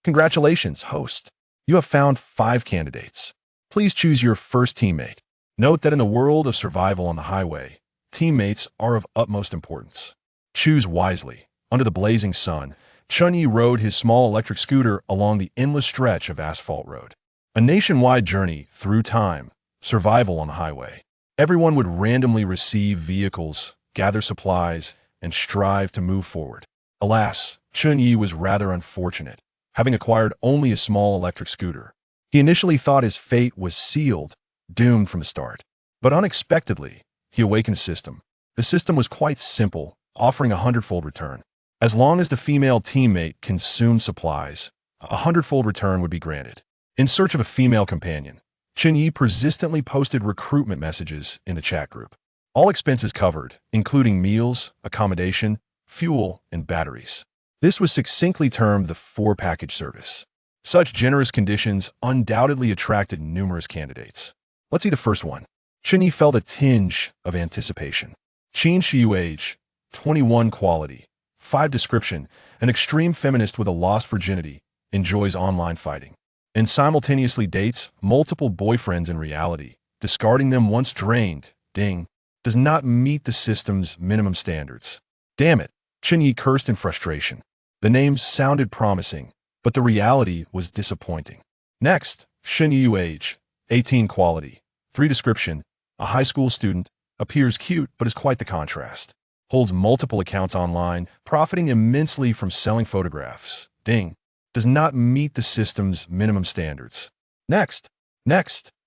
Congratulations, host. You have found 5 candidates. Please choose your first teammate. Note that in the world of survival on the highway, teammates are of utmost importance. Choose wisely. Under the blazing sun, Chen Ye rode his small electric scooter along the endless stretch of asphalt road. A nationwide journey through time, survival on the highway. Everyone would randomly receive vehicles, gather supplies, and strive to move forward. Alas, Chen Ye was rather unfortunate, having acquired only a small electric scooter. He initially thought his fate was sealed, doomed from the start. But unexpectedly, he awakened a system. The system was quite simple, offering a 100-fold return. As long as the female teammate consumed supplies, a 100-fold return would be granted. In search of a female companion, Chen Ye persistently posted recruitment messages in the chat group. All expenses covered, including meals, accommodation, fuel, and batteries. This was succinctly termed the 4-package service. Such generous conditions undoubtedly attracted numerous candidates. Let's see the first one. Chen Ye felt a tinge of anticipation. Chen Xiu age, 21 quality, 5 description, an extreme feminist with a lost virginity, enjoys online fighting, and simultaneously dates multiple boyfriends in reality, discarding them once drained, ding, does not meet the system's minimum standards. Damn it, Chen Ye cursed in frustration. The name sounded promising, but the reality was disappointing. Next, Chen Yu age, 18 quality, 3 description, a high school student, appears cute but is quite the contrast. Holds multiple accounts online, profiting immensely from selling photographs. Ding. Does not meet the system's minimum standards. Next,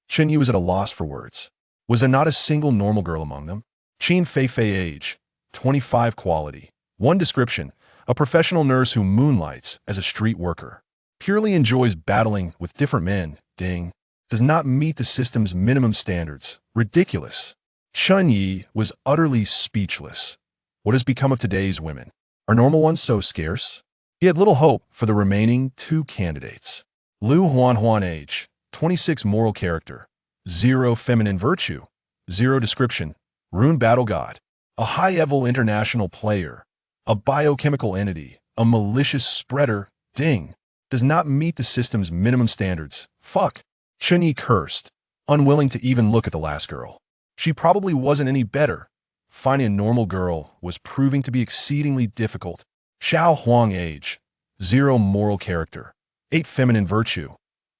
Chen Yu was at a loss for words. Was there not a single normal girl among them? Chen Feifei age, 25 quality, 1 description, a professional nurse who moonlights as a street worker. Purely enjoys battling with different men. Ding. Does not meet the system's minimum standards. Ridiculous. Chen Ye was utterly speechless. What has become of today's women? Are normal ones so scarce? He had little hope for the remaining 2 candidates. Lu Huan age, 26 moral character, 0 feminine virtue, 0 description, rune battle god, a high-level international player, a biochemical entity, a malicious spreader. Ding. Does not meet the system's minimum standards. Fuck. Chen Ye cursed, unwilling to even look at the last girl. She probably wasn't any better. Finding a normal girl was proving to be exceedingly difficult. Xiao Huang age, 0 moral character, 8 feminine virtue,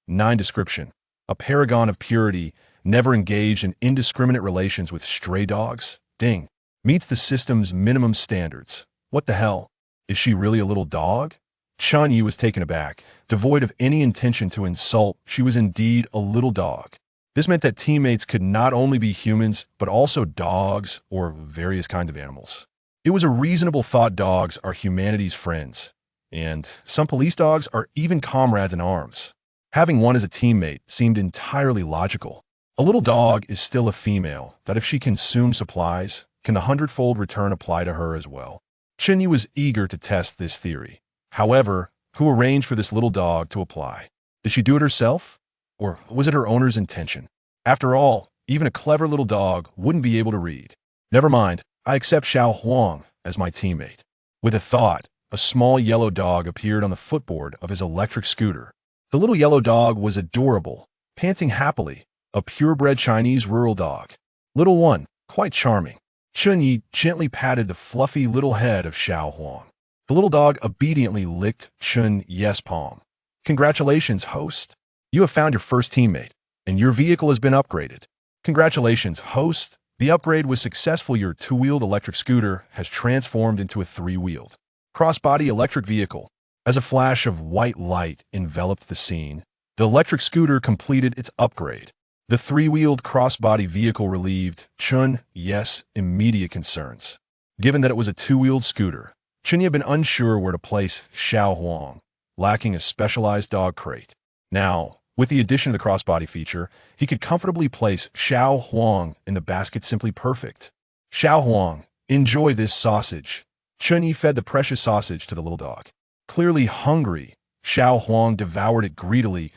9 description, a paragon of purity, never engaged in indiscriminate relations with stray dogs. Ding. Meets the system's minimum standards. What the hell? Is she really a little dog? Chen Ye was taken aback. Devoid of any intention to insult, she was indeed a little dog. This meant that teammates could not only be humans, but also dogs or various kinds of animals. It was a reasonable thought dogs are humanity's friends, and some police dogs are even comrades in arms. Having one as a teammate seemed entirely logical. A little dog is still a female, that if she consumes supplies, can the 100-fold return apply to her as well? Chen Ye was eager to test this theory. However, who arranged for this little dog to apply? Did she do it herself? Or was it her owner's intention? After all, even a clever little dog wouldn't be able to read. Never mind, I accept Xiao Huang as my teammate. With a thought, a small yellow dog appeared on the footboard of his electric scooter. The little yellow dog was adorable, panting happily, a purebred Chinese rural dog. Little one, quite charming. Chen Ye gently patted the fluffy little head of Xiao Huang. The little dog obediently licked Chen Ye's palm. Congratulations, host. You have found your first teammate, and your vehicle has been upgraded. Congratulations, host. The upgrade was successful. Your 2-wheeled electric scooter has transformed into a 3-wheeled crossbody electric vehicle. As a flash of white light enveloped the scene, the electric scooter completed its upgrade. The 3-wheeled crossbody vehicle relieved Chen Ye's immediate concerns. Given that it was a 2-wheeled scooter, Chen Ye had been unsure where to place Xiao Huang, lacking a specialized dog crate. Now, with the addition of the crossbody feature, he could comfortably place Xiao Huang in the basket. Simply perfect. Xiao Huang, enjoy this sausage. Chen Ye fed the precious sausage to the little dog. Clearly hungry, Xiao Huang devoured it greedily.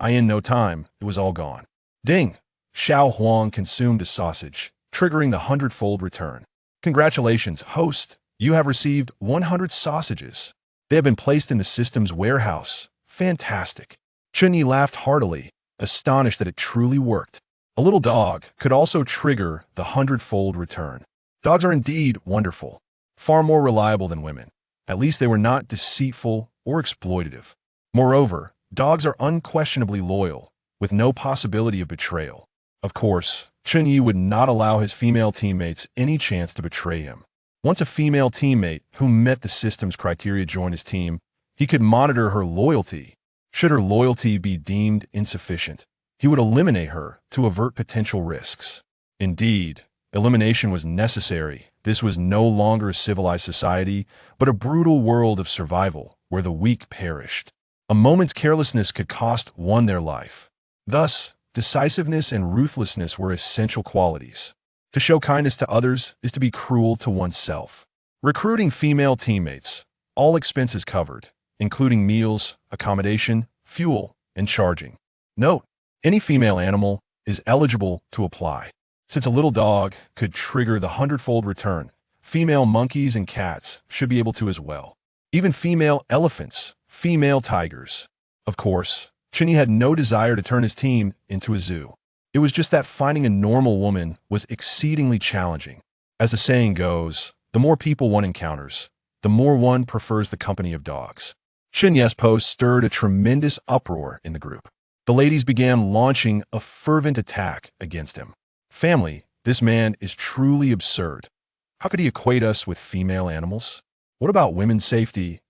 In no time, it was all gone. Ding! Xiao Huang consumed a sausage, triggering the 100-fold return. Congratulations, host. You have received 100 sausages. They have been placed in the system's warehouse, Fantastic. Chen Ye laughed heartily, astonished that it truly worked. A little dog could also trigger the 100-fold return. Dogs are indeed wonderful, far more reliable than women. At least they were not deceitful or exploitative. Moreover, dogs are unquestionably loyal, with no possibility of betrayal. Of course, Chen Ye would not allow his female teammates any chance to betray him. Once a female teammate who met the system's criteria joined his team, he could monitor her loyalty. Should her loyalty be deemed insufficient, he would eliminate her to avert potential risks. Indeed, elimination was necessary. This was no longer a civilized society, but a brutal world of survival where the weak perished. A moment's carelessness could cost one their life. Thus, decisiveness and ruthlessness were essential qualities. To show kindness to others is to be cruel to oneself. Recruiting female teammates, all expenses covered, including meals, accommodation, fuel, and charging. Note, any female animal is eligible to apply. Since a little dog could trigger the 100-fold return, female monkeys and cats should be able to as well. Even female elephants, female tigers. Of course, Chen Ye had no desire to turn his team into a zoo. It was just that finding a normal woman was exceedingly challenging. As the saying goes, the more people one encounters, the more one prefers the company of dogs. Chen Ye's post stirred a tremendous uproar in the group. The ladies began launching a fervent attack against him. Family, this man is truly absurd. How could he equate us with female animals? What about women's safety?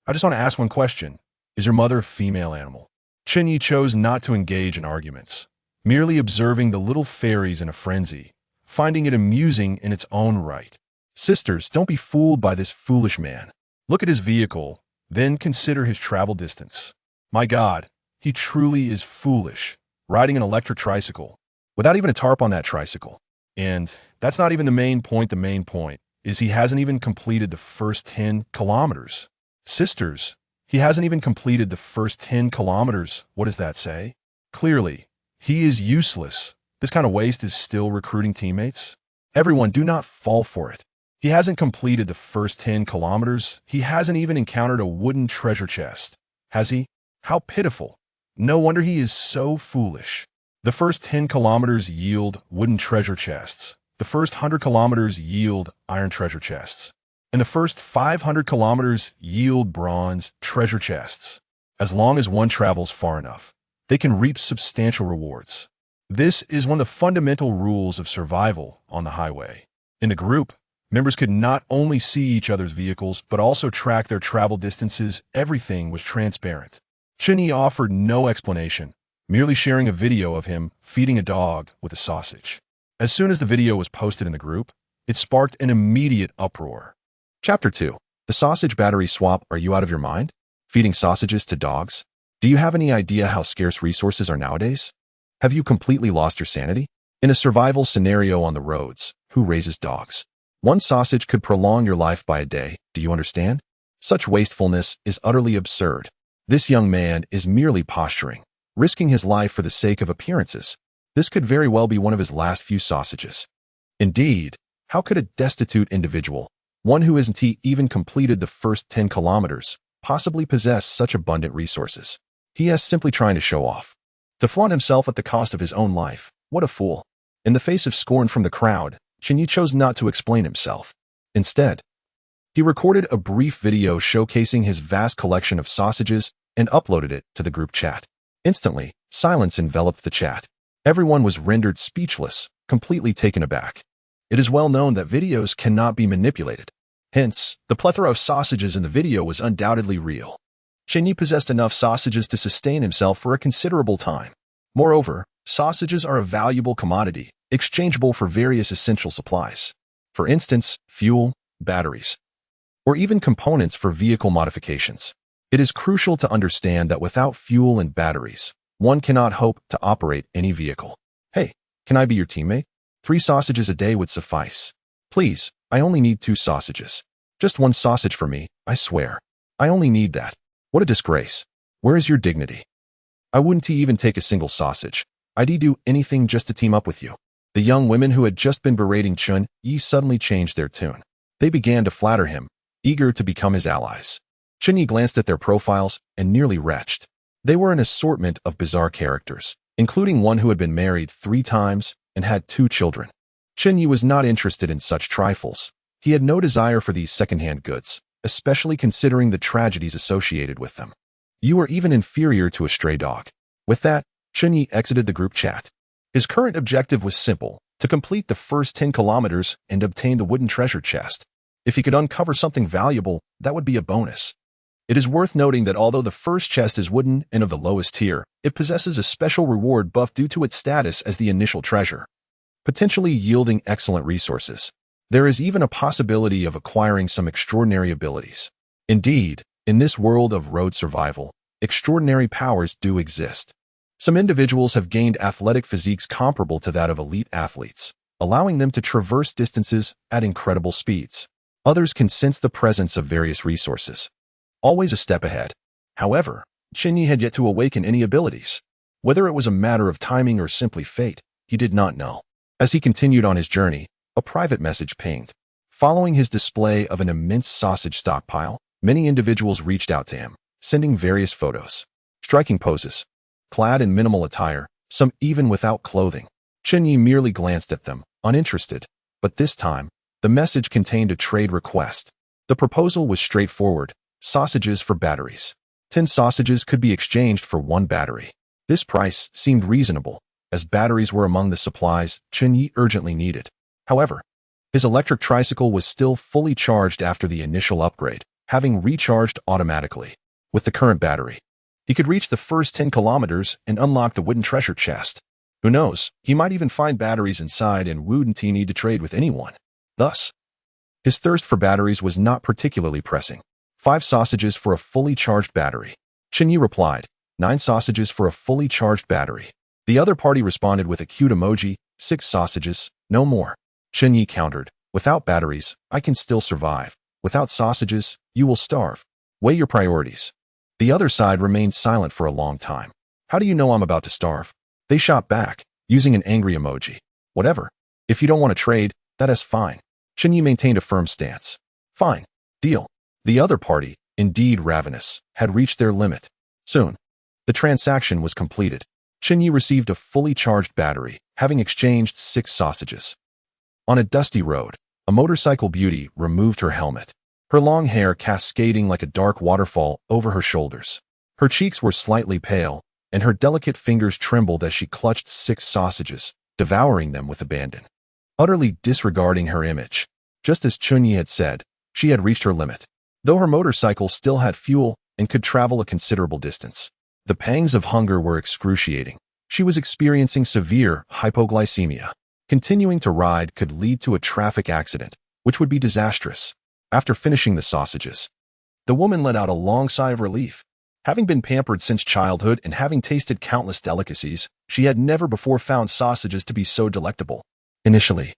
I just want to ask one question. Is your mother a female animal? Chen Ye chose not to engage in arguments, merely observing the little fairies in a frenzy, finding it amusing in its own right. Sisters, don't be fooled by this foolish man. Look at his vehicle, then consider his travel distance. My God, he truly is foolish, riding an electric tricycle, without even a tarp on that tricycle. And that's not even the main point. The main point is he hasn't even completed the first 10 kilometers. Sisters, he hasn't even completed the first 10 kilometers. What does that say? Clearly, he is useless. This kind of waste is still recruiting teammates. Everyone, do not fall for it. He hasn't completed the first 10 kilometers. He hasn't even encountered a wooden treasure chest. Has he? How pitiful. No wonder he is so foolish. The first 10 kilometers yield wooden treasure chests. The first 100 kilometers yield iron treasure chests. And the first 500 kilometers yield bronze treasure chests. As long as one travels far enough, they can reap substantial rewards. This is one of the fundamental rules of survival on the highway. In the group, members could not only see each other's vehicles, but also track their travel distances. Everything was transparent. Chen Ye offered no explanation, merely sharing a video of him feeding a dog with a sausage. As soon as the video was posted in the group, it sparked an immediate uproar. Chapter 2. The sausage battery swap. Are you out of your mind? Feeding sausages to dogs? Do you have any idea how scarce resources are nowadays? Have you completely lost your sanity? In a survival scenario on the roads, who raises dogs? One sausage could prolong your life by a day. Do you understand? Such wastefulness is utterly absurd. This young man is merely posturing, risking his life for the sake of appearances. This could very well be one of his last few sausages. Indeed, how could a destitute individual, one who isn't even completed the first 10 kilometers, possibly possess such abundant resources? He is simply trying to show off, to flaunt himself at the cost of his own life. What a fool. In the face of scorn from the crowd, Chen Ye chose not to explain himself. Instead, he recorded a brief video showcasing his vast collection of sausages and uploaded it to the group chat. Instantly, silence enveloped the chat. Everyone was rendered speechless, completely taken aback. It is well known that videos cannot be manipulated. Hence, the plethora of sausages in the video was undoubtedly real. Chen Ye possessed enough sausages to sustain himself for a considerable time. Moreover, sausages are a valuable commodity, exchangeable for various essential supplies. For instance, fuel, batteries, or even components for vehicle modifications. It is crucial to understand that without fuel and batteries, one cannot hope to operate any vehicle. Hey, can I be your teammate? 3 sausages a day would suffice. Please, I only need 2 sausages. Just 1 sausage for me, I swear. I only need that. What a disgrace. Where is your dignity? I wouldn't even take a single sausage. I'd do anything just to team up with you. The young women who had just been berating Chen Ye suddenly changed their tune. They began to flatter him, eager to become his allies. Chen Ye glanced at their profiles and nearly retched. They were an assortment of bizarre characters, including one who had been married 3 times and had 2 children. Chen Ye was not interested in such trifles. He had no desire for these second-hand goods, especially considering the tragedies associated with them. You are even inferior to a stray dog. With that, Chen Ye exited the group chat. His current objective was simple: to complete the first 10 kilometers and obtain the wooden treasure chest. If he could uncover something valuable, that would be a bonus. It is worth noting that although the first chest is wooden and of the lowest tier, it possesses a special reward buff due to its status as the initial treasure, potentially yielding excellent resources. There is even a possibility of acquiring some extraordinary abilities. Indeed, in this world of road survival, extraordinary powers do exist. Some individuals have gained athletic physiques comparable to that of elite athletes, allowing them to traverse distances at incredible speeds. Others can sense the presence of various resources, always a step ahead. However, Chen Ye had yet to awaken any abilities. Whether it was a matter of timing or simply fate, he did not know. As he continued on his journey, a private message pinged. Following his display of an immense sausage stockpile, many individuals reached out to him, sending various photos, striking poses, clad in minimal attire, some even without clothing. Chen Ye merely glanced at them, uninterested, but this time, the message contained a trade request. The proposal was straightforward: sausages for batteries. 10 sausages could be exchanged for 1 battery. This price seemed reasonable, as batteries were among the supplies Chen Ye urgently needed. However, his electric tricycle was still fully charged after the initial upgrade, having recharged automatically. With the current battery, he could reach the first 10 kilometers and unlock the wooden treasure chest. Who knows, he might even find batteries inside and wouldn't need to trade with anyone. Thus, his thirst for batteries was not particularly pressing. 5 sausages for a fully charged battery. Chen Ye replied, 9 sausages for a fully charged battery. The other party responded with a cute emoji, 6 sausages, no more. Chen Ye countered, without batteries, I can still survive. Without sausages, you will starve. Weigh your priorities. The other side remained silent for a long time. How do you know I'm about to starve? They shot back, using an angry emoji. Whatever. If you don't want to trade, that is fine. Chen Ye maintained a firm stance. Fine. Deal. The other party, indeed ravenous, had reached their limit. Soon, the transaction was completed. Chen Ye received a fully charged battery, having exchanged 6 sausages. On a dusty road, a motorcycle beauty removed her helmet, her long hair cascading like a dark waterfall over her shoulders. Her cheeks were slightly pale, and her delicate fingers trembled as she clutched 6 sausages, devouring them with abandon. Utterly disregarding her image. Just as Chen Ye had said, she had reached her limit. Though her motorcycle still had fuel and could travel a considerable distance, the pangs of hunger were excruciating. She was experiencing severe hypoglycemia. Continuing to ride could lead to a traffic accident, which would be disastrous. After finishing the sausages, the woman let out a long sigh of relief. Having been pampered since childhood and having tasted countless delicacies, she had never before found sausages to be so delectable. Initially,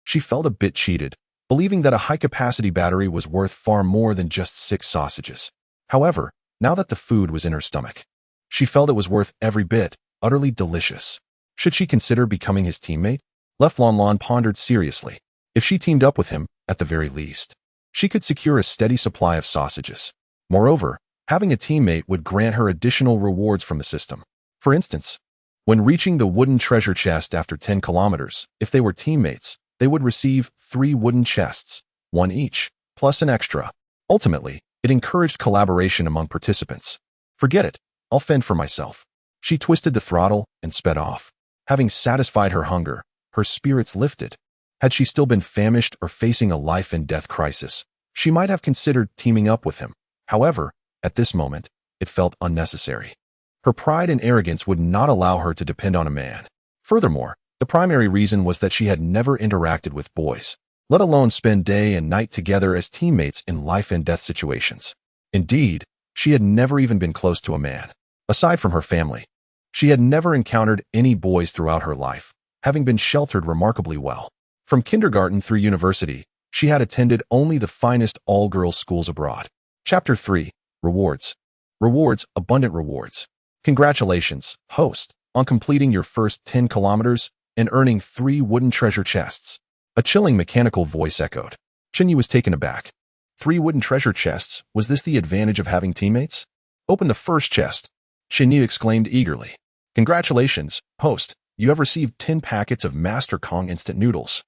she felt a bit cheated, believing that a high-capacity battery was worth far more than just 6 sausages. However, now that the food was in her stomach, she felt it was worth every bit, utterly delicious. Should she consider becoming his teammate? Lef Lon Lon pondered seriously. If she teamed up with him, at the very least, she could secure a steady supply of sausages. Moreover, having a teammate would grant her additional rewards from the system. For instance, when reaching the wooden treasure chest after 10 kilometers, if they were teammates, they would receive 3 wooden chests, 1 each, plus an extra. Ultimately, it encouraged collaboration among participants. Forget it, I'll fend for myself. She twisted the throttle and sped off. Having satisfied her hunger, her spirits lifted. Had she still been famished or facing a life-and-death crisis, she might have considered teaming up with him. However, at this moment, it felt unnecessary. Her pride and arrogance would not allow her to depend on a man. Furthermore, the primary reason was that she had never interacted with boys, let alone spend day and night together as teammates in life-and-death situations. Indeed, she had never even been close to a man. Aside from her family, she had never encountered any boys throughout her life, having been sheltered remarkably well. From kindergarten through university, she had attended only the finest all-girls schools abroad. Chapter 3. Rewards. Rewards, abundant rewards. Congratulations, host, on completing your first 10 kilometers and earning 3 wooden treasure chests. A chilling mechanical voice echoed. Chen Ye was taken aback. 3 wooden treasure chests, was this the advantage of having teammates? Open the first chest. Chen Ye exclaimed eagerly. Congratulations, host. You have received 10 packets of Master Kong instant noodles.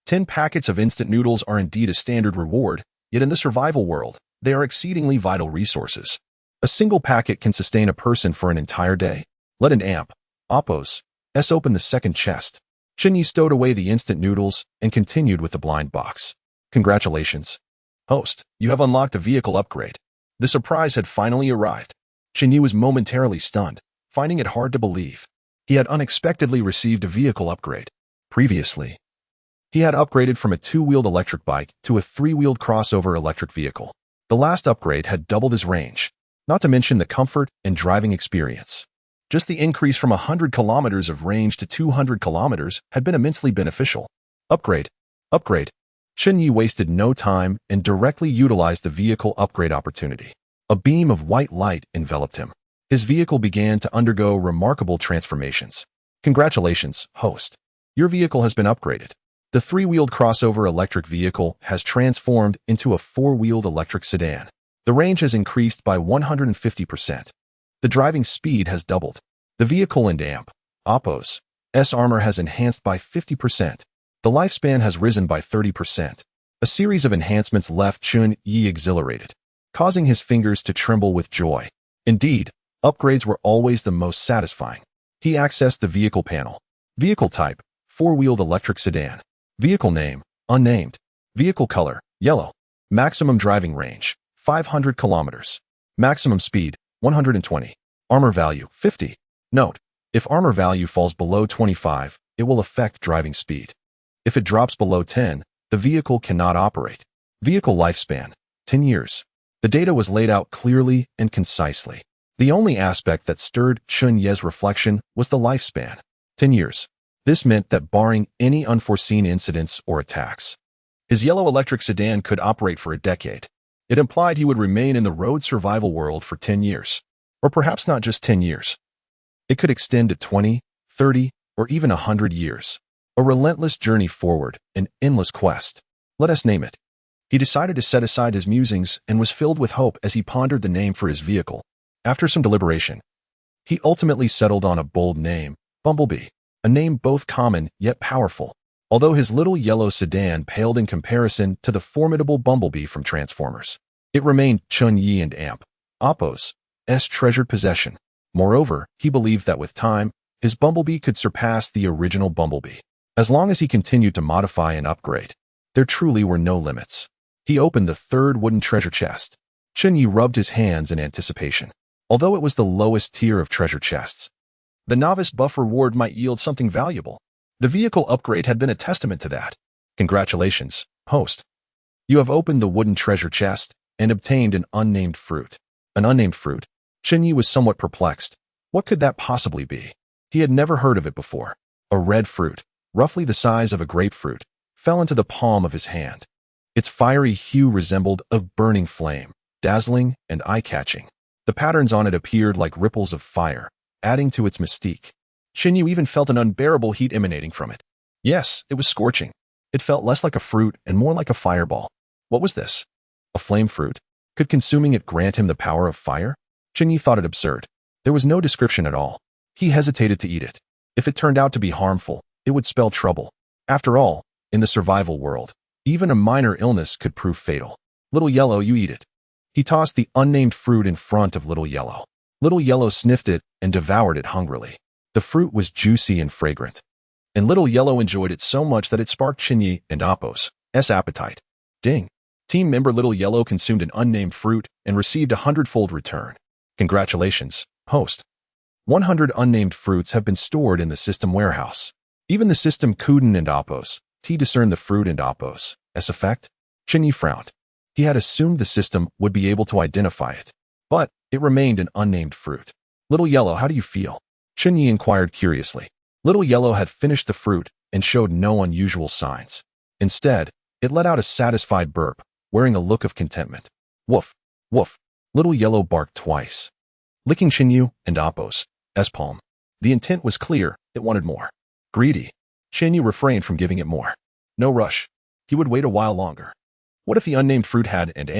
10 packets of instant noodles are indeed a standard reward, yet in the survival world, they are exceedingly vital resources. A single packet can sustain a person for an entire day. Let an amp, Oppos, open the second chest. Chen Ye stowed away the instant noodles and continued with the blind box. Congratulations, host. You have unlocked a vehicle upgrade. The surprise had finally arrived. Chen Ye was momentarily stunned, finding it hard to believe. He had unexpectedly received a vehicle upgrade. Previously, he had upgraded from a 2-wheeled electric bike to a 3-wheeled crossover electric vehicle. The last upgrade had doubled his range, not to mention the comfort and driving experience. Just the increase from 100 kilometers of range to 200 kilometers had been immensely beneficial. Upgrade. Chen Ye wasted no time and directly utilized the vehicle upgrade opportunity. A beam of white light enveloped him. His vehicle began to undergo remarkable transformations. Congratulations, host. Your vehicle has been upgraded. The 3-wheeled crossover electric vehicle has transformed into a 4-wheeled electric sedan. The range has increased by 150%. The driving speed has doubled. The vehicle and amp, Oppos, armor has enhanced by 50%. The lifespan has risen by 30%. A series of enhancements left Chen Ye exhilarated, causing his fingers to tremble with joy. Indeed, upgrades were always the most satisfying. He accessed the vehicle panel. Vehicle type, 4-wheeled electric sedan. Vehicle name, unnamed. Vehicle color, yellow. Maximum driving range, 500 kilometers. Maximum speed, 120. Armor value, 50. Note, if armor value falls below 25, it will affect driving speed. If it drops below 10, the vehicle cannot operate. Vehicle lifespan, 10 years. The data was laid out clearly and concisely. The only aspect that stirred Chen Ye's reflection was the lifespan, 10 years. This meant that barring any unforeseen incidents or attacks, his yellow electric sedan could operate for a decade. It implied he would remain in the road survival world for 10 years. Or perhaps not just 10 years. It could extend to 20, 30, or even 100 years. A relentless journey forward, an endless quest. Let us name it. He decided to set aside his musings and was filled with hope as he pondered the name for his vehicle. After some deliberation, he ultimately settled on a bold name, Bumblebee, a name both common yet powerful, although his little yellow sedan paled in comparison to the formidable Bumblebee from Transformers. It remained Chen Ye and Amp, Oppos' treasured possession. Moreover, he believed that with time, his Bumblebee could surpass the original Bumblebee. As long as he continued to modify and upgrade, there truly were no limits. He opened the third wooden treasure chest. Chen Ye rubbed his hands in anticipation. Although it was the lowest tier of treasure chests, the novice buff reward might yield something valuable. The vehicle upgrade had been a testament to that. Congratulations, host. You have opened the wooden treasure chest and obtained an unnamed fruit. An unnamed fruit? Chen Ye was somewhat perplexed. What could that possibly be? He had never heard of it before. A red fruit, roughly the size of a grapefruit, fell into the palm of his hand. Its fiery hue resembled a burning flame, dazzling and eye-catching. The patterns on it appeared like ripples of fire, adding to its mystique. Chen Ye even felt an unbearable heat emanating from it. Yes, it was scorching. It felt less like a fruit and more like a fireball. What was this? A flame fruit? Could consuming it grant him the power of fire? Chen Ye thought it absurd. There was no description at all. He hesitated to eat it. If it turned out to be harmful, it would spell trouble. After all, in the survival world, even a minor illness could prove fatal. Little Yellow, you eat it. He tossed the unnamed fruit in front of Little Yellow. Little Yellow sniffed it and devoured it hungrily. The fruit was juicy and fragrant, and Little Yellow enjoyed it so much that it sparked Chen Ye and Oppos' appetite. Ding! Team member Little Yellow consumed an unnamed fruit and received a 100-fold return. Congratulations, host. 100 unnamed fruits have been stored in the system warehouse. Even the system Kuden and Oppos' discerned the fruit and Oppos' effect. Chen Ye frowned. He had assumed the system would be able to identify it, but it remained an unnamed fruit. Little Yellow, how do you feel? Chen Ye inquired curiously. Little Yellow had finished the fruit and showed no unusual signs. Instead, it let out a satisfied burp, wearing a look of contentment. Woof, woof. Little Yellow barked twice, licking Chen Ye and Oppos' palm. The intent was clear, it wanted more. Greedy, Chen Ye refrained from giving it more. No rush. He would wait a while longer. What if the unnamed fruit had and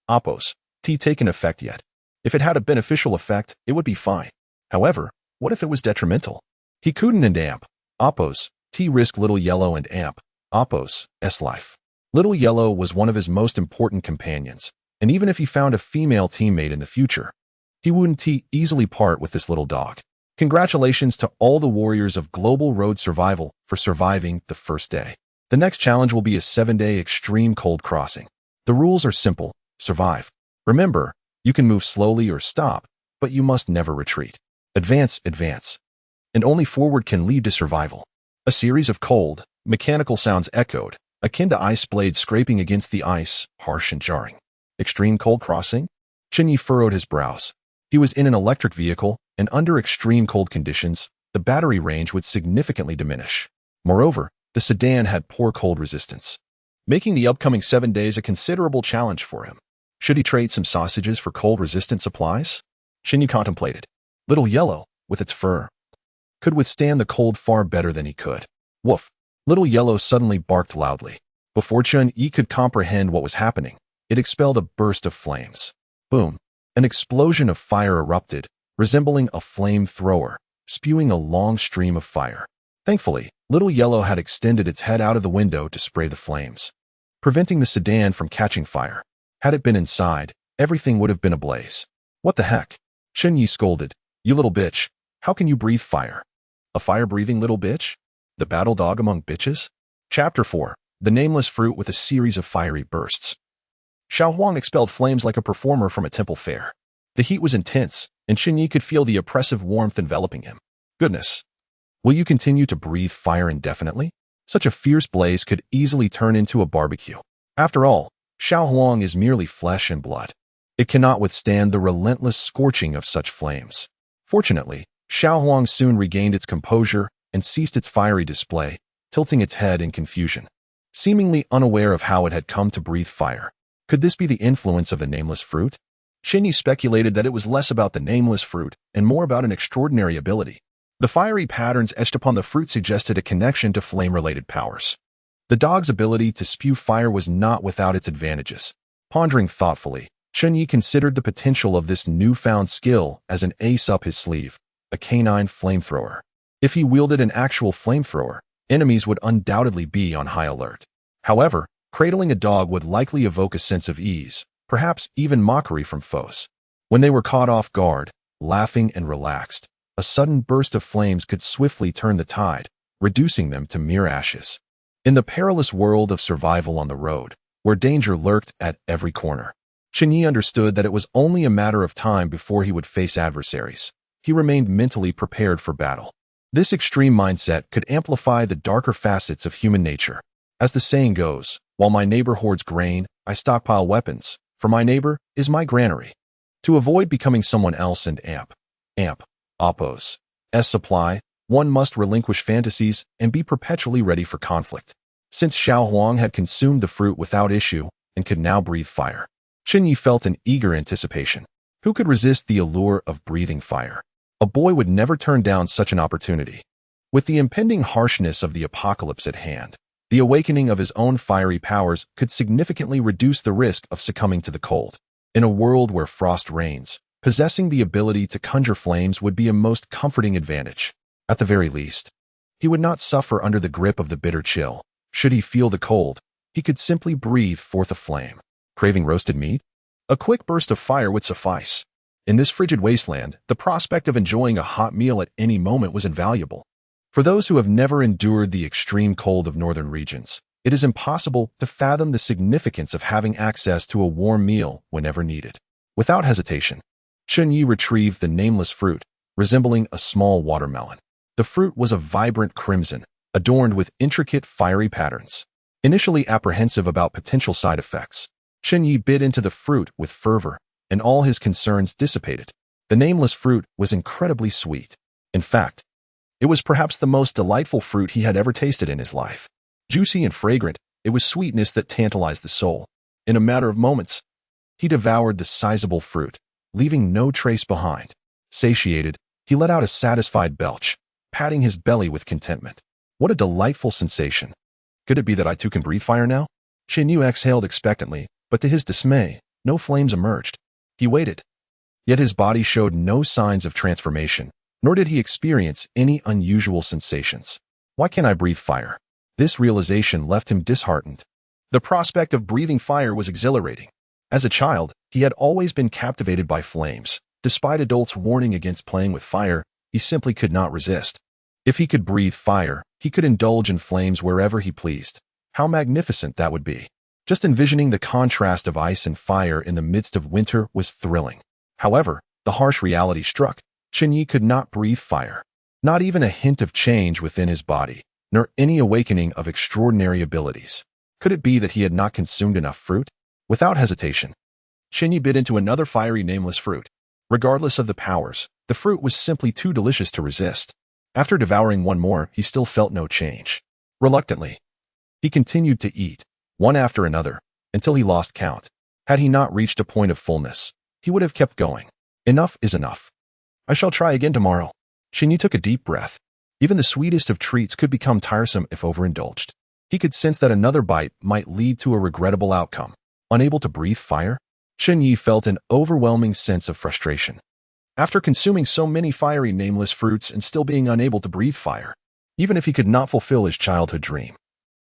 Oppos' taken effect yet? If it had a beneficial effect, it would be fine. However, what if it was detrimental? He couldn't and amp, Oppos, T risk Little Yellow and amp, Oppos, S life. Little Yellow was one of his most important companions, and even if he found a female teammate in the future, he wouldn't easily part with this little dog. Congratulations to all the warriors of Global Road Survival for surviving the first day. The next challenge will be a 7-day extreme cold crossing. The rules are simple: survive. Remember, you can move slowly or stop, but you must never retreat. Advance, advance. And only forward can lead to survival. A series of cold, mechanical sounds echoed, akin to ice blades scraping against the ice, harsh and jarring. Extreme cold crossing? Chen Ye furrowed his brows. He was in an electric vehicle, and under extreme cold conditions, the battery range would significantly diminish. Moreover, the sedan had poor cold resistance, making the upcoming 7 days a considerable challenge for him. Should he trade some sausages for cold-resistant supplies? Chen Ye contemplated. Little Yellow, with its fur, could withstand the cold far better than he could. Woof! Little Yellow suddenly barked loudly. Before Chen Ye could comprehend what was happening, it expelled a burst of flames. Boom! An explosion of fire erupted, resembling a flamethrower, spewing a long stream of fire. Thankfully, Little Yellow had extended its head out of the window to spray the flames, preventing the sedan from catching fire. Had it been inside, everything would have been ablaze. What the heck? Chen Ye scolded. You little bitch, how can you breathe fire? A fire-breathing little bitch? The battle dog among bitches? Chapter 4. The Nameless Fruit with a series of fiery bursts. Xiao Huang expelled flames like a performer from a temple fair. The heat was intense, and Chen Ye could feel the oppressive warmth enveloping him. Goodness! Will you continue to breathe fire indefinitely? Such a fierce blaze could easily turn into a barbecue. After all, Xiao Huang is merely flesh and blood. It cannot withstand the relentless scorching of such flames. Fortunately, Xiao Huang soon regained its composure and ceased its fiery display, tilting its head in confusion, seemingly unaware of how it had come to breathe fire. Could this be the influence of the nameless fruit? Chen Ye speculated that it was less about the nameless fruit and more about an extraordinary ability. The fiery patterns etched upon the fruit suggested a connection to flame-related powers. The dog's ability to spew fire was not without its advantages. Pondering thoughtfully, Chen Ye considered the potential of this newfound skill as an ace up his sleeve, a canine flamethrower. If he wielded an actual flamethrower, enemies would undoubtedly be on high alert. However, cradling a dog would likely evoke a sense of ease, perhaps even mockery from foes. When they were caught off guard, laughing and relaxed, a sudden burst of flames could swiftly turn the tide, reducing them to mere ashes. In the perilous world of survival on the road, where danger lurked at every corner, Chen Ye understood that it was only a matter of time before he would face adversaries. He remained mentally prepared for battle. This extreme mindset could amplify the darker facets of human nature. As the saying goes, while my neighbor hoards grain, I stockpile weapons, for my neighbor is my granary. To avoid becoming someone else and Oppos, S supply, one must relinquish fantasies and be perpetually ready for conflict. Since Xiao Huang had consumed the fruit without issue and could now breathe fire, Chen Ye felt an eager anticipation. Who could resist the allure of breathing fire? A boy would never turn down such an opportunity. With the impending harshness of the apocalypse at hand, the awakening of his own fiery powers could significantly reduce the risk of succumbing to the cold. In a world where frost reigns, possessing the ability to conjure flames would be a most comforting advantage. At the very least, he would not suffer under the grip of the bitter chill. Should he feel the cold, he could simply breathe forth a flame. Craving roasted meat? A quick burst of fire would suffice. In this frigid wasteland, the prospect of enjoying a hot meal at any moment was invaluable. For those who have never endured the extreme cold of northern regions, it is impossible to fathom the significance of having access to a warm meal whenever needed. Without hesitation, Chen Ye retrieved the nameless fruit, resembling a small watermelon. The fruit was a vibrant crimson, adorned with intricate fiery patterns. Initially apprehensive about potential side effects, Chen Ye bit into the fruit with fervor, and all his concerns dissipated. The nameless fruit was incredibly sweet. In fact, it was perhaps the most delightful fruit he had ever tasted in his life. Juicy and fragrant, it was sweetness that tantalized the soul. In a matter of moments, he devoured the sizable fruit, leaving no trace behind. Satiated, he let out a satisfied belch, patting his belly with contentment. What a delightful sensation. Could it be that I too can breathe fire now? Chen Ye exhaled expectantly, but to his dismay, no flames emerged. He waited. Yet his body showed no signs of transformation, nor did he experience any unusual sensations. Why can't I breathe fire? This realization left him disheartened. The prospect of breathing fire was exhilarating. As a child, he had always been captivated by flames. Despite adults' warning against playing with fire, he simply could not resist. If he could breathe fire, he could indulge in flames wherever he pleased. How magnificent that would be. Just envisioning the contrast of ice and fire in the midst of winter was thrilling. However, the harsh reality struck. Chen Ye could not breathe fire. Not even a hint of change within his body, nor any awakening of extraordinary abilities. Could it be that he had not consumed enough fruit? Without hesitation, Chen Ye bit into another fiery nameless fruit. Regardless of the powers, the fruit was simply too delicious to resist. After devouring one more, he still felt no change. Reluctantly, he continued to eat, one after another, until he lost count. Had he not reached a point of fullness, he would have kept going. Enough is enough. I shall try again tomorrow. Chen Ye took a deep breath. Even the sweetest of treats could become tiresome if overindulged. He could sense that another bite might lead to a regrettable outcome. Unable to breathe fire, Chen Ye felt an overwhelming sense of frustration. After consuming so many fiery nameless fruits and still being unable to breathe fire, even if he could not fulfill his childhood dream,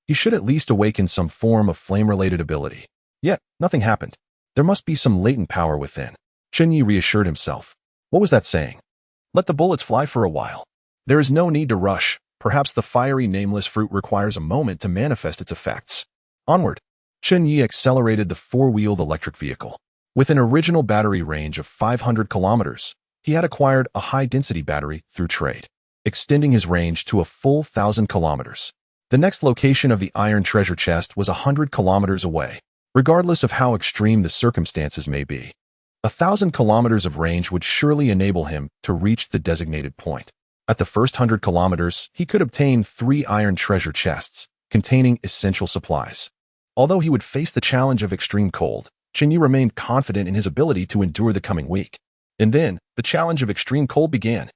he should at least awaken some form of flame-related ability. Yet, nothing happened. There must be some latent power within. Chen Ye reassured himself. What was that saying? Let the bullets fly for a while. There is no need to rush. Perhaps the fiery nameless fruit requires a moment to manifest its effects. Onward. Chen Ye accelerated the four-wheeled electric vehicle. With an original battery range of 500 kilometers, he had acquired a high-density battery through trade, extending his range to a full 1,000 kilometers. The next location of the iron treasure chest was 100 kilometers away. Regardless of how extreme the circumstances may be, 1,000 kilometers of range would surely enable him to reach the designated point. At the first 100 kilometers, he could obtain 3 iron treasure chests containing essential supplies. Although he would face the challenge of extreme cold, Chen Ye remained confident in his ability to endure the coming week. And then, the challenge of extreme cold began.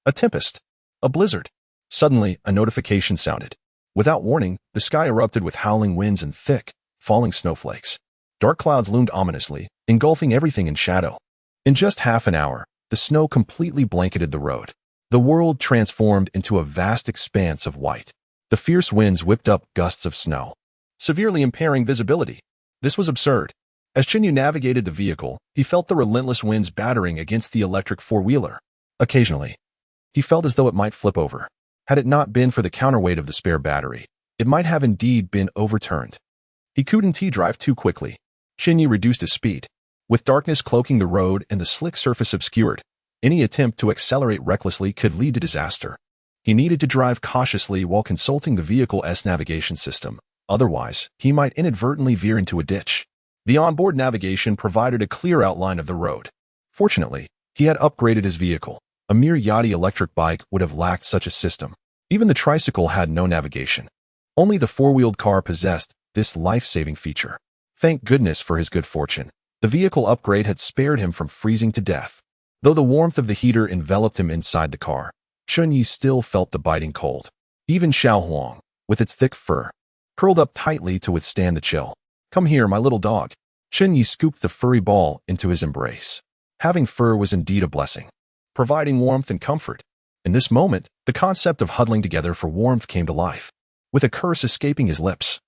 A tempest. A blizzard. Suddenly, a notification sounded. Without warning, the sky erupted with howling winds and thick, falling snowflakes. Dark clouds loomed ominously, engulfing everything in shadow. In just half an hour, the snow completely blanketed the road. The world transformed into a vast expanse of white. The fierce winds whipped up gusts of snow, severely impairing visibility. This was absurd. As Chen Ye navigated the vehicle, he felt the relentless winds battering against the electric four-wheeler. Occasionally, he felt as though it might flip over. Had it not been for the counterweight of the spare battery, it might have indeed been overturned. He couldn't drive too quickly. Chen Ye reduced his speed. With darkness cloaking the road and the slick surface obscured, any attempt to accelerate recklessly could lead to disaster. He needed to drive cautiously while consulting the vehicle's navigation system. Otherwise, he might inadvertently veer into a ditch. The onboard navigation provided a clear outline of the road. Fortunately, he had upgraded his vehicle. A mere Yadi electric bike would have lacked such a system. Even the tricycle had no navigation. Only the four-wheeled car possessed this life-saving feature. Thank goodness for his good fortune. The vehicle upgrade had spared him from freezing to death. Though the warmth of the heater enveloped him inside the car, Chen Ye still felt the biting cold. Even Xiao Huang, with its thick fur, curled up tightly to withstand the chill. Come here, my little dog. Chen Ye scooped the furry ball into his embrace. Having fur was indeed a blessing, providing warmth and comfort. In this moment, the concept of huddling together for warmth came to life. With a curse escaping his lips,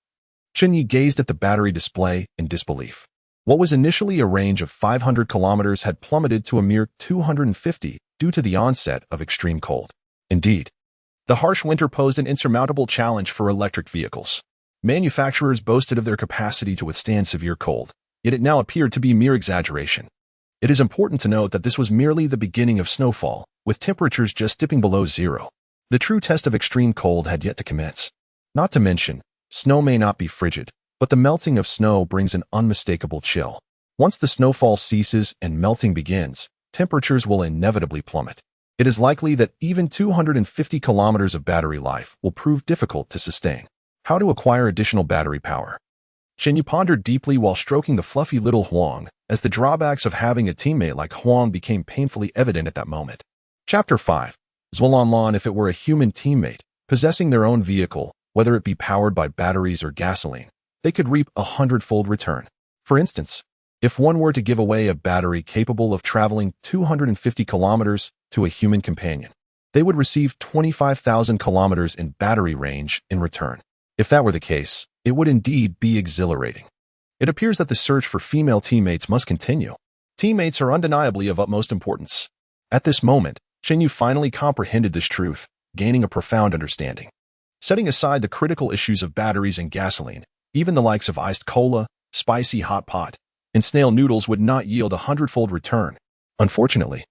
Chen Ye gazed at the battery display in disbelief. What was initially a range of 500 kilometers had plummeted to a mere 250 due to the onset of extreme cold. Indeed, the harsh winter posed an insurmountable challenge for electric vehicles. Manufacturers boasted of their capacity to withstand severe cold, yet it now appeared to be mere exaggeration. It is important to note that this was merely the beginning of snowfall, with temperatures just dipping below zero. The true test of extreme cold had yet to commence. Not to mention, snow may not be frigid, but the melting of snow brings an unmistakable chill. Once the snowfall ceases and melting begins, temperatures will inevitably plummet. It is likely that even 250 kilometers of battery life will prove difficult to sustain. How to acquire additional battery power? Chen Ye pondered deeply while stroking the fluffy little Huang, as the drawbacks of having a teammate like Huang became painfully evident at that moment. Chapter 5. Zhualanlan, if it were a human teammate, possessing their own vehicle, whether it be powered by batteries or gasoline, they could reap a 100-fold return. For instance, If one were to give away a battery capable of traveling 250 kilometers to a human companion, they would receive 25,000 kilometers in battery range in return. If that were the case, it would indeed be exhilarating. It appears that the search for female teammates must continue. Teammates are undeniably of utmost importance. At this moment, Chen Ye finally comprehended this truth, gaining a profound understanding. Setting aside the critical issues of batteries and gasoline, even the likes of iced cola, spicy hot pot, and snail noodles would not yield a hundredfold return. Unfortunately,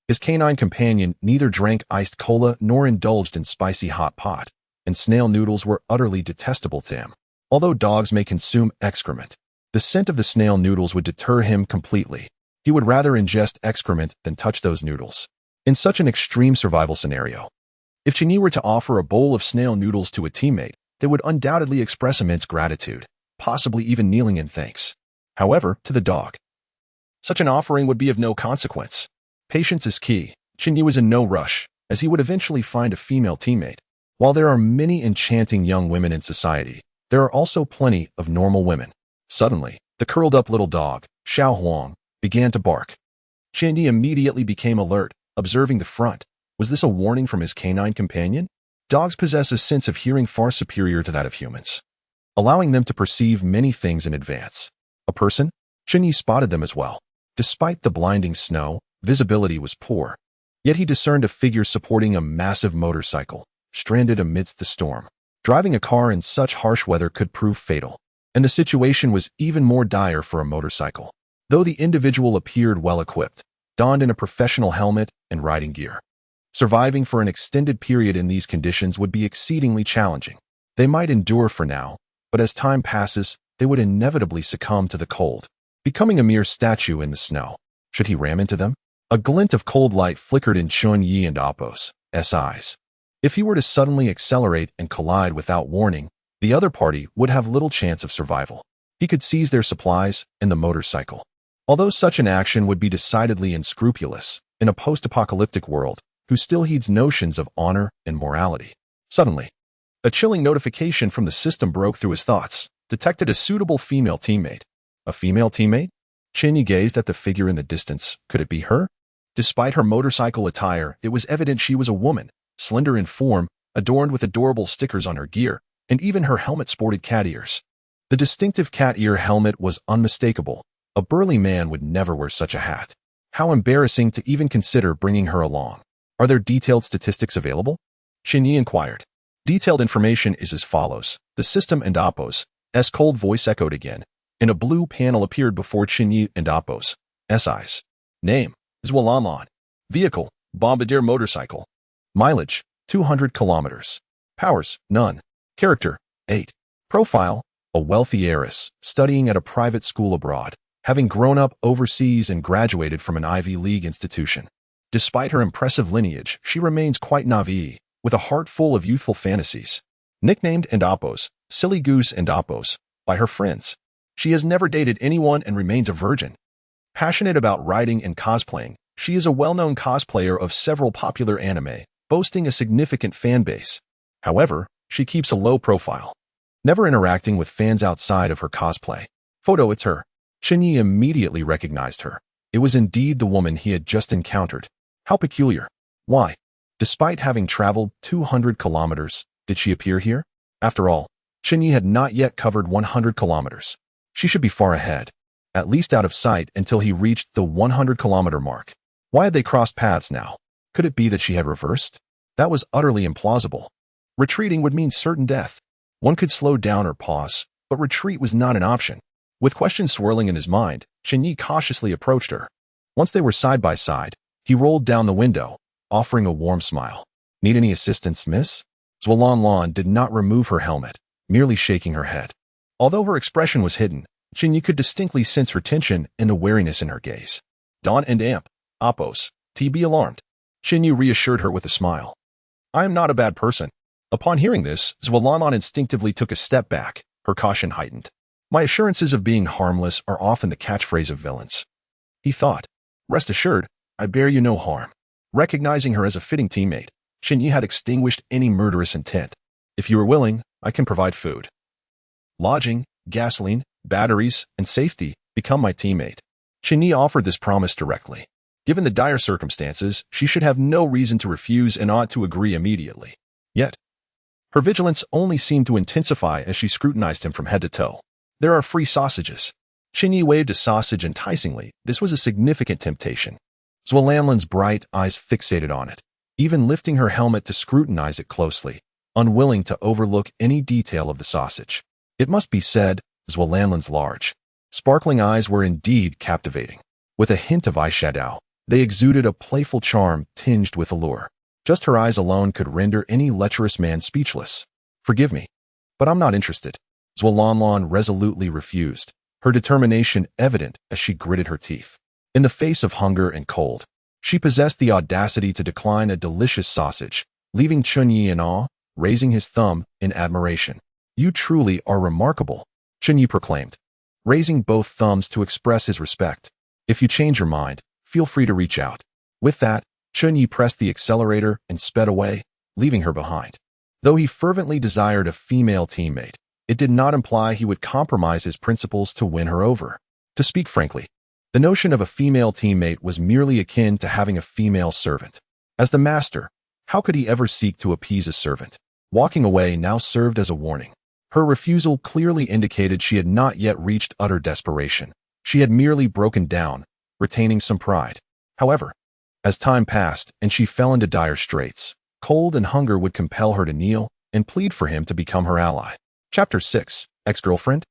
his canine companion neither drank iced cola nor indulged in spicy hot pot, and snail noodles were utterly detestable to him. Although dogs may consume excrement, the scent of the snail noodles would deter him completely. He would rather ingest excrement than touch those noodles. In such an extreme survival scenario, if Chen Ye were to offer a bowl of snail noodles to a teammate, they would undoubtedly express immense gratitude, possibly even kneeling in thanks. However, to the dog, such an offering would be of no consequence. Patience is key. Chen Ye was in no rush, as he would eventually find a female teammate. While there are many enchanting young women in society, there are also plenty of normal women. Suddenly, the curled-up little dog, Xiao Huang, began to bark. Chen Ye immediately became alert, observing the front. Was this a warning from his canine companion? Dogs possess a sense of hearing far superior to that of humans, allowing them to perceive many things in advance. A person? Chen Ye spotted them as well. Despite the blinding snow, visibility was poor. Yet he discerned a figure supporting a massive motorcycle, stranded amidst the storm. Driving a car in such harsh weather could prove fatal, and the situation was even more dire for a motorcycle. Though the individual appeared well-equipped, donned in a professional helmet and riding gear, surviving for an extended period in these conditions would be exceedingly challenging. They might endure for now, but as time passes, they would inevitably succumb to the cold, becoming a mere statue in the snow. Should he ram into them? A glint of cold light flickered in Chen Ye and Appo's eyes. If he were to suddenly accelerate and collide without warning, the other party would have little chance of survival. He could seize their supplies and the motorcycle. Although such an action would be decidedly unscrupulous in a post-apocalyptic world who still heeds notions of honor and morality. Suddenly, a chilling notification from the system broke through his thoughts. Detected a suitable female teammate. A female teammate? Chen Ye gazed at the figure in the distance. Could it be her? Despite her motorcycle attire, it was evident she was a woman, slender in form, adorned with adorable stickers on her gear, and even her helmet sported cat ears. The distinctive cat ear helmet was unmistakable. A burly man would never wear such a hat. How embarrassing to even consider bringing her along. Are there detailed statistics available? Chen Ye inquired. Detailed information is as follows. The system and Appo's cold voice echoed again, and a blue panel appeared before Chen Ye and Appo's eyes. Name, Zwalanlan. Vehicle, Bombardier motorcycle. Mileage, 200 kilometers. Powers, none. Character, 8. Profile, a wealthy heiress, studying at a private school abroad, having grown up overseas and graduated from an Ivy League institution. Despite her impressive lineage, she remains quite naive, with a heart full of youthful fantasies. Nicknamed and Appo's, Silly Goose and Appo's, by her friends. She has never dated anyone and remains a virgin. Passionate about writing and cosplaying, she is a well-known cosplayer of several popular anime, boasting a significant fan base. However, she keeps a low profile, never interacting with fans outside of her cosplay. Photo, it's her. Chen Ye immediately recognized her. It was indeed the woman he had just encountered. How peculiar. Why? Despite having traveled 200 kilometers, did she appear here? After all, Chen Ye had not yet covered 100 kilometers. She should be far ahead, at least out of sight until he reached the 100-kilometer mark. Why had they crossed paths now? Could it be that she had reversed? That was utterly implausible. Retreating would mean certain death. One could slow down or pause, but retreat was not an option. With questions swirling in his mind, Chen Ye cautiously approached her. Once they were side by side, he rolled down the window, offering a warm smile. Need any assistance, miss? Zwalanlan did not remove her helmet, merely shaking her head. Although her expression was hidden, Chen Ye could distinctly sense her tension and the wariness in her gaze. Dawn and Amp, Appo's, be alarmed. Chen Ye reassured her with a smile. I am not a bad person. Upon hearing this, Zwalanlan instinctively took a step back, her caution heightened. My assurances of being harmless are often the catchphrase of villains. He thought. Rest assured, I bear you no harm. Recognizing her as a fitting teammate, Chen Ye had extinguished any murderous intent. If you are willing, I can provide food, lodging, gasoline, batteries, and safety, Become my teammate. Chen Ye offered this promise directly. Given the dire circumstances, she should have no reason to refuse and ought to agree immediately. Yet, her vigilance only seemed to intensify as she scrutinized him from head to toe. There are free sausages. Chen Ye waved a sausage enticingly. This was a significant temptation. Zualanlan's bright eyes fixated on it, even lifting her helmet to scrutinize it closely, unwilling to overlook any detail of the sausage. It must be said, Zualanlan's large, sparkling eyes were indeed captivating. With a hint of eyeshadow, they exuded a playful charm tinged with allure. Just her eyes alone could render any lecherous man speechless. Forgive me, but I'm not interested. Zualanlan resolutely refused, her determination evident as she gritted her teeth. In the face of hunger and cold, she possessed the audacity to decline a delicious sausage, leaving Chen Ye in awe, raising his thumb in admiration. You truly are remarkable, Chen Ye proclaimed, raising both thumbs to express his respect. If you change your mind, feel free to reach out. With that, Chen Ye pressed the accelerator and sped away, leaving her behind. Though he fervently desired a female teammate, it did not imply he would compromise his principles to win her over. To speak frankly, the notion of a female teammate was merely akin to having a female servant. As the master, how could he ever seek to appease a servant? Walking away now served as a warning. Her refusal clearly indicated she had not yet reached utter desperation. She had merely broken down, retaining some pride. However, as time passed and she fell into dire straits, cold and hunger would compel her to kneel and plead for him to become her ally. Chapter 6. Ex-Girlfriend?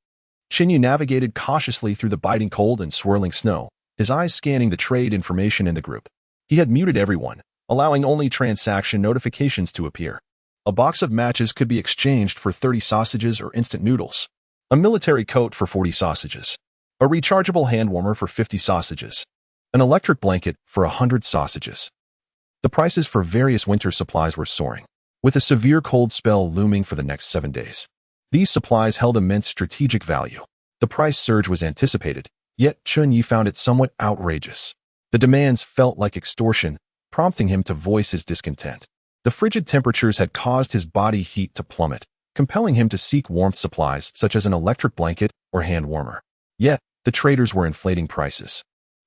Chen Ye navigated cautiously through the biting cold and swirling snow, his eyes scanning the trade information in the group. He had muted everyone, allowing only transaction notifications to appear. A box of matches could be exchanged for 30 sausages or instant noodles. A military coat for 40 sausages. A rechargeable hand warmer for 50 sausages. An electric blanket for 100 sausages. The prices for various winter supplies were soaring, with a severe cold spell looming for the next 7 days. These supplies held immense strategic value. The price surge was anticipated, yet Chen Ye found it somewhat outrageous. The demands felt like extortion, prompting him to voice his discontent. The frigid temperatures had caused his body heat to plummet, compelling him to seek warmth supplies such as an electric blanket or hand warmer. Yet, the traders were inflating prices,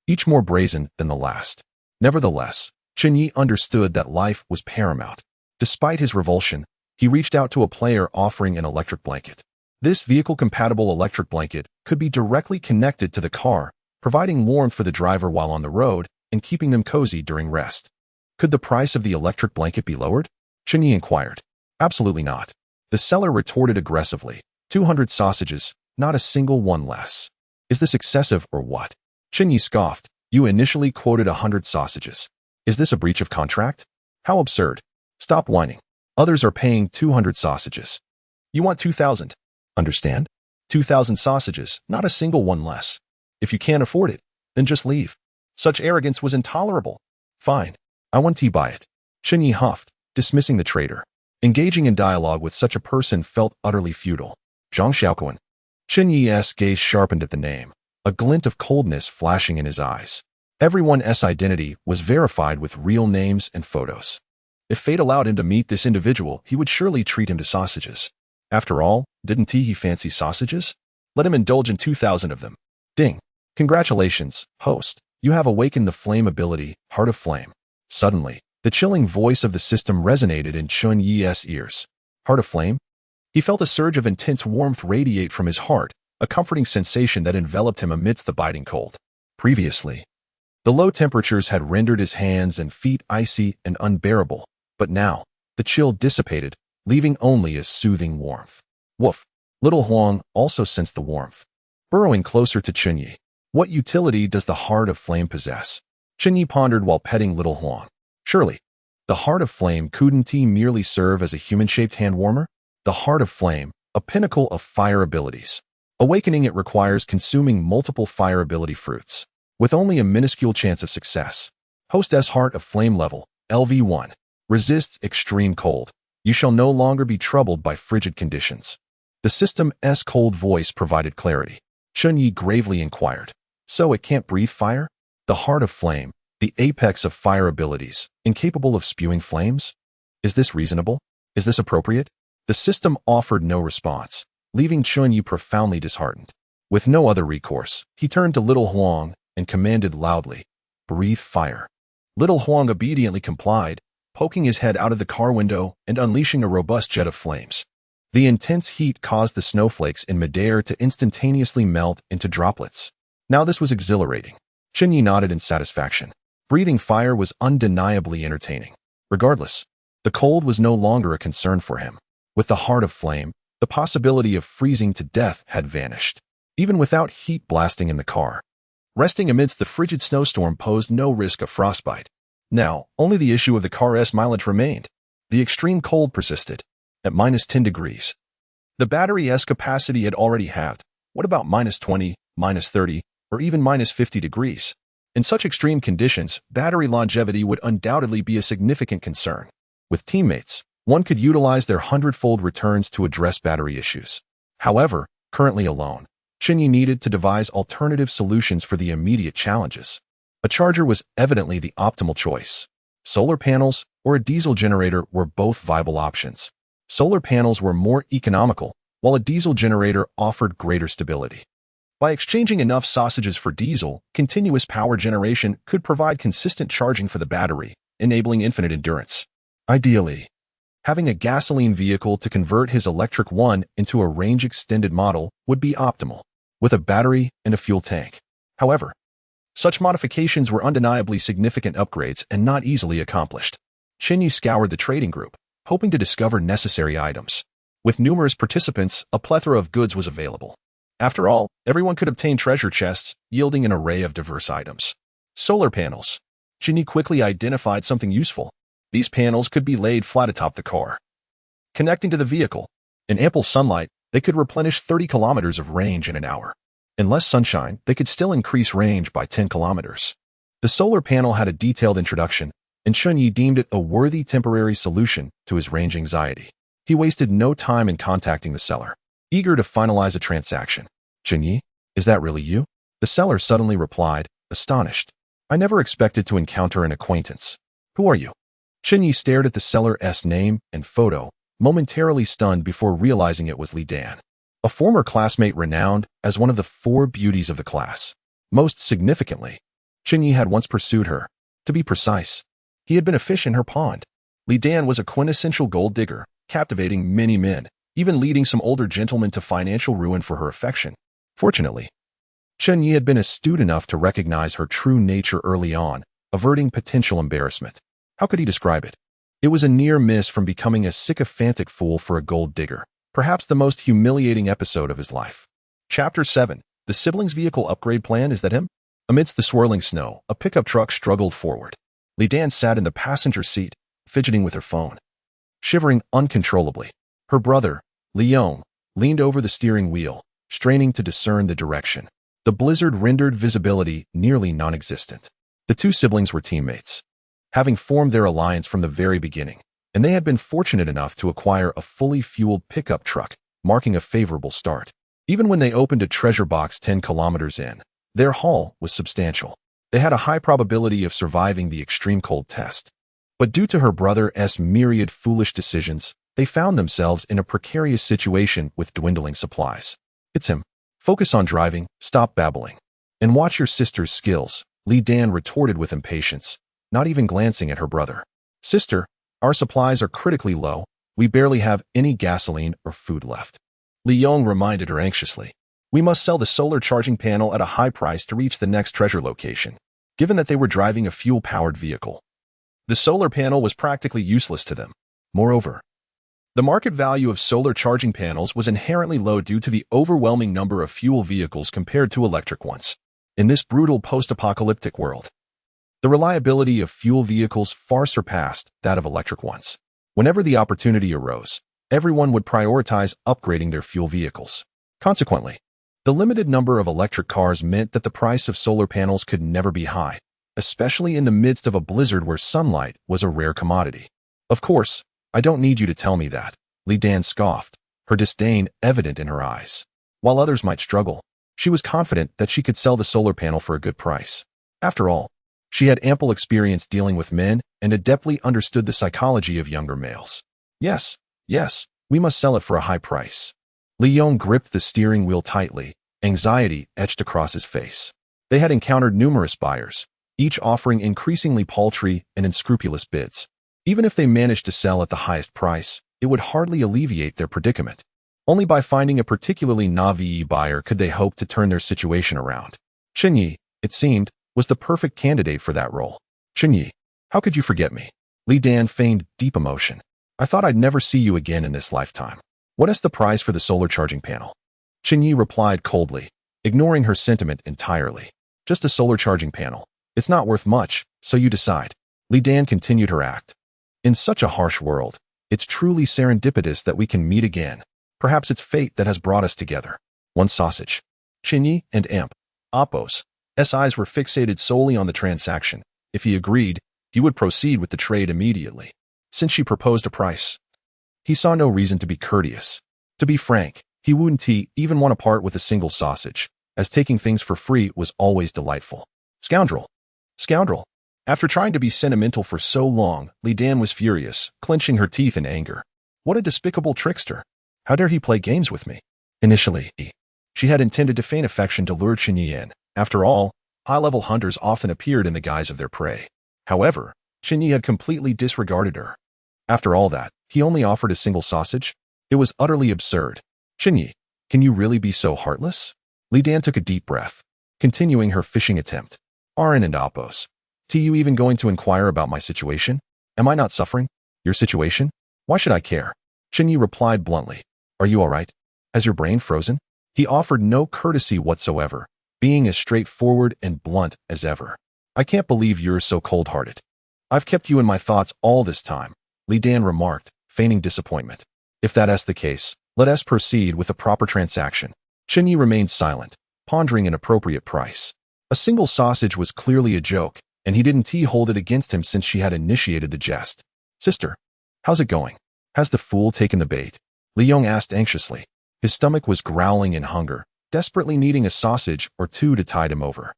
each more brazen than the last. Nevertheless, Chen Ye understood that life was paramount. Despite his revulsion, he reached out to a player offering an electric blanket. This vehicle-compatible electric blanket could be directly connected to the car, providing warmth for the driver while on the road and keeping them cozy during rest. Could the price of the electric blanket be lowered? Chen Ye inquired. Absolutely not. The seller retorted aggressively. 200 sausages, not a single one less. Is this excessive or what? Chen Ye scoffed. You initially quoted 100 sausages. Is this a breach of contract? How absurd. Stop whining. Others are paying 200 sausages. You want 2,000. Understand? 2,000 sausages, not a single one less. If you can't afford it, then just leave. Such arrogance was intolerable. Fine. I want to buy it. Chen Ye huffed, dismissing the trader. Engaging in dialogue with such a person felt utterly futile. Zhang Xiaoquan. Chen Ye's gaze sharpened at the name, a glint of coldness flashing in his eyes. Everyone's identity was verified with real names and photos. If fate allowed him to meet this individual, he would surely treat him to sausages. After all, didn't he fancy sausages? Let him indulge in 2,000 of them. Ding. Congratulations, host. You have awakened the flame ability, Heart of Flame. Suddenly, the chilling voice of the system resonated in Chen Ye's ears. Heart of Flame? He felt a surge of intense warmth radiate from his heart, a comforting sensation that enveloped him amidst the biting cold. Previously, the low temperatures had rendered his hands and feet icy and unbearable, but now, the chill dissipated, leaving only a soothing warmth. Woof! Little Huang also sensed the warmth. Burrowing closer to Chen Ye. What utility does the Heart of Flame possess? Chen Ye pondered while petting Little Huang. Surely, the Heart of Flame couldn't merely serve as a human-shaped hand warmer? The Heart of Flame, a pinnacle of fire abilities. Awakening it requires consuming multiple fire ability fruits, with only a minuscule chance of success. Hostess Heart of Flame level, LV1. Resists extreme cold. You shall no longer be troubled by frigid conditions. The system's cold voice provided clarity. Chen Ye gravely inquired. So it can't breathe fire? The Heart of Flame, the apex of fire abilities, incapable of spewing flames? Is this reasonable? Is this appropriate? The system offered no response, leaving Chen Ye profoundly disheartened. With no other recourse, he turned to little Huang and commanded loudly, "Breathe fire." Little Huang obediently complied, poking his head out of the car window and unleashing a robust jet of flames. The intense heat caused the snowflakes in midair to instantaneously melt into droplets. Now this was exhilarating. Chen Ye nodded in satisfaction. Breathing fire was undeniably entertaining. Regardless, the cold was no longer a concern for him. With the heart of flame, the possibility of freezing to death had vanished. Even without heat blasting in the car, resting amidst the frigid snowstorm posed no risk of frostbite. Now, only the issue of the car's mileage remained. The extreme cold persisted. At -10 degrees. The battery's capacity had already halved. What about -20, -30, or even -50 degrees? In such extreme conditions, battery longevity would undoubtedly be a significant concern. With teammates, one could utilize their 100-fold returns to address battery issues. However, currently alone, Chen Ye needed to devise alternative solutions for the immediate challenges. A charger was evidently the optimal choice. Solar panels or a diesel generator were both viable options. Solar panels were more economical, while a diesel generator offered greater stability. By exchanging enough sausages for diesel, continuous power generation could provide consistent charging for the battery, enabling infinite endurance. Ideally, having a gasoline vehicle to convert his electric one into a range-extended model would be optimal, with a battery and a fuel tank. However, such modifications were undeniably significant upgrades and not easily accomplished. Chen Ye scoured the trading group, hoping to discover necessary items. With numerous participants, a plethora of goods was available. After all, everyone could obtain treasure chests, yielding an array of diverse items. Solar panels. Chen Ye quickly identified something useful. These panels could be laid flat atop the car, connecting to the vehicle. In ample sunlight, they could replenish 30 kilometers of range in an hour. In less sunshine, they could still increase range by 10 kilometers. The solar panel had a detailed introduction, and Chen Ye deemed it a worthy temporary solution to his range anxiety. He wasted no time in contacting the seller, eager to finalize a transaction. "Chen Ye, is that really you?" The seller suddenly replied, astonished. "I never expected to encounter an acquaintance. Who are you?" Chen Ye stared at the seller's name and photo, momentarily stunned before realizing it was Li Dan, a former classmate renowned as one of the 4 beauties of the class. Most significantly, Chen Ye had once pursued her. To be precise, he had been a fish in her pond. Li Dan was a quintessential gold digger, captivating many men, even leading some older gentlemen to financial ruin for her affection. Fortunately, Chen Ye had been astute enough to recognize her true nature early on, averting potential embarrassment. How could he describe it? It was a near miss from becoming a sycophantic fool for a gold digger, perhaps the most humiliating episode of his life. Chapter 7. The Siblings Vehicle Upgrade Plan. Is that him? Amidst the swirling snow, a pickup truck struggled forward. Li Dan sat in the passenger seat, fidgeting with her phone, shivering uncontrollably. Her brother, Li Yong, leaned over the steering wheel, straining to discern the direction. The blizzard rendered visibility nearly non-existent. The two siblings were teammates, having formed their alliance from the very beginning, and they had been fortunate enough to acquire a fully fueled pickup truck, marking a favorable start. Even when they opened a treasure box 10 kilometers in, their haul was substantial. They had a high probability of surviving the extreme cold test. But due to her brother's myriad foolish decisions, they found themselves in a precarious situation with dwindling supplies. "It's him. Focus on driving, stop babbling, and watch your sister's skills," Li Dan retorted with impatience, not even glancing at her brother. "Sister, our supplies are critically low. We barely have any gasoline or food left." Li Yong reminded her anxiously. "We must sell the solar charging panel at a high price to reach the next treasure location." Given that they were driving a fuel-powered vehicle, the solar panel was practically useless to them. Moreover, the market value of solar charging panels was inherently low due to the overwhelming number of fuel vehicles compared to electric ones. In this brutal post-apocalyptic world, the reliability of fuel vehicles far surpassed that of electric ones. Whenever the opportunity arose, everyone would prioritize upgrading their fuel vehicles. Consequently, the limited number of electric cars meant that the price of solar panels could never be high, especially in the midst of a blizzard where sunlight was a rare commodity. "Of course, I don't need you to tell me that," Li Dan scoffed, her disdain evident in her eyes. While others might struggle, she was confident that she could sell the solar panel for a good price. After all, she had ample experience dealing with men and adeptly understood the psychology of younger males. Yes, we must sell it for a high price." Li Yong gripped the steering wheel tightly, Anxiety etched across his face. They had encountered numerous buyers, each offering increasingly paltry and unscrupulous bids. Even if they managed to sell at the highest price, it would hardly alleviate their predicament. Only by finding a particularly naive buyer could they hope to turn their situation around. Chen Ye, it seemed, was the perfect candidate for that role. Chen Ye, how could you forget me? Li Dan feigned deep emotion. I thought I'd never see you again in this lifetime. What is the price for the solar charging panel? Chen Ye replied coldly, ignoring her sentiment entirely. Just a solar charging panel. It's not worth much, so you decide. Li Dan continued her act. In such a harsh world, it's truly serendipitous that we can meet again. Perhaps it's fate that has brought us together. One sausage. Chen Ye and Imp, Oppos, eyes were fixated solely on the transaction. If he agreed, he would proceed with the trade immediately. Since she proposed a price, he saw no reason to be courteous. To be frank, he wouldn't even want to part with a single sausage, as taking things for free was always delightful. Scoundrel! Scoundrel! After trying to be sentimental for so long, Li Dan was furious, clenching her teeth in anger. What a despicable trickster! How dare he play games with me? Initially, she had intended to feign affection to lure Chen Ye in. After all, high-level hunters often appeared in the guise of their prey. However, Chen Ye had completely disregarded her. After all that, he only offered a single sausage? It was utterly absurd. Chen Ye, can you really be so heartless? Li Dan took a deep breath, continuing her fishing attempt. Arin and Oppos. You even going to inquire about my situation? Am I not suffering? Your situation? Why should I care? Chen Ye replied bluntly. Are you all right? Has your brain frozen? He offered no courtesy whatsoever, being as straightforward and blunt as ever. I can't believe you're so cold-hearted. I've kept you in my thoughts all this time, Li Dan remarked, feigning disappointment. If that is the case, let us proceed with a proper transaction. Chen Ye remained silent, pondering an appropriate price. A single sausage was clearly a joke, and he didn't hold it against him since she had initiated the jest. Sister, how's it going? Has the fool taken the bait? Li Yong asked anxiously. His stomach was growling in hunger, desperately needing a sausage or two to tide him over.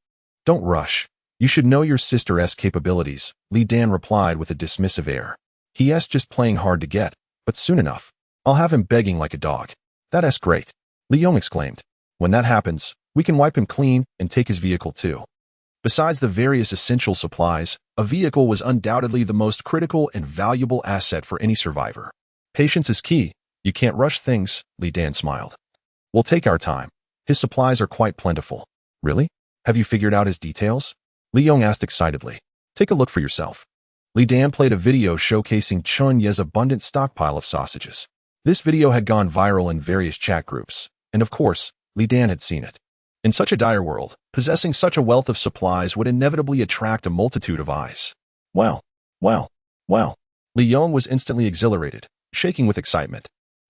Don't rush. You should know your sister's capabilities, Li Dan replied with a dismissive air. He's just playing hard to get, but soon enough, I'll have him begging like a dog. That's great, Li Yong exclaimed. When that happens, we can wipe him clean and take his vehicle too. Besides the various essential supplies, a vehicle was undoubtedly the most critical and valuable asset for any survivor. Patience is key. You can't rush things, Li Dan smiled. We'll take our time. His supplies are quite plentiful. Really? Have you figured out his details? Li Yong asked excitedly. Take a look for yourself. Li Dan played a video showcasing Chen Ye's abundant stockpile of sausages. This video had gone viral in various chat groups, and of course, Li Dan had seen it. In such a dire world, possessing such a wealth of supplies would inevitably attract a multitude of eyes. Well. Li Yong was instantly exhilarated, shaking with excitement.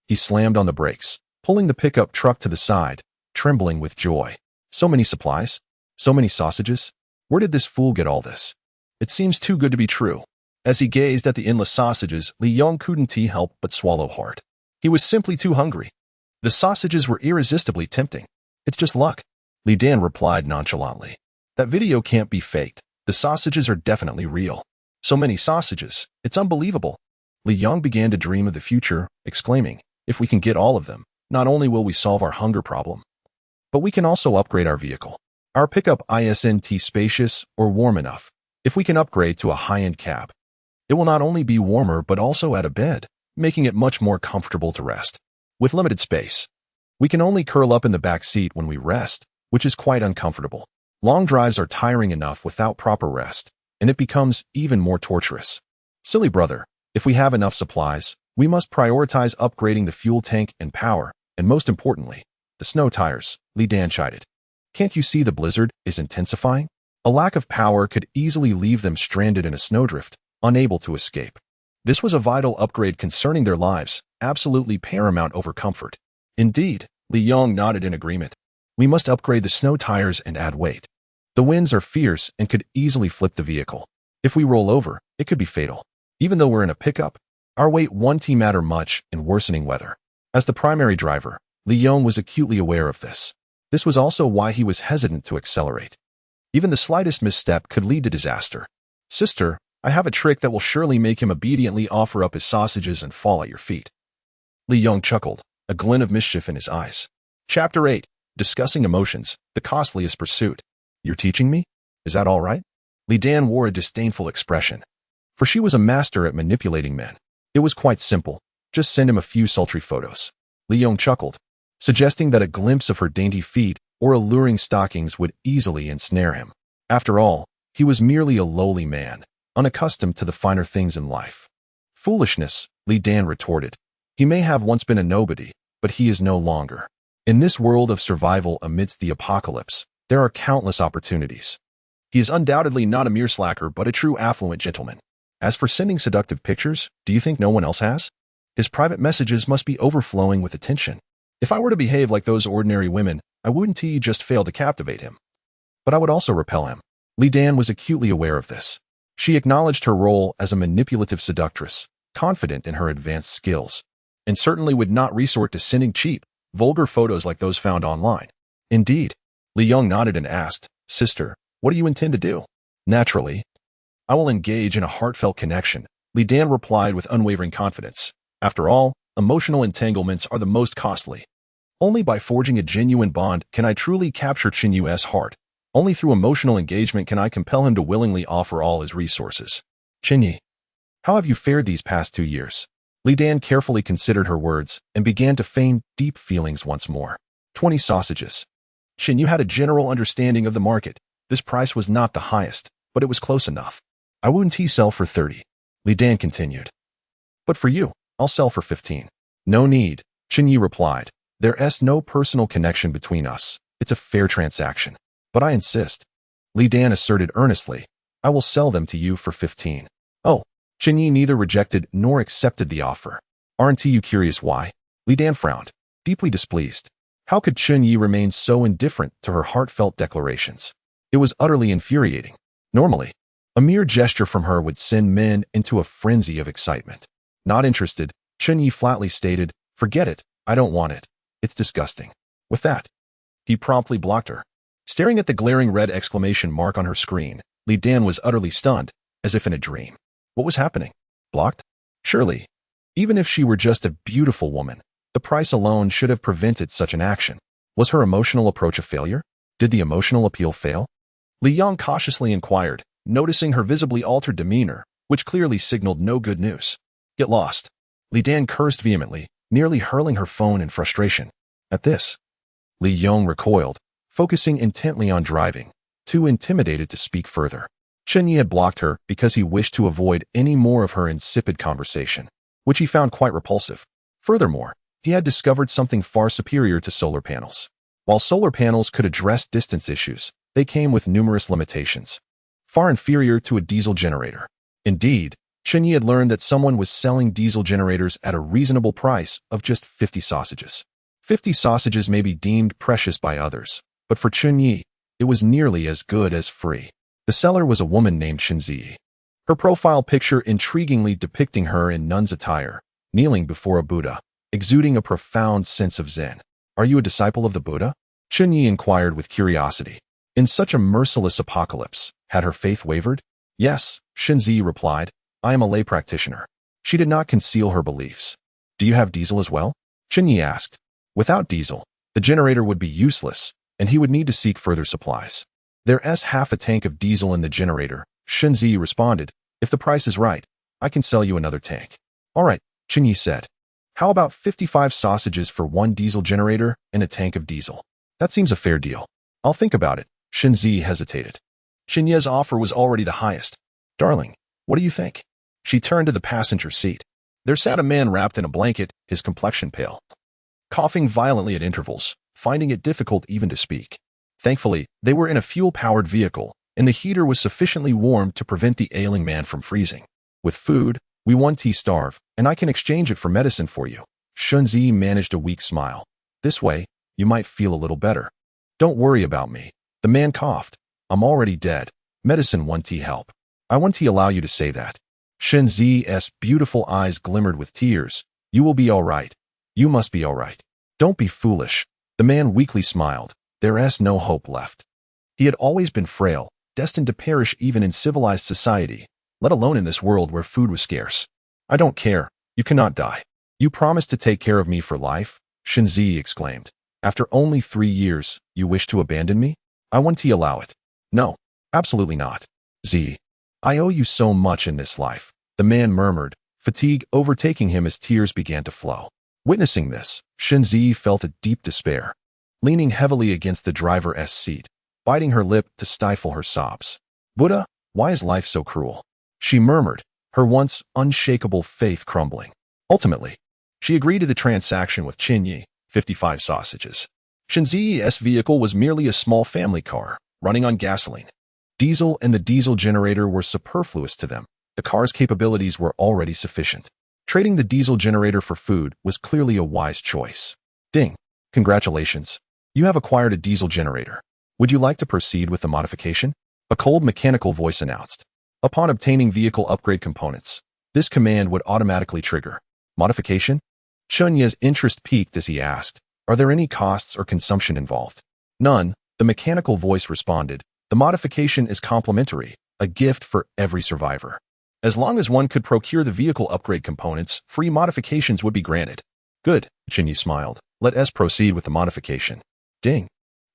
He slammed on the brakes, pulling the pickup truck to the side, trembling with joy. So many supplies? So many sausages? Where did this fool get all this? It seems too good to be true. As he gazed at the endless sausages, Li Yong couldn't help but swallow hard. He was simply too hungry. The sausages were irresistibly tempting. It's just luck, Li Dan replied nonchalantly. That video can't be faked. The sausages are definitely real. So many sausages. It's unbelievable. Li Yong began to dream of the future, exclaiming, if we can get all of them, not only will we solve our hunger problem, but we can also upgrade our vehicle. Our pickup isn't spacious or warm enough. If we can upgrade to a high-end cab, it will not only be warmer but also add a bed, making it much more comfortable to rest. With limited space, we can only curl up in the back seat when we rest, which is quite uncomfortable. Long drives are tiring enough without proper rest, and it becomes even more torturous. Silly brother, if we have enough supplies, we must prioritize upgrading the fuel tank and power, and most importantly, the snow tires, Li Dan chided. Can't you see the blizzard is intensifying? A lack of power could easily leave them stranded in a snowdrift, unable to escape. This was a vital upgrade concerning their lives, absolutely paramount over comfort. Indeed, Li Yong nodded in agreement. We must upgrade the snow tires and add weight. The winds are fierce and could easily flip the vehicle. If we roll over, it could be fatal. Even though we're in a pickup, our weight won't matter much in worsening weather. As the primary driver, Li Yong was acutely aware of this. This was also why he was hesitant to accelerate. Even the slightest misstep could lead to disaster. Sister, I have a trick that will surely make him obediently offer up his sausages and fall at your feet. Li Yong chuckled, a glint of mischief in his eyes. Chapter 8. discussing emotions, the costliest pursuit. You're teaching me? Is that all right? Li Dan wore a disdainful expression, for she was a master at manipulating men. It was quite simple. Just send him a few sultry photos. Li Yong chuckled, suggesting that a glimpse of her dainty feet or alluring stockings would easily ensnare him. After all, he was merely a lowly man, unaccustomed to the finer things in life. Foolishness, Li Dan retorted. He may have once been a nobody, but he is no longer. In this world of survival amidst the apocalypse, there are countless opportunities. He is undoubtedly not a mere slacker, but a true affluent gentleman. As for sending seductive pictures, do you think no one else has? His private messages must be overflowing with attention. If I were to behave like those ordinary women, I wouldn't just fail to captivate him. But I would also repel him. Li Dan was acutely aware of this. She acknowledged her role as a manipulative seductress, confident in her advanced skills, and certainly would not resort to sending cheap, vulgar photos like those found online. Indeed, Li Yong nodded and asked, "Sister, what do you intend to do?" "Naturally, I will engage in a heartfelt connection," Li Dan replied with unwavering confidence. After all, emotional entanglements are the most costly. Only by forging a genuine bond can I truly capture Chen Ye's heart. Only through emotional engagement can I compel him to willingly offer all his resources. Chen Ye, how have you fared these past 2 years? Li Dan carefully considered her words and began to feign deep feelings once more. 20 sausages. Chen Ye had a general understanding of the market. This price was not the highest, but it was close enough. I wouldn't sell for 30. Li Dan continued. But for you, I'll sell for 15. No need, Chen Ye replied. There's no personal connection between us. It's a fair transaction. But I insist. Li Dan asserted earnestly. I will sell them to you for 15. Oh, Chen Ye neither rejected nor accepted the offer. Aren't you curious why? Li Dan frowned, deeply displeased. How could Chen Ye remain so indifferent to her heartfelt declarations? It was utterly infuriating. Normally, a mere gesture from her would send men into a frenzy of excitement. Not interested, Chen Ye flatly stated, "Forget it, I don't want it. It's disgusting." With that, he promptly blocked her. Staring at the glaring red exclamation mark on her screen, Li Dan was utterly stunned, as if in a dream. What was happening? Blocked? Surely, even if she were just a beautiful woman, the price alone should have prevented such an action. Was her emotional approach a failure? Did the emotional appeal fail? Li Yong cautiously inquired, noticing her visibly altered demeanor, which clearly signaled no good news. Get lost. Li Dan cursed vehemently, nearly hurling her phone in frustration. At this, Li Yong recoiled, focusing intently on driving, too intimidated to speak further. Chen Ye had blocked her because he wished to avoid any more of her insipid conversation, which he found quite repulsive. Furthermore, he had discovered something far superior to solar panels. While solar panels could address distance issues, they came with numerous limitations, far inferior to a diesel generator. Indeed, Chen Ye had learned that someone was selling diesel generators at a reasonable price of just 50 sausages. 50 sausages may be deemed precious by others, but for Chen Ye, it was nearly as good as free. The seller was a woman named Chen Ye. Her profile picture intriguingly depicting her in nun's attire, kneeling before a Buddha, exuding a profound sense of Zen. "Are you a disciple of the Buddha?" Chen Ye inquired with curiosity. In such a merciless apocalypse, had her faith wavered? "Yes," Chen Ye replied. "I am a lay practitioner." She did not conceal her beliefs. "Do you have diesel as well?" Chen Ye asked. Without diesel, the generator would be useless, and he would need to seek further supplies. "There's half a tank of diesel in the generator," Chen Ye responded. "If the price is right, I can sell you another tank." "All right," Chen Ye said. "How about 55 sausages for one diesel generator and a tank of diesel?" "That seems a fair deal. I'll think about it." Chen Ye hesitated. Chen Ye's offer was already the highest. "Darling, what do you think?" She turned to the passenger seat. There sat a man wrapped in a blanket, his complexion pale, coughing violently at intervals, finding it difficult even to speak. Thankfully, they were in a fuel-powered vehicle, and the heater was sufficiently warm to prevent the ailing man from freezing. "With food, we won't starve, and I can exchange it for medicine for you." Chen Ye managed a weak smile. "This way, you might feel a little better." "Don't worry about me." The man coughed. "I'm already dead. Medicine won't help." "I won't allow you to say that." Chen Ye's beautiful eyes glimmered with tears. "You will be all right. You must be all right. Don't be foolish." The man weakly smiled. There's no hope left. He had always been frail, destined to perish even in civilized society, let alone in this world where food was scarce. "I don't care. You cannot die. You promised to take care of me for life," Chen Ye exclaimed. After only 3 years, you wish to abandon me? I won't allow it. No, absolutely not. Z. I owe you so much in this life, the man murmured, fatigue overtaking him as tears began to flow. Witnessing this, Chen Ye felt a deep despair. Leaning heavily against the driver's seat, biting her lip to stifle her sobs. Buddha, why is life so cruel? She murmured, her once unshakable faith crumbling. Ultimately, she agreed to the transaction with Chen Ye, 55 sausages. Chen Ye's vehicle was merely a small family car, running on gasoline. Diesel and the diesel generator were superfluous to them. The car's capabilities were already sufficient. Trading the diesel generator for food was clearly a wise choice. Ding. Congratulations. You have acquired a diesel generator. Would you like to proceed with the modification? A cold mechanical voice announced. Upon obtaining vehicle upgrade components, this command would automatically trigger. Modification? Chen Ye's interest peaked as he asked, are there any costs or consumption involved? None, the mechanical voice responded. The modification is complimentary, a gift for every survivor. As long as one could procure the vehicle upgrade components, free modifications would be granted. Good, Chen Ye smiled. Let us proceed with the modification. Ding.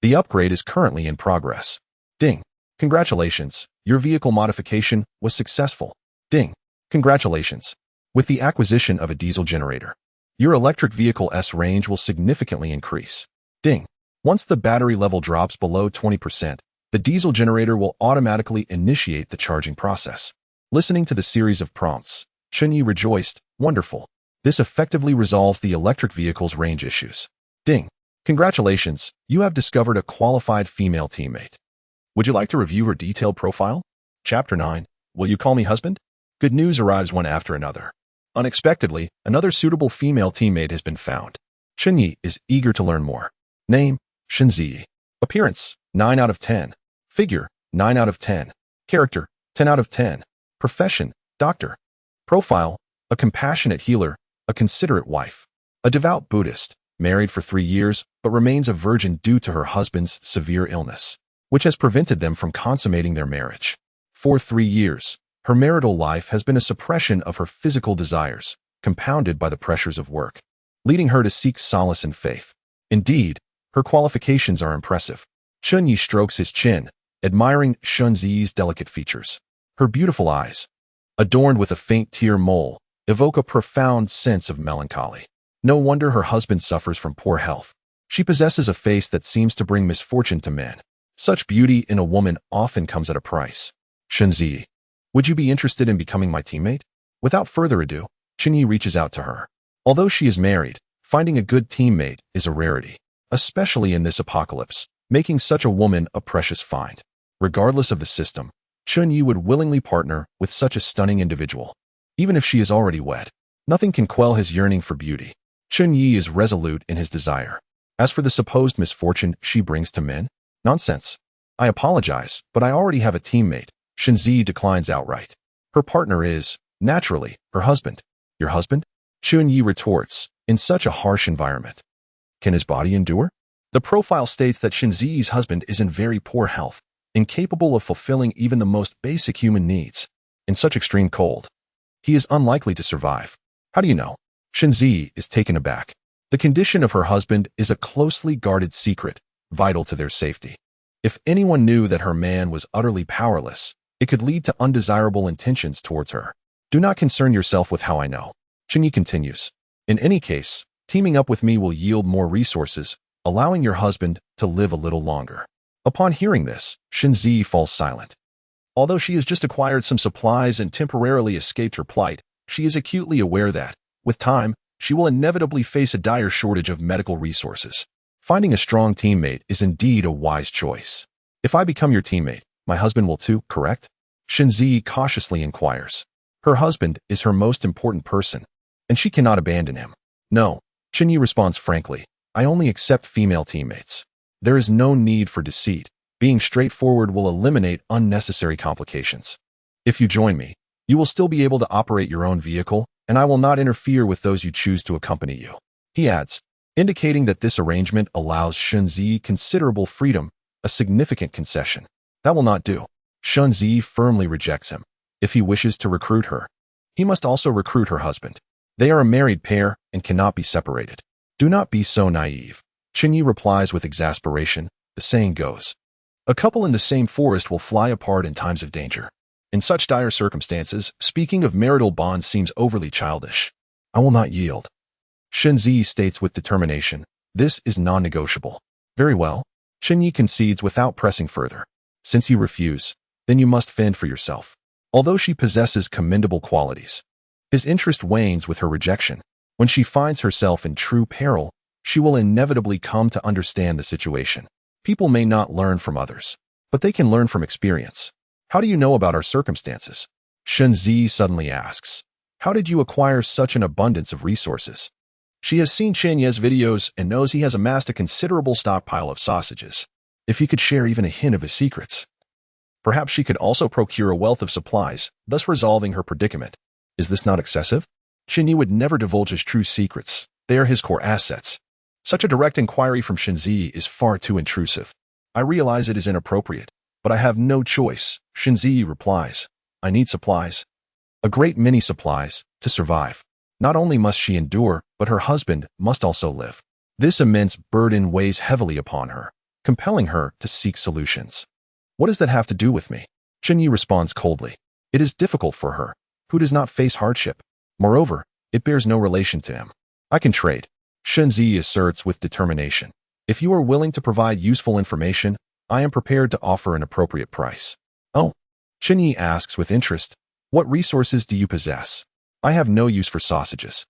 The upgrade is currently in progress. Ding. Congratulations, your vehicle modification was successful. Ding. Congratulations. With the acquisition of a diesel generator, your electric vehicle's range will significantly increase. Ding. Once the battery level drops below 20%, the diesel generator will automatically initiate the charging process. Listening to the series of prompts, Chen Ye rejoiced, wonderful. This effectively resolves the electric vehicle's range issues. Ding. Congratulations, you have discovered a qualified female teammate. Would you like to review her detailed profile? Chapter 9. Will you call me husband? Good news arrives one after another. Unexpectedly, another suitable female teammate has been found. Chen Ye is eager to learn more. Name, Chen Ye. Appearance, 9 out of 10. Figure, 9 out of 10. Character, 10 out of 10. Profession, doctor. Profile, a compassionate healer, a considerate wife. A devout Buddhist, married for 3 years, but remains a virgin due to her husband's severe illness, which has prevented them from consummating their marriage. For 3 years, her marital life has been a suppression of her physical desires, compounded by the pressures of work, leading her to seek solace in faith. Indeed, her qualifications are impressive. Chen Ye strokes his chin, admiring Chen Ye's delicate features. Her beautiful eyes, adorned with a faint tear mole, evoke a profound sense of melancholy. No wonder her husband suffers from poor health. She possesses a face that seems to bring misfortune to men. Such beauty in a woman often comes at a price. Chen Ye, would you be interested in becoming my teammate? Without further ado, Chen Ye reaches out to her. Although she is married, finding a good teammate is a rarity, especially in this apocalypse, making such a woman a precious find. Regardless of the system, Chen Ye would willingly partner with such a stunning individual. Even if she is already wed, nothing can quell his yearning for beauty. Chen Ye is resolute in his desire. As for the supposed misfortune she brings to men, nonsense. I apologize, but I already have a teammate. Chen Ye declines outright. Her partner is, naturally, her husband. Your husband? Chen Ye retorts, in such a harsh environment. Can his body endure? The profile states that Chen Ye's husband is in very poor health, incapable of fulfilling even the most basic human needs. In such extreme cold, he is unlikely to survive. How do you know? Chen Ye is taken aback. The condition of her husband is a closely guarded secret, vital to their safety. If anyone knew that her man was utterly powerless, it could lead to undesirable intentions towards her. Do not concern yourself with how I know. Chen Ye continues. In any case, teaming up with me will yield more resources, allowing your husband to live a little longer. Upon hearing this, Chen Ye falls silent. Although she has just acquired some supplies and temporarily escaped her plight, she is acutely aware that, with time, she will inevitably face a dire shortage of medical resources. Finding a strong teammate is indeed a wise choice. If I become your teammate, my husband will too, correct? Chen Ye cautiously inquires. Her husband is her most important person, and she cannot abandon him. No, Chen Ye responds frankly. I only accept female teammates. There is no need for deceit. Being straightforward will eliminate unnecessary complications. If you join me, you will still be able to operate your own vehicle, and I will not interfere with those you choose to accompany you. He adds, indicating that this arrangement allows Chen Ye considerable freedom, a significant concession. That will not do. Chen Ye firmly rejects him. If he wishes to recruit her, he must also recruit her husband. They are a married pair and cannot be separated. Do not be so naive. Chen Ye replies with exasperation. The saying goes, a couple in the same forest will fly apart in times of danger. In such dire circumstances, speaking of marital bonds seems overly childish. I will not yield. Chen Ye states with determination. This is non-negotiable. Very well. Chen Ye concedes without pressing further. Since you refuse, then you must fend for yourself. Although she possesses commendable qualities, his interest wanes with her rejection. When she finds herself in true peril, she will inevitably come to understand the situation. People may not learn from others, but they can learn from experience. How do you know about our circumstances? Chen Ye suddenly asks. How did you acquire such an abundance of resources? She has seen Chen Ye's videos and knows he has amassed a considerable stockpile of sausages. If he could share even a hint of his secrets, perhaps she could also procure a wealth of supplies, thus resolving her predicament. Is this not excessive? Chen Ye would never divulge his true secrets. They are his core assets. Such a direct inquiry from Chen Ye is far too intrusive. I realize it is inappropriate, but I have no choice. Chen Ye replies. I need supplies. A great many supplies, to survive. Not only must she endure, but her husband must also live. This immense burden weighs heavily upon her, compelling her to seek solutions. What does that have to do with me? Chen Ye responds coldly. It is difficult for her, who does not face hardship. Moreover, it bears no relation to him. I can trade. Chen Ye asserts with determination. If you are willing to provide useful information, I am prepared to offer an appropriate price. Oh, Chen Ye asks with interest. What resources do you possess? I have no use for sausages.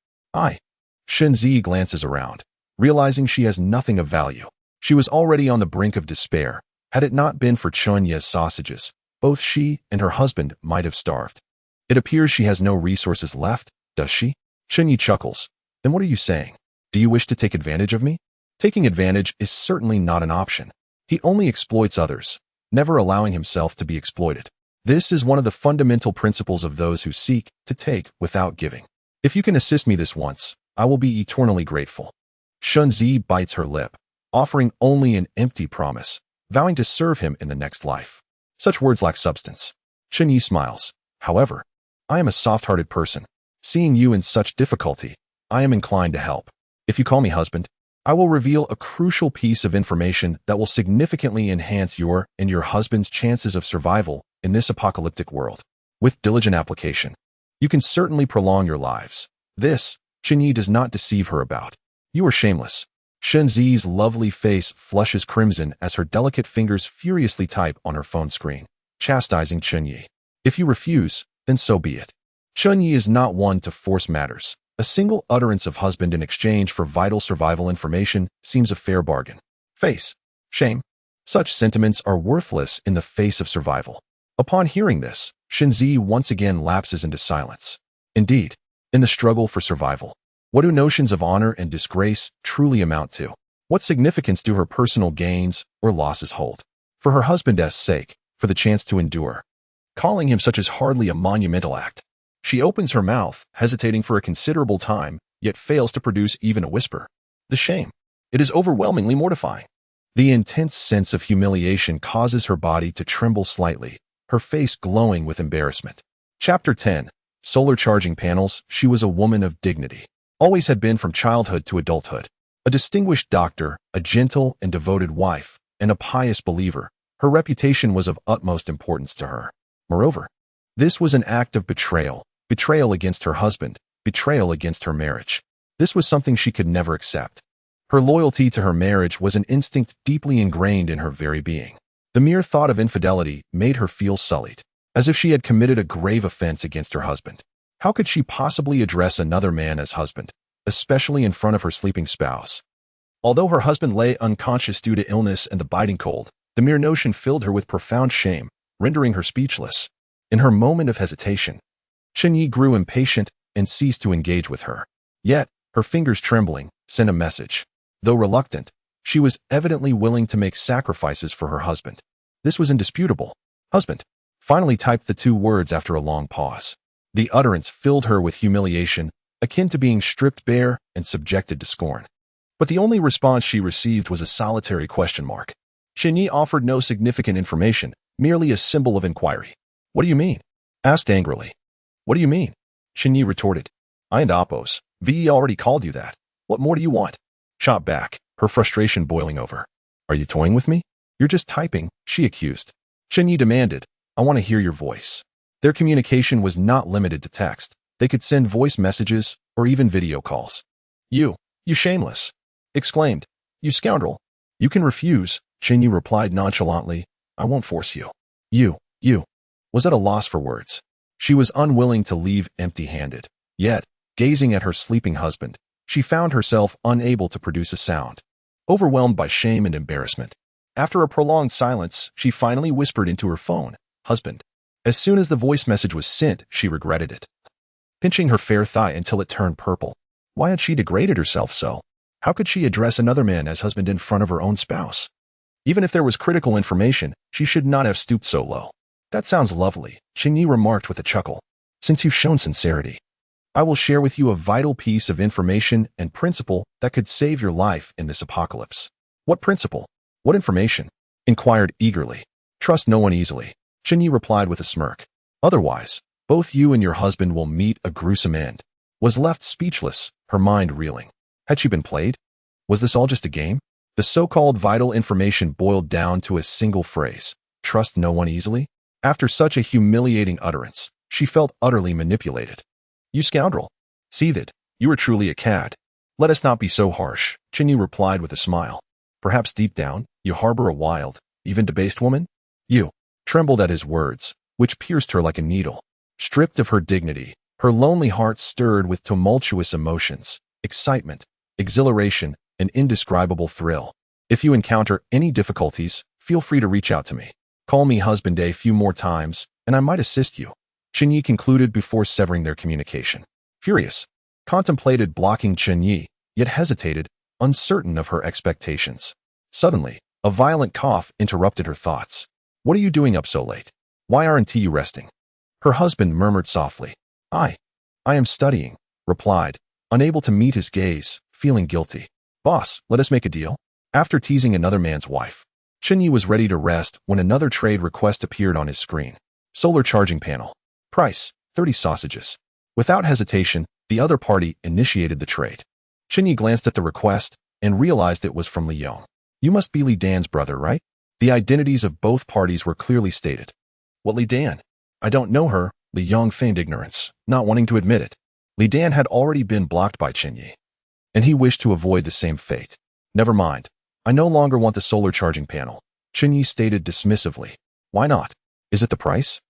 Chen Ye glances around, realizing she has nothing of value. She was already on the brink of despair. Had it not been for Chen Ye's sausages, both she and her husband might have starved. It appears she has no resources left, does she? Chen Ye chuckles. Then what are you saying? Do you wish to take advantage of me? Taking advantage is certainly not an option. He only exploits others, never allowing himself to be exploited. This is one of the fundamental principles of those who seek to take without giving. If you can assist me this once, I will be eternally grateful. Chen Ye bites her lip, offering only an empty promise, vowing to serve him in the next life. Such words lack substance. Chen Ye smiles. However, I am a soft-hearted person. Seeing you in such difficulty, I am inclined to help. If you call me husband, I will reveal a crucial piece of information that will significantly enhance your and your husband's chances of survival in this apocalyptic world. With diligent application, you can certainly prolong your lives. This, Chen Ye does not deceive her about. You are shameless. Chen Ye's lovely face flushes crimson as her delicate fingers furiously type on her phone screen, chastising Chen Ye. If you refuse, then so be it. Chen Ye is not one to force matters. A single utterance of husband in exchange for vital survival information seems a fair bargain. Face. Shame. Such sentiments are worthless in the face of survival. Upon hearing this, Chen Ye once again lapses into silence. Indeed, in the struggle for survival, what do notions of honor and disgrace truly amount to? What significance do her personal gains or losses hold? For her husband's sake, for the chance to endure. Calling him such is hardly a monumental act. She opens her mouth, hesitating for a considerable time, yet fails to produce even a whisper. The shame. It is overwhelmingly mortifying. The intense sense of humiliation causes her body to tremble slightly, her face glowing with embarrassment. Chapter 10. Solar Charging Panels. She was a woman of dignity. Always had been from childhood to adulthood. A distinguished doctor, a gentle and devoted wife, and a pious believer, her reputation was of utmost importance to her. Moreover, this was an act of betrayal. Betrayal against her husband, betrayal against her marriage. This was something she could never accept. Her loyalty to her marriage was an instinct deeply ingrained in her very being. The mere thought of infidelity made her feel sullied, as if she had committed a grave offense against her husband. How could she possibly address another man as husband, especially in front of her sleeping spouse? Although her husband lay unconscious due to illness and the biting cold, the mere notion filled her with profound shame, rendering her speechless. In her moment of hesitation, Chen Ye grew impatient and ceased to engage with her. Yet, her fingers trembling, sent a message. Though reluctant, she was evidently willing to make sacrifices for her husband. This was indisputable. Husband. Finally typed the two words after a long pause. The utterance filled her with humiliation, akin to being stripped bare and subjected to scorn. But the only response she received was a solitary question mark. Chen Ye offered no significant information, merely a symbol of inquiry. What do you mean? Asked angrily. What do you mean? Chen Ye retorted. I and Oppos, VE already called you that. What more do you want? Shot back. her frustration boiling over. Are you toying with me? You're just typing, she accused. Chen Ye demanded, I want to hear your voice. Their communication was not limited to text. They could send voice messages or even video calls. You shameless, exclaimed. You scoundrel. You can refuse, Chen Ye replied nonchalantly. I won't force you. You was at a loss for words. She was unwilling to leave empty-handed. Yet, gazing at her sleeping husband, she found herself unable to produce a sound. Overwhelmed by shame and embarrassment. After a prolonged silence, she finally whispered into her phone, husband. As soon as the voice message was sent, she regretted it. Pinching her fair thigh until it turned purple. Why had she degraded herself so? How could she address another man as husband in front of her own spouse? Even if there was critical information, she should not have stooped so low. That sounds lovely, Chen Ye remarked with a chuckle. Since you've shown sincerity, I will share with you a vital piece of information and principle that could save your life in this apocalypse. What principle? What information? Inquired eagerly. Trust no one easily, Chen Ye replied with a smirk. Otherwise, both you and your husband will meet a gruesome end. Was left speechless, her mind reeling. Had she been played? Was this all just a game? The so-called vital information boiled down to a single phrase. Trust no one easily? After such a humiliating utterance, she felt utterly manipulated. You scoundrel. Seethed. You are truly a cad. Let us not be so harsh, Chen Ye replied with a smile. Perhaps deep down, you harbor a wild, even debased woman? You trembled at his words, which pierced her like a needle. Stripped of her dignity, her lonely heart stirred with tumultuous emotions, excitement, exhilaration, an indescribable thrill. If you encounter any difficulties, feel free to reach out to me. Call me husband a few more times, and I might assist you. Chen Ye concluded before severing their communication. Furious, contemplated blocking Chen Ye, yet hesitated, uncertain of her expectations. Suddenly, a violent cough interrupted her thoughts. What are you doing up so late? Why aren't you resting? Her husband murmured softly. I am studying, replied, unable to meet his gaze, feeling guilty. Boss, let us make a deal. After teasing another man's wife, Chen Ye was ready to rest when another trade request appeared on his screen. Solar charging panel. Price, 30 sausages. Without hesitation, the other party initiated the trade. Chen Ye glanced at the request and realized it was from Li Yong. You must be Li Dan's brother, right? The identities of both parties were clearly stated. What Li Dan? I don't know her, Li Yong feigned ignorance, not wanting to admit it. Li Dan had already been blocked by Chen Ye, and he wished to avoid the same fate. Never mind. I no longer want the solar charging panel, Chen Ye stated dismissively. Why not? Is it the price?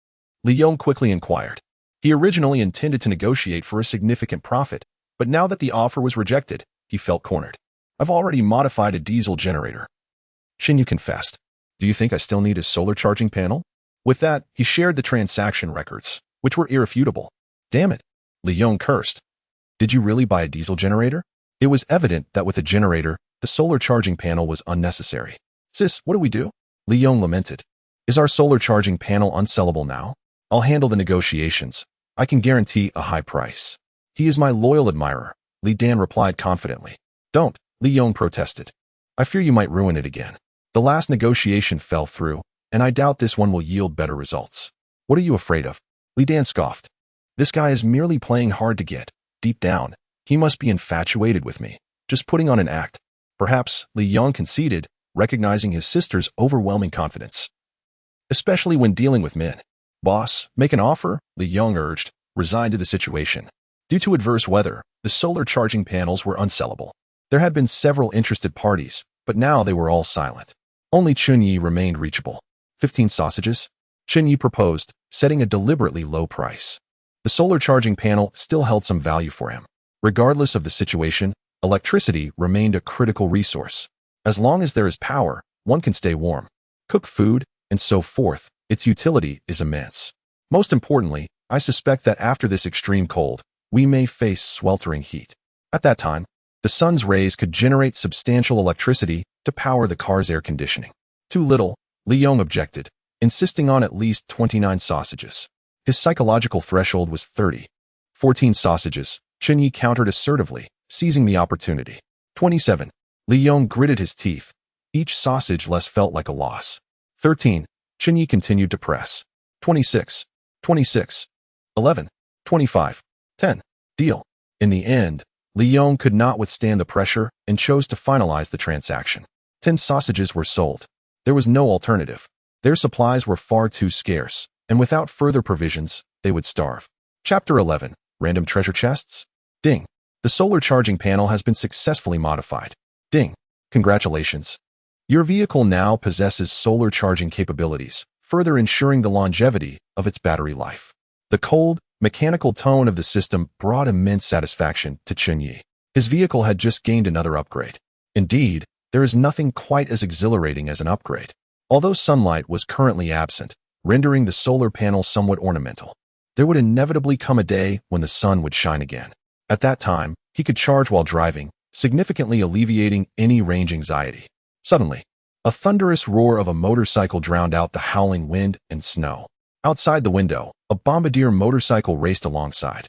Li Yong quickly inquired. He originally intended to negotiate for a significant profit, but now that the offer was rejected, he felt cornered. I've already modified a diesel generator. Chen Ye confessed. Do you think I still need a solar charging panel? With that, he shared the transaction records, which were irrefutable. Damn it, Li Yong cursed. Did you really buy a diesel generator? It was evident that with a generator, the solar charging panel was unnecessary. Sis, what do we do? Li Yong lamented. Is our solar charging panel unsellable now? I'll handle the negotiations. I can guarantee a high price. He is my loyal admirer, Li Dan replied confidently. Don't, Li Yong protested. I fear you might ruin it again. The last negotiation fell through, and I doubt this one will yield better results. What are you afraid of? Li Dan scoffed. This guy is merely playing hard to get. Deep down, he must be infatuated with me, just putting on an act. Perhaps, Li Yong conceded, recognizing his sister's overwhelming confidence. Especially when dealing with men. Boss, make an offer, Li Yong urged, resigned to the situation. Due to adverse weather, the solar charging panels were unsellable. There had been several interested parties, but now they were all silent. Only Chen Ye remained reachable. 15 sausages? Chen Ye proposed, setting a deliberately low price. The solar charging panel still held some value for him. Regardless of the situation, electricity remained a critical resource. As long as there is power, one can stay warm, cook food, and so forth. Its utility is immense. Most importantly, I suspect that after this extreme cold, we may face sweltering heat. At that time, the sun's rays could generate substantial electricity to power the car's air conditioning. Too little, Li Yong objected, insisting on at least 29 sausages. His psychological threshold was 30. 14 sausages, Chen Ye countered assertively, seizing the opportunity. 27. Li Yong gritted his teeth. Each sausage less felt like a loss. 13. Chen Ye continued to press. 26. 26. 11. 25. 10. Deal. In the end, Li Yong could not withstand the pressure and chose to finalize the transaction. 10 sausages were sold. There was no alternative. Their supplies were far too scarce, and without further provisions, they would starve. Chapter 11. Random Treasure Chests? Ding. The solar charging panel has been successfully modified. Ding. Congratulations. Your vehicle now possesses solar charging capabilities, further ensuring the longevity of its battery life. The cold, mechanical tone of the system brought immense satisfaction to Chen Ye. His vehicle had just gained another upgrade. Indeed, there is nothing quite as exhilarating as an upgrade. Although sunlight was currently absent, rendering the solar panel somewhat ornamental, there would inevitably come a day when the sun would shine again. At that time, he could charge while driving, significantly alleviating any range anxiety. Suddenly, a thunderous roar of a motorcycle drowned out the howling wind and snow. Outside the window, a bombardier motorcycle raced alongside.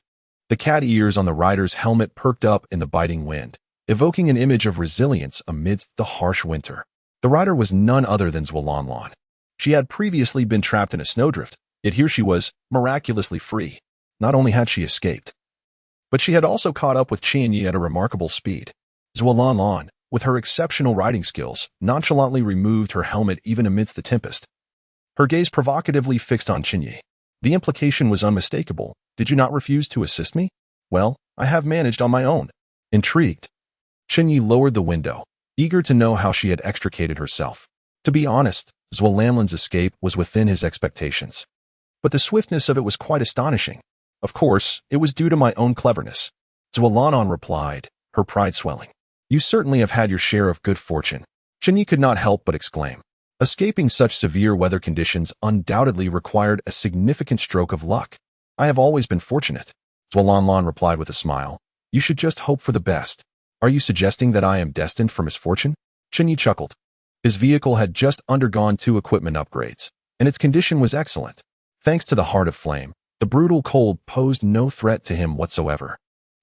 The cat ears on the rider's helmet perked up in the biting wind, evoking an image of resilience amidst the harsh winter. The rider was none other than Xuelanlan. She had previously been trapped in a snowdrift, yet here she was, miraculously free. Not only had she escaped, but she had also caught up with Chen Ye at a remarkable speed. Xuelanlan, with her exceptional riding skills, nonchalantly removed her helmet even amidst the tempest. Her gaze provocatively fixed on Chen Ye. The implication was unmistakable. Did you not refuse to assist me? Well, I have managed on my own. Intrigued, Chen Ye lowered the window, eager to know how she had extricated herself. To be honest, Xuelanlan's escape was within his expectations. But the swiftness of it was quite astonishing. Of course, it was due to my own cleverness. Xuelanlan replied, her pride swelling. You certainly have had your share of good fortune. Chen Ye could not help but exclaim. Escaping such severe weather conditions undoubtedly required a significant stroke of luck. I have always been fortunate. Xuelanlan replied with a smile. You should just hope for the best. Are you suggesting that I am destined for misfortune? Chen Ye chuckled. His vehicle had just undergone 2 equipment upgrades, and its condition was excellent. Thanks to the Heart of Flame, the brutal cold posed no threat to him whatsoever.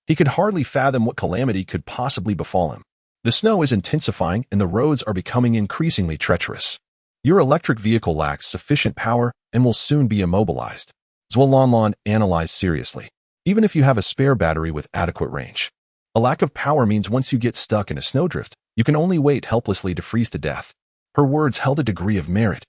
He could hardly fathom what calamity could possibly befall him. The snow is intensifying and the roads are becoming increasingly treacherous. Your electric vehicle lacks sufficient power and will soon be immobilized. Xuelanlan analyzed seriously. Even if you have a spare battery with adequate range, a lack of power means once you get stuck in a snowdrift, you can only wait helplessly to freeze to death. Her words held a degree of merit.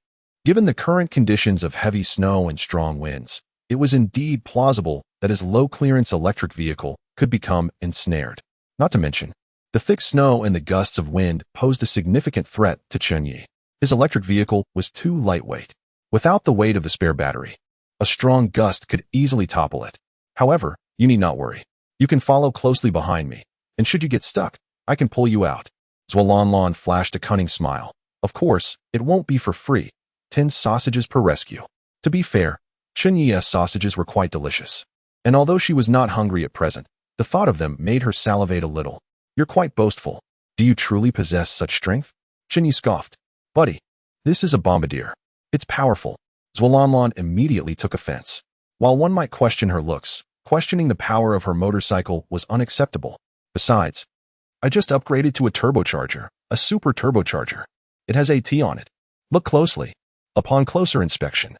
Given the current conditions of heavy snow and strong winds, it was indeed plausible that his low-clearance electric vehicle could become ensnared. Not to mention, the thick snow and the gusts of wind posed a significant threat to Chen Ye. His electric vehicle was too lightweight. Without the weight of the spare battery, a strong gust could easily topple it. However, you need not worry. You can follow closely behind me, and should you get stuck, I can pull you out. Xuelanlan flashed a cunning smile. Of course, it won't be for free. 10 sausages per rescue. To be fair, Chen Ye's sausages were quite delicious. And although she was not hungry at present, the thought of them made her salivate a little. You're quite boastful. Do you truly possess such strength? Chen Ye scoffed. Buddy, this is a bombardier. It's powerful. Xuelanlan immediately took offense. While one might question her looks, questioning the power of her motorcycle was unacceptable. Besides, I just upgraded to a turbocharger, a super turbocharger. It has AT on it. Look closely. Upon closer inspection,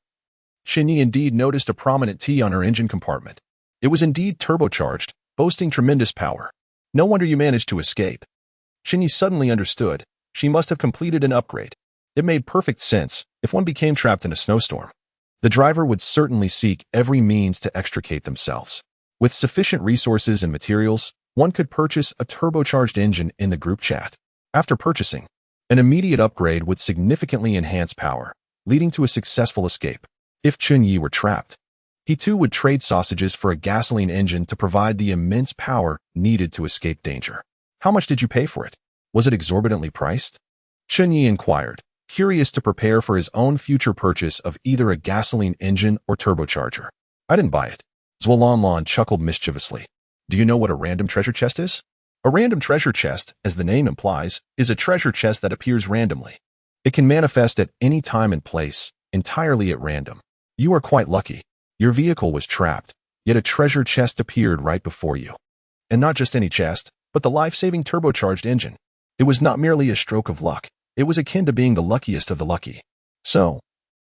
Chen Ye indeed noticed a prominent T on her engine compartment. It was indeed turbocharged, boasting tremendous power. No wonder you managed to escape. Chen Ye suddenly understood. She must have completed an upgrade. It made perfect sense. If one became trapped in a snowstorm, the driver would certainly seek every means to extricate themselves. With sufficient resources and materials, one could purchase a turbocharged engine in the group chat. After purchasing, an immediate upgrade would significantly enhance power, leading to a successful escape. If Chen Ye were trapped, he too would trade sausages for a gasoline engine to provide the immense power needed to escape danger. How much did you pay for it? Was it exorbitantly priced? Chen Ye inquired, curious to prepare for his own future purchase of either a gasoline engine or turbocharger. I didn't buy it. Xuelanlan chuckled mischievously. Do you know what a random treasure chest is? A random treasure chest, as the name implies, is a treasure chest that appears randomly. It can manifest at any time and place, entirely at random. You are quite lucky. Your vehicle was trapped, yet a treasure chest appeared right before you. And not just any chest, but the life-saving turbocharged engine. It was not merely a stroke of luck. It was akin to being the luckiest of the lucky. So,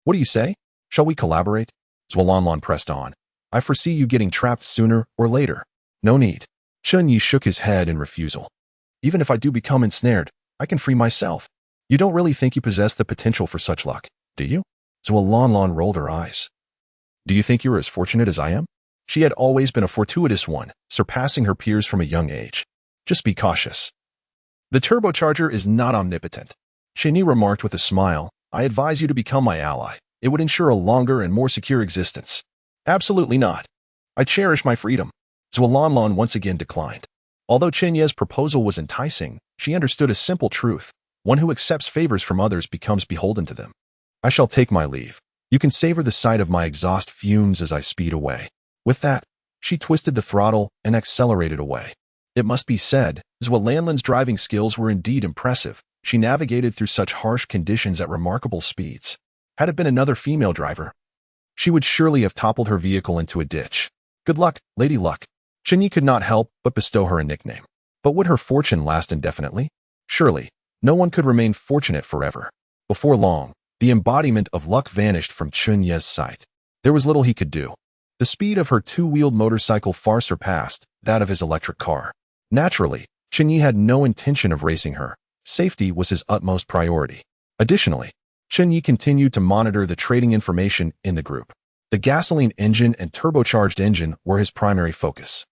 what do you say? Shall we collaborate? Xuelanlan pressed on. I foresee you getting trapped sooner or later. No need. Chen Ye shook his head in refusal. Even if I do become ensnared, I can free myself. You don't really think you possess the potential for such luck, do you? Zualanlan rolled her eyes. Do you think you're as fortunate as I am? She had always been a fortuitous one, surpassing her peers from a young age. Just be cautious. The turbocharger is not omnipotent. Chen Ye remarked with a smile. I advise you to become my ally. It would ensure a longer and more secure existence. Absolutely not. I cherish my freedom. Zualanlan once again declined. Although Chen Ye's proposal was enticing, she understood a simple truth. One who accepts favors from others becomes beholden to them. I shall take my leave. You can savor the sight of my exhaust fumes as I speed away. With that, she twisted the throttle and accelerated away. It must be said, Zualanlan's driving skills were indeed impressive. She navigated through such harsh conditions at remarkable speeds. Had it been another female driver, she would surely have toppled her vehicle into a ditch. Good luck, Lady Luck. Chen Ye could not help but bestow her a nickname. But would her fortune last indefinitely? Surely, no one could remain fortunate forever. Before long, the embodiment of luck vanished from Chen Ye's sight. There was little he could do. The speed of her two-wheeled motorcycle far surpassed that of his electric car. Naturally, Chen Ye had no intention of racing her. Safety was his utmost priority. Additionally, Chen Ye continued to monitor the trading information in the group. The gasoline engine and turbocharged engine were his primary focus.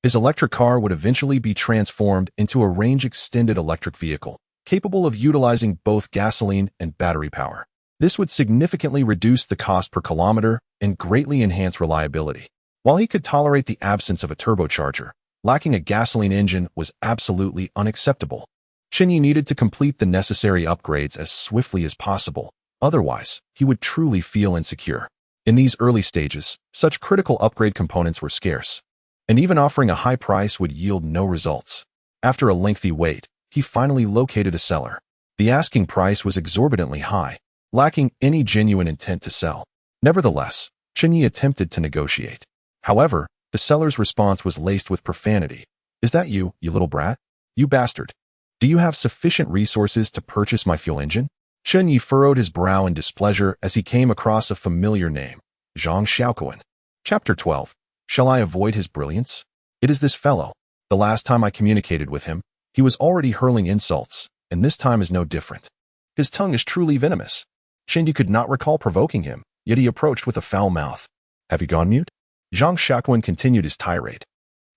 His electric car would eventually be transformed into a range-extended electric vehicle, capable of utilizing both gasoline and battery power. This would significantly reduce the cost per kilometer and greatly enhance reliability. While he could tolerate the absence of a turbocharger, lacking a gasoline engine was absolutely unacceptable. Chen Ye needed to complete the necessary upgrades as swiftly as possible. Otherwise, he would truly feel insecure. In these early stages, such critical upgrade components were scarce, and even offering a high price would yield no results. After a lengthy wait, he finally located a seller. The asking price was exorbitantly high, lacking any genuine intent to sell. Nevertheless, Chen Ye attempted to negotiate. However, the seller's response was laced with profanity. Is that you little brat? You bastard. Do you have sufficient resources to purchase my fuel engine? Chen Ye furrowed his brow in displeasure as he came across a familiar name, Zhang Xiaoquan. Chapter 12. Shall I avoid his brilliance? It is this fellow. The last time I communicated with him, he was already hurling insults, and this time is no different. His tongue is truly venomous. Chen Ye could not recall provoking him, yet he approached with a foul mouth. Have you gone mute? Zhang Xiaoquan continued his tirade.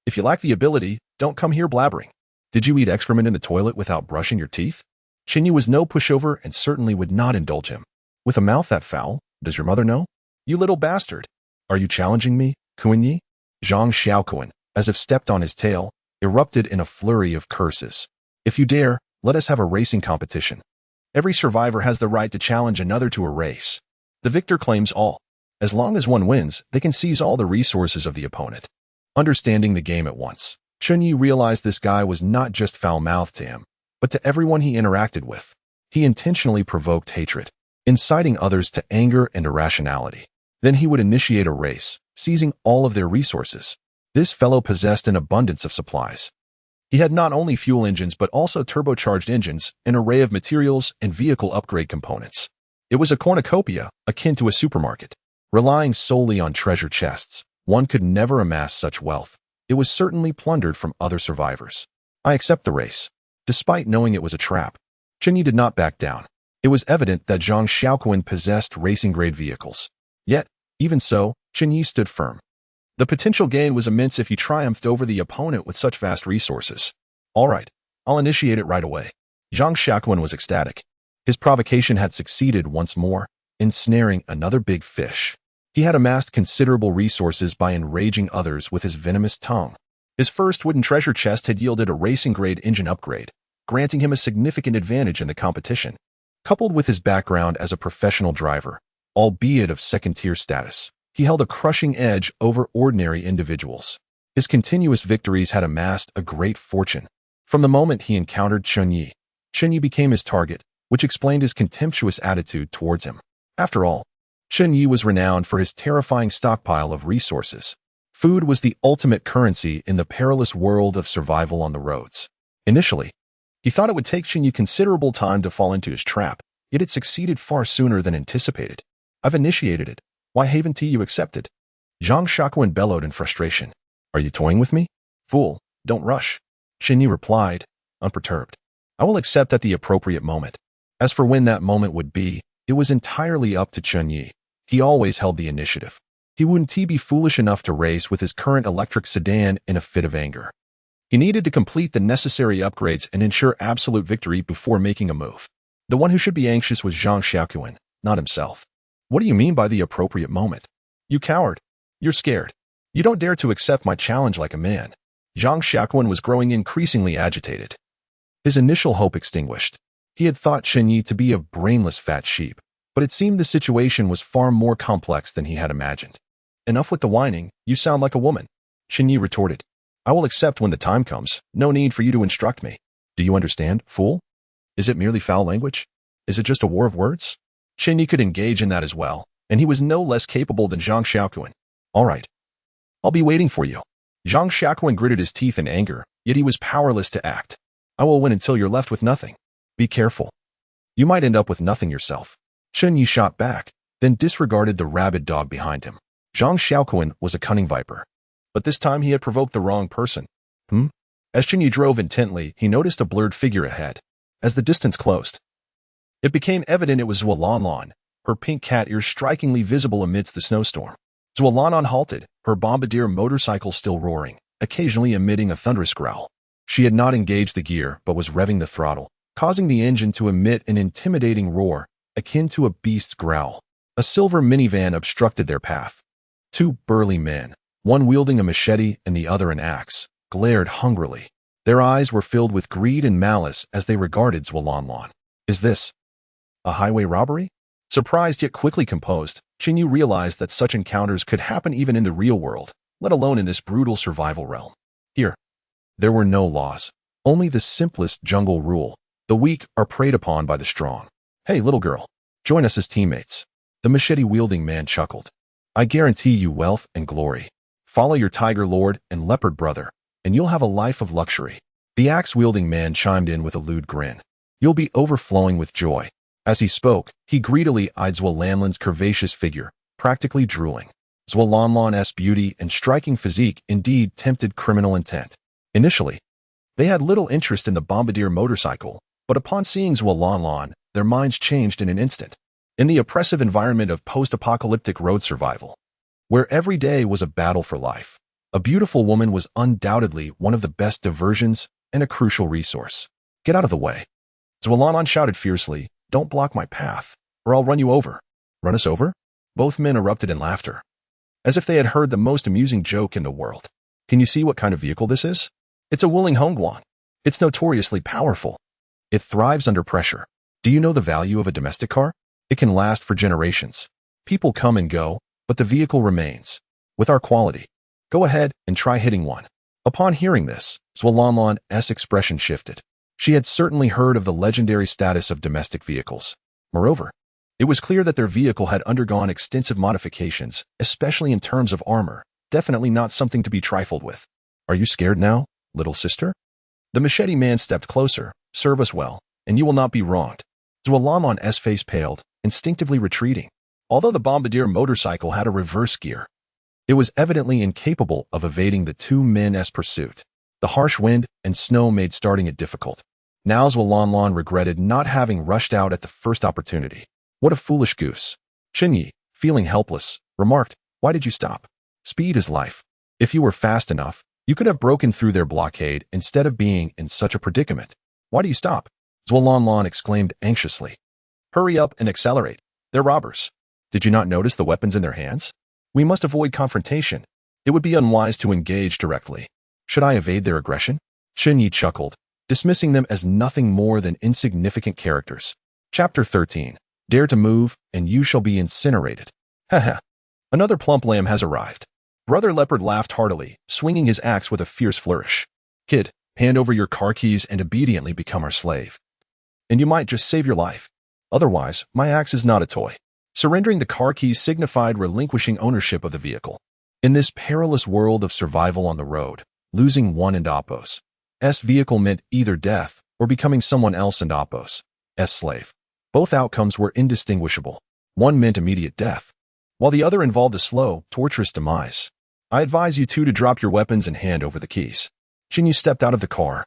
If you lack the ability, don't come here blabbering. Did you eat excrement in the toilet without brushing your teeth? Chen Ye was no pushover and certainly would not indulge him. With a mouth that foul, does your mother know? You little bastard. Are you challenging me, Kuan Yi? Zhang Xiaoquan, as if stepped on his tail, erupted in a flurry of curses. If you dare, let us have a racing competition. Every survivor has the right to challenge another to a race. The victor claims all. As long as one wins, they can seize all the resources of the opponent. Understanding the game at once, Chen Ye realized this guy was not just foul-mouthed to him, but to everyone he interacted with. He intentionally provoked hatred, inciting others to anger and irrationality. Then he would initiate a race, seizing all of their resources. This fellow possessed an abundance of supplies. He had not only fuel engines but also turbocharged engines, an array of materials, and vehicle upgrade components. It was a cornucopia, akin to a supermarket. Relying solely on treasure chests, one could never amass such wealth. It was certainly plundered from other survivors. I accept the race. Despite knowing it was a trap, Chen Ye did not back down. It was evident that Zhang Xiaoquan possessed racing-grade vehicles. Yet, even so, Chen Ye stood firm. The potential gain was immense if he triumphed over the opponent with such vast resources. All right, I'll initiate it right away. Zhang Xiaoquan was ecstatic. His provocation had succeeded once more, ensnaring another big fish. He had amassed considerable resources by enraging others with his venomous tongue. His first wooden treasure chest had yielded a racing-grade engine upgrade, granting him a significant advantage in the competition. Coupled with his background as a professional driver, albeit of second-tier status, he held a crushing edge over ordinary individuals. His continuous victories had amassed a great fortune. From the moment he encountered Chen Ye became his target, which explained his contemptuous attitude towards him. After all, Chen Ye was renowned for his terrifying stockpile of resources. Food was the ultimate currency in the perilous world of survival on the roads. Initially, he thought it would take Chen Ye considerable time to fall into his trap, yet it succeeded far sooner than anticipated. I've initiated it. Why haven't you accepted? Zhang Xiaoquan bellowed in frustration. Are you toying with me? Fool, Don't rush. Chen Ye replied, unperturbed. I will accept at the appropriate moment. As for when that moment would be, it was entirely up to Chen Ye. He always held the initiative. He wouldn't be foolish enough to race with his current electric sedan in a fit of anger. He needed to complete the necessary upgrades and ensure absolute victory before making a move. The one who should be anxious was Zhang Xiaoquan, not himself. What do you mean by the appropriate moment? You coward. You're scared. You don't dare to accept my challenge like a man. Zhang Xiaoquan was growing increasingly agitated. His initial hope extinguished. He had thought Chen Ye to be a brainless fat sheep, but it seemed the situation was far more complex than he had imagined. Enough with the whining, you sound like a woman. Chen Ye retorted. I will accept when the time comes. No need for you to instruct me. Do you understand, fool? Is it merely foul language? Is it just a war of words? Chen Ye could engage in that as well, and he was no less capable than Zhang Xiaoquan. All right. I'll be waiting for you. Zhang Xiaoquan gritted his teeth in anger, yet he was powerless to act. I will win until you're left with nothing. Be careful. You might end up with nothing yourself. Chen Ye shot back, then disregarded the rabid dog behind him. Zhang Xiaoquan was a cunning viper. But this time he had provoked the wrong person. As Chen Ye drove intently, he noticed a blurred figure ahead. As the distance closed, it became evident it was Zualanlan, her pink cat ears strikingly visible amidst the snowstorm. Zualanlan halted, her bombardier motorcycle still roaring, occasionally emitting a thunderous growl. She had not engaged the gear, but was revving the throttle, causing the engine to emit an intimidating roar, akin to a beast's growl. A silver minivan obstructed their path. Two burly men, one wielding a machete and the other an axe, glared hungrily. Their eyes were filled with greed and malice as they regarded Zualanlan. Is this a highway robbery? Surprised yet quickly composed, Chen Ye realized that such encounters could happen even in the real world, let alone in this brutal survival realm. Here, there were no laws, only the simplest jungle rule. The weak are preyed upon by the strong. Hey, little girl, join us as teammates. The machete-wielding man chuckled. I guarantee you wealth and glory. Follow your tiger lord and leopard brother, and you'll have a life of luxury. The axe-wielding man chimed in with a lewd grin. You'll be overflowing with joy. As he spoke, he greedily eyed Zualanlan's curvaceous figure, practically drooling. Zualanlan's beauty and striking physique indeed tempted criminal intent. Initially, they had little interest in the bombardier motorcycle, but upon seeing Zualanlan, their minds changed in an instant. In the oppressive environment of post-apocalyptic road survival, where every day was a battle for life, a beautiful woman was undoubtedly one of the best diversions and a crucial resource. Get out of the way. Zualanlan shouted fiercely, don't block my path, or I'll run you over. Run us over? Both men erupted in laughter, as if they had heard the most amusing joke in the world. Can you see what kind of vehicle this is? It's a Wuling Hongguang. It's notoriously powerful. It thrives under pressure. Do you know the value of a domestic car? It can last for generations. People come and go, but the vehicle remains. With our quality. Go ahead and try hitting one. Upon hearing this, Zualanlan's expression shifted. She had certainly heard of the legendary status of domestic vehicles. Moreover, it was clear that their vehicle had undergone extensive modifications, especially in terms of armor, definitely not something to be trifled with. Are you scared now, little sister? The machete man stepped closer. Serve us well, and you will not be wronged. Zualanlan's face paled, instinctively retreating. Although the bombardier motorcycle had a reverse gear, it was evidently incapable of evading the two men's pursuit. The harsh wind and snow made starting it difficult. Now Zualanlan regretted not having rushed out at the first opportunity. What a foolish goose. Chen Ye, feeling helpless, remarked, why did you stop? Speed is life. If you were fast enough, you could have broken through their blockade instead of being in such a predicament. Why do you stop? Zualanlan exclaimed anxiously. Hurry up and accelerate. They're robbers. Did you not notice the weapons in their hands? We must avoid confrontation. It would be unwise to engage directly. Should I evade their aggression? Chen Ye chuckled, dismissing them as nothing more than insignificant characters. Chapter 13. Dare to move, and you shall be incinerated. Haha. Another plump lamb has arrived. Brother Leopard laughed heartily, swinging his axe with a fierce flourish. Kid, hand over your car keys and obediently become our slave. And you might just save your life. Otherwise, my axe is not a toy. Surrendering the car keys signified relinquishing ownership of the vehicle. In this perilous world of survival on the road, losing one and Oppo's vehicle meant either death or becoming someone else and Oppo's slave. Both outcomes were indistinguishable. One meant immediate death, while the other involved a slow, torturous demise. I advise you two to drop your weapons and hand over the keys. Chen Ye stepped out of the car,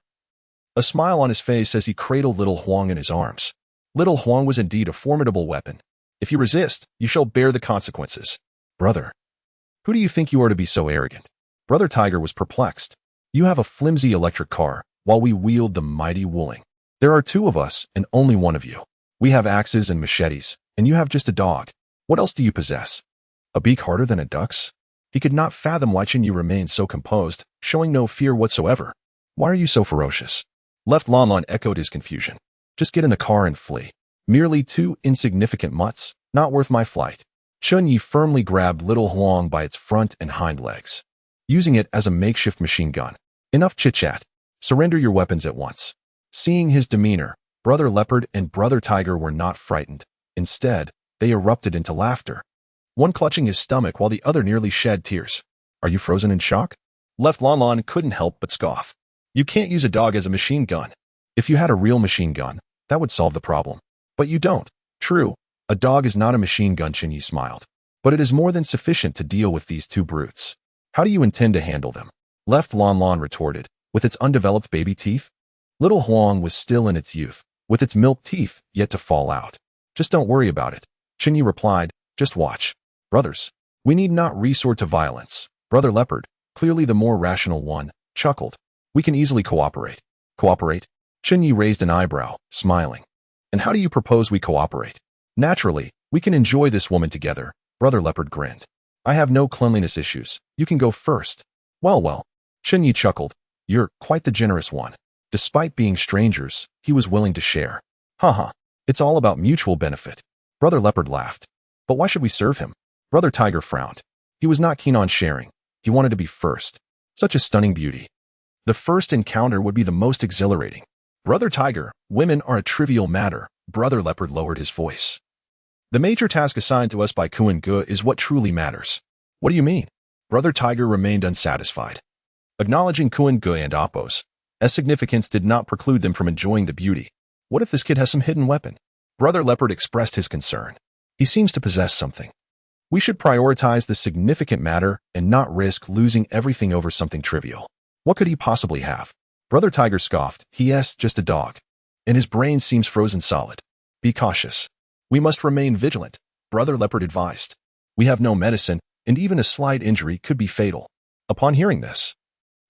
a smile on his face as he cradled little Huang in his arms. Little Huang was indeed a formidable weapon. If you resist, you shall bear the consequences. Brother, who do you think you are to be so arrogant? Brother Tiger was perplexed. You have a flimsy electric car, while we wield the mighty Wuling. There are two of us and only one of you. We have axes and machetes, and you have just a dog. What else do you possess? A beak harder than a duck's? He could not fathom why Chen Ye remained so composed, showing no fear whatsoever. Why are you so ferocious? Left Lan Lan echoed his confusion. Just get in the car and flee. Merely two insignificant mutts, not worth my flight. Chen Ye firmly grabbed little Huang by its front and hind legs, using it as a makeshift machine gun. Enough chit-chat. Surrender your weapons at once. Seeing his demeanor, Brother Leopard and Brother Tiger were not frightened. Instead, they erupted into laughter, one clutching his stomach while the other nearly shed tears. Are you frozen in shock? Left Lan Lan couldn't help but scoff. You can't use a dog as a machine gun. If you had a real machine gun, that would solve the problem. But you don't. True, a dog is not a machine gun, Chen Ye smiled. But it is more than sufficient to deal with these two brutes. How do you intend to handle them? Left Lan Lan retorted, with its undeveloped baby teeth. Little Huang was still in its youth, with its milk teeth yet to fall out. Just don't worry about it. Chen Ye replied, just watch. Brothers, we need not resort to violence. Brother Leopard, clearly the more rational one, chuckled. We can easily cooperate. Cooperate? Chen Ye raised an eyebrow, smiling. And how do you propose we cooperate? Naturally, we can enjoy this woman together. Brother Leopard grinned. I have no cleanliness issues. You can go first. Well. Chen Ye chuckled. You're quite the generous one. Despite being strangers, he was willing to share. Haha, it's all about mutual benefit. Brother Leopard laughed. But why should we serve him? Brother Tiger frowned. He was not keen on sharing. He wanted to be first. Such a stunning beauty. The first encounter would be the most exhilarating. Brother Tiger, women are a trivial matter. Brother Leopard lowered his voice. The major task assigned to us by Kuan Ge is what truly matters. What do you mean? Brother Tiger remained unsatisfied. Acknowledging Kuan Ge and Appo's significance did not preclude them from enjoying the beauty. What if this kid has some hidden weapon? Brother Leopard expressed his concern. He seems to possess something. We should prioritize the significant matter and not risk losing everything over something trivial. What could he possibly have? Brother Tiger scoffed. Yes, just a dog. And his brain seems frozen solid. Be cautious. We must remain vigilant, Brother Leopard advised. We have no medicine, and even a slight injury could be fatal. Upon hearing this,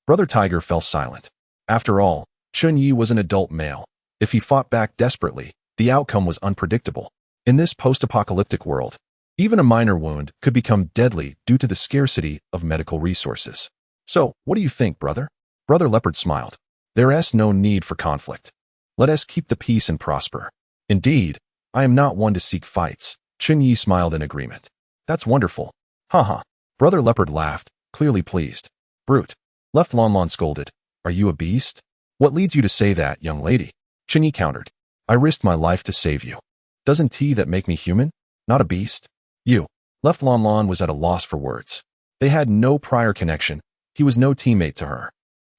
Brother Tiger fell silent. After all, Chen Ye was an adult male. If he fought back desperately, the outcome was unpredictable. In this post-apocalyptic world, even a minor wound could become deadly due to the scarcity of medical resources. So, what do you think, brother? Brother Leopard smiled. There is no need for conflict. Let us keep the peace and prosper. Indeed, I am not one to seek fights. Chen Ye smiled in agreement. That's wonderful. Haha. Brother Leopard laughed, clearly pleased. Brute. Left Lan Lan scolded. Are you a beast? What leads you to say that, young lady? Chen Ye countered. I risked my life to save you. Doesn't that make me human? Not a beast? You. Left Lan Lan was at a loss for words. They had no prior connection. He was no teammate to her.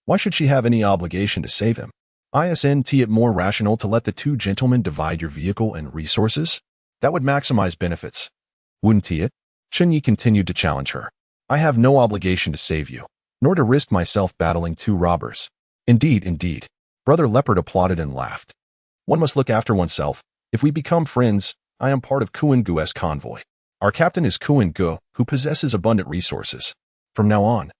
Why should she have any obligation to save him? Isn't it more rational to let the two gentlemen divide your vehicle and resources? That would maximize benefits. Wouldn't it? Chen Ye continued to challenge her. I have no obligation to save you, nor to risk myself battling two robbers. Indeed. Brother Leopard applauded and laughed. One must look after oneself. If we become friends, I am part of Kuan Ge's convoy. Our captain is Kuan Ge, who possesses abundant resources. From now on,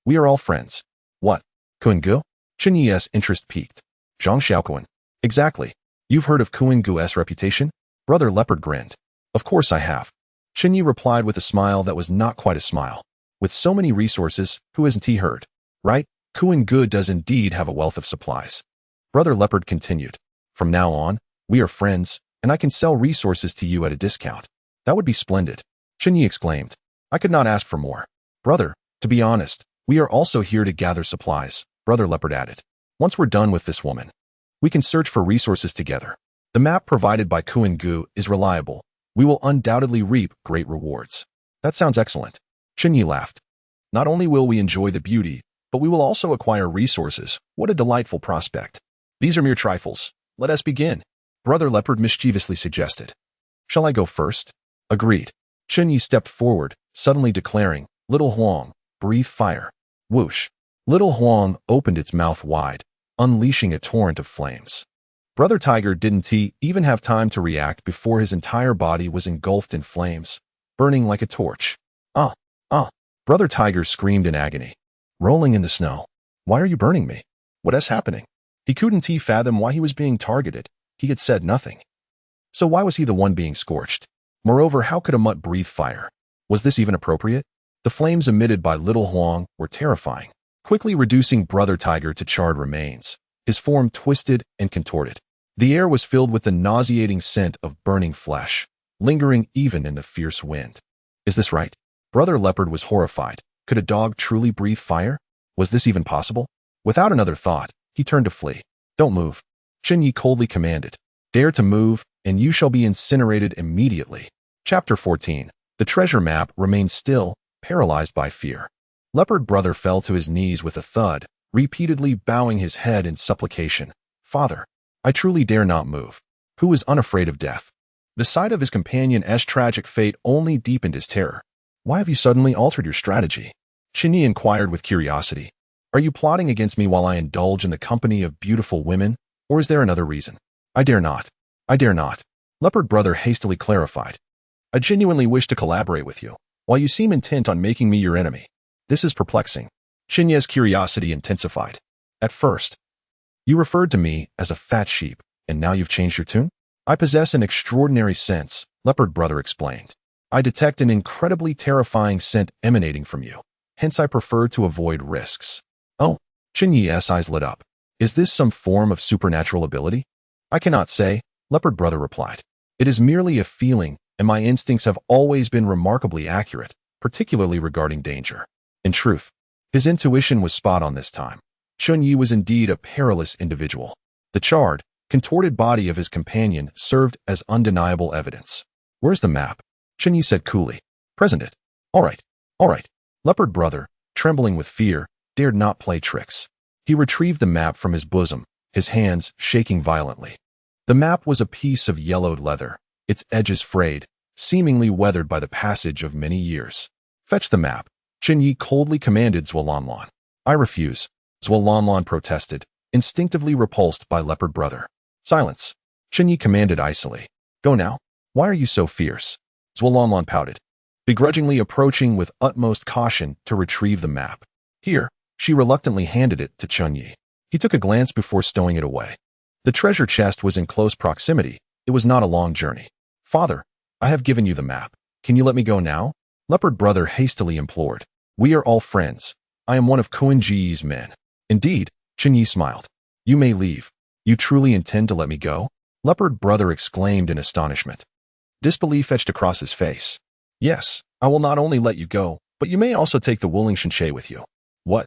we are all friends. What? Kuan Ge? Chen Ye's interest piqued. Zhang Xiaoquan. Exactly. You've heard of Kuan Ge's reputation? Brother Leopard grinned. Of course I have. Chen Ye replied with a smile that was not quite a smile. With so many resources, who hasn't he heard? Right? Kuan Ge does indeed have a wealth of supplies. Brother Leopard continued. From now on, we are friends, and I can sell resources to you at a discount. That would be splendid. Chen Ye exclaimed. I could not ask for more. Brother, to be honest, we are also here to gather supplies, Brother Leopard added. Once we're done with this woman, we can search for resources together. The map provided by Kuan Ge is reliable. We will undoubtedly reap great rewards. That sounds excellent. Chen Ye laughed. Not only will we enjoy the beauty, but we will also acquire resources. What a delightful prospect. These are mere trifles. Let us begin. Brother Leopard mischievously suggested. Shall I go first? Agreed. Chen Ye stepped forward, suddenly declaring, Little Huang, breathe fire. Whoosh. Little Huang opened its mouth wide, unleashing a torrent of flames. Brother Tiger didn't even have time to react before his entire body was engulfed in flames, burning like a torch. Ah! Ah! Brother Tiger screamed in agony, rolling in the snow. Why are you burning me? What is happening? He couldn't fathom why he was being targeted. He had said nothing. So why was he the one being scorched? Moreover, how could a mutt breathe fire? Was this even appropriate? The flames emitted by Little Huang were terrifying, quickly reducing Brother Tiger to charred remains. His form twisted and contorted. The air was filled with the nauseating scent of burning flesh, lingering even in the fierce wind. Is this right? Brother Leopard was horrified. Could a dog truly breathe fire? Was this even possible? Without another thought, he turned to flee. Don't move, Chen Ye coldly commanded. Dare to move, and you shall be incinerated immediately. Chapter 14. The treasure map remained still, paralyzed by fear. Leopard Brother fell to his knees with a thud, repeatedly bowing his head in supplication. Father, I truly dare not move. Who was unafraid of death? The sight of his companion's tragic fate only deepened his terror. Why have you suddenly altered your strategy? Chen Ye inquired with curiosity. Are you plotting against me while I indulge in the company of beautiful women, or is there another reason? I dare not. I dare not. Leopard Brother hastily clarified. I genuinely wish to collaborate with you, while you seem intent on making me your enemy. This is perplexing. Chen Ye's curiosity intensified. At first, you referred to me as a fat sheep, and now you've changed your tune? I possess an extraordinary sense, Leopard Brother explained. I detect an incredibly terrifying scent emanating from you. Hence I prefer to avoid risks. Oh, Chen Ye's eyes lit up. Is this some form of supernatural ability? I cannot say, Leopard Brother replied. It is merely a feeling, and my instincts have always been remarkably accurate, particularly regarding danger. In truth, his intuition was spot on this time. Chen Ye was indeed a perilous individual. The charred, contorted body of his companion served as undeniable evidence. Where's the map? Chen Ye said coolly. Present it. All right. Leopard Brother, trembling with fear, dared not play tricks. He retrieved the map from his bosom, his hands shaking violently. The map was a piece of yellowed leather, its edges frayed, seemingly weathered by the passage of many years. Fetch the map, Chen Ye coldly commanded Zhuolanlan. I refuse, Zhuolanlan protested, instinctively repulsed by Leopard Brother. Silence, Chen Ye commanded icily. Go now. Why are you so fierce? Zhuolanlan pouted, begrudgingly approaching with utmost caution to retrieve the map. Here, she reluctantly handed it to Chen Ye. He took a glance before stowing it away. The treasure chest was in close proximity. It was not a long journey. Father, I have given you the map. Can you let me go now? Leopard Brother hastily implored. We are all friends. I am one of Kuan Ji's men. Indeed, Chen Ye smiled. You may leave. You truly intend to let me go? Leopard Brother exclaimed in astonishment. Disbelief etched across his face. Yes, I will not only let you go, but you may also take the Wuling Shenche with you. What?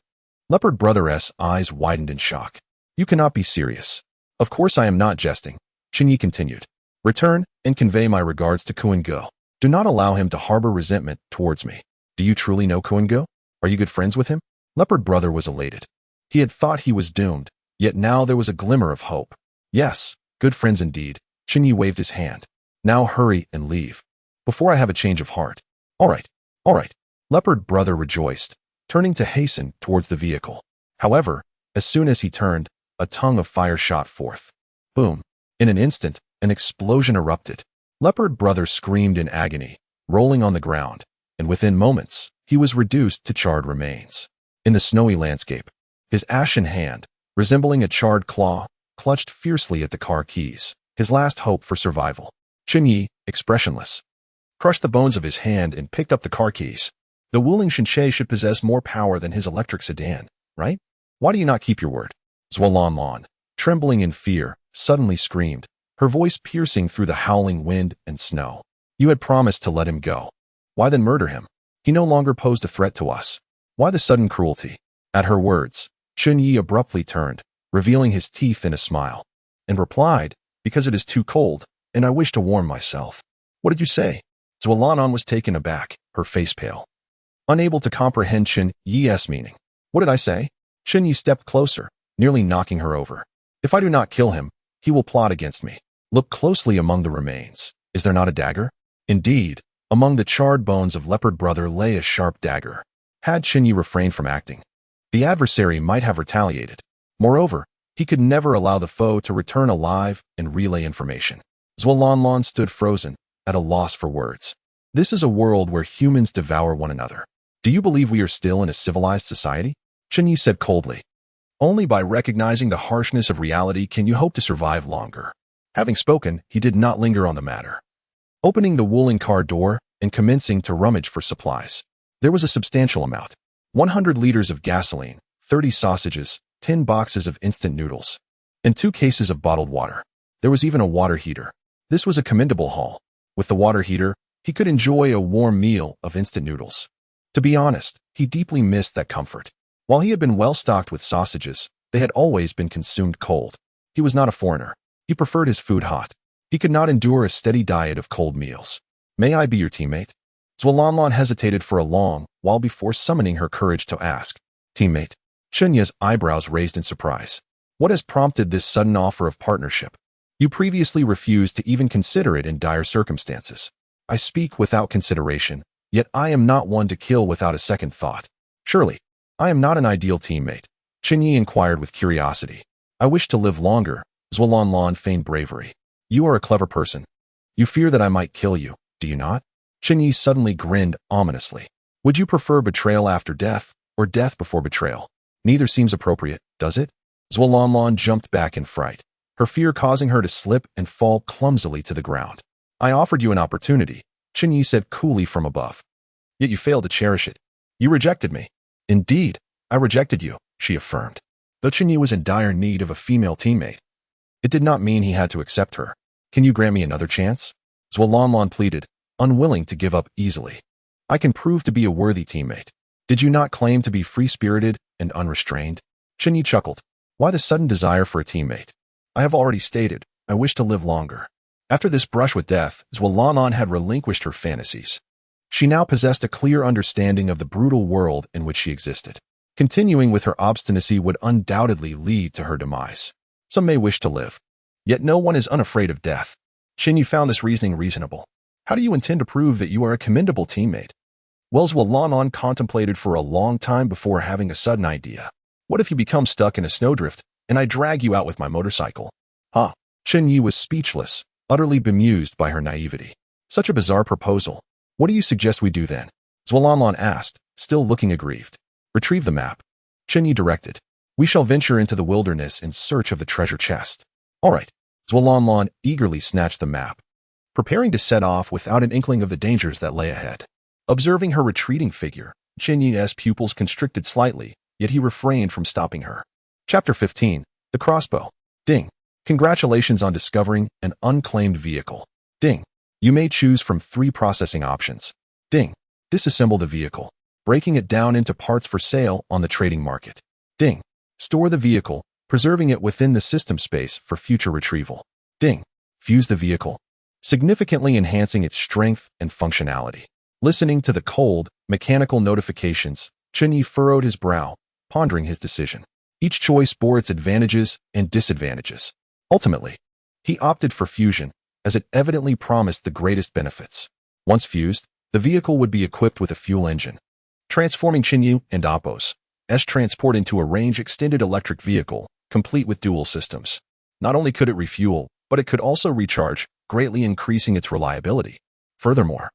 Leopard Brother's eyes widened in shock. You cannot be serious. Of course I am not jesting, Chen Ye continued. Return and convey my regards to Kuan Ge. Do not allow him to harbor resentment towards me. Do you truly know Kuan Ge? Are you good friends with him? Leopard Brother was elated. He had thought he was doomed, yet now there was a glimmer of hope. Yes, good friends indeed. Chen Ye waved his hand. Now hurry and leave, before I have a change of heart. All right. Leopard Brother rejoiced, turning to hasten towards the vehicle. However, as soon as he turned, a tongue of fire shot forth. Boom. In an instant, an explosion erupted. Leopard Brother screamed in agony, rolling on the ground, and within moments, he was reduced to charred remains. In the snowy landscape, his ashen hand, resembling a charred claw, clutched fiercely at the car keys, his last hope for survival. Chen Ye, expressionless, crushed the bones of his hand and picked up the car keys. The Wuling Shenche should possess more power than his electric sedan, right? Why do you not keep your word? Zhuolanlan, trembling in fear, suddenly screamed, her voice piercing through the howling wind and snow. You had promised to let him go. Why then murder him? He no longer posed a threat to us. Why the sudden cruelty? At her words, Chen Ye abruptly turned, revealing his teeth in a smile, and replied, because it is too cold, and I wish to warm myself. What did you say? Zhuolanlan was taken aback, her face pale, unable to comprehend Chen Ye's meaning. What did I say? Chen Ye stepped closer, nearly knocking her over. If I do not kill him, he will plot against me. Look closely among the remains. Is there not a dagger? Indeed, among the charred bones of Leopard Brother lay a sharp dagger. Had Chen Ye refrained from acting, the adversary might have retaliated. Moreover, he could never allow the foe to return alive and relay information. Zhuolanlan stood frozen, at a loss for words. This is a world where humans devour one another. Do you believe we are still in a civilized society? Chen Ye said coldly. Only by recognizing the harshness of reality can you hope to survive longer. Having spoken, he did not linger on the matter. Opening the wooling car door and commencing to rummage for supplies. There was a substantial amount. 100 liters of gasoline, 30 sausages, 10 boxes of instant noodles, and 2 cases of bottled water. There was even a water heater. This was a commendable haul. With the water heater, he could enjoy a warm meal of instant noodles. To be honest, he deeply missed that comfort. While he had been well stocked with sausages, they had always been consumed cold. He was not a foreigner. He preferred his food hot. He could not endure a steady diet of cold meals. May I be your teammate? Zhuolanlan hesitated for a long while before summoning her courage to ask. Teammate? Chen Ye's eyebrows raised in surprise. What has prompted this sudden offer of partnership? You previously refused to even consider it in dire circumstances. I speak without consideration, yet I am not one to kill without a second thought. Surely, I am not an ideal teammate. Chen Ye inquired with curiosity. I wish to live longer. Zhuolanlan feigned bravery. You are a clever person. You fear that I might kill you, do you not? Chen Ye suddenly grinned ominously. Would you prefer betrayal after death, or death before betrayal? Neither seems appropriate, does it? Zhuolanlan jumped back in fright, her fear causing her to slip and fall clumsily to the ground. I offered you an opportunity, Chen Ye said coolly from above. Yet you failed to cherish it. You rejected me. Indeed, I rejected you, she affirmed. Though Chen Ye was in dire need of a female teammate, it did not mean he had to accept her. Can you grant me another chance? Zhuolanlan pleaded, unwilling to give up easily. I can prove to be a worthy teammate. Did you not claim to be free-spirited and unrestrained? Chen Ye chuckled. Why the sudden desire for a teammate? I have already stated, I wish to live longer. After this brush with death, Zhuolanlan had relinquished her fantasies. She now possessed a clear understanding of the brutal world in which she existed. Continuing with her obstinacy would undoubtedly lead to her demise. Some may wish to live, yet no one is unafraid of death. Chen Ye found this reasoning reasonable. How do you intend to prove that you are a commendable teammate? Well, Zhuolanlan contemplated for a long time before having a sudden idea. What if you become stuck in a snowdrift, and I drag you out with my motorcycle? Huh? Chen Ye was speechless, utterly bemused by her naivety. Such a bizarre proposal. What do you suggest we do then? Zhuolanlan asked, still looking aggrieved. Retrieve the map. Chen Ye directed. We shall venture into the wilderness in search of the treasure chest. All right. Zhuolanlan eagerly snatched the map, preparing to set off without an inkling of the dangers that lay ahead. Observing her retreating figure, Chen Ye's pupils constricted slightly, yet he refrained from stopping her. Chapter 15. The Crossbow. Ding. Congratulations on discovering an unclaimed vehicle. Ding. You may choose from 3 processing options. Ding. Disassemble the vehicle, breaking it down into parts for sale on the trading market. Ding. Store the vehicle, preserving it within the system space for future retrieval. Ding. Fuse the vehicle, significantly enhancing its strength and functionality. Listening to the cold, mechanical notifications, Chen Ye furrowed his brow, pondering his decision. Each choice bore its advantages and disadvantages. Ultimately, he opted for fusion, as it evidently promised the greatest benefits. Once fused, the vehicle would be equipped with a fuel engine, transforming Chen Ye and Appo's transport into a range-extended electric vehicle, complete with dual systems. Not only could it refuel, but it could also recharge, greatly increasing its reliability. Furthermore,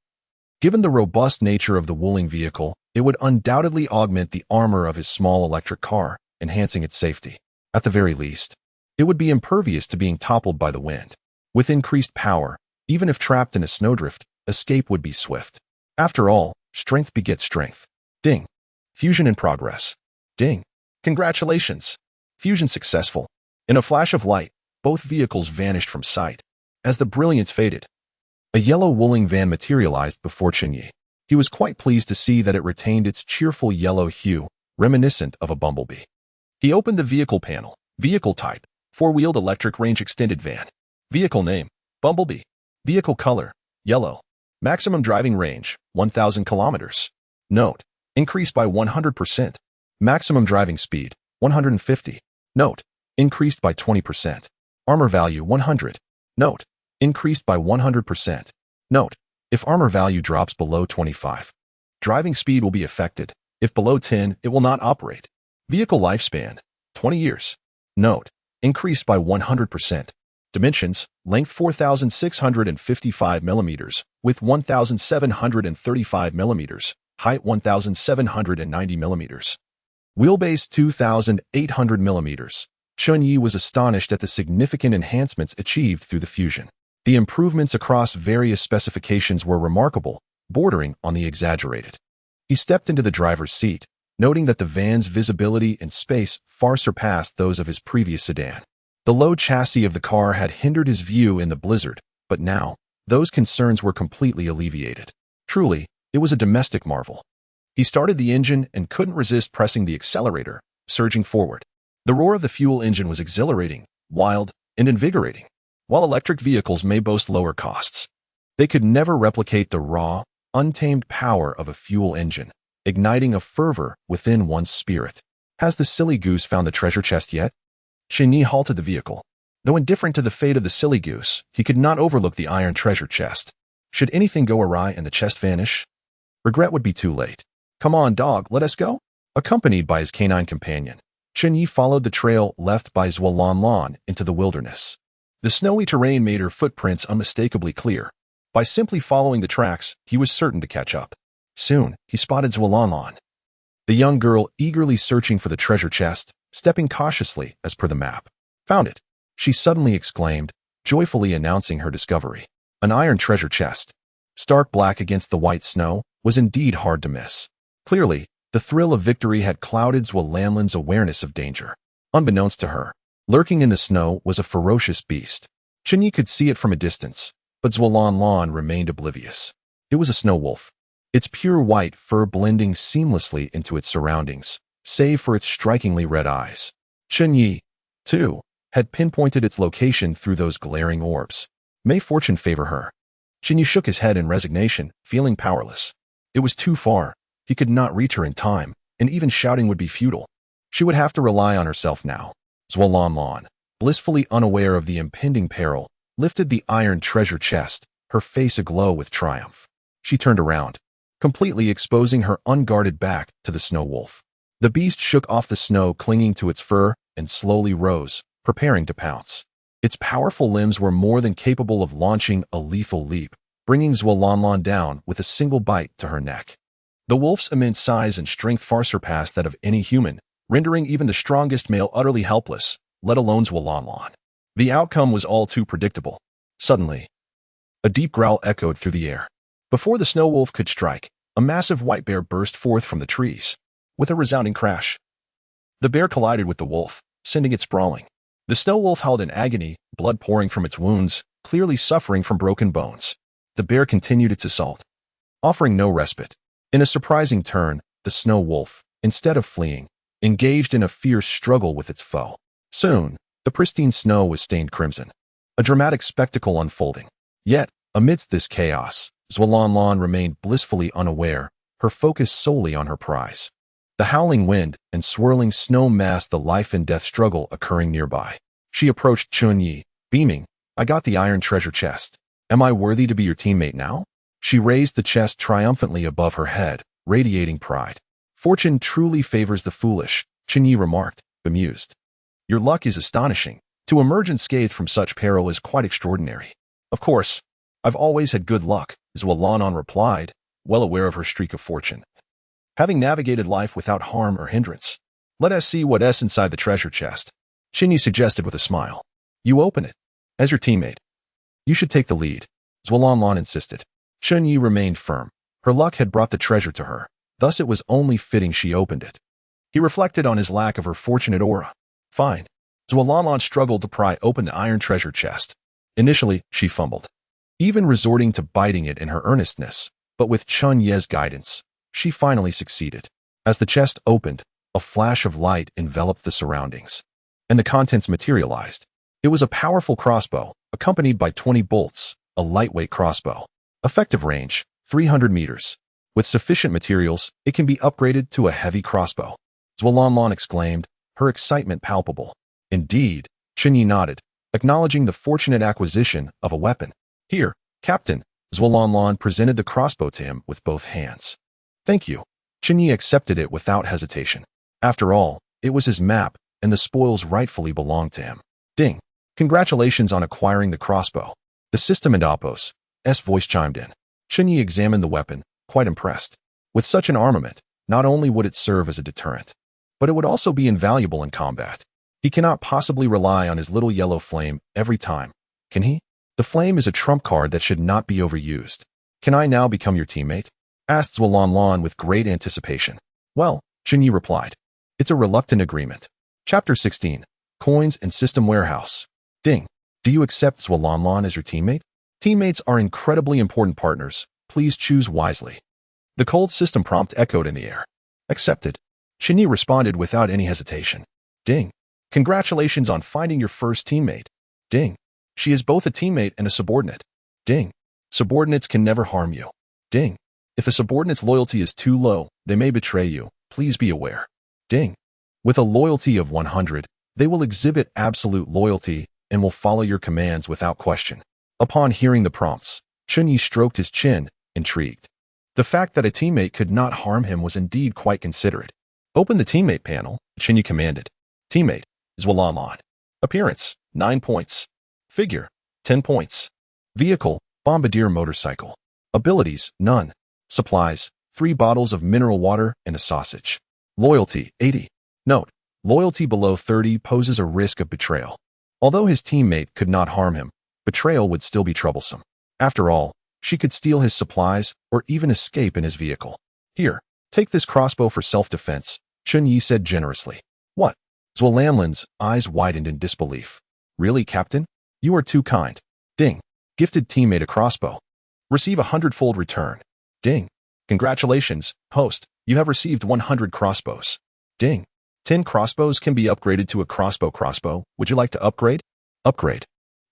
given the robust nature of the wooling vehicle, it would undoubtedly augment the armor of his small electric car, enhancing its safety. At the very least, it would be impervious to being toppled by the wind. With increased power, even if trapped in a snowdrift, escape would be swift. After all, strength begets strength. Ding. Fusion in progress. Ding. Congratulations. Fusion successful. In a flash of light, both vehicles vanished from sight. As the brilliance faded, a yellow wooling van materialized before Chen Ye. He was quite pleased to see that it retained its cheerful yellow hue, reminiscent of a bumblebee. He opened the vehicle panel. Vehicle type, 4-wheeled electric range extended van. Vehicle name, Bumblebee. Vehicle color, yellow. Maximum driving range, 1,000 kilometers. Note, increased by 100%. Maximum driving speed, 150. Note, increased by 20%. Armor value, 100. Note, increased by 100%. Note, if armor value drops below 25, driving speed will be affected. If below 10, it will not operate. Vehicle lifespan, 20 years. Note, increased by 100%. Dimensions, length 4,655 millimeters, width 1,735 millimeters, height 1,790 millimeters. Wheelbase 2,800 millimeters. Chen Ye was astonished at the significant enhancements achieved through the fusion. The improvements across various specifications were remarkable, bordering on the exaggerated. He stepped into the driver's seat, noting that the van's visibility and space far surpassed those of his previous sedan. The low chassis of the car had hindered his view in the blizzard, but now, those concerns were completely alleviated. Truly, it was a domestic marvel. He started the engine and couldn't resist pressing the accelerator, surging forward. The roar of the fuel engine was exhilarating, wild, and invigorating. While electric vehicles may boast lower costs, they could never replicate the raw, untamed power of a fuel engine, igniting a fervor within one's spirit. Has the silly goose found the treasure chest yet? Chen Ye halted the vehicle. Though indifferent to the fate of the silly goose, he could not overlook the iron treasure chest. Should anything go awry and the chest vanish, regret would be too late. Come on, dog, let us go. Accompanied by his canine companion, Chen Ye followed the trail left by Zhuo into the wilderness. The snowy terrain made her footprints unmistakably clear. By simply following the tracks, he was certain to catch up. Soon, he spotted Zhuo, the young girl eagerly searching for the treasure chest, stepping cautiously as per the map. Found it, she suddenly exclaimed, joyfully announcing her discovery. An iron treasure chest, stark black against the white snow, was indeed hard to miss. Clearly, the thrill of victory had clouded Zhuo's awareness of danger. Unbeknownst to her, lurking in the snow was a ferocious beast. Chen Ye could see it from a distance, but Zhuo remained oblivious. It was a snow wolf, its pure white fur blending seamlessly into its surroundings, save for its strikingly red eyes. Chen Ye, too, had pinpointed its location through those glaring orbs. May fortune favor her. Chen Ye shook his head in resignation, feeling powerless. It was too far. He could not reach her in time, and even shouting would be futile. She would have to rely on herself now. Zhuo, blissfully unaware of the impending peril, lifted the iron treasure chest, her face aglow with triumph. She turned around, completely exposing her unguarded back to the snow wolf. The beast shook off the snow clinging to its fur and slowly rose, preparing to pounce. Its powerful limbs were more than capable of launching a lethal leap, bringing Zhuo down with a single bite to her neck. The wolf's immense size and strength far surpassed that of any human, rendering even the strongest male utterly helpless, let alone Zhuo. The outcome was all too predictable. Suddenly, a deep growl echoed through the air. Before the snow wolf could strike, a massive white bear burst forth from the trees. With a resounding crash, the bear collided with the wolf, sending it sprawling. The snow wolf howled in agony, blood pouring from its wounds, clearly suffering from broken bones. The bear continued its assault, offering no respite. In a surprising turn, the snow wolf, instead of fleeing, engaged in a fierce struggle with its foe. Soon, the pristine snow was stained crimson, a dramatic spectacle unfolding. Yet, amidst this chaos, Zhuo remained blissfully unaware, her focus solely on her prize. The howling wind and swirling snow masked the life-and-death struggle occurring nearby. She approached Chen Ye, beaming, "I got the iron treasure chest. Am I worthy to be your teammate now?" She raised the chest triumphantly above her head, radiating pride. "Fortune truly favors the foolish," Chen Ye remarked, bemused. "Your luck is astonishing. To emerge unscathed from such peril is quite extraordinary." "Of course, I've always had good luck," Zhuo replied, well aware of her streak of fortune. "Having navigated life without harm or hindrance. Let us see what's inside the treasure chest," Chen Ye suggested with a smile. "You open it. As your teammate, you should take the lead," Zhuo insisted. Chen Ye remained firm. Her luck had brought the treasure to her, thus it was only fitting she opened it. He reflected on his lack of her fortunate aura. "Fine." Zhuo struggled to pry open the iron treasure chest. Initially, she fumbled, even resorting to biting it in her earnestness, but with Chen Ye's guidance, she finally succeeded. As the chest opened, a flash of light enveloped the surroundings, and the contents materialized. It was a powerful crossbow, accompanied by 20 bolts, a lightweight crossbow. Effective range, 300 meters. With sufficient materials, it can be upgraded to a heavy crossbow. Zhuo exclaimed, her excitement palpable. "Indeed," Chen Ye nodded, acknowledging the fortunate acquisition of a weapon. "Here, Captain." Zhuo presented the crossbow to him with both hands. "Thank you." Chen Ye accepted it without hesitation. After all, It was his map, and the spoils rightfully belonged to him. Ding. Congratulations on acquiring the crossbow. The system and Oppo's voice chimed in. Chen Ye examined the weapon, quite impressed. With such an armament, not only would it serve as a deterrent, but it would also be invaluable in combat. He cannot possibly rely on his little yellow flame every time, can he? The flame is a trump card that should not be overused. Can I now become your teammate? Asked Zhuolanlan with great anticipation. Well, Chen Ye replied. It's a reluctant agreement. Chapter 16. Coins and System Warehouse. Ding. Do you accept Zhuolanlan as your teammate? Teammates are incredibly important partners. Please choose wisely. The cold system prompt echoed in the air. Accepted. Chen Ye responded without any hesitation. Ding. Congratulations on finding your first teammate. Ding. She is both a teammate and a subordinate. Ding. Subordinates can never harm you. Ding. If a subordinate's loyalty is too low, they may betray you. Please be aware. Ding. With a loyalty of 100, they will exhibit absolute loyalty and will follow your commands without question. Upon hearing the prompts, Chen Ye stroked his chin, intrigued. The fact that a teammate could not harm him was indeed quite considerate. Open the teammate panel, Chen Ye commanded. Teammate, Zhuolanlan. Appearance, 9 points. Figure, 10 points. Vehicle, bombardier motorcycle. Abilities, none. Supplies, 3 bottles of mineral water and a sausage. Loyalty, 80. Note, loyalty below 30 poses a risk of betrayal. Although his teammate could not harm him, betrayal would still be troublesome. After all, she could steal his supplies or even escape in his vehicle. Here, take this crossbow for self-defense, Chen Ye said generously. What? Zhuolanlan's eyes widened in disbelief. Really, Captain? You are too kind. Ding. Gifted teammate a crossbow. Receive a 100-fold return. Ding. Congratulations, host. You have received 100 crossbows. Ding. 10 crossbows can be upgraded to a crossbow. Would you like to upgrade? Upgrade.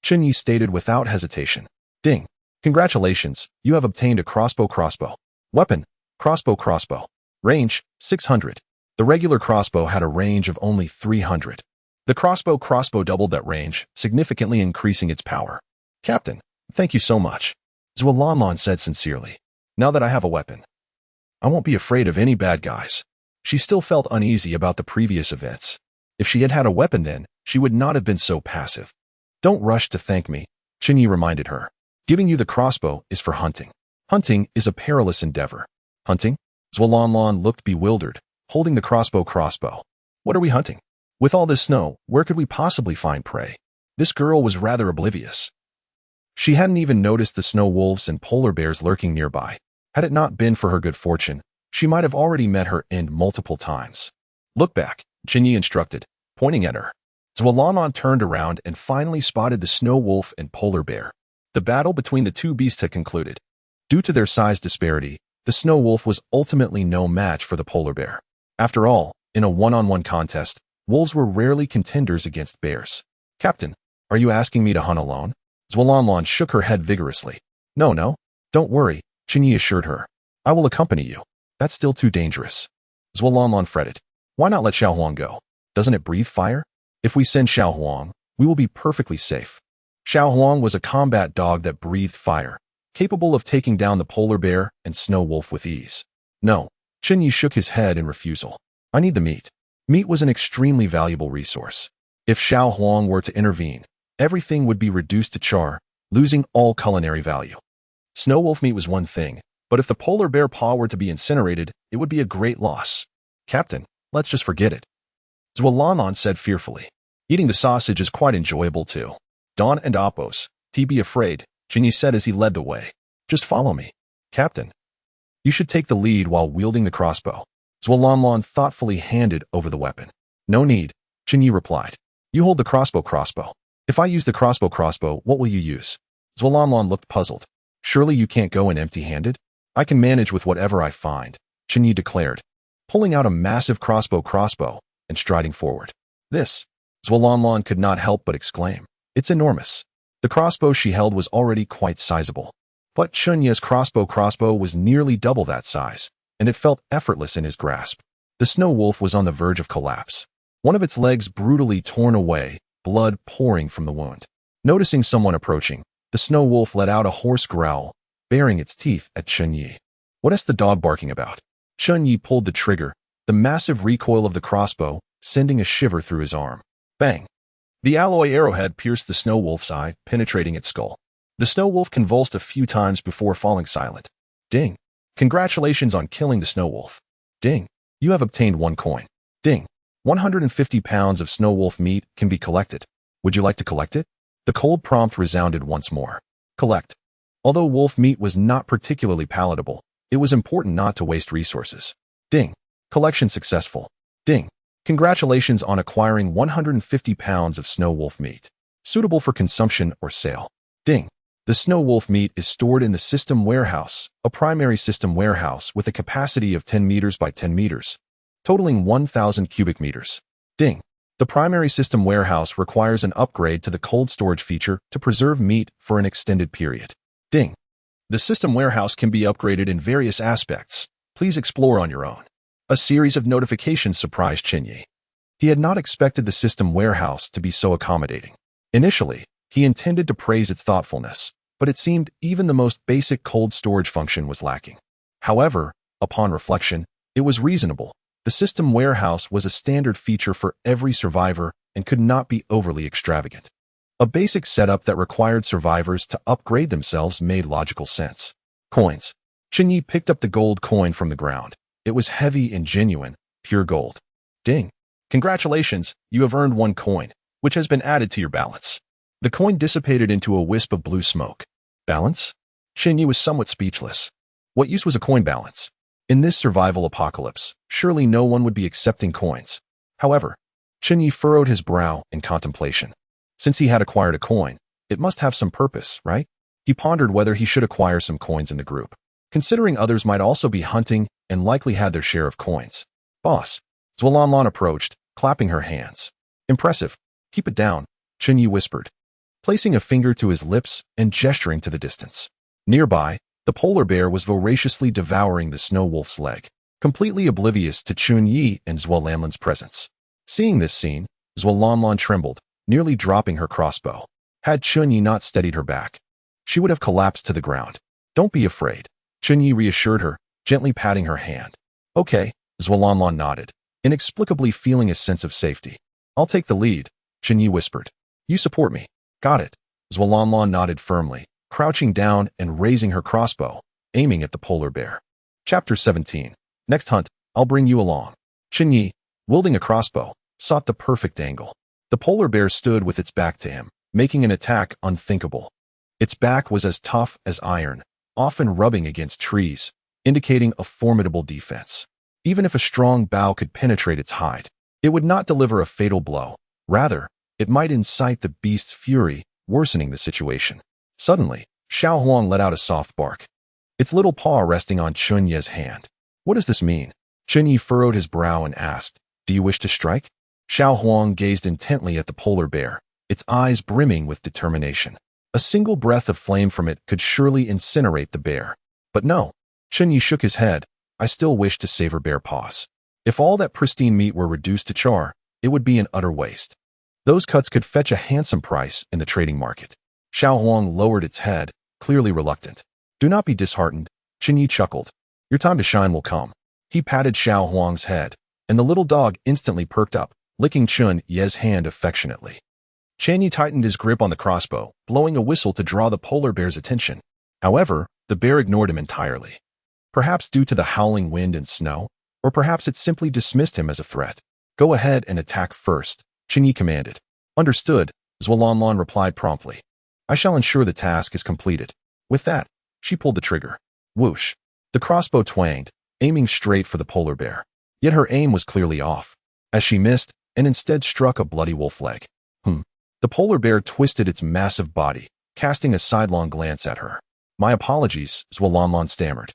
Chen Ye stated without hesitation. Ding. Congratulations, you have obtained a crossbow. Weapon, crossbow. Range, 600. The regular crossbow had a range of only 300. The crossbow doubled that range, significantly increasing its power. Captain, thank you so much. Zhuolanlan said sincerely. Now that I have a weapon, I won't be afraid of any bad guys. She still felt uneasy about the previous events. If she had had a weapon then, she would not have been so passive. Don't rush to thank me, Chen Ye reminded her. Giving you the crossbow is for hunting. Hunting is a perilous endeavor. Hunting? Zhuolanlan looked bewildered, holding the crossbow. What are we hunting? With all this snow, where could we possibly find prey? This girl was rather oblivious. She hadn't even noticed the snow wolves and polar bears lurking nearby. Had it not been for her good fortune, she might have already met her end multiple times. Look back, Chen Ye instructed, pointing at her. Zhuolanlan turned around and finally spotted the snow wolf and polar bear. The battle between the two beasts had concluded. Due to their size disparity, the snow wolf was ultimately no match for the polar bear. After all, in a one-on-one contest, wolves were rarely contenders against bears. Captain, are you asking me to hunt alone? Zhuolanlan shook her head vigorously. No, don't worry, Chen Ye assured her. I will accompany you. That's still too dangerous. Zhuolanlan fretted. Why not let Xiao Huang go? Doesn't it breathe fire? If we send Xiao Huang, we will be perfectly safe. Xiao Huang was a combat dog that breathed fire, capable of taking down the polar bear and snow wolf with ease. No, Chen Ye shook his head in refusal. I need the meat. Meat was an extremely valuable resource. If Xiao Huang were to intervene, everything would be reduced to char, losing all culinary value. Snow wolf meat was one thing, but if the polar bear paw were to be incinerated, it would be a great loss. Captain, let's just forget it. Zhuolanlan said fearfully. Eating the sausage is quite enjoyable too. Don and Oppos, be afraid, Chen Ye said as he led the way. Just follow me. Captain. You should take the lead while wielding the crossbow. Zhuolanlan thoughtfully handed over the weapon. No need, Chen Ye replied. You hold the crossbow. If I use the crossbow, what will you use? Zhuolanlan looked puzzled. Surely you can't go in empty-handed? I can manage with whatever I find, Chen Ye declared, pulling out a massive crossbow and striding forward. This, Zhuolanlan could not help but exclaim. It's enormous. The crossbow she held was already quite sizable. But Chen Ye's crossbow was nearly double that size, and it felt effortless in his grasp. The snow wolf was on the verge of collapse. One of its legs brutally torn away, blood pouring from the wound. Noticing someone approaching, the snow wolf let out a hoarse growl, baring its teeth at Chen Ye. What is the dog barking about? Chen Ye pulled the trigger. The massive recoil of the crossbow sending a shiver through his arm. Bang! The alloy arrowhead pierced the snow wolf's eye, penetrating its skull. The snow wolf convulsed a few times before falling silent. Ding! Congratulations on killing the snow wolf. Ding! You have obtained 1 coin. Ding! 150 pounds of snow wolf meat can be collected. Would you like to collect it? The cold prompt resounded once more. Collect. Although wolf meat was not particularly palatable, it was important not to waste resources. Ding! Collection successful. Ding! Congratulations on acquiring 150 pounds of snow wolf meat. Suitable for consumption or sale. Ding! The snow wolf meat is stored in the system warehouse, a primary system warehouse with a capacity of 10 meters by 10 meters, totaling 1,000 cubic meters. Ding! The primary system warehouse requires an upgrade to the cold storage feature to preserve meat for an extended period. Ding! The system warehouse can be upgraded in various aspects. Please explore on your own. A series of notifications surprised Chen Ye. He had not expected the system warehouse to be so accommodating. Initially, he intended to praise its thoughtfulness, but it seemed even the most basic cold storage function was lacking. However, upon reflection, it was reasonable. The system warehouse was a standard feature for every survivor and could not be overly extravagant. A basic setup that required survivors to upgrade themselves made logical sense. Coins. Chen Ye picked up the gold coin from the ground. It was heavy and genuine, pure gold. Ding! Congratulations, you have earned 1 coin, which has been added to your balance. The coin dissipated into a wisp of blue smoke. Balance? Chen Ye was somewhat speechless. What use was a coin balance? In this survival apocalypse, surely no one would be accepting coins. However, Chen Ye furrowed his brow in contemplation. Since he had acquired a coin, it must have some purpose, right? He pondered whether he should acquire some coins in the group, considering others might also be hunting and likely had their share of coins. Boss. Zhualanlan approached, clapping her hands. Impressive. Keep it down, Chen Ye whispered, placing a finger to his lips and gesturing to the distance. Nearby, the polar bear was voraciously devouring the snow wolf's leg, completely oblivious to Chen Ye and Zhualanlan's presence. Seeing this scene, Zhualanlan trembled, nearly dropping her crossbow. Had Chen Ye not steadied her back, she would have collapsed to the ground. Don't be afraid, Chen Ye reassured her, gently patting her hand. Okay, Zhualanlan nodded, inexplicably feeling a sense of safety. I'll take the lead, Chen Ye whispered. You support me. Got it. Zhualanlan nodded firmly, crouching down and raising her crossbow, aiming at the polar bear. Chapter 17. Next hunt, I'll bring you along. Chen Ye, wielding a crossbow, sought the perfect angle. The polar bear stood with its back to him, making an attack unthinkable. Its back was as tough as iron, often rubbing against trees, indicating a formidable defense. Even if a strong bow could penetrate its hide, it would not deliver a fatal blow. Rather, it might incite the beast's fury, worsening the situation. Suddenly, Xiao Huang let out a soft bark, its little paw resting on Chen Ye's hand. What does this mean? Chen Ye furrowed his brow and asked, Do you wish to strike? Xiao Huang gazed intently at the polar bear, its eyes brimming with determination. A single breath of flame from it could surely incinerate the bear. But no. Chen Ye shook his head. I still wish to savor bear paws. If all that pristine meat were reduced to char, it would be an utter waste. Those cuts could fetch a handsome price in the trading market. Xiao Huang lowered its head, clearly reluctant. Do not be disheartened, Chen Ye chuckled. Your time to shine will come. He patted Xiao Huang's head, and the little dog instantly perked up, licking Chen Ye's hand affectionately. Chen Ye tightened his grip on the crossbow, blowing a whistle to draw the polar bear's attention. However, the bear ignored him entirely. Perhaps due to the howling wind and snow, or perhaps it simply dismissed him as a threat. Go ahead and attack first, Chen Ye commanded. Understood, Zhualanlan replied promptly. I shall ensure the task is completed. With that, she pulled the trigger. Whoosh. The crossbow twanged, aiming straight for the polar bear. Yet her aim was clearly off, as she missed and instead struck a bloody wolf leg. The polar bear twisted its massive body, casting a sidelong glance at her. My apologies, Zhualanlan stammered,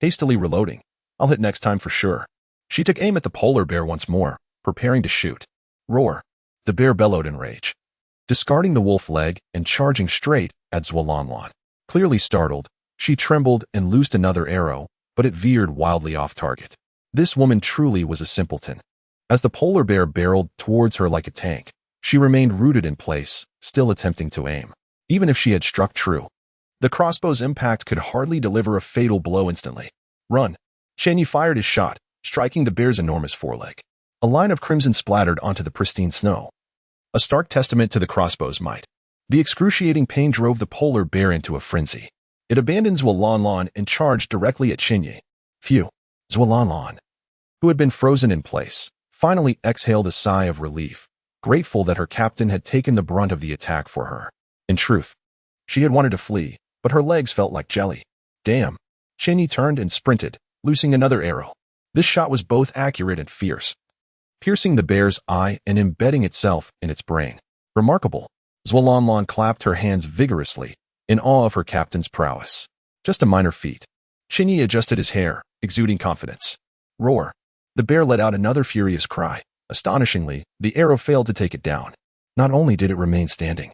hastily reloading. I'll hit next time for sure. She took aim at the polar bear once more, preparing to shoot. Roar. The bear bellowed in rage, discarding the wolf leg and charging straight at Zhualanlan. Clearly startled, she trembled and loosed another arrow, but it veered wildly off target. This woman truly was a simpleton. As the polar bear barreled towards her like a tank, she remained rooted in place, still attempting to aim. Even if she had struck true, the crossbow's impact could hardly deliver a fatal blow instantly. Run. Chen Ye fired his shot, striking the bear's enormous foreleg. A line of crimson splattered onto the pristine snow. A stark testament to the crossbow's might. The excruciating pain drove the polar bear into a frenzy. It abandoned Zhualanlan and charged directly at Chen Ye. Phew. Zhualanlan, who had been frozen in place, finally exhaled a sigh of relief, grateful that her captain had taken the brunt of the attack for her. In truth, she had wanted to flee, but her legs felt like jelly. Damn. Chen Ye turned and sprinted, loosing another arrow. This shot was both accurate and fierce, piercing the bear's eye and embedding itself in its brain. Remarkable. Zhualanlan clapped her hands vigorously, in awe of her captain's prowess. Just a minor feat. Chen Ye adjusted his hair, exuding confidence. Roar. The bear let out another furious cry. Astonishingly, the arrow failed to take it down. Not only did it remain standing,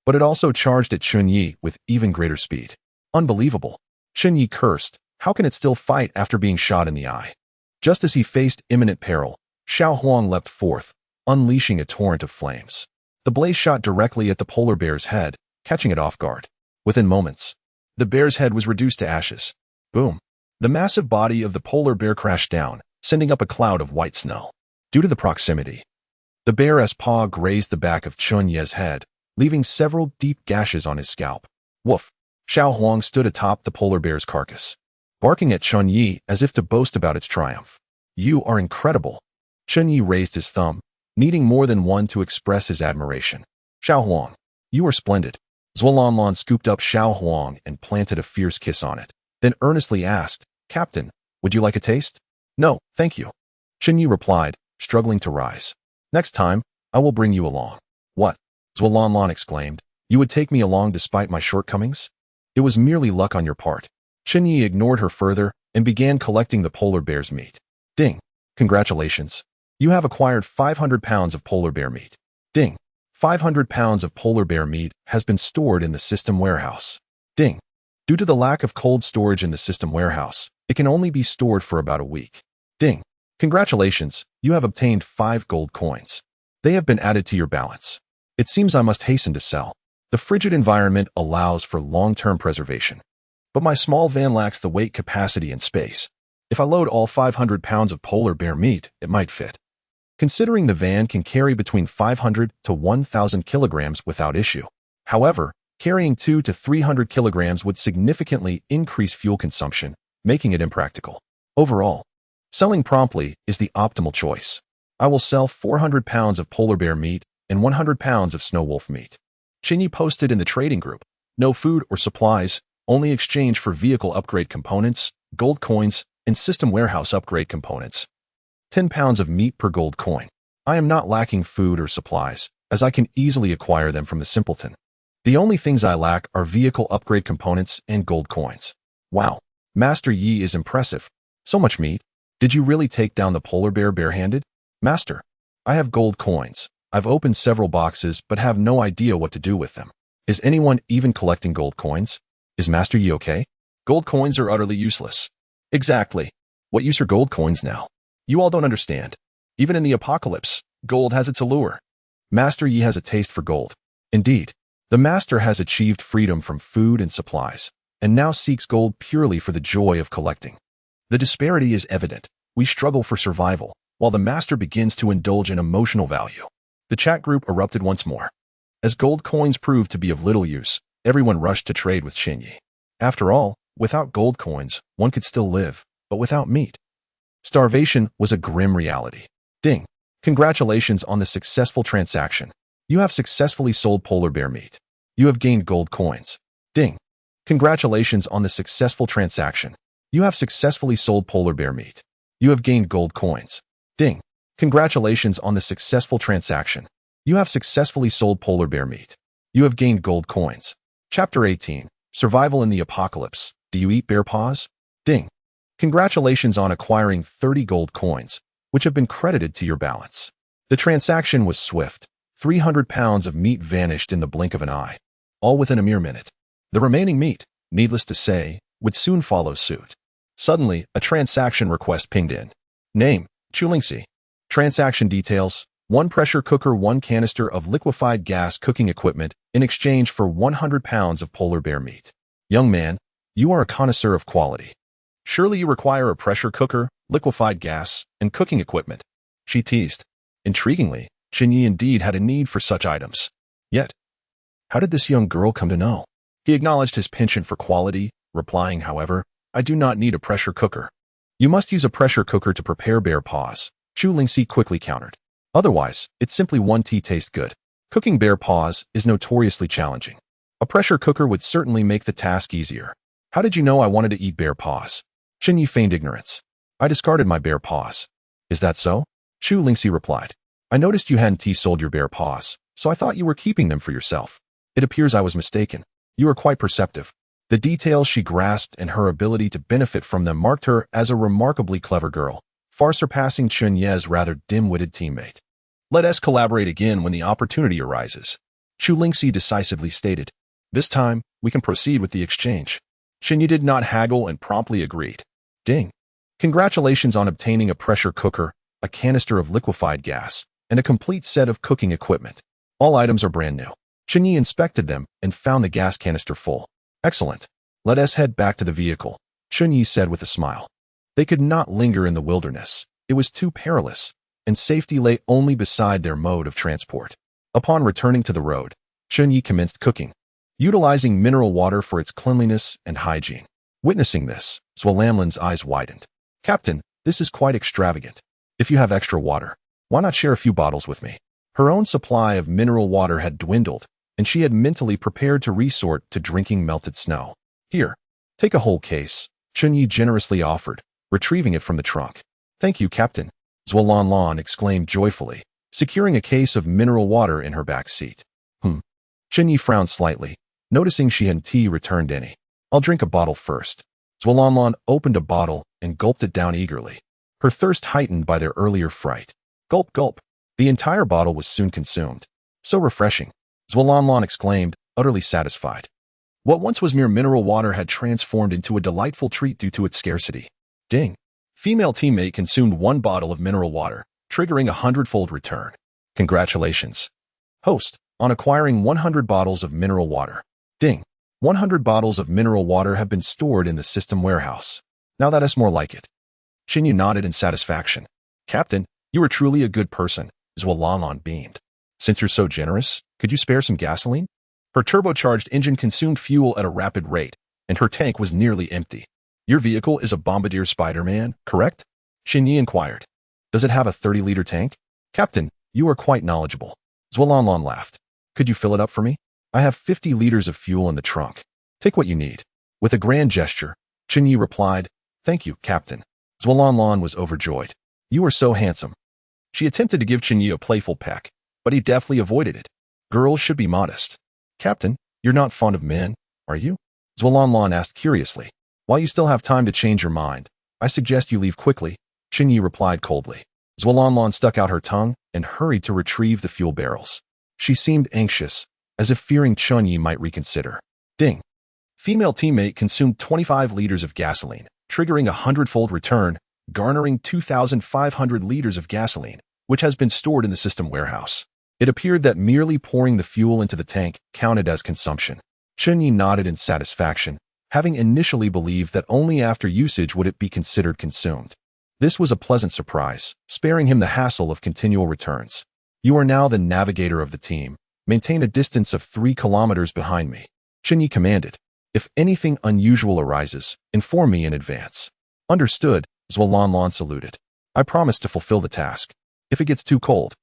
but it also charged at Chen Ye with even greater speed. Unbelievable. Chen Ye cursed. How can it still fight after being shot in the eye? Just as he faced imminent peril, Xiao Huang leapt forth, unleashing a torrent of flames. The blaze shot directly at the polar bear's head, catching it off guard. Within moments, the bear's head was reduced to ashes. Boom. The massive body of the polar bear crashed down, sending up a cloud of white snow. Due to the proximity, the bear's paw grazed the back of Chen Ye's head, leaving several deep gashes on his scalp. Woof. Xiao Huang stood atop the polar bear's carcass, barking at Chen Ye as if to boast about its triumph. You are incredible. Chen Ye raised his thumb, needing more than one to express his admiration. Xiao Huang, you are splendid. Zhualanlan scooped up Xiao Huang and planted a fierce kiss on it, then earnestly asked, Captain, would you like a taste? No, thank you. Chen Ye replied, struggling to rise. Next time, I will bring you along. What? Zhualanlan exclaimed. You would take me along despite my shortcomings? It was merely luck on your part. Chen Ye ignored her further and began collecting the polar bear's meat. Ding. Congratulations. You have acquired 500 pounds of polar bear meat. Ding. 500 pounds of polar bear meat has been stored in the system warehouse. Ding. Due to the lack of cold storage in the system warehouse, it can only be stored for about a week. Ding. Congratulations, you have obtained 5 gold coins. They have been added to your balance. It seems I must hasten to sell. The frigid environment allows for long-term preservation. But my small van lacks the weight capacity and space. If I load all 500 pounds of polar bear meat, it might fit. Considering the van can carry between 500 to 1,000 kilograms without issue. However, carrying 200 to 300 kilograms would significantly increase fuel consumption, making it impractical. Overall, selling promptly is the optimal choice. I will sell 400 pounds of polar bear meat and 100 pounds of snow wolf meat. Chen Ye posted in the trading group. No food or supplies, only exchange for vehicle upgrade components, gold coins, and system warehouse upgrade components. 10 pounds of meat per gold coin. I am not lacking food or supplies, as I can easily acquire them from the simpleton. The only things I lack are vehicle upgrade components and gold coins. Wow, Master Yi is impressive. So much meat. Did you really take down the polar bear barehanded? Master, I have gold coins. I've opened several boxes but have no idea what to do with them. Is anyone even collecting gold coins? Is Master Yi okay? Gold coins are utterly useless. Exactly. What use are gold coins now? You all don't understand. Even in the apocalypse, gold has its allure. Master Yi has a taste for gold. Indeed, the master has achieved freedom from food and supplies, and now seeks gold purely for the joy of collecting. The disparity is evident. We struggle for survival, while the master begins to indulge in emotional value. The chat group erupted once more. As gold coins proved to be of little use, everyone rushed to trade with Chen Ye. After all, without gold coins, one could still live, but without meat, starvation was a grim reality. Ding. Congratulations on the successful transaction. You have successfully sold polar bear meat. You have gained gold coins. Ding. Congratulations on the successful transaction. You have successfully sold polar bear meat. You have gained gold coins. Ding. Congratulations on the successful transaction. You have successfully sold polar bear meat. You have gained gold coins. Chapter 18. Survival in the Apocalypse. Do you eat bear paws? Ding. Congratulations on acquiring 30 gold coins, which have been credited to your balance. The transaction was swift. 300 pounds of meat vanished in the blink of an eye, all within a mere minute. The remaining meat, needless to say, would soon follow suit. Suddenly, a transaction request pinged in. Name, Chulingxi. Transaction details, 1 pressure cooker, 1 canister of liquefied gas cooking equipment in exchange for 100 pounds of polar bear meat. Young man, you are a connoisseur of quality. Surely you require a pressure cooker, liquefied gas, and cooking equipment. she teased. Intriguingly, Chen Ye indeed had a need for such items. Yet, how did this young girl come to know? He acknowledged his penchant for quality, replying, however, I do not need a pressure cooker. You must use a pressure cooker to prepare bear paws, Chu Lingxi quickly countered. Otherwise, it's simply one tea tastes good. Cooking bear paws is notoriously challenging. A pressure cooker would certainly make the task easier. How did you know I wanted to eat bear paws? Chen Ye feigned ignorance. I discarded my bear paws. Is that so? Chu Lingxi replied. I noticed you hadn't sold your bear paws, so I thought you were keeping them for yourself. It appears I was mistaken. You are quite perceptive. The details she grasped and her ability to benefit from them marked her as a remarkably clever girl, far surpassing Chen Ye's rather dim-witted teammate. Let us collaborate again when the opportunity arises, Chu Lingxi decisively stated. This time, we can proceed with the exchange. Chen Ye did not haggle and promptly agreed. Ding. Congratulations on obtaining a pressure cooker, a canister of liquefied gas, and a complete set of cooking equipment. All items are brand new. Chen Ye inspected them and found the gas canister full. Excellent. Let us head back to the vehicle, Chen Ye said with a smile. They could not linger in the wilderness. It was too perilous, and safety lay only beside their mode of transport. Upon returning to the road, Chen Ye commenced cooking, utilizing mineral water for its cleanliness and hygiene. Witnessing this, Zhuo eyes widened. Captain, this is quite extravagant. If you have extra water, why not share a few bottles with me? Her own supply of mineral water had dwindled, and she had mentally prepared to resort to drinking melted snow. Here, take a whole case, Chen Ye generously offered, retrieving it from the trunk. Thank you, Captain, Zhuo exclaimed joyfully, securing a case of mineral water in her back seat. Chen Ye frowned slightly, noticing she hadn't returned any. I'll drink a bottle first. Zhuo opened a bottle and gulped it down eagerly, her thirst heightened by their earlier fright. Gulp, gulp. The entire bottle was soon consumed. So refreshing, Zhuo exclaimed, utterly satisfied. What once was mere mineral water had transformed into a delightful treat due to its scarcity. Ding. Female teammate consumed 1 bottle of mineral water, triggering a 100-fold return. Congratulations, host, on acquiring 100 bottles of mineral water. Ding. 100 bottles of mineral water have been stored in the system warehouse. Now that is more like it. Chen Ye nodded in satisfaction. Captain, you are truly a good person, Zhuo beamed. Since you're so generous, could you spare some gasoline? Her turbocharged engine consumed fuel at a rapid rate, and her tank was nearly empty. Your vehicle is a Bombardier Spider-Man, correct? Chen Ye inquired. Does it have a 30-liter tank? Captain, you are quite knowledgeable. Zhuo laughed. Could you fill it up for me? I have 50 liters of fuel in the trunk. Take what you need. With a grand gesture, Chen Ye replied, Thank you, Captain. Zhuo was overjoyed. You are so handsome. She attempted to give Chen Ye a playful peck, but he deftly avoided it. Girls should be modest. Captain, you're not fond of men, are you? Zhuo asked curiously. While you still have time to change your mind, I suggest you leave quickly, Chen Ye replied coldly. Zhuo stuck out her tongue and hurried to retrieve the fuel barrels. She seemed anxious, as if fearing Chen Ye might reconsider. Ding. Female teammate consumed 25 liters of gasoline, triggering a 100-fold return, garnering 2,500 liters of gasoline, which has been stored in the system warehouse. It appeared that merely pouring the fuel into the tank counted as consumption. Chen Ye nodded in satisfaction, having initially believed that only after usage would it be considered consumed. This was a pleasant surprise, sparing him the hassle of continual returns. You are now the navigator of the team. Maintain a distance of 3 kilometers behind me, Chen Ye commanded. If anything unusual arises, inform me in advance. Understood, Zhuo saluted. I promise to fulfill the task. If it gets too cold,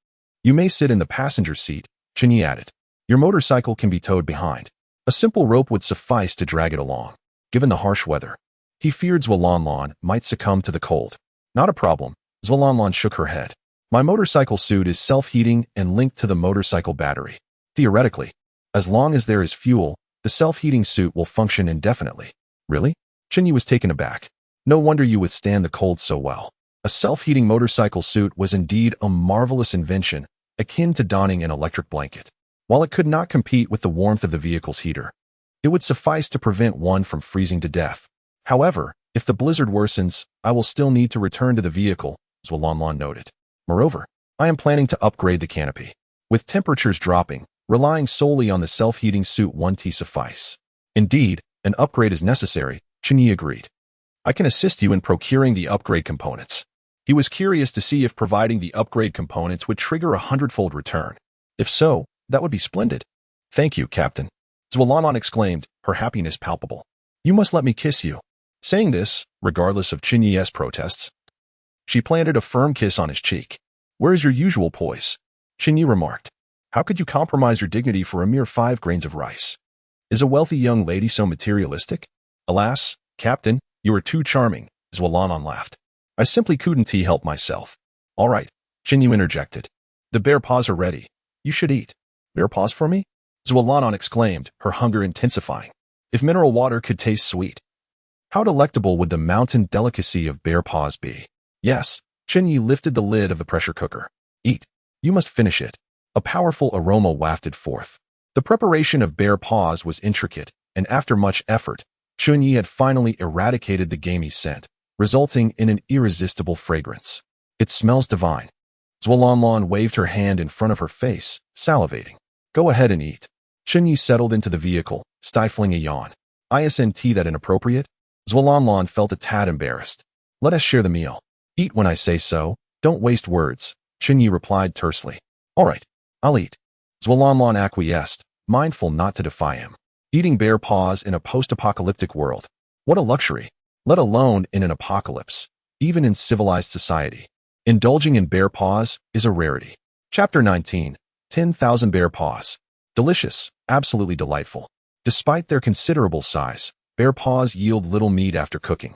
you may sit in the passenger seat, Chen Ye added. Your motorcycle can be towed behind. A simple rope would suffice to drag it along. Given the harsh weather, he feared Zhuo might succumb to the cold. Not a problem, Zhuo shook her head. My motorcycle suit is self-heating and linked to the motorcycle battery. Theoretically, as long as there is fuel, the self-heating suit will function indefinitely. Really? Chen Ye was taken aback. No wonder you withstand the cold so well. A self-heating motorcycle suit was indeed a marvelous invention, akin to donning an electric blanket. While it could not compete with the warmth of the vehicle's heater, it would suffice to prevent one from freezing to death. However, if the blizzard worsens, I will still need to return to the vehicle, Zhuo noted. Moreover, I am planning to upgrade the canopy. With temperatures dropping, relying solely on the self-heating suit won't suffice. Indeed, an upgrade is necessary, Chen Ye agreed. I can assist you in procuring the upgrade components. He was curious to see if providing the upgrade components would trigger a 100-fold return. If so, that would be splendid. Thank you, Captain. Zhuolanlan exclaimed, her happiness palpable. You must let me kiss you. Saying this, regardless of Chen Ye's protests, she planted a firm kiss on his cheek. Where is your usual poise? Chen Ye remarked. How could you compromise your dignity for a mere 5 grains of rice? Is a wealthy young lady so materialistic? Alas, Captain, you are too charming, Zhuolanlan laughed. I simply couldn't help myself. All right, Chen Ye interjected. The bear paws are ready. You should eat. Bear paws for me? Zhuolanlan exclaimed, her hunger intensifying. If mineral water could taste sweet, how delectable would the mountain delicacy of bear paws be? Yes, Chen Ye lifted the lid of the pressure cooker. Eat. You must finish it. A powerful aroma wafted forth. The preparation of bear paws was intricate, and after much effort, Chen Ye had finally eradicated the gamey scent, resulting in an irresistible fragrance. It smells divine. Zhuolanlan waved her hand in front of her face, salivating. Go ahead and eat. Chen Ye settled into the vehicle, stifling a yawn. Isn't that inappropriate? Zhuolanlan felt a tad embarrassed. Let us share the meal. Eat when I say so. Don't waste words, Chen Ye replied tersely. All right, I'll eat. Zhuolanlan acquiesced, mindful not to defy him. Eating bear paws in a post-apocalyptic world. What a luxury, let alone in an apocalypse, even in civilized society. Indulging in bear paws is a rarity. Chapter 19, 10,000 bear paws. Delicious, absolutely delightful. Despite their considerable size, bear paws yield little meat after cooking,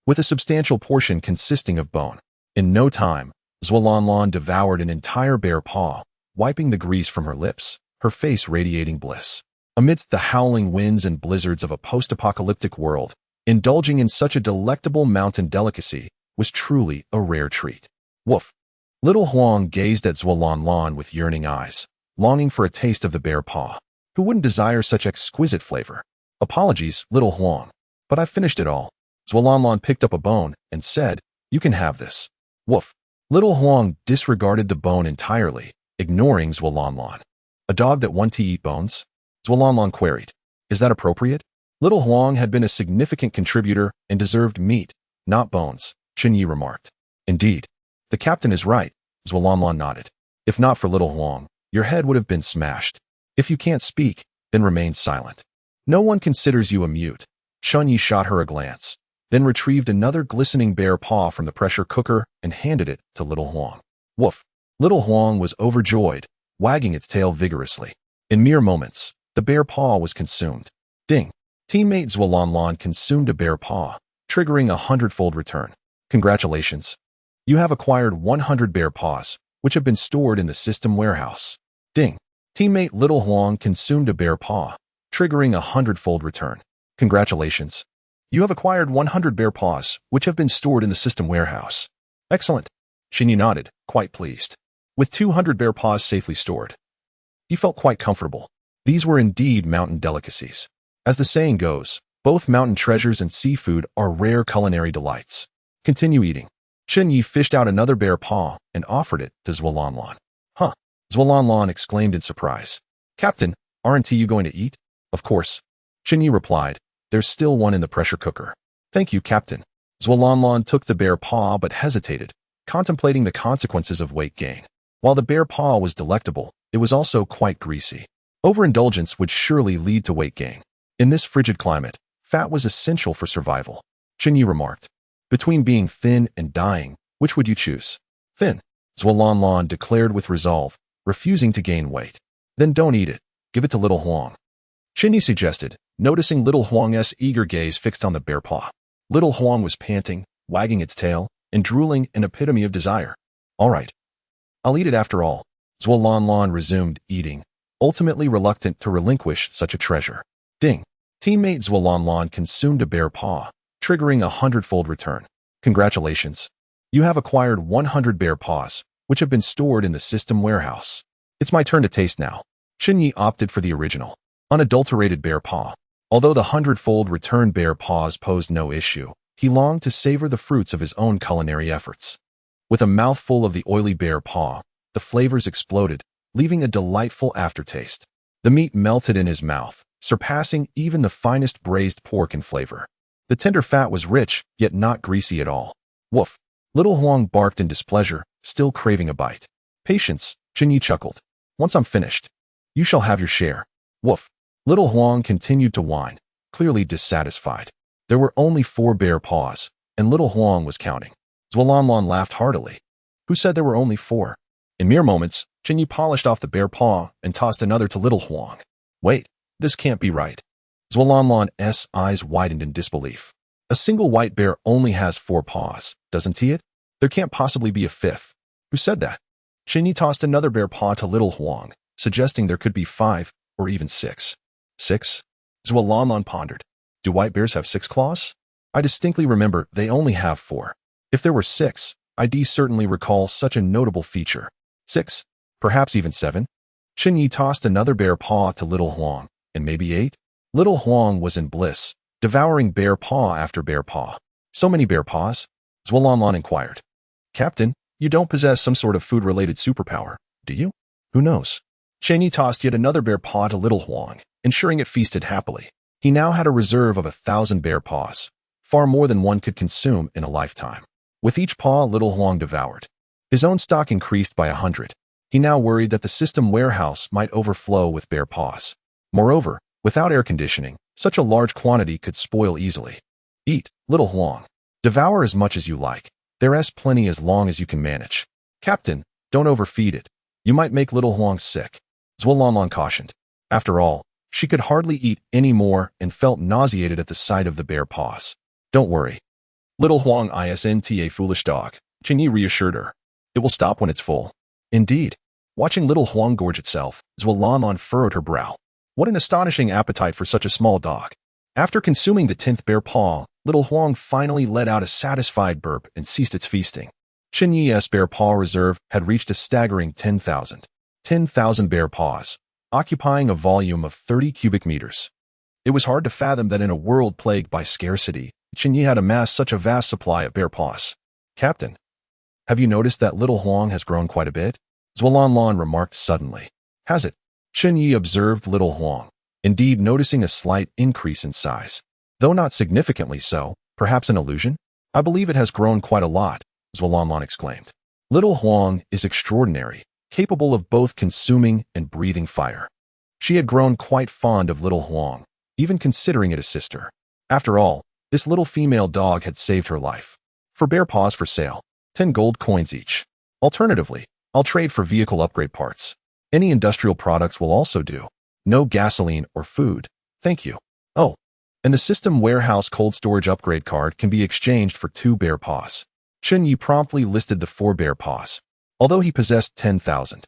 with a substantial portion consisting of bone. In no time, Zhuolanlan devoured an entire bear paw, wiping the grease from her lips, her face radiating bliss. Amidst the howling winds and blizzards of a post-apocalyptic world, indulging in such a delectable mountain delicacy was truly a rare treat. Woof! Little Huang gazed at Zhuolanlan with yearning eyes, longing for a taste of the bear paw. Who wouldn't desire such exquisite flavor? Apologies, Little Huang, but I've finished it all. Zhuolanlan picked up a bone and said, You can have this. Woof! Little Huang disregarded the bone entirely, ignoring Zhuolanlan. A dog that wants to eat bones? Zhuolanlan queried. Is that appropriate? Little Huang had been a significant contributor and deserved meat, not bones, Chen Ye remarked. Indeed. The captain is right, Zhuolanlan nodded. If not for Little Huang, your head would have been smashed. If you can't speak, then remain silent. No one considers you a mute. Chen Ye shot her a glance, then retrieved another glistening bear paw from the pressure cooker and handed it to Little Huang. Woof! Little Huang was overjoyed, wagging its tail vigorously. In mere moments, the bear paw was consumed. Ding! Teammate Zhuolanlan consumed a bear paw, triggering a 100-fold return. Congratulations! You have acquired 100 bear paws, which have been stored in the system warehouse. Ding! Teammate Little Huang consumed a bear paw, triggering a 100-fold return. Congratulations! You have acquired 100 bear paws, which have been stored in the system warehouse. Excellent! Chen Ye nodded, quite pleased. With 200 bear paws safely stored, he felt quite comfortable. These were indeed mountain delicacies. As the saying goes, both mountain treasures and seafood are rare culinary delights. Continue eating. Chen Ye fished out another bear paw and offered it to Zhuolanlan. Huh! Zhuolanlan exclaimed in surprise. Captain, aren't you going to eat? Of course. Chen Ye replied. There's still one in the pressure cooker. Thank you, Captain. Zhuolanlan took the bear paw but hesitated, contemplating the consequences of weight gain. While the bear paw was delectable, it was also quite greasy. Overindulgence would surely lead to weight gain. In this frigid climate, fat was essential for survival. Chen Ye remarked. Between being thin and dying, which would you choose? Thin, Zhuolanlan declared with resolve, refusing to gain weight. Then don't eat it. Give it to Little Huang. Chen Ye suggested, noticing Little Huang's eager gaze fixed on the bear paw. Little Huang was panting, wagging its tail, and drooling an epitome of desire. All right. I'll eat it after all. Zhuolanlan resumed eating, ultimately reluctant to relinquish such a treasure. Ding! Teammate Zhuolanlan consumed a bear paw, triggering a 100-fold return. Congratulations! You have acquired 100 bear paws, which have been stored in the system warehouse. It's my turn to taste now. Chen Ye opted for the original, unadulterated bear paw. Although the 100-fold return bear paws posed no issue, he longed to savor the fruits of his own culinary efforts. With a mouthful of the oily bear paw, the flavors exploded, leaving a delightful aftertaste. The meat melted in his mouth, surpassing even the finest braised pork in flavor. The tender fat was rich, yet not greasy at all. Woof! Little Huang barked in displeasure, still craving a bite. Patience, Chen Ye chuckled. Once I'm finished, you shall have your share. Woof. Little Huang continued to whine, clearly dissatisfied. There were only 4 bear paws, and Little Huang was counting. Zhualanlan laughed heartily. Who said there were only 4? In mere moments, Chen Ye polished off the bear paw and tossed another to Little Huang. Wait, this can't be right. Zhualanlan's eyes widened in disbelief. A single white bear only has 4 paws, doesn't he? There can't possibly be a 5th. Who said that? Chen Ye tossed another bear paw to Little Huang, suggesting there could be 5 or even 6. 6? Zhualanlan pondered. Do white bears have 6 claws? I distinctly remember they only have 4. If there were 6, I'd certainly recall such a notable feature. 6? Perhaps even 7? Chen Ye tossed another bear paw to Little Huang, and maybe 8? Little Huang was in bliss, devouring bear paw after bear paw. So many bear paws? Zhualanlan inquired. Captain, you don't possess some sort of food-related superpower, do you? Who knows? Chen Ye tossed yet another bear paw to Little Huang, ensuring it feasted happily. He now had a reserve of 1,000 bear paws, far more than one could consume in a lifetime. With each paw Little Huang devoured, his own stock increased by 100. He now worried that the system warehouse might overflow with bear paws. Moreover, without air conditioning, such a large quantity could spoil easily. Eat, Little Huang. Devour as much as you like. There's plenty as long as you can manage. Captain, don't overfeed it. You might make Little Huang sick. Zhualanlan cautioned. After all, she could hardly eat any more and felt nauseated at the sight of the bear paws. Don't worry. Little Huang isn't a foolish dog, Chen Ye reassured her. It will stop when it's full. Indeed. Watching Little Huang gorge itself, Zhualanlan furrowed her brow. What an astonishing appetite for such a small dog. After consuming the 10th bear paw, Little Huang finally let out a satisfied burp and ceased its feasting. Chen Ye's bear paw reserve had reached a staggering 10,000. 10,000 bear paws, occupying a volume of 30 cubic meters. It was hard to fathom that in a world plagued by scarcity, Chen Ye had amassed such a vast supply of bear paws. Captain, have you noticed that Little Huang has grown quite a bit? Zhualanlan remarked suddenly. Has it? Chen Ye observed Little Huang, indeed noticing a slight increase in size. Though not significantly so, perhaps an illusion? I believe it has grown quite a lot, Zhualanlan exclaimed. Little Huang is extraordinary, capable of both consuming and breathing fire. She had grown quite fond of Little Huang, even considering it a sister. After all, this little female dog had saved her life. For bear paws for sale, 10 gold coins each. Alternatively, I'll trade for vehicle upgrade parts. Any industrial products will also do. No gasoline or food. Thank you. Oh, and the system warehouse cold storage upgrade card can be exchanged for 2 bear paws. Chen Ye promptly listed the 4 bear paws. Although he possessed 10,000,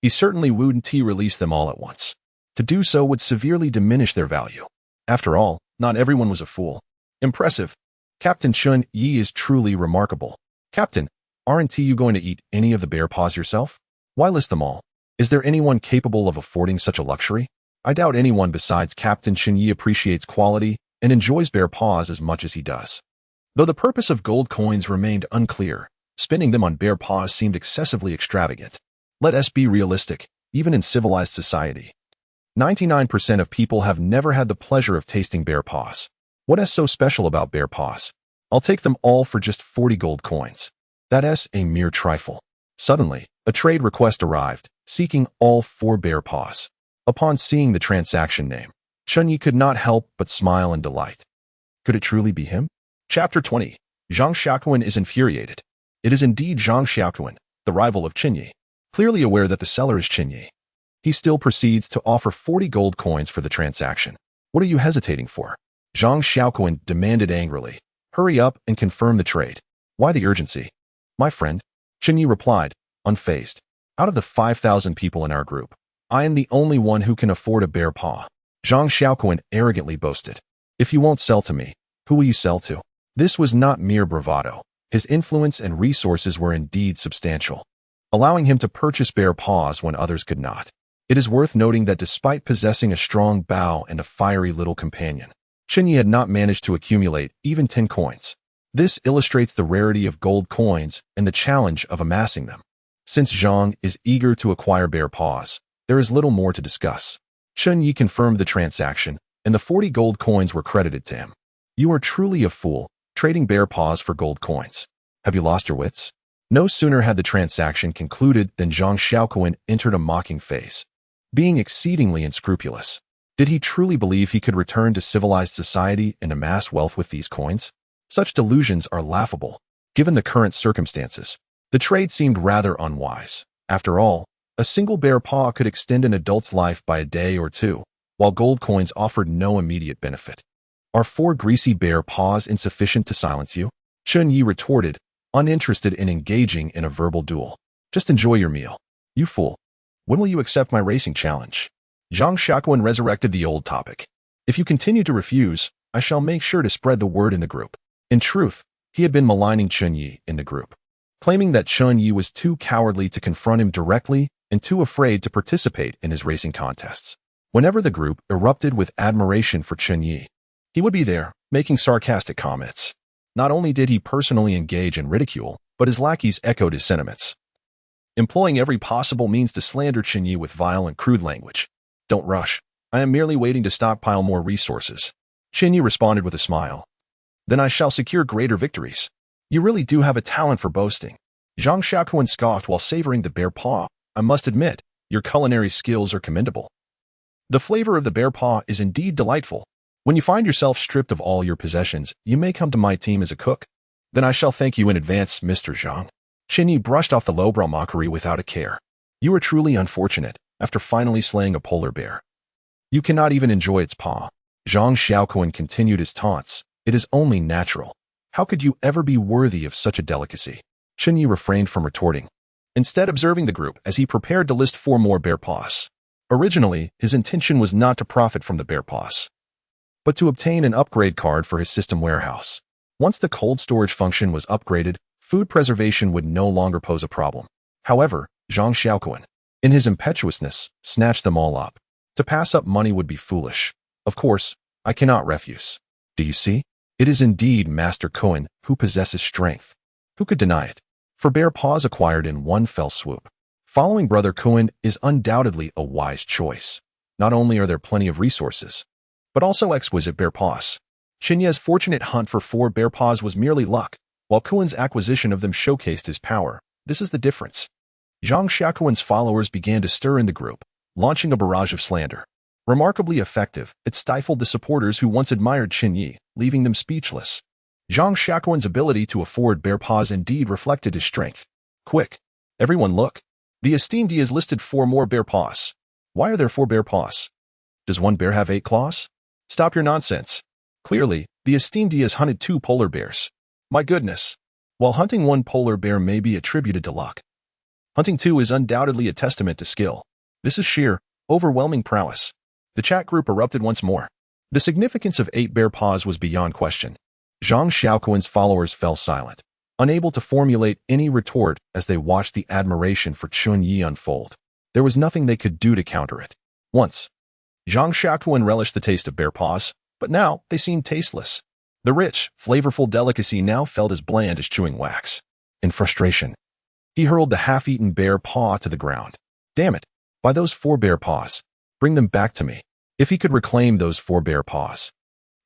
he certainly wouldn't release them all at once. To do so would severely diminish their value. After all, not everyone was a fool. Impressive. Captain Chen Ye is truly remarkable. Captain, aren't you going to eat any of the bear paws yourself? Why list them all? Is there anyone capable of affording such a luxury? I doubt anyone besides Captain Chen Ye appreciates quality and enjoys bear paws as much as he does. Though the purpose of gold coins remained unclear, spending them on bear paws seemed excessively extravagant. Let us be realistic, even in civilized society. 99% of people have never had the pleasure of tasting bear paws. What is so special about bear paws? I'll take them all for just 40 gold coins. That's a mere trifle. Suddenly, a trade request arrived, seeking all 4 bear paws. Upon seeing the transaction name, Chen Ye could not help but smile in delight. Could it truly be him? Chapter 20. Zhang Xiaoquan is infuriated. It is indeed Zhang Xiaoquan, the rival of Chen Ye. Clearly aware that the seller is Chen Ye, he still proceeds to offer 40 gold coins for the transaction. What are you hesitating for? Zhang Xiaoquan demanded angrily. Hurry up and confirm the trade. Why the urgency? My friend, Chen Ye replied, unfazed. Out of the 5,000 people in our group, I am the only one who can afford a bear paw. Zhang Xiaoquan arrogantly boasted. If you won't sell to me, who will you sell to? This was not mere bravado. His influence and resources were indeed substantial, allowing him to purchase bear paws when others could not. It is worth noting that despite possessing a strong bow and a fiery little companion, Chen Ye had not managed to accumulate even 10 coins. This illustrates the rarity of gold coins and the challenge of amassing them. Since Zhang is eager to acquire bear paws, there is little more to discuss. Chen Ye confirmed the transaction, and the 40 gold coins were credited to him. You are truly a fool, trading bear paws for gold coins. Have you lost your wits? No sooner had the transaction concluded than Zhang Xiaoquan entered a mocking phase, being exceedingly unscrupulous. Did he truly believe he could return to civilized society and amass wealth with these coins? Such delusions are laughable, given the current circumstances. The trade seemed rather unwise. After all, a single bear paw could extend an adult's life by a day or two, while gold coins offered no immediate benefit. Are 4 greasy bear paws insufficient to silence you? Chen Ye retorted, uninterested in engaging in a verbal duel. Just enjoy your meal. You fool. When will you accept my racing challenge? Zhang Xiaoquan resurrected the old topic. If you continue to refuse, I shall make sure to spread the word in the group. In truth, he had been maligning Chen Ye in the group, claiming that Chen Ye was too cowardly to confront him directly and too afraid to participate in his racing contests. Whenever the group erupted with admiration for Chen Ye, he would be there, making sarcastic comments. Not only did he personally engage in ridicule, but his lackeys echoed his sentiments, employing every possible means to slander Chen Ye with vile and crude language. Don't rush. I am merely waiting to stockpile more resources. Chen Ye responded with a smile. Then I shall secure greater victories. You really do have a talent for boasting. Zhang Xiaoquan scoffed while savoring the bear paw. I must admit, your culinary skills are commendable. The flavor of the bear paw is indeed delightful. When you find yourself stripped of all your possessions, you may come to my team as a cook. Then I shall thank you in advance, Mr. Zhang. Chen Ye brushed off the lowbrow mockery without a care. You are truly unfortunate, after finally slaying a polar bear. You cannot even enjoy its paw. Zhang Xiaoquan continued his taunts. It is only natural. How could you ever be worthy of such a delicacy? Chen Ye refrained from retorting, instead observing the group as he prepared to list 4 more bear paws. Originally, his intention was not to profit from the bear paws, but to obtain an upgrade card for his system warehouse. Once the cold storage function was upgraded, food preservation would no longer pose a problem. However, Zhang Xiaoquan, in his impetuousness, snatched them all up. To pass up money would be foolish. Of course, I cannot refuse. Do you see? It is indeed Master Cohen who possesses strength. Who could deny it? For bear paws acquired in one fell swoop, following Brother Cohen is undoubtedly a wise choice. Not only are there plenty of resources, but also exquisite bear paws. Chen Ye's fortunate hunt for 4 bear paws was merely luck, while Cohen's acquisition of them showcased his power. This is the difference. Zhang Xiaoquan's followers began to stir in the group, launching a barrage of slander. Remarkably effective, it stifled the supporters who once admired Chen Ye, leaving them speechless. Zhang Xiaoquan's ability to afford bear paws indeed reflected his strength. Quick! Everyone look! The esteemed Ye has listed 4 more bear paws. Why are there 4 bear paws? Does one bear have 8 claws? Stop your nonsense. Clearly, the esteemed Ye has hunted 2 polar bears. My goodness! While hunting 1 polar bear may be attributed to luck, hunting 2 is undoubtedly a testament to skill. This is sheer, overwhelming prowess. The chat group erupted once more. The significance of 8 bear paws was beyond question. Zhang Xiaoquan's followers fell silent, unable to formulate any retort as they watched the admiration for Chen Ye unfold. There was nothing they could do to counter it. Once, Zhang Xiaoquan relished the taste of bear paws, but now they seemed tasteless. The rich, flavorful delicacy now felt as bland as chewing wax. In frustration, he hurled the half-eaten bear paw to the ground. Damn it! By those 4 bear paws, bring them back to me. If he could reclaim those 4 bear paws,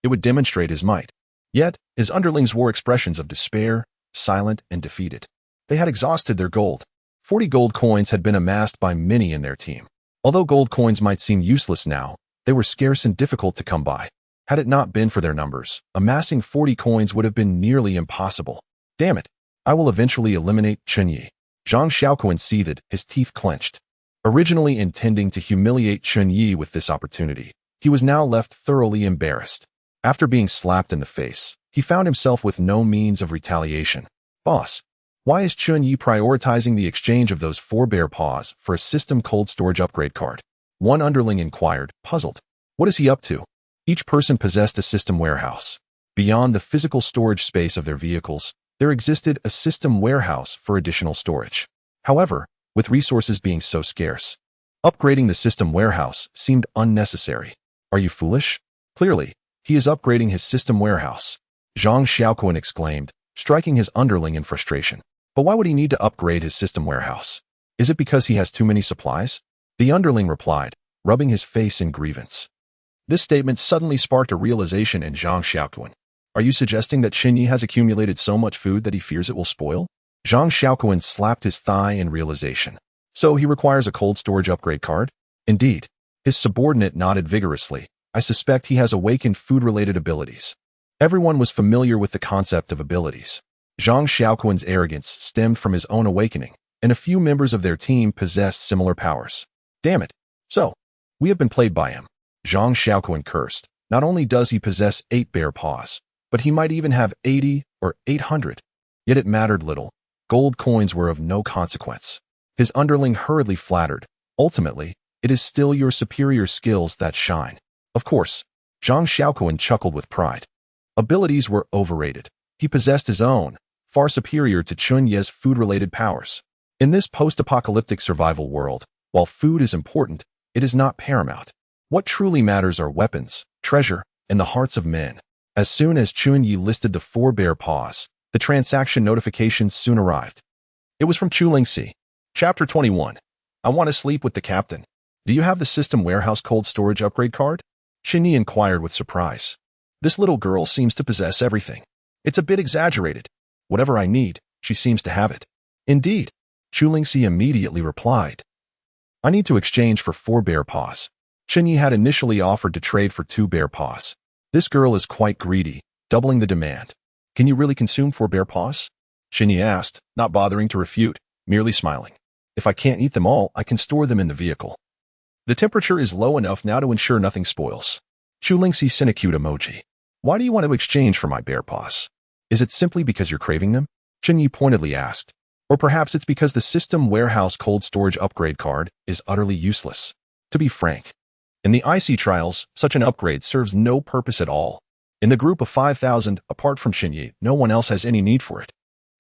it would demonstrate his might. Yet, his underlings wore expressions of despair, silent and defeated. They had exhausted their gold. 40 gold coins had been amassed by many in their team. Although gold coins might seem useless now, they were scarce and difficult to come by. Had it not been for their numbers, amassing 40 coins would have been nearly impossible. Damn it! I will eventually eliminate Chen Ye. Zhang Xiaoquan seethed, his teeth clenched. Originally intending to humiliate Chen Ye with this opportunity, he was now left thoroughly embarrassed. After being slapped in the face, he found himself with no means of retaliation. Boss, why is Chen Ye prioritizing the exchange of those 4 bear paws for a system cold storage upgrade card? One underling inquired, puzzled. What is he up to? Each person possessed a system warehouse. Beyond the physical storage space of their vehicles, there existed a system warehouse for additional storage. However, with resources being so scarce, upgrading the system warehouse seemed unnecessary. Are you foolish? Clearly, he is upgrading his system warehouse. Zhang Xiaoquan exclaimed, striking his underling in frustration. But why would he need to upgrade his system warehouse? Is it because he has too many supplies? The underling replied, rubbing his face in grievance. This statement suddenly sparked a realization in Zhang Xiaoquan. Are you suggesting that Chen Ye has accumulated so much food that he fears it will spoil? Zhang Xiaoquan slapped his thigh in realization. So he requires a cold storage upgrade card? Indeed. His subordinate nodded vigorously. I suspect he has awakened food-related abilities. Everyone was familiar with the concept of abilities. Zhang Xiaoquan's arrogance stemmed from his own awakening, and a few members of their team possessed similar powers. Damn it. So, we have been played by him. Zhang Xiaoquan cursed. Not only does he possess 8 bare paws, but he might even have 80 or 800. Yet it mattered little. Gold coins were of no consequence. His underling hurriedly flattered. Ultimately, it is still your superior skills that shine. Of course, Zhang Xiaoquan chuckled with pride. Abilities were overrated. He possessed his own, far superior to Chen Ye's food-related powers. In this post-apocalyptic survival world, while food is important, it is not paramount. What truly matters are weapons, treasure, and the hearts of men. As soon as Chen Ye listed the 4 bare paws, the transaction notifications soon arrived. It was from Lingxi. Chapter 21. I want to sleep with the captain. Do you have the system warehouse cold storage upgrade card? Chen Ye inquired with surprise. This little girl seems to possess everything. It's a bit exaggerated. Whatever I need, she seems to have it. Indeed. Lingxi immediately replied. I need to exchange for 4 bare paws. Chen Ye had initially offered to trade for 2 bare paws. This girl is quite greedy, doubling the demand. Can you really consume 4 bare paws? Chen Ye asked, not bothering to refute, merely smiling. If I can't eat them all, I can store them in the vehicle. The temperature is low enough now to ensure nothing spoils. Lingxi sent a cute emoji. Why do you want to exchange for my bare paws? Is it simply because you're craving them? Chen Ye pointedly asked. Or perhaps it's because the system warehouse cold storage upgrade card is utterly useless. To be frank, in the IC trials, such an upgrade serves no purpose at all. In the group of 5,000, apart from Chen Ye, no one else has any need for it.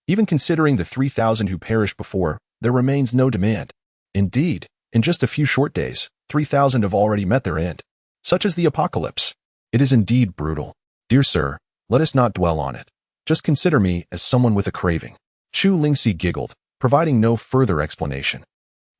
Even considering the 3,000 who perished before, there remains no demand. Indeed, in just a few short days, 3,000 have already met their end. Such is the apocalypse. It is indeed brutal. Dear sir, let us not dwell on it. Just consider me as someone with a craving. Lingxi giggled, providing no further explanation.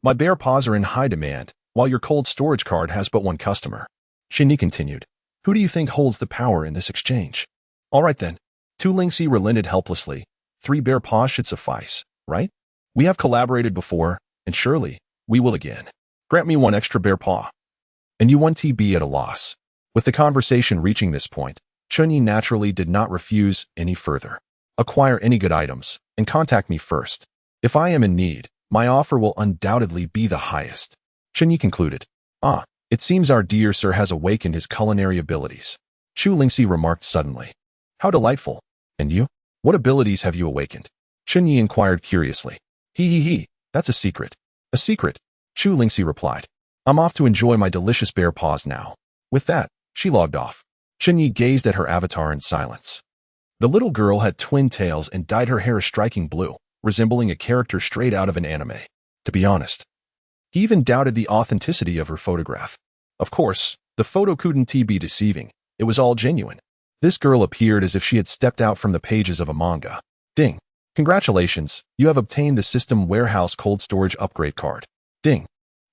My bare paws are in high demand, while your cold storage card has but one customer. Chen Ye continued. Who do you think holds the power in this exchange? All right then. Lingxi relented helplessly. 3 bare paws should suffice, right? We have collaborated before, and surely, we will again. Grant me 1 extra bare paw. And you 1 TB at a loss. With the conversation reaching this point, Chen Ye naturally did not refuse any further. Acquire any good items, and contact me first. If I am in need, my offer will undoubtedly be the highest. Chen Ye concluded. Ah, it seems our dear sir has awakened his culinary abilities. Lingxi remarked suddenly. How delightful. And you? What abilities have you awakened? Chen Ye inquired curiously. He, that's a secret. A secret? Lingxi replied. I'm off to enjoy my delicious bare paws now. With that, she logged off. Chen Ye gazed at her avatar in silence. The little girl had twin tails and dyed her hair a striking blue, resembling a character straight out of an anime. To be honest, he even doubted the authenticity of her photograph. Of course, the photo couldn't be deceiving. It was all genuine. This girl appeared as if she had stepped out from the pages of a manga. Ding. Congratulations, you have obtained the System Warehouse Cold Storage Upgrade Card. Ding.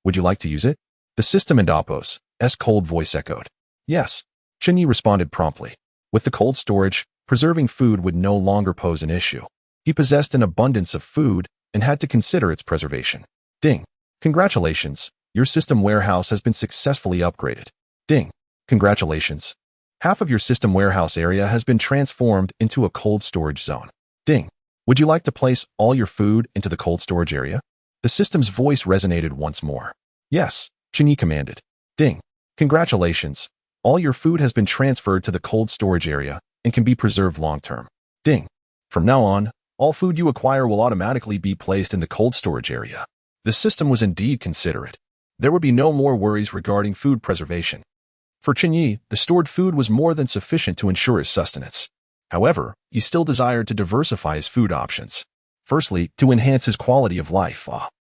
Would you like to use it? The system and Oppo's cold voice echoed. Yes. Chen Ye responded promptly. With the cold storage, preserving food would no longer pose an issue. He possessed an abundance of food and had to consider its preservation. Ding. Congratulations, your system warehouse has been successfully upgraded. Ding. Congratulations. Half of your system warehouse area has been transformed into a cold storage zone. Ding. Would you like to place all your food into the cold storage area? The system's voice resonated once more. Yes, Chen Ye commanded. Ding. Congratulations. All your food has been transferred to the cold storage area and can be preserved long-term. Ding. From now on, all food you acquire will automatically be placed in the cold storage area. The system was indeed considerate. There would be no more worries regarding food preservation. For Chen Ye, the stored food was more than sufficient to ensure his sustenance. However, he still desired to diversify his food options. Firstly, to enhance his quality of life.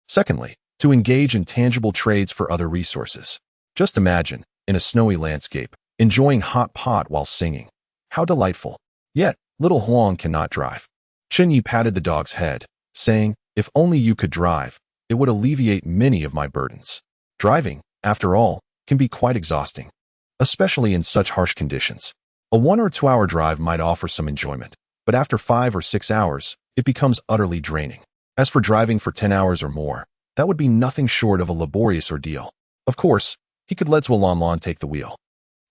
Secondly, to engage in tangible trades for other resources. Just imagine, in a snowy landscape, enjoying hot pot while singing. How delightful. Yet, little Huang cannot drive. Chen Ye patted the dog's head, saying, if only you could drive, it would alleviate many of my burdens. Driving, after all, can be quite exhausting, especially in such harsh conditions. A 1 or 2 hour drive might offer some enjoyment, but after 5 or 6 hours, it becomes utterly draining. As for driving for 10 hours or more, that would be nothing short of a laborious ordeal. Of course, he could let Zhuolanlan take the wheel.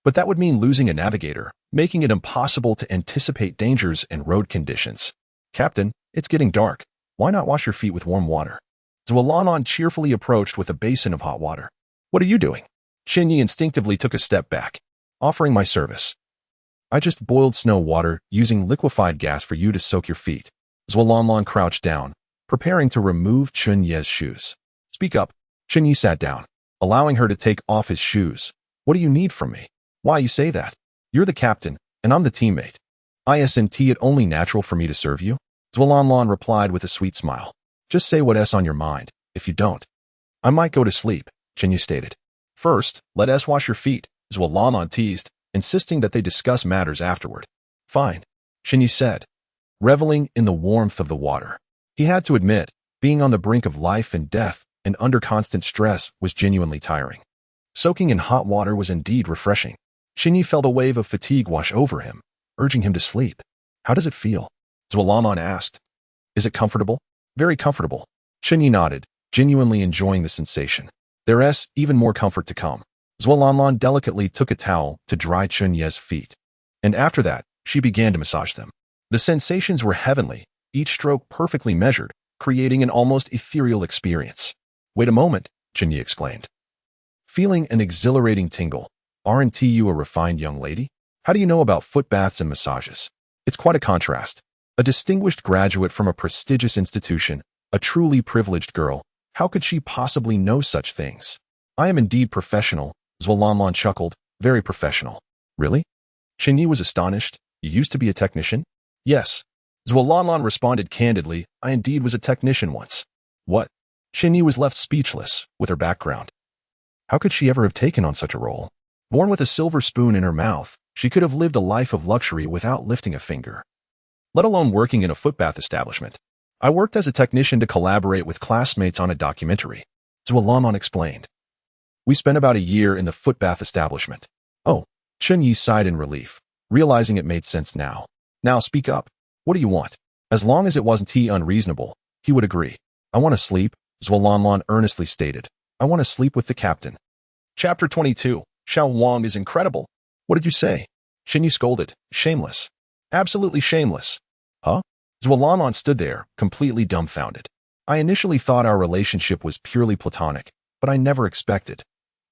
But that would mean losing a navigator, making it impossible to anticipate dangers and road conditions. Captain, it's getting dark. Why not wash your feet with warm water? Zhuolanlan cheerfully approached with a basin of hot water. What are you doing? Chen Ye instinctively took a step back, offering my service. I just boiled snow water using liquefied gas for you to soak your feet. Zhuolanlan crouched down, preparing to remove Chen Ye's shoes. Speak up. Chen Ye sat down, allowing her to take off his shoes. What do you need from me? Why you say that? You're the captain, and I'm the teammate. Isn't it only natural for me to serve you? Zhuolanlan replied with a sweet smile. Just say what's on your mind. If you don't, I might go to sleep, Chen Ye stated. First, let us wash your feet, Zhuolanlan teased, insisting that they discuss matters afterward. Fine, Chen Ye said, reveling in the warmth of the water. He had to admit, being on the brink of life and death and under constant stress was genuinely tiring. Soaking in hot water was indeed refreshing. Chen Ye felt a wave of fatigue wash over him, urging him to sleep. How does it feel? Zhuolanlan asked. Is it comfortable? Very comfortable. Chen Ye nodded, genuinely enjoying the sensation. There's even more comfort to come. Zhuolanlan delicately took a towel to dry Chen Ye's feet, and after that, she began to massage them. The sensations were heavenly, each stroke perfectly measured, creating an almost ethereal experience. Wait a moment, Chen Ye exclaimed, feeling an exhilarating tingle. Aren't you a refined young lady? How do you know about foot baths and massages? It's quite a contrast. A distinguished graduate from a prestigious institution, a truly privileged girl, how could she possibly know such things? I am indeed professional, Zhuolanlan chuckled, very professional. Really? Chen Ye was astonished. You used to be a technician? Yes. Zhuolanlan responded candidly, I indeed was a technician once. What? Chen Ye was left speechless, with her background. How could she ever have taken on such a role? Born with a silver spoon in her mouth, she could have lived a life of luxury without lifting a finger, let alone working in a footbath establishment. I worked as a technician to collaborate with classmates on a documentary, Zhuolanlan explained. We spent about a year in the footbath establishment. Oh, Chen Ye sighed in relief, realizing it made sense now. Now speak up. What do you want? As long as it wasn't unreasonable, he would agree. I want to sleep, Zhuolanlan earnestly stated. I want to sleep with the captain. Chapter 22. Xiao Huang is incredible. What did you say? Chen Ye scolded. Shameless. Absolutely shameless. Huh? Zhuolanlan stood there, completely dumbfounded. I initially thought our relationship was purely platonic, but I never expected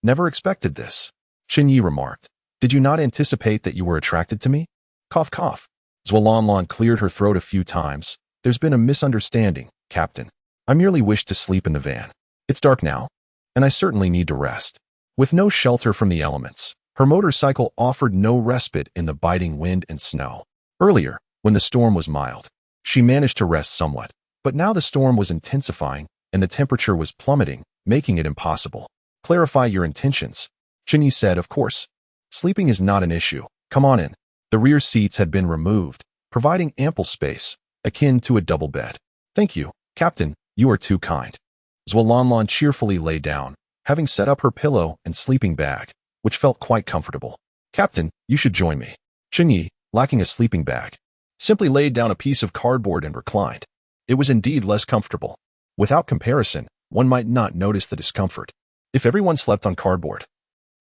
this. Chen Ye remarked. Did you not anticipate that you were attracted to me? Cough, cough. Zhuolanlan cleared her throat a few times. There's been a misunderstanding, Captain. I merely wished to sleep in the van. It's dark now, and I certainly need to rest. With no shelter from the elements, her motorcycle offered no respite in the biting wind and snow. Earlier, when the storm was mild, she managed to rest somewhat, but now the storm was intensifying and the temperature was plummeting, making it impossible. Clarify your intentions. Chen Ye said, of course. Sleeping is not an issue. Come on in. The rear seats had been removed, providing ample space, akin to a double bed. Thank you, Captain, you are too kind. Zhuolanlan cheerfully lay down, having set up her pillow and sleeping bag, which felt quite comfortable. Captain, you should join me. Chen Ye, lacking a sleeping bag, simply laid down a piece of cardboard and reclined. It was indeed less comfortable. Without comparison, one might not notice the discomfort. If everyone slept on cardboard,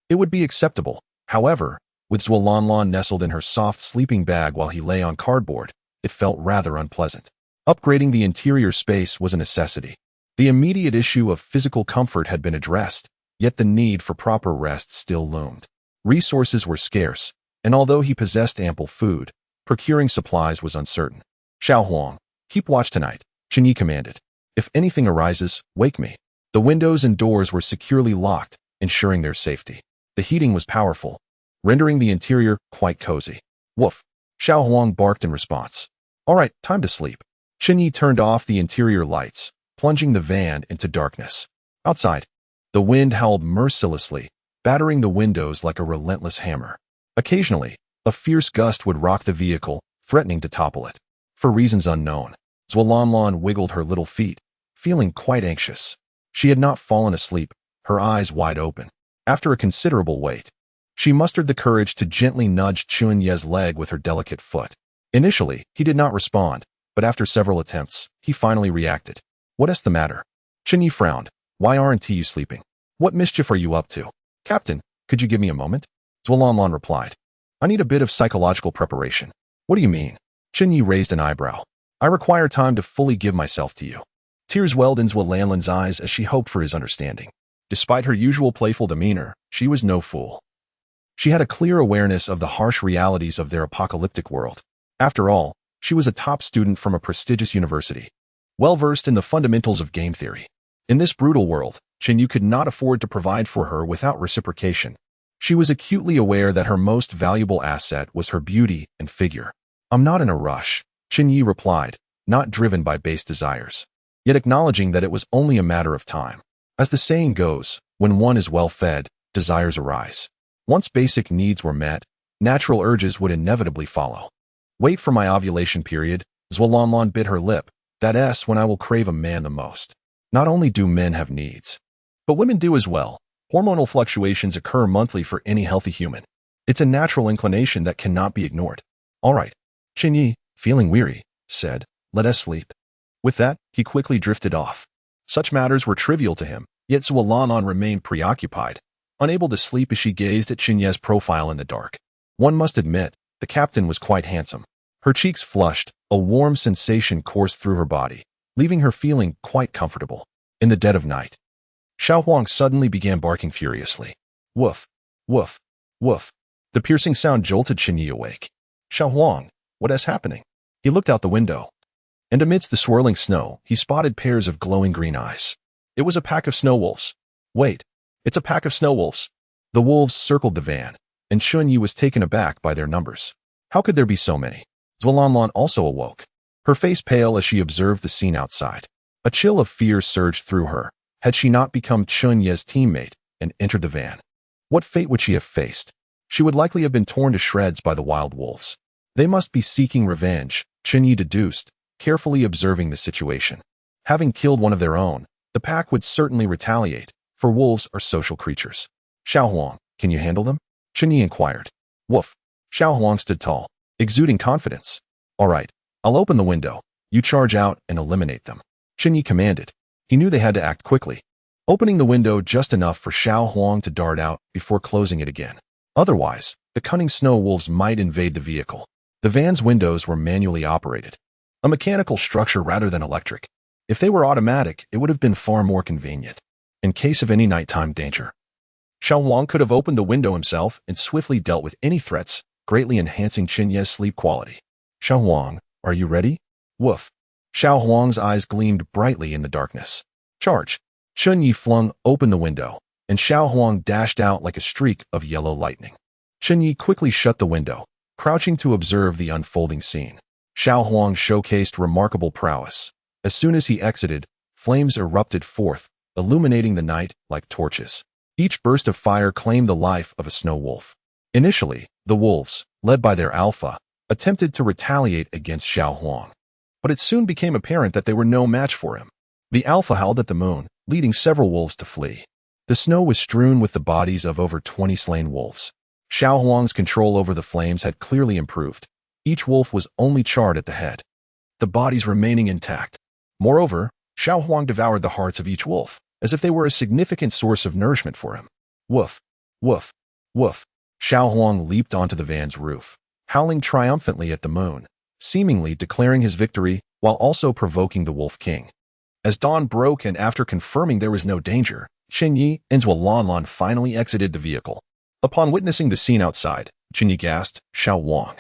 it would be acceptable. However, with Zhuolanlan nestled in her soft sleeping bag while he lay on cardboard, it felt rather unpleasant. Upgrading the interior space was a necessity. The immediate issue of physical comfort had been addressed, yet the need for proper rest still loomed. Resources were scarce, and although he possessed ample food, procuring supplies was uncertain. Xiao Huang, keep watch tonight, Chen Ye commanded. If anything arises, wake me. The windows and doors were securely locked, ensuring their safety. The heating was powerful, rendering the interior quite cozy. Woof! Xiao Huang barked in response. All right, time to sleep. Chen Ye turned off the interior lights, plunging the van into darkness. Outside, the wind howled mercilessly, battering the windows like a relentless hammer. Occasionally, a fierce gust would rock the vehicle, threatening to topple it. For reasons unknown, Zhuolanlan wiggled her little feet, feeling quite anxious. She had not fallen asleep, her eyes wide open. After a considerable wait, She mustered the courage to gently nudge Chen Ye's leg with her delicate foot. Initially, he did not respond, but after several attempts, he finally reacted. What's the matter? Chen Ye frowned. Why aren't you sleeping? What mischief are you up to? Captain, could you give me a moment? Zhuolanlan replied. I need a bit of psychological preparation. What do you mean? Chen Ye raised an eyebrow. I require time to fully give myself to you. Tears welled in Zhuolanlan's eyes as she hoped for his understanding. Despite her usual playful demeanor, she was no fool. She had a clear awareness of the harsh realities of their apocalyptic world. After all, she was a top student from a prestigious university, well-versed in the fundamentals of game theory. In this brutal world, Chen Ye could not afford to provide for her without reciprocation. She was acutely aware that her most valuable asset was her beauty and figure. I'm not in a rush, Chen Ye replied, not driven by base desires, yet acknowledging that it was only a matter of time. As the saying goes, when one is well-fed, desires arise. Once basic needs were met, natural urges would inevitably follow. Wait for my ovulation period, Zhuolanlan bit her lip. That's when I will crave a man the most. Not only do men have needs, but women do as well. Hormonal fluctuations occur monthly for any healthy human. It's a natural inclination that cannot be ignored. All right, Chen Ye, feeling weary, said, let us sleep. With that, he quickly drifted off. Such matters were trivial to him, yet Zhuolanlan remained preoccupied, unable to sleep as she gazed at Chen Ye's profile in the dark. One must admit, the captain was quite handsome. Her cheeks flushed, a warm sensation coursed through her body, leaving her feeling quite comfortable. In the dead of night, Xiao Huang suddenly began barking furiously. Woof, woof, woof. The piercing sound jolted Chen Ye awake. Xiao Huang, what is happening? He looked out the window, and amidst the swirling snow, he spotted pairs of glowing green eyes. It was a pack of snow wolves. Wait, it's a pack of snow wolves. The wolves circled the van, and Chen Ye was taken aback by their numbers. How could there be so many? Zhuolanlan also awoke, her face pale as she observed the scene outside. A chill of fear surged through her. Had she not become Chen Ye's teammate and entered the van? What fate would she have faced? She would likely have been torn to shreds by the wild wolves. They must be seeking revenge, Chen Ye deduced, carefully observing the situation. Having killed one of their own, the pack would certainly retaliate, for wolves are social creatures. Xiao Huang, can you handle them? Chen Ye inquired. Woof. Xiao Huang stood tall, exuding confidence. All right, I'll open the window. You charge out and eliminate them. Chen Ye commanded. He knew they had to act quickly, opening the window just enough for Xiao Huang to dart out before closing it again. Otherwise, the cunning snow wolves might invade the vehicle. The van's windows were manually operated, a mechanical structure rather than electric. If they were automatic, it would have been far more convenient. In case of any nighttime danger, Xiao Huang could have opened the window himself and swiftly dealt with any threats, greatly enhancing Chen Ye's sleep quality. Xiao Huang, are you ready? Woof. Xiao Huang's eyes gleamed brightly in the darkness. Charge. Chen Ye flung open the window, and Xiao Huang dashed out like a streak of yellow lightning. Chen Ye quickly shut the window, crouching to observe the unfolding scene. Xiao Huang showcased remarkable prowess. As soon as he exited, flames erupted forth, illuminating the night like torches. Each burst of fire claimed the life of a snow wolf. Initially, the wolves, led by their alpha, attempted to retaliate against Xiao Huang. But it soon became apparent that they were no match for him. The alpha howled at the moon, leading several wolves to flee. The snow was strewn with the bodies of over 20 slain wolves. Xiao Huang's control over the flames had clearly improved. Each wolf was only charred at the head, the bodies remaining intact. Moreover, Xiao Huang devoured the hearts of each wolf, as if they were a significant source of nourishment for him. Woof, woof, woof. Xiao Huang leaped onto the van's roof, howling triumphantly at the moon, seemingly declaring his victory while also provoking the Wolf King. As dawn broke and after confirming there was no danger, Chen Ye and Zhuolanlan finally exited the vehicle. Upon witnessing the scene outside, Chen Ye gasped, Xiao Huang,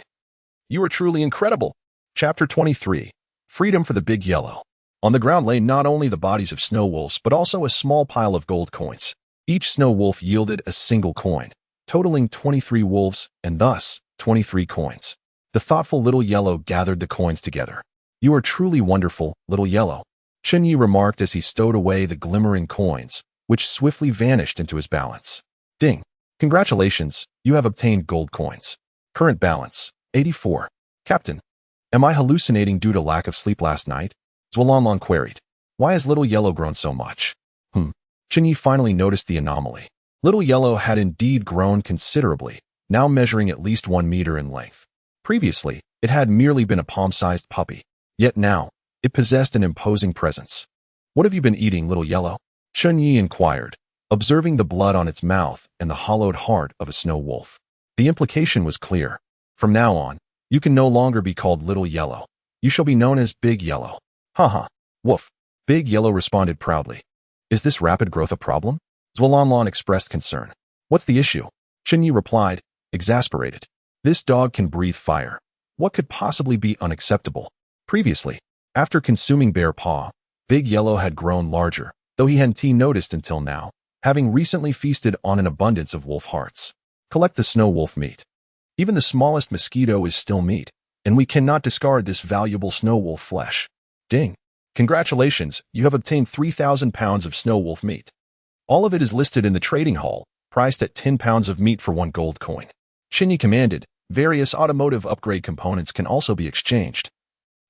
you are truly incredible. Chapter 23. Freedom for the Big Yellow. On the ground lay not only the bodies of snow wolves but also a small pile of gold coins. Each snow wolf yielded a single coin, totaling 23 wolves and thus 23 coins. The thoughtful Little Yellow gathered the coins together. You are truly wonderful, Little Yellow, Chen Ye remarked as he stowed away the glimmering coins, which swiftly vanished into his balance. Ding. Congratulations, you have obtained gold coins. Current balance, 84. Captain, am I hallucinating due to lack of sleep last night? Zhuolanlan queried. Why has Little Yellow grown so much? Chen Ye finally noticed the anomaly. Little Yellow had indeed grown considerably, now measuring at least 1 meter in length. Previously, it had merely been a palm-sized puppy, yet now, it possessed an imposing presence. "What have you been eating, Little Yellow?" Chen Ye inquired, observing the blood on its mouth and the hollowed heart of a snow wolf. The implication was clear. From now on, you can no longer be called Little Yellow. You shall be known as Big Yellow. Haha. Woof. Big Yellow responded proudly. "Is this rapid growth a problem?" Zhualanlan expressed concern. "What's the issue?" Chen Ye replied, exasperated. "This dog can breathe fire. What could possibly be unacceptable?" Previously, after consuming bear paw, Big Yellow had grown larger, though he hadn't noticed until now, having recently feasted on an abundance of wolf hearts. Collect the snow wolf meat. Even the smallest mosquito is still meat, and we cannot discard this valuable snow wolf flesh. Ding. Congratulations, you have obtained 3,000 pounds of snow wolf meat. All of it is listed in the trading hall, priced at 10 pounds of meat for 1 gold coin. Chen Ye commanded, various automotive upgrade components can also be exchanged,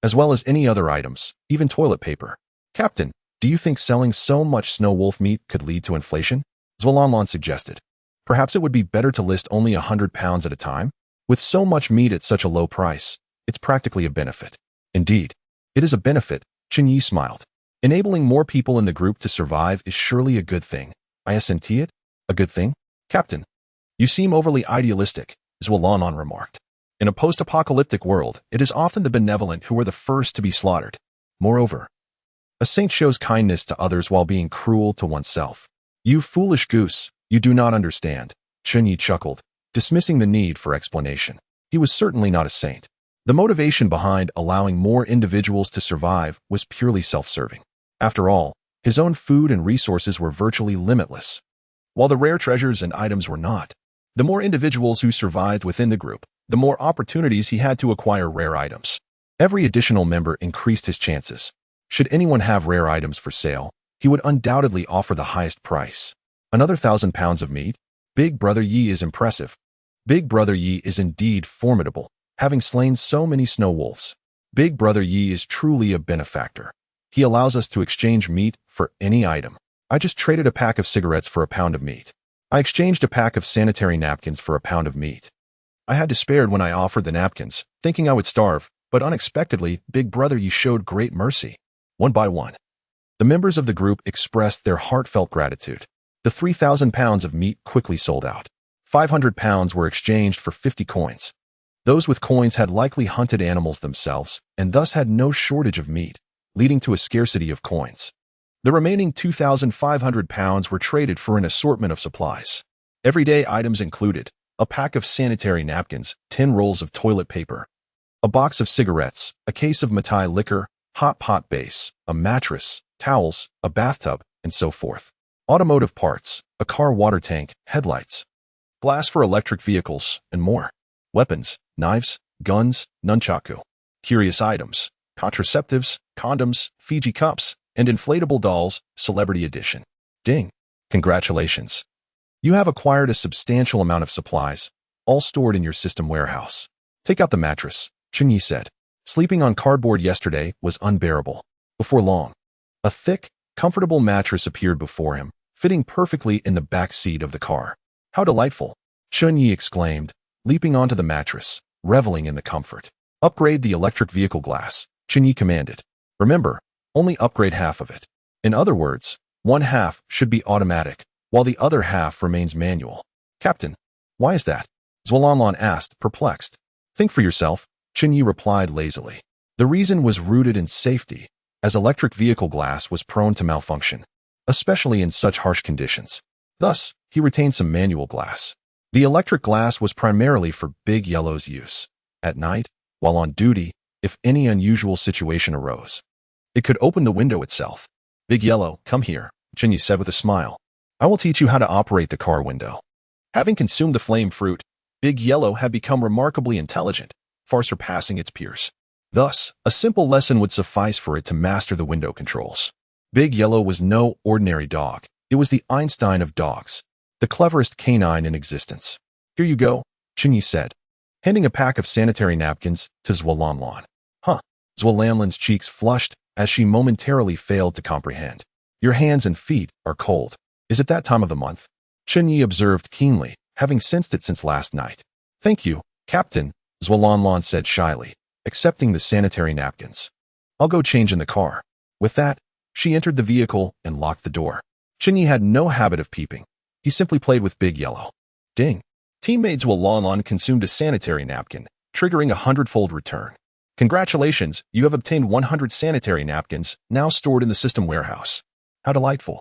as well as any other items, even toilet paper. Captain, do you think selling so much snow wolf meat could lead to inflation? Zhualanlan suggested. Perhaps it would be better to list only 100 pounds at a time? With so much meat at such a low price, it's practically a benefit. Indeed, it is a benefit, Chen Ye smiled. Enabling more people in the group to survive is surely a good thing. Isn't it? A good thing? Captain, you seem overly idealistic, Zhualanlan remarked. In a post-apocalyptic world, it is often the benevolent who are the first to be slaughtered. Moreover, a saint shows kindness to others while being cruel to oneself. You foolish goose, you do not understand, Chen Ye chuckled, dismissing the need for explanation. He was certainly not a saint. The motivation behind allowing more individuals to survive was purely self-serving. After all, his own food and resources were virtually limitless, while the rare treasures and items were not. The more individuals who survived within the group, the more opportunities he had to acquire rare items. Every additional member increased his chances. Should anyone have rare items for sale, he would undoubtedly offer the highest price. Another 1,000 pounds of meat? Big Brother Yi is impressive. Big Brother Yi is indeed formidable, having slain so many snow wolves. Big Brother Yi is truly a benefactor. He allows us to exchange meat for any item. I just traded a pack of cigarettes for a pound of meat. I exchanged a pack of sanitary napkins for a pound of meat. I had despaired when I offered the napkins, thinking I would starve, but unexpectedly, Big Brother Yi showed great mercy. One by one, the members of the group expressed their heartfelt gratitude. The 3,000 pounds of meat quickly sold out. 500 pounds were exchanged for 50 coins. Those with coins had likely hunted animals themselves, and thus had no shortage of meat, leading to a scarcity of coins. The remaining 2,500 pounds were traded for an assortment of supplies. Everyday items included a pack of sanitary napkins, 10 rolls of toilet paper, a box of cigarettes, a case of Matai liquor, hot pot base, a mattress, towels, a bathtub, and so forth. Automotive parts, a car water tank, headlights, glass for electric vehicles, and more. Weapons, knives, guns, nunchaku. Curious items, contraceptives, condoms, Fiji cups, and inflatable dolls, celebrity edition. Ding. Congratulations. You have acquired a substantial amount of supplies, all stored in your system warehouse. Take out the mattress, Chen Ye said. Sleeping on cardboard yesterday was unbearable. Before long, a thick, comfortable mattress appeared before him, fitting perfectly in the back seat of the car. How delightful, Chen Ye exclaimed, leaping onto the mattress, reveling in the comfort. Upgrade the electric vehicle glass, Chen Ye commanded. Remember, only upgrade half of it. In other words, one half should be automatic, while the other half remains manual. Captain, why is that? Zhualanlan asked, perplexed. Think for yourself, Chen Ye replied lazily. The reason was rooted in safety, as electric vehicle glass was prone to malfunction, especially in such harsh conditions. Thus, he retained some manual glass. The electric glass was primarily for Big Yellow's use. At night, while on duty, if any unusual situation arose, it could open the window itself. Big Yellow, come here, Chen Ye said with a smile. I will teach you how to operate the car window. Having consumed the flame fruit, Big Yellow had become remarkably intelligent, far surpassing its peers. Thus, a simple lesson would suffice for it to master the window controls. Big Yellow was no ordinary dog. It was the Einstein of dogs, the cleverest canine in existence. Here you go, Chen Ye said, handing a pack of sanitary napkins to Zhualanlan. Huh. Zhualanlan's cheeks flushed as she momentarily failed to comprehend. Your hands and feet are cold. Is it that time of the month? Chen Ye observed keenly, having sensed it since last night. Thank you, Captain, Zhuolanlan said shyly, accepting the sanitary napkins. I'll go change in the car. With that, she entered the vehicle and locked the door. Chen Ye had no habit of peeping. He simply played with Big Yellow. Ding. Teammate Zhuolanlan consumed a sanitary napkin, triggering a 100-fold return. Congratulations, you have obtained 100 sanitary napkins, now stored in the system warehouse. How delightful.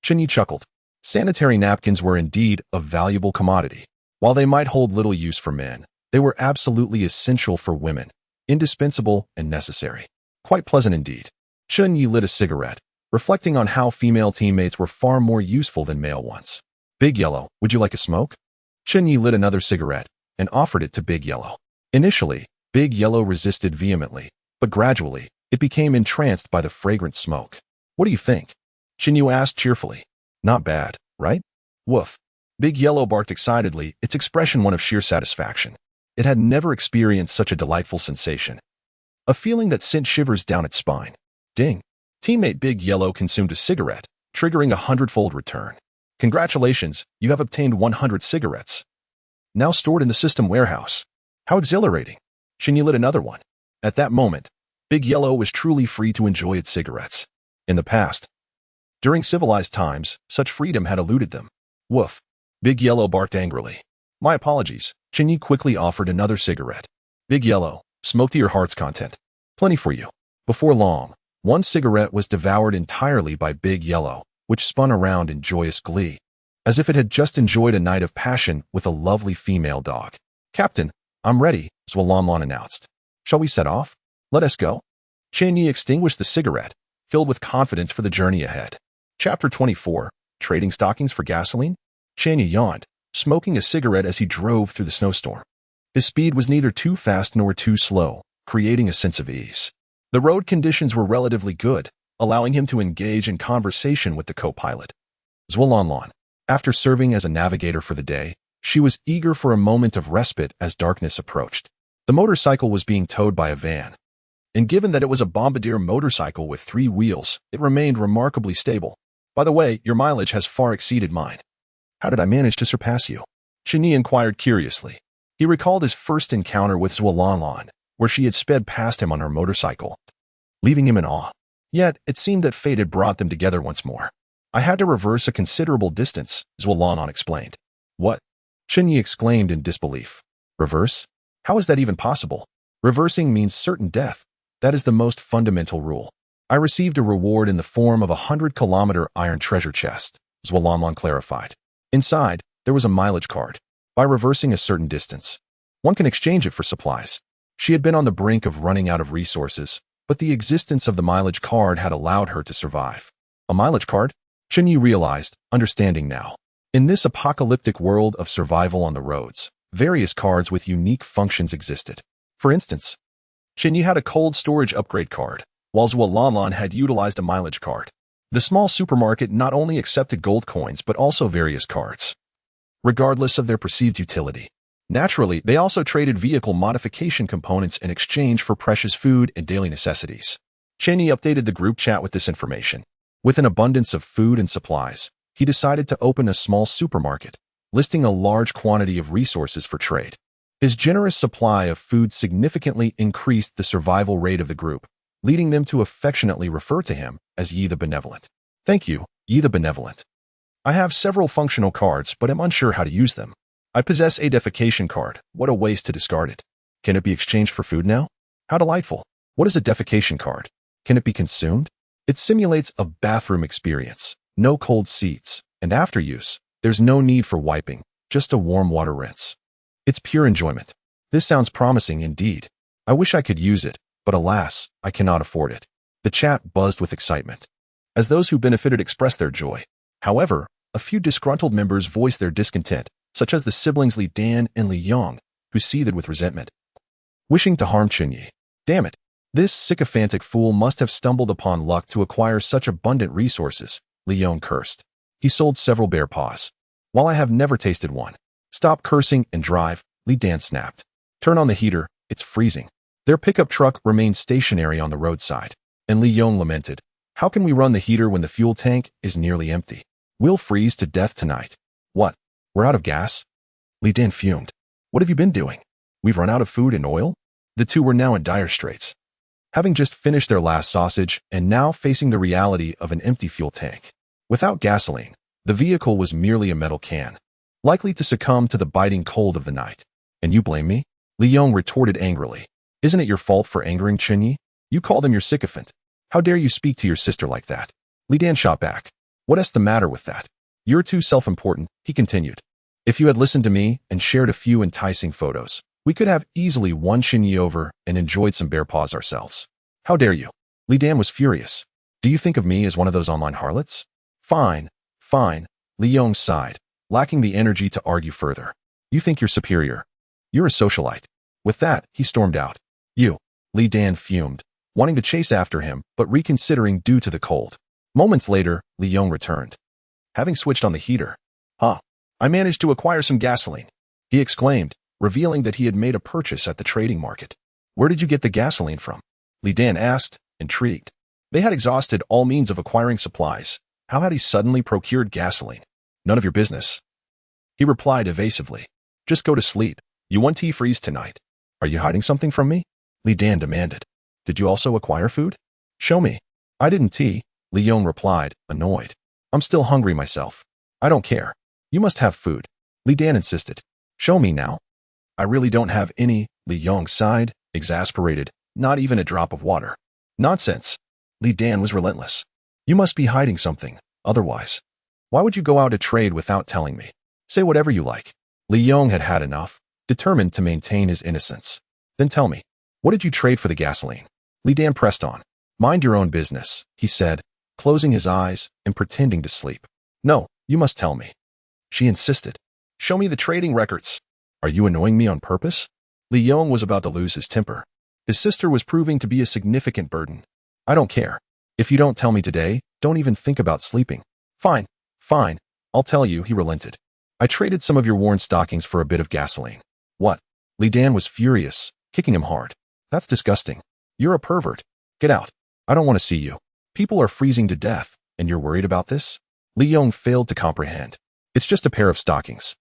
Chen Ye chuckled. Sanitary napkins were indeed a valuable commodity. While they might hold little use for men, they were absolutely essential for women, indispensable and necessary. Quite pleasant indeed. Chen Ye lit a cigarette, reflecting on how female teammates were far more useful than male ones. Big Yellow, would you like a smoke? Chen Ye lit another cigarette and offered it to Big Yellow. Initially, Big Yellow resisted vehemently, but gradually, it became entranced by the fragrant smoke. What do you think? Chen Ye asked cheerfully. Not bad, right? Woof. Big Yellow barked excitedly, its expression one of sheer satisfaction. It had never experienced such a delightful sensation. A feeling that sent shivers down its spine. Ding. Teammate Big Yellow consumed a cigarette, triggering a 100-fold return. Congratulations, you have obtained 100 cigarettes. Now stored in the system warehouse. How exhilarating. Chen Ye lit another one. At that moment, Big Yellow was truly free to enjoy its cigarettes. In the past, during civilized times, such freedom had eluded them. Woof. Big Yellow barked angrily. My apologies. Chen Ye quickly offered another cigarette. Big Yellow, smoke to your heart's content. Plenty for you. Before long, one cigarette was devoured entirely by Big Yellow, which spun around in joyous glee, as if it had just enjoyed a night of passion with a lovely female dog. Captain, I'm ready, Zhuolanlan announced. Shall we set off? Let us go. Chen Ye extinguished the cigarette, filled with confidence for the journey ahead. Chapter 24, Trading Stockings for Gasoline? Chen Ye yawned, smoking a cigarette as he drove through the snowstorm. His speed was neither too fast nor too slow, creating a sense of ease. The road conditions were relatively good, allowing him to engage in conversation with the co-pilot. Zhuolanlan. After serving as a navigator for the day, she was eager for a moment of respite as darkness approached. The motorcycle was being towed by a van. And given that it was a bombardier motorcycle with 3 wheels, it remained remarkably stable. By the way, your mileage has far exceeded mine. How did I manage to surpass you? Chen Ye inquired curiously. He recalled his first encounter with Zhuolanlan, where she had sped past him on her motorcycle, leaving him in awe. Yet, it seemed that fate had brought them together once more. I had to reverse a considerable distance, Zhuolanlan explained. What? Chen Ye exclaimed in disbelief. Reverse? How is that even possible? Reversing means certain death. That is the most fundamental rule. I received a reward in the form of a 100-kilometer iron treasure chest, Zhuolanlan clarified. Inside, there was a mileage card. By reversing a certain distance, one can exchange it for supplies. She had been on the brink of running out of resources, but the existence of the mileage card had allowed her to survive. A mileage card? Chen Ye realized, understanding now. In this apocalyptic world of survival on the roads, various cards with unique functions existed. For instance, Chen Ye had a cold storage upgrade card, while Zhuolanlan had utilized a mileage card. The small supermarket not only accepted gold coins but also various cards, regardless of their perceived utility. Naturally, they also traded vehicle modification components in exchange for precious food and daily necessities. Chen Ye updated the group chat with this information. With an abundance of food and supplies, he decided to open a small supermarket, listing a large quantity of resources for trade. His generous supply of food significantly increased the survival rate of the group, leading them to affectionately refer to him as Ye the Benevolent. Thank you, Ye the Benevolent. I have several functional cards, but am unsure how to use them. I possess a defecation card. What a waste to discard it. Can it be exchanged for food now? How delightful. What is a defecation card? Can it be consumed? It simulates a bathroom experience. No cold seats, and after use, there's no need for wiping, just a warm water rinse. It's pure enjoyment. This sounds promising indeed. I wish I could use it, but alas, I cannot afford it. The chat buzzed with excitement, as those who benefited expressed their joy. However, a few disgruntled members voiced their discontent, such as the siblings Li Dan and Li Yong, who seethed with resentment, wishing to harm Chen Ye. Damn it! This sycophantic fool must have stumbled upon luck to acquire such abundant resources, Li Yong cursed. He sold several bear paws. While I have never tasted one. Stop cursing and drive, Li Dan snapped. Turn on the heater, it's freezing. Their pickup truck remained stationary on the roadside, and Li Yong lamented, how can we run the heater when the fuel tank is nearly empty? We'll freeze to death tonight. What? We're out of gas? Li Dan fumed. What have you been doing? We've run out of food and oil? The two were now in dire straits, having just finished their last sausage and now facing the reality of an empty fuel tank. Without gasoline, the vehicle was merely a metal can, likely to succumb to the biting cold of the night. And you blame me? Li Yong retorted angrily. Isn't it your fault for angering Chen Ye? You called him your sycophant. How dare you speak to your sister like that? Li Dan shot back. What's the matter with that? You're too self-important, he continued. If you had listened to me and shared a few enticing photos, we could have easily won Chen Ye over and enjoyed some bear paws ourselves. How dare you? Li Dan was furious. Do you think of me as one of those online harlots? Fine, fine, Li Yong sighed, lacking the energy to argue further. You think you're superior. You're a socialite. With that, he stormed out. You. Li Dan fumed, wanting to chase after him, but reconsidering due to the cold. Moments later, Li Yong returned, having switched on the heater. I managed to acquire some gasoline, he exclaimed, revealing that he had made a purchase at the trading market. Where did you get the gasoline from? Li Dan asked, intrigued. They had exhausted all means of acquiring supplies. How had he suddenly procured gasoline? None of your business, he replied evasively. Just go to sleep. You want tea freeze tonight. Are you hiding something from me? Li Dan demanded. Did you also acquire food? Show me. I didn't tea, Li Yong replied, annoyed. I'm still hungry myself. I don't care. You must have food, Li Dan insisted. Show me now. I really don't have any, Li Yong sighed, exasperated. Not even a drop of water. Nonsense. Li Dan was relentless. You must be hiding something, otherwise. Why would you go out to trade without telling me? Say whatever you like. Li Yong had had enough, determined to maintain his innocence. Then tell me, what did you trade for the gasoline? Li Dan pressed on. Mind your own business, he said, closing his eyes and pretending to sleep. No, you must tell me. She insisted. Show me the trading records. Are you annoying me on purpose? Li Yong was about to lose his temper. His sister was proving to be a significant burden. I don't care. If you don't tell me today, don't even think about sleeping. Fine, fine, I'll tell you, he relented. I traded some of your worn stockings for a bit of gasoline. What? Li Dan was furious, kicking him hard. That's disgusting. You're a pervert. Get out. I don't want to see you. People are freezing to death, and you're worried about this? Li Yong failed to comprehend. It's just a pair of stockings.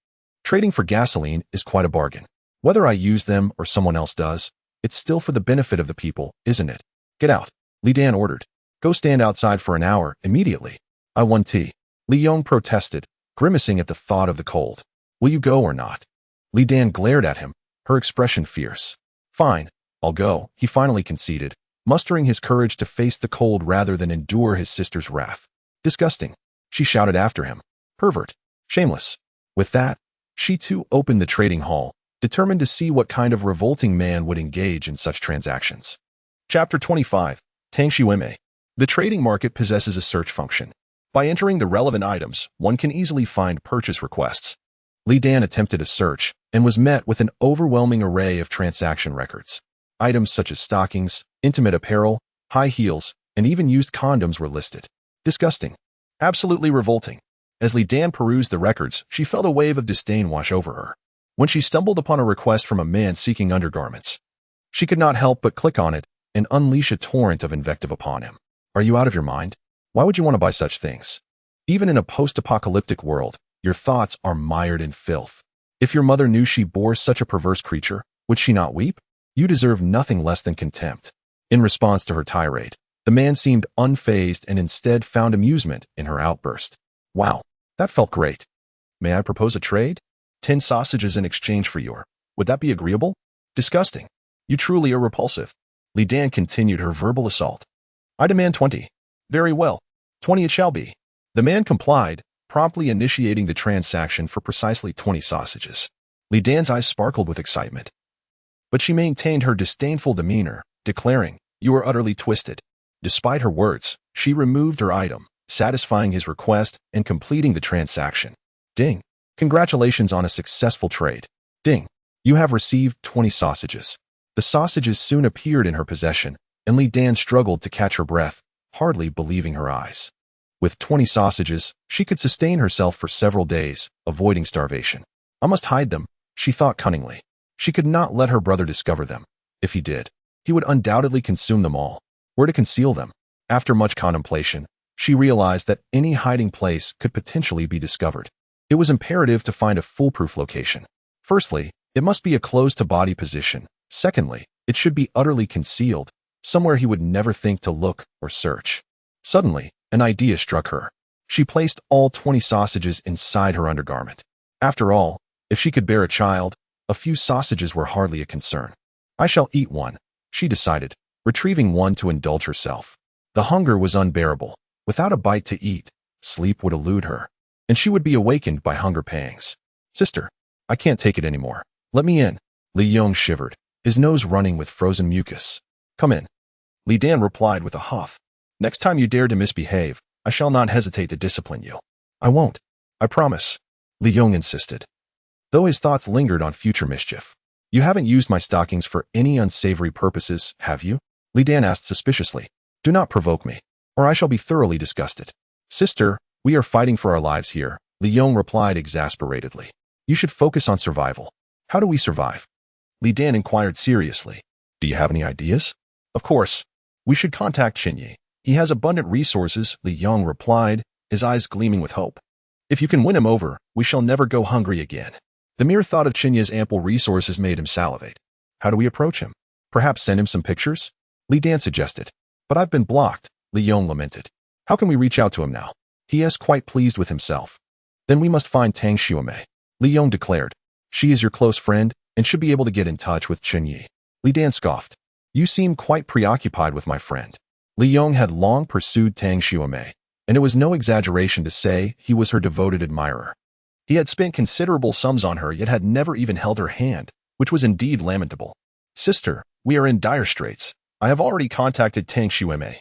Trading for gasoline is quite a bargain. Whether I use them or someone else does, it's still for the benefit of the people, isn't it? Get out, Li Dan ordered. Go stand outside for an hour, immediately. I want tea. Li Yong protested, grimacing at the thought of the cold. Will you go or not? Li Dan glared at him, her expression fierce. Fine, I'll go, he finally conceded, mustering his courage to face the cold rather than endure his sister's wrath. Disgusting, she shouted after him. Pervert. Shameless. With that, she too opened the trading hall, determined to see what kind of revolting man would engage in such transactions. Chapter 25. Tang Xueme. The trading market possesses a search function. By entering the relevant items, one can easily find purchase requests. Li Dan attempted a search and was met with an overwhelming array of transaction records. Items such as stockings, intimate apparel, high heels, and even used condoms were listed. Disgusting. Absolutely revolting. As Li Dan perused the records, she felt a wave of disdain wash over her. When she stumbled upon a request from a man seeking undergarments, she could not help but click on it and unleash a torrent of invective upon him. Are you out of your mind? Why would you want to buy such things? Even in a post-apocalyptic world, your thoughts are mired in filth. If your mother knew she bore such a perverse creature, would she not weep? You deserve nothing less than contempt. In response to her tirade, the man seemed unfazed and instead found amusement in her outburst. Wow, that felt great. May I propose a trade? 10 sausages in exchange for your. Would that be agreeable? Disgusting. You truly are repulsive. Li Dan continued her verbal assault. I demand 20. Very well. 20 it shall be. The man complied, promptly initiating the transaction for precisely 20 sausages. Li Dan's eyes sparkled with excitement. But she maintained her disdainful demeanor, declaring, You are utterly twisted. Despite her words, she removed her item, satisfying his request and completing the transaction. Ding. Congratulations on a successful trade. Ding. You have received 20 sausages. The sausages soon appeared in her possession, and Li Dan struggled to catch her breath, hardly believing her eyes. With 20 sausages, she could sustain herself for several days, avoiding starvation. I must hide them, she thought cunningly. She could not let her brother discover them. If he did, he would undoubtedly consume them all. Where to conceal them? After much contemplation, she realized that any hiding place could potentially be discovered. It was imperative to find a foolproof location. Firstly, it must be a close-to-body position. Secondly, it should be utterly concealed, somewhere he would never think to look or search. Suddenly, an idea struck her. She placed all 20 sausages inside her undergarment. After all, if she could bear a child, a few sausages were hardly a concern. I shall eat one, she decided, retrieving one to indulge herself. The hunger was unbearable. Without a bite to eat, sleep would elude her, and she would be awakened by hunger pangs. Sister, I can't take it anymore. Let me in. Li Yong shivered, his nose running with frozen mucus. Come in. Li Dan replied with a huff. Next time you dare to misbehave, I shall not hesitate to discipline you. I won't. I promise. Li Yong insisted, though his thoughts lingered on future mischief. You haven't used my stockings for any unsavory purposes, have you? Li Dan asked suspiciously. Do not provoke me, or I shall be thoroughly disgusted. Sister, we are fighting for our lives here, Li Yong replied exasperatedly. You should focus on survival. How do we survive? Li Dan inquired seriously. Do you have any ideas? Of course. We should contact Chen Ye. He has abundant resources, Li Yong replied, his eyes gleaming with hope. If you can win him over, we shall never go hungry again. The mere thought of Chen Ye's ample resources made him salivate. How do we approach him? Perhaps send him some pictures? Li Dan suggested. But I've been blocked, Li Yong lamented. How can we reach out to him now? He is quite pleased with himself. Then we must find Tang Xiaomei, Li Yong declared. She is your close friend and should be able to get in touch with Chen Ye. Li Dan scoffed. You seem quite preoccupied with my friend. Li Yong had long pursued Tang Xiaomei, and it was no exaggeration to say he was her devoted admirer. He had spent considerable sums on her, yet had never even held her hand, which was indeed lamentable. Sister, we are in dire straits. I have already contacted Tang Xiaomei,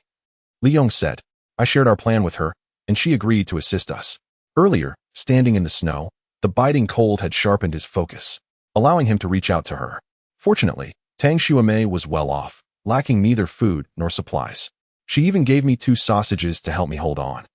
Li Yong said. I shared our plan with her, and she agreed to assist us. Earlier, standing in the snow, the biting cold had sharpened his focus, allowing him to reach out to her. Fortunately, Tang Xiaomei was well off, lacking neither food nor supplies. She even gave me 2 sausages to help me hold on,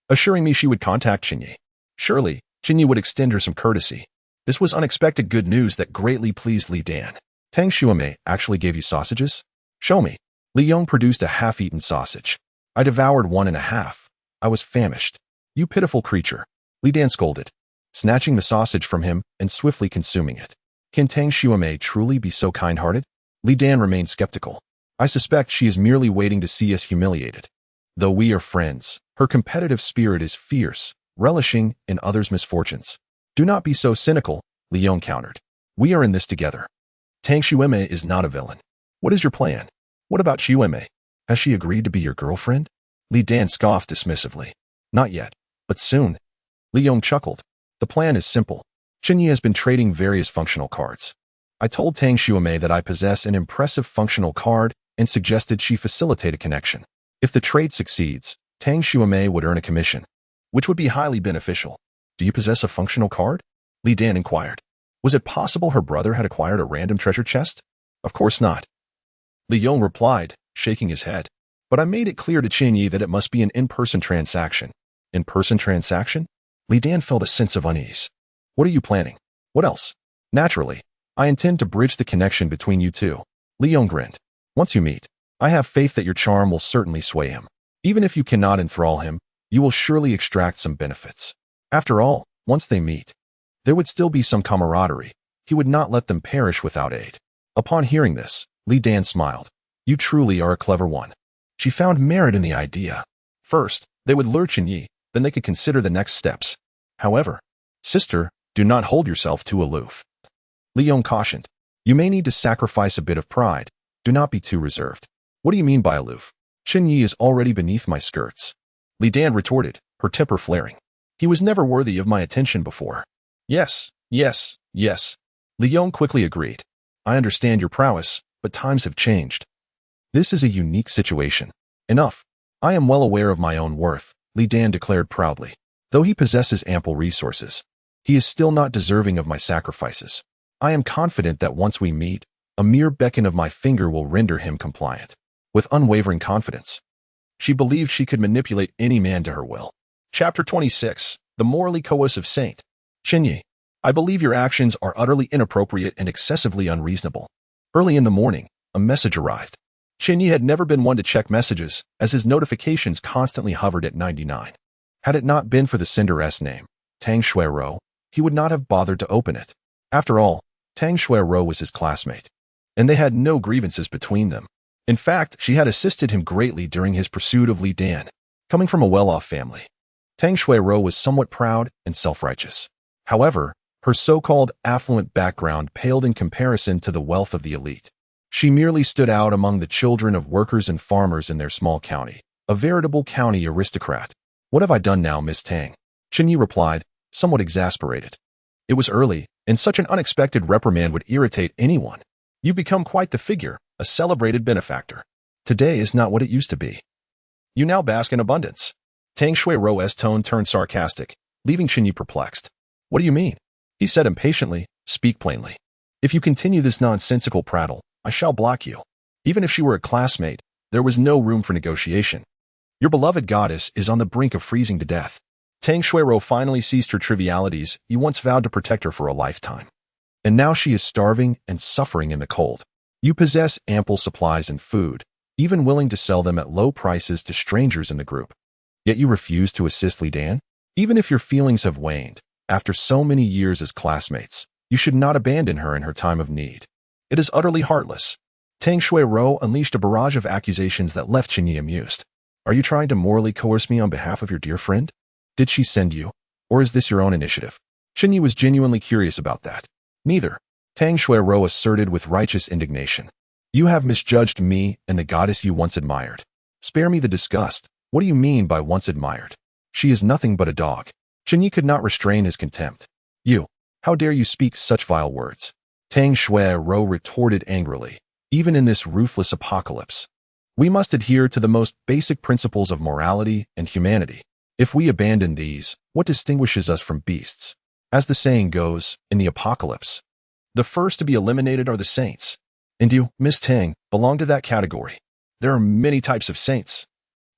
assuring me she would contact Chen Ye. Surely, Chen Ye would extend her some courtesy. This was unexpected good news that greatly pleased Li Dan. Tang Xiaomei actually gave you sausages? Show me. Li Yong produced a half-eaten sausage. I devoured 1.5. I was famished. You pitiful creature, Li Dan scolded, snatching the sausage from him and swiftly consuming it. Can Tang Xiaomei truly be so kind-hearted? Li Dan remained skeptical. I suspect she is merely waiting to see us humiliated. Though we are friends, her competitive spirit is fierce, relishing in others' misfortunes. Do not be so cynical, Li Yong countered. We are in this together. Tang Xiaomei is not a villain. What is your plan? What about Xiaomei? Has she agreed to be your girlfriend? Li Dan scoffed dismissively. Not yet, but soon. Li Yong chuckled. The plan is simple. Chen Ye has been trading various functional cards. I told Tang Xiaomei that I possess an impressive functional card and suggested she facilitate a connection. If the trade succeeds, Tang Xiaomei would earn a commission, which would be highly beneficial. Do you possess a functional card? Li Dan inquired. Was it possible her brother had acquired a random treasure chest? Of course not. Li Yong replied, shaking his head. But I made it clear to Chen Ye that it must be an in-person transaction. In-person transaction? Li Dan felt a sense of unease. What are you planning? What else? Naturally, I intend to bridge the connection between you two. Li Yong grinned. Once you meet, I have faith that your charm will certainly sway him. Even if you cannot enthrall him, you will surely extract some benefits. After all, once they meet, there would still be some camaraderie. He would not let them perish without aid. Upon hearing this, Li Dan smiled. You truly are a clever one. She found merit in the idea. First, they would lure Chen Ye, then they could consider the next steps. However, sister, do not hold yourself too aloof. Li Yong cautioned. You may need to sacrifice a bit of pride. Do not be too reserved. What do you mean by aloof? Chen Ye is already beneath my skirts. Li Dan retorted, her temper flaring. He was never worthy of my attention before. Yes, yes, yes. Li Yong quickly agreed. I understand your prowess, but times have changed. This is a unique situation. Enough. I am well aware of my own worth, Li Dan declared proudly. Though he possesses ample resources, he is still not deserving of my sacrifices. I am confident that once we meet, a mere beckon of my finger will render him compliant. With unwavering confidence, she believed she could manipulate any man to her will. Chapter 26. The Morally Coercive Saint. Chen Ye, I believe your actions are utterly inappropriate and excessively unreasonable. Early in the morning, a message arrived. Chen Ye had never been one to check messages, as his notifications constantly hovered at 99. Had it not been for the Cinder's name, Tang Xuerou, he would not have bothered to open it. After all, Tang Xuerou was his classmate, and they had no grievances between them. In fact, she had assisted him greatly during his pursuit of Li Dan. Coming from a well-off family, Tang Xuerou was somewhat proud and self-righteous. However, her so-called affluent background paled in comparison to the wealth of the elite. She merely stood out among the children of workers and farmers in their small county, a veritable county aristocrat. "What have I done now, Miss Tang?" Chen Ye replied, somewhat exasperated. It was early, and such an unexpected reprimand would irritate anyone. "You've become quite the figure, a celebrated benefactor. Today is not what it used to be. You now bask in abundance." Tang Xuerou's tone turned sarcastic, leaving Chen Ye perplexed. "What do you mean?" He said impatiently, "Speak plainly. If you continue this nonsensical prattle, I shall block you." Even if she were a classmate, there was no room for negotiation. "Your beloved goddess is on the brink of freezing to death." Tang Xuerou finally ceased her trivialities. "You once vowed to protect her for a lifetime, and now she is starving and suffering in the cold. You possess ample supplies and food, even willing to sell them at low prices to strangers in the group. Yet you refuse to assist Li Dan? Even if your feelings have waned, after so many years as classmates, you should not abandon her in her time of need. It is utterly heartless." Tang Xuerou unleashed a barrage of accusations that left Chen Ye amused. "Are you trying to morally coerce me on behalf of your dear friend? Did she send you, or is this your own initiative?" Chen Ye was genuinely curious about that. "Neither," Tang Xuerou asserted with righteous indignation. "You have misjudged me and the goddess you once admired. Spare me the disgust. What do you mean by once admired? She is nothing but a dog." Chen Ye could not restrain his contempt. "You, how dare you speak such vile words?" Tang Xuerou retorted angrily. "Even in this ruthless apocalypse, we must adhere to the most basic principles of morality and humanity. If we abandon these, what distinguishes us from beasts? As the saying goes, in the apocalypse, the first to be eliminated are the saints. And you, Miss Tang, belong to that category. There are many types of saints,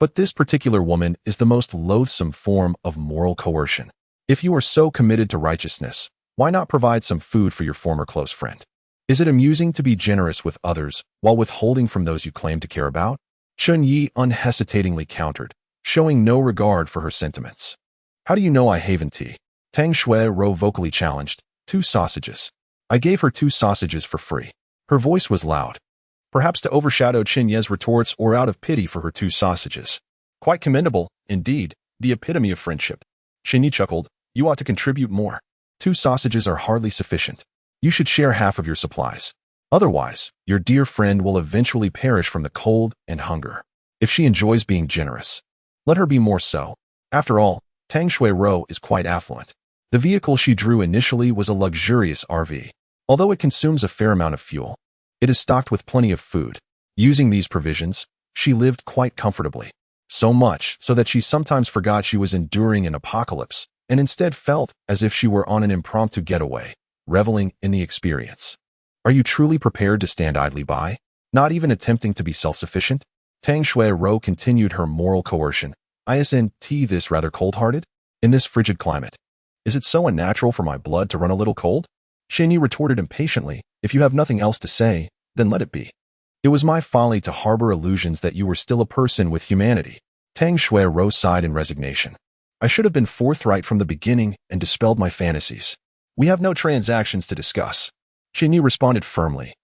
but this particular woman is the most loathsome form of moral coercion. If you are so committed to righteousness, why not provide some food for your former close friend? Is it amusing to be generous with others while withholding from those you claim to care about?" Chen Ye unhesitatingly countered, showing no regard for her sentiments. "How do you know I haven tea?" Tang Xuerou vocally challenged. "2 sausages. I gave her 2 sausages for free." Her voice was loud, perhaps to overshadow Chen Ye's retorts or out of pity for her 2 sausages. "Quite commendable, indeed, the epitome of friendship." Chen Ye chuckled. "You ought to contribute more. 2 sausages are hardly sufficient. You should share half of your supplies. Otherwise, your dear friend will eventually perish from the cold and hunger. If she enjoys being generous, let her be more so. After all, Tang Xuerou is quite affluent." The vehicle she drew initially was a luxurious RV. Although it consumes a fair amount of fuel, it is stocked with plenty of food. Using these provisions, she lived quite comfortably. So much so that she sometimes forgot she was enduring an apocalypse and instead felt as if she were on an impromptu getaway, reveling in the experience. "Are you truly prepared to stand idly by, not even attempting to be self-sufficient?" Tang Xuerou continued her moral coercion. "Isn't this rather cold-hearted? In this frigid climate, is it so unnatural for my blood to run a little cold?" Chen Ye retorted impatiently. "If you have nothing else to say, then let it be. It was my folly to harbor illusions that you were still a person with humanity." Tang Xuerou sighed in resignation. "I should have been forthright from the beginning and dispelled my fantasies. We have no transactions to discuss." Chen Ye responded firmly.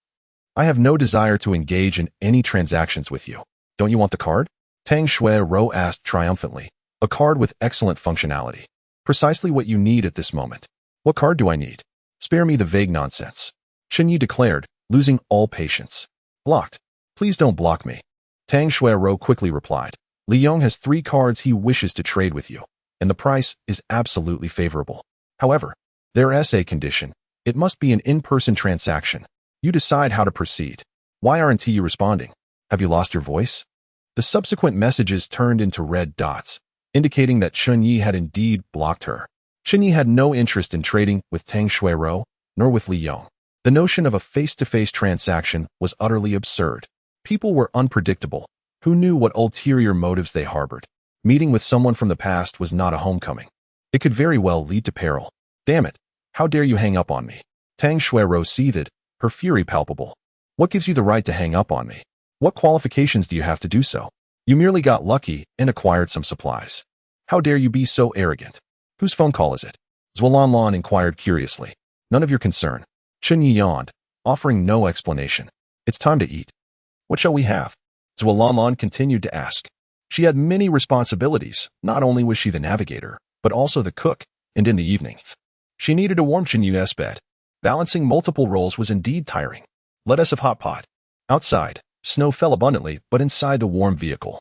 "I have no desire to engage in any transactions with you. Don't you want the card?" Tang Xuerou asked triumphantly. "A card with excellent functionality. Precisely what you need at this moment." "What card do I need? Spare me the vague nonsense," Chen Ye declared, losing all patience. "Blocked. Please don't block me." Tang Xuerou quickly replied. "Li Yong has 3 cards he wishes to trade with you, and the price is absolutely favorable. However, there is a condition. It must be an in-person transaction. You decide how to proceed." "Why aren't you responding? Have you lost your voice?" The subsequent messages turned into red dots, indicating that Chen Ye had indeed blocked her. Chen Ye had no interest in trading with Tang Xuerou, nor with Li Yong. The notion of a face-to-face transaction was utterly absurd. People were unpredictable. Who knew what ulterior motives they harbored? Meeting with someone from the past was not a homecoming. It could very well lead to peril. "Damn it! How dare you hang up on me?" Tang Xuerou seethed, her fury palpable. "What gives you the right to hang up on me? What qualifications do you have to do so? You merely got lucky and acquired some supplies. How dare you be so arrogant? Whose phone call is it?" Zualanlan inquired curiously. None of your concern. Chen Ye yawned, offering no explanation. It's time to eat. What shall we have? Zualanlan continued to ask. She had many responsibilities. Not only was she the navigator, but also the cook, and in the evening, she needed to warm Chen Ye's bed. Balancing multiple roles was indeed tiring. Let us have hot pot. Outside, snow fell abundantly, but inside the warm vehicle.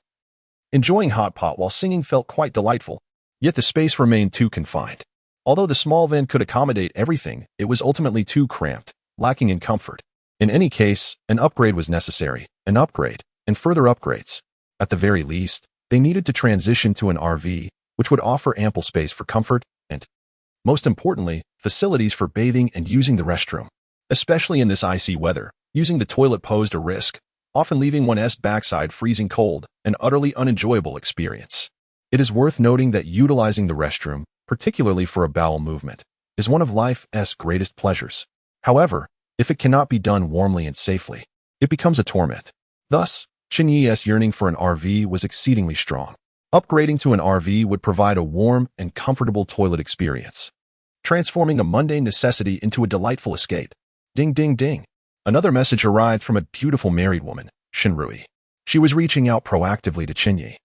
Enjoying hot pot while singing felt quite delightful, yet the space remained too confined. Although the small van could accommodate everything, it was ultimately too cramped, lacking in comfort. In any case, an upgrade was necessary, an upgrade, and further upgrades. At the very least, they needed to transition to an RV, which would offer ample space for comfort and, most importantly, facilities for bathing and using the restroom. Especially in this icy weather, using the toilet posed a risk, often leaving one's backside freezing cold, an utterly unenjoyable experience. It is worth noting that utilizing the restroom, particularly for a bowel movement, is one of life's greatest pleasures. However, if it cannot be done warmly and safely, it becomes a torment. Thus, Chen Ye's yearning for an RV was exceedingly strong. Upgrading to an RV would provide a warm and comfortable toilet experience, transforming a mundane necessity into a delightful escape. Ding ding ding. Another message arrived from a beautiful married woman, Shinrui. She was reaching out proactively to Chen Ye.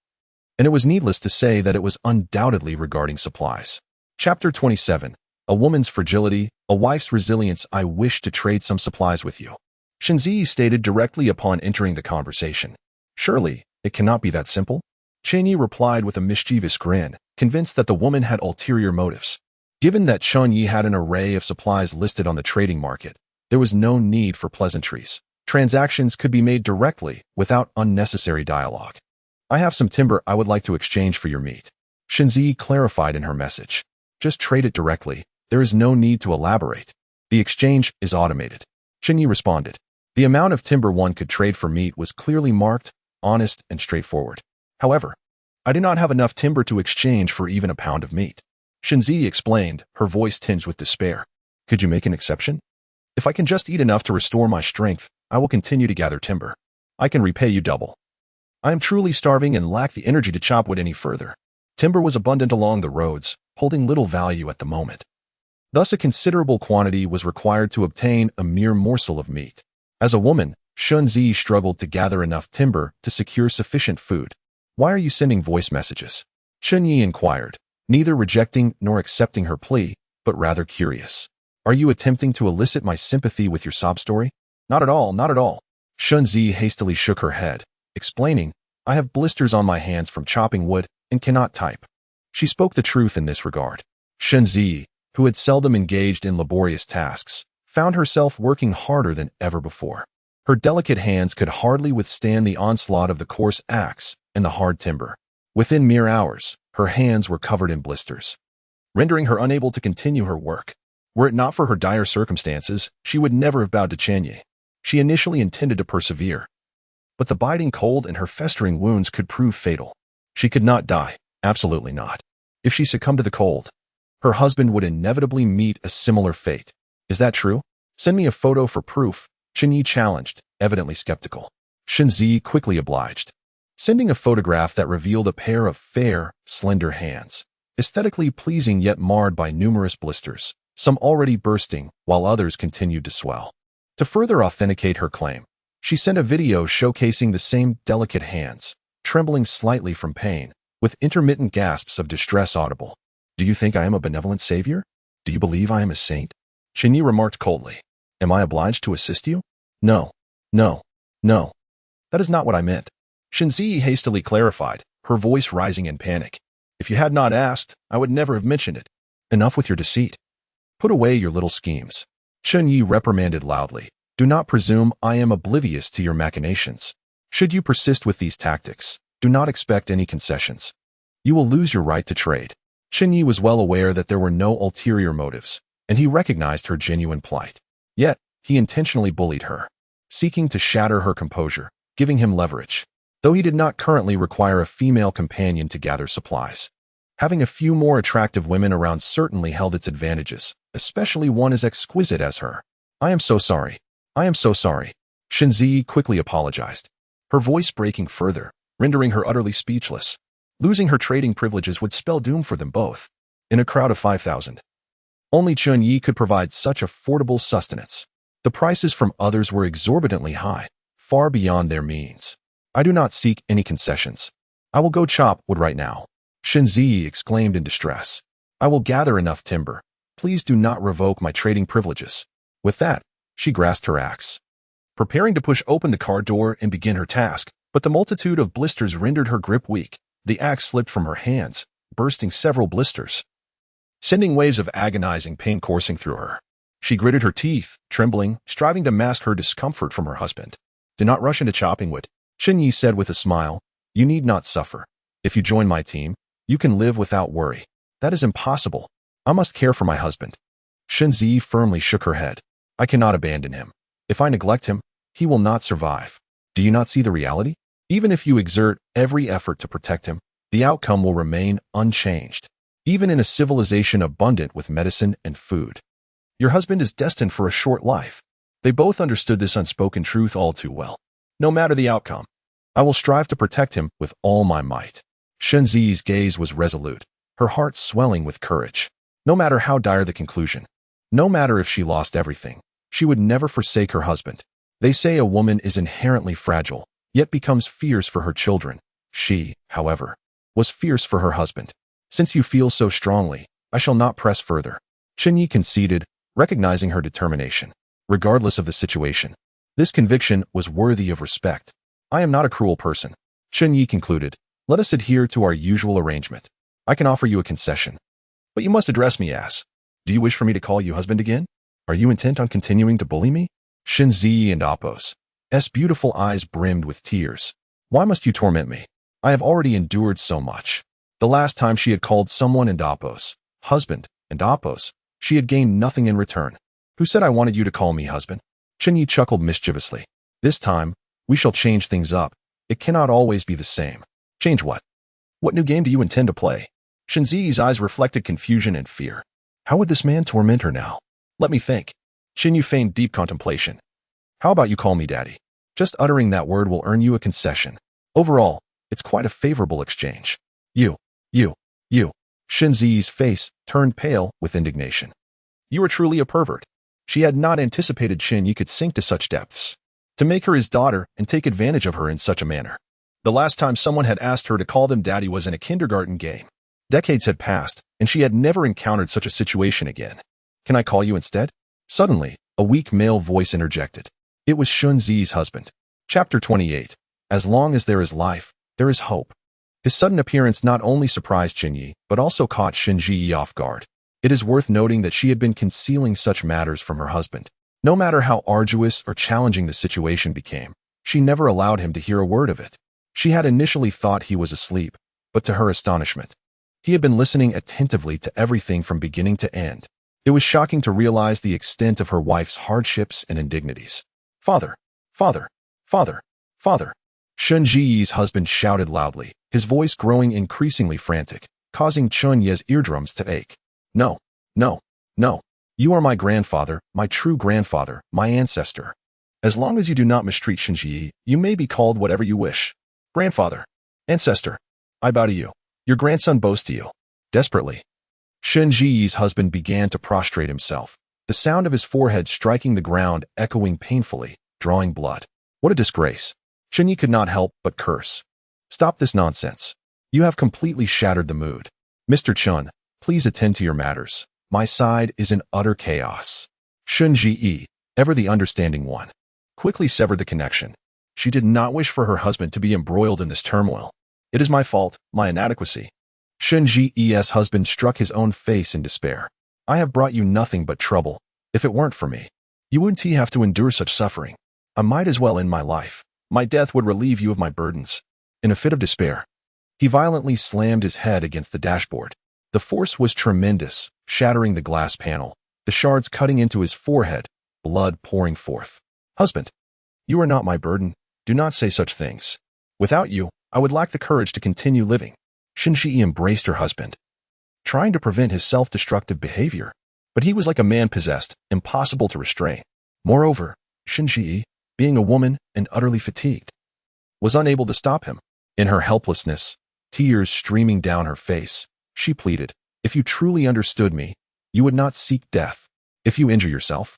And it was needless to say that it was undoubtedly regarding supplies. Chapter 27. A woman's fragility, a wife's resilience. I wish to trade some supplies with you, Chen Ye stated directly upon entering the conversation. Surely, it cannot be that simple? Chen Ye replied with a mischievous grin, convinced that the woman had ulterior motives. Given that Chen Ye had an array of supplies listed on the trading market, there was no need for pleasantries. Transactions could be made directly, without unnecessary dialogue. I have some timber I would like to exchange for your meat, Chen Ye clarified in her message. Just trade it directly. There is no need to elaborate. The exchange is automated. Chen Ye responded. The amount of timber one could trade for meat was clearly marked, honest, and straightforward. However, I do not have enough timber to exchange for even a pound of meat, Chen Ye explained, her voice tinged with despair. Could you make an exception? If I can just eat enough to restore my strength, I will continue to gather timber. I can repay you double. I am truly starving and lack the energy to chop wood any further. Timber was abundant along the roads, holding little value at the moment. Thus a considerable quantity was required to obtain a mere morsel of meat. As a woman, Chen Ye struggled to gather enough timber to secure sufficient food. Why are you sending voice messages? Chen Ye inquired, neither rejecting nor accepting her plea, but rather curious. Are you attempting to elicit my sympathy with your sob story? Not at all, not at all. Chen Ye hastily shook her head, explaining, I have blisters on my hands from chopping wood and cannot type. She spoke the truth in this regard. Chen Ye, who had seldom engaged in laborious tasks, found herself working harder than ever before. Her delicate hands could hardly withstand the onslaught of the coarse axe and the hard timber. Within mere hours, her hands were covered in blisters, rendering her unable to continue her work. Were it not for her dire circumstances, she would never have bowed to Chen Ye. She initially intended to persevere, but the biting cold and her festering wounds could prove fatal. She could not die, absolutely not. If she succumbed to the cold, her husband would inevitably meet a similar fate. Is that true? Send me a photo for proof, Chen Ye challenged, evidently skeptical. Chen Ye quickly obliged, sending a photograph that revealed a pair of fair, slender hands, aesthetically pleasing yet marred by numerous blisters, some already bursting, while others continued to swell. To further authenticate her claim, she sent a video showcasing the same delicate hands, trembling slightly from pain, with intermittent gasps of distress audible. Do you think I am a benevolent savior? Do you believe I am a saint? Chen Ye remarked coldly. Am I obliged to assist you? No, no, no. That is not what I meant. Chen Ye hastily clarified, her voice rising in panic. If you had not asked, I would never have mentioned it. Enough with your deceit. Put away your little schemes. Chen Ye reprimanded loudly. Do not presume I am oblivious to your machinations. Should you persist with these tactics, do not expect any concessions. You will lose your right to trade. Chen Ye was well aware that there were no ulterior motives, and he recognized her genuine plight. Yet, he intentionally bullied her, seeking to shatter her composure, giving him leverage. Though he did not currently require a female companion to gather supplies, having a few more attractive women around certainly held its advantages, especially one as exquisite as her. I am so sorry. I am so sorry. Chen Ye quickly apologized, her voice breaking further, rendering her utterly speechless. Losing her trading privileges would spell doom for them both. In a crowd of 5,000, Only Chen Ye could provide such affordable sustenance. The prices from others were exorbitantly high, far beyond their means. I do not seek any concessions. I will go chop wood right now. Chen Ye exclaimed in distress. I will gather enough timber. Please do not revoke my trading privileges. With that, she grasped her axe, preparing to push open the car door and begin her task, but the multitude of blisters rendered her grip weak. The axe slipped from her hands, bursting several blisters, sending waves of agonizing pain coursing through her. She gritted her teeth, trembling, striving to mask her discomfort from her husband. Do not rush into chopping wood, Chen Ye said with a smile. You need not suffer. If you join my team, you can live without worry. That is impossible. I must care for my husband. Chen Ye firmly shook her head. I cannot abandon him. If I neglect him, he will not survive. Do you not see the reality? Even if you exert every effort to protect him, the outcome will remain unchanged. Even in a civilization abundant with medicine and food, your husband is destined for a short life. They both understood this unspoken truth all too well. No matter the outcome, I will strive to protect him with all my might. Chen Ye's gaze was resolute, her heart swelling with courage. No matter how dire the conclusion, no matter if she lost everything, she would never forsake her husband. They say a woman is inherently fragile, yet becomes fierce for her children. She, however, was fierce for her husband. Since you feel so strongly, I shall not press further. Chen Ye conceded, recognizing her determination. Regardless of the situation, this conviction was worthy of respect. I am not a cruel person. Chen Ye concluded. Let us adhere to our usual arrangement. I can offer you a concession, but you must address me as. Do you wish for me to call you husband again? Are you intent on continuing to bully me? Chen Ye and Apos' beautiful eyes brimmed with tears. Why must you torment me? I have already endured so much. The last time she had called someone and Apos, husband, and Apos, she had gained nothing in return. Who said I wanted you to call me husband? Chen Ye chuckled mischievously. This time, we shall change things up. It cannot always be the same. Change what? What new game do you intend to play? Chen Ye's eyes reflected confusion and fear. How would this man torment her now? Let me think. Chen Ye feigned deep contemplation. How about you call me daddy? Just uttering that word will earn you a concession. Overall, it's quite a favorable exchange. You. Chen Ye's face turned pale with indignation. You are truly a pervert. She had not anticipated Chen Ye could sink to such depths. To make her his daughter and take advantage of her in such a manner. The last time someone had asked her to call them daddy was in a kindergarten game. Decades had passed, and she had never encountered such a situation again. Can I call you instead? Suddenly, a weak male voice interjected. It was Chen Ye's husband. Chapter 28. As long as there is life, there is hope. His sudden appearance not only surprised Chen Ye, but also caught Chen Ye off guard. It is worth noting that she had been concealing such matters from her husband. No matter how arduous or challenging the situation became, she never allowed him to hear a word of it. She had initially thought he was asleep, but to her astonishment, he had been listening attentively to everything from beginning to end. It was shocking to realize the extent of her wife's hardships and indignities. Father! Father! Father! Father! Chen Ye's husband shouted loudly, his voice growing increasingly frantic, causing Chen Ye's eardrums to ache. No, no, no. You are my grandfather, my true grandfather, my ancestor. As long as you do not mistreat Chen Ye, you may be called whatever you wish. Grandfather. Ancestor. I bow to you. Your grandson bows to you. Desperately, Chen Ye's husband began to prostrate himself, the sound of his forehead striking the ground echoing painfully, drawing blood. What a disgrace. Chen Ye could not help but curse. Stop this nonsense. You have completely shattered the mood. Mr. Chen, please attend to your matters. My side is in utter chaos. Chen Ye, ever the understanding one, quickly severed the connection. She did not wish for her husband to be embroiled in this turmoil. It is my fault, my inadequacy. Chen Ye's husband struck his own face in despair. I have brought you nothing but trouble. If it weren't for me, you wouldn't have to endure such suffering. I might as well end my life. My death would relieve you of my burdens. In a fit of despair, he violently slammed his head against the dashboard. The force was tremendous, shattering the glass panel, the shards cutting into his forehead, blood pouring forth. Husband, you are not my burden. Do not say such things. Without you, I would lack the courage to continue living. Chen Ye embraced her husband, trying to prevent his self-destructive behavior, but he was like a man possessed, impossible to restrain. Moreover, Chen Ye, being a woman and utterly fatigued, was unable to stop him. In her helplessness, tears streaming down her face, she pleaded, if you truly understood me, You would not seek death. If you injure yourself,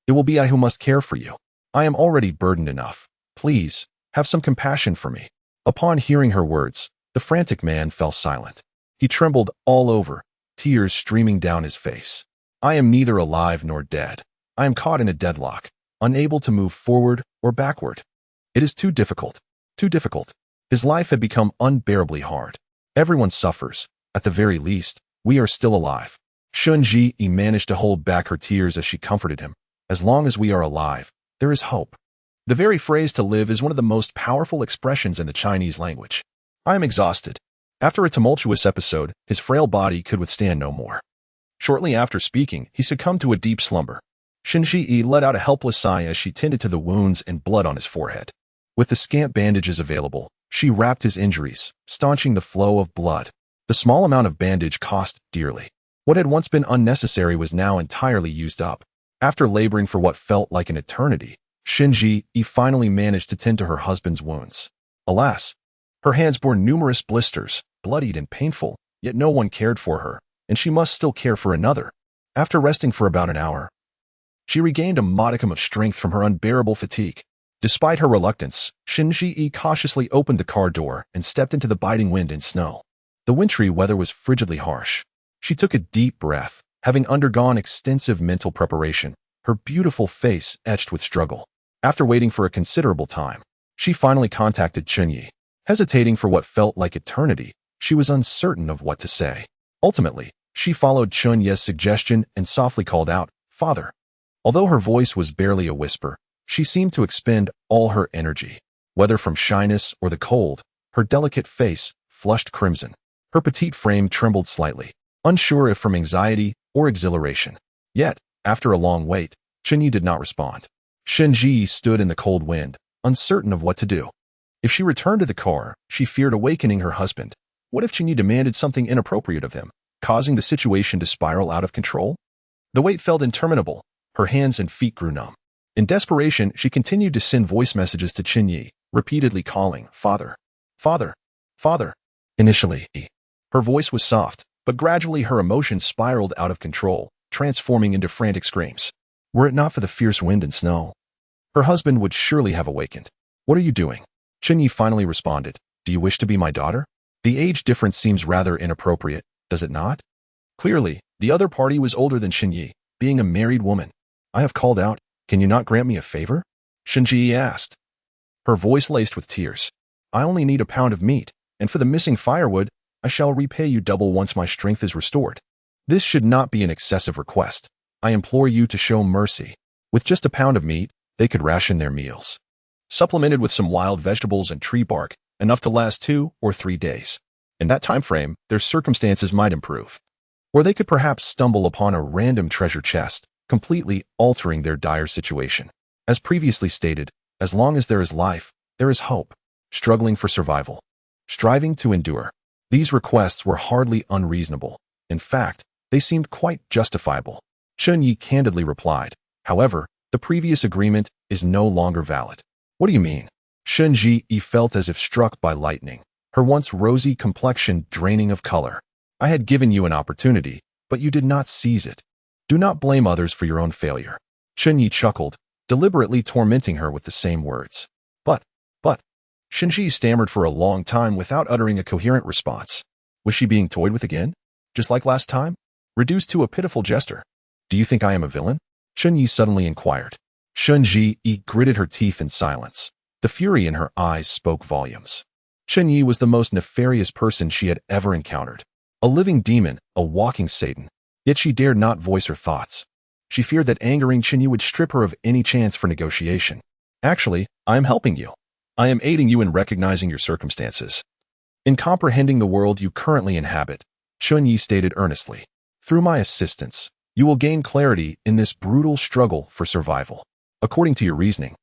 it will be I who must care for you. I am already burdened enough. Please, have some compassion for me." Upon hearing her words, the frantic man fell silent. He trembled all over, tears streaming down his face. "I am neither alive nor dead. I am caught in a deadlock, unable to move forward or backward. It is too difficult, too difficult." His life had become unbearably hard. Everyone suffers. At the very least, we are still alive. Chen Ye managed to hold back her tears as she comforted him. As long as we are alive, there is hope. The very phrase to live is one of the most powerful expressions in the Chinese language. I am exhausted. After a tumultuous episode, his frail body could withstand no more. Shortly after speaking, he succumbed to a deep slumber. Chen Ye let out a helpless sigh as she tended to the wounds and blood on his forehead. With the scant bandages available, she wrapped his injuries, staunching the flow of blood. The small amount of bandage cost dearly. What had once been unnecessary was now entirely used up. After laboring for what felt like an eternity, Chen Ye finally managed to tend to her husband's wounds. Alas, her hands bore numerous blisters, bloodied and painful, yet no one cared for her, and she must still care for another. After resting for about an hour, she regained a modicum of strength from her unbearable fatigue. Despite her reluctance, Chen Ye cautiously opened the car door and stepped into the biting wind and snow. The wintry weather was frigidly harsh. She took a deep breath, having undergone extensive mental preparation, her beautiful face etched with struggle. After waiting for a considerable time, she finally contacted Chen Ye. Hesitating for what felt like eternity, she was uncertain of what to say. Ultimately, she followed Chen Ye's suggestion and softly called out, "Father." Although her voice was barely a whisper, she seemed to expend all her energy. Whether from shyness or the cold, her delicate face flushed crimson. Her petite frame trembled slightly, unsure if from anxiety or exhilaration. Yet, after a long wait, Chen Ye did not respond. Chen Ye stood in the cold wind, uncertain of what to do. If she returned to the car, she feared awakening her husband. What if Chen Ye demanded something inappropriate of him, causing the situation to spiral out of control? The wait felt interminable. Her hands and feet grew numb. In desperation, she continued to send voice messages to Chen Ye, repeatedly calling, "Father, Father, Father." Initially, her voice was soft, but gradually her emotions spiraled out of control, transforming into frantic screams. Were it not for the fierce wind and snow, her husband would surely have awakened. "What are you doing?" Chen Ye finally responded. "Do you wish to be my daughter?" The age difference seems rather inappropriate, does it not? Clearly, the other party was older than Chen Ye, being a married woman. "I have called out. Can you not grant me a favor?" Chen Ye asked, her voice laced with tears. "I only need a pound of meat, and for the missing firewood, I shall repay you double once my strength is restored. This should not be an excessive request. I implore you to show mercy." With just a pound of meat, they could ration their meals, supplemented with some wild vegetables and tree bark, enough to last 2 or 3 days. In that time frame, their circumstances might improve. Or they could perhaps stumble upon a random treasure chest, completely altering their dire situation. As previously stated, as long as there is life, there is hope. Struggling for survival, striving to endure. These requests were hardly unreasonable. In fact, they seemed quite justifiable. Chen Ye candidly replied, "However, the previous agreement is no longer valid." "What do you mean?" Chen Ye felt as if struck by lightning, her once rosy complexion draining of color. "I had given you an opportunity, but you did not seize it. Do not blame others for your own failure." Chen Ye chuckled, deliberately tormenting her with the same words. But, Chen Ye stammered for a long time without uttering a coherent response. Was she being toyed with again? Just like last time? Reduced to a pitiful jester? "Do you think I am a villain?" Chen Ye suddenly inquired. Chen Ye gritted her teeth in silence. The fury in her eyes spoke volumes. Chen Ye was the most nefarious person she had ever encountered. A living demon, a walking Satan. Yet she dared not voice her thoughts. She feared that angering Chen Ye would strip her of any chance for negotiation. "Actually, I am helping you. I am aiding you in recognizing your circumstances, in comprehending the world you currently inhabit," Chen Ye stated earnestly. "Through my assistance, you will gain clarity in this brutal struggle for survival. According to your reasoning,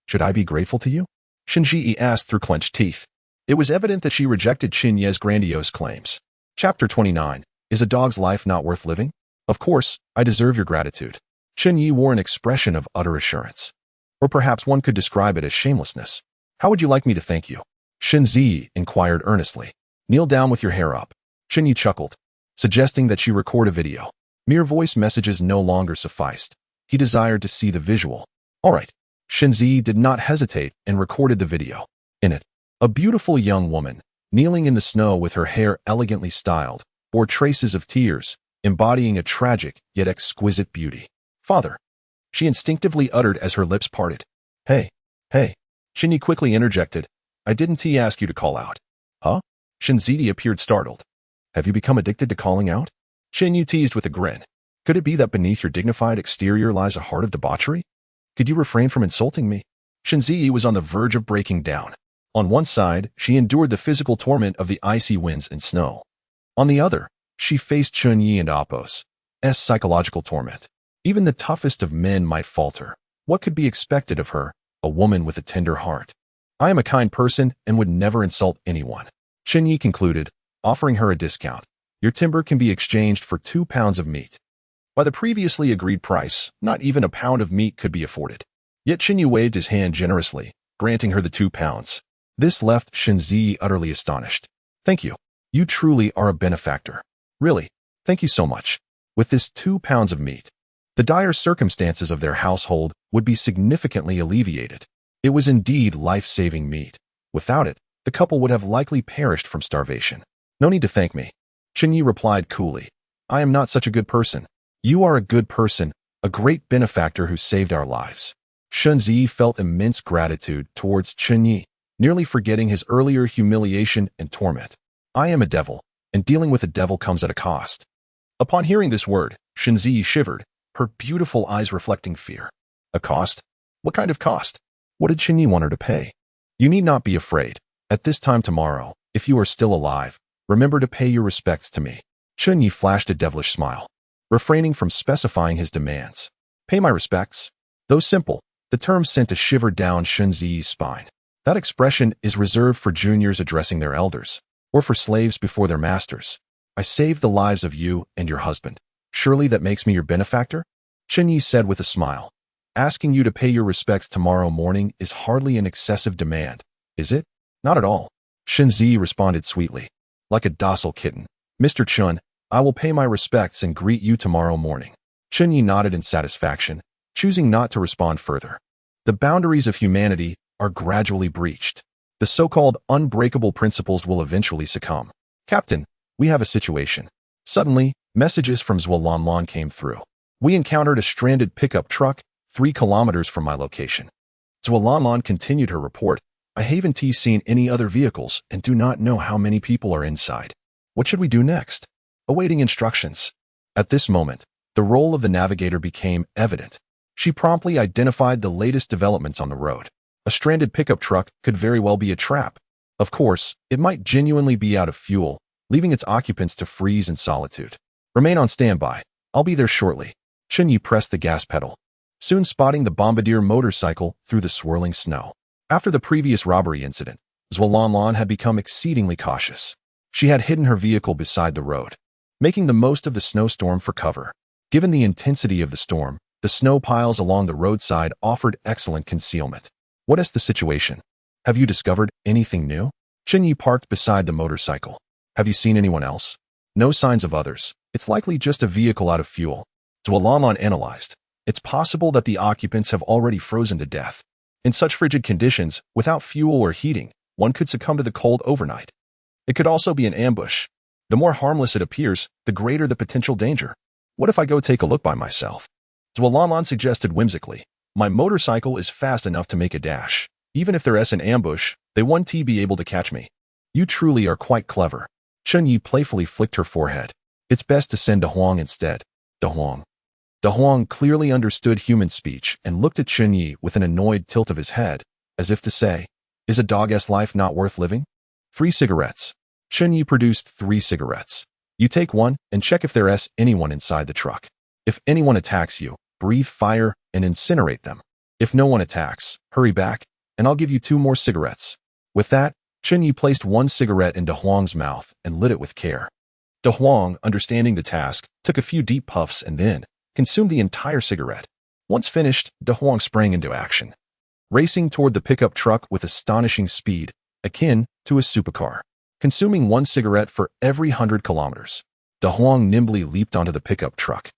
should I be grateful to you?" Chen Ye asked through clenched teeth. It was evident that she rejected Chen Ye's grandiose claims. Chapter 29. Is a dog's life not worth living? "Of course, I deserve your gratitude." Chen Ye wore an expression of utter assurance. Or perhaps one could describe it as shamelessness. "How would you like me to thank you?" Chen Ye inquired earnestly. "Kneel down with your hair up." Chen Ye chuckled, suggesting that she record a video. Mere voice messages no longer sufficed. He desired to see the visual. All right. Chen Ye did not hesitate and recorded the video. In it, a beautiful young woman, kneeling in the snow with her hair elegantly styled, bore traces of tears, embodying a tragic yet exquisite beauty. Father, she instinctively uttered as her lips parted. Hey, hey. Chen Ye quickly interjected. I didn't ask you to call out. Huh? Chen Ye appeared startled. Have you become addicted to calling out? Chen Ye teased with a grin. Could it be that beneath your dignified exterior lies a heart of debauchery? Could you refrain from insulting me? Chen Ye was on the verge of breaking down. On one side, she endured the physical torment of the icy winds and snow. On the other, she faced Chen Ye and Apos' psychological torment. Even the toughest of men might falter. What could be expected of her, a woman with a tender heart? I am a kind person and would never insult anyone. Chen Ye concluded, offering her a discount. Your timber can be exchanged for 2 pounds of meat. By the previously agreed price, not even a pound of meat could be afforded. Yet Chen Ye waved his hand generously, granting her the 2 pounds. This left Chen Ye utterly astonished. Thank you. You truly are a benefactor. Really, thank you so much. With this 2 pounds of meat, the dire circumstances of their household would be significantly alleviated. It was indeed life-saving meat. Without it, the couple would have likely perished from starvation. No need to thank me. Chen Ye replied coolly. I am not such a good person. You are a good person, a great benefactor who saved our lives. Chen Ye felt immense gratitude towards Chen Ye, nearly forgetting his earlier humiliation and torment. I am a devil, and dealing with a devil comes at a cost. Upon hearing this word, Chen Ye shivered, her beautiful eyes reflecting fear. A cost? What kind of cost? What did Chen Ye want her to pay? You need not be afraid. At this time tomorrow, if you are still alive, remember to pay your respects to me. Chen Ye flashed a devilish smile, refraining from specifying his demands. Pay my respects? Though simple, the term sent a shiver down Chen Ye's spine. That expression is reserved for juniors addressing their elders, or for slaves before their masters. I saved the lives of you and your husband. Surely that makes me your benefactor? Chen Ye said with a smile. Asking you to pay your respects tomorrow morning is hardly an excessive demand, is it? Not at all. Chen Ye responded sweetly. Like a docile kitten. Mr. Chen, I will pay my respects and greet you tomorrow morning. Chen Ye nodded in satisfaction, choosing not to respond further. The boundaries of humanity are gradually breached. The so-called unbreakable principles will eventually succumb. Captain, we have a situation. Suddenly, messages from Xuelanlan came through. We encountered a stranded pickup truck 3 kilometers from my location. Xuelanlan continued her report. I haven't seen any other vehicles and do not know how many people are inside. What should we do next? Awaiting instructions. At this moment, the role of the navigator became evident. She promptly identified the latest developments on the road. A stranded pickup truck could very well be a trap. Of course, it might genuinely be out of fuel, leaving its occupants to freeze in solitude. Remain on standby. I'll be there shortly. Chen Ye pressed the gas pedal, soon spotting the bombardier motorcycle through the swirling snow. After the previous robbery incident, Xuelanlan had become exceedingly cautious. She had hidden her vehicle beside the road, making the most of the snowstorm for cover. Given the intensity of the storm, the snow piles along the roadside offered excellent concealment. What is the situation? Have you discovered anything new? Chen Ye parked beside the motorcycle. Have you seen anyone else? No signs of others. It's likely just a vehicle out of fuel. Xuelanlan analyzed. It's possible that the occupants have already frozen to death. In such frigid conditions, without fuel or heating, one could succumb to the cold overnight. It could also be an ambush. The more harmless it appears, the greater the potential danger. What if I go take a look by myself? Xuelanlan suggested whimsically. My motorcycle is fast enough to make a dash. Even if there is an ambush, they won't be able to catch me. You truly are quite clever. Chen Ye playfully flicked her forehead. It's best to send De Huang instead. De Huang. De Huang clearly understood human speech and looked at Chen Ye with an annoyed tilt of his head, as if to say, is a dog's life not worth living? 3 cigarettes. Chen Ye produced 3 cigarettes. You take one and check if there is anyone inside the truck. If anyone attacks you, breathe fire and incinerate them. If no one attacks, hurry back, and I'll give you 2 more cigarettes. With that, Chen Ye placed 1 cigarette in De Huang's mouth and lit it with care. De Huang, understanding the task, took a few deep puffs and then consumed the entire cigarette. Once finished, De Huang sprang into action, racing toward the pickup truck with astonishing speed, akin to a supercar, consuming 1 cigarette for every 100 kilometers. De Huang nimbly leaped onto the pickup truck,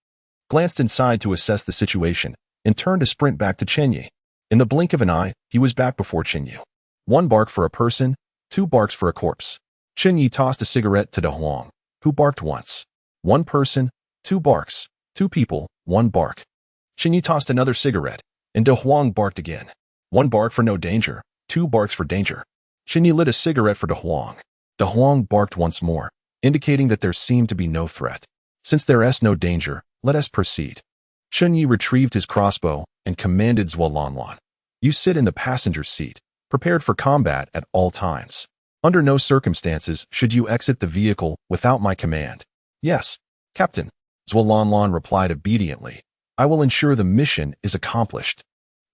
glanced inside to assess the situation, and turned to sprint back to Chen Ye. In the blink of an eye, he was back before Chen Ye. 1 bark for a person, 2 barks for a corpse. Chen Ye tossed a cigarette to De Huang, who barked once. 1 person, 2 barks, 2 people, 1 bark. Chen Ye tossed another cigarette, and De Huang barked again. 1 bark for no danger, 2 barks for danger. Chen Ye lit a cigarette for De Huang. De Huang barked once more, indicating that there seemed to be no threat. Since there is no danger, let us proceed. Chen Ye retrieved his crossbow and commanded Zhuo, "You sit in the passenger's seat, prepared for combat at all times. Under no circumstances should you exit the vehicle without my command." "Yes, Captain," Zhuo replied obediently. "I will ensure the mission is accomplished."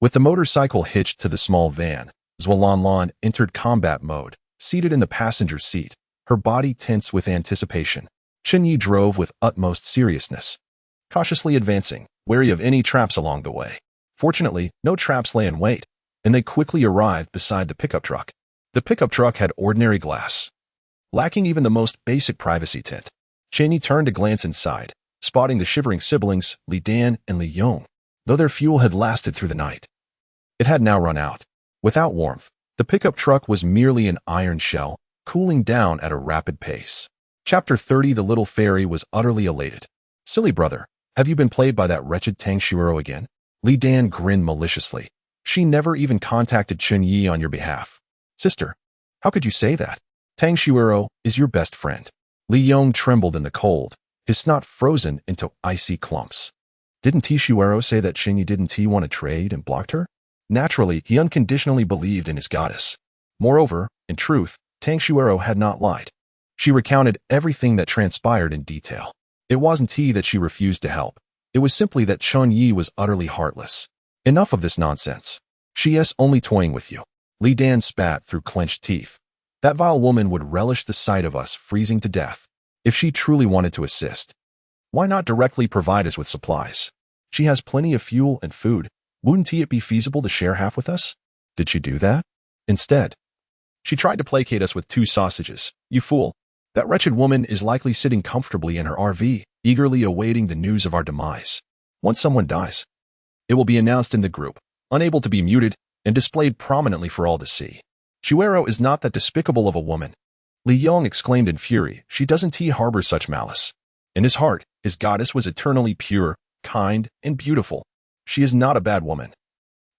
With the motorcycle hitched to the small van, Zhuo entered combat mode, seated in the passenger's seat, her body tense with anticipation. Chen Ye drove with utmost seriousness, cautiously advancing, wary of any traps along the way. Fortunately, no traps lay in wait, and they quickly arrived beside the pickup truck. The pickup truck had ordinary glass, lacking even the most basic privacy tint. Chen Ye turned to glance inside, spotting the shivering siblings, Li Dan and Li Yong, though their fuel had lasted through the night. It had now run out. Without warmth, the pickup truck was merely an iron shell, cooling down at a rapid pace. Chapter 30. The little fairy was utterly elated. "Silly brother, have you been played by that wretched Tang Xuero again?" Li Dan grinned maliciously. "She never even contacted Chen Ye on your behalf." "Sister, how could you say that? Tang Xuero is your best friend." Li Yong trembled in the cold, his snot frozen into icy clumps. "Didn't Xuero say that Chen Ye didn't want to trade and blocked her?" Naturally, he unconditionally believed in his goddess. Moreover, in truth, Tang Xuero had not lied. She recounted everything that transpired in detail. It wasn't that she refused to help. It was simply that Chen Ye was utterly heartless. "Enough of this nonsense. She is only toying with you." Li Dan spat through clenched teeth. "That vile woman would relish the sight of us freezing to death. If she truly wanted to assist, why not directly provide us with supplies? She has plenty of fuel and food. Wouldn't it be feasible to share half with us?" Did she do that? Instead, she tried to placate us with 2 sausages. "You fool. That wretched woman is likely sitting comfortably in her RV, eagerly awaiting the news of our demise. Once someone dies, it will be announced in the group, unable to be muted, and displayed prominently for all to see. Xuero is not that despicable of a woman." Li Yong exclaimed in fury. "She doesn't harbor such malice. In his heart, his goddess was eternally pure, kind, and beautiful. She is not a bad woman."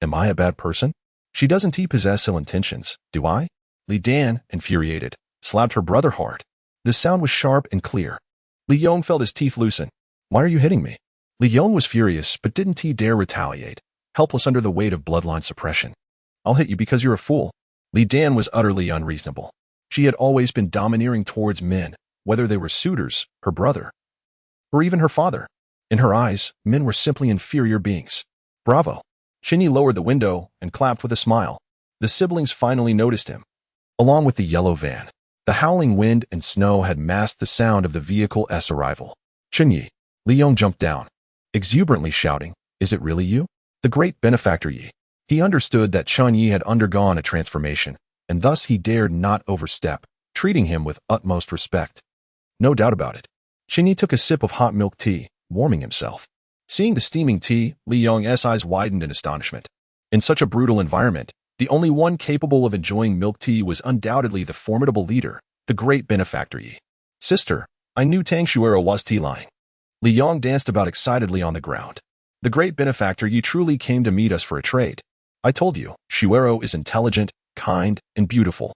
"Am I a bad person? She doesn't possess ill intentions, do I?" Li Dan, infuriated, slapped her brother hard. The sound was sharp and clear. Li Yong felt his teeth loosen. "Why are you hitting me?" Li Yong was furious, but didn't dare retaliate, helpless under the weight of bloodline suppression. "I'll hit you because you're a fool." Li Dan was utterly unreasonable. She had always been domineering towards men, whether they were suitors, her brother, or even her father. In her eyes, men were simply inferior beings. "Bravo." Chen Ye lowered the window and clapped with a smile. The siblings finally noticed him. Along with the yellow van, the howling wind and snow had masked the sound of the vehicle's arrival. "Chen Ye." Li Yong jumped down, exuberantly shouting, "Is it really you? The great benefactor Ye?" He understood that Chen Ye had undergone a transformation, and thus he dared not overstep, treating him with utmost respect. No doubt about it. Chen Ye took a sip of hot milk tea, warming himself. Seeing the steaming tea, Li Yong's eyes widened in astonishment. In such a brutal environment, the only one capable of enjoying milk tea was undoubtedly the formidable leader, the great benefactor Ye. "Sister, I knew Tang Xuero was lying." Li Yong danced about excitedly on the ground. "The great benefactor Ye truly came to meet us for a trade. I told you, Xuero is intelligent, kind, and beautiful.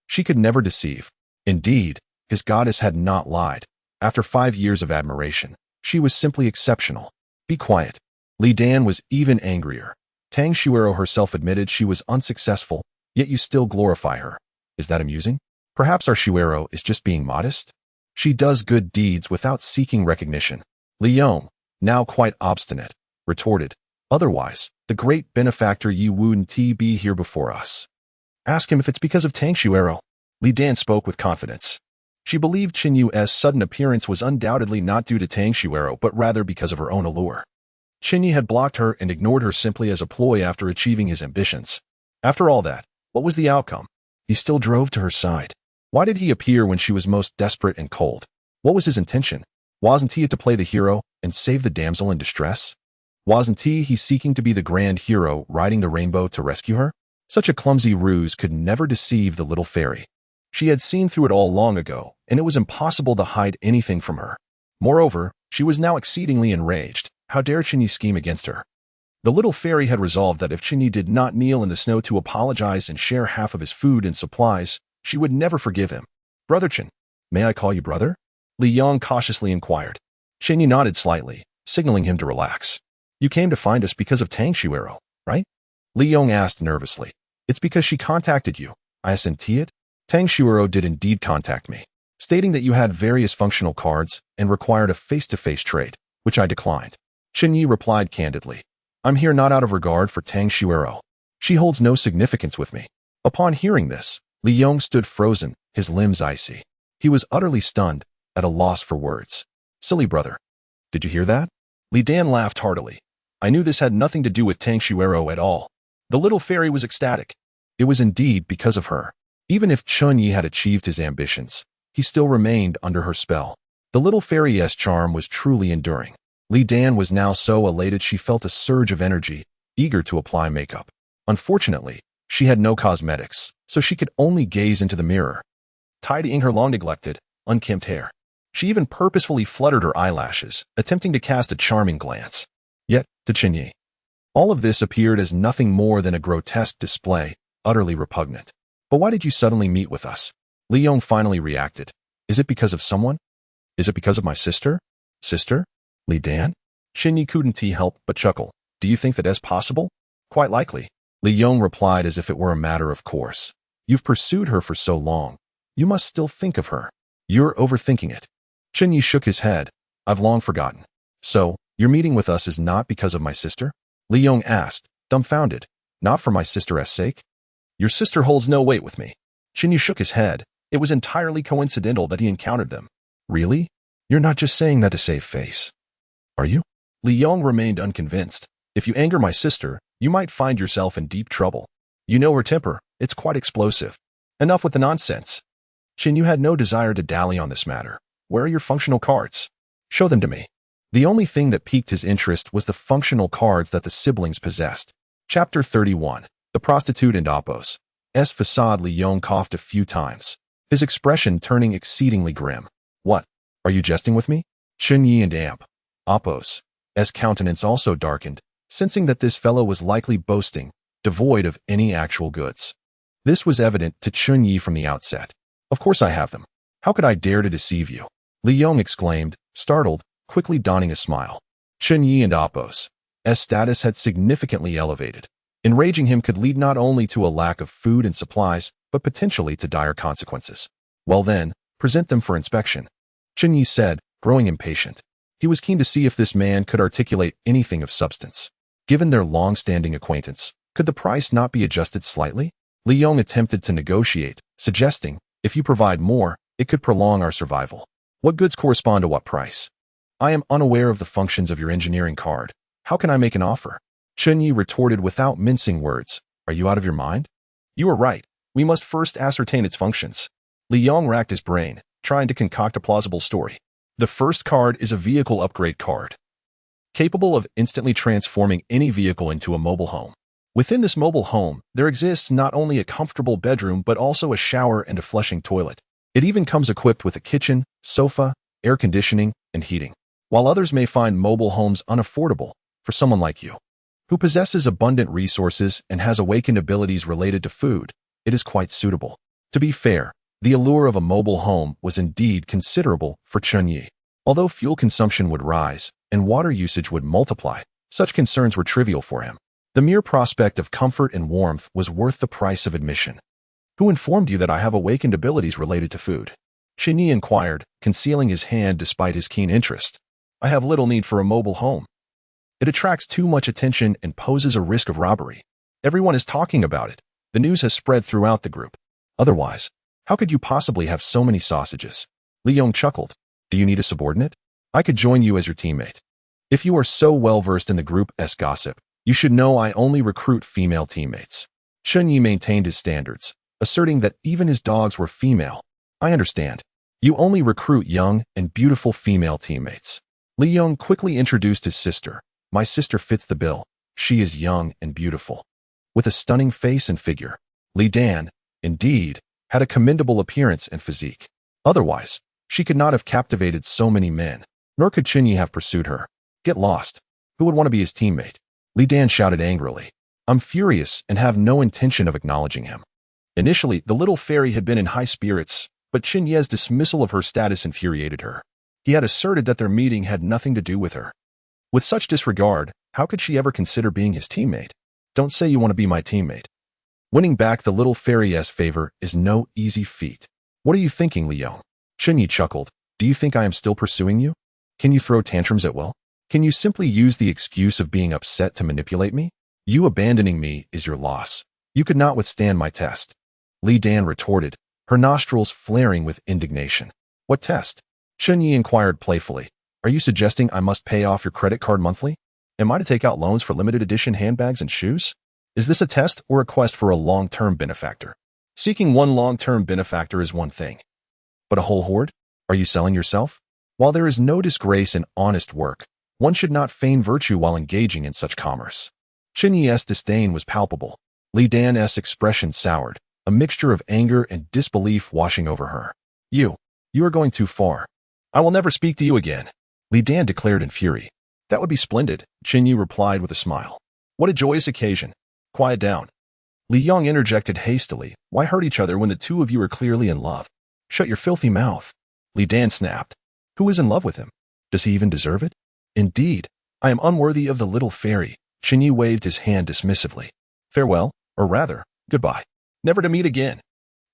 She could never deceive. Indeed, his goddess had not lied. After 5 years of admiration, she was simply exceptional." "Be quiet." Li Dan was even angrier. "Tang Xuero herself admitted she was unsuccessful, yet you still glorify her. Is that amusing? Perhaps our Xuero is just being modest? She does good deeds without seeking recognition." Li Yong, now quite obstinate, retorted, "Otherwise, the great benefactor Ye wouldn't be here before us. Ask him if it's because of Tang Xuero." Li Dan spoke with confidence. She believed Chen Yu's sudden appearance was undoubtedly not due to Tang Xuero, but rather because of her own allure. Chen Ye had blocked her and ignored her simply as a ploy after achieving his ambitions. After all that, what was the outcome? He still drove to her side. Why did he appear when she was most desperate and cold? What was his intention? Wasn't he to play the hero and save the damsel in distress? Wasn't he seeking to be the grand hero riding the rainbow to rescue her? Such a clumsy ruse could never deceive the little fairy. She had seen through it all long ago, and it was impossible to hide anything from her. Moreover, she was now exceedingly enraged. How dare Chen Ye scheme against her? The little fairy had resolved that if Chen Ye did not kneel in the snow to apologize and share half of his food and supplies, she would never forgive him. Brother Chen, may I call you brother? Li Yong cautiously inquired. Chen Ye nodded slightly, signaling him to relax. You came to find us because of Tang Xuero, right? Li Yong asked nervously. It's because she contacted you. I assenti it? Tang Xuero did indeed contact me, stating that you had various functional cards and required a face-to-face trade, which I declined. Chen Ye replied candidly. I'm here not out of regard for Tang Xuero. She holds no significance with me. Upon hearing this, Li Yong stood frozen, his limbs icy. He was utterly stunned, at a loss for words. Silly brother. Did you hear that? Li Dan laughed heartily. I knew this had nothing to do with Tang Xuero at all. The little fairy was ecstatic. It was indeed because of her. Even if Chen Ye had achieved his ambitions, he still remained under her spell. The little fairy's charm was truly enduring. Li Dan was now so elated she felt a surge of energy, eager to apply makeup. Unfortunately, she had no cosmetics, so she could only gaze into the mirror, tidying her long-neglected, unkempt hair. She even purposefully fluttered her eyelashes, attempting to cast a charming glance. Yet, to Chen Ye, all of this appeared as nothing more than a grotesque display, utterly repugnant. But why did you suddenly meet with us? Li Yong finally reacted. Is it because of someone? Is it because of my sister? Sister? Li Dan? Chen Ye couldn't help but chuckle. Do you think that is possible? Quite likely. Li Yong replied as if it were a matter of course. You've pursued her for so long. You must still think of her. You're overthinking it. Chen Ye shook his head. I've long forgotten. So, your meeting with us is not because of my sister? Li Yong asked, dumbfounded. Not for my sister's sake? Your sister holds no weight with me. Chen Ye shook his head. It was entirely coincidental that he encountered them. Really? You're not just saying that to save face. Are you? Li Yong remained unconvinced. If you anger my sister, you might find yourself in deep trouble. You know her temper. It's quite explosive. Enough with the nonsense. Chen Ye had no desire to dally on this matter. Where are your functional cards? Show them to me. The only thing that piqued his interest was the functional cards that the siblings possessed. Chapter 31. The Prostitute and Oppos. S. facade. Li Yong coughed a few times, his expression turning exceedingly grim. What? Are you jesting with me? Chen Ye and Oppos. S. countenance also darkened, sensing that this fellow was likely boasting, devoid of any actual goods. This was evident to Chen Ye from the outset. Of course I have them. How could I dare to deceive you? Li Yong exclaimed, startled, quickly donning a smile. Chen Ye and Oppos' status had significantly elevated. Enraging him could lead not only to a lack of food and supplies, but potentially to dire consequences. Well then, present them for inspection. Chen Ye said, growing impatient. He was keen to see if this man could articulate anything of substance. Given their long-standing acquaintance, could the price not be adjusted slightly? Li Yong attempted to negotiate, suggesting, if you provide more, it could prolong our survival. What goods correspond to what price? I am unaware of the functions of your engineering card. How can I make an offer? Chen Ye retorted without mincing words. Are you out of your mind? You are right. We must first ascertain its functions. Li Yong racked his brain, trying to concoct a plausible story. The first card is a vehicle upgrade card, capable of instantly transforming any vehicle into a mobile home. Within this mobile home, there exists not only a comfortable bedroom but also a shower and a flushing toilet. It even comes equipped with a kitchen, sofa, air conditioning, and heating. While others may find mobile homes unaffordable, for someone like you, who possesses abundant resources and has awakened abilities related to food, it is quite suitable. To be fair, the allure of a mobile home was indeed considerable for Chen Ye. Although fuel consumption would rise and water usage would multiply, such concerns were trivial for him. The mere prospect of comfort and warmth was worth the price of admission. Who informed you that I have awakened abilities related to food? Chen Ye inquired, concealing his hand despite his keen interest. I have little need for a mobile home. It attracts too much attention and poses a risk of robbery. Everyone is talking about it. The news has spread throughout the group. Otherwise, how could you possibly have so many sausages? Li Yong chuckled. Do you need a subordinate? I could join you as your teammate. If you are so well-versed in the group's gossip, you should know I only recruit female teammates. Chen Ye maintained his standards, asserting that even his dogs were female. I understand. You only recruit young and beautiful female teammates. Li Yong quickly introduced his sister. My sister fits the bill. She is young and beautiful. With a stunning face and figure, Li Dan, indeed, had a commendable appearance and physique. Otherwise, she could not have captivated so many men, nor could Chen Ye have pursued her. Get lost. Who would want to be his teammate? Li Dan shouted angrily. I'm furious and have no intention of acknowledging him. Initially, the little fairy had been in high spirits, but Chen Ye's dismissal of her status infuriated her. He had asserted that their meeting had nothing to do with her. With such disregard, how could she ever consider being his teammate? Don't say you want to be my teammate. Winning back the little fairy's favor is no easy feat. What are you thinking, Li Yong? Chen Ye chuckled. Do you think I am still pursuing you? Can you throw tantrums at will? Can you simply use the excuse of being upset to manipulate me? You abandoning me is your loss. You could not withstand my test. Li Dan retorted, her nostrils flaring with indignation. What test? Chen Ye inquired playfully. Are you suggesting I must pay off your credit card monthly? Am I to take out loans for limited edition handbags and shoes? Is this a test or a quest for a long-term benefactor? Seeking one long-term benefactor is one thing. But a whole horde? Are you selling yourself? While there is no disgrace in honest work, one should not feign virtue while engaging in such commerce. Chen Ye's disdain was palpable. Li Dan's expression soured, a mixture of anger and disbelief washing over her. You are going too far. I will never speak to you again, Li Dan declared in fury. That would be splendid, Chen Ye replied with a smile. What a joyous occasion. Quiet down. Li Yong interjected hastily. Why hurt each other when the two of you are clearly in love? Shut your filthy mouth. Li Dan snapped. Who is in love with him? Does he even deserve it? Indeed, I am unworthy of the little fairy. Chen Ye waved his hand dismissively. Farewell, or rather, goodbye. Never to meet again.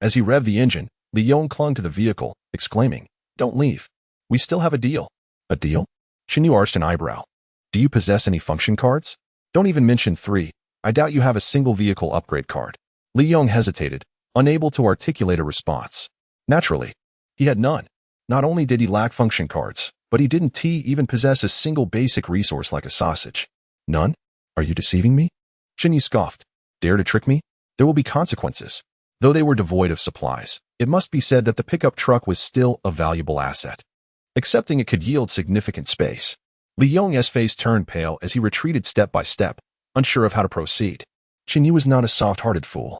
As he revved the engine, Li Yong clung to the vehicle, exclaiming, Don't leave. We still have a deal. A deal? Chen Ye arched an eyebrow. Do you possess any function cards? Don't even mention 3. I doubt you have a single vehicle upgrade card. Li Yong hesitated, unable to articulate a response. Naturally, he had none. Not only did he lack function cards, but he didn't even possess a single basic resource like a sausage. None? Are you deceiving me? Chen Ye scoffed. Dare to trick me? There will be consequences. Though they were devoid of supplies, it must be said that the pickup truck was still a valuable asset. Accepting it could yield significant space. Li Yong's face turned pale as he retreated step by step, unsure of how to proceed. Chen Ye was not a soft-hearted fool.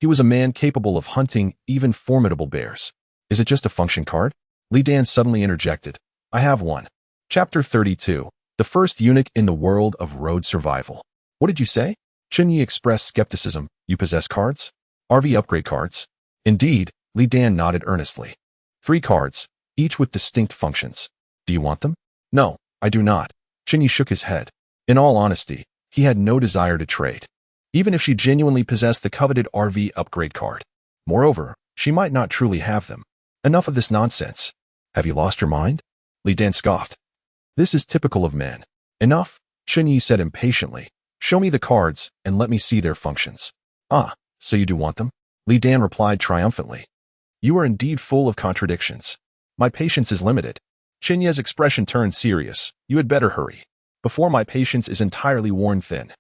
He was a man capable of hunting even formidable bears. Is it just a function card? Li Dan suddenly interjected. I have one. Chapter 32. The first eunuch in the world of road survival. What did you say? Chen Ye expressed skepticism. You possess cards? RV upgrade cards? Indeed, Li Dan nodded earnestly. 3 cards, each with distinct functions. Do you want them? No, I do not. Chen Ye shook his head. In all honesty, he had no desire to trade, even if she genuinely possessed the coveted RV upgrade card. Moreover, she might not truly have them. Enough of this nonsense. Have you lost your mind? Li Dan scoffed. This is typical of men. Enough, Chen Ye said impatiently. Show me the cards and let me see their functions. Ah, so you do want them? Li Dan replied triumphantly. You are indeed full of contradictions. My patience is limited. Chen Ye's expression turned serious. You had better hurry, before my patience is entirely worn thin.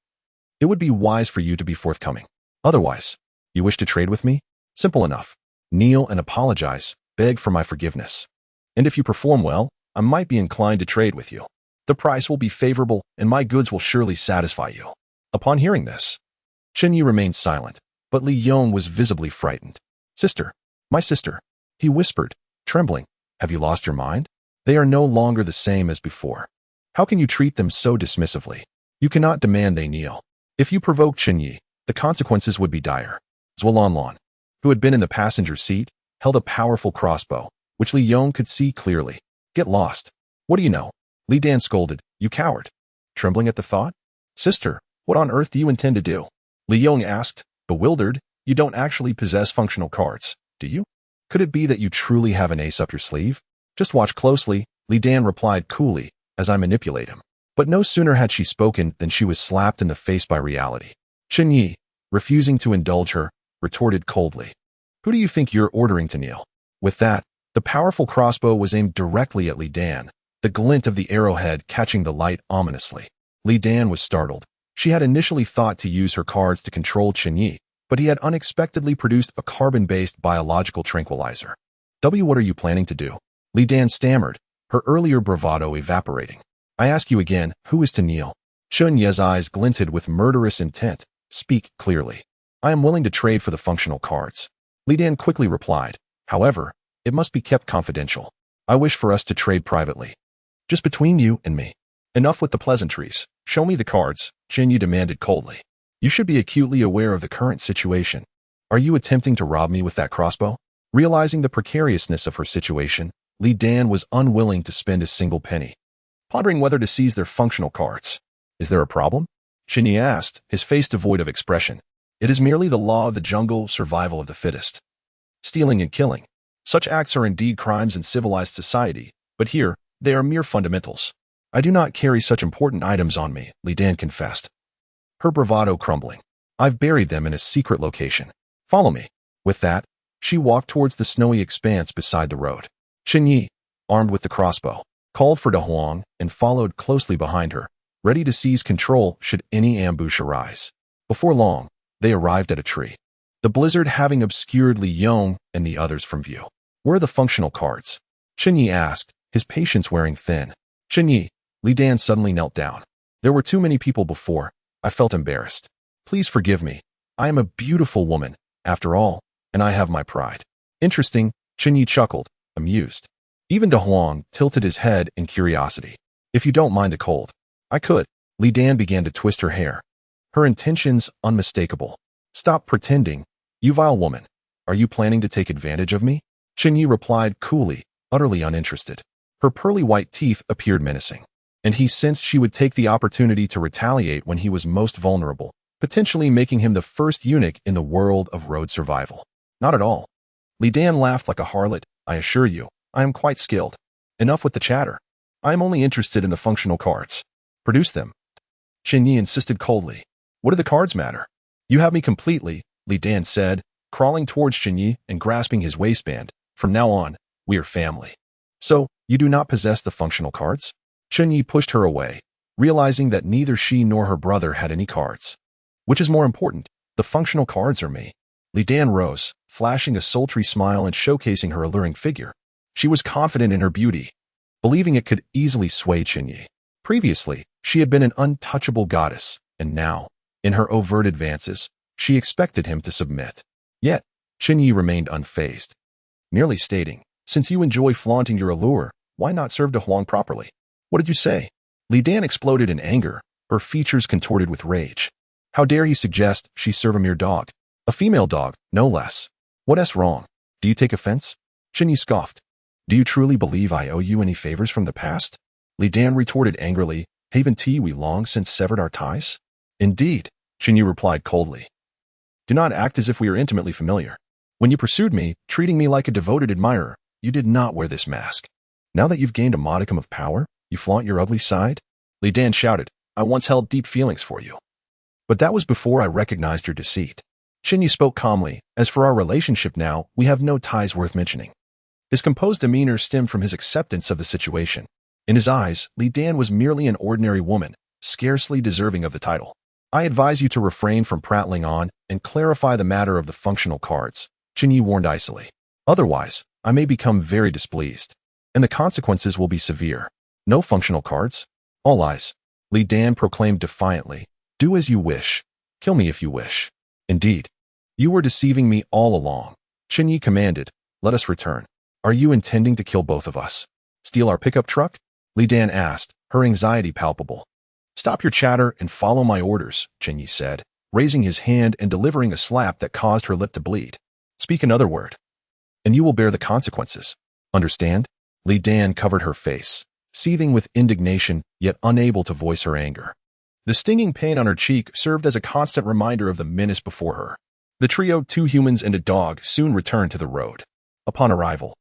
It would be wise for you to be forthcoming. Otherwise, you wish to trade with me? Simple enough. Kneel and apologize, beg for my forgiveness. And if you perform well, I might be inclined to trade with you. The price will be favorable, and my goods will surely satisfy you. Upon hearing this, Chen Ye remained silent, but Li Yong was visibly frightened. Sister, my sister, he whispered, trembling. Have you lost your mind? They are no longer the same as before. How can you treat them so dismissively? You cannot demand they kneel. If you provoke Chen Ye, the consequences would be dire. Zualanlan, who had been in the passenger seat, held a powerful crossbow, which Li Yong could see clearly. Get lost. What do you know? Li Dan scolded. You coward. Trembling at the thought? Sister, what on earth do you intend to do? Li Yong asked, bewildered. You don't actually possess functional cards, do you? Could it be that you truly have an ace up your sleeve? Just watch closely, Li Dan replied coolly, as I manipulate him. But no sooner had she spoken than she was slapped in the face by reality. Chen Ye, refusing to indulge her, retorted coldly. Who do you think you're ordering to kneel? With that, the powerful crossbow was aimed directly at Li Dan, the glint of the arrowhead catching the light ominously. Li Dan was startled. She had initially thought to use her cards to control Chen Ye, but he had unexpectedly produced a carbon-based biological tranquilizer. What are you planning to do? Li Dan stammered, her earlier bravado evaporating. I ask you again, who is to kneel? Chen Ye's eyes glinted with murderous intent. Speak clearly. I am willing to trade for the functional cards. Li Dan quickly replied. However, it must be kept confidential. I wish for us to trade privately. Just between you and me. Enough with the pleasantries. Show me the cards, Chen Ye demanded coldly. You should be acutely aware of the current situation. Are you attempting to rob me with that crossbow? Realizing the precariousness of her situation, Li Dan was unwilling to spend a single penny, pondering whether to seize their functional cards. Is there a problem? Chen Ye asked, his face devoid of expression. It is merely the law of the jungle, survival of the fittest. Stealing and killing. Such acts are indeed crimes in civilized society, but here, they are mere fundamentals. I do not carry such important items on me, Li Dan confessed, her bravado crumbling. I've buried them in a secret location. Follow me. With that, she walked towards the snowy expanse beside the road. Chen Ye, armed with the crossbow, called for Xiao Huang and followed closely behind her, ready to seize control should any ambush arise. Before long, they arrived at a tree, the blizzard having obscured Li Yong and the others from view. Where are the functional cards? Chen Ye asked, his patience wearing thin. Chen Ye, Li Dan suddenly knelt down. There were too many people before. I felt embarrassed. Please forgive me. I am a beautiful woman, after all, and I have my pride. Interesting, Chen Ye chuckled, amused. Even Xiao Huang tilted his head in curiosity. If you don't mind the cold, I could. Li Dan began to twist her hair, her intentions unmistakable. Stop pretending, you vile woman. Are you planning to take advantage of me? Chen Ye replied coolly, utterly uninterested. Her pearly white teeth appeared menacing, and he sensed she would take the opportunity to retaliate when he was most vulnerable, potentially making him the first eunuch in the world of road survival. Not at all. Li Dan laughed like a harlot. I assure you, I am quite skilled. Enough with the chatter. I am only interested in the functional cards. Produce them. Chen Ye insisted coldly. What do the cards matter? You have me completely, Li Dan said, crawling towards Chen Ye and grasping his waistband. From now on, we are family. So, you do not possess the functional cards? Chen Ye pushed her away, realizing that neither she nor her brother had any cards. Which is more important, the functional cards or me? Li Dan rose, flashing a sultry smile and showcasing her alluring figure. She was confident in her beauty, believing it could easily sway Chen Ye. Previously, she had been an untouchable goddess, and now, in her overt advances, she expected him to submit. Yet, Chen Ye remained unfazed, merely stating, since you enjoy flaunting your allure, why not serve Xiao Huang properly? What did you say? Li Dan exploded in anger, her features contorted with rage. How dare he suggest she serve a mere dog? A female dog, no less. What's wrong? Do you take offense? Chen Ye scoffed. Do you truly believe I owe you any favors from the past? Li Dan retorted angrily, haven't we long since severed our ties? Indeed, Chen Ye replied coldly. Do not act as if we are intimately familiar. When you pursued me, treating me like a devoted admirer, you did not wear this mask. Now that you've gained a modicum of power, you flaunt your ugly side? Li Dan shouted, I once held deep feelings for you. But that was before I recognized your deceit. Chen Ye spoke calmly, as for our relationship now, we have no ties worth mentioning. His composed demeanor stemmed from his acceptance of the situation. In his eyes, Li Dan was merely an ordinary woman, scarcely deserving of the title. I advise you to refrain from prattling on and clarify the matter of the functional cards, Chen Ye warned icily. Otherwise, I may become very displeased, and the consequences will be severe. No functional cards? All eyes. Li Dan proclaimed defiantly. Do as you wish. Kill me if you wish. Indeed. You were deceiving me all along. Chen Ye commanded. Let us return. Are you intending to kill both of us? Steal our pickup truck? Li Dan asked, her anxiety palpable. Stop your chatter and follow my orders, Chen Ye said, raising his hand and delivering a slap that caused her lip to bleed. Speak another word, and you will bear the consequences. Understand? Li Dan covered her face, seething with indignation, yet unable to voice her anger. The stinging pain on her cheek served as a constant reminder of the menace before her. The trio, 2 humans and a dog, soon returned to the road. Upon arrival,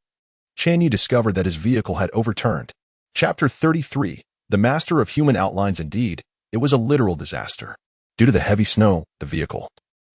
Chen Ye discovered that his vehicle had overturned. Chapter 33, The Master of Human Outlines. Indeed, it was a literal disaster. Due to the heavy snow, the vehicle,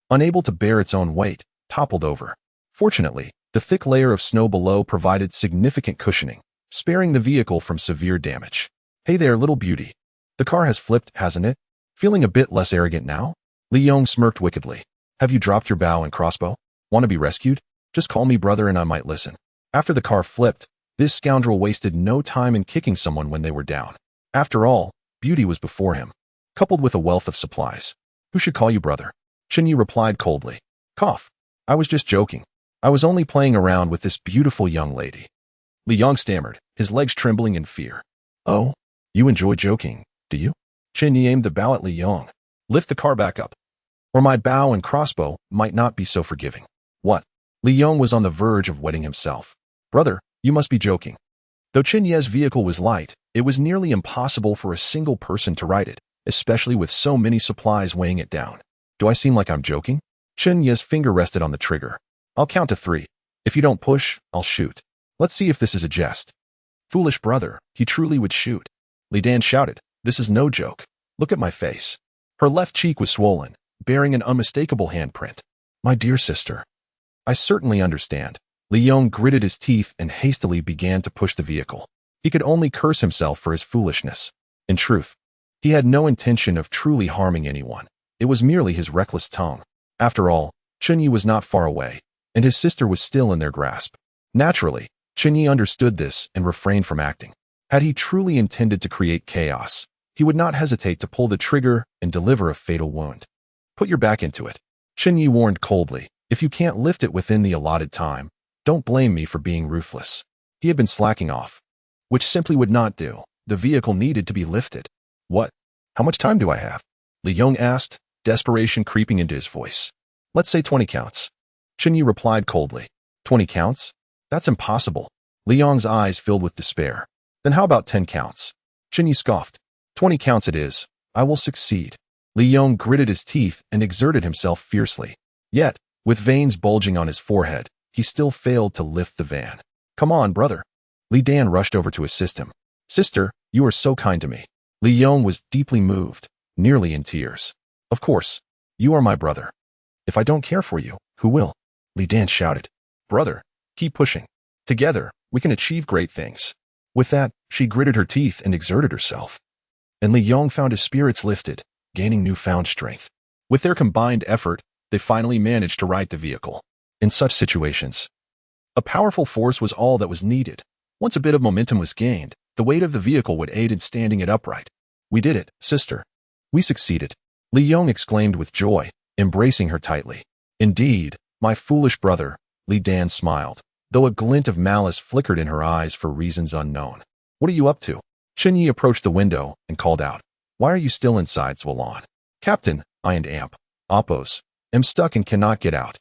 unable to bear its own weight, toppled over. Fortunately, the thick layer of snow below provided significant cushioning, sparing the vehicle from severe damage. Hey there, little beauty. The car has flipped, hasn't it? Feeling a bit less arrogant now? Li Yong smirked wickedly. Have you dropped your bow and crossbow? Want to be rescued? Just call me brother and I might listen. After the car flipped, this scoundrel wasted no time in kicking someone when they were down. After all, beauty was before him, coupled with a wealth of supplies. Who should call you brother? Chen Ye replied coldly. Cough. I was just joking. I was only playing around with this beautiful young lady. Li Yong stammered, his legs trembling in fear. Oh, you enjoy joking, do you? Chen Ye aimed the bow at Li Yong. Lift the car back up, or my bow and crossbow might not be so forgiving. What? Li Yong was on the verge of wetting himself. Brother, you must be joking. Though Chen Ye's vehicle was light, it was nearly impossible for a single person to ride it, especially with so many supplies weighing it down. Do I seem like I'm joking? Chen Ye's finger rested on the trigger. I'll count to 3. If you don't push, I'll shoot. Let's see if this is a jest. Foolish brother, he truly would shoot. Li Dan shouted, this is no joke. Look at my face. Her left cheek was swollen, bearing an unmistakable handprint. My dear sister. I certainly understand. Li Yong gritted his teeth and hastily began to push the vehicle. He could only curse himself for his foolishness. In truth, he had no intention of truly harming anyone. It was merely his reckless tongue. After all, Chen Ye was not far away, and his sister was still in their grasp. Naturally, Chen Ye understood this and refrained from acting. Had he truly intended to create chaos, he would not hesitate to pull the trigger and deliver a fatal wound. Put your back into it. Chen Ye warned coldly. If you can't lift it within the allotted time, don't blame me for being ruthless. He had been slacking off, which simply would not do. The vehicle needed to be lifted. What? How much time do I have? Li Yong asked, desperation creeping into his voice. Let's say 20 counts. Chen Ye replied coldly. 20 counts? That's impossible. Li Yong's eyes filled with despair. Then how about 10 counts? Chen Ye scoffed. 20 counts it is. I will succeed. Li Yong gritted his teeth and exerted himself fiercely. Yet, with veins bulging on his forehead, he still failed to lift the van. Come on, brother. Li Dan rushed over to assist him. Sister, you are so kind to me. Li Yong was deeply moved, nearly in tears. Of course, you are my brother. If I don't care for you, who will? Li Dan shouted. Brother, keep pushing. Together, we can achieve great things. With that, she gritted her teeth and exerted herself. And Li Yong found his spirits lifted, gaining newfound strength. With their combined effort, they finally managed to right the vehicle. In such situations, a powerful force was all that was needed. Once a bit of momentum was gained, the weight of the vehicle would aid in standing it upright. We did it, sister. We succeeded. Li Yong exclaimed with joy, embracing her tightly. Indeed, my foolish brother, Li Dan smiled, though a glint of malice flickered in her eyes for reasons unknown. What are you up to? Chen Ye approached the window and called out. Why are you still inside, Zualan? Captain, I and Amp. Oppos. Am stuck and cannot get out.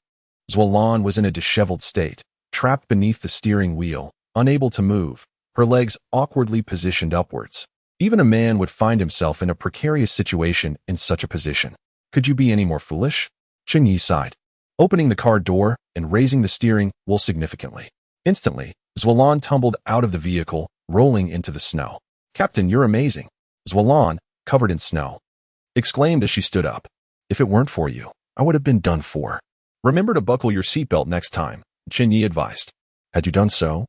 Zualan was in a disheveled state, trapped beneath the steering wheel, unable to move, her legs awkwardly positioned upwards. Even a man would find himself in a precarious situation in such a position. Could you be any more foolish? Chen Ye sighed, opening the car door and raising the steering wheel significantly. Instantly, Zualan tumbled out of the vehicle, rolling into the snow. Captain, you're amazing. Zualan, covered in snow, exclaimed as she stood up. If it weren't for you, I would have been done for. Remember to buckle your seatbelt next time, Chen Ye advised. Had you done so,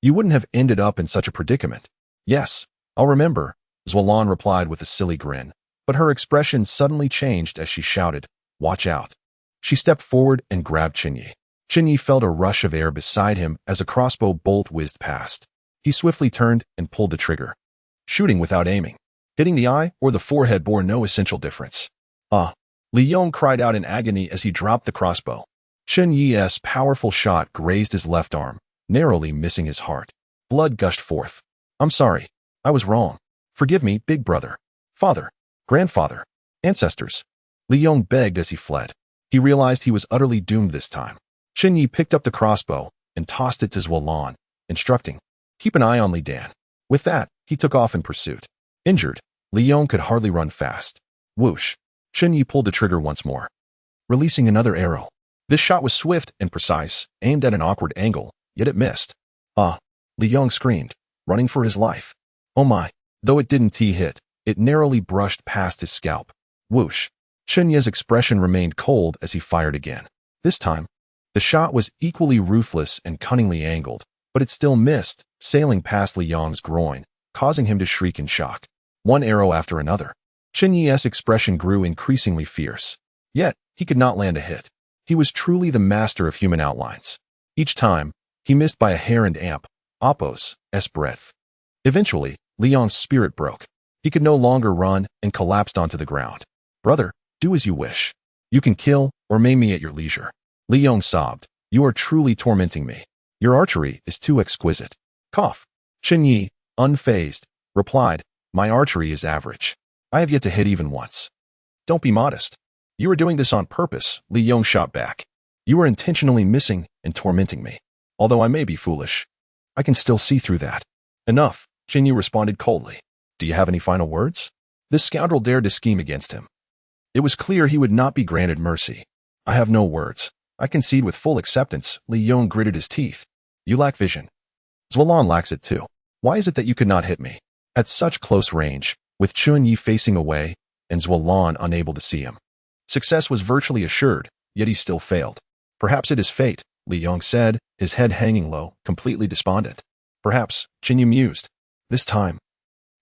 you wouldn't have ended up in such a predicament. Yes, I'll remember, Zualan replied with a silly grin, but her expression suddenly changed as she shouted, watch out. She stepped forward and grabbed Chen Ye. Chen Ye felt a rush of air beside him as a crossbow bolt whizzed past. He swiftly turned and pulled the trigger, shooting without aiming. Hitting the eye or the forehead bore no essential difference. Ah! Li Yong cried out in agony as he dropped the crossbow. Chen Ye's powerful shot grazed his left arm, narrowly missing his heart. Blood gushed forth. I'm sorry. I was wrong. Forgive me, big brother. Father. Grandfather. Ancestors. Li Yong begged as he fled. He realized he was utterly doomed this time. Chen Ye picked up the crossbow and tossed it to Zualan, instructing, keep an eye on Li Dan. With that, he took off in pursuit. Injured, Li Yong could hardly run fast. Whoosh. Chen Ye pulled the trigger once more, releasing another arrow. This shot was swift and precise, aimed at an awkward angle, yet it missed. Ah! Li Yong screamed, running for his life. Oh my! Though it didn't hit, it narrowly brushed past his scalp. Whoosh! Chen Ye's expression remained cold as he fired again. This time, the shot was equally ruthless and cunningly angled, but it still missed, sailing past Li Yong's groin, causing him to shriek in shock. One arrow after another. Chen Ye's expression grew increasingly fierce. Yet, he could not land a hit. He was truly the master of human outlines. Each time, He missed by a hair and amp, Oppo's breadth. Eventually, Li Yong's spirit broke. He could no longer run and collapsed onto the ground. Brother, do as you wish. You can kill or maim me at your leisure. Li Yong sobbed. You are truly tormenting me. Your archery is too exquisite. Cough. Chen Ye, unfazed, replied, my archery is average. I have yet to hit even once. Don't be modest. You are doing this on purpose, Li Yong shot back. You are intentionally missing and tormenting me. Although I may be foolish, I can still see through that. Enough, Chen Ye responded coldly. Do you have any final words? This scoundrel dared to scheme against him. It was clear he would not be granted mercy. I have no words. I concede with full acceptance, Li Yong gritted his teeth. You lack vision. Xuelan lacks it too. Why is it that you could not hit me? At such close range, with Chen Ye facing away, and Xuelan unable to see him. Success was virtually assured, yet he still failed. Perhaps it is fate, Li Yong said, his head hanging low, completely despondent. Perhaps, Chen Ye mused. This time,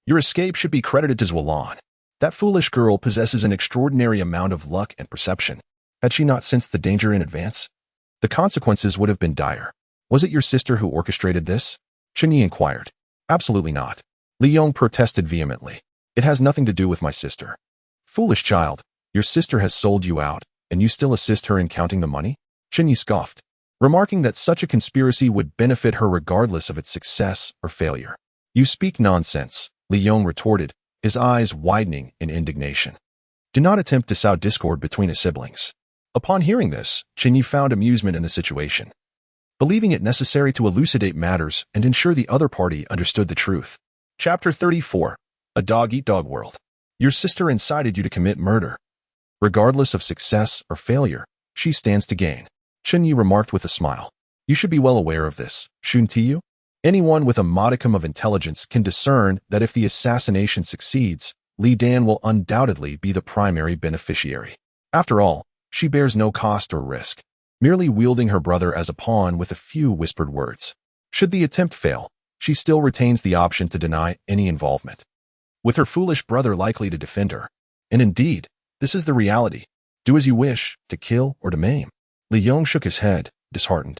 your escape should be credited to Xuelan. That foolish girl possesses an extraordinary amount of luck and perception. Had she not sensed the danger in advance? The consequences would have been dire. Was it your sister who orchestrated this? Chen Ye inquired. Absolutely not. Li Yong protested vehemently. It has nothing to do with my sister. Foolish child, your sister has sold you out, and you still assist her in counting the money? Chen Ye scoffed, remarking that such a conspiracy would benefit her regardless of its success or failure. You speak nonsense, Li Yong retorted, his eyes widening in indignation. Do not attempt to sow discord between his siblings. Upon hearing this, Chen Ye found amusement in the situation, believing it necessary to elucidate matters and ensure the other party understood the truth. Chapter 34. A dog-eat-dog world. Your sister incited you to commit murder. Regardless of success or failure, she stands to gain. Chen Ye remarked with a smile. You should be well aware of this, shouldn't you? Anyone with a modicum of intelligence can discern that if the assassination succeeds, Li Dan will undoubtedly be the primary beneficiary. After all, she bears no cost or risk, merely wielding her brother as a pawn with a few whispered words. Should the attempt fail, she still retains the option to deny any involvement, with her foolish brother likely to defend her. And indeed, this is the reality. Do as you wish, to kill or to maim. Li Yong shook his head, disheartened.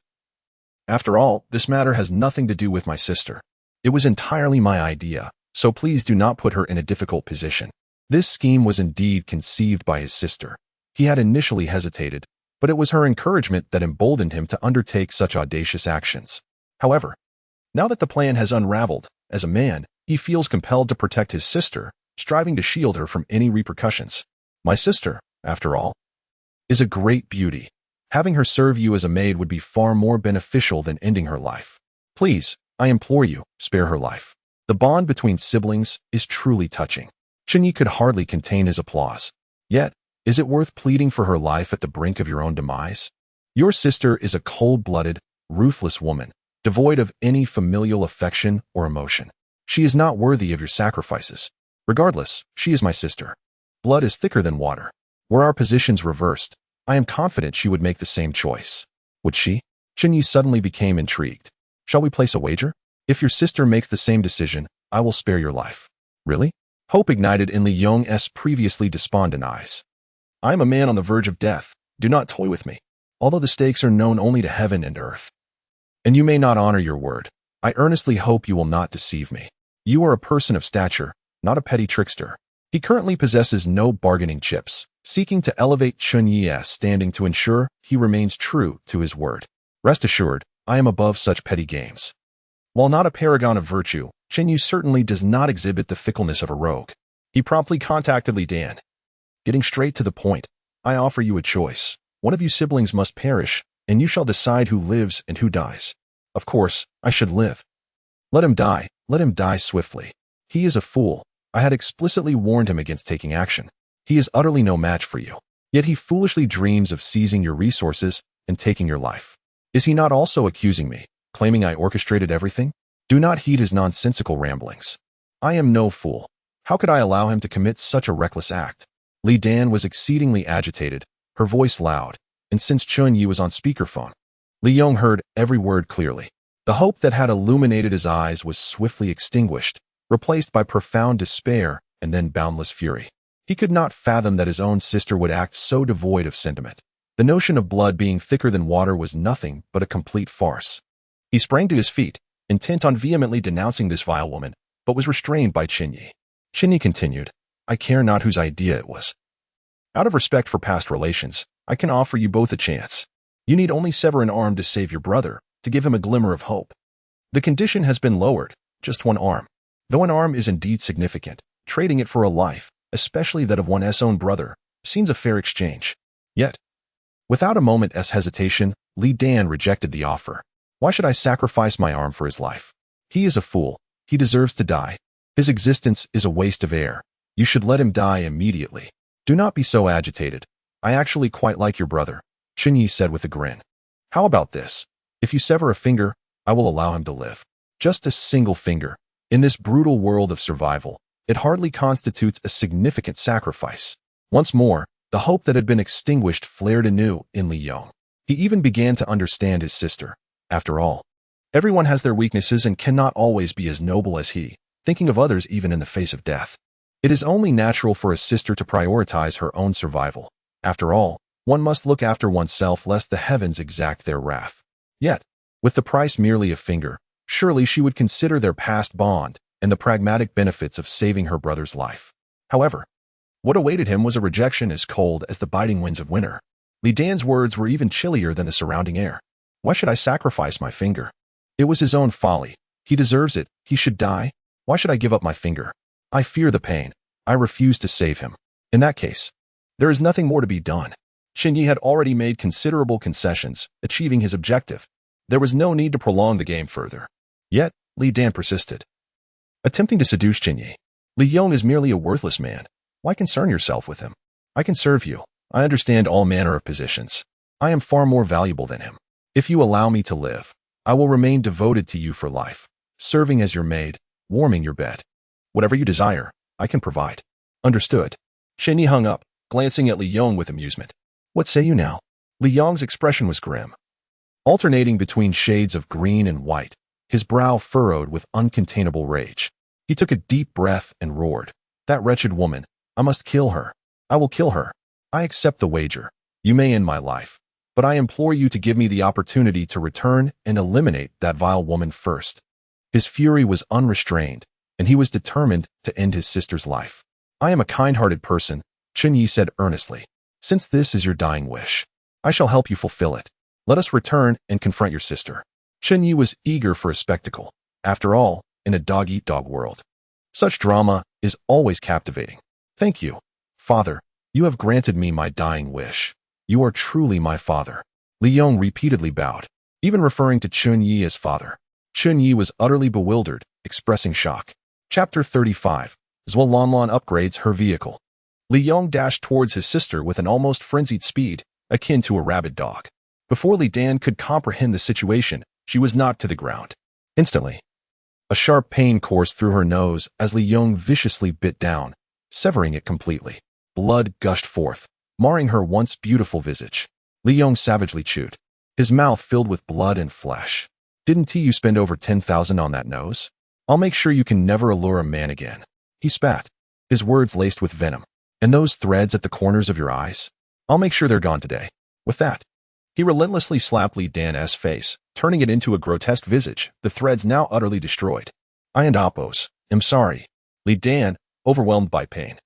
After all, this matter has nothing to do with my sister. It was entirely my idea, so please do not put her in a difficult position. This scheme was indeed conceived by his sister. He had initially hesitated, but it was her encouragement that emboldened him to undertake such audacious actions. However, now that the plan has unraveled, as a man, he feels compelled to protect his sister, striving to shield her from any repercussions. My sister, after all, is a great beauty. Having her serve you as a maid would be far more beneficial than ending her life. Please, I implore you, spare her life. The bond between siblings is truly touching. Chen Ye could hardly contain his applause. Yet, is it worth pleading for her life at the brink of your own demise? Your sister is a cold-blooded, ruthless woman, devoid of any familial affection or emotion. She is not worthy of your sacrifices. Regardless, she is my sister. Blood is thicker than water. Were our positions reversed, I am confident she would make the same choice. Would she? Chen Ye suddenly became intrigued. Shall we place a wager? If your sister makes the same decision, I will spare your life. Really? Hope ignited in Li Yong's previously despondent eyes. I am a man on the verge of death. Do not toy with me, although the stakes are known only to heaven and earth. And you may not honor your word. I earnestly hope you will not deceive me. You are a person of stature, not a petty trickster. He currently possesses no bargaining chips, seeking to elevate Chen Ye's standing to ensure he remains true to his word. Rest assured, I am above such petty games. While not a paragon of virtue, Chen Ye certainly does not exhibit the fickleness of a rogue. He promptly contacted Li Dan. Getting straight to the point, I offer you a choice. One of you siblings must perish, and you shall decide who lives and who dies. Of course, I should live. Let him die swiftly. He is a fool. I had explicitly warned him against taking action. He is utterly no match for you. Yet he foolishly dreams of seizing your resources and taking your life. Is he not also accusing me, claiming I orchestrated everything? Do not heed his nonsensical ramblings. I am no fool. How could I allow him to commit such a reckless act? Li Dan was exceedingly agitated, her voice loud, and since Chen Ye was on speakerphone, Li Yong heard every word clearly. The hope that had illuminated his eyes was swiftly extinguished, replaced by profound despair and then boundless fury. He could not fathom that his own sister would act so devoid of sentiment. The notion of blood being thicker than water was nothing but a complete farce. He sprang to his feet, intent on vehemently denouncing this vile woman, but was restrained by Chen Ye. Chen Ye continued, I care not whose idea it was. Out of respect for past relations, I can offer you both a chance. You need only sever an arm to save your brother, to give him a glimmer of hope. The condition has been lowered, just one arm. Though an arm is indeed significant, trading it for a life, especially that of one's own brother, seems a fair exchange. Yet, without a moment's hesitation, Li Dan rejected the offer. Why should I sacrifice my arm for his life? He is a fool. He deserves to die. His existence is a waste of air. You should let him die immediately. Do not be so agitated. I actually quite like your brother, Chen Ye said with a grin. How about this? If you sever a finger, I will allow him to live. Just a single finger. In this brutal world of survival, it hardly constitutes a significant sacrifice. Once more, the hope that had been extinguished flared anew in Li Yong. He even began to understand his sister. After all, everyone has their weaknesses and cannot always be as noble as he, thinking of others even in the face of death. It is only natural for a sister to prioritize her own survival. After all, one must look after oneself lest the heavens exact their wrath. Yet, with the price merely a finger, surely she would consider their past bond and the pragmatic benefits of saving her brother's life. However, what awaited him was a rejection as cold as the biting winds of winter. Li Dan's words were even chillier than the surrounding air. Why should I sacrifice my finger? It was his own folly. He deserves it. He should die. Why should I give up my finger? I fear the pain. I refuse to save him. In that case, there is nothing more to be done. Chen Ye had already made considerable concessions, achieving his objective. There was no need to prolong the game further. Yet, Li Dan persisted. Attempting to seduce Chen Ye. Li Yong is merely a worthless man. Why concern yourself with him? I can serve you. I understand all manner of positions. I am far more valuable than him. If you allow me to live, I will remain devoted to you for life, serving as your maid, warming your bed. Whatever you desire, I can provide. Understood. Chen Ye hung up, glancing at Li Yong with amusement. What say you now? Li Yong's expression was grim. Alternating between shades of green and white, his brow furrowed with uncontainable rage. He took a deep breath and roared. That wretched woman, I must kill her. I will kill her. I accept the wager. You may end my life, but I implore you to give me the opportunity to return and eliminate that vile woman first. His fury was unrestrained, and he was determined to end his sister's life. I am a kind-hearted person, Chen Ye said earnestly. Since this is your dying wish, I shall help you fulfill it. Let us return and confront your sister. Chen Ye was eager for a spectacle. After all, in a dog-eat-dog world, such drama is always captivating. Thank you, Father. You have granted me my dying wish. You are truly my father. Li Yong repeatedly bowed, even referring to Chen Ye as father. Chen Ye was utterly bewildered, expressing shock. Chapter 35. Zhualanlan upgrades her vehicle. Li Yong dashed towards his sister with an almost frenzied speed, akin to a rabid dog. Before Li Dan could comprehend the situation, she was knocked to the ground. Instantly, a sharp pain coursed through her nose as Li Yong viciously bit down, severing it completely. Blood gushed forth, marring her once beautiful visage. Li Yong savagely chewed, his mouth filled with blood and flesh. Didn't you spend over 10,000 on that nose? I'll make sure you can never allure a man again. He spat, his words laced with venom. And those threads at the corners of your eyes? I'll make sure they're gone today. With that, he relentlessly slapped Li Dan's face, turning it into a grotesque visage, the threads now utterly destroyed. I and Oppos, am sorry. Li Dan, overwhelmed by pain,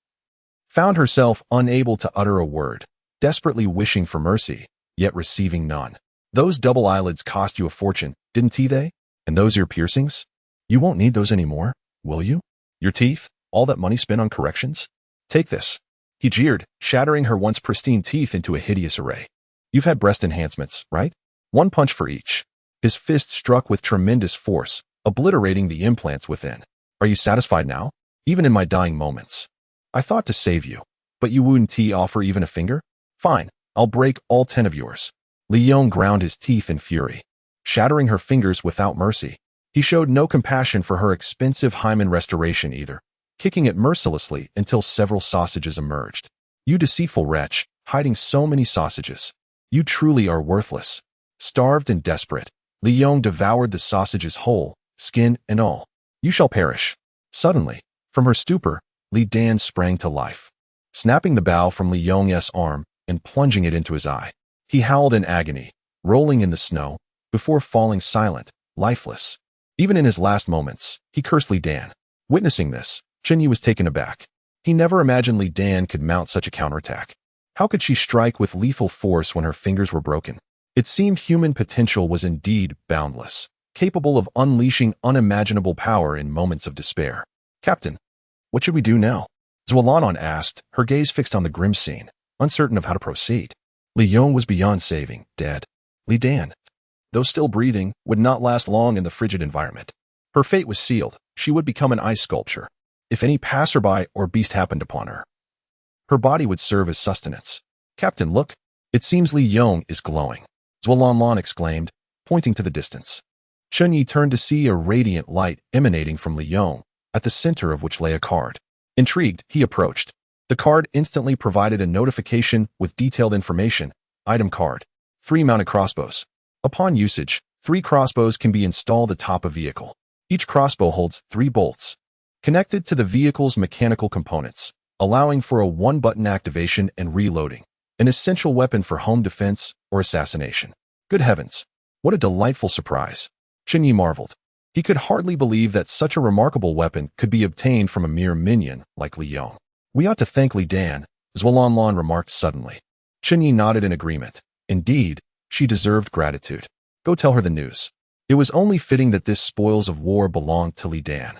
found herself unable to utter a word, desperately wishing for mercy, yet receiving none. Those double eyelids cost you a fortune, didn't they? And those ear piercings? You won't need those anymore, will you? Your teeth? All that money spent on corrections? Take this. He jeered, shattering her once pristine teeth into a hideous array. You've had breast enhancements, right? One punch for each. His fist struck with tremendous force, obliterating the implants within. Are you satisfied now? Even in my dying moments. I thought to save you, but you wouldn't offer even a finger? Fine, I'll break all 10 of yours. Li Yong ground his teeth in fury, shattering her fingers without mercy. He showed no compassion for her expensive hymen restoration either, kicking it mercilessly until several sausages emerged. You deceitful wretch, hiding so many sausages. You truly are worthless. Starved and desperate, Li Yong devoured the sausages whole, skin and all. You shall perish. Suddenly, from her stupor, Li Dan sprang to life. Snapping the bow from Li Yong's arm and plunging it into his eye, he howled in agony, rolling in the snow, before falling silent, lifeless. Even in his last moments, he cursed Li Dan. Witnessing this, Chen Ye was taken aback. He never imagined Li Dan could mount such a counterattack. How could she strike with lethal force when her fingers were broken? It seemed human potential was indeed boundless, capable of unleashing unimaginable power in moments of despair. Captain, what should we do now? Zualanon asked, her gaze fixed on the grim scene, uncertain of how to proceed. Li Yong was beyond saving, dead. Li Dan, though still breathing, would not last long in the frigid environment. Her fate was sealed. She would become an ice sculpture. If any passerby or beast happened upon her, her body would serve as sustenance. Captain, look. It seems Li Yong is glowing. Zualanlon exclaimed, pointing to the distance. Chen Ye turned to see a radiant light emanating from Li Yong, at the center of which lay a card. Intrigued, he approached. The card instantly provided a notification with detailed information. Item card. 3 mounted crossbows. Upon usage, 3 crossbows can be installed atop a vehicle. Each crossbow holds 3 bolts, connected to the vehicle's mechanical components, allowing for a one-button activation and reloading, an essential weapon for home defense or assassination. Good heavens, what a delightful surprise. Chen Ye marveled. He could hardly believe that such a remarkable weapon could be obtained from a mere minion like Li Yong. We ought to thank Li Dan, Zualanlon remarked suddenly. Chen Ye nodded in agreement. Indeed, she deserved gratitude. Go tell her the news. It was only fitting that this spoils of war belonged to Li Dan,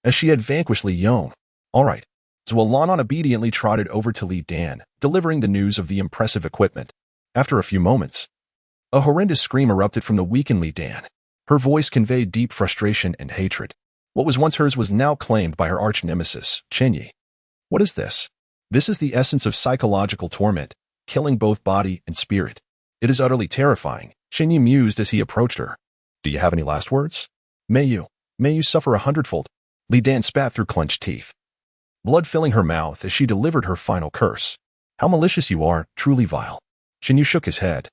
as she had vanquished Li Yong. All right. Zualanon obediently trotted over to Li Dan, delivering the news of the impressive equipment. After a few moments, a horrendous scream erupted from the weakened Li Dan. Her voice conveyed deep frustration and hatred. What was once hers was now claimed by her arch-nemesis, Chen Ye. What is this? This is the essence of psychological torment, killing both body and spirit. It is utterly terrifying, Chen Ye mused as he approached her. Do you have any last words? May you suffer 100-fold. Li Dan spat through clenched teeth, blood filling her mouth as she delivered her final curse. How malicious you are, truly vile. Chen Ye shook his head,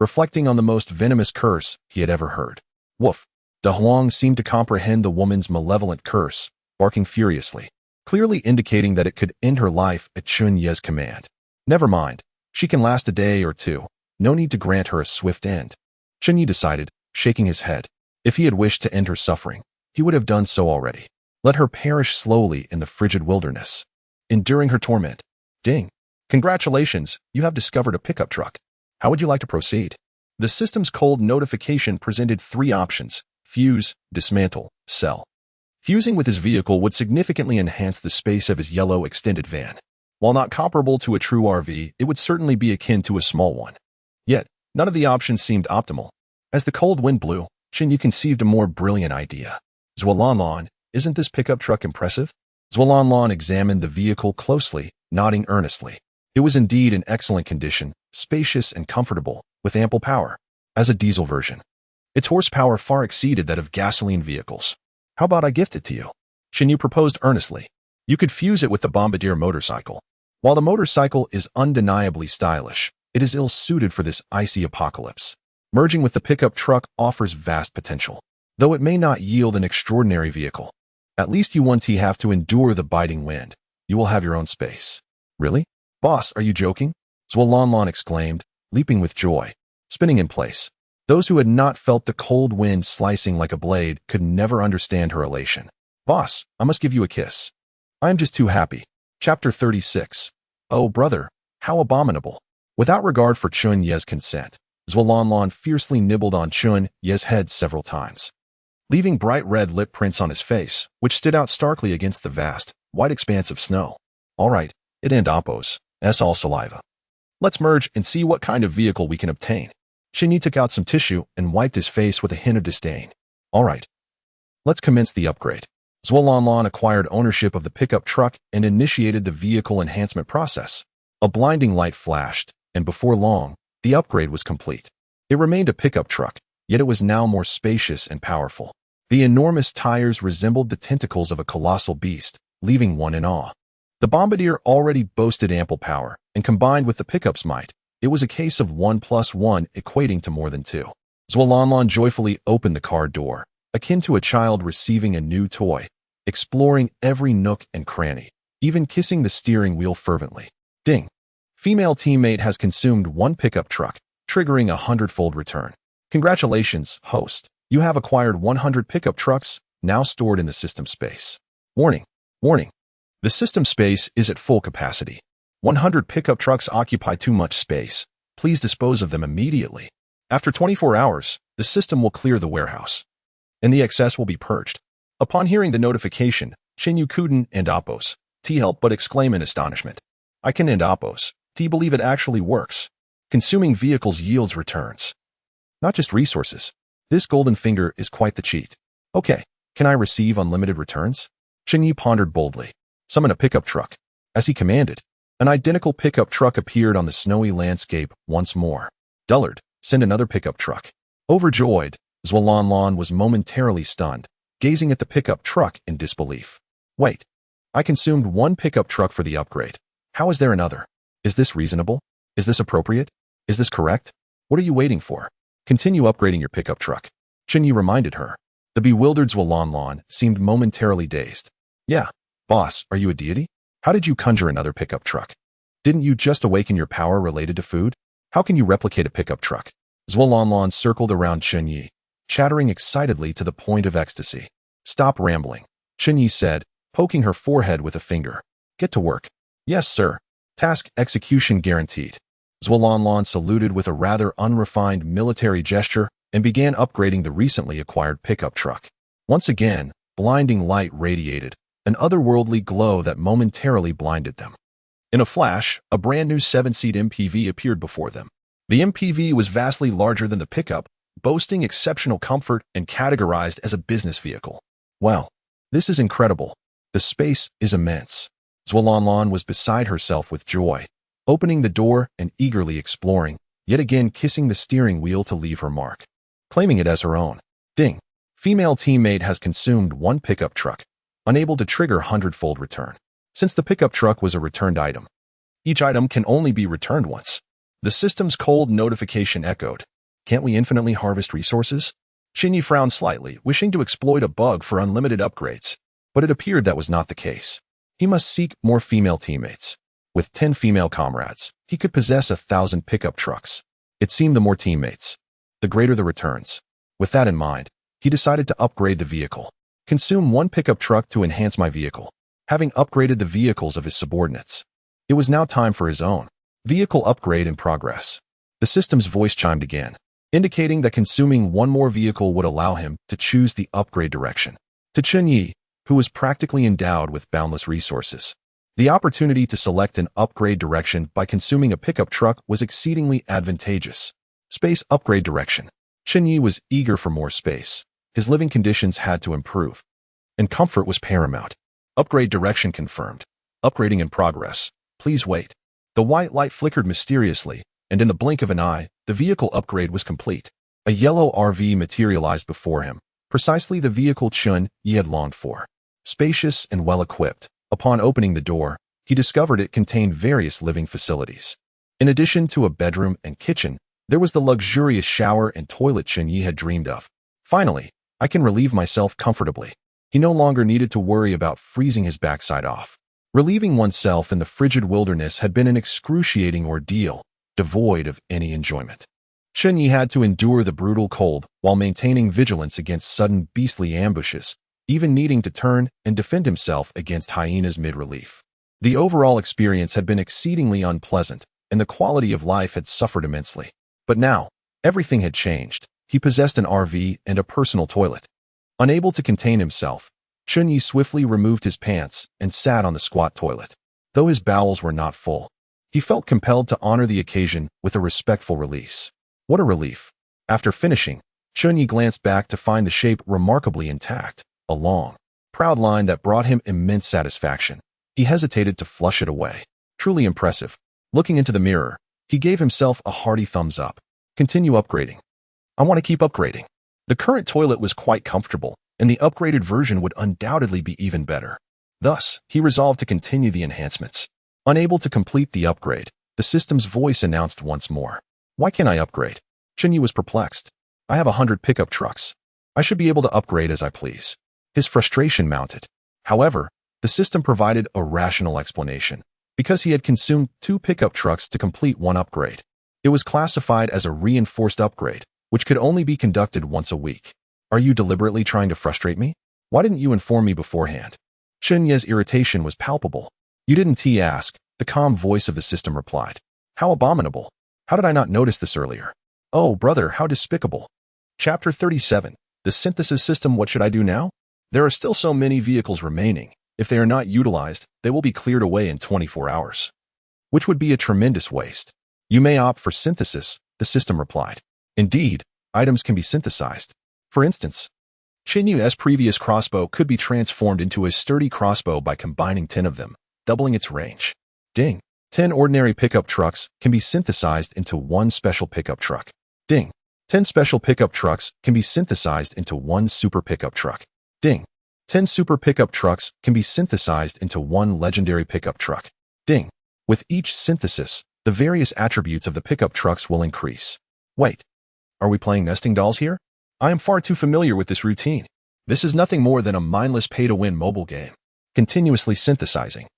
reflecting on the most venomous curse he had ever heard. Woof. De Huang seemed to comprehend the woman's malevolent curse, barking furiously, clearly indicating that it could end her life at Chen Ye's command. Never mind. She can last a day or two. No need to grant her a swift end. Chen Ye decided, shaking his head. If he had wished to end her suffering, he would have done so already. Let her perish slowly in the frigid wilderness, enduring her torment. Ding. Congratulations, you have discovered a pickup truck. How would you like to proceed? The system's cold notification presented 3 options: fuse, dismantle, sell. Fusing with his vehicle would significantly enhance the space of his yellow extended van. While not comparable to a true RV, it would certainly be akin to a small one. Yet, none of the options seemed optimal. As the cold wind blew, Chen Ye conceived a more brilliant idea. Zualanlon, isn't this pickup truck impressive? Zualanlon examined the vehicle closely, nodding earnestly. It was indeed in excellent condition, spacious and comfortable, with ample power. As a diesel version, its horsepower far exceeded that of gasoline vehicles. How about I gift it to you? Chen Ye proposed earnestly. You could fuse it with the Bombardier motorcycle. While the motorcycle is undeniably stylish, it is ill-suited for this icy apocalypse. Merging with the pickup truck offers vast potential, though it may not yield an extraordinary vehicle. At least you won't have to endure the biting wind. You will have your own space. Really? Boss, are you joking? Zualanlon exclaimed, leaping with joy, spinning in place. Those who had not felt the cold wind slicing like a blade could never understand her elation. Boss, I must give you a kiss. I am just too happy. Chapter 36. Oh, brother, how abominable. Without regard for Chen Ye's consent, Zualanlon fiercely nibbled on Chen Ye's head several times, leaving bright red lip prints on his face, which stood out starkly against the vast, white expanse of snow. All right, it and oppos, s all saliva. Let's merge and see what kind of vehicle we can obtain. Chen Ye took out some tissue and wiped his face with a hint of disdain. All right, let's commence the upgrade. Zualanlon acquired ownership of the pickup truck and initiated the vehicle enhancement process. A blinding light flashed, and before long, the upgrade was complete. It remained a pickup truck, yet it was now more spacious and powerful. The enormous tires resembled the tentacles of a colossal beast, leaving one in awe. The Bombardier already boasted ample power, and combined with the pickup's might, it was a case of 1 + 1 equating to more than 2. Zualanlon joyfully opened the car door, akin to a child receiving a new toy, exploring every nook and cranny, even kissing the steering wheel fervently. Ding! Female teammate has consumed 1 pickup truck, triggering a 100-fold return. Congratulations, host. You have acquired 100 pickup trucks, now stored in the system space. Warning. Warning. The system space is at full capacity. 100 pickup trucks occupy too much space. Please dispose of them immediately. After 24 hours, the system will clear the warehouse, and the excess will be purged. Upon hearing the notification, Chen Ye couldn't and Oppos, T help but exclaim in astonishment. I can and Oppos, T believe it actually works. Consuming vehicles yields returns. Not just resources. This golden finger is quite the cheat. Okay, can I receive unlimited returns? Chen Ye pondered boldly. Summon a pickup truck. As he commanded, an identical pickup truck appeared on the snowy landscape once more. Dullard, send another pickup truck. Overjoyed, Zhuolanlan was momentarily stunned, gazing at the pickup truck in disbelief. Wait, I consumed one pickup truck for the upgrade. How is there another? Is this reasonable? Is this appropriate? Is this correct? What are you waiting for? Continue upgrading your pickup truck. Chen Ye reminded her. The bewildered Zhuolanlan seemed momentarily dazed. Yeah, boss, are you a deity? How did you conjure another pickup truck? Didn't you just awaken your power related to food? How can you replicate a pickup truck? Zhuolanlan circled around Chen Ye, chattering excitedly to the point of ecstasy. Stop rambling, Chen Ye said, poking her forehead with a finger. Get to work. Yes, sir. Task execution guaranteed. Zhuolanlan saluted with a rather unrefined military gesture and began upgrading the recently acquired pickup truck. Once again, blinding light radiated, an otherworldly glow that momentarily blinded them. In a flash, a brand new 7-seat MPV appeared before them. The MPV was vastly larger than the pickup, boasting exceptional comfort and categorized as a business vehicle. Wow, this is incredible. The space is immense. Zhuolanlan was beside herself with joy, opening the door and eagerly exploring, yet again kissing the steering wheel to leave her mark, claiming it as her own. Ding. Female teammate has consumed one pickup truck, unable to trigger 100-fold return. Since the pickup truck was a returned item, each item can only be returned once. The system's cold notification echoed. Can't we infinitely harvest resources? Chen Ye frowned slightly, wishing to exploit a bug for unlimited upgrades, but it appeared that was not the case. He must seek more female teammates. With 10 female comrades, he could possess 1,000 pickup trucks. It seemed the more teammates, the greater the returns. With that in mind, he decided to upgrade the vehicle. Consume one pickup truck to enhance my vehicle. Having upgraded the vehicles of his subordinates, it was now time for his own. Vehicle upgrade in progress. The system's voice chimed again, indicating that consuming one more vehicle would allow him to choose the upgrade direction. To Chen Ye, who was practically endowed with boundless resources, the opportunity to select an upgrade direction by consuming a pickup truck was exceedingly advantageous. Space upgrade direction. Chen Ye was eager for more space. His living conditions had to improve, and comfort was paramount. Upgrade direction confirmed. Upgrading in progress. Please wait. The white light flickered mysteriously, and in the blink of an eye, the vehicle upgrade was complete. A yellow RV materialized before him, precisely the vehicle Chen Ye had longed for. Spacious and well-equipped, upon opening the door, he discovered it contained various living facilities. In addition to a bedroom and kitchen, there was the luxurious shower and toilet Chen Ye had dreamed of. Finally, I can relieve myself comfortably. He no longer needed to worry about freezing his backside off. Relieving oneself in the frigid wilderness had been an excruciating ordeal, devoid of any enjoyment. Chen Ye had to endure the brutal cold while maintaining vigilance against sudden beastly ambushes, even needing to turn and defend himself against hyenas mid-relief. The overall experience had been exceedingly unpleasant, and the quality of life had suffered immensely. But now, everything had changed. He possessed an RV and a personal toilet. Unable to contain himself, Chen Ye swiftly removed his pants and sat on the squat toilet. Though his bowels were not full, he felt compelled to honor the occasion with a respectful release. What a relief. After finishing, Chen Ye glanced back to find the shape remarkably intact, a long, proud line that brought him immense satisfaction. He hesitated to flush it away. Truly impressive. Looking into the mirror, he gave himself a hearty thumbs up. Continue upgrading. I want to keep upgrading. The current toilet was quite comfortable, and the upgraded version would undoubtedly be even better. Thus, he resolved to continue the enhancements. Unable to complete the upgrade, the system's voice announced once more. Why can't I upgrade? Chen Ye was perplexed. I have 100 pickup trucks. I should be able to upgrade as I please. His frustration mounted. However, the system provided a rational explanation. Because he had consumed 2 pickup trucks to complete one upgrade, it was classified as a reinforced upgrade, which could only be conducted once a week. Are you deliberately trying to frustrate me? Why didn't you inform me beforehand? Chen Ye's irritation was palpable. You didn't ask, the calm voice of the system replied. How abominable. How did I not notice this earlier? Oh, brother, how despicable. Chapter 37. The synthesis system. What should I do now? There are still so many vehicles remaining. If they are not utilized, they will be cleared away in 24 hours. Which would be a tremendous waste. You may opt for synthesis, the system replied. Indeed, items can be synthesized. For instance, Chen Ye's previous crossbow could be transformed into a sturdy crossbow by combining 10 of them, doubling its range. Ding. 10 ordinary pickup trucks can be synthesized into one special pickup truck. Ding. 10 special pickup trucks can be synthesized into one super pickup truck. Ding. 10 super pickup trucks can be synthesized into one legendary pickup truck. Ding. With each synthesis, the various attributes of the pickup trucks will increase. Wait. Are we playing nesting dolls here? I am far too familiar with this routine. This is nothing more than a mindless pay-to-win mobile game. Continuously synthesizing.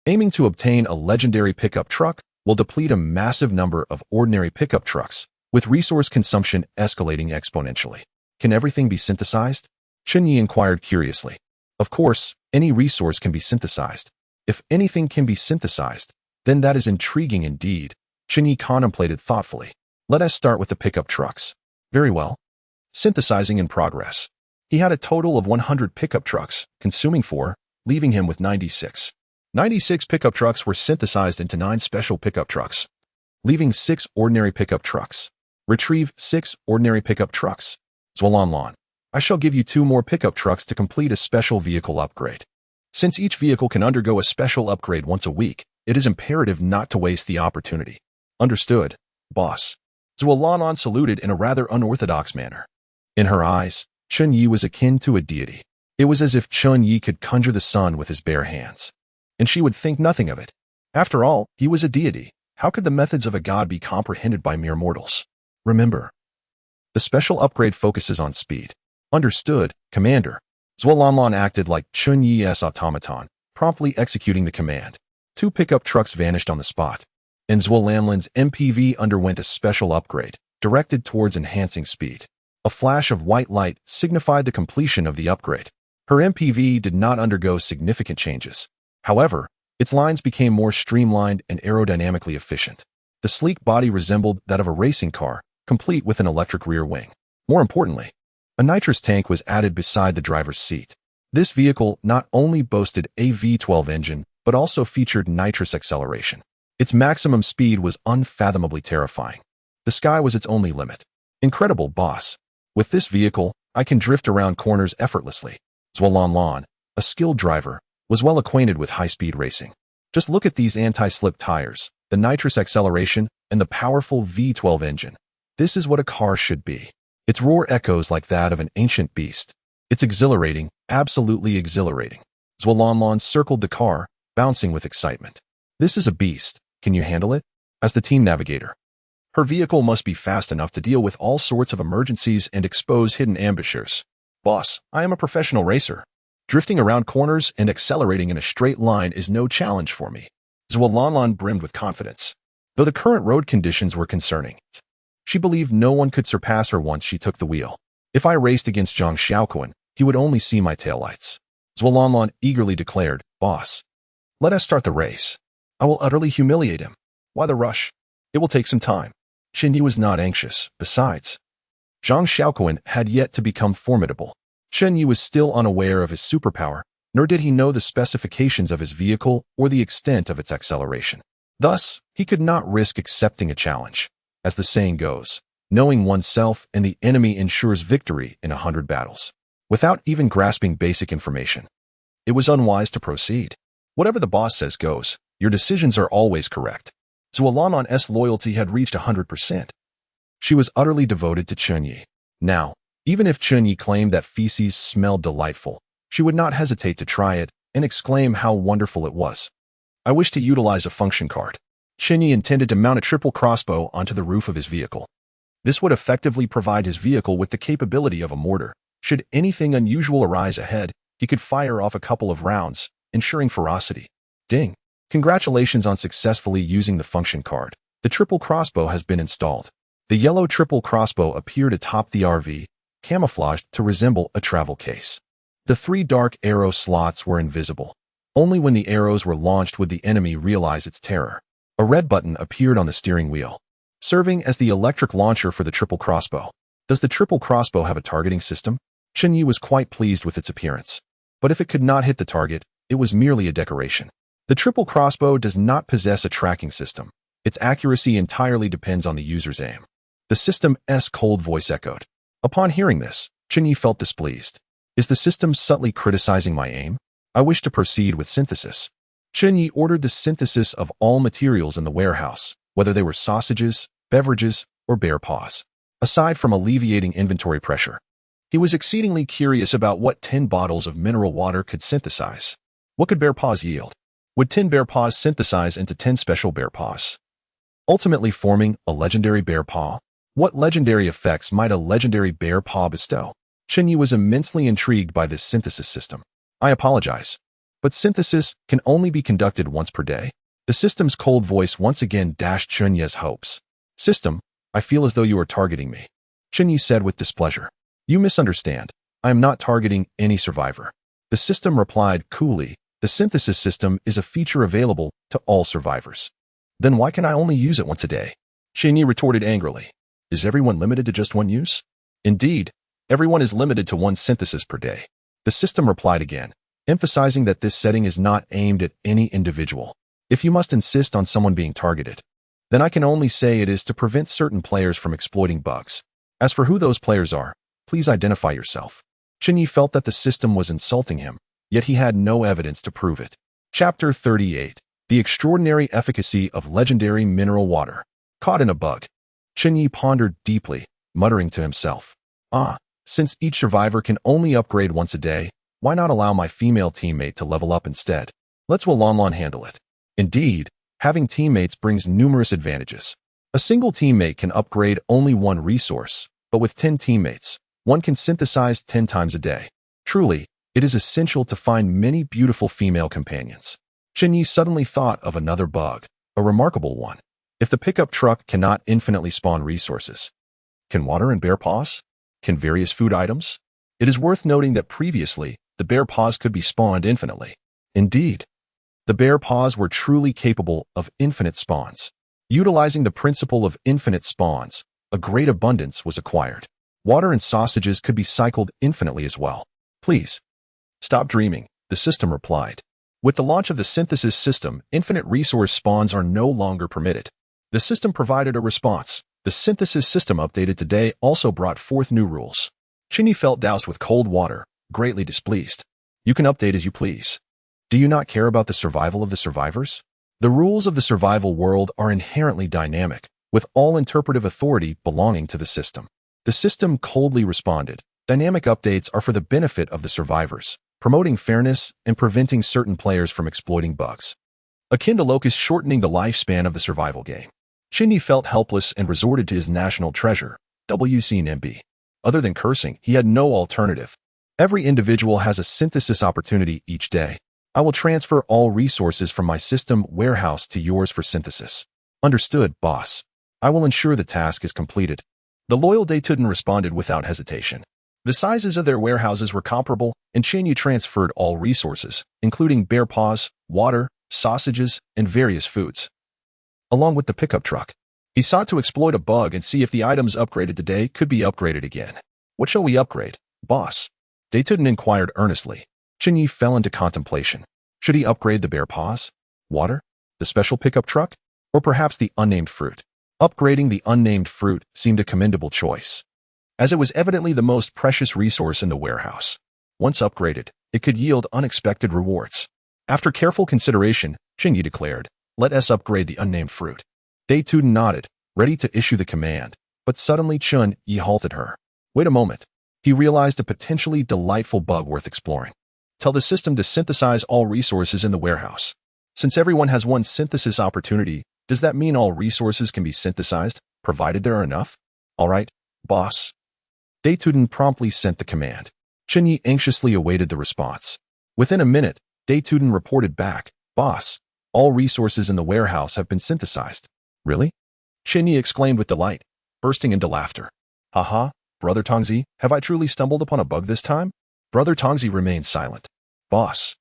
Aiming to obtain a legendary pickup truck will deplete a massive number of ordinary pickup trucks, with resource consumption escalating exponentially. Can everything be synthesized? Chen Ye inquired curiously. Of course, any resource can be synthesized. If anything can be synthesized, then that is intriguing indeed. Chen Ye contemplated thoughtfully. Let us start with the pickup trucks. Very well. Synthesizing in progress. He had a total of 100 pickup trucks, consuming 4, leaving him with 96. 96 pickup trucks were synthesized into 9 special pickup trucks, leaving 6 ordinary pickup trucks. Retrieve 6 ordinary pickup trucks. Zhualanlan, I shall give you 2 more pickup trucks to complete a special vehicle upgrade. Since each vehicle can undergo a special upgrade once a week, it is imperative not to waste the opportunity. Understood, boss. Zhualanlan saluted in a rather unorthodox manner. In her eyes, Chen Ye was akin to a deity. It was as if Chen Ye could conjure the sun with his bare hands, and she would think nothing of it. After all, he was a deity. How could the methods of a god be comprehended by mere mortals? Remember, the special upgrade focuses on speed. Understood, Commander. Zhualanlan acted like Chen Ye's automaton, promptly executing the command. 2 pickup trucks vanished on the spot, and Zhualanlan's MPV underwent a special upgrade, directed towards enhancing speed. A flash of white light signified the completion of the upgrade. Her MPV did not undergo significant changes. However, its lines became more streamlined and aerodynamically efficient. The sleek body resembled that of a racing car, complete with an electric rear wing. More importantly, a nitrous tank was added beside the driver's seat. This vehicle not only boasted a V12 engine, but also featured nitrous acceleration. Its maximum speed was unfathomably terrifying. The sky was its only limit. Incredible, boss. With this vehicle, I can drift around corners effortlessly. Zhualanlan, a skilled driver, was well acquainted with high-speed racing. Just look at these anti-slip tires, the nitrous acceleration, and the powerful V12 engine. This is what a car should be. Its roar echoes like that of an ancient beast. It's exhilarating, absolutely exhilarating. Zhualanlan circled the car, bouncing with excitement. This is a beast. Can you handle it? As the team navigator, her vehicle must be fast enough to deal with all sorts of emergencies and expose hidden ambushers. Boss, I am a professional racer. Drifting around corners and accelerating in a straight line is no challenge for me. Zhualanlan brimmed with confidence. Though the current road conditions were concerning, she believed no one could surpass her once she took the wheel. If I raced against Zhang Xiaoquan, he would only see my taillights. Zhualanlan eagerly declared, Boss, let us start the race. I will utterly humiliate him. Why the rush? It will take some time. Chen Ye was not anxious. Besides, Zhang Xiaoquan had yet to become formidable. Chen Ye was still unaware of his superpower, nor did he know the specifications of his vehicle or the extent of its acceleration. Thus, he could not risk accepting a challenge. As the saying goes, knowing oneself and the enemy ensures victory in 100 battles. Without even grasping basic information, it was unwise to proceed. Whatever the boss says goes. Your decisions are always correct. Zhualanlan's loyalty had reached 100%. She was utterly devoted to Chen Ye. Now, even if Chen Ye claimed that feces smelled delightful, she would not hesitate to try it and exclaim how wonderful it was. I wish to utilize a function card. Chen Ye intended to mount a triple crossbow onto the roof of his vehicle. This would effectively provide his vehicle with the capability of a mortar. Should anything unusual arise ahead, he could fire off a couple of rounds, ensuring ferocity. Ding. Congratulations on successfully using the function card. The triple crossbow has been installed. The yellow triple crossbow appeared atop the RV, camouflaged to resemble a travel case. The 3 dark arrow slots were invisible. Only when the arrows were launched would the enemy realize its terror. A red button appeared on the steering wheel, serving as the electric launcher for the triple crossbow. Does the triple crossbow have a targeting system? Chen Ye was quite pleased with its appearance. But if it could not hit the target, it was merely a decoration. The triple crossbow does not possess a tracking system. Its accuracy entirely depends on the user's aim. The system's cold voice echoed. Upon hearing this, Chen Ye felt displeased. Is the system subtly criticizing my aim? I wish to proceed with synthesis. Chen Ye ordered the synthesis of all materials in the warehouse, whether they were sausages, beverages, or bear paws. Aside from alleviating inventory pressure, he was exceedingly curious about what 10 bottles of mineral water could synthesize. What could bear paws yield? Would 10 bear paws synthesize into 10 special bear paws, ultimately forming a legendary bear paw? What legendary effects might a legendary bear paw bestow? Chen Ye was immensely intrigued by this synthesis system. I apologize, but synthesis can only be conducted once per day. The system's cold voice once again dashed Chen Ye's hopes. System, I feel as though you are targeting me, Chen Ye said with displeasure. You misunderstand. I am not targeting any survivor. The system replied coolly. The synthesis system is a feature available to all survivors. Then why can I only use it once a day? Chen Ye retorted angrily. Is everyone limited to just one use? Indeed, everyone is limited to 1 synthesis per day. The system replied again, emphasizing that this setting is not aimed at any individual. If you must insist on someone being targeted, then I can only say it is to prevent certain players from exploiting bugs. As for who those players are, please identify yourself. Chen Ye felt that the system was insulting him, yet he had no evidence to prove it. Chapter 38. The Extraordinary Efficacy of Legendary Mineral Water. Caught in a bug. Chen Ye pondered deeply, muttering to himself. Since each survivor can only upgrade once a day, why not allow my female teammate to level up instead? Let's Walonlon handle it. Indeed, having teammates brings numerous advantages. A single teammate can upgrade only 1 resource, but with 10 teammates, one can synthesize 10 times a day. Truly, it is essential to find many beautiful female companions. Chen Ye suddenly thought of another bug, a remarkable one. If the pickup truck cannot infinitely spawn resources, can water and bear paws? Can various food items? It is worth noting that previously, the bear paws could be spawned infinitely. Indeed, the bear paws were truly capable of infinite spawns. Utilizing the principle of infinite spawns, a great abundance was acquired. Water and sausages could be cycled infinitely as well. Please, stop dreaming, the system replied. With the launch of the synthesis system, infinite resource spawns are no longer permitted. The system provided a response. The synthesis system updated today also brought forth new rules. Chen Ye felt doused with cold water, greatly displeased. You can update as you please. Do you not care about the survival of the survivors? The rules of the survival world are inherently dynamic, with all interpretive authority belonging to the system. The system coldly responded. Dynamic updates are for the benefit of the survivors, promoting fairness and preventing certain players from exploiting bugs. Akin to locusts shortening the lifespan of the survival game. Chen Ye felt helpless and resorted to his national treasure, WCNMB. Other than cursing, he had no alternative. Every individual has a synthesis opportunity each day. I will transfer all resources from my system warehouse to yours for synthesis. Understood, boss. I will ensure the task is completed. The loyal Daytuden responded without hesitation. The sizes of their warehouses were comparable, and Chen Ye transferred all resources, including bear paws, water, sausages, and various foods, along with the pickup truck. He sought to exploit a bug and see if the items upgraded today could be upgraded again. What shall we upgrade, boss? Daytuden inquired earnestly. Chen Ye fell into contemplation. Should he upgrade the bear paws, water, the special pickup truck, or perhaps the unnamed fruit? Upgrading the unnamed fruit seemed a commendable choice, as it was evidently the most precious resource in the warehouse. Once upgraded, it could yield unexpected rewards. After careful consideration, Chen Ye declared, "Let us upgrade the unnamed fruit." Daytuden nodded, ready to issue the command, but suddenly Chen Ye halted her. Wait a moment. He realized a potentially delightful bug worth exploring. Tell the system to synthesize all resources in the warehouse. Since everyone has 1 synthesis opportunity, does that mean all resources can be synthesized, provided there are enough? All right, boss. Daytuden promptly sent the command. Chen Ye anxiously awaited the response. Within a minute, Daytuden reported back, "Boss, all resources in the warehouse have been synthesized." Really? Chen Ye exclaimed with delight, bursting into laughter. Haha, Brother Tongzi, have I truly stumbled upon a bug this time? Brother Tongzi remained silent. Boss,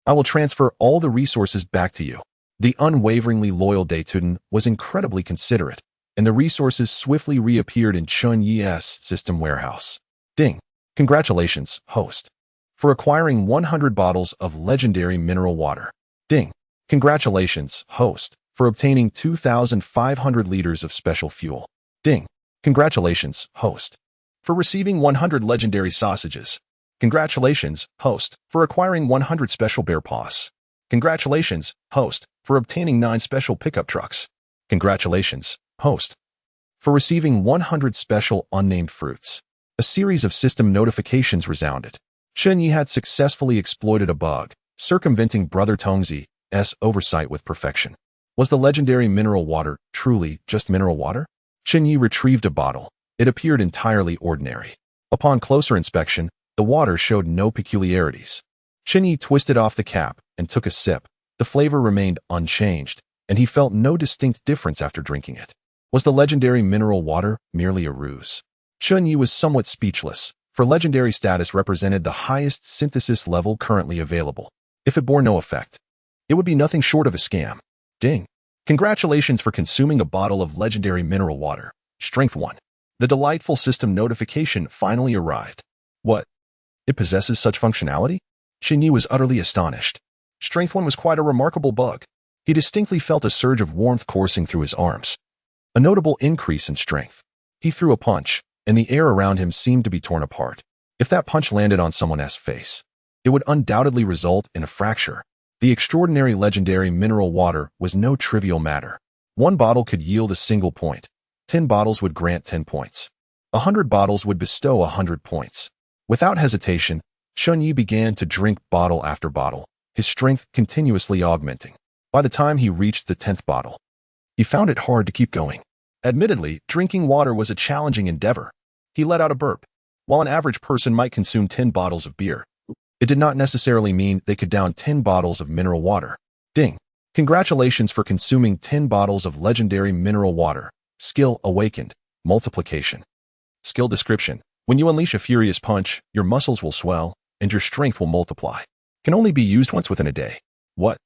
I will transfer all the resources back to you. The unwaveringly loyal Daytuden was incredibly considerate, and the resources swiftly reappeared in Chen Ye's system warehouse. Ding. Congratulations, host, for acquiring 100 bottles of legendary mineral water. Ding. Congratulations, host, for obtaining 2,500 liters of special fuel. Ding. Congratulations, host, for receiving 100 legendary sausages. Congratulations, host, for acquiring 100 special bear paws. Congratulations, host, for obtaining 9 special pickup trucks. Congratulations, host, for receiving 100 special unnamed fruits. A series of system notifications resounded. Chen Ye had successfully exploited a bug, circumventing Brother Tongzi's oversight with perfection. Was the legendary mineral water truly just mineral water? Chen Ye retrieved a bottle. It appeared entirely ordinary. Upon closer inspection, the water showed no peculiarities. Chen Ye twisted off the cap and took a sip. The flavor remained unchanged, and he felt no distinct difference after drinking it. Was the legendary mineral water merely a ruse? Chen Ye was somewhat speechless, for legendary status represented the highest synthesis level currently available. If it bore no effect, it would be nothing short of a scam. Ding. Congratulations for consuming a bottle of legendary mineral water. Strength 1. The delightful system notification finally arrived. What? It possesses such functionality? Chen Ye was utterly astonished. Strength 1 was quite a remarkable bug. He distinctly felt a surge of warmth coursing through his arms. A notable increase in strength. He threw a punch, and the air around him seemed to be torn apart. If that punch landed on someone's face, it would undoubtedly result in a fracture. The extraordinary legendary mineral water was no trivial matter. 1 bottle could yield a single point. 10 bottles would grant 10 points. 100 bottles would bestow 100 points. Without hesitation, Chen Ye began to drink bottle after bottle, his strength continuously augmenting. By the time he reached the 10th bottle, he found it hard to keep going. Admittedly, drinking water was a challenging endeavor. He let out a burp. While an average person might consume 10 bottles of beer, it did not necessarily mean they could down 10 bottles of mineral water. Ding. Congratulations for consuming 10 bottles of legendary mineral water. Skill awakened. Multiplication. Skill description. When you unleash a furious punch, your muscles will swell, and your strength will multiply. Can only be used once within a day. What?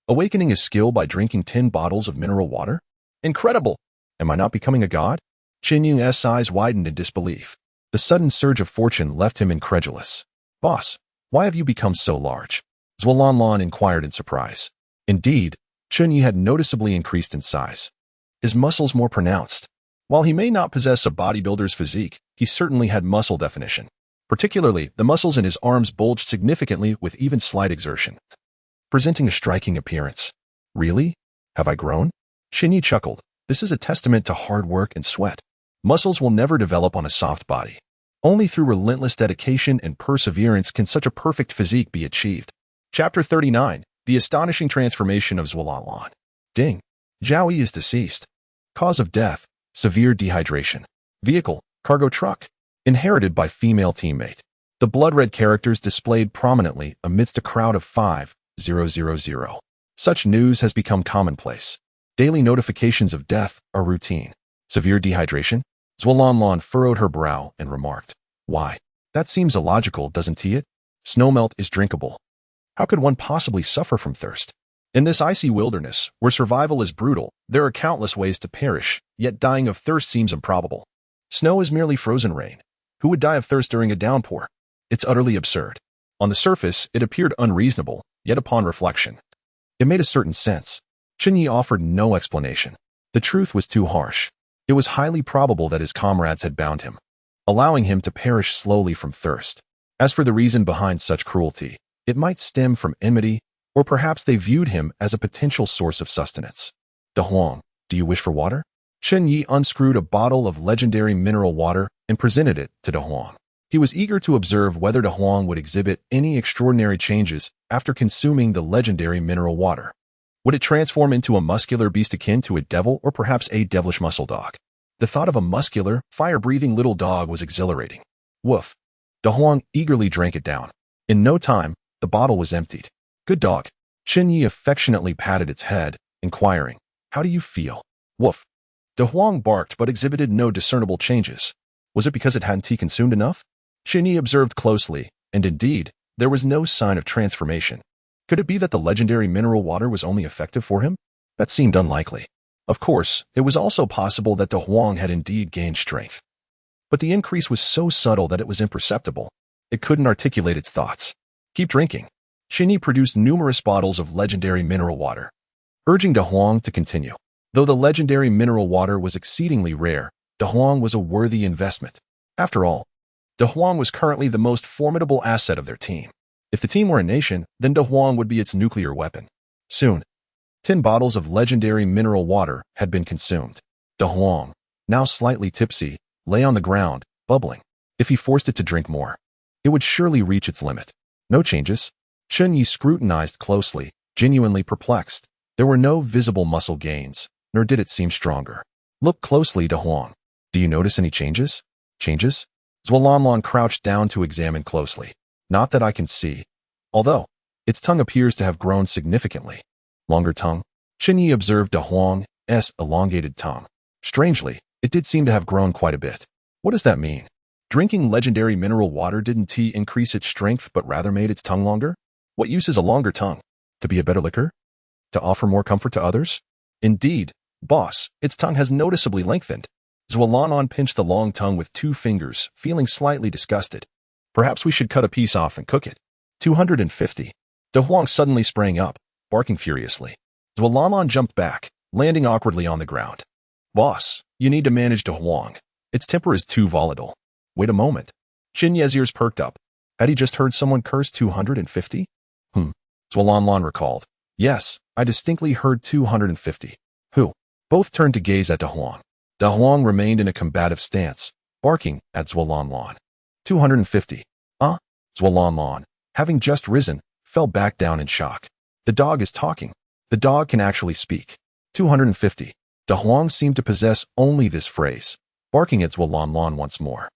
Awakening a skill by drinking 10 bottles of mineral water? Incredible! Am I not becoming a god? Chen Ye's eyes widened in disbelief. The sudden surge of fortune left him incredulous. Boss, why have you become so large? Zualanlan inquired in surprise. Indeed, Chen Ye had noticeably increased in size. His muscles more pronounced. While he may not possess a bodybuilder's physique, he certainly had muscle definition. Particularly, the muscles in his arms bulged significantly with even slight exertion, presenting a striking appearance. Really? Have I grown? Chen Ye chuckled. This is a testament to hard work and sweat. Muscles will never develop on a soft body. Only through relentless dedication and perseverance can such a perfect physique be achieved. Chapter 39. The Astonishing Transformation of Zualanlan. Ding. Xiao Yi is deceased. Cause of death: severe dehydration. Vehicle: cargo truck. Inherited by female teammate. The blood-red characters displayed prominently amidst a crowd of 5,000. Such news has become commonplace. Daily notifications of death are routine. Severe dehydration? Zualanlan furrowed her brow and remarked. Why? That seems illogical, doesn't it? Snowmelt is drinkable. How could one possibly suffer from thirst? In this icy wilderness, where survival is brutal, there are countless ways to perish, yet dying of thirst seems improbable. Snow is merely frozen rain. Who would die of thirst during a downpour? It's utterly absurd. On the surface, it appeared unreasonable, yet upon reflection, it made a certain sense. Chen Ye offered no explanation. The truth was too harsh. It was highly probable that his comrades had bound him, allowing him to perish slowly from thirst. As for the reason behind such cruelty, it might stem from enmity, or perhaps they viewed him as a potential source of sustenance. De Huang, do you wish for water? Chen Ye unscrewed a bottle of legendary mineral water and presented it to De Huang. He was eager to observe whether De Huang would exhibit any extraordinary changes after consuming the legendary mineral water. Would it transform into a muscular beast akin to a devil or perhaps a devilish muscle dog? The thought of a muscular, fire-breathing little dog was exhilarating. Woof. De Huang eagerly drank it down. In no time, the bottle was emptied. Good dog. Chen Ye affectionately patted its head, inquiring, how do you feel? Woof. De Huang barked but exhibited no discernible changes. Was it because it hadn't tea consumed enough? Chen Ye observed closely, and indeed, there was no sign of transformation. Could it be that the legendary mineral water was only effective for him? That seemed unlikely. Of course, it was also possible that De Huang had indeed gained strength. But the increase was so subtle that it was imperceptible. It couldn't articulate its thoughts. Keep drinking. Chen Ye produced numerous bottles of legendary mineral water, urging De Huang to continue. Though the legendary mineral water was exceedingly rare, De Huang was a worthy investment. After all, De Huang was currently the most formidable asset of their team. If the team were a nation, then De Huang would be its nuclear weapon. Soon, 10 bottles of legendary mineral water had been consumed. De Huang, now slightly tipsy, lay on the ground, bubbling. If he forced it to drink more, it would surely reach its limit. No changes. Chen Ye scrutinized closely, genuinely perplexed. There were no visible muscle gains, nor did it seem stronger. Look closely, De Huang. Do you notice any changes? Changes? Zualanlan crouched down to examine closely. Not that I can see. Although, its tongue appears to have grown significantly. Longer tongue? Chen Ye observed De Huang's elongated tongue. Strangely, it did seem to have grown quite a bit. What does that mean? Drinking legendary mineral water didn't tea increase its strength but rather made its tongue longer? What use is a longer tongue? To be a better liquor? To offer more comfort to others? Indeed, boss, its tongue has noticeably lengthened. Zualanlan pinched the long tongue with 2 fingers, feeling slightly disgusted. Perhaps we should cut a piece off and cook it. 250. De Huang suddenly sprang up, barking furiously. Zualanlan jumped back, landing awkwardly on the ground. Boss, you need to manage De Huang. Its temper is too volatile. Wait a moment. Chen Ye's ears perked up. Had he just heard someone curse 250? Zualanlan recalled. Yes, I distinctly heard 250. Who? Both turned to gaze at De Huang. De Huang remained in a combative stance, barking at Zualanlan. 250. Zualanlan, having just risen, fell back down in shock. The dog is talking. The dog can actually speak. 250. De Huang seemed to possess only this phrase, barking at Zualanlan once more.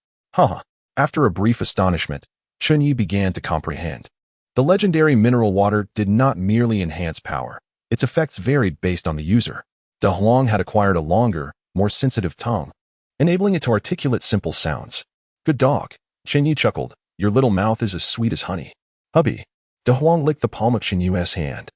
After a brief astonishment, Chen Ye began to comprehend. The legendary mineral water did not merely enhance power. Its effects varied based on the user. De Huang had acquired a longer, more sensitive tongue, enabling it to articulate simple sounds. Good dog. Chen Ye chuckled. Your little mouth is as sweet as honey. Hubby. De Huang licked the palm of Chen Ye's hand,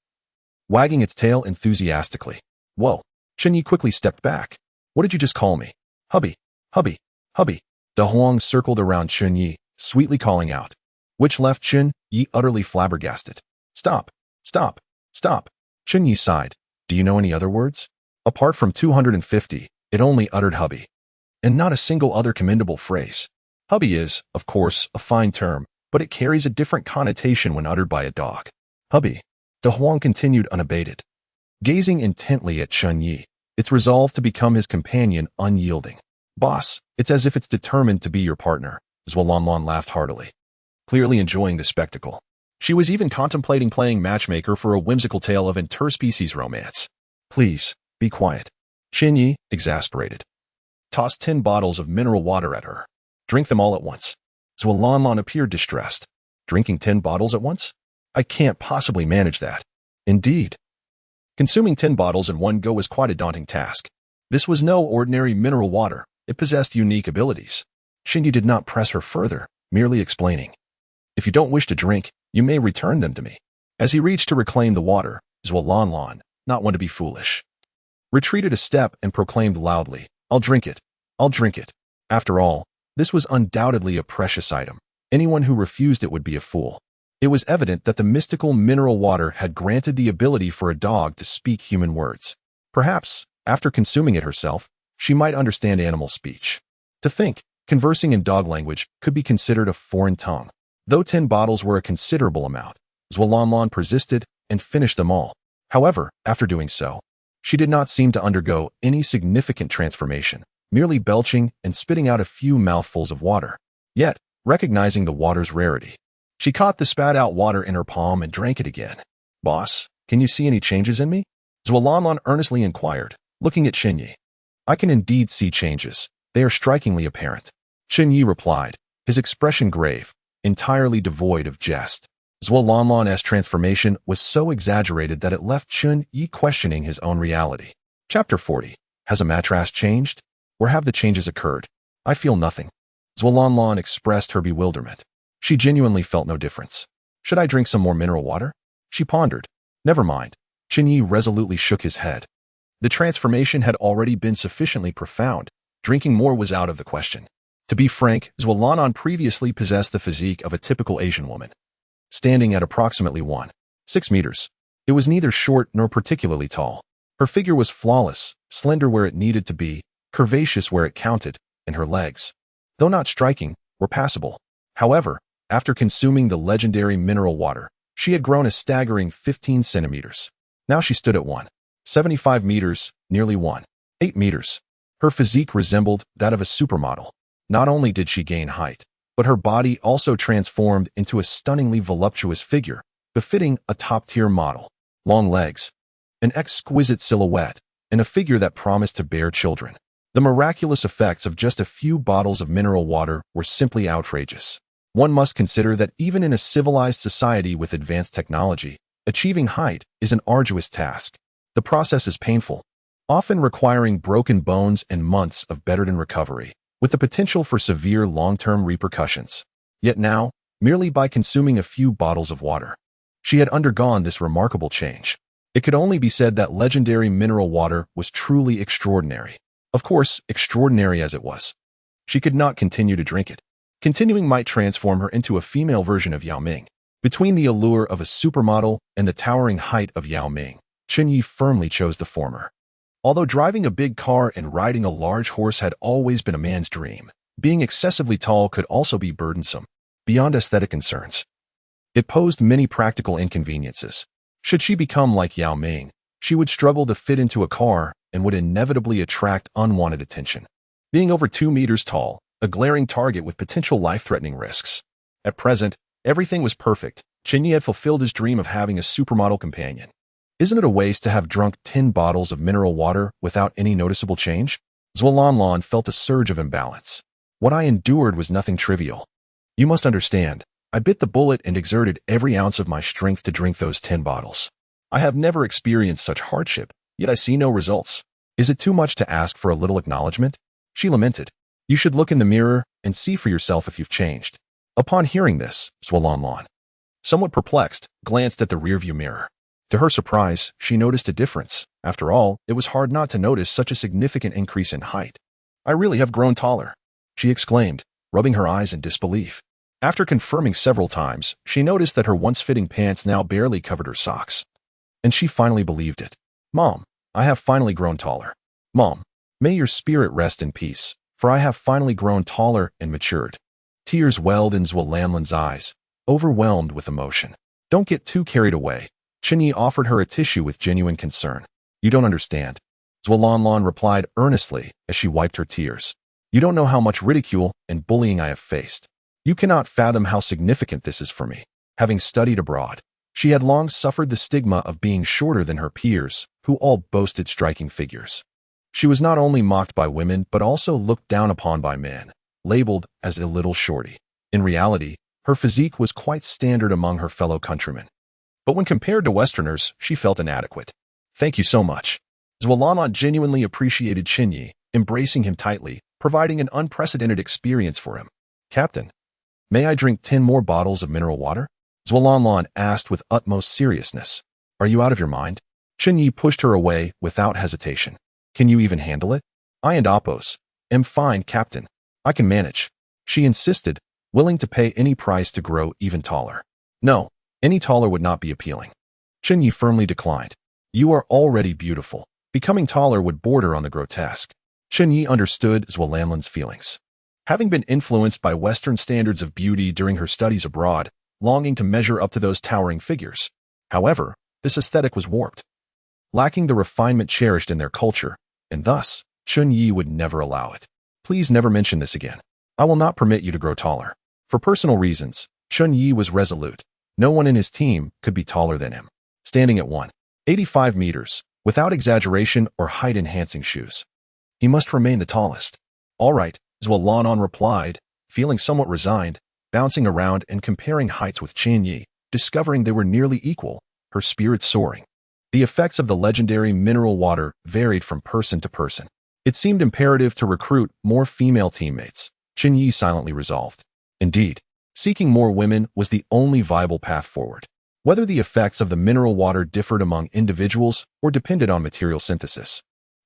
wagging its tail enthusiastically. Whoa. Chen Ye quickly stepped back. What did you just call me? Hubby. Hubby. Hubby. De Huang circled around Chen Ye, sweetly calling out, which left Chen Ye utterly flabbergasted. Stop. Stop. Stop. Chen Ye sighed. Do you know any other words? Apart from 250, it only uttered hubby, and not a single other commendable phrase. Hubby is, of course, a fine term, but it carries a different connotation when uttered by a dog. Hubby. De Huang continued unabated, gazing intently at Chen Ye, its resolve to become his companion unyielding. Boss, it's as if it's determined to be your partner. Zualanlan laughed heartily, clearly enjoying the spectacle. She was even contemplating playing matchmaker for a whimsical tale of interspecies romance. Please, be quiet. Chen Ye, exasperated, tossed 10 bottles of mineral water at her. Drink them all at once. Zualanlan appeared distressed. Drinking 10 bottles at once? I can't possibly manage that. Indeed. Consuming 10 bottles in one go was quite a daunting task. This was no ordinary mineral water. It possessed unique abilities. Chen Ye did not press her further, merely explaining. If you don't wish to drink, you may return them to me. As he reached to reclaim the water, Zualanlan, not one to be foolish, retreated a step and proclaimed loudly, I'll drink it. I'll drink it. After all, this was undoubtedly a precious item. Anyone who refused it would be a fool. It was evident that the mystical mineral water had granted the ability for a dog to speak human words. Perhaps, after consuming it herself, she might understand animal speech. To think, conversing in dog language could be considered a foreign tongue. Though 10 bottles were a considerable amount, Zualanlan persisted and finished them all. However, after doing so, she did not seem to undergo any significant transformation, merely belching and spitting out a few mouthfuls of water. Yet, recognizing the water's rarity, she caught the spat-out water in her palm and drank it again. Boss, can you see any changes in me? Zualanlan earnestly inquired, looking at Chen Ye. I can indeed see changes. They are strikingly apparent. Chen Ye replied, his expression grave, entirely devoid of jest. Zualanlan's transformation was so exaggerated that it left Chen Ye questioning his own reality. Chapter 40. Has a mattress changed? Or have the changes occurred? I feel nothing. Zhualanlan expressed her bewilderment. She genuinely felt no difference. Should I drink some more mineral water? She pondered. Never mind. Chen Ye resolutely shook his head. The transformation had already been sufficiently profound. Drinking more was out of the question. To be frank, Zhualanlan previously possessed the physique of a typical Asian woman. Standing at approximately 1.6 meters, it was neither short nor particularly tall. Her figure was flawless, slender where it needed to be, curvaceous where it counted, and her legs, though not striking, were passable. However, after consuming the legendary mineral water, she had grown a staggering 15 centimeters. Now she stood at 1.75 meters, nearly 1.8 meters. Her physique resembled that of a supermodel. Not only did she gain height, but her body also transformed into a stunningly voluptuous figure, befitting a top-tier model. Long legs, an exquisite silhouette, and a figure that promised to bear children. The miraculous effects of just a few bottles of mineral water were simply outrageous. One must consider that even in a civilized society with advanced technology, achieving height is an arduous task. The process is painful, often requiring broken bones and months of bed-ridden recovery, with the potential for severe long-term repercussions. Yet now, merely by consuming a few bottles of water, she had undergone this remarkable change. It could only be said that legendary mineral water was truly extraordinary. Of course, extraordinary as it was, she could not continue to drink it. Continuing might transform her into a female version of Yao Ming. Between the allure of a supermodel and the towering height of Yao Ming, Chen Ye firmly chose the former. Although driving a big car and riding a large horse had always been a man's dream, being excessively tall could also be burdensome. Beyond aesthetic concerns, it posed many practical inconveniences. Should she become like Yao Ming, she would struggle to fit into a car and would inevitably attract unwanted attention. Being over 2 meters tall, a glaring target with potential life-threatening risks. At present, everything was perfect. Chen Ye had fulfilled his dream of having a supermodel companion. Isn't it a waste to have drunk 10 bottles of mineral water without any noticeable change? Zhualanlan felt a surge of imbalance. What I endured was nothing trivial. You must understand, I bit the bullet and exerted every ounce of my strength to drink those 10 bottles. I have never experienced such hardship, yet I see no results. Is it too much to ask for a little acknowledgement? She lamented. You should look in the mirror and see for yourself if you've changed. Upon hearing this, Zhualanlan, somewhat perplexed, glanced at the rearview mirror. To her surprise, she noticed a difference. After all, it was hard not to notice such a significant increase in height. I really have grown taller, she exclaimed, rubbing her eyes in disbelief. After confirming several times, she noticed that her once-fitting pants now barely covered her socks. And she finally believed it. Mom, I have finally grown taller. Mom, may your spirit rest in peace, for I have finally grown taller and matured. Tears welled in Zhualanlan's eyes, overwhelmed with emotion. Don't get too carried away. Chen Ye offered her a tissue with genuine concern. You don't understand. Zhualanlan replied earnestly as she wiped her tears. You don't know how much ridicule and bullying I have faced. You cannot fathom how significant this is for me. Having studied abroad, she had long suffered the stigma of being shorter than her peers, who all boasted striking figures. She was not only mocked by women but also looked down upon by men, labeled as a little shorty. In reality, her physique was quite standard among her fellow countrymen. But when compared to Westerners, she felt inadequate. Thank you so much. Zhualanlan genuinely appreciated Chen Ye, embracing him tightly, providing an unprecedented experience for him. Captain, may I drink 10 more bottles of mineral water? Zhualanlan asked with utmost seriousness. Are you out of your mind? Chen Ye pushed her away without hesitation. Can you even handle it? I and Oppos am fine, Captain. I can manage. She insisted, willing to pay any price to grow even taller. No, any taller would not be appealing. Chen Ye firmly declined. You are already beautiful. Becoming taller would border on the grotesque. Chen Ye understood Zhualanlan's feelings. Having been influenced by Western standards of beauty during her studies abroad, longing to measure up to those towering figures. However, this aesthetic was warped, lacking the refinement cherished in their culture, and thus, Chen Ye would never allow it. Please never mention this again. I will not permit you to grow taller. For personal reasons, Chen Ye was resolute. No one in his team could be taller than him. Standing at 1.85 meters, without exaggeration or height-enhancing shoes, he must remain the tallest. All right, Zhualanlan replied, feeling somewhat resigned, bouncing around and comparing heights with Chen Ye, discovering they were nearly equal, her spirits soaring. The effects of the legendary mineral water varied from person to person. It seemed imperative to recruit more female teammates, Chen Ye silently resolved. Indeed, seeking more women was the only viable path forward. Whether the effects of the mineral water differed among individuals or depended on material synthesis,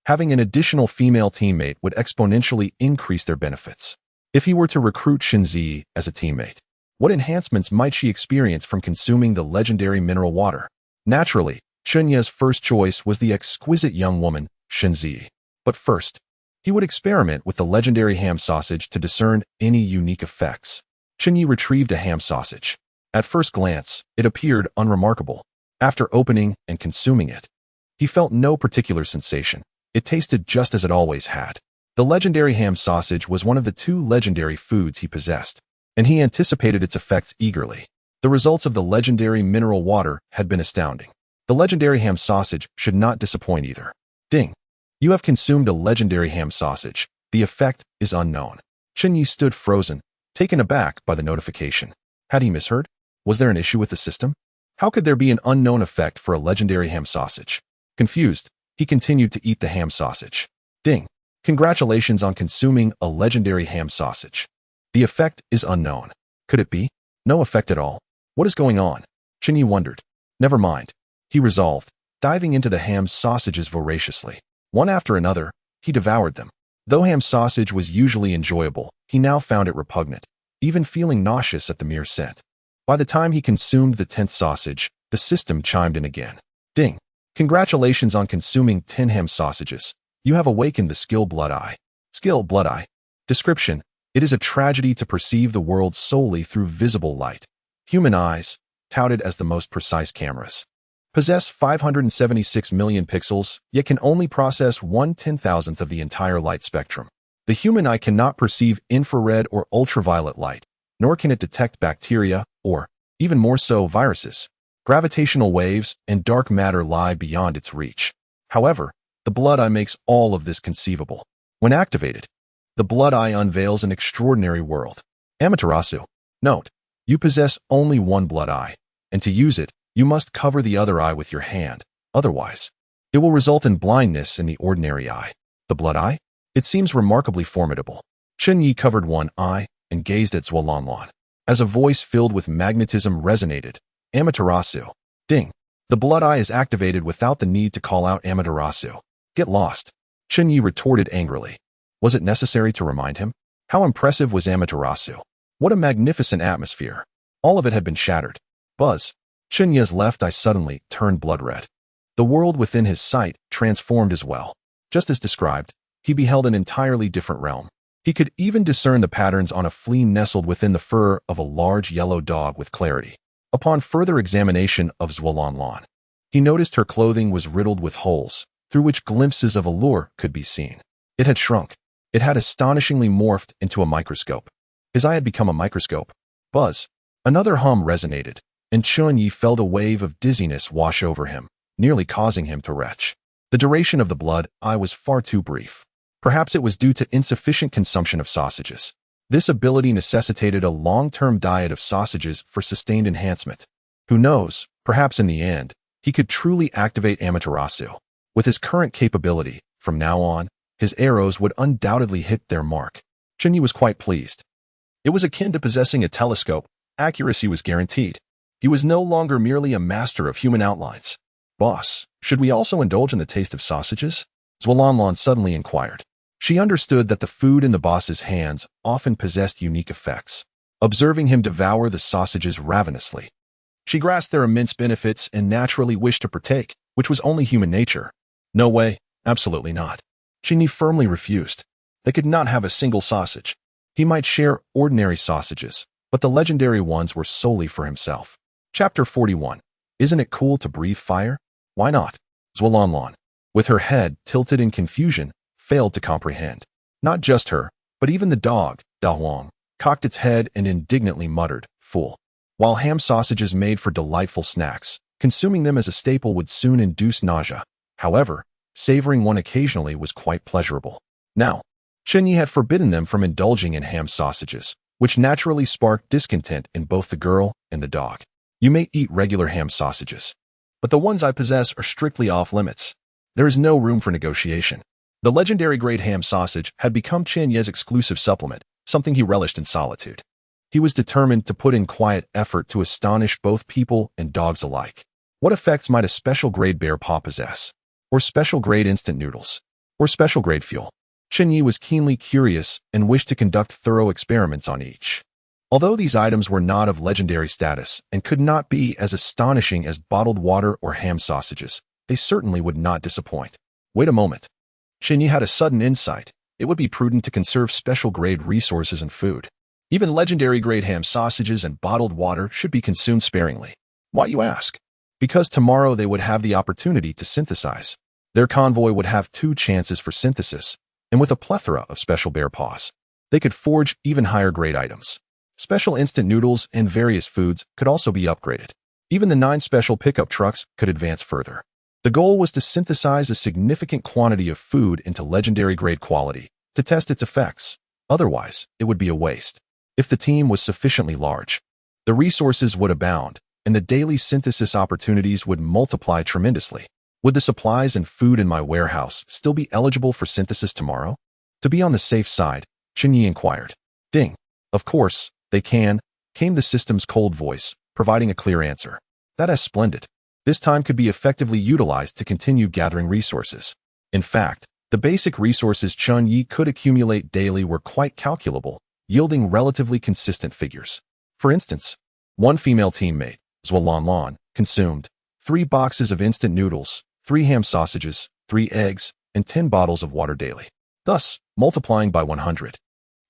having an additional female teammate would exponentially increase their benefits. If he were to recruit Chen Ye as a teammate, what enhancements might she experience from consuming the legendary mineral water? Naturally, Chen Ye's first choice was the exquisite young woman, Chen Ye. But first, he would experiment with the legendary ham sausage to discern any unique effects. Chen Ye retrieved a ham sausage. At first glance, it appeared unremarkable. After opening and consuming it, he felt no particular sensation. It tasted just as it always had. The legendary ham sausage was one of the 2 legendary foods he possessed, and he anticipated its effects eagerly. The results of the legendary mineral water had been astounding. The legendary ham sausage should not disappoint either. Ding! You have consumed a legendary ham sausage. The effect is unknown. Chen Ye stood frozen, taken aback by the notification. Had he misheard? Was there an issue with the system? How could there be an unknown effect for a legendary ham sausage? Confused, he continued to eat the ham sausage. Ding! Congratulations on consuming a legendary ham sausage. The effect is unknown. Could it be? No effect at all. What is going on? Chen Ye wondered. Never mind, he resolved, diving into the ham sausages voraciously. One after another, he devoured them. Though ham sausage was usually enjoyable, he now found it repugnant, even feeling nauseous at the mere scent. By the time he consumed the 10th sausage, the system chimed in again. Ding! Congratulations on consuming 10 ham sausages. You have awakened the skill blood eye. Skill blood eye. Description: it is a tragedy to perceive the world solely through visible light. Human eyes, touted as the most precise cameras, possess 576 million pixels, yet can only process 1/10,000th of the entire light spectrum. The human eye cannot perceive infrared or ultraviolet light, nor can it detect bacteria, or, even more so, viruses. Gravitational waves and dark matter lie beyond its reach. However, the blood eye makes all of this conceivable. When activated, the blood eye unveils an extraordinary world. Amaterasu. Note: you possess only one blood eye, and to use it, you must cover the other eye with your hand. Otherwise, it will result in blindness in the ordinary eye. The blood eye? It seems remarkably formidable. Chen Ye covered one eye and gazed at Zhuolanlan. As a voice filled with magnetism resonated, Amaterasu. Ding! The blood eye is activated without the need to call out Amaterasu. Get lost. Chen Ye retorted angrily. Was it necessary to remind him? How impressive was Amaterasu? What a magnificent atmosphere. All of it had been shattered. Buzz. Chen Ye's left eye suddenly turned blood red. The world within his sight transformed as well. Just as described, he beheld an entirely different realm. He could even discern the patterns on a flea nestled within the fur of a large yellow dog with clarity. Upon further examination of Zhuolanlan, he noticed her clothing was riddled with holes, through which glimpses of allure could be seen. It had shrunk. It had astonishingly morphed into a microscope. His eye had become a microscope. Buzz. Another hum resonated, and Chen Ye felt a wave of dizziness wash over him, nearly causing him to retch. The duration of the blood eye was far too brief. Perhaps it was due to insufficient consumption of sausages. This ability necessitated a long-term diet of sausages for sustained enhancement. Who knows, perhaps in the end, he could truly activate Amaterasu. With his current capability, from now on, his arrows would undoubtedly hit their mark. Chen Ye was quite pleased. It was akin to possessing a telescope. Accuracy was guaranteed. He was no longer merely a master of human outlines. Boss, should we also indulge in the taste of sausages? Zhuolanlan suddenly inquired. She understood that the food in the boss's hands often possessed unique effects. Observing him devour the sausages ravenously, she grasped their immense benefits and naturally wished to partake, which was only human nature. No way, absolutely not. Chen Ye firmly refused. They could not have a single sausage. He might share ordinary sausages, but the legendary ones were solely for himself. Chapter 41. Isn't it cool to breathe fire? Why not? Zhuolanlan, with her head tilted in confusion, failed to comprehend. Not just her, but even the dog, Xiao Huang, cocked its head and indignantly muttered, "Fool." While ham sausages made for delightful snacks, consuming them as a staple would soon induce nausea. However, savoring one occasionally was quite pleasurable. Now, Chen Ye had forbidden them from indulging in ham sausages, which naturally sparked discontent in both the girl and the dog. You may eat regular ham sausages, but the ones I possess are strictly off limits. There is no room for negotiation. The legendary grade ham sausage had become Chen Ye's exclusive supplement, something he relished in solitude. He was determined to put in quiet effort to astonish both people and dogs alike. What effects might a special grade bear paw possess? Or special grade instant noodles? Or special grade fuel? Chen Ye was keenly curious and wished to conduct thorough experiments on each. Although these items were not of legendary status and could not be as astonishing as bottled water or ham sausages, they certainly would not disappoint. Wait a moment. Chen Ye had a sudden insight. It would be prudent to conserve special grade resources and food. Even legendary grade ham sausages and bottled water should be consumed sparingly. Why, you ask? Because tomorrow they would have the opportunity to synthesize. Their convoy would have 2 chances for synthesis, and with a plethora of special bear paws, they could forge even higher grade items. Special instant noodles and various foods could also be upgraded. Even the 9 special pickup trucks could advance further. The goal was to synthesize a significant quantity of food into legendary grade quality to test its effects. Otherwise, it would be a waste. If the team was sufficiently large, the resources would abound, and the daily synthesis opportunities would multiply tremendously. Would the supplies and food in my warehouse still be eligible for synthesis tomorrow? To be on the safe side, Chen Ye inquired. Ding. Of course, they can, came the system's cold voice, providing a clear answer. That is splendid. This time could be effectively utilized to continue gathering resources. In fact, the basic resources Chen Ye could accumulate daily were quite calculable, yielding relatively consistent figures. For instance, one female teammate, Zhuo consumed 3 boxes of instant noodles, 3 ham sausages, 3 eggs, and 10 bottles of water daily, thus multiplying by 100.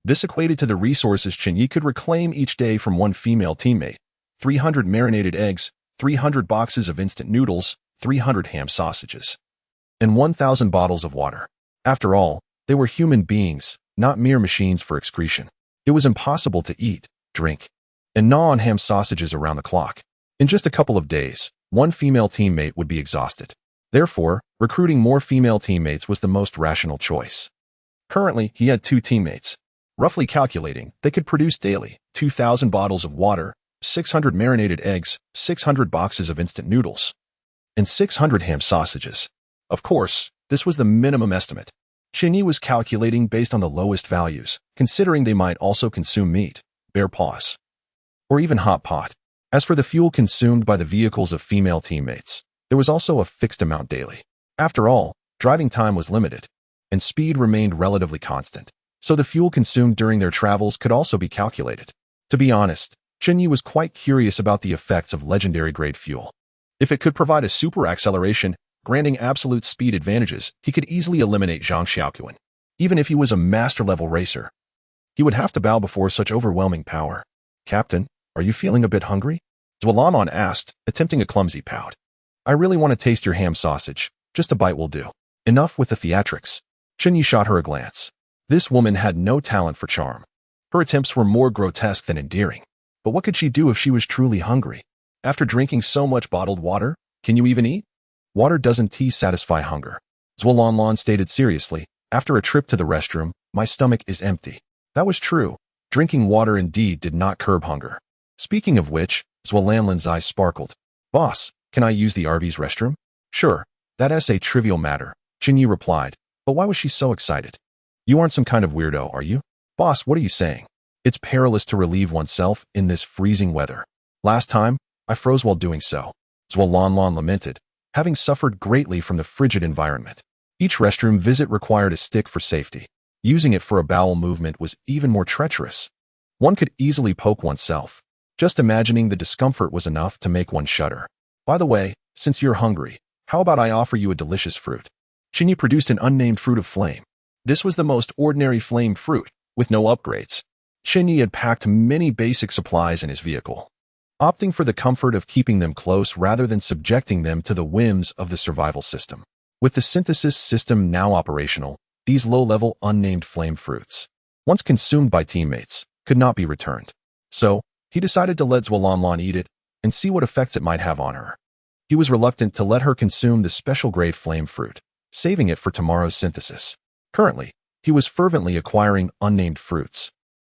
This equated to the resources Chen Ye could reclaim each day from one female teammate: 300 marinated eggs, 300 boxes of instant noodles, 300 ham sausages, and 1,000 bottles of water. After all, they were human beings, not mere machines for excretion. It was impossible to eat, drink, and gnaw on ham sausages around the clock. In just a couple of days, one female teammate would be exhausted. Therefore, recruiting more female teammates was the most rational choice. Currently, he had 2 teammates. Roughly calculating, they could produce daily 2,000 bottles of water, 600 marinated eggs, 600 boxes of instant noodles, and 600 ham sausages. Of course, this was the minimum estimate. Chen Ye was calculating based on the lowest values, considering they might also consume meat, bear paws, or even hot pot. As for the fuel consumed by the vehicles of female teammates, there was also a fixed amount daily. After all, driving time was limited, and speed remained relatively constant, so the fuel consumed during their travels could also be calculated. To be honest, Chen Ye was quite curious about the effects of legendary grade fuel. If it could provide a super acceleration, granting absolute speed advantages, he could easily eliminate Zhang Xiaoquan. Even if he was a master-level racer, he would have to bow before such overwhelming power. Captain, are you feeling a bit hungry? Zhuo asked, attempting a clumsy pout. I really want to taste your ham sausage. Just a bite will do. Enough with the theatrics. Chen Ye shot her a glance. This woman had no talent for charm. Her attempts were more grotesque than endearing. But what could she do if she was truly hungry? After drinking so much bottled water, can you even eat? Water doesn't satisfy hunger. Zhuo stated seriously. After a trip to the restroom, my stomach is empty. That was true. Drinking water indeed did not curb hunger. Speaking of which, Zhuo eyes sparkled. Boss, can I use the RV's restroom? Sure, that is a trivial matter, Chen Ye replied. But why was she so excited? You aren't some kind of weirdo, are you? Boss, what are you saying? It's perilous to relieve oneself in this freezing weather. Last time, I froze while doing so. Zhuo lamented, having suffered greatly from the frigid environment. Each restroom visit required a stick for safety. Using it for a bowel movement was even more treacherous. One could easily poke oneself. Just imagining the discomfort was enough to make one shudder. By the way, since you're hungry, how about I offer you a delicious fruit? Chen Ye produced an unnamed fruit of flame. This was the most ordinary flame fruit, with no upgrades. Chen Ye had packed many basic supplies in his vehicle, opting for the comfort of keeping them close rather than subjecting them to the whims of the survival system. With the synthesis system now operational, these low-level unnamed flame fruits, once consumed by teammates, could not be returned. So, he decided to let Zhuo eat it and see what effects it might have on her. He was reluctant to let her consume the special-grade flame fruit, saving it for tomorrow's synthesis. Currently, he was fervently acquiring unnamed fruits,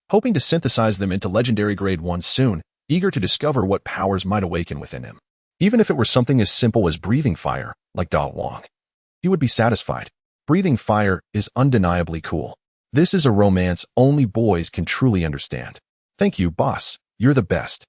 hoping to synthesize them into legendary grade 1 soon, eager to discover what powers might awaken within him. Even if it were something as simple as breathing fire, like Xiao Huang, he would be satisfied. Breathing fire is undeniably cool. This is a romance only boys can truly understand. Thank you, boss. You're the best.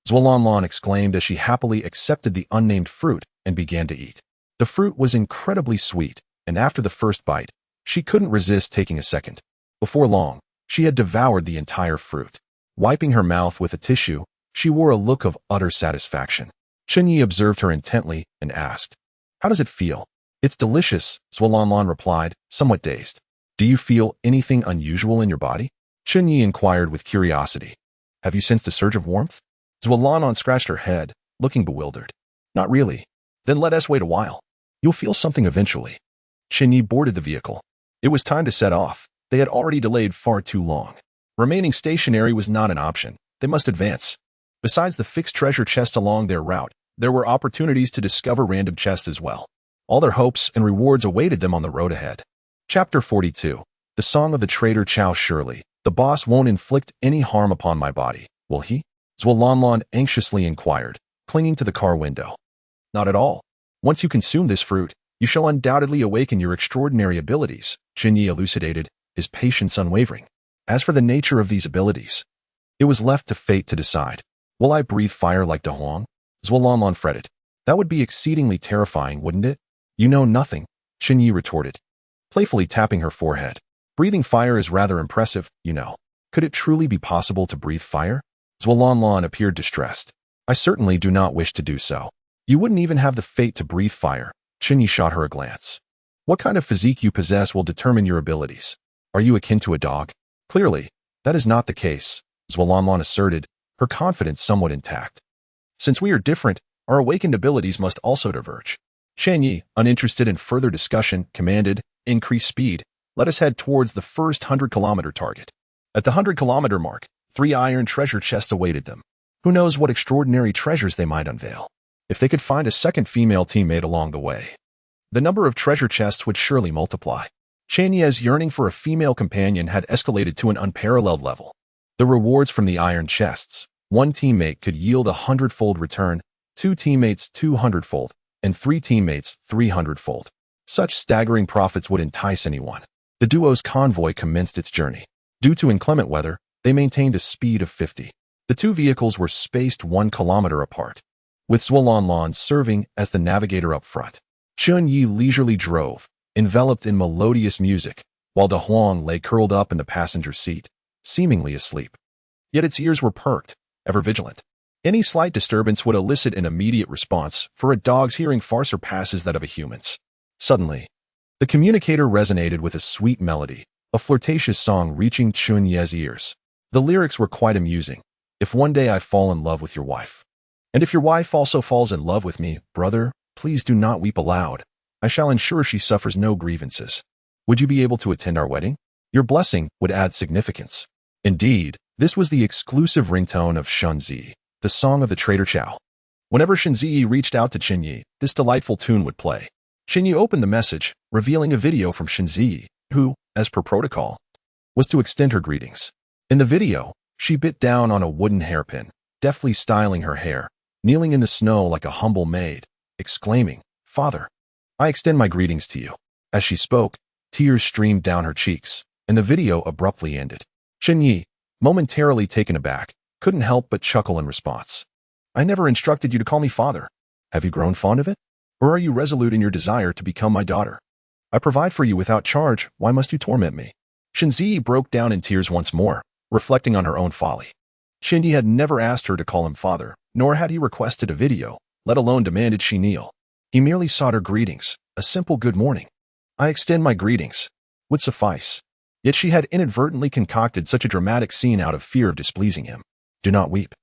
Zhuolanlan exclaimed as she happily accepted the unnamed fruit and began to eat. The fruit was incredibly sweet, and after the first bite, she couldn't resist taking a second. Before long, she had devoured the entire fruit. Wiping her mouth with a tissue, she wore a look of utter satisfaction. Chen Ye observed her intently and asked, "How does it feel?" "It's delicious," Zhuolanlan replied, somewhat dazed. "Do you feel anything unusual in your body?" Chen Ye inquired with curiosity. "Have you sensed a surge of warmth?" Zhuolanlan scratched her head, looking bewildered. "Not really." "Then let us wait a while. You'll feel something eventually." Chen Ye boarded the vehicle. It was time to set off. They had already delayed far too long. Remaining stationary was not an option. They must advance. Besides the fixed treasure chest along their route, there were opportunities to discover random chests as well. All their hopes and rewards awaited them on the road ahead. Chapter 42. The Song of the Traitor Chao. "Surely, the boss won't inflict any harm upon my body, will he?" Zhuolanlan anxiously inquired, clinging to the car window. "Not at all. Once you consume this fruit, you shall undoubtedly awaken your extraordinary abilities," Chen Ye elucidated, his patience unwavering. "As for the nature of these abilities, it was left to fate to decide. Will I breathe fire like De Huang?" Zhuolanlan fretted. "That would be exceedingly terrifying, wouldn't it?" "You know nothing," Chen Ye retorted, playfully tapping her forehead. "Breathing fire is rather impressive, you know. Could it truly be possible to breathe fire?" Zhuolanlan appeared distressed. "I certainly do not wish to do so." "You wouldn't even have the fate to breathe fire." Chen Ye shot her a glance. "What kind of physique you possess will determine your abilities. Are you akin to a dog?" "Clearly, that is not the case," Zhuolanlan asserted, her confidence somewhat intact. "Since we are different, our awakened abilities must also diverge." Chen Ye, uninterested in further discussion, commanded, "Increase speed. Let us head towards the first 100-kilometer target." At the 100-kilometer mark, 3 iron treasure chests awaited them. Who knows what extraordinary treasures they might unveil? If they could find a second female teammate along the way, the number of treasure chests would surely multiply. Chen Ye's yearning for a female companion had escalated to an unparalleled level. The rewards from the iron chests: 1 teammate could yield 100-fold return, 2 teammates 200-fold, and 3 teammates 300-fold. Such staggering profits would entice anyone. The duo's convoy commenced its journey. Due to inclement weather, they maintained a speed of 50. The 2 vehicles were spaced 1 kilometer apart, with Zhuolanlan serving as the navigator up front. Chen Ye leisurely drove, enveloped in melodious music, while De Huang lay curled up in the passenger seat, seemingly asleep. Yet its ears were perked, ever vigilant. Any slight disturbance would elicit an immediate response, for a dog's hearing far surpasses that of a human's. Suddenly, the communicator resonated with a sweet melody, a flirtatious song reaching Chen Ye's ears. The lyrics were quite amusing. "If one day I fall in love with your wife, and if your wife also falls in love with me, brother, please do not weep aloud. I shall ensure she suffers no grievances. Would you be able to attend our wedding? Your blessing would add significance." Indeed, this was the exclusive ringtone of Chen Ye, the Song of the Traitor Chao. Whenever Chen Ye reached out to Chen Ye, this delightful tune would play. Chen Ye opened the message, revealing a video from Chen Ye, who, as per protocol, was to extend her greetings. In the video, she bit down on a wooden hairpin, deftly styling her hair, kneeling in the snow like a humble maid, exclaiming, "Father, I extend my greetings to you." As she spoke, tears streamed down her cheeks, and the video abruptly ended. Chen Ye, momentarily taken aback, couldn't help but chuckle in response. "I never instructed you to call me father. Have you grown fond of it? Or are you resolute in your desire to become my daughter? I provide for you without charge, why must you torment me?" Chen Ye broke down in tears once more, reflecting on her own folly. Chen Ye had never asked her to call him father, nor had he requested a video, let alone demanded she kneel. He merely sought her greetings, a simple good morning. "I extend my greetings," would suffice. Yet she had inadvertently concocted such a dramatic scene out of fear of displeasing him. "Do not weep."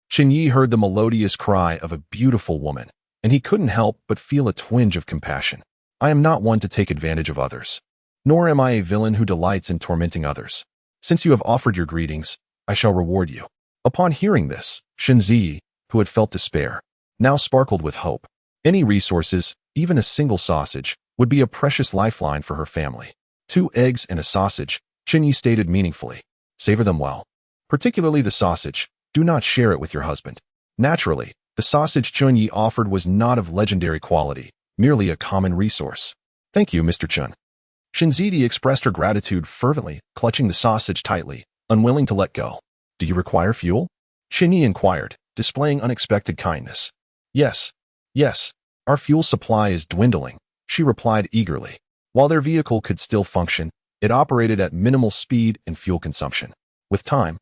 Chen Ye heard the melodious cry of a beautiful woman, and he couldn't help but feel a twinge of compassion. "I am not one to take advantage of others, nor am I a villain who delights in tormenting others. Since you have offered your greetings, I shall reward you." Upon hearing this, Chen Ye, who had felt despair, now sparkled with hope. Any resources, even a single sausage, would be a precious lifeline for her family. 2 eggs and a sausage, Chen Ye stated meaningfully. Savor them well. Particularly the sausage. Do not share it with your husband. Naturally, the sausage Chen Ye offered was not of legendary quality, merely a common resource. "Thank you, Mr. Chen." Shinzidi expressed her gratitude fervently, clutching the sausage tightly, unwilling to let go. Do you require fuel? Chen Ye inquired, displaying unexpected kindness. Yes. Yes. Our fuel supply is dwindling, she replied eagerly. While their vehicle could still function, it operated at minimal speed and fuel consumption. With time,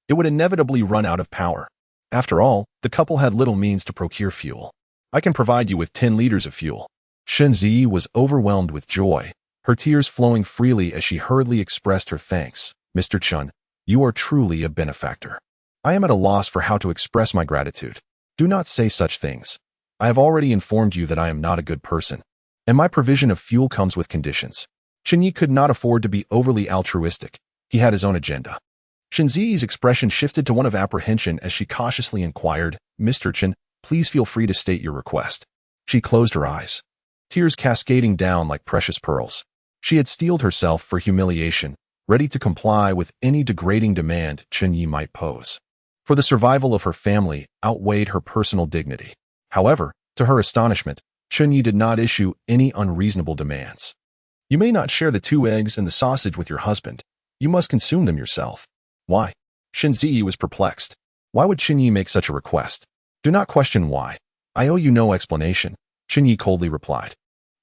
it would inevitably run out of power. After all, the couple had little means to procure fuel. I can provide you with 10 liters of fuel. Shenzi was overwhelmed with joy, her tears flowing freely as she hurriedly expressed her thanks. Mr. Chen, you are truly a benefactor. I am at a loss for how to express my gratitude. Do not say such things. I have already informed you that I am not a good person, and my provision of fuel comes with conditions. Chen Ye could not afford to be overly altruistic. He had his own agenda. Shenzi's expression shifted to one of apprehension as she cautiously inquired, Mr. Chen, please feel free to state your request. She closed her eyes, tears cascading down like precious pearls. She had steeled herself for humiliation, ready to comply with any degrading demand Chen Ye might pose. For the survival of her family outweighed her personal dignity. However, to her astonishment, Chen Ye did not issue any unreasonable demands. You may not share the 2 eggs and the sausage with your husband. You must consume them yourself. Why? Shenzi was perplexed. Why would Chen Ye make such a request? Do not question why. I owe you no explanation, Chen Ye coldly replied.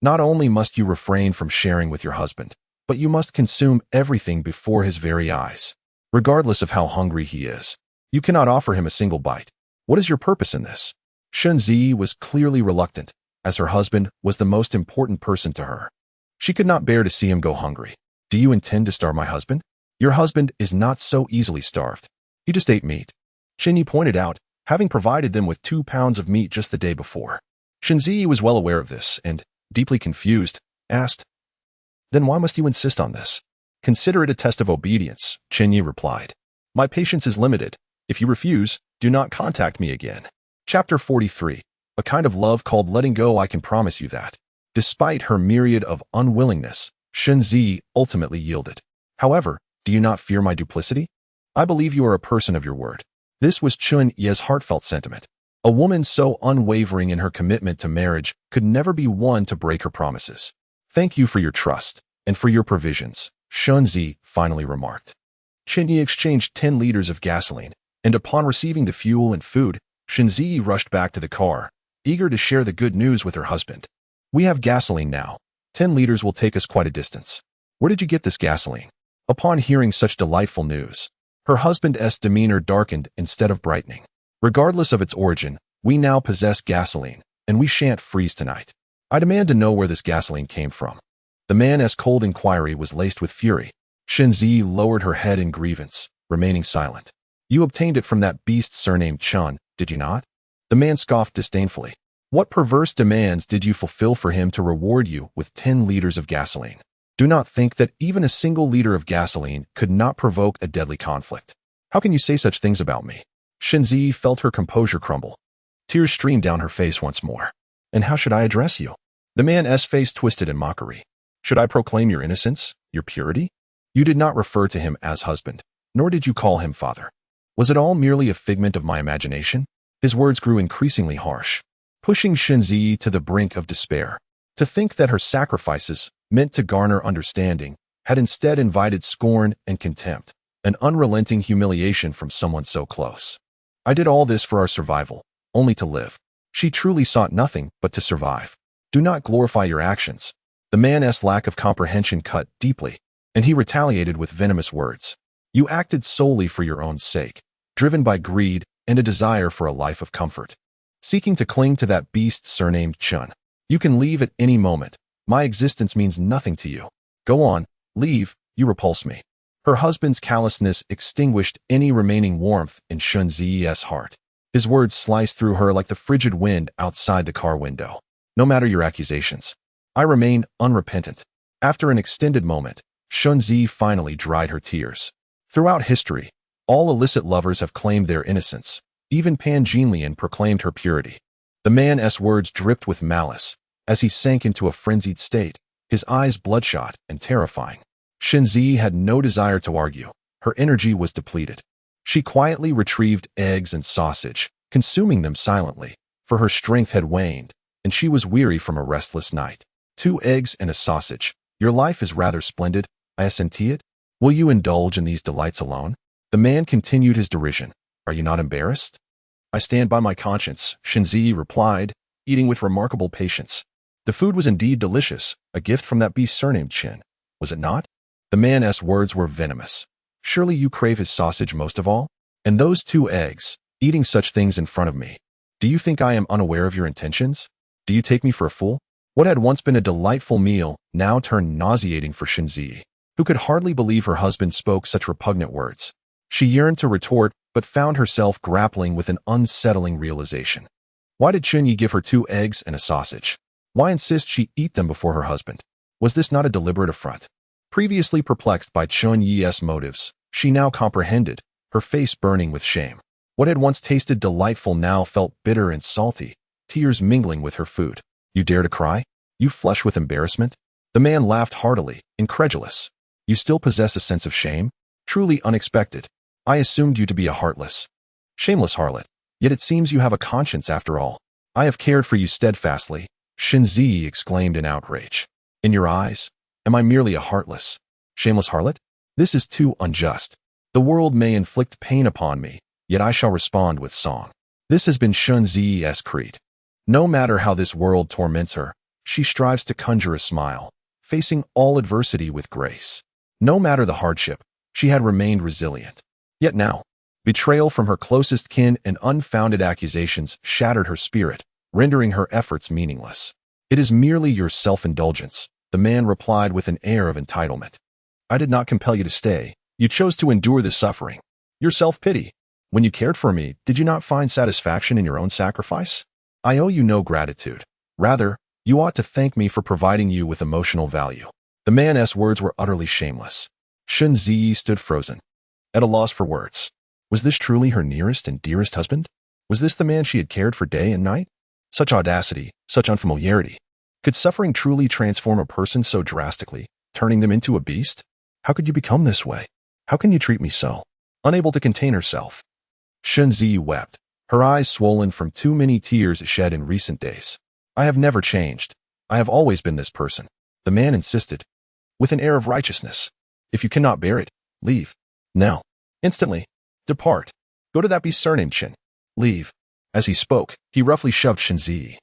Not only must you refrain from sharing with your husband, but you must consume everything before his very eyes. Regardless of how hungry he is, you cannot offer him a single bite. What is your purpose in this? Shenzi was clearly reluctant, as her husband was the most important person to her. She could not bear to see him go hungry. Do you intend to starve my husband? Your husband is not so easily starved. He just ate meat. Chen Ye pointed out, having provided them with 2 pounds of meat just the day before. Shenzi was well aware of this and, deeply confused, asked, Then why must you insist on this? Consider it a test of obedience, Chen Ye replied. My patience is limited. If you refuse, do not contact me again. Chapter 43. A kind of love called letting go. I can promise you that. Despite her myriad of unwillingness, Shenzi ultimately yielded. However, do you not fear my duplicity? I believe you are a person of your word. This was Chen Ye's heartfelt sentiment. A woman so unwavering in her commitment to marriage could never be one to break her promises. Thank you for your trust, and for your provisions, Shenzi finally remarked. Chen Ye exchanged 10 liters of gasoline, and upon receiving the fuel and food, Shenzi rushed back to the car, eager to share the good news with her husband. We have gasoline now. 10 liters will take us quite a distance. Where did you get this gasoline? Upon hearing such delightful news, her husband's demeanor darkened instead of brightening. Regardless of its origin, we now possess gasoline, and we shan't freeze tonight. I demand to know where this gasoline came from. The man's cold inquiry was laced with fury. Shenzi lowered her head in grievance, remaining silent. You obtained it from that beast surnamed Chen, did you not? The man scoffed disdainfully. What perverse demands did you fulfill for him to reward you with 10 liters of gasoline? Do not think that even a single liter of gasoline could not provoke a deadly conflict. How can you say such things about me? Shenzi felt her composure crumble. Tears streamed down her face once more. And how should I address you? The man's face twisted in mockery. Should I proclaim your innocence, your purity? You did not refer to him as husband, nor did you call him father. Was it all merely a figment of my imagination? His words grew increasingly harsh, pushing Shenzi to the brink of despair. To think that her sacrifices, meant to garner understanding, had instead invited scorn and contempt, an unrelenting humiliation from someone so close. I did all this for our survival, only to live. She truly sought nothing but to survive. Do not glorify your actions. The man's lack of comprehension cut deeply, and he retaliated with venomous words. You acted solely for your own sake, driven by greed and a desire for a life of comfort. Seeking to cling to that beast surnamed Chen. You can leave at any moment. My existence means nothing to you. Go on, leave, you repulse me. Her husband's callousness extinguished any remaining warmth in Shenzi's heart. His words sliced through her like the frigid wind outside the car window. No matter your accusations, I remain unrepentant. After an extended moment, Shenzi finally dried her tears. Throughout history, all illicit lovers have claimed their innocence. Even Pan Jinlian proclaimed her purity. The man's words dripped with malice as he sank into a frenzied state, his eyes bloodshot and terrifying. Shenzi had no desire to argue. Her energy was depleted. She quietly retrieved eggs and sausage, consuming them silently, for her strength had waned, and she was weary from a restless night. 2 eggs and a sausage. Your life is rather splendid, I assent it. Will you indulge in these delights alone? The man continued his derision. Are you not embarrassed? I stand by my conscience, Chen Ye replied, eating with remarkable patience. The food was indeed delicious, a gift from that beast surnamed Chen. Was it not? The man's words were venomous. Surely you crave his sausage most of all? And those 2 eggs, eating such things in front of me. Do you think I am unaware of your intentions? Do you take me for a fool? What had once been a delightful meal now turned nauseating for Chen Ye, who could hardly believe her husband spoke such repugnant words. She yearned to retort, but found herself grappling with an unsettling realization. Why did Chen Ye give her 2 eggs and a sausage? Why insist she eat them before her husband? Was this not a deliberate affront? Previously perplexed by Chen Ye's motives, she now comprehended, her face burning with shame. What had once tasted delightful now felt bitter and salty, tears mingling with her food. You dare to cry? You flush with embarrassment? The man laughed heartily, incredulous. You still possess a sense of shame? Truly unexpected. I assumed you to be a heartless, shameless harlot. Yet it seems you have a conscience after all. I have cared for you steadfastly, Chen Ye exclaimed in outrage. In your eyes, am I merely a heartless, shameless harlot? This is too unjust. The world may inflict pain upon me, yet I shall respond with song. This has been Chen Ye's creed. No matter how this world torments her, she strives to conjure a smile, facing all adversity with grace. No matter the hardship, she had remained resilient. Yet now, betrayal from her closest kin and unfounded accusations shattered her spirit, rendering her efforts meaningless. It is merely your self-indulgence, the man replied with an air of entitlement. I did not compel you to stay. You chose to endure this suffering. Your self-pity. When you cared for me, did you not find satisfaction in your own sacrifice? I owe you no gratitude. Rather, you ought to thank me for providing you with emotional value. The man's words were utterly shameless. Chen Ye stood frozen, at a loss for words. Was this truly her nearest and dearest husband? Was this the man she had cared for day and night? Such audacity, such unfamiliarity. Could suffering truly transform a person so drastically, turning them into a beast? How could you become this way? How can you treat me so? Unable to contain herself, Chen Ye wept, her eyes swollen from too many tears shed in recent days. I have never changed. I have always been this person. The man insisted, with an air of righteousness. If you cannot bear it, leave. Now. Instantly. Depart. Go to that beast surnamed Chen. Leave. As he spoke, he roughly shoved Chen Ye,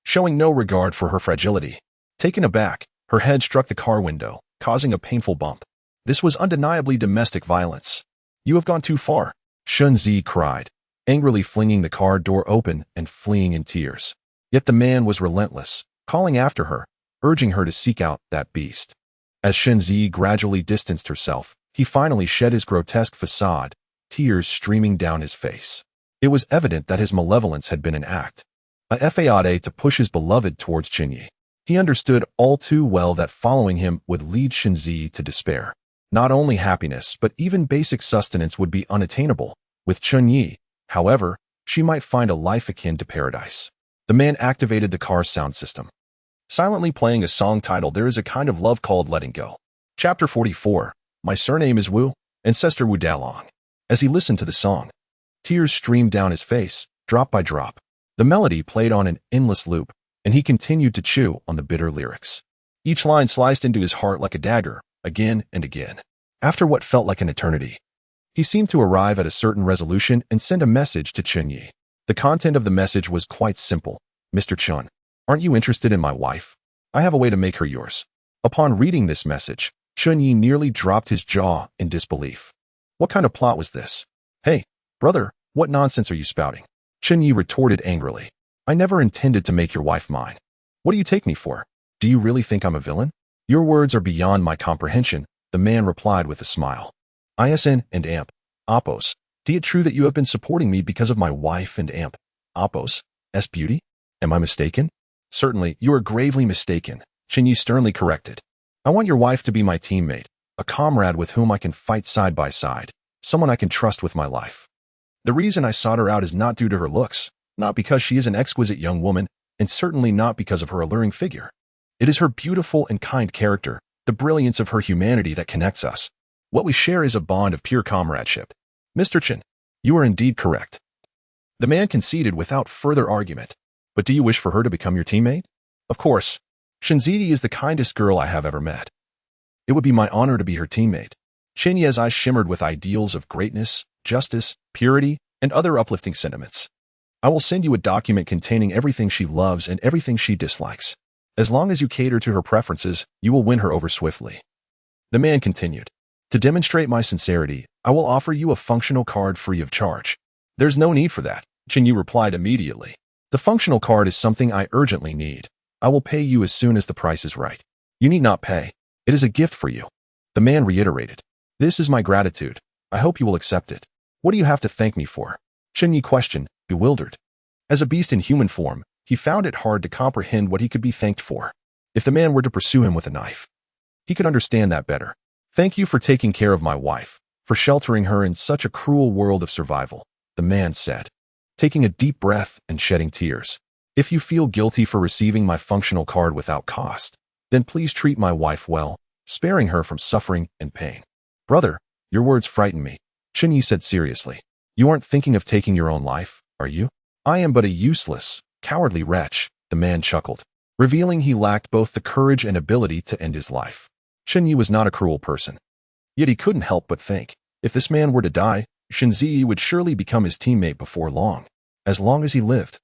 showing no regard for her fragility. Taken aback, her head struck the car window, causing a painful bump. This was undeniably domestic violence. You have gone too far, Chen Ye cried, angrily flinging the car door open and fleeing in tears. Yet the man was relentless, calling after her, urging her to seek out that beast. As Chen Ye gradually distanced herself, he finally shed his grotesque facade, tears streaming down his face. It was evident that his malevolence had been an act, a effade to push his beloved towards Chen Ye. He understood all too well that following him would lead Chen Ye to despair. Not only happiness, but even basic sustenance would be unattainable. With Chen Ye, however, she might find a life akin to paradise. The man activated the car's sound system, silently playing a song titled There Is a Kind of Love Called Letting Go. Chapter 44, My Surname is Wu, Ancestor Wu Dalong. As he listened to the song, tears streamed down his face, drop by drop. The melody played on an endless loop, and he continued to chew on the bitter lyrics. Each line sliced into his heart like a dagger, again and again. After what felt like an eternity, he seemed to arrive at a certain resolution and send a message to Chen Ye. The content of the message was quite simple. Mr. Chen, aren't you interested in my wife? I have a way to make her yours. Upon reading this message, Chen Ye nearly dropped his jaw in disbelief. What kind of plot was this? Hey, brother, what nonsense are you spouting? Chen Ye retorted angrily. I never intended to make your wife mine. What do you take me for? Do you really think I'm a villain? Your words are beyond my comprehension, the man replied with a smile. ISN and AMP. Oppos. Is it true that you have been supporting me because of my wife and AMP? Oppos. S beauty? Am I mistaken? Certainly, you are gravely mistaken, Chen Ye sternly corrected. I want your wife to be my teammate, a comrade with whom I can fight side by side, someone I can trust with my life. The reason I sought her out is not due to her looks, not because she is an exquisite young woman, and certainly not because of her alluring figure. It is her beautiful and kind character, the brilliance of her humanity that connects us. What we share is a bond of pure comradeship. Mr. Chen, you are indeed correct. The man conceded without further argument. But do you wish for her to become your teammate? Of course. Chen Ye is the kindest girl I have ever met. It would be my honor to be her teammate. Chen Ye's eyes shimmered with ideals of greatness, justice, purity, and other uplifting sentiments. I will send you a document containing everything she loves and everything she dislikes. As long as you cater to her preferences, you will win her over swiftly. The man continued. To demonstrate my sincerity, I will offer you a functional card free of charge. There's no need for that, Chen Ye replied immediately. The functional card is something I urgently need. I will pay you as soon as the price is right. You need not pay. It is a gift for you. The man reiterated. This is my gratitude. I hope you will accept it. What do you have to thank me for? Chen Ye questioned, bewildered. As a beast in human form, he found it hard to comprehend what he could be thanked for. If the man were to pursue him with a knife, he could understand that better. Thank you for taking care of my wife, for sheltering her in such a cruel world of survival, the man said, taking a deep breath and shedding tears. If you feel guilty for receiving my functional card without cost, then please treat my wife well, sparing her from suffering and pain. Brother, your words frighten me, Chen Ye said seriously. You aren't thinking of taking your own life, are you? I am but a useless, cowardly wretch, the man chuckled, revealing he lacked both the courage and ability to end his life. Chen Ye was not a cruel person. Yet he couldn't help but think, if this man were to die, Chen Ye would surely become his teammate before long. As long as he lived,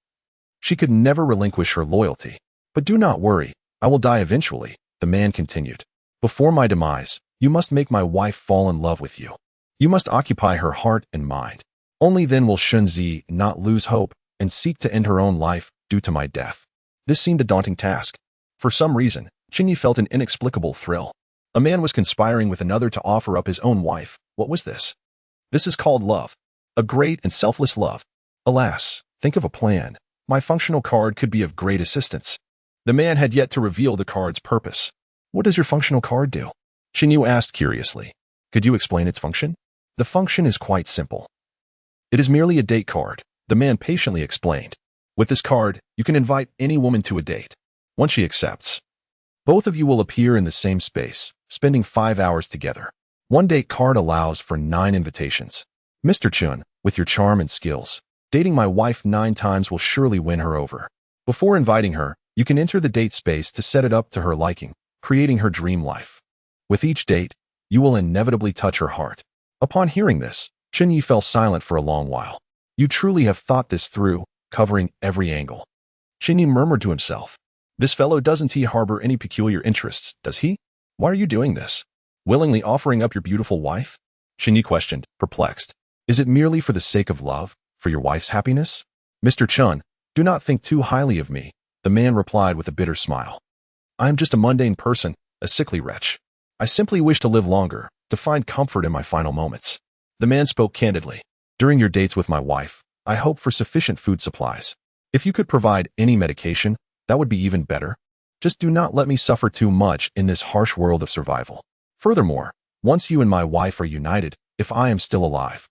she could never relinquish her loyalty. But do not worry, I will die eventually, the man continued. Before my demise, you must make my wife fall in love with you. You must occupy her heart and mind. Only then will Chen Ye not lose hope and seek to end her own life due to my death. This seemed a daunting task. For some reason, Chen Ye felt an inexplicable thrill. A man was conspiring with another to offer up his own wife. What was this? This is called love. A great and selfless love. Alas, think of a plan. My functional card could be of great assistance. The man had yet to reveal the card's purpose. What does your functional card do? Chen Ye asked curiously. Could you explain its function? The function is quite simple. It is merely a date card, the man patiently explained. With this card, you can invite any woman to a date. Once she accepts, both of you will appear in the same space, spending 5 hours together. One date card allows for 9 invitations. Mr. Chen, with your charm and skills, dating my wife 9 times will surely win her over. Before inviting her, you can enter the date space to set it up to her liking, creating her dream life. With each date, you will inevitably touch her heart. Upon hearing this, Chen Ye fell silent for a long while. You truly have thought this through, covering every angle. Chen Ye murmured to himself. This fellow doesn't he harbor any peculiar interests, does he? Why are you doing this? Willingly offering up your beautiful wife? Chen Ye questioned, perplexed. Is it merely for the sake of love, for your wife's happiness? Mr. Chen, do not think too highly of me, the man replied with a bitter smile. I am just a mundane person, a sickly wretch. I simply wish to live longer, to find comfort in my final moments. The man spoke candidly. During your dates with my wife, I hope for sufficient food supplies. If you could provide any medication, that would be even better. Just do not let me suffer too much in this harsh world of survival. Furthermore, once you and my wife are united, if I am still alive,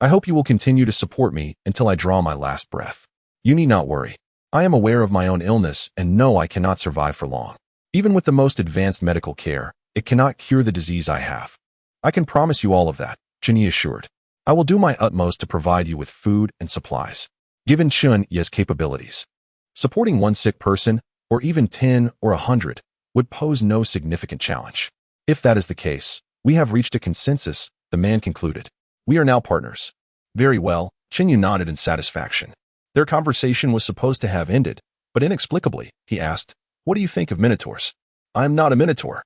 I hope you will continue to support me until I draw my last breath. You need not worry. I am aware of my own illness and know I cannot survive for long. Even with the most advanced medical care, it cannot cure the disease I have. I can promise you all of that, Chen Ye assured. I will do my utmost to provide you with food and supplies. Given Chen Ye's capabilities, supporting one sick person, or even 10 or 100, would pose no significant challenge. If that is the case, we have reached a consensus, the man concluded. We are now partners. Very well, Chen Ye nodded in satisfaction. Their conversation was supposed to have ended, but inexplicably, he asked, what do you think of minotaurs? I am not a minotaur.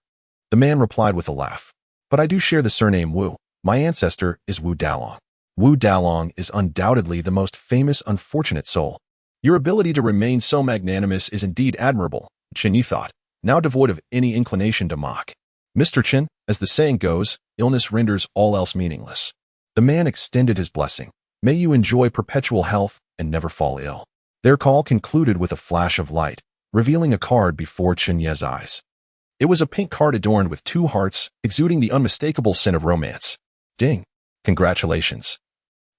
The man replied with a laugh. But I do share the surname Wu. My ancestor is Wu Dalong. Wu Dalong is undoubtedly the most famous unfortunate soul. Your ability to remain so magnanimous is indeed admirable, Chen Ye thought, now devoid of any inclination to mock. Mr. Chen, as the saying goes, illness renders all else meaningless. The man extended his blessing. May you enjoy perpetual health and never fall ill. Their call concluded with a flash of light, revealing a card before Chen Ye's eyes. It was a pink card adorned with 2 hearts, exuding the unmistakable scent of romance. Ding! Congratulations.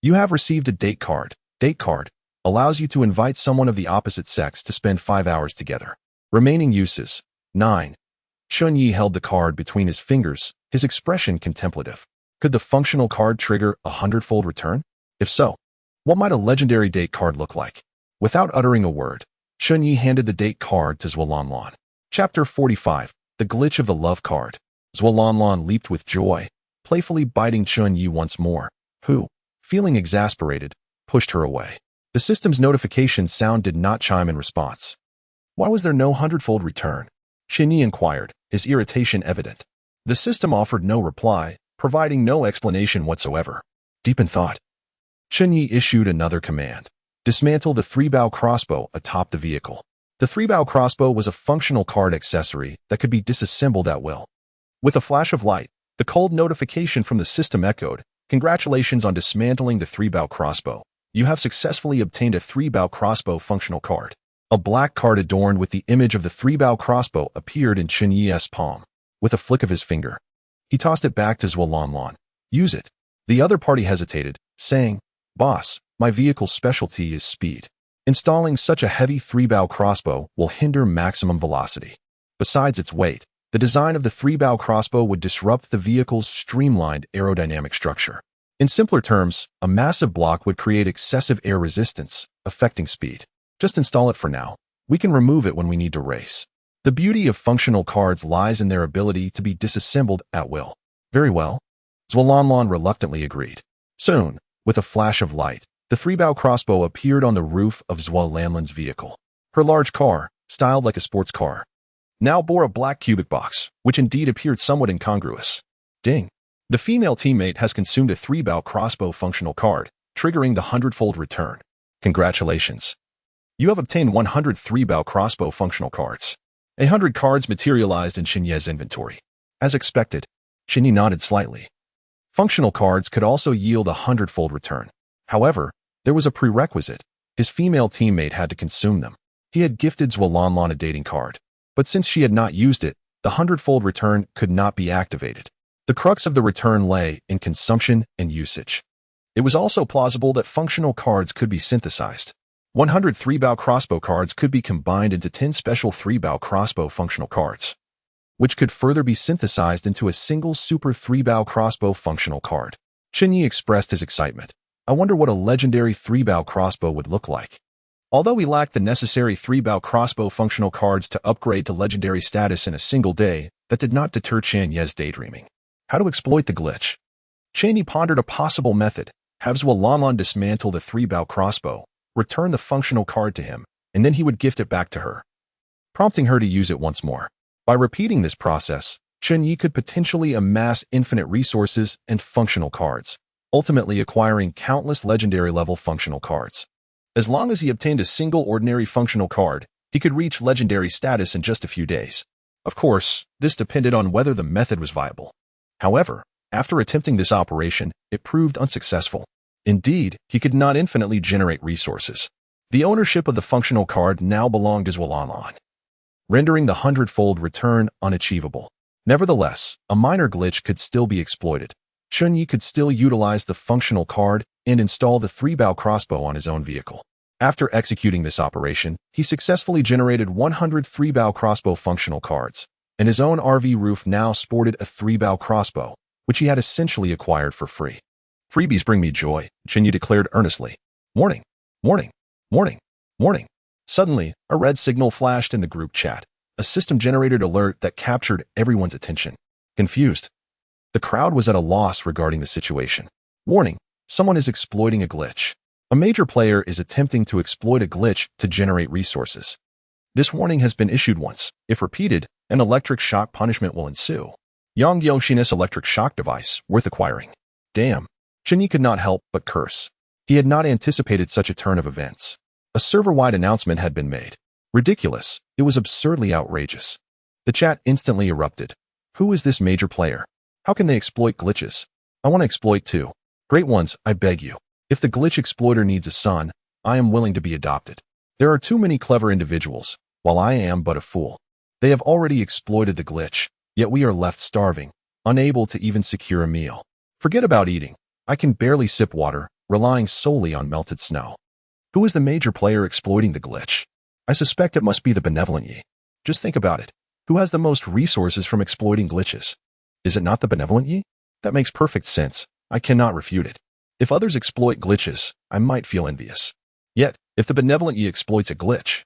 You have received a date card. Date card allows you to invite someone of the opposite sex to spend 5 hours together. Remaining uses. 9. Chen Ye held the card between his fingers, his expression contemplative. Could the functional card trigger a 100-fold return? If so, what might a legendary date card look like? Without uttering a word, Chen Ye handed the date card to Zhuolanlan. Chapter 45. The Glitch of the Love Card. Zualanlan leaped with joy, playfully biting Chen Ye once more, who, feeling exasperated, pushed her away. The system's notification sound did not chime in response. Why was there no hundredfold return? Chen Ye inquired, his irritation evident. The system offered no reply, providing no explanation whatsoever. Deep in thought, Chen Ye issued another command. Dismantle the three-bow crossbow atop the vehicle. The three-bow crossbow was a functional card accessory that could be disassembled at will. With a flash of light, the cold notification from the system echoed, "Congratulations on dismantling the three-bow crossbow. You have successfully obtained a three-bow crossbow functional card." A black card adorned with the image of the three-bow crossbow appeared in Chen Ye's palm. With a flick of his finger, he tossed it back to Zualanlan. "Use it." The other party hesitated, saying, "Boss, my vehicle's specialty is speed. Installing such a heavy three-bow crossbow will hinder maximum velocity. Besides its weight, the design of the three-bow crossbow would disrupt the vehicle's streamlined aerodynamic structure. In simpler terms, a massive block would create excessive air resistance, affecting speed. Just install it for now. We can remove it when we need to race." The beauty of functional cards lies in their ability to be disassembled at will. "Very well." Zualanlan reluctantly agreed. Soon, with a flash of light, the three-bow crossbow appeared on the roof of Zualanlan's vehicle. Her large car, styled like a sports car, now bore a black cubic box, which indeed appeared somewhat incongruous. Ding. The female teammate has consumed a three-bow crossbow functional card, triggering the hundredfold return. Congratulations. You have obtained 100 three-bow crossbow functional cards. 100 cards materialized in Chen Ye's inventory. As expected, Chen Ye nodded slightly. Functional cards could also yield a hundredfold return. However, there was a prerequisite. His female teammate had to consume them. He had gifted Zualanlan a dating card, but since she had not used it, the hundredfold return could not be activated. The crux of the return lay in consumption and usage. It was also plausible that functional cards could be synthesized. 100 three-bow crossbow cards could be combined into 10 special three-bow crossbow functional cards, which could further be synthesized into a single super three-bow crossbow functional card. Chen Ye expressed his excitement. "I wonder what a legendary three-bow crossbow would look like." Although we lacked the necessary three-bow crossbow functional cards to upgrade to legendary status in a single day, that did not deter Chen Ye's daydreaming. How to exploit the glitch? Chen Ye pondered a possible method. Have Zualanlan dismantle the three-bow crossbow, return the functional card to him, and then he would gift it back to her, prompting her to use it once more. By repeating this process, Chen Ye could potentially amass infinite resources and functional cards, ultimately acquiring countless legendary-level functional cards. As long as he obtained a single ordinary functional card, he could reach legendary status in just a few days. Of course, this depended on whether the method was viable. However, after attempting this operation, it proved unsuccessful. Indeed, he could not infinitely generate resources. The ownership of the functional card now belonged to Zualanlan, rendering the hundredfold return unachievable. Nevertheless, a minor glitch could still be exploited. Chen Ye could still utilize the functional card and install the three-bow crossbow on his own vehicle. After executing this operation, he successfully generated 100 three-bow crossbow functional cards, and his own RV roof now sported a three-bow crossbow, which he had essentially acquired for free. "Freebies bring me joy," Chen Ye declared earnestly. "Warning, warning, warning, warning." Suddenly, a red signal flashed in the group chat, a system-generated alert that captured everyone's attention. Confused, the crowd was at a loss regarding the situation. "Warning, someone is exploiting a glitch. A major player is attempting to exploit a glitch to generate resources. This warning has been issued once. If repeated, an electric shock punishment will ensue. Yang Yoshina's electric shock device, worth acquiring." Damn. Chen Ye could not help but curse. He had not anticipated such a turn of events. A server-wide announcement had been made. Ridiculous. It was absurdly outrageous. The chat instantly erupted. Who is this major player? How can they exploit glitches? I want to exploit too. Great ones, I beg you. If the glitch exploiter needs a son, I am willing to be adopted. There are too many clever individuals, while I am but a fool. They have already exploited the glitch, yet we are left starving, unable to even secure a meal. Forget about eating. I can barely sip water, relying solely on melted snow. Who is the major player exploiting the glitch? I suspect it must be the benevolent Ye. Just think about it. Who has the most resources from exploiting glitches? Is it not the benevolent Ye? That makes perfect sense. I cannot refute it. If others exploit glitches, I might feel envious. Yet, if the benevolent Ye exploits a glitch,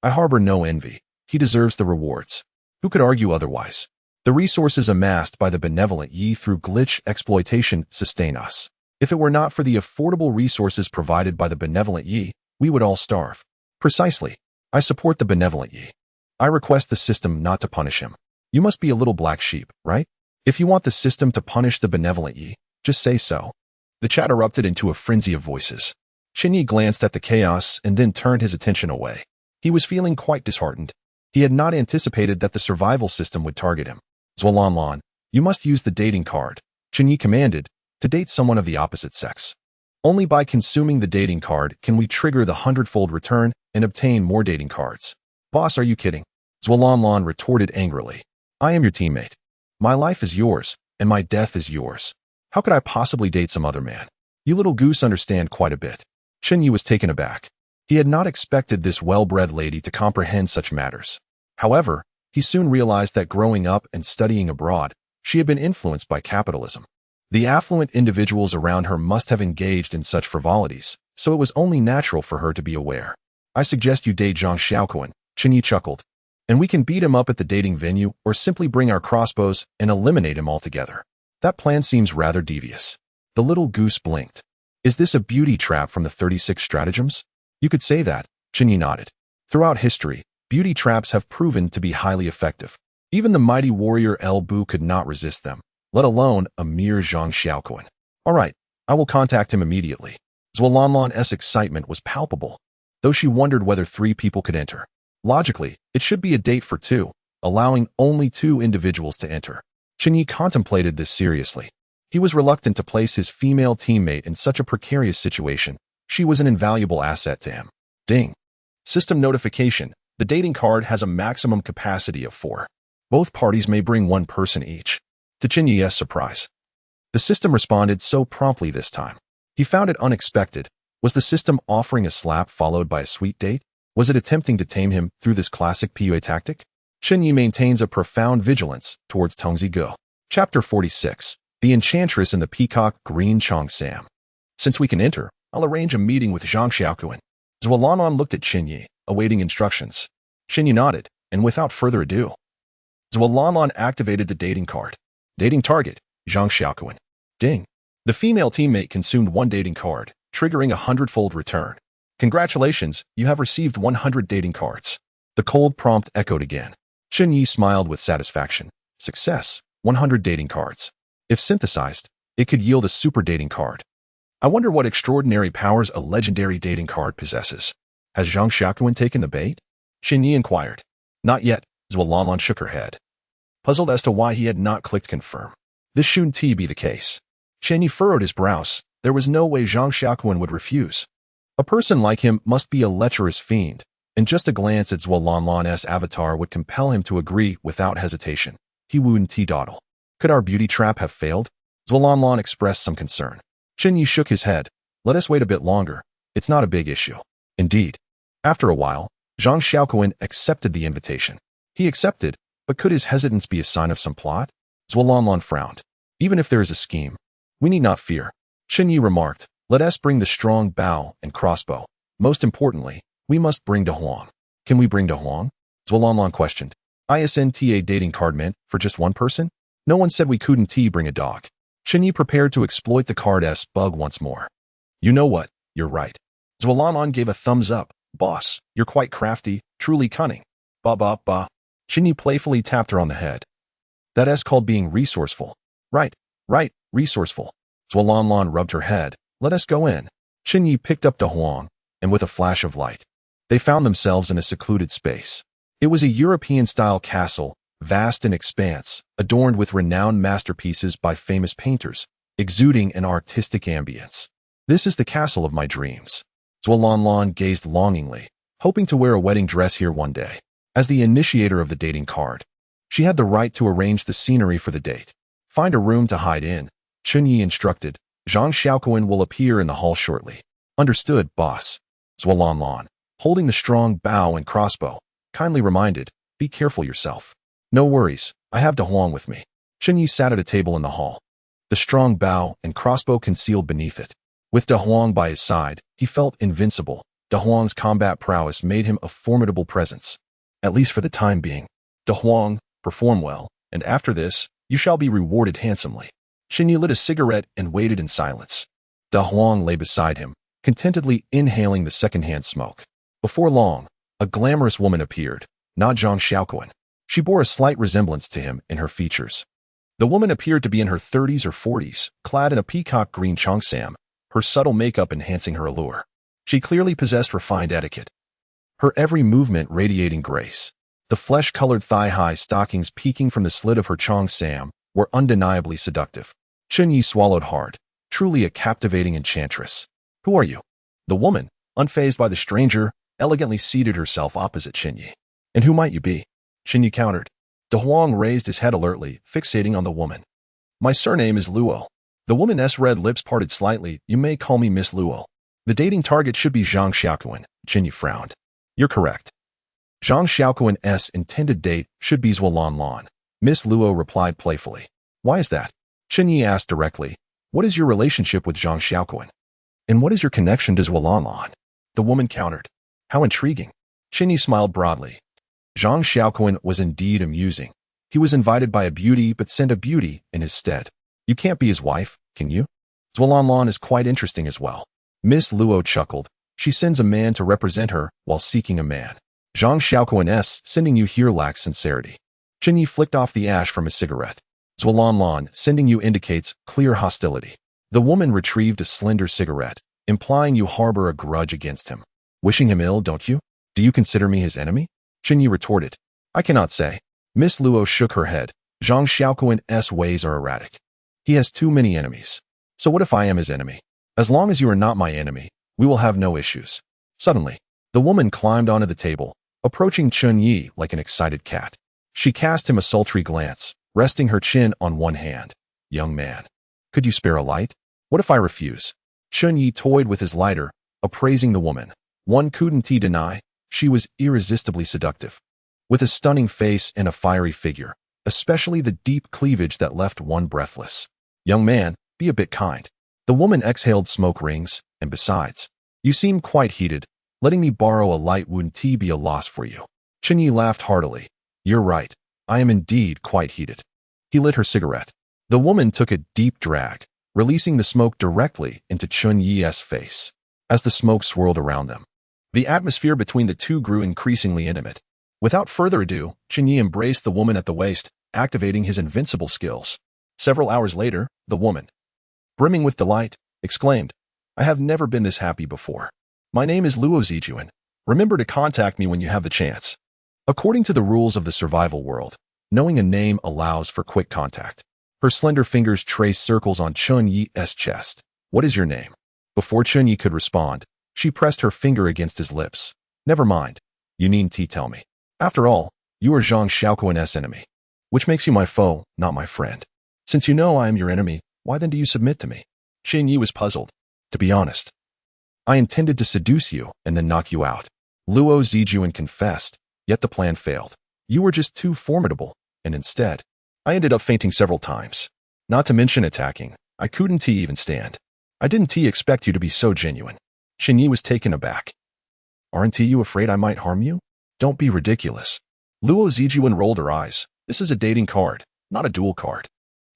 I harbor no envy. He deserves the rewards. Who could argue otherwise? The resources amassed by the benevolent Yi through glitch exploitation sustain us. If it were not for the affordable resources provided by the benevolent Yi, we would all starve. Precisely. I support the benevolent Yi. I request the system not to punish him. You must be a little black sheep, right? If you want the system to punish the benevolent Yi, just say so. The chat erupted into a frenzy of voices. Chen Ye glanced at the chaos and then turned his attention away. He was feeling quite disheartened. He had not anticipated that the survival system would target him. Zualanlan, you must use the dating card, Chen Ye commanded, to date someone of the opposite sex. Only by consuming the dating card can we trigger the 100-fold return and obtain more dating cards. Boss, are you kidding? Zualanlan retorted angrily. I am your teammate. My life is yours, and my death is yours. How could I possibly date some other man? You little goose understand quite a bit. Chen Ye was taken aback. He had not expected this well-bred lady to comprehend such matters. However, he soon realized that growing up and studying abroad, she had been influenced by capitalism. The affluent individuals around her must have engaged in such frivolities, so it was only natural for her to be aware. I suggest you date Zhang Xiaoquan, Chen Ye chuckled, and we can beat him up at the dating venue or simply bring our crossbows and eliminate him altogether. That plan seems rather devious. The little goose blinked. Is this a beauty trap from the 36 stratagems? You could say that, Chen Ye nodded. Throughout history, beauty traps have proven to be highly effective. Even the mighty warrior El Bu could not resist them, let alone a mere Zhang Xiaoquan. All right, I will contact him immediately. Zualanlan's excitement was palpable, though she wondered whether 3 people could enter. Logically, it should be a date for 2, allowing only 2 individuals to enter. Chen Ye contemplated this seriously. He was reluctant to place his female teammate in such a precarious situation. She was an invaluable asset to him. Ding. System notification. The dating card has a maximum capacity of 4. Both parties may bring 1 person each. To Chen Ye's surprise, the system responded so promptly this time. He found it unexpected. Was the system offering a slap followed by a sweet date? Was it attempting to tame him through this classic PUA tactic? Chen Ye maintains a profound vigilance towards Tongzi Go. Chapter 46. The Enchantress and the Peacock Green Chong Sam. Since we can enter, I'll arrange a meeting with Zhang Xiaoquan. Zualanlan looked at Chen Ye, awaiting instructions. Chen Ye nodded, and without further ado, Zualanlan activated the dating card. Dating target, Zhang Xiaoquan. Ding. The female teammate consumed 1 dating card, triggering a 100-fold return. Congratulations, you have received 100 dating cards. The cold prompt echoed again. Chen Ye smiled with satisfaction. Success, 100 dating cards. If synthesized, it could yield a super dating card. I wonder what extraordinary powers a legendary dating card possesses. Has Zhang Xiaoquan taken the bait? Chen Ye inquired. Not yet, Zualanlan shook her head, puzzled as to why he had not clicked confirm. This shouldn't be the case. Chen Ye furrowed his brows. There was no way Zhang Xiaoquan would refuse. A person like him must be a lecherous fiend, and just a glance at Zualanlan's avatar would compel him to agree without hesitation. He wouldn't dawdle. Could our beauty trap have failed? Zualanlan expressed some concern. Chen Ye shook his head. Let us wait a bit longer. It's not a big issue. Indeed. After a while, Zhang Xiaoquan accepted the invitation. He accepted, but could his hesitance be a sign of some plot? Zualanlan frowned. Even if there is a scheme, we need not fear. Chen Ye remarked. Let us bring the strong bow and crossbow. Most importantly, we must bring De Huang. Can we bring De Huang? Zualanlan questioned. Isn't a dating card meant for just 1 person? No one said we couldn't bring a dog. Chen Ye prepared to exploit the card's bug once more. You know what? You're right. Zualanlan gave a thumbs up. Boss, you're quite crafty, truly cunning. Ba ba ba. Chen Ye playfully tapped her on the head. That's called being resourceful. Right, resourceful. Zualanlan rubbed her head. Let us go in. Chen Ye picked up De Huang, and with a flash of light, they found themselves in a secluded space. It was a European-style castle, vast and expanse, adorned with renowned masterpieces by famous painters, exuding an artistic ambience. This is the castle of my dreams. Zualanlan gazed longingly, hoping to wear a wedding dress here one day. As the initiator of the dating card, she had the right to arrange the scenery for the date. Find a room to hide in, Chen Ye instructed. Zhang Xiaoquan will appear in the hall shortly. Understood, boss. Zualanlan, holding the strong bow and crossbow, kindly reminded, be careful yourself. No worries, I have De Huang with me. Chen Ye sat at a table in the hall, the strong bow and crossbow concealed beneath it. With De Huang by his side, he felt invincible. De Huang's combat prowess made him a formidable presence. at least for the time being. De Huang, perform well, and after this, you shall be rewarded handsomely. Chen Ye lit a cigarette and waited in silence. De Huang lay beside him, contentedly inhaling the second-hand smoke. Before long, a glamorous woman appeared, not Zhang Xiaoquan. She bore a slight resemblance to him in her features. The woman appeared to be in her 30s or 40s, clad in a peacock green cheongsam, her subtle makeup enhancing her allure. She clearly possessed refined etiquette, her every movement radiating grace. The flesh-colored thigh-high stockings peeking from the slit of her cheongsam were undeniably seductive. Chen Ye swallowed hard, truly a captivating enchantress. Who are you? The woman, unfazed by the stranger, elegantly seated herself opposite Chen Ye. And who might you be? Chen Ye countered. De Huang raised his head alertly, fixating on the woman. My surname is Luo. The woman's red lips parted slightly. You may call me Miss Luo. The dating target should be Zhang Xiaoquan. Chen Ye frowned. You're correct. Zhang Xiaoquan's intended date should be Zualan. Miss Luo replied playfully. Why is that? Chen Ye asked directly. What is your relationship with Zhang Xiaoquan? And what is your connection to Zualan? The woman countered. How intriguing. Chen Ye smiled broadly. Zhang Xiaoquan was indeed amusing. He was invited by a beauty but sent a beauty in his stead. You can't be his wife, can you? Zualan is quite interesting as well. Miss Luo chuckled. She sends a man to represent her while seeking a man. Zhang Xiaoquan's sending you here lacks sincerity. Chen Ye flicked off the ash from his cigarette. Zualan sending you indicates clear hostility. The woman retrieved a slender cigarette, implying you harbor a grudge against him. Wishing him ill, don't you? Do you consider me his enemy? Chen Ye retorted. I cannot say. Miss Luo shook her head. Zhang Xiaoquan's ways are erratic. He has too many enemies. So what if I am his enemy? As long as you are not my enemy, we will have no issues. Suddenly, the woman climbed onto the table, approaching Chen Ye like an excited cat. She cast him a sultry glance, resting her chin on one hand. Young man, could you spare a light? What if I refuse? Chen Ye toyed with his lighter, appraising the woman. One couldn't deny, she was irresistibly seductive. With a stunning face and a fiery figure, especially the deep cleavage that left one breathless. Young man, be a bit kind. The woman exhaled smoke rings, and besides, you seem quite heated. Letting me borrow a light wouldn't be a loss for you. Chen Ye laughed heartily. You're right. I am indeed quite heated. He lit her cigarette. The woman took a deep drag, releasing the smoke directly into Chen Ye's face. As the smoke swirled around them, the atmosphere between the two grew increasingly intimate. Without further ado, Chen Ye embraced the woman at the waist, activating his invincible skills. Several hours later, the woman, brimming with delight, exclaimed, I have never been this happy before. My name is Luo Zijuan. Remember to contact me when you have the chance. According to the rules of the survival world, knowing a name allows for quick contact. Her slender fingers traced circles on Chen Ye's chest. What is your name? Before Chen Ye could respond, she pressed her finger against his lips. Never mind. You needn't tell me. After all, you are Zhang Xiaoquan's enemy, which makes you my foe, not my friend. Since you know I am your enemy, why then do you submit to me? Chen Ye was puzzled. To be honest, I intended to seduce you and then knock you out. Luo Zijuan confessed, yet the plan failed. You were just too formidable, and instead, I ended up fainting several times. Not to mention attacking. I couldn't even stand. I didn't expect you to be so genuine. Chen Ye was taken aback. Aren't you afraid I might harm you? Don't be ridiculous. Luo Zijuan rolled her eyes. This is a dating card, not a duel card.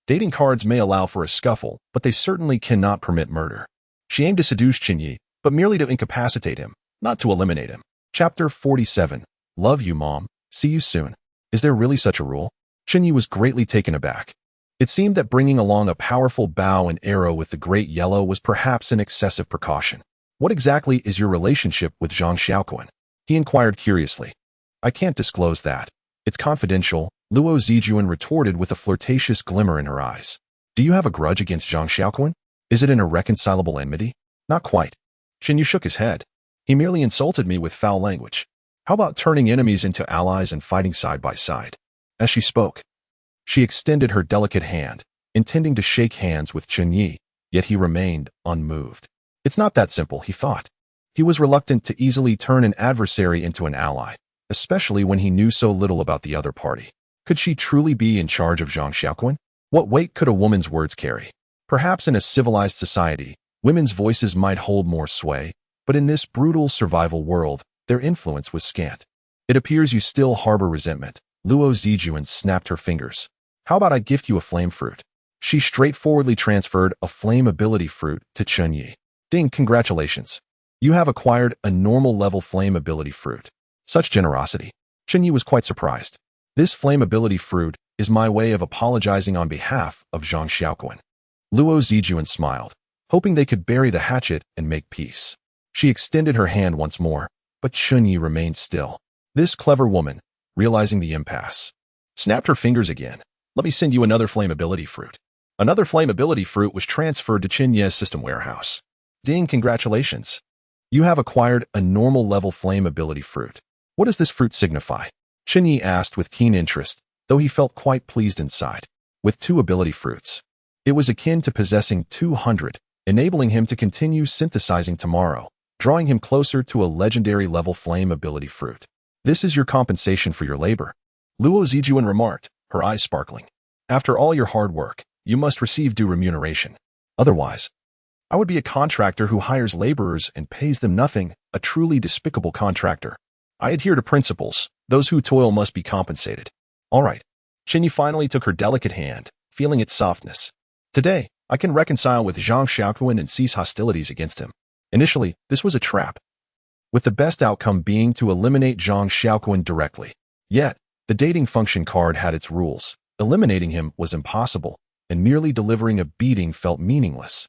Dating cards may allow for a scuffle, but they certainly cannot permit murder. She aimed to seduce Chen Ye, but merely to incapacitate him, not to eliminate him. Chapter 47. Love you, Mom. See you soon. Is there really such a rule? Chen Ye was greatly taken aback. It seemed that bringing along a powerful bow and arrow with the Great Yellow was perhaps an excessive precaution. What exactly is your relationship with Zhang Xiaoquan? He inquired curiously. I can't disclose that. It's confidential, Luo Zijuan retorted with a flirtatious glimmer in her eyes. Do you have a grudge against Zhang Xiaoquan? Is it an irreconcilable enmity? Not quite. Chen Ye shook his head. He merely insulted me with foul language. How about turning enemies into allies and fighting side by side? As she spoke, she extended her delicate hand, intending to shake hands with Chen Ye, yet he remained unmoved. It's not that simple, he thought. He was reluctant to easily turn an adversary into an ally, especially when he knew so little about the other party. Could she truly be in charge of Zhang Xiaoquan? What weight could a woman's words carry? Perhaps in a civilized society, women's voices might hold more sway, but in this brutal survival world, their influence was scant. It appears you still harbor resentment. Luo Zijuan snapped her fingers. How about I gift you a flame fruit? She straightforwardly transferred a flame ability fruit to Chen Ye. Ding, congratulations. You have acquired a normal level flame ability fruit. Such generosity. Chen Ye was quite surprised. This flame ability fruit is my way of apologizing on behalf of Zhang Xiaoquan. Luo Zijuan smiled, hoping they could bury the hatchet and make peace. She extended her hand once more, but Chen Ye remained still. This clever woman, realizing the impasse, snapped her fingers again. Let me send you another flame ability fruit. Another flame ability fruit was transferred to Chen Ye's system warehouse. Ding, congratulations. You have acquired a normal level flame ability fruit. What does this fruit signify? Chen Ye asked with keen interest, though he felt quite pleased inside. With 2 ability fruits, it was akin to possessing 200, enabling him to continue synthesizing tomorrow, drawing him closer to a legendary level flame ability fruit. This is your compensation for your labor, Luo Zijuan remarked, her eyes sparkling. After all your hard work, you must receive due remuneration. Otherwise, I would be a contractor who hires laborers and pays them nothing, a truly despicable contractor. I adhere to principles. Those who toil must be compensated. All right. Chen Ye finally took her delicate hand, feeling its softness. Today, I can reconcile with Zhang Xiaoquan and cease hostilities against him. Initially, this was a trap, with the best outcome being to eliminate Zhang Xiaoquan directly. Yet, the dating function card had its rules. Eliminating him was impossible, and merely delivering a beating felt meaningless.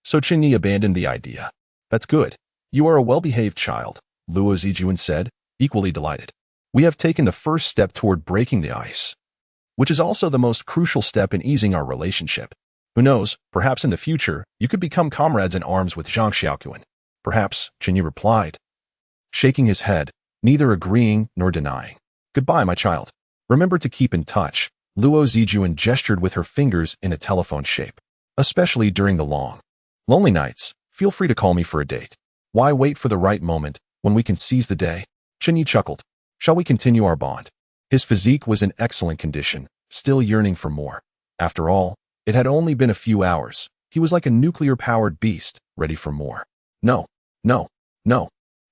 So Chen Ye abandoned the idea. That's good. You are a well-behaved child, Luo Zijuan said, equally delighted. We have taken the first step toward breaking the ice, which is also the most crucial step in easing our relationship. Who knows, perhaps in the future, you could become comrades in arms with Zhang Xiaoquan. Perhaps, Chen Ye replied, shaking his head, neither agreeing nor denying. Goodbye, my child. Remember to keep in touch. Luo Zijuan gestured with her fingers in a telephone shape. Especially during the long, lonely nights, feel free to call me for a date. Why wait for the right moment when we can seize the day? Chen Ye chuckled. Shall we continue our bond? His physique was in excellent condition, still yearning for more. After all, it had only been a few hours. He was like a nuclear-powered beast, ready for more. No, no, no.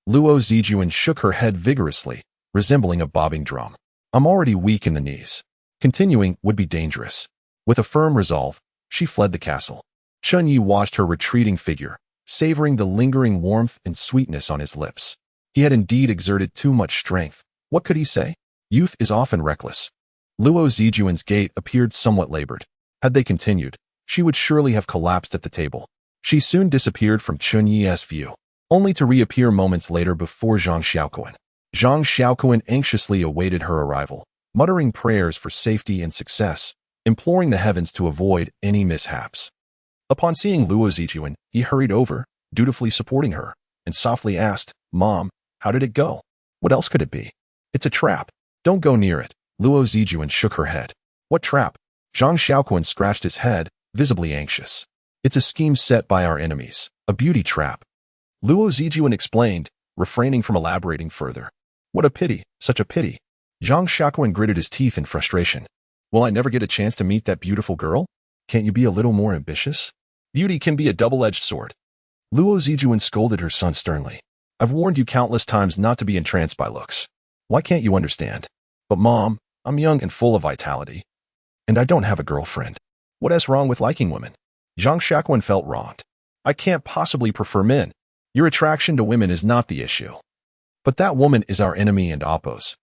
Luo Zijuan shook her head vigorously, resembling a bobbing drum. I'm already weak in the knees. Continuing would be dangerous. With a firm resolve, she fled the castle. Chen Ye watched her retreating figure, savoring the lingering warmth and sweetness on his lips. He had indeed exerted too much strength. What could he say? Youth is often reckless. Luo Zijuan's gait appeared somewhat labored. Had they continued, she would surely have collapsed at the table. She soon disappeared from Chen Ye's view, only to reappear moments later before Zhang Xiaoquan. Zhang Xiaoquan anxiously awaited her arrival, muttering prayers for safety and success, imploring the heavens to avoid any mishaps. Upon seeing Luo Zijuan, he hurried over, dutifully supporting her, and softly asked, Mom, how did it go? What else could it be? It's a trap. Don't go near it. Luo Zijuan shook her head. What trap? Zhang Xiaoquan scratched his head, visibly anxious. It's a scheme set by our enemies, a beauty trap. Luo Zijuan explained, refraining from elaborating further. What a pity, such a pity. Zhang Xiaoquan gritted his teeth in frustration. Will I never get a chance to meet that beautiful girl? Can't you be a little more ambitious? Beauty can be a double-edged sword. Luo Zijuan scolded her son sternly. I've warned you countless times not to be entranced by looks. Why can't you understand? But Mom, I'm young and full of vitality. And I don't have a girlfriend. What's wrong with liking women? Zhang Xiaoquan felt wronged. I can't possibly prefer men. Your attraction to women is not the issue. But that woman is our enemy and oppose.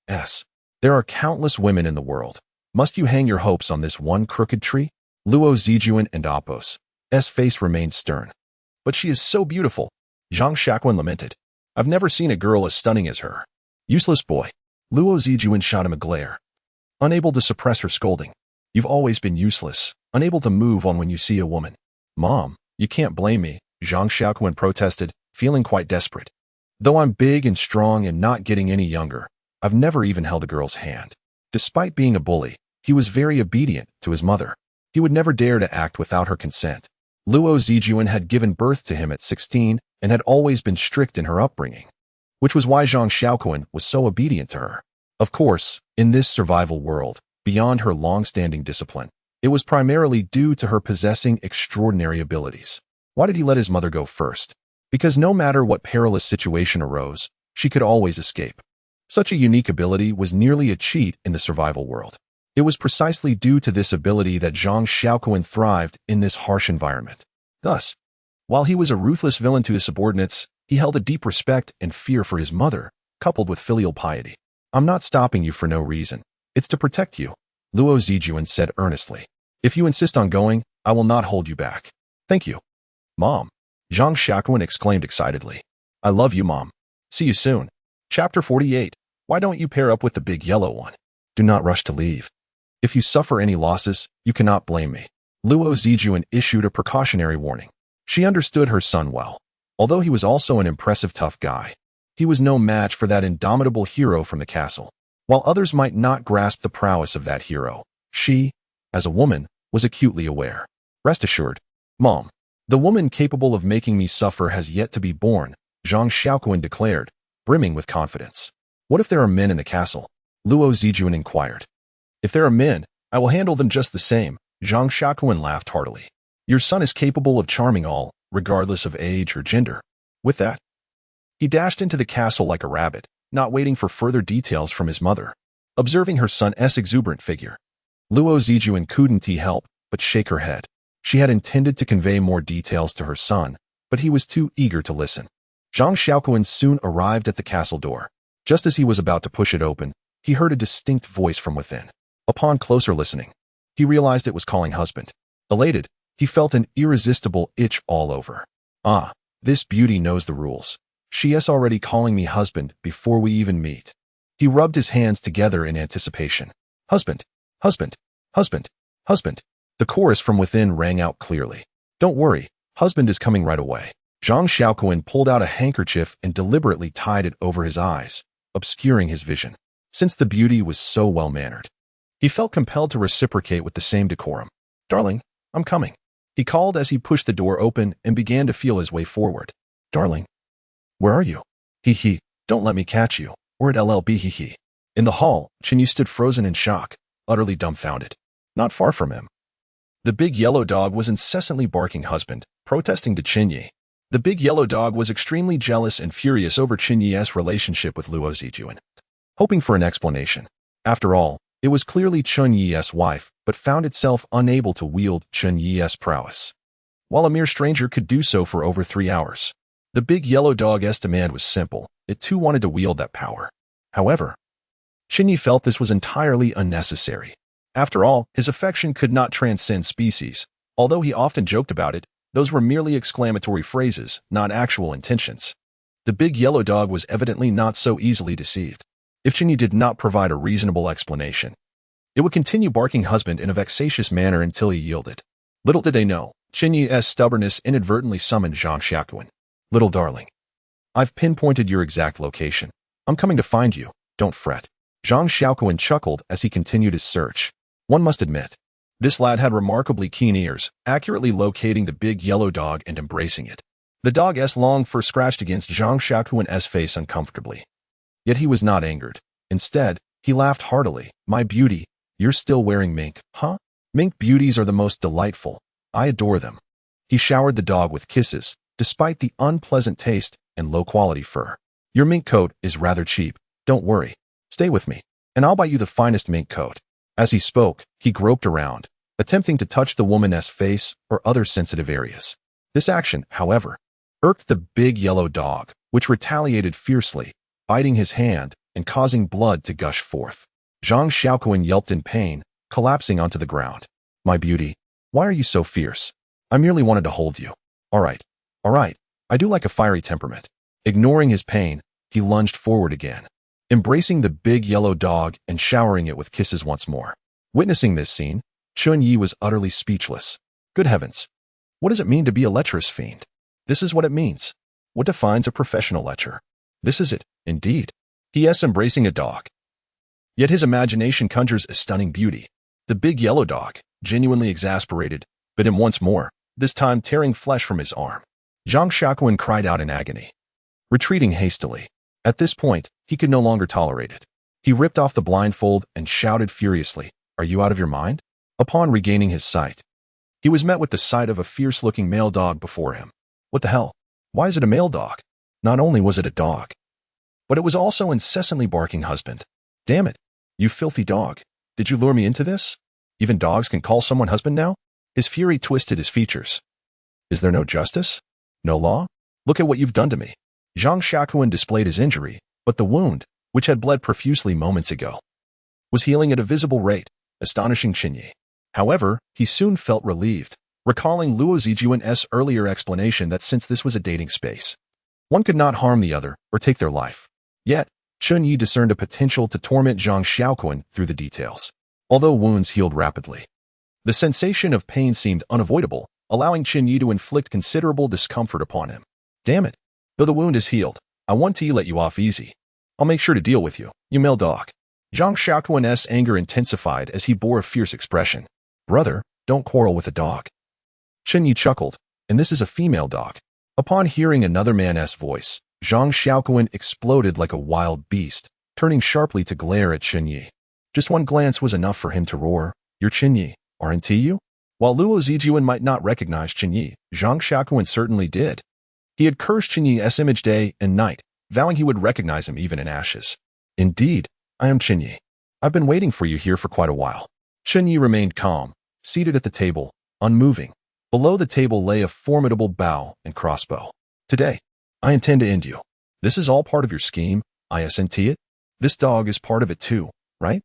There are countless women in the world. Must you hang your hopes on this one crooked tree? Luo Zijuan and Oppo's face remained stern. But she is so beautiful, Zhang Xiaoquan lamented. I've never seen a girl as stunning as her. Useless boy. Luo Zijuan shot him a glare, unable to suppress her scolding. You've always been useless, unable to move on when you see a woman. Mom, you can't blame me, Zhang Xiaoquan protested, feeling quite desperate. Though I'm big and strong and not getting any younger, I've never even held a girl's hand. Despite being a bully, he was very obedient to his mother. He would never dare to act without her consent. Luo Zijuan had given birth to him at 16 and had always been strict in her upbringing, which was why Zhang Xiaoquan was so obedient to her. Of course, in this survival world, beyond her long-standing discipline, it was primarily due to her possessing extraordinary abilities. Why did he let his mother go first? Because no matter what perilous situation arose, she could always escape. Such a unique ability was nearly a cheat in the survival world. It was precisely due to this ability that Zhang Xiaoquan thrived in this harsh environment. Thus, while he was a ruthless villain to his subordinates, he held a deep respect and fear for his mother, coupled with filial piety. I'm not stopping you for no reason. It's to protect you, Luo Zijuan said earnestly. If you insist on going, I will not hold you back. Thank you, Mom. Zhang Xiaoquan exclaimed excitedly. I love you, Mom. See you soon. Chapter 48. Why don't you pair up with the big yellow one? Do not rush to leave. If you suffer any losses, you cannot blame me. Luo Zijuan issued a precautionary warning. She understood her son well. Although he was also an impressive tough guy, he was no match for that indomitable hero from the castle. While others might not grasp the prowess of that hero, she, as a woman, was acutely aware. Rest assured, Mom, the woman capable of making me suffer has yet to be born, Zhang Xiaoquan declared, brimming with confidence. What if there are men in the castle? Luo Zijuan inquired. If there are men, I will handle them just the same, Zhang Xiaoquan laughed heartily. Your son is capable of charming all, regardless of age or gender. With that, he dashed into the castle like a rabbit, not waiting for further details from his mother. Observing her son's exuberant figure, Luo Zijuan couldn't help but shake her head. She had intended to convey more details to her son, but he was too eager to listen. Zhang Xiaoquan soon arrived at the castle door. Just as he was about to push it open, he heard a distinct voice from within. Upon closer listening, he realized it was calling husband. Elated, he felt an irresistible itch all over. Ah, this beauty knows the rules. She is already calling me husband before we even meet. He rubbed his hands together in anticipation. Husband, husband, husband, husband. The chorus from within rang out clearly. Don't worry, husband is coming right away. Zhang Xiaoquan pulled out a handkerchief and deliberately tied it over his eyes, obscuring his vision. Since the beauty was so well-mannered, he felt compelled to reciprocate with the same decorum. Darling, I'm coming, he called as he pushed the door open and began to feel his way forward. Darling, where are you? Hee, don't let me catch you, or at LLB hee. In the hall, Chen Ye stood frozen in shock, utterly dumbfounded. Not far from him, the big yellow dog was incessantly barking husband, protesting to Chen Ye. The big yellow dog was extremely jealous and furious over Chen Ye's relationship with Luo Zijuan, hoping for an explanation. After all, it was clearly Chen Ye's wife, but found itself unable to wield Chen Ye's prowess, while a mere stranger could do so for over 3 hours. The big yellow dog's demand was simple. It too wanted to wield that power. However, Chen Ye felt this was entirely unnecessary. After all, his affection could not transcend species. Although he often joked about it, those were merely exclamatory phrases, not actual intentions. The big yellow dog was evidently not so easily deceived. If Chen Ye did not provide a reasonable explanation, it would continue barking husband in a vexatious manner until he yielded. Little did they know, Chen Ye's stubbornness inadvertently summoned Zhang Xiaoquan. Little darling, I've pinpointed your exact location. I'm coming to find you, don't fret. Zhang Xiaoquan chuckled as he continued his search. One must admit, this lad had remarkably keen ears, accurately locating the big yellow dog and embracing it. The dog's long fur scratched against Zhang Xiaoquan's face uncomfortably. Yet he was not angered. Instead, he laughed heartily. My beauty, you're still wearing mink, huh? Mink beauties are the most delightful. I adore them. He showered the dog with kisses, despite the unpleasant taste and low-quality fur. Your mink coat is rather cheap. Don't worry. Stay with me, and I'll buy you the finest mink coat. As he spoke, he groped around, attempting to touch the woman's face or other sensitive areas. This action, however, irked the big yellow dog, which retaliated fiercely, biting his hand and causing blood to gush forth. Zhang Xiaoquan yelped in pain, collapsing onto the ground. My beauty, why are you so fierce? I merely wanted to hold you. All right, I do like a fiery temperament. Ignoring his pain, he lunged forward again, embracing the big yellow dog and showering it with kisses once more. Witnessing this scene, Chen Ye was utterly speechless. Good heavens! What does it mean to be a lecherous fiend? This is what it means. What defines a professional lecher? This is it, indeed. He is embracing a dog. Yet his imagination conjures a stunning beauty. The big yellow dog, genuinely exasperated, bit him once more, this time tearing flesh from his arm. Zhang Xiaoquan cried out in agony, retreating hastily. At this point, he could no longer tolerate it. He ripped off the blindfold and shouted furiously, Are you out of your mind? Upon regaining his sight, he was met with the sight of a fierce-looking male dog before him. What the hell? Why is it a male dog? Not only was it a dog, but it was also incessantly barking husband. Damn it, you filthy dog. Did you lure me into this? Even dogs can call someone husband now? His fury twisted his features. Is there no justice? No law? Look at what you've done to me. Zhang Xiaoquan displayed his injury, but the wound, which had bled profusely moments ago, was healing at a visible rate, astonishing Chen Ye. However, he soon felt relieved, recalling Luo Zijuan's earlier explanation that since this was a dating space, one could not harm the other or take their life. Yet, Chen Ye discerned a potential to torment Zhang Xiaoquan through the details, although wounds healed rapidly. The sensation of pain seemed unavoidable, allowing Chen Ye to inflict considerable discomfort upon him. Damn it. Though the wound is healed, I want to let you off easy. I'll make sure to deal with you, you male dog. Zhang Xiaoquan's anger intensified as he bore a fierce expression. Brother, don't quarrel with a dog. Chen Ye chuckled, and this is a female dog. Upon hearing another man's voice, Zhang Xiaoquan exploded like a wild beast, turning sharply to glare at Chen Ye. Just one glance was enough for him to roar, You're Chen Ye, aren't you? While Luo Zijuan might not recognize Chen Ye, Zhang Xiaoquan certainly did. He had cursed Chen Ye's image day and night, vowing he would recognize him even in ashes. Indeed, I am Chen Ye. I've been waiting for you here for quite a while. Chen Ye remained calm, seated at the table, unmoving. Below the table lay a formidable bow and crossbow. Today, I intend to end you. This is all part of your scheme, isn't it? This dog is part of it too, right?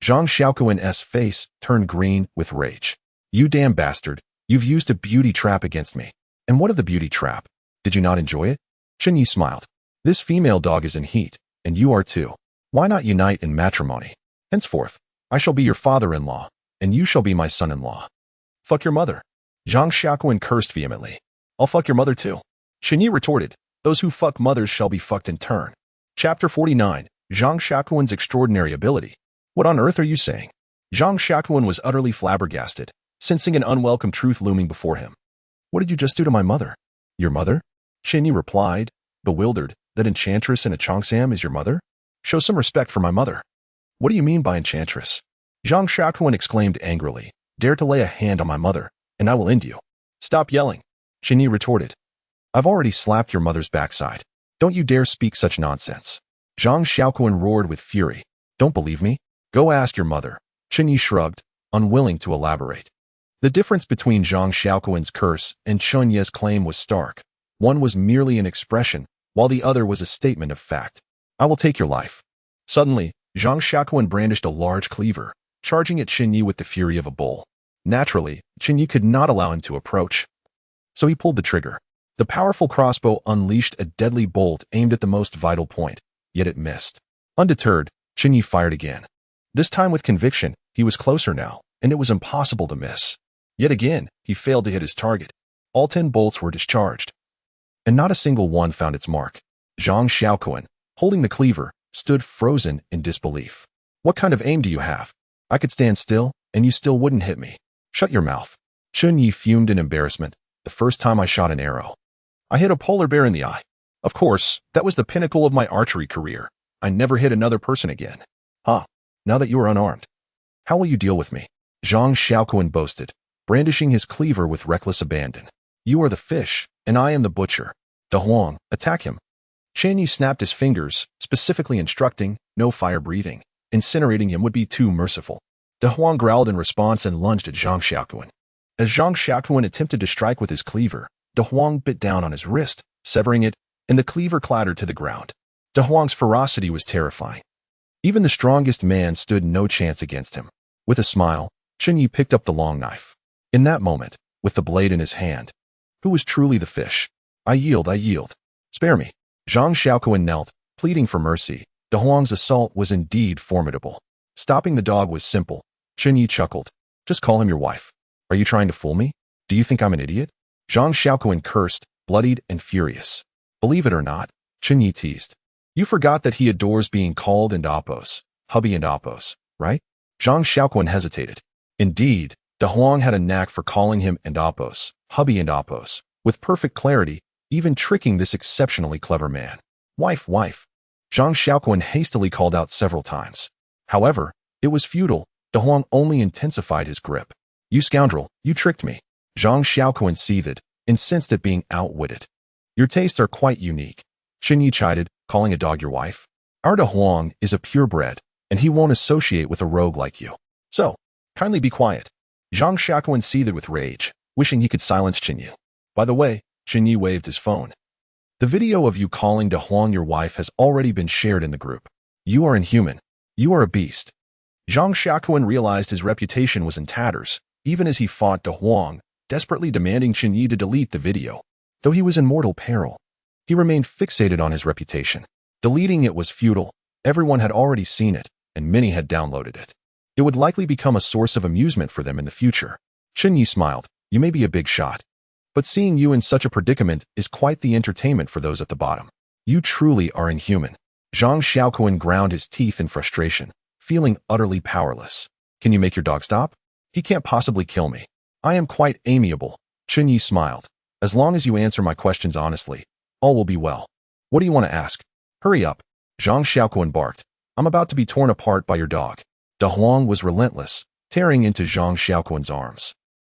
Zhang Xiaoquan's face turned green with rage. You damn bastard, you've used a beauty trap against me. And what of the beauty trap? Did you not enjoy it? Chen Ye smiled. This female dog is in heat, and you are too. Why not unite in matrimony? Henceforth, I shall be your father-in-law, and you shall be my son-in-law. Fuck your mother. Zhang Xiaoquan cursed vehemently. I'll fuck your mother too. Chen Ye retorted, Those who fuck mothers shall be fucked in turn. Chapter 49, Zhang Xiaoquan's extraordinary ability. What on earth are you saying? Zhang Xiaoquan was utterly flabbergasted, sensing an unwelcome truth looming before him. What did you just do to my mother? Your mother? Chen Ye replied, bewildered, that enchantress in a cheongsam is your mother? Show some respect for my mother. What do you mean by enchantress? Zhang Xiaoquan exclaimed angrily, Dare to lay a hand on my mother, and I will end you. Stop yelling, Chen Ye retorted. I've already slapped your mother's backside. Don't you dare speak such nonsense. Zhang Xiaoquan roared with fury. Don't believe me? Go ask your mother. Chen Ye shrugged, unwilling to elaborate. The difference between Zhang Xiaoquan's curse and Chen Ye's claim was stark. One was merely an expression, while the other was a statement of fact. I will take your life. Suddenly, Zhang Xiaoquan brandished a large cleaver, charging at Chen Ye with the fury of a bull. Naturally, Chen Ye could not allow him to approach, so he pulled the trigger. The powerful crossbow unleashed a deadly bolt aimed at the most vital point, yet it missed. Undeterred, Chen Ye fired again. This time with conviction, he was closer now, and it was impossible to miss. Yet again, he failed to hit his target. All 10 bolts were discharged, and not a single one found its mark. Zhang Xiaoquan, holding the cleaver, stood frozen in disbelief. What kind of aim do you have? I could stand still, and you still wouldn't hit me. Shut your mouth. Chen Ye fumed in embarrassment. The first time I shot an arrow, I hit a polar bear in the eye. Of course, that was the pinnacle of my archery career. I never hit another person again. Now that you are unarmed, how will you deal with me? Zhang Xiaoquan boasted, brandishing his cleaver with reckless abandon. You are the fish, and I am the butcher. De Huang, attack him. Chen Ye snapped his fingers, specifically instructing, no fire breathing. Incinerating him would be too merciful. De Huang growled in response and lunged at Zhang Xiaoquan. As Zhang Xiaoquan attempted to strike with his cleaver, De Huang bit down on his wrist, severing it, and the cleaver clattered to the ground. De Huang's ferocity was terrifying. Even the strongest man stood no chance against him. With a smile, Chen Ye picked up the long knife. In that moment, with the blade in his hand, who was truly the fish? I yield. Spare me. Zhang Xiaoquan knelt, pleading for mercy. De Huang's assault was indeed formidable. Stopping the dog was simple. Chen Ye chuckled. Just call him your wife. Are you trying to fool me? Do you think I'm an idiot? Zhang Xiaoquan cursed, bloodied and furious. Believe it or not, Chen Ye teased. You forgot that he adores being called and oppos, hubby and oppos, right? Zhang Xiaoquan hesitated. Indeed, De Huang had a knack for calling him and oppos, hubby and oppos, with perfect clarity, even tricking this exceptionally clever man. Wife. Zhang Xiaoquan hastily called out several times. However, it was futile. De Huang only intensified his grip. You scoundrel, you tricked me. Zhang Xiaoquan seethed, incensed at being outwitted. Your tastes are quite unique. Chen Ye chided, calling a dog your wife. Our De Huang is a purebred, and he won't associate with a rogue like you. So, kindly be quiet. Zhang Xiaoquan seethed with rage, wishing he could silence Chen Ye. By the way, Chen Ye waved his phone. The video of you calling De Huang your wife has already been shared in the group. You are inhuman. You are a beast. Zhang Xiaoquan realized his reputation was in tatters, even as he fought De Huang, desperately demanding Chen Ye to delete the video. Though he was in mortal peril, he remained fixated on his reputation. Deleting it was futile. Everyone had already seen it, and many had downloaded it. It would likely become a source of amusement for them in the future. Chen Ye smiled. You may be a big shot, but seeing you in such a predicament is quite the entertainment for those at the bottom. You truly are inhuman. Zhang Xiaoquan ground his teeth in frustration, feeling utterly powerless. Can you make your dog stop? He can't possibly kill me. I am quite amiable. Chen Ye smiled. As long as you answer my questions honestly, all will be well. What do you want to ask? Hurry up. Zhang Xiaoquan barked. I'm about to be torn apart by your dog. De Huang was relentless, tearing into Zhang Xiaoquan's arms,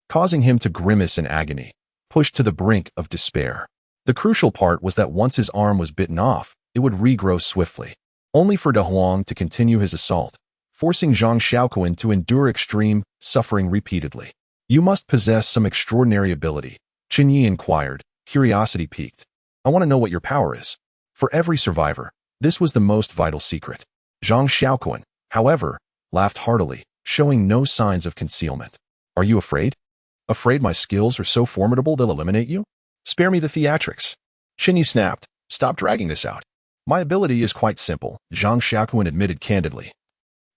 causing him to grimace in agony, pushed to the brink of despair. The crucial part was that once his arm was bitten off, it would regrow swiftly, only for De Huang to continue his assault, forcing Zhang Xiaoquan to endure extreme suffering repeatedly. You must possess some extraordinary ability, Chen Ye inquired, curiosity piqued. I want to know what your power is. For every survivor, this was the most vital secret. Zhang Xiaoquan, however, laughed heartily, showing no signs of concealment. Are you afraid? Afraid my skills are so formidable they'll eliminate you? Spare me the theatrics. Chen Ye snapped. Stop dragging this out. My ability is quite simple, Zhang Xiaoquan admitted candidly.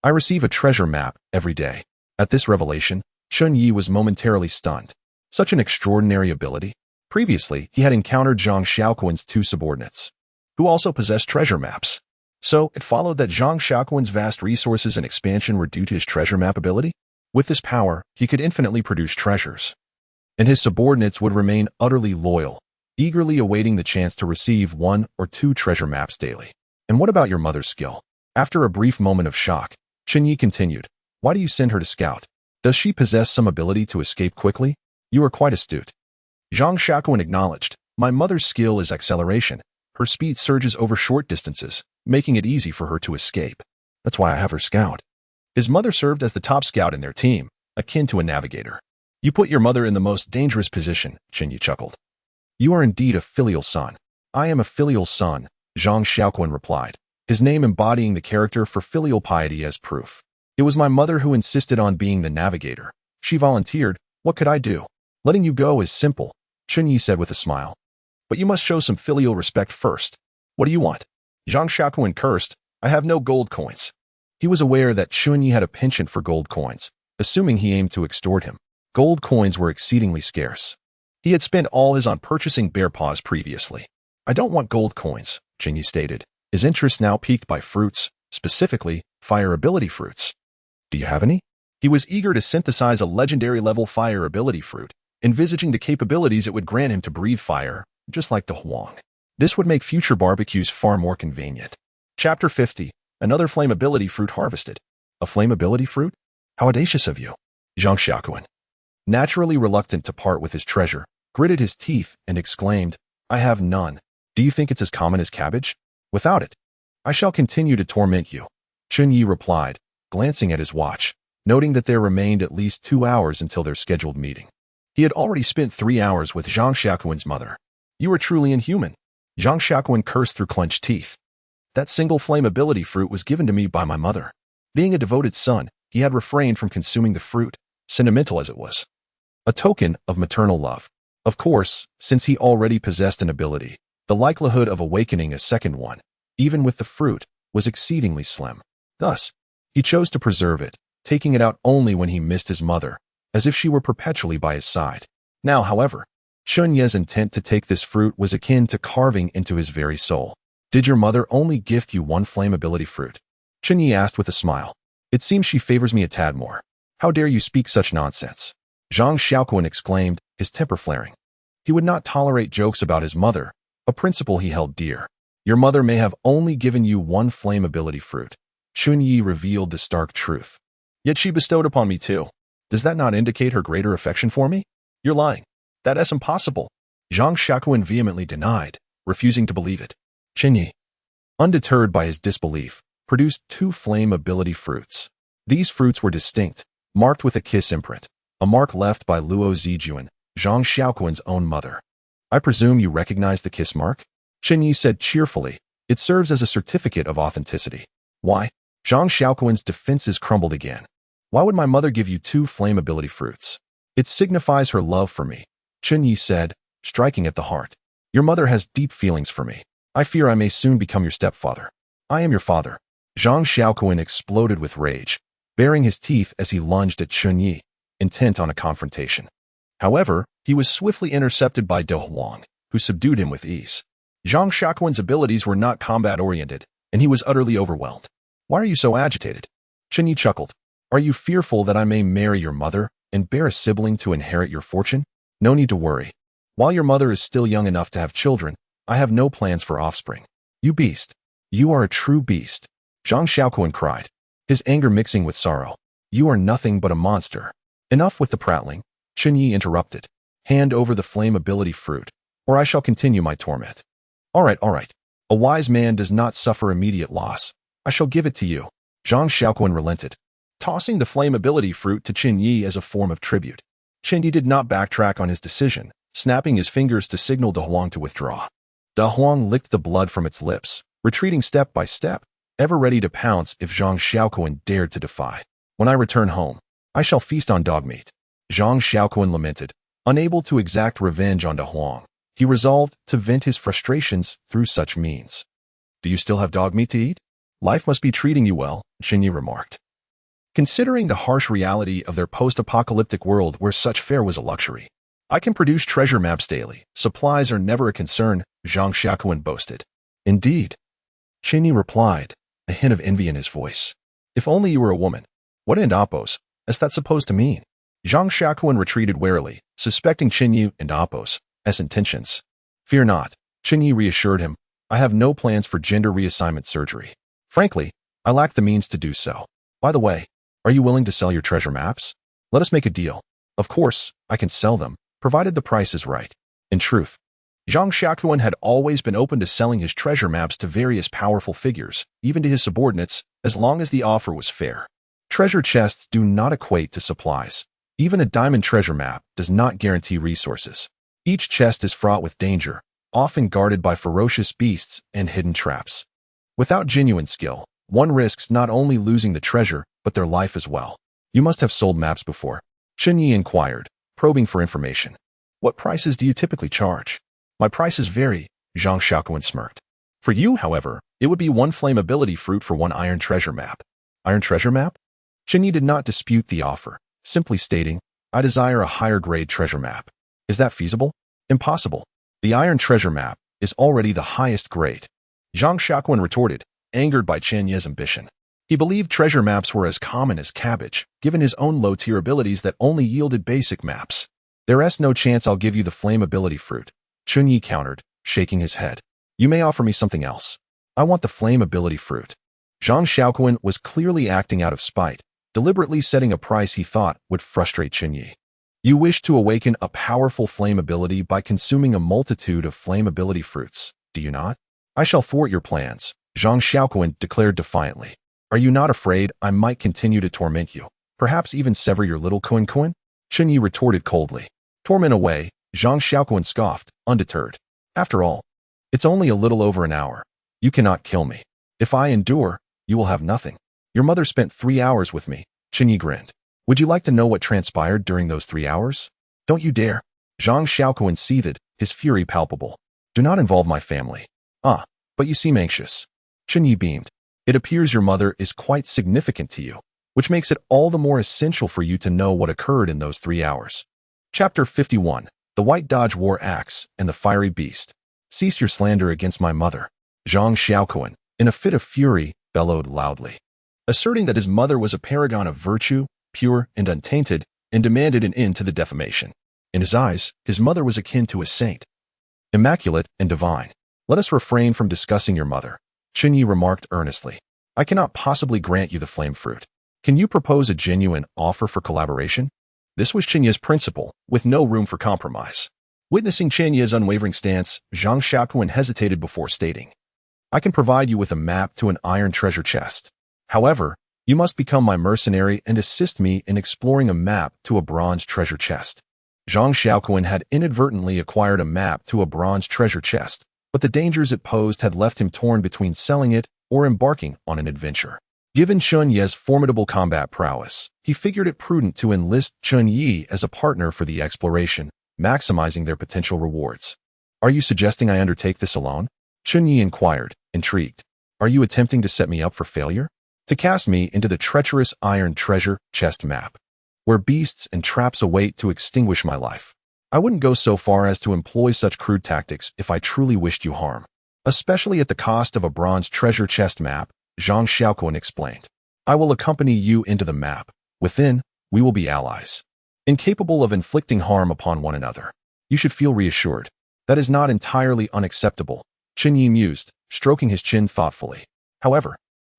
I receive a treasure map every day. At this revelation, Chen Ye was momentarily stunned. Such an extraordinary ability. Previously, he had encountered Zhang Xiaoquan's two subordinates, who also possessed treasure maps. So, it followed that Zhang Xiaoquan's vast resources and expansion were due to his treasure map ability? With this power, he could infinitely produce treasures, and his subordinates would remain utterly loyal, eagerly awaiting the chance to receive 1 or 2 treasure maps daily. And what about your mother's skill? After a brief moment of shock, Chen Ye continued, why do you send her to scout? Does she possess some ability to escape quickly? You are quite astute. Zhang Xiaoquan acknowledged, my mother's skill is acceleration. Her speed surges over short distances, making it easy for her to escape. That's why I have her scout. His mother served as the top scout in their team, akin to a navigator. You put your mother in the most dangerous position, Chen Ye chuckled. You are indeed a filial son. I am a filial son, Zhang Xiaoquan replied, his name embodying the character for filial piety as proof. It was my mother who insisted on being the navigator. She volunteered. What could I do? Letting you go is simple, Chen Ye said with a smile. But you must show some filial respect first. What do you want? Zhang Xiaoquan cursed. I have no gold coins. He was aware that Chen Ye had a penchant for gold coins, assuming he aimed to extort him. Gold coins were exceedingly scarce. He had spent all his on purchasing bear paws previously. I don't want gold coins, Chen Ye stated, his interest now piqued by fruits, specifically, fire ability fruits. Do you have any? He was eager to synthesize a legendary level fire ability fruit, envisaging the capabilities it would grant him to breathe fire, just like the Huang. This would make future barbecues far more convenient. Chapter 50. Another flame ability fruit harvested. A flame ability fruit? How audacious of you. Zhang Xiaoquan, naturally reluctant to part with his treasure, gritted his teeth and exclaimed, I have none. Do you think it's as common as cabbage? Without it, I shall continue to torment you. Chen Ye replied, glancing at his watch, noting that there remained at least 2 hours until their scheduled meeting. He had already spent 3 hours with Zhang Xiaoquan's mother. You are truly inhuman. Zhang Xiaoquan cursed through clenched teeth. That single flame ability fruit was given to me by my mother. Being a devoted son, he had refrained from consuming the fruit, sentimental as it was. A token of maternal love. Of course, since he already possessed an ability, the likelihood of awakening a second one, even with the fruit, was exceedingly slim. Thus, he chose to preserve it, taking it out only when he missed his mother, as if she were perpetually by his side. Now, however, Chen Ye's intent to take this fruit was akin to carving into his very soul. Did your mother only gift you 1 flame ability fruit? Chen Ye asked with a smile. It seems she favors me a tad more. How dare you speak such nonsense? Zhang Xiaoquan exclaimed, his temper flaring. He would not tolerate jokes about his mother, a principle he held dear. Your mother may have only given you 1 flame ability fruit. Chen Ye revealed the stark truth. Yet she bestowed upon me 2. Does that not indicate her greater affection for me? You're lying. That is impossible. Zhang Xiaoquan vehemently denied, refusing to believe it. Chen Ye. undeterred by his disbelief, produced 2 flame ability fruits. These fruits were distinct, marked with a kiss imprint, a mark left by Luo Zijuan, Zhang Xiaoquan's own mother. I presume you recognize the kiss mark? Chen Ye said cheerfully. It serves as a certificate of authenticity. Why? Zhang Xiaoquan's defenses crumbled again. Why would my mother give you 2 flame ability fruits? It signifies her love for me, Chen Ye said, striking at the heart. Your mother has deep feelings for me. I fear I may soon become your stepfather. I am your father. Zhang Xiaoquan exploded with rage, baring his teeth as he lunged at Chen Ye, intent on a confrontation. However, he was swiftly intercepted by Xiao Huang, who subdued him with ease. Zhang Xiaoquan's abilities were not combat-oriented, and he was utterly overwhelmed. Why are you so agitated? Chen Ye chuckled. Are you fearful that I may marry your mother and bear a sibling to inherit your fortune? No need to worry. While your mother is still young enough to have children, I have no plans for offspring. You beast. You are a true beast. Zhang Xiaoquan cried, his anger mixing with sorrow. You are nothing but a monster. Enough with the prattling, Chen Ye interrupted. Hand over the flame ability fruit, or I shall continue my torment. All right. A wise man does not suffer immediate loss. I shall give it to you. Zhang Xiaoquan relented, tossing the flame ability fruit to Chen Ye as a form of tribute. Chen Ye did not backtrack on his decision, snapping his fingers to signal De Huang to withdraw. De Huang licked the blood from its lips, retreating step by step, ever ready to pounce if Zhang Xiaoquan dared to defy. When I return home, I shall feast on dog meat. Zhang Xiaoquan lamented, unable to exact revenge on De Huang. He resolved to vent his frustrations through such means. Do you still have dog meat to eat? Life must be treating you well, Chen Ye remarked. Considering the harsh reality of their post-apocalyptic world where such fare was a luxury, I can produce treasure maps daily. Supplies are never a concern, Zhang Xiaoquan boasted. Indeed, Chen Ye replied, a hint of envy in his voice. If only you were a woman. What in Apos is that supposed to mean? Zhang Xiaoquan retreated warily, suspecting Chen Ye and Apos as intentions. Fear not, Chen Ye reassured him. I have no plans for gender reassignment surgery. Frankly, I lack the means to do so. By the way, are you willing to sell your treasure maps? Let us make a deal. Of course, I can sell them, provided the price is right. In truth, Zhang Xiaoquan had always been open to selling his treasure maps to various powerful figures, even to his subordinates, as long as the offer was fair. Treasure chests do not equate to supplies. Even a diamond treasure map does not guarantee resources. Each chest is fraught with danger, often guarded by ferocious beasts and hidden traps. Without genuine skill, one risks not only losing the treasure, but their life as well. You must have sold maps before. Chen Ye inquired, probing for information. What prices do you typically charge? My prices vary, Zhang Xiaoquan smirked. For you, however, it would be 1 flame ability fruit for 1 iron treasure map. Iron treasure map? Chen Ye did not dispute the offer, simply stating, I desire a higher grade treasure map. Is that feasible? Impossible. The iron treasure map is already the highest grade. Zhang Xiaoquan retorted, angered by Chen Ye's ambition. He believed treasure maps were as common as cabbage, given his own low-tier abilities that only yielded basic maps. There's no chance I'll give you the flame ability fruit, Chen Ye countered, shaking his head. You may offer me something else. I want the flame ability fruit. Zhang Xiaoquan was clearly acting out of spite, deliberately setting a price he thought would frustrate Chen Ye. You wish to awaken a powerful flame ability by consuming a multitude of flame ability fruits, do you not? I shall thwart your plans, Zhang Xiaoquan declared defiantly. Are you not afraid I might continue to torment you, perhaps even sever your little Kun? Chen Ye retorted coldly. Torment away, Zhang Xiaoquan scoffed, undeterred. After all, it's only a little over an hour. You cannot kill me. If I endure, you will have nothing. Your mother spent 3 hours with me, Chen Ye grinned. Would you like to know what transpired during those 3 hours? Don't you dare. Zhang Xiaoquan seethed, his fury palpable. Do not involve my family. Ah, but you seem anxious. Chen Ye beamed. It appears your mother is quite significant to you, which makes it all the more essential for you to know what occurred in those 3 hours. Chapter 51. The White Dodge War Axe and the Fiery Beast. Cease your slander against my mother. Zhang Xiaoquan, in a fit of fury, bellowed loudly, asserting that his mother was a paragon of virtue, pure and untainted, and demanded an end to the defamation. In his eyes, his mother was akin to a saint, immaculate and divine. Let us refrain from discussing your mother, Chen Ye remarked earnestly. I cannot possibly grant you the flame fruit. Can you propose a genuine offer for collaboration? This was Chen Ye's principle, with no room for compromise. Witnessing Chen Ye's unwavering stance, Zhang Xiaoquan hesitated before stating, I can provide you with a map to an iron treasure chest. However, you must become my mercenary and assist me in exploring a map to a bronze treasure chest. Zhang Xiaoquan had inadvertently acquired a map to a bronze treasure chest, but the dangers it posed had left him torn between selling it or embarking on an adventure. Given Chen Ye's formidable combat prowess, he figured it prudent to enlist Chen Ye as a partner for the exploration, maximizing their potential rewards. Are you suggesting I undertake this alone? Chen Ye inquired, intrigued. Are you attempting to set me up for failure? To cast me into the treacherous iron treasure chest map, where beasts and traps await to extinguish my life? I wouldn't go so far as to employ such crude tactics if I truly wished you harm. Especially at the cost of a bronze treasure chest map, Zhang Xiaoquan explained. I will accompany you into the map. Within, we will be allies, incapable of inflicting harm upon one another. You should feel reassured. That is not entirely unacceptable, Chen Ye mused, stroking his chin thoughtfully. However,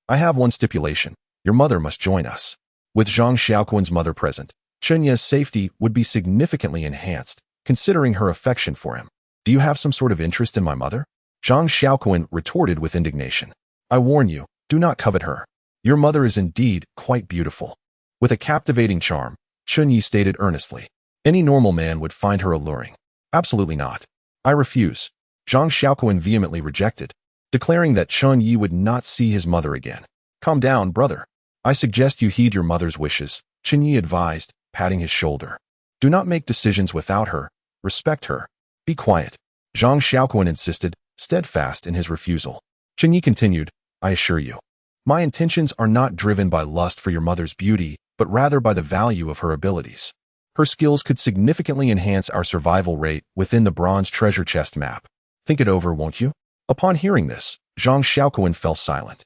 I have one stipulation. Your mother must join us. With Zhang Xiaoquan's mother present, Chen Ye's safety would be significantly enhanced, considering her affection for him. Do you have some sort of interest in my mother? Zhang Xiaoquan retorted with indignation. I warn you, do not covet her. Your mother is indeed quite beautiful. With a captivating charm, Chen Ye stated earnestly. Any normal man would find her alluring. Absolutely not. I refuse. Zhang Xiaoquan vehemently rejected, declaring that Chen Ye would not see his mother again. Calm down, brother. I suggest you heed your mother's wishes, Chen Ye advised, patting his shoulder. Do not make decisions without her. Respect her. Be quiet. Zhang Xiaoquan insisted, steadfast in his refusal. Chen Ye continued, I assure you, my intentions are not driven by lust for your mother's beauty, but rather by the value of her abilities. Her skills could significantly enhance our survival rate within the bronze treasure chest map. Think it over, won't you? Upon hearing this, Zhang Xiaoquan fell silent.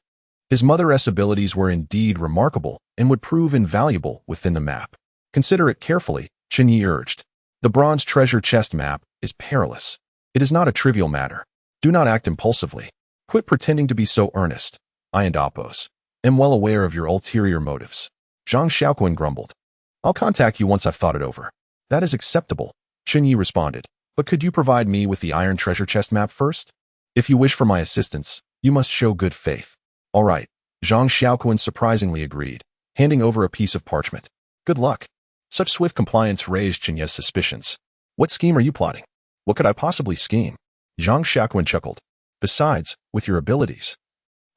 His mother's abilities were indeed remarkable and would prove invaluable within the map. Consider it carefully, Chen Ye urged. The bronze treasure chest map is perilous. It is not a trivial matter. Do not act impulsively. Quit pretending to be so earnest. I and Oppos am well aware of your ulterior motives. Zhang Xiaoquan grumbled. I'll contact you once I've thought it over. That is acceptable, Chen Ye responded. But could you provide me with the iron treasure chest map first? If you wish for my assistance, you must show good faith. All right, Zhang Xiaoquan surprisingly agreed, handing over a piece of parchment. Good luck. Such swift compliance raised Chen Ye's suspicions. What scheme are you plotting? What could I possibly scheme? Zhang Xiaoquan chuckled. Besides, with your abilities,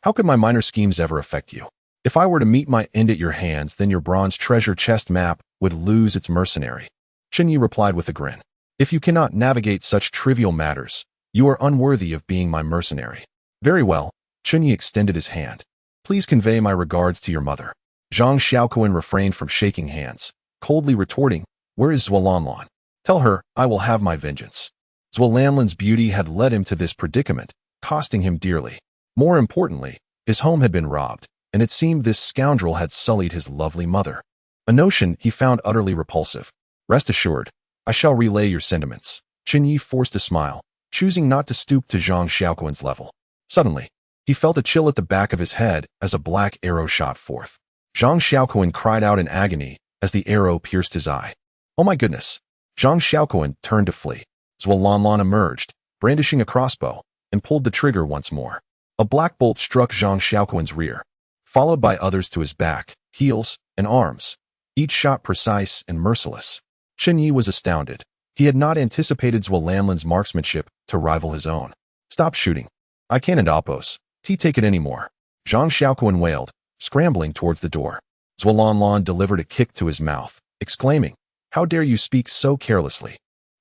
how could my minor schemes ever affect you? If I were to meet my end at your hands, then your bronze treasure chest map would lose its mercenary. Chen Ye replied with a grin. If you cannot navigate such trivial matters, you are unworthy of being my mercenary. Very well, Chen Ye extended his hand. Please convey my regards to your mother. Zhang Xiaoquan refrained from shaking hands, coldly retorting, Where is Zualanlan? Tell her, I will have my vengeance. Zualanlan's beauty had led him to this predicament, costing him dearly. More importantly, his home had been robbed, and it seemed this scoundrel had sullied his lovely mother. A notion he found utterly repulsive. Rest assured, I shall relay your sentiments. Chen Ye forced a smile, choosing not to stoop to Zhang Xiaoquan's level. Suddenly, he felt a chill at the back of his head as a black arrow shot forth. Zhang Xiaoquan cried out in agony as the arrow pierced his eye. Oh my goodness! Zhang Xiaoquan turned to flee. Zualanlan emerged, brandishing a crossbow, and pulled the trigger once more. A black bolt struck Zhang Xiaoquan's rear, followed by others to his back, heels, and arms, each shot precise and merciless. Chen Ye was astounded. He had not anticipated Zualanlan's marksmanship to rival his own. Stop shooting. I can't Oppos. Take it anymore. Zhang Xiaoquan wailed, scrambling towards the door. Zualanlan delivered a kick to his mouth, exclaiming, How dare you speak so carelessly?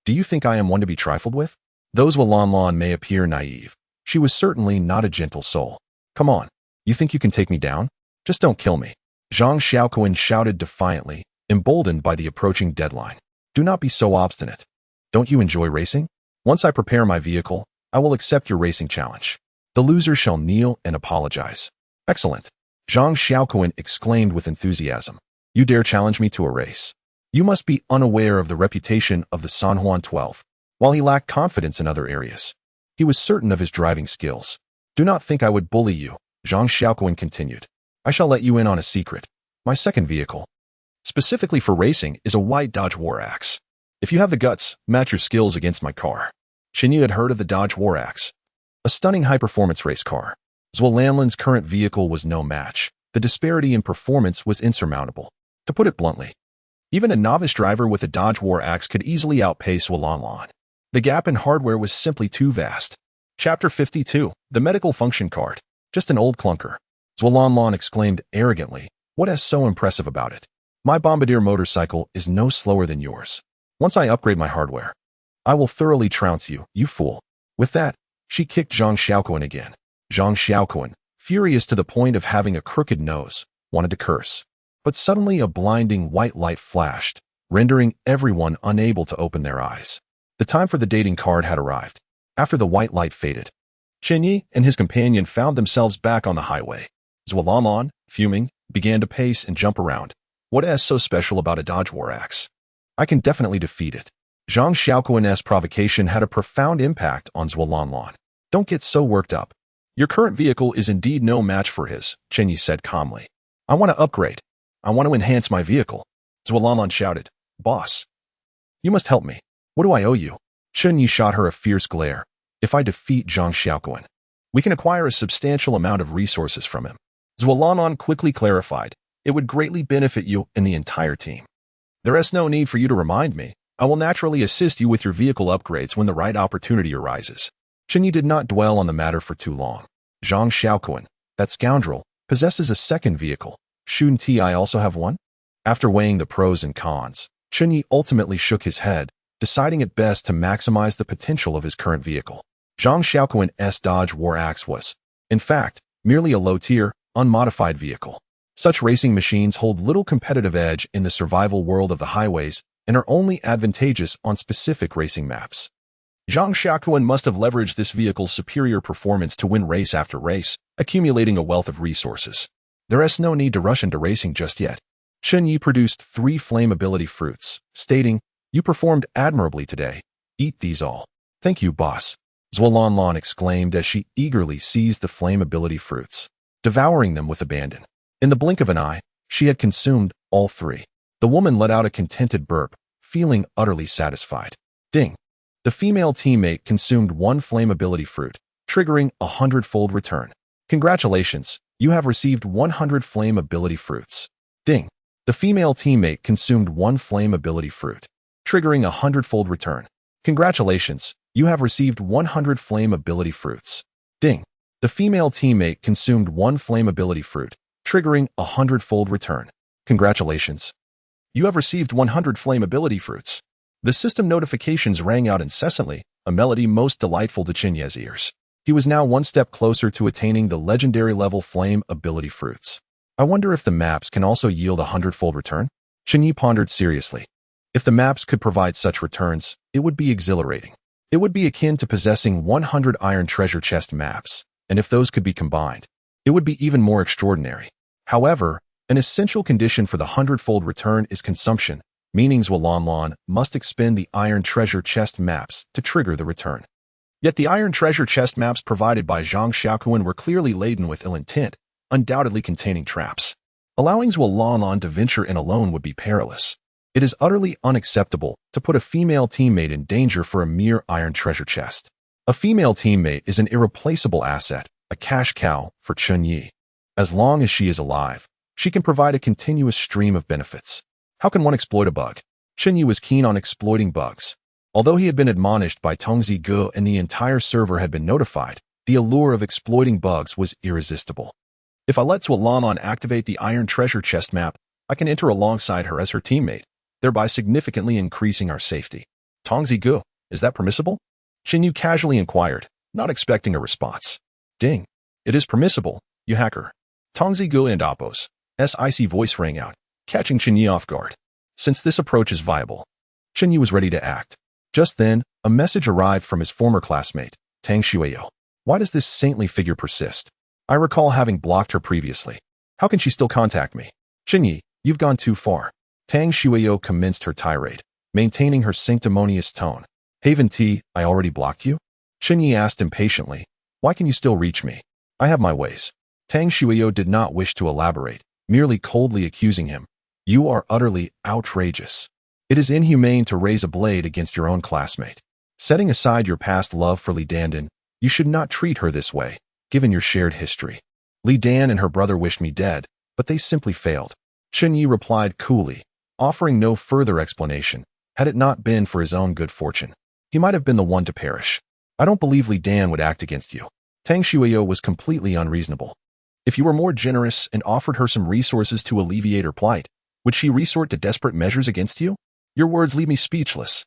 Do you think I am one to be trifled with? Though Zualanlan may appear naive, she was certainly not a gentle soul. Come on. You think you can take me down? Just don't kill me. Zhang Xiaoquan shouted defiantly, emboldened by the approaching deadline. Do not be so obstinate. Don't you enjoy racing? Once I prepare my vehicle, I will accept your racing challenge. The loser shall kneel and apologize. Excellent. Zhang Xiaoquan exclaimed with enthusiasm. You dare challenge me to a race? You must be unaware of the reputation of the San Juan 12. While he lacked confidence in other areas, he was certain of his driving skills. Do not think I would bully you, Zhang Xiaoquan continued. I shall let you in on a secret. My second vehicle, specifically for racing, is a white Dodge Warax. If you have the guts, match your skills against my car. Chen Ye had heard of the Dodge Warax, A stunning high-performance race car. Zhuolanlan's current vehicle was no match. The disparity in performance was insurmountable. To put it bluntly, even a novice driver with a Dodge Warax could easily outpace Zhuolanlan. The gap in hardware was simply too vast. Chapter 52. The Medical Function Card. Just an old clunker. Zhuolanlan exclaimed arrogantly. What is so impressive about it? My bombardier motorcycle is no slower than yours. Once I upgrade my hardware, I will thoroughly trounce you, you fool. With that, she kicked Zhang Xiaoquan again. Zhang Xiaoquan, furious to the point of having a crooked nose, wanted to curse. But suddenly a blinding white light flashed, rendering everyone unable to open their eyes. The time for the dating card had arrived. After the white light faded, Chen Ye and his companion found themselves back on the highway. Zhuolanlan, fuming, began to pace and jump around. What is so special about a Dodge Warax? I can definitely defeat it. Zhang Xiaoquan's provocation had a profound impact on Zhuolanlan. Don't get so worked up. Your current vehicle is indeed no match for his, Chen Ye said calmly. I want to upgrade. I want to enhance my vehicle. Zhuolanlan shouted. Boss, you must help me. What do I owe you? Chen Ye shot her a fierce glare. If I defeat Zhang Xiaoquan, we can acquire a substantial amount of resources from him. Zhuolanlan quickly clarified. It would greatly benefit you and the entire team. There is no need for you to remind me. I will naturally assist you with your vehicle upgrades when the right opportunity arises. Chen Ye did not dwell on the matter for too long. Zhang Xiaoquan, that scoundrel, possesses a second vehicle. Shouldn't I also have one? After weighing the pros and cons, Chen Ye ultimately shook his head, deciding it best to maximize the potential of his current vehicle. Zhang Xiaoquan's Dodge Warax was, in fact, merely a low-tier, unmodified vehicle. Such racing machines hold little competitive edge in the survival world of the highways and are only advantageous on specific racing maps. Zhang Xiaoquan must have leveraged this vehicle's superior performance to win race after race, accumulating a wealth of resources. There is no need to rush into racing just yet. Chen Ye produced 3 flame ability fruits, stating, You performed admirably today. Eat these all. Thank you, boss. Zhuolanlan exclaimed as she eagerly seized the flame ability fruits, devouring them with abandon. In the blink of an eye, she had consumed all 3. The woman let out a contented burp, feeling utterly satisfied. Ding! The female teammate consumed 1 flame ability fruit, triggering a 100-fold return. Congratulations, you have received 100 flame ability fruits. Ding! The female teammate consumed 1 flame ability fruit, triggering a 100-fold return. Congratulations, you have received 100 flame ability fruits. Ding! The female teammate consumed 1 flame ability fruit, triggering a 100-fold return. Congratulations. You have received 100 flame ability fruits. The system notifications rang out incessantly, a melody most delightful to Chen Ye's ears. He was now 1 step closer to attaining the legendary level flame ability fruits. I wonder if the maps can also yield a 100-fold return? Chen Ye pondered seriously. If the maps could provide such returns, it would be exhilarating. It would be akin to possessing 100 iron treasure chest maps, and if those could be combined, it would be even more extraordinary. However, an essential condition for the 100-fold return is consumption, meaning Zhuolanlan must expend the iron treasure chest maps to trigger the return. Yet the iron treasure chest maps provided by Zhang Xiaoquan were clearly laden with ill intent, undoubtedly containing traps. Allowing Zhuolanlan to venture in alone would be perilous. It is utterly unacceptable to put a female teammate in danger for a mere iron treasure chest. A female teammate is an irreplaceable asset, a cash cow for Chen Ye. As long as she is alive, she can provide a continuous stream of benefits. How can one exploit a bug? Chen Ye was keen on exploiting bugs. Although he had been admonished by Tongzi Ge and the entire server had been notified, the allure of exploiting bugs was irresistible. If I let Zhuolanlan activate the iron treasure chest map, I can enter alongside her as her teammate, thereby significantly increasing our safety. Tongzi Ge, is that permissible? Chen Ye casually inquired, not expecting a response. Ding. It is permissible, you hacker. Tongzi Ge and Appo's icy voice rang out, catching Chen Ye off guard. Since this approach is viable, Chen Ye was ready to act. Just then, a message arrived from his former classmate, Tang Xueyo. Why does this saintly figure persist? I recall having blocked her previously. How can she still contact me? Chen Ye, you've gone too far. Tang Xueyo commenced her tirade, maintaining her sanctimonious tone. Haven T, I already blocked you? Chen Ye asked impatiently. Why can you still reach me? I have my ways. Tang Xueyo did not wish to elaborate, merely coldly accusing him. You are utterly outrageous. It is inhumane to raise a blade against your own classmate. Setting aside your past love for Li Dandan, You should not treat her this way, given your shared history. Li Dan and her brother wished me dead, but they simply failed. Chen Ye replied coolly, offering no further explanation. Had it not been for his own good fortune, he might have been the one to perish. I don't believe Li Dan would act against you. Tang Shuiyo was completely unreasonable. If you were more generous and offered her some resources to alleviate her plight, would she resort to desperate measures against you? Your words leave me speechless.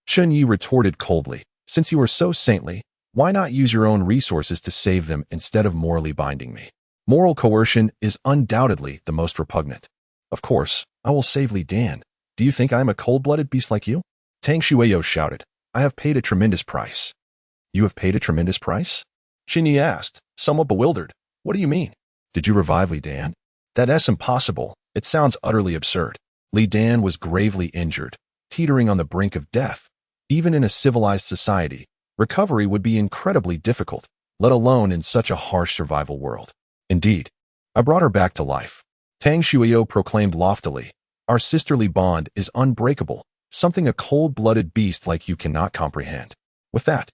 Chen Ye retorted coldly, since you are so saintly, why not use your own resources to save them instead of morally binding me? Moral coercion is undoubtedly the most repugnant. Of course, I will save Li Dan. Do you think I am a cold-blooded beast like you? Tang Shuiyo shouted. I have paid a tremendous price. You have paid a tremendous price? Chen Ye asked, somewhat bewildered. What do you mean? Did you revive Li Dan? That's impossible. It sounds utterly absurd. Li Dan was gravely injured, teetering on the brink of death. Even in a civilized society, recovery would be incredibly difficult, let alone in such a harsh survival world. Indeed, I brought her back to life. Tang Shuiyo proclaimed loftily, our sisterly bond is unbreakable, something a cold-blooded beast like you cannot comprehend. With that,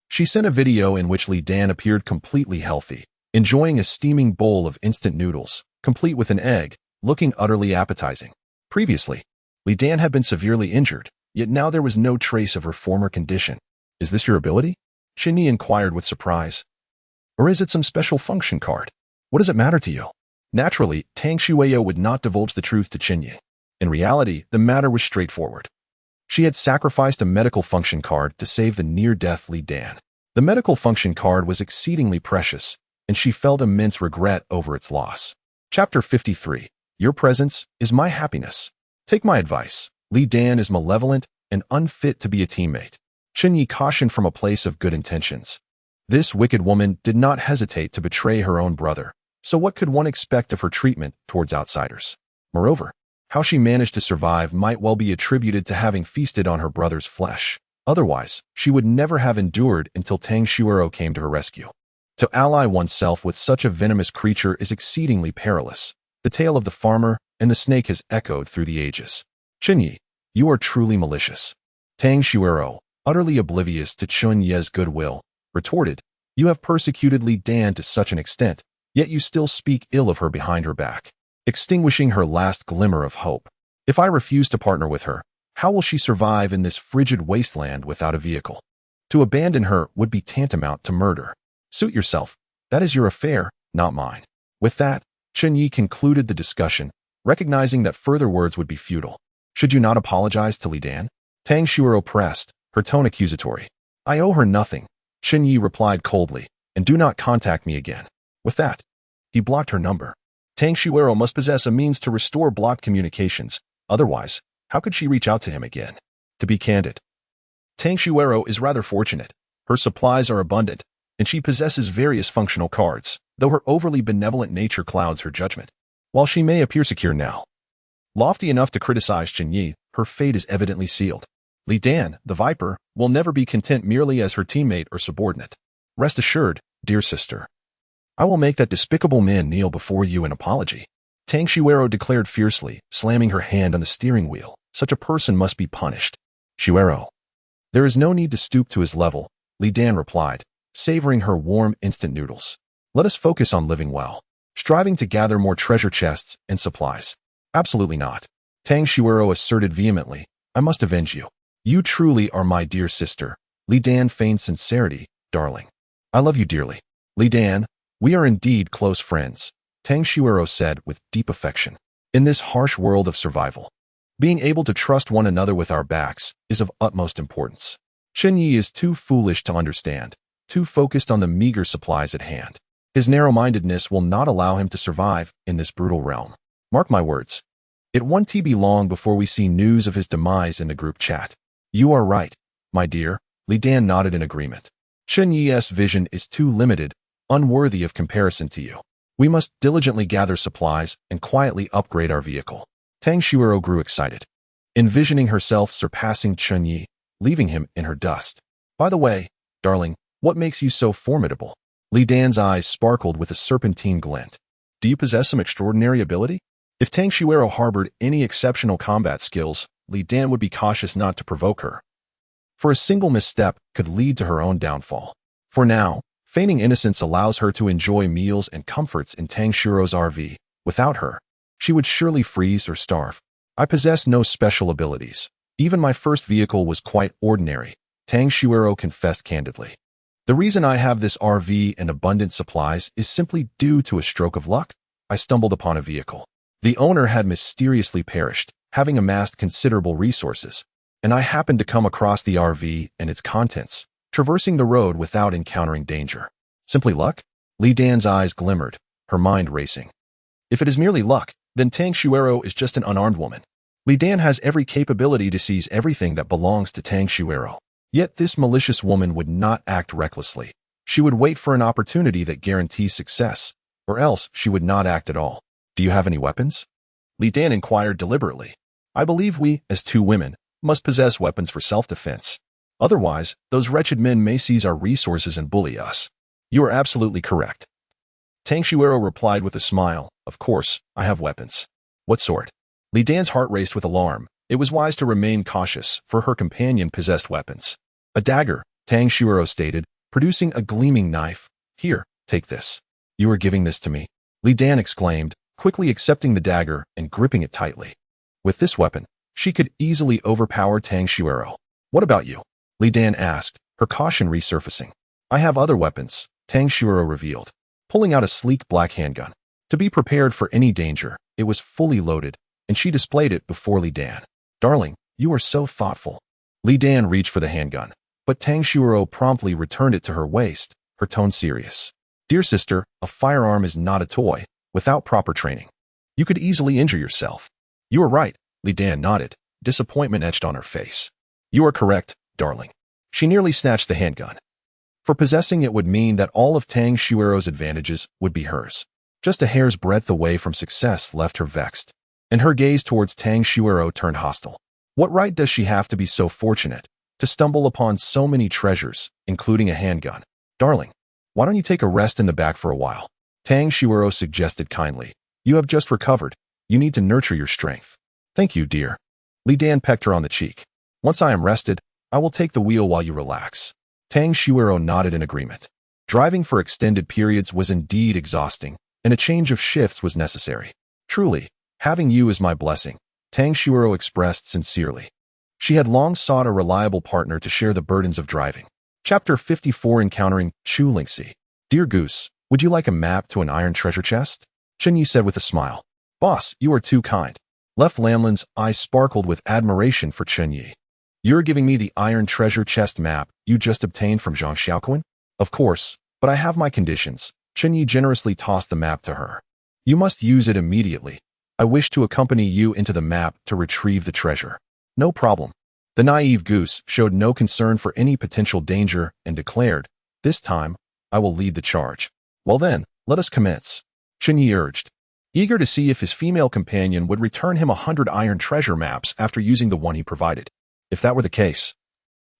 she sent a video in which Li Dan appeared completely healthy, enjoying a steaming bowl of instant noodles, complete with an egg, looking utterly appetizing. Previously, Li Dan had been severely injured, yet now there was no trace of her former condition. Is this your ability? Chen Ye inquired with surprise. Or is it some special function card? What does it matter to you? Naturally, Tang Shuiyo would not divulge the truth to Chen Ye. In reality, the matter was straightforward. She had sacrificed a medical function card to save the near-death Li Dan. The medical function card was exceedingly precious, and she felt immense regret over its loss. Chapter 53. Your presence is my happiness. Take my advice. Li Dan is malevolent and unfit to be a teammate. Chen Ye cautioned from a place of good intentions. This wicked woman did not hesitate to betray her own brother, so what could one expect of her treatment towards outsiders? Moreover, how she managed to survive might well be attributed to having feasted on her brother's flesh. Otherwise, she would never have endured until Tang Shuiyo came to her rescue. To ally oneself with such a venomous creature is exceedingly perilous. The tale of the farmer and the snake has echoed through the ages. Chen Ye, you are truly malicious. Tang Shuiyo, utterly oblivious to Chen Ye's goodwill, retorted, you have persecuted Li Dan to such an extent, yet you still speak ill of her behind her back, extinguishing her last glimmer of hope. If I refuse to partner with her, how will she survive in this frigid wasteland without a vehicle? To abandon her would be tantamount to murder. Suit yourself. That is your affair, not mine. With that, Chen Ye concluded the discussion, recognizing that further words would be futile. Should you not apologize to Li Dan? Tang Shuiyo pressed, her tone accusatory. I owe her nothing. Chen Ye replied coldly, and do not contact me again. With that, he blocked her number. Tang Shuiyo must possess a means to restore blocked communications. Otherwise, how could she reach out to him again? To be candid, Tang Shuiyo is rather fortunate. Her supplies are abundant, and she possesses various functional cards, though her overly benevolent nature clouds her judgment. While she may appear secure now, lofty enough to criticize Chen Ye, her fate is evidently sealed. Li Dan, the Viper, will never be content merely as her teammate or subordinate. Rest assured, dear sister, I will make that despicable man kneel before you in apology. Tang Shuiyo declared fiercely, slamming her hand on the steering wheel. Such a person must be punished. Shuiyo, there is no need to stoop to his level, Li Dan replied, savoring her warm instant noodles. Let us focus on living well, striving to gather more treasure chests and supplies. Absolutely not. Tang Shuiyo asserted vehemently, I must avenge you. You truly are my dear sister. Li Dan feigned sincerity, darling. I love you dearly. Li Dan, we are indeed close friends, Tang Shuiyo said with deep affection. In this harsh world of survival, being able to trust one another with our backs is of utmost importance. Chen Ye is too foolish to understand, too focused on the meager supplies at hand. His narrow-mindedness will not allow him to survive in this brutal realm. Mark my words. It won't be long before we see news of his demise in the group chat. You are right, my dear. Li Dan nodded in agreement. Chen Ye's vision is too limited, unworthy of comparison to you. We must diligently gather supplies and quietly upgrade our vehicle. Tang Shuiyo grew excited, envisioning herself surpassing Chen Ye, leaving him in her dust. By the way, darling, what makes you so formidable? Li Dan's eyes sparkled with a serpentine glint. Do you possess some extraordinary ability? If Tang Shuiyo harbored any exceptional combat skills, Li Dan would be cautious not to provoke her, for a single misstep could lead to her own downfall. For now, Feigning innocence allows her to enjoy meals and comforts in Tang Shuro's RV. Without her, she would surely freeze or starve. I possess no special abilities. Even my first vehicle was quite ordinary, Tang Shuero confessed candidly. The reason I have this RV and abundant supplies is simply due to a stroke of luck. I stumbled upon a vehicle. The owner had mysteriously perished, having amassed considerable resources, and I happened to come across the RV and its contents, traversing the road without encountering danger. Simply luck? Li Dan's eyes glimmered, her mind racing. If it is merely luck, then Tang Shuero is just an unarmed woman. Li Dan has every capability to seize everything that belongs to Tang Shuero. Yet this malicious woman would not act recklessly. She would wait for an opportunity that guarantees success, or else she would not act at all. Do you have any weapons? Li Dan inquired deliberately. I believe we, as two women, must possess weapons for self-defense. Otherwise, those wretched men may seize our resources and bully us. You are absolutely correct. Tang Shuero replied with a smile. Of course, I have weapons. What sort? Li Dan's heart raced with alarm. It was wise to remain cautious, for her companion possessed weapons. A dagger, Tang Shuero stated, producing a gleaming knife. Here, take this. You are giving this to me? Li Dan exclaimed, quickly accepting the dagger and gripping it tightly. With this weapon, she could easily overpower Tang Shuero. What about you? Li Dan asked, her caution resurfacing. I have other weapons, Tang Shuero revealed, pulling out a sleek black handgun. To be prepared for any danger, it was fully loaded, and she displayed it before Li Dan. Darling, you are so thoughtful. Li Dan reached for the handgun, but Tang Shuero promptly returned it to her waist, her tone serious. Dear sister, a firearm is not a toy. Without proper training, you could easily injure yourself. You are right, Li Dan nodded, disappointment etched on her face. You are correct, darling. She nearly snatched the handgun. For possessing it would mean that all of Tang Shuero's advantages would be hers. Just a hair's breadth away from success left her vexed, and her gaze towards Tang Shuero turned hostile. What right does she have to be so fortunate, to stumble upon so many treasures, including a handgun? Darling, why don't you take a rest in the back for a while? Tang Shuero suggested kindly. You have just recovered. You need to nurture your strength. Thank you, dear. Li Dan pecked her on the cheek. Once I am rested, I will take the wheel while you relax. Tang Shuero nodded in agreement. Driving for extended periods was indeed exhausting, and a change of shifts was necessary. Truly, having you is my blessing, Tang Shuero expressed sincerely. She had long sought a reliable partner to share the burdens of driving. Chapter 54 Encountering Chu Lingxi. Dear Goose, would you like a map to an iron treasure chest? Chen Ye said with a smile. Boss, you are too kind. Left Lamlin's eyes sparkled with admiration for Chen Ye. You're giving me the iron treasure chest map you just obtained from Zhang Xiaoquan? Of course, but I have my conditions. Chen Ye generously tossed the map to her. You must use it immediately. I wish to accompany you into the map to retrieve the treasure. No problem. The naive goose showed no concern for any potential danger and declared, this time, I will lead the charge. Well then, let us commence. Chen Ye urged, eager to see if his female companion would return him 100 iron treasure maps after using the one he provided. If that were the case,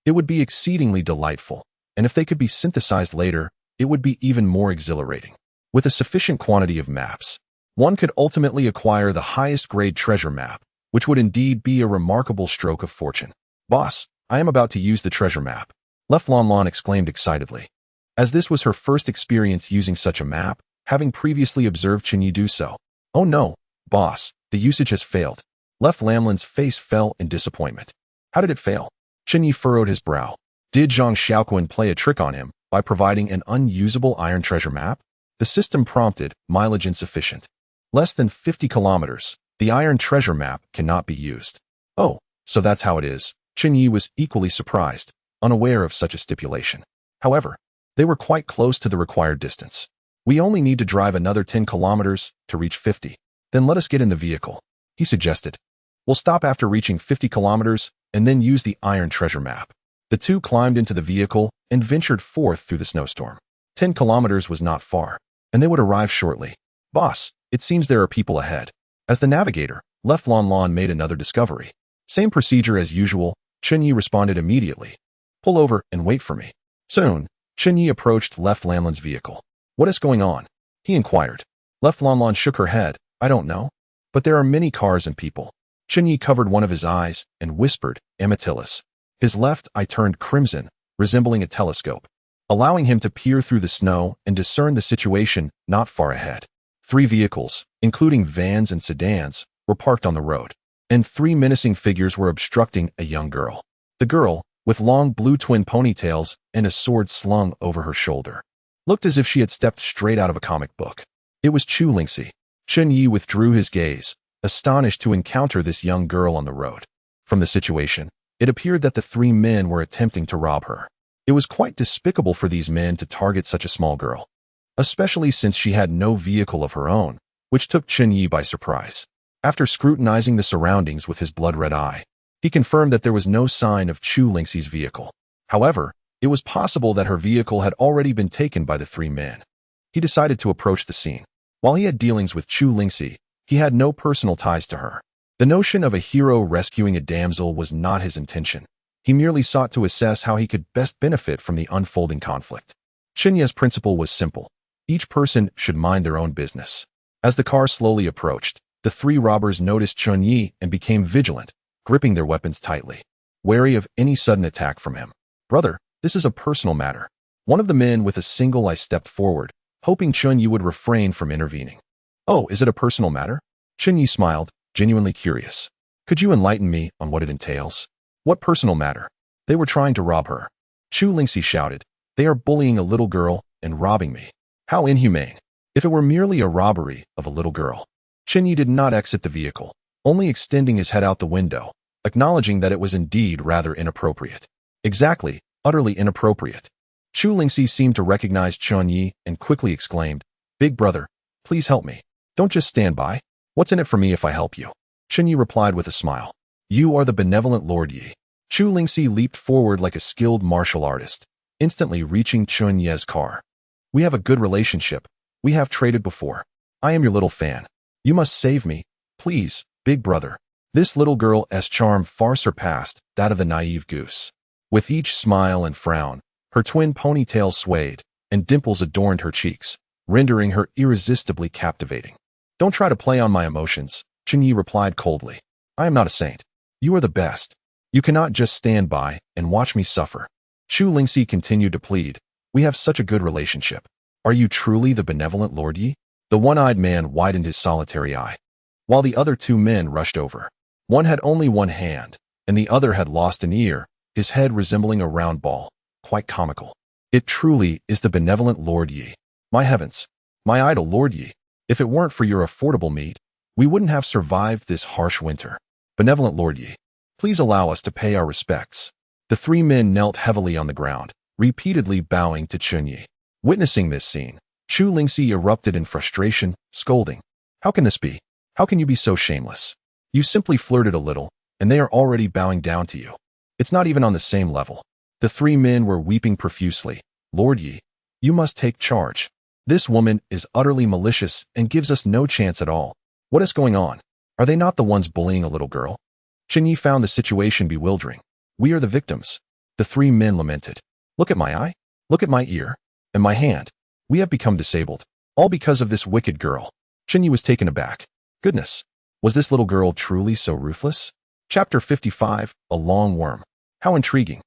it would be exceedingly delightful, and if they could be synthesized later, it would be even more exhilarating. With a sufficient quantity of maps, one could ultimately acquire the highest grade treasure map, which would indeed be a remarkable stroke of fortune. Boss, I am about to use the treasure map. Left Lan exclaimed excitedly. As this was her first experience using such a map, having previously observed Chen Ye do so. Oh no, boss, the usage has failed. Left Lamlin's face fell in disappointment. How did it fail? Chen Ye furrowed his brow. Did Zhang Xiaoquan play a trick on him by providing an unusable iron treasure map? The system prompted, mileage insufficient. Less than 50 kilometers, the iron treasure map cannot be used. Oh, so that's how it is. Chen Ye was equally surprised, unaware of such a stipulation. However, they were quite close to the required distance. We only need to drive another 10 kilometers to reach 50. Then let us get in the vehicle, he suggested. We'll stop after reaching 50 kilometers and then use the iron treasure map. The two climbed into the vehicle and ventured forth through the snowstorm. 10 kilometers was not far, and they would arrive shortly. Boss, it seems there are people ahead. As the navigator, Left Lan made another discovery. Same procedure as usual, Chen Ye responded immediately. Pull over and wait for me. Soon, Chen Ye approached Left Lanlin's vehicle. What is going on? He inquired. Left Lan shook her head. I don't know. But there are many cars and people. Chen Ye covered one of his eyes and whispered, Amatilis. His left eye turned crimson, resembling a telescope. allowing him to peer through the snow and discern the situation not far ahead. 3 vehicles, including vans and sedans, were parked on the road, and 3 menacing figures were obstructing a young girl. The girl, with long blue twin ponytails and a sword slung over her shoulder, looked as if she had stepped straight out of a comic book. It was Chu Lingxi. Chen Ye withdrew his gaze, astonished to encounter this young girl on the road. From the situation, it appeared that the 3 men were attempting to rob her. It was quite despicable for these men to target such a small girl, especially since she had no vehicle of her own, which took Chen Ye by surprise. After scrutinizing the surroundings with his blood-red eye, he confirmed that there was no sign of Chu Lingxi's vehicle. However, it was possible that her vehicle had already been taken by the 3 men. He decided to approach the scene. While he had dealings with Chu Lingxi, he had no personal ties to her. The notion of a hero rescuing a damsel was not his intention. He merely sought to assess how he could best benefit from the unfolding conflict. Chen Ye's principle was simple. Each person should mind their own business. As the car slowly approached, the 3 robbers noticed Chen Ye and became vigilant, gripping their weapons tightly, wary of any sudden attack from him. "Brother, this is a personal matter." One of the men with a single eye stepped forward, hoping Chen Ye would refrain from intervening. "Oh, is it a personal matter?" Chen Ye smiled, genuinely curious. "Could you enlighten me on what it entails?" "What personal matter?" "They were trying to rob her." Chu Lingxi shouted. "They are bullying a little girl and robbing me. How inhumane." If it were merely a robbery of a little girl, Chen Ye did not exit the vehicle, only extending his head out the window, acknowledging that it was indeed rather inappropriate. Exactly, utterly inappropriate. Chu Lingxi seemed to recognize Chen Ye and quickly exclaimed, "Big brother, please help me. Don't just stand by. What's in it for me if I help you?" Chen Ye replied with a smile. "You are the benevolent Lord Ye." Chu Lingxi leaped forward like a skilled martial artist, instantly reaching Chen Ye's car. "We have a good relationship. We have traded before. I am your little fan. You must save me, please, big brother." This little girl's charm far surpassed that of the naive goose. With each smile and frown, her twin ponytails swayed, and dimples adorned her cheeks, rendering her irresistibly captivating. "Don't try to play on my emotions," Chen Ye replied coldly. "I am not a saint. You are the best. You cannot just stand by and watch me suffer." Chu Lingxi continued to plead, "We have such a good relationship. Are you truly the benevolent Lord Ye?" The one-eyed man widened his solitary eye, while the other 2 men rushed over. One had only one hand, and the other had lost an ear, his head resembling a round ball, quite comical. "It truly is the benevolent Lord Ye. My heavens, my idol Lord Ye. If it weren't for your affordable meat, we wouldn't have survived this harsh winter. Benevolent Lord Ye, please allow us to pay our respects." The 3 men knelt heavily on the ground, repeatedly bowing to Chen Ye. Witnessing this scene, Chu Lingxi erupted in frustration, scolding, "How can this be? How can you be so shameless? You simply flirted a little, and they are already bowing down to you. It's not even on the same level." The 3 men were weeping profusely. "Lord Ye, you must take charge. This woman is utterly malicious and gives us no chance at all. What is going on? Are they not the ones bullying a little girl?" Chen Ye found the situation bewildering. "We are the victims." The 3 men lamented. "Look at my eye. Look at my ear. And my hand. We have become disabled. All because of this wicked girl." Chen Ye was taken aback. Goodness, was this little girl truly so ruthless? Chapter 55, A Long Worm. How intriguing.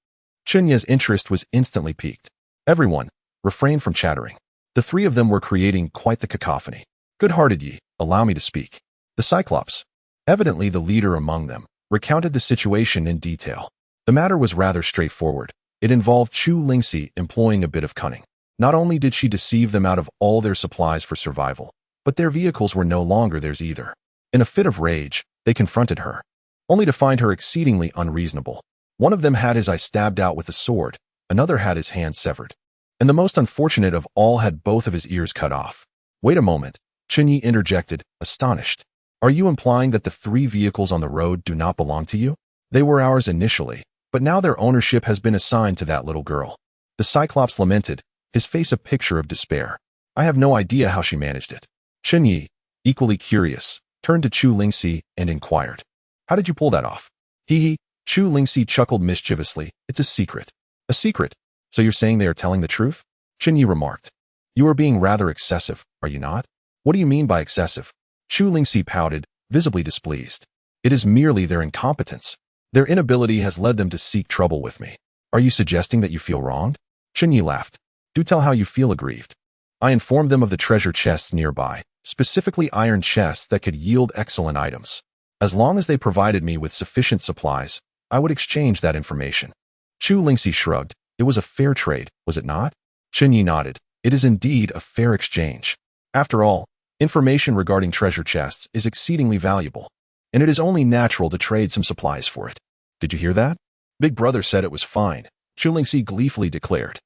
Chen Ye's interest was instantly piqued. Everyone refrained from chattering. The 3 of them were creating quite the cacophony. "Good-hearted Ye, allow me to speak." The Cyclops, evidently the leader among them, recounted the situation in detail. The matter was rather straightforward. It involved Chu Lingxi employing a bit of cunning. Not only did she deceive them out of all their supplies for survival, but their vehicles were no longer theirs either. In a fit of rage, they confronted her, only to find her exceedingly unreasonable. One of them had his eye stabbed out with a sword, another had his hand severed, and the most unfortunate of all had both of his ears cut off. "Wait a moment," Chen Ye interjected, astonished. "Are you implying that the 3 vehicles on the road do not belong to you? They were ours initially, but now their ownership has been assigned to that little girl." The Cyclops lamented, his face a picture of despair. "I have no idea how she managed it." Chen Ye, equally curious, turned to Chu Lingxi and inquired, "How did you pull that off?" Hee. Chu Lingxi chuckled mischievously. "It's a secret." "A secret? So you're saying they are telling the truth?" Chen Ye remarked. "You are being rather excessive, are you not?" "What do you mean by excessive?" Chu Lingxi pouted, visibly displeased. "It is merely their incompetence. Their inability has led them to seek trouble with me. Are you suggesting that you feel wronged?" Chen Ye laughed. Do tell how you feel aggrieved. I informed them of the treasure chests nearby, specifically iron chests that could yield excellent items. As long as they provided me with sufficient supplies, I would exchange that information. Chu Lingxi shrugged. It was a fair trade, was it not? Chen Ye nodded. It is indeed a fair exchange. After all, information regarding treasure chests is exceedingly valuable, and it is only natural to trade some supplies for it. Did you hear that? Big Brother said it was fine, Chu Lingxi gleefully declared.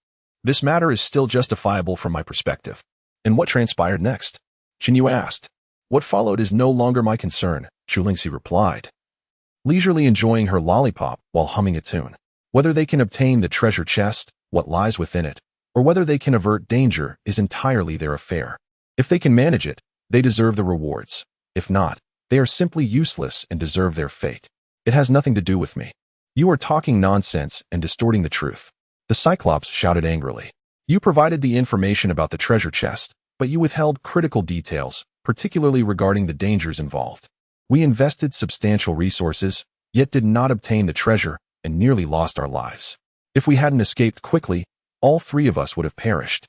This matter is still justifiable from my perspective. And what transpired next? Chen Ye asked. What followed is no longer my concern, Chu Lingxi replied, leisurely enjoying her lollipop while humming a tune. Whether they can obtain the treasure chest, what lies within it, or whether they can avert danger is entirely their affair. If they can manage it, they deserve the rewards. If not, they are simply useless and deserve their fate. It has nothing to do with me. You are talking nonsense and distorting the truth. The Cyclops shouted angrily. You provided the information about the treasure chest, but you withheld critical details, particularly regarding the dangers involved. We invested substantial resources, yet did not obtain the treasure and nearly lost our lives. If we hadn't escaped quickly, all three of us would have perished.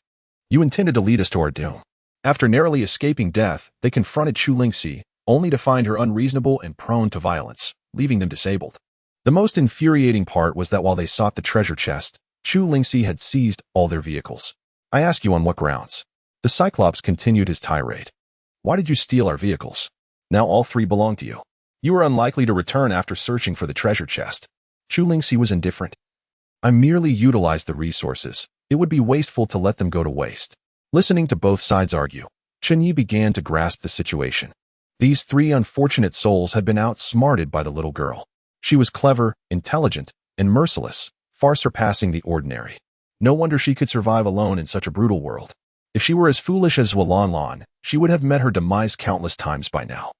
You intended to lead us to our doom. After narrowly escaping death, they confronted Chu Lingxi, only to find her unreasonable and prone to violence, leaving them disabled. The most infuriating part was that while they sought the treasure chest, Chu Lingxi had seized all their vehicles. I ask you on what grounds? The Cyclops continued his tirade. Why did you steal our vehicles? Now all three belong to you. You are unlikely to return after searching for the treasure chest. Chu Lingxi was indifferent. I merely utilized the resources. It would be wasteful to let them go to waste. Listening to both sides argue, Chen Ye began to grasp the situation. These three unfortunate souls had been outsmarted by the little girl. She was clever, intelligent, and merciless, far surpassing the ordinary. No wonder she could survive alone in such a brutal world. If she were as foolish as Lan, she would have met her demise countless times by now.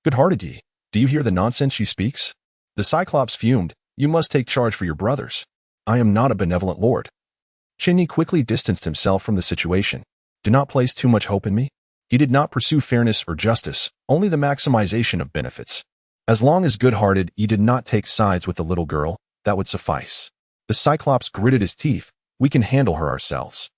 Good-hearted Ye, do you hear the nonsense she speaks? The Cyclops fumed. You must take charge for your brothers. I am not a benevolent lord. Chen Ye quickly distanced himself from the situation. Do not place too much hope in me. He did not pursue fairness or justice, only the maximization of benefits. As long as good-hearted Ye did not take sides with the little girl, that would suffice. The Cyclops gritted his teeth. We can handle her ourselves.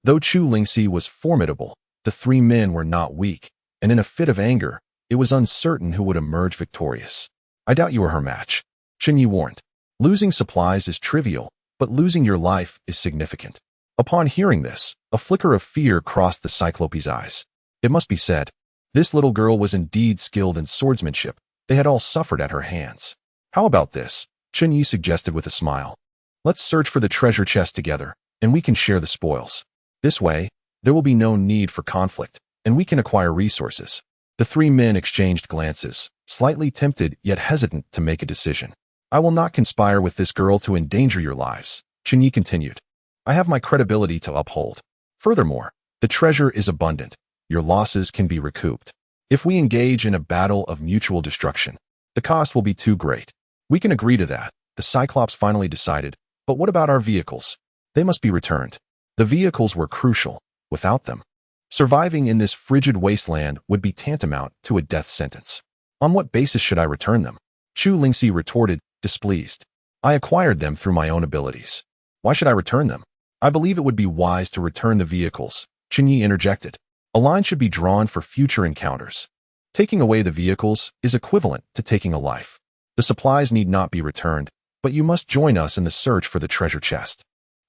Though Chu Lingxi was formidable, the three men were not weak, and in a fit of anger, it was uncertain who would emerge victorious. I doubt you are her match, Chen Ye warned. Losing supplies is trivial, but losing your life is significant. Upon hearing this, a flicker of fear crossed the Cyclope's eyes. It must be said, this little girl was indeed skilled in swordsmanship. They had all suffered at her hands. How about this? Chen Ye suggested with a smile. Let's search for the treasure chest together, and we can share the spoils. This way, there will be no need for conflict, and we can acquire resources. The three men exchanged glances, slightly tempted yet hesitant to make a decision. I will not conspire with this girl to endanger your lives, Chen Ye continued. I have my credibility to uphold. Furthermore, the treasure is abundant. Your losses can be recouped. If we engage in a battle of mutual destruction, the cost will be too great. We can agree to that, the Cyclops finally decided. But what about our vehicles? They must be returned. The vehicles were crucial. Without them, surviving in this frigid wasteland would be tantamount to a death sentence. On what basis should I return them? Chu Lingxi retorted, displeased. I acquired them through my own abilities. Why should I return them? I believe it would be wise to return the vehicles, Chen Ye interjected. A line should be drawn for future encounters. Taking away the vehicles is equivalent to taking a life. The supplies need not be returned, but you must join us in the search for the treasure chest.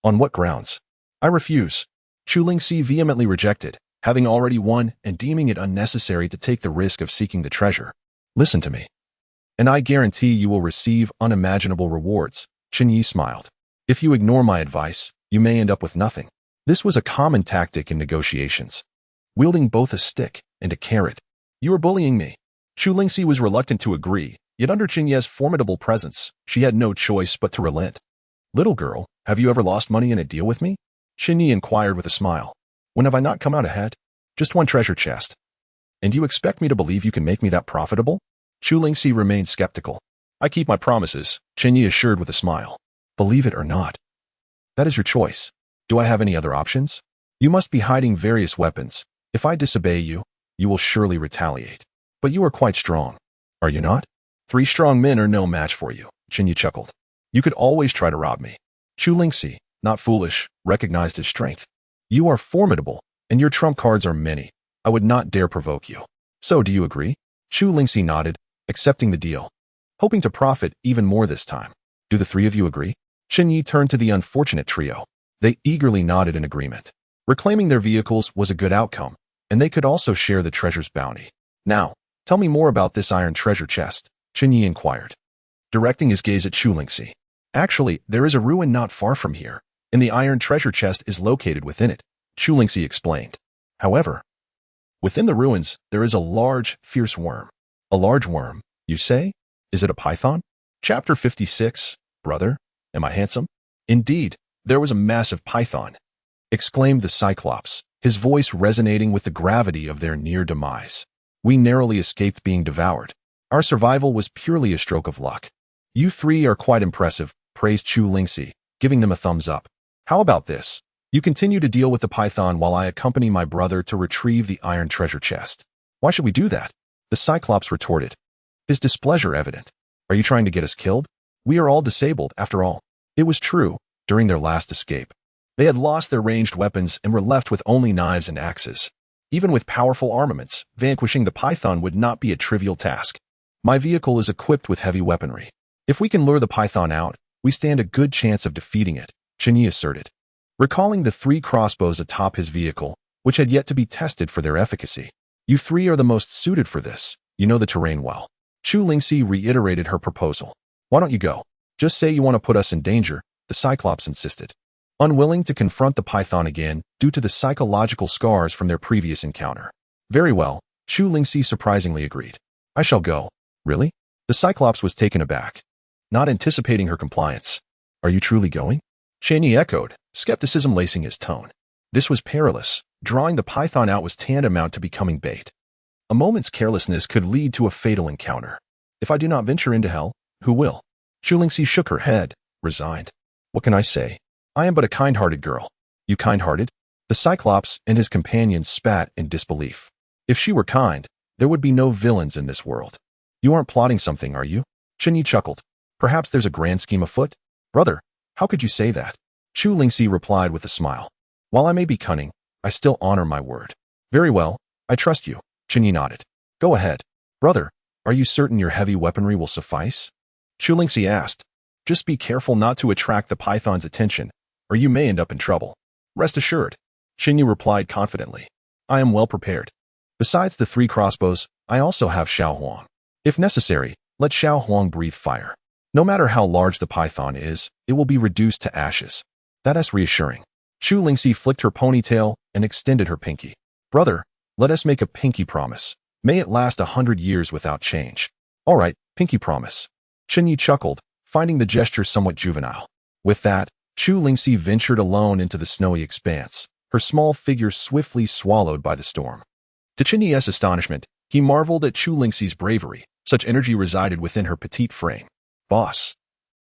On what grounds? I refuse. Chu Lingxi vehemently rejected, having already won and deeming it unnecessary to take the risk of seeking the treasure. Listen to me. And I guarantee you will receive unimaginable rewards, Chen Ye smiled. If you ignore my advice, you may end up with nothing. This was a common tactic in negotiations, wielding both a stick and a carrot. You are bullying me. Chu Lingxi was reluctant to agree, yet under Chen Ye's formidable presence, she had no choice but to relent. Little girl, have you ever lost money in a deal with me? Chen Ye inquired with a smile. When have I not come out ahead? Just one treasure chest. And you expect me to believe you can make me that profitable? Chu Lingxi remained skeptical. I keep my promises, Chen Ye assured with a smile. Believe it or not. That is your choice. Do I have any other options? You must be hiding various weapons. If I disobey you, you will surely retaliate. But you are quite strong. Are you not? 3 strong men are no match for you, Chen Ye chuckled. You could always try to rob me. Chu Lingxi, not foolish, recognized his strength. You are formidable, and your trump cards are many. I would not dare provoke you. So do you agree? Chu Lingxi nodded, accepting the deal, hoping to profit even more this time. Do the three of you agree? Chen Ye turned to the unfortunate trio. They eagerly nodded in agreement. Reclaiming their vehicles was a good outcome, and they could also share the treasure's bounty. Now, tell me more about this iron treasure chest, Chen Ye inquired, directing his gaze at Chu Lingxi. Actually, there is a ruin not far from here, and the iron treasure chest is located within it, Chu Lingxi explained. However, within the ruins, there is a large, fierce worm. A large worm, you say? Is it a python? Chapter 56, Brother, am I handsome? Indeed, there was a massive python, exclaimed the Cyclops, his voice resonating with the gravity of their near demise. We narrowly escaped being devoured. Our survival was purely a stroke of luck. You three are quite impressive, praised Chu Lingxi, giving them a thumbs up. How about this? You continue to deal with the python while I accompany my brother to retrieve the iron treasure chest. Why should we do that? The Cyclops retorted, his displeasure evident. Are you trying to get us killed? We are all disabled, after all. It was true, during their last escape. They had lost their ranged weapons and were left with only knives and axes. Even with powerful armaments, vanquishing the python would not be a trivial task. My vehicle is equipped with heavy weaponry. If we can lure the python out, we stand a good chance of defeating it, Chen Ye asserted, recalling the 3 crossbows atop his vehicle, which had yet to be tested for their efficacy. You three are the most suited for this. You know the terrain well. Chu Lingxi reiterated her proposal. Why don't you go? Just say you want to put us in danger, the Cyclops insisted, unwilling to confront the python again due to the psychological scars from their previous encounter. Very well, Chu Lingxi surprisingly agreed. I shall go. Really? The Cyclops was taken aback, not anticipating her compliance. Are you truly going? Chen Ye echoed, skepticism lacing his tone. This was perilous. Drawing the python out was tantamount to becoming bait. A moment's carelessness could lead to a fatal encounter. If I do not venture into hell, who will? Chu Lingxi shook her head, resigned. What can I say? I am but a kind-hearted girl. You kind-hearted? The Cyclops and his companions spat in disbelief. If she were kind, there would be no villains in this world. You aren't plotting something, are you? Chen Ye chuckled. Perhaps there's a grand scheme afoot? Brother, how could you say that? Chu Lingxi replied with a smile. While I may be cunning, I still honor my word. Very well, I trust you, Chen Ye nodded. Go ahead. Brother, are you certain your heavy weaponry will suffice? Chu Lingxi asked. Just be careful not to attract the python's attention, or you may end up in trouble. Rest assured, Chen Ye replied confidently. I am well prepared. Besides the 3 crossbows, I also have Xiao Huang. If necessary, let Xiao Huang breathe fire. No matter how large the python is, it will be reduced to ashes. That is reassuring. Chu Lingxi flicked her ponytail and extended her pinky. Brother, let us make a pinky promise. May it last 100 years without change. All right, pinky promise. Chen Ye chuckled, finding the gesture somewhat juvenile. With that, Chu Lingxi ventured alone into the snowy expanse, her small figure swiftly swallowed by the storm. To Chen Ye's astonishment, he marveled at Chu Lingxi's bravery. Such energy resided within her petite frame. Boss,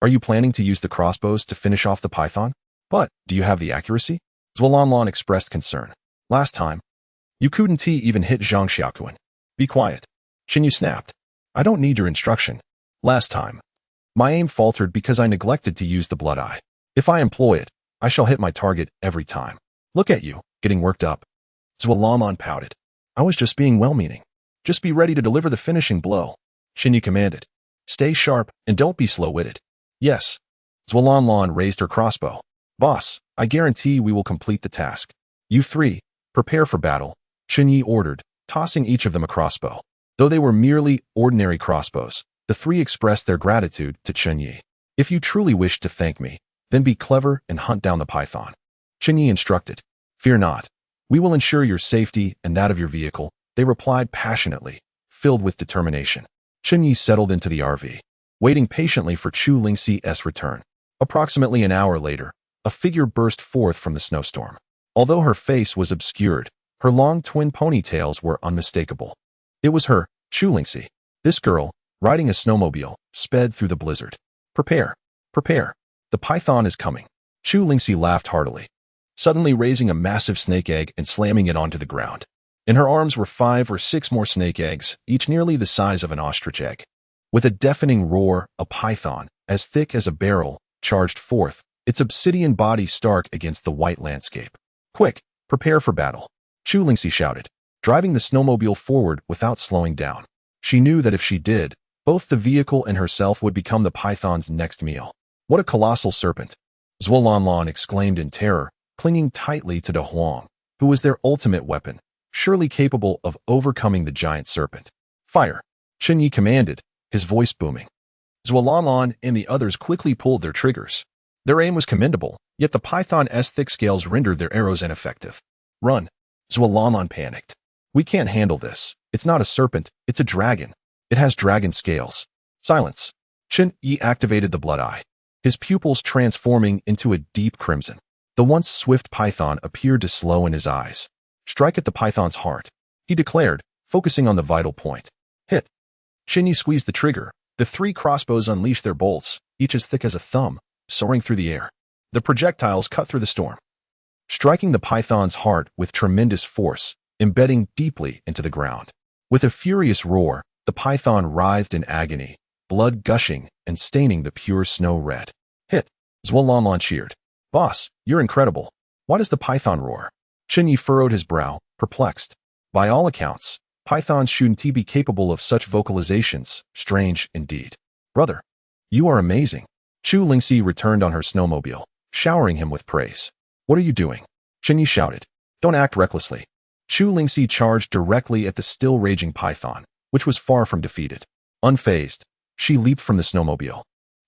are you planning to use the crossbows to finish off the python? But, do you have the accuracy? Zhualanlan expressed concern. Last time, you couldn't even hit Zhang Xiaoquan. Be quiet. Chen Ye snapped. I don't need your instruction. Last time, my aim faltered because I neglected to use the blood eye. If I employ it, I shall hit my target every time. Look at you, getting worked up. Zhualanlan pouted. I was just being well-meaning. Just be ready to deliver the finishing blow, Chen Ye commanded. Stay sharp and don't be slow-witted. Yes. Zhualanlan raised her crossbow. Boss, I guarantee we will complete the task. You three, prepare for battle, Chen Ye ordered, tossing each of them a crossbow. Though they were merely ordinary crossbows, the 3 expressed their gratitude to Chen Ye. If you truly wish to thank me, then be clever and hunt down the python, Chen Ye instructed. Fear not. We will ensure your safety and that of your vehicle, they replied passionately, filled with determination. Chen Ye settled into the RV, waiting patiently for Chu Lingxi's return. Approximately an hour later, a figure burst forth from the snowstorm. Although her face was obscured, her long twin ponytails were unmistakable. It was her, Chu Lingxi. This girl, riding a snowmobile, sped through the blizzard. Prepare. Prepare. The python is coming. Chu Lingxi laughed heartily, suddenly raising a massive snake egg and slamming it onto the ground. In her arms were 5 or 6 more snake eggs, each nearly the size of an ostrich egg. With a deafening roar, a python, as thick as a barrel, charged forth, its obsidian body stark against the white landscape. Quick, Prepare for battle, Chu Lingxi shouted, driving the snowmobile forward without slowing down. She knew that if she did, both the vehicle and herself would become the python's next meal. What a colossal serpent! Zuolanlan exclaimed in terror, clinging tightly to De Huang, who was their ultimate weapon, surely capable of overcoming the giant serpent. Fire! Chen Ye commanded, his voice booming. Zuolanlan and the others quickly pulled their triggers. Their aim was commendable, yet the python's thick scales rendered their arrows ineffective. Run! Zuolanlan panicked. We can't handle this. It's not a serpent, it's a dragon. It has dragon scales. Silence. Chen Ye activated the blood eye, his pupils transforming into a deep crimson. The once swift python appeared to slow in his eyes. Strike at the python's heart, he declared, focusing on the vital point. Hit. Chen Ye squeezed the trigger. The 3 crossbows unleashed their bolts, each as thick as a thumb, soaring through the air. The projectiles cut through the storm, striking the python's heart with tremendous force, embedding deeply into the ground. With a furious roar, the python writhed in agony, blood gushing and staining the pure snow red. Hit! Zuolanlan cheered. Boss, you're incredible. Why does the python roar? Chen Ye furrowed his brow, perplexed. By all accounts, pythons shouldn't be capable of such vocalizations. Strange indeed. Brother, you are amazing. Chu Lingxi returned on her snowmobile, showering him with praise. What are you doing? Chen Ye shouted. Don't act recklessly. Chu Lingxi charged directly at the still raging python, which was far from defeated. Unfazed, she leaped from the snowmobile,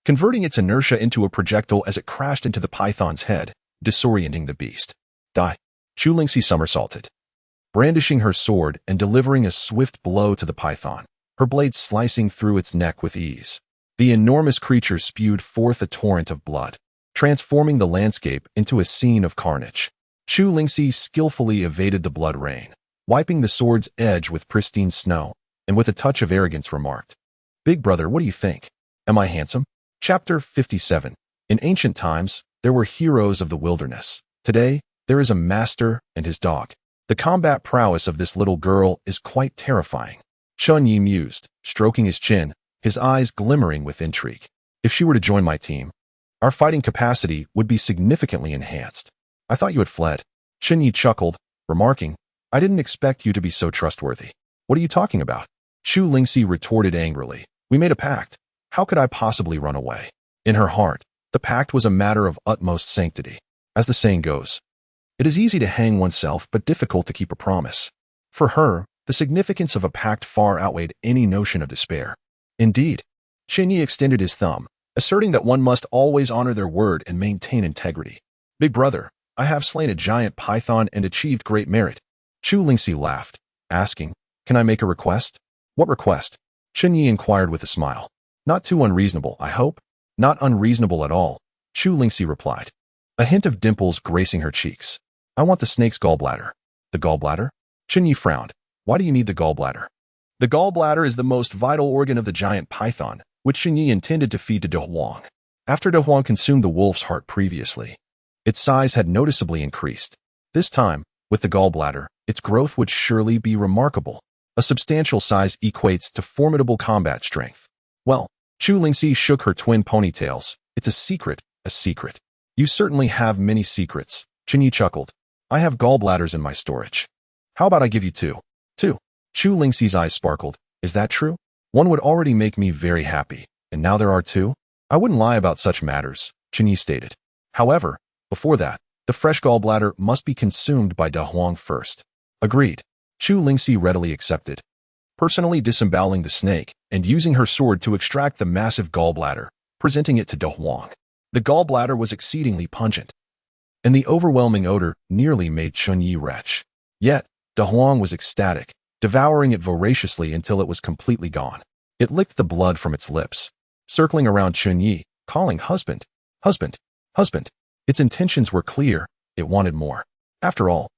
converting its inertia into a projectile as it crashed into the python's head, disorienting the beast. Die! Chu Lingxi somersaulted, brandishing her sword and delivering a swift blow to the python, her blade slicing through its neck with ease. The enormous creature spewed forth a torrent of blood, transforming the landscape into a scene of carnage. Chu Lingxi skillfully evaded the blood rain, wiping the sword's edge with pristine snow, and with a touch of arrogance remarked, Big brother, what do you think? Am I handsome? Chapter 57. In ancient times, there were heroes of the wilderness. Today, there is a master and his dog. The combat prowess of this little girl is quite terrifying. Chen Ye mused, stroking his chin, his eyes glimmering with intrigue. If she were to join my team, our fighting capacity would be significantly enhanced. I thought you had fled. Chen Ye chuckled, remarking, I didn't expect you to be so trustworthy. What are you talking about? Chu Lingxi retorted angrily. We made a pact. How could I possibly run away? In her heart, the pact was a matter of utmost sanctity. As the saying goes, it is easy to hang oneself but difficult to keep a promise. For her, the significance of a pact far outweighed any notion of despair. Indeed, Chen Ye extended his thumb, asserting that one must always honor their word and maintain integrity. Big brother, I have slain a giant python and achieved great merit. Chu Lingxi laughed, asking, Can I make a request? What request? Chen Ye inquired with a smile. Not too unreasonable, I hope? Not unreasonable at all, Chu Lingxi replied, a hint of dimples gracing her cheeks. I want the snake's gallbladder. The gallbladder? Chen Ye frowned. Why do you need the gallbladder? The gallbladder is the most vital organ of the giant python, which Chen Ye intended to feed to De Huang. After De Huang consumed the wolf's heart previously, its size had noticeably increased. This time, with the gallbladder, its growth would surely be remarkable. A substantial size equates to formidable combat strength. Well, Chu Lingxi shook her twin ponytails. It's a secret, a secret. You certainly have many secrets, Chen Ye chuckled. I have gallbladders in my storage. How about I give you 2? 2. Chu Lingxi's eyes sparkled. Is that true? One would already make me very happy, and now there are 2? I wouldn't lie about such matters, Chen Ye stated. However, before that, the fresh gallbladder must be consumed by De Huang first. Agreed. Chu Lingxi readily accepted, personally disemboweling the snake and using her sword to extract the massive gallbladder, presenting it to De Huang. The gallbladder was exceedingly pungent, and the overwhelming odor nearly made Chen Ye retch. Yet, De Huang was ecstatic, devouring it voraciously until it was completely gone. It licked the blood from its lips, circling around Chen Ye, calling husband, husband, husband. Its intentions were clear, it wanted more. After all,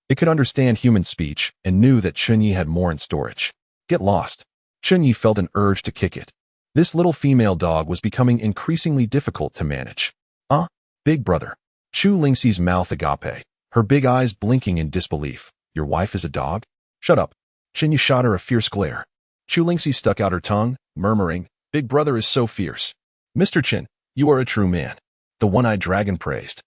it could understand human speech and knew that Chen Ye had more in storage. Get lost. Chen Ye felt an urge to kick it. This little female dog was becoming increasingly difficult to manage. Big brother. Chu Lingxi's mouth agape, her big eyes blinking in disbelief. Your wife is a dog? Shut up. Chen Ye shot her a fierce glare. Chu Lingxi stuck out her tongue, murmuring, Big brother is so fierce. Mr. Chen, you are a true man. The one-eyed dragon praised.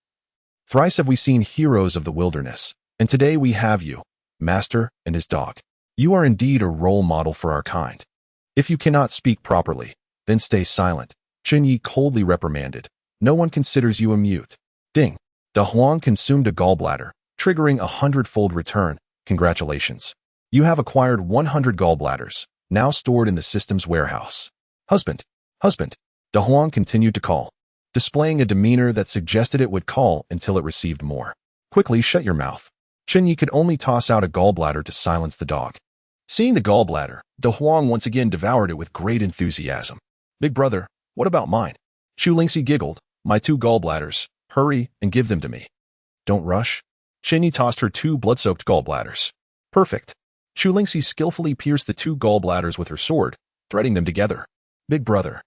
Thrice have we seen heroes of the wilderness, And today we have you, Master and his dog. You are indeed a role model for our kind. If you cannot speak properly, then stay silent, Chen Ye coldly reprimanded. No one considers you a mute. Ding. De Huang consumed a gallbladder, triggering a 100-fold return. Congratulations. You have acquired 100 gallbladders, now stored in the system's warehouse. Husband. Husband. De Huang continued to call, displaying a demeanor that suggested it would call until it received more. Quickly shut your mouth. Chen Ye could only toss out a gallbladder to silence the dog. Seeing the gallbladder, De Huang once again devoured it with great enthusiasm. Big brother, what about mine? Xu Lingxi giggled. My 2 gallbladders. Hurry and give them to me. Don't rush. Chen Ye tossed her 2 blood-soaked gallbladders. Perfect. Xu Lingxi skillfully pierced the 2 gallbladders with her sword, threading them together. Big brother.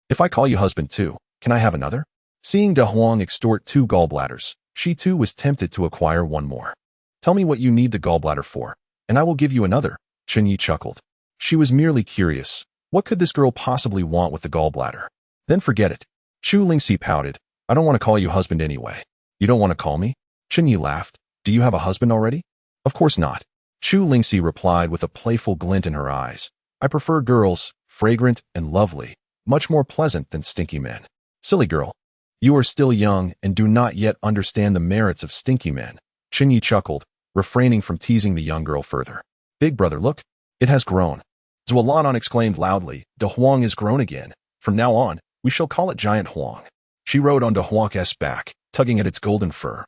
If I call you husband too, can I have another? Seeing De Huang extort 2 gallbladders, she too was tempted to acquire 1 more. Tell me what you need the gallbladder for, and I will give you another, Chen Ye chuckled. She was merely curious. What could this girl possibly want with the gallbladder? Then forget it. Xu Lingxi pouted. I don't want to call you husband anyway. You don't want to call me? Chen Ye laughed. Do you have a husband already? Of course not. Xu Lingxi replied with a playful glint in her eyes. I prefer girls, fragrant and lovely, much more pleasant than stinky men. Silly girl. You are still young and do not yet understand the merits of stinky men. Chen Ye chuckled, refraining from teasing the young girl further. Big brother, look. It has grown. Zualanon exclaimed loudly. De Huang is grown again. From now on, we shall call it Giant Huang. She rode on De Huang's back, tugging at its golden fur,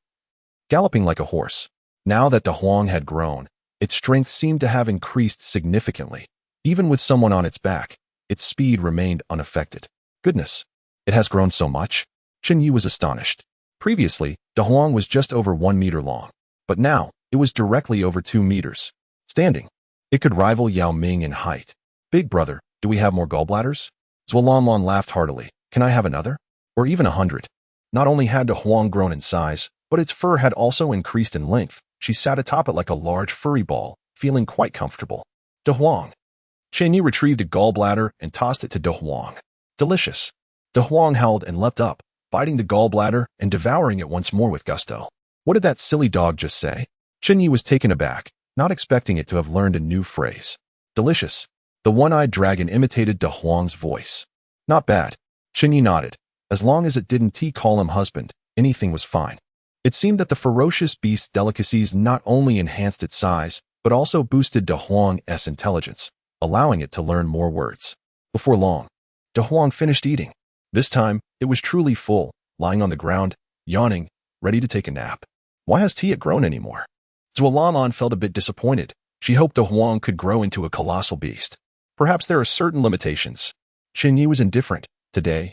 galloping like a horse. Now that De Huang had grown, its strength seemed to have increased significantly. Even with someone on its back, its speed remained unaffected. Goodness, it has grown so much? Chen Ye was astonished. Previously, De Huang was just over 1 meter long, but now it was directly over 2 meters. Standing, it could rival Yao Ming in height. Big brother, do we have more gallbladders? Zualanlon laughed heartily. Can I have another? Or even 100. Not only had De Huang grown in size, but its fur had also increased in length. She sat atop it like a large furry ball, feeling quite comfortable. De Huang. Chen Ye retrieved a gallbladder and tossed it to De Huang. Delicious. De Huang howled and leapt up, biting the gallbladder and devouring it once more with gusto. What did that silly dog just say? Chen Ye was taken aback, not expecting it to have learned a new phrase. Delicious. The one-eyed dragon imitated De Huang's voice. Not bad. Chen Ye nodded. As long as it didn't call him husband, anything was fine. It seemed that the ferocious beast's delicacies not only enhanced its size, but also boosted De Huang's intelligence, allowing it to learn more words. Before long, De Huang finished eating. This time, it was truly full, lying on the ground, yawning, ready to take a nap. Why has Tia grown anymore? Zualanon felt a bit disappointed. She hoped De Huang could grow into a colossal beast. Perhaps there are certain limitations. Chen Ye was indifferent. Today,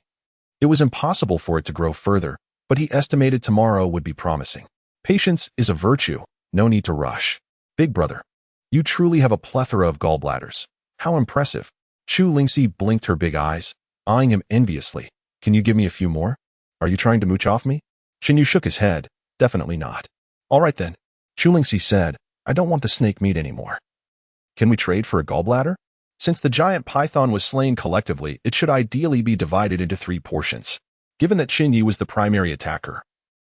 it was impossible for it to grow further, but he estimated tomorrow would be promising. Patience is a virtue. No need to rush. Big brother, you truly have a plethora of gallbladders. How impressive. Xu Lingxi blinked her big eyes, eyeing him enviously. Can you give me a few more? Are you trying to mooch off me? Chen Ye shook his head. Definitely not. All right then. Xu Lingxi said, I don't want the snake meat anymore. Can we trade for a gallbladder? Since the giant python was slain collectively, it should ideally be divided into 3 portions. Given that Chen Ye was the primary attacker,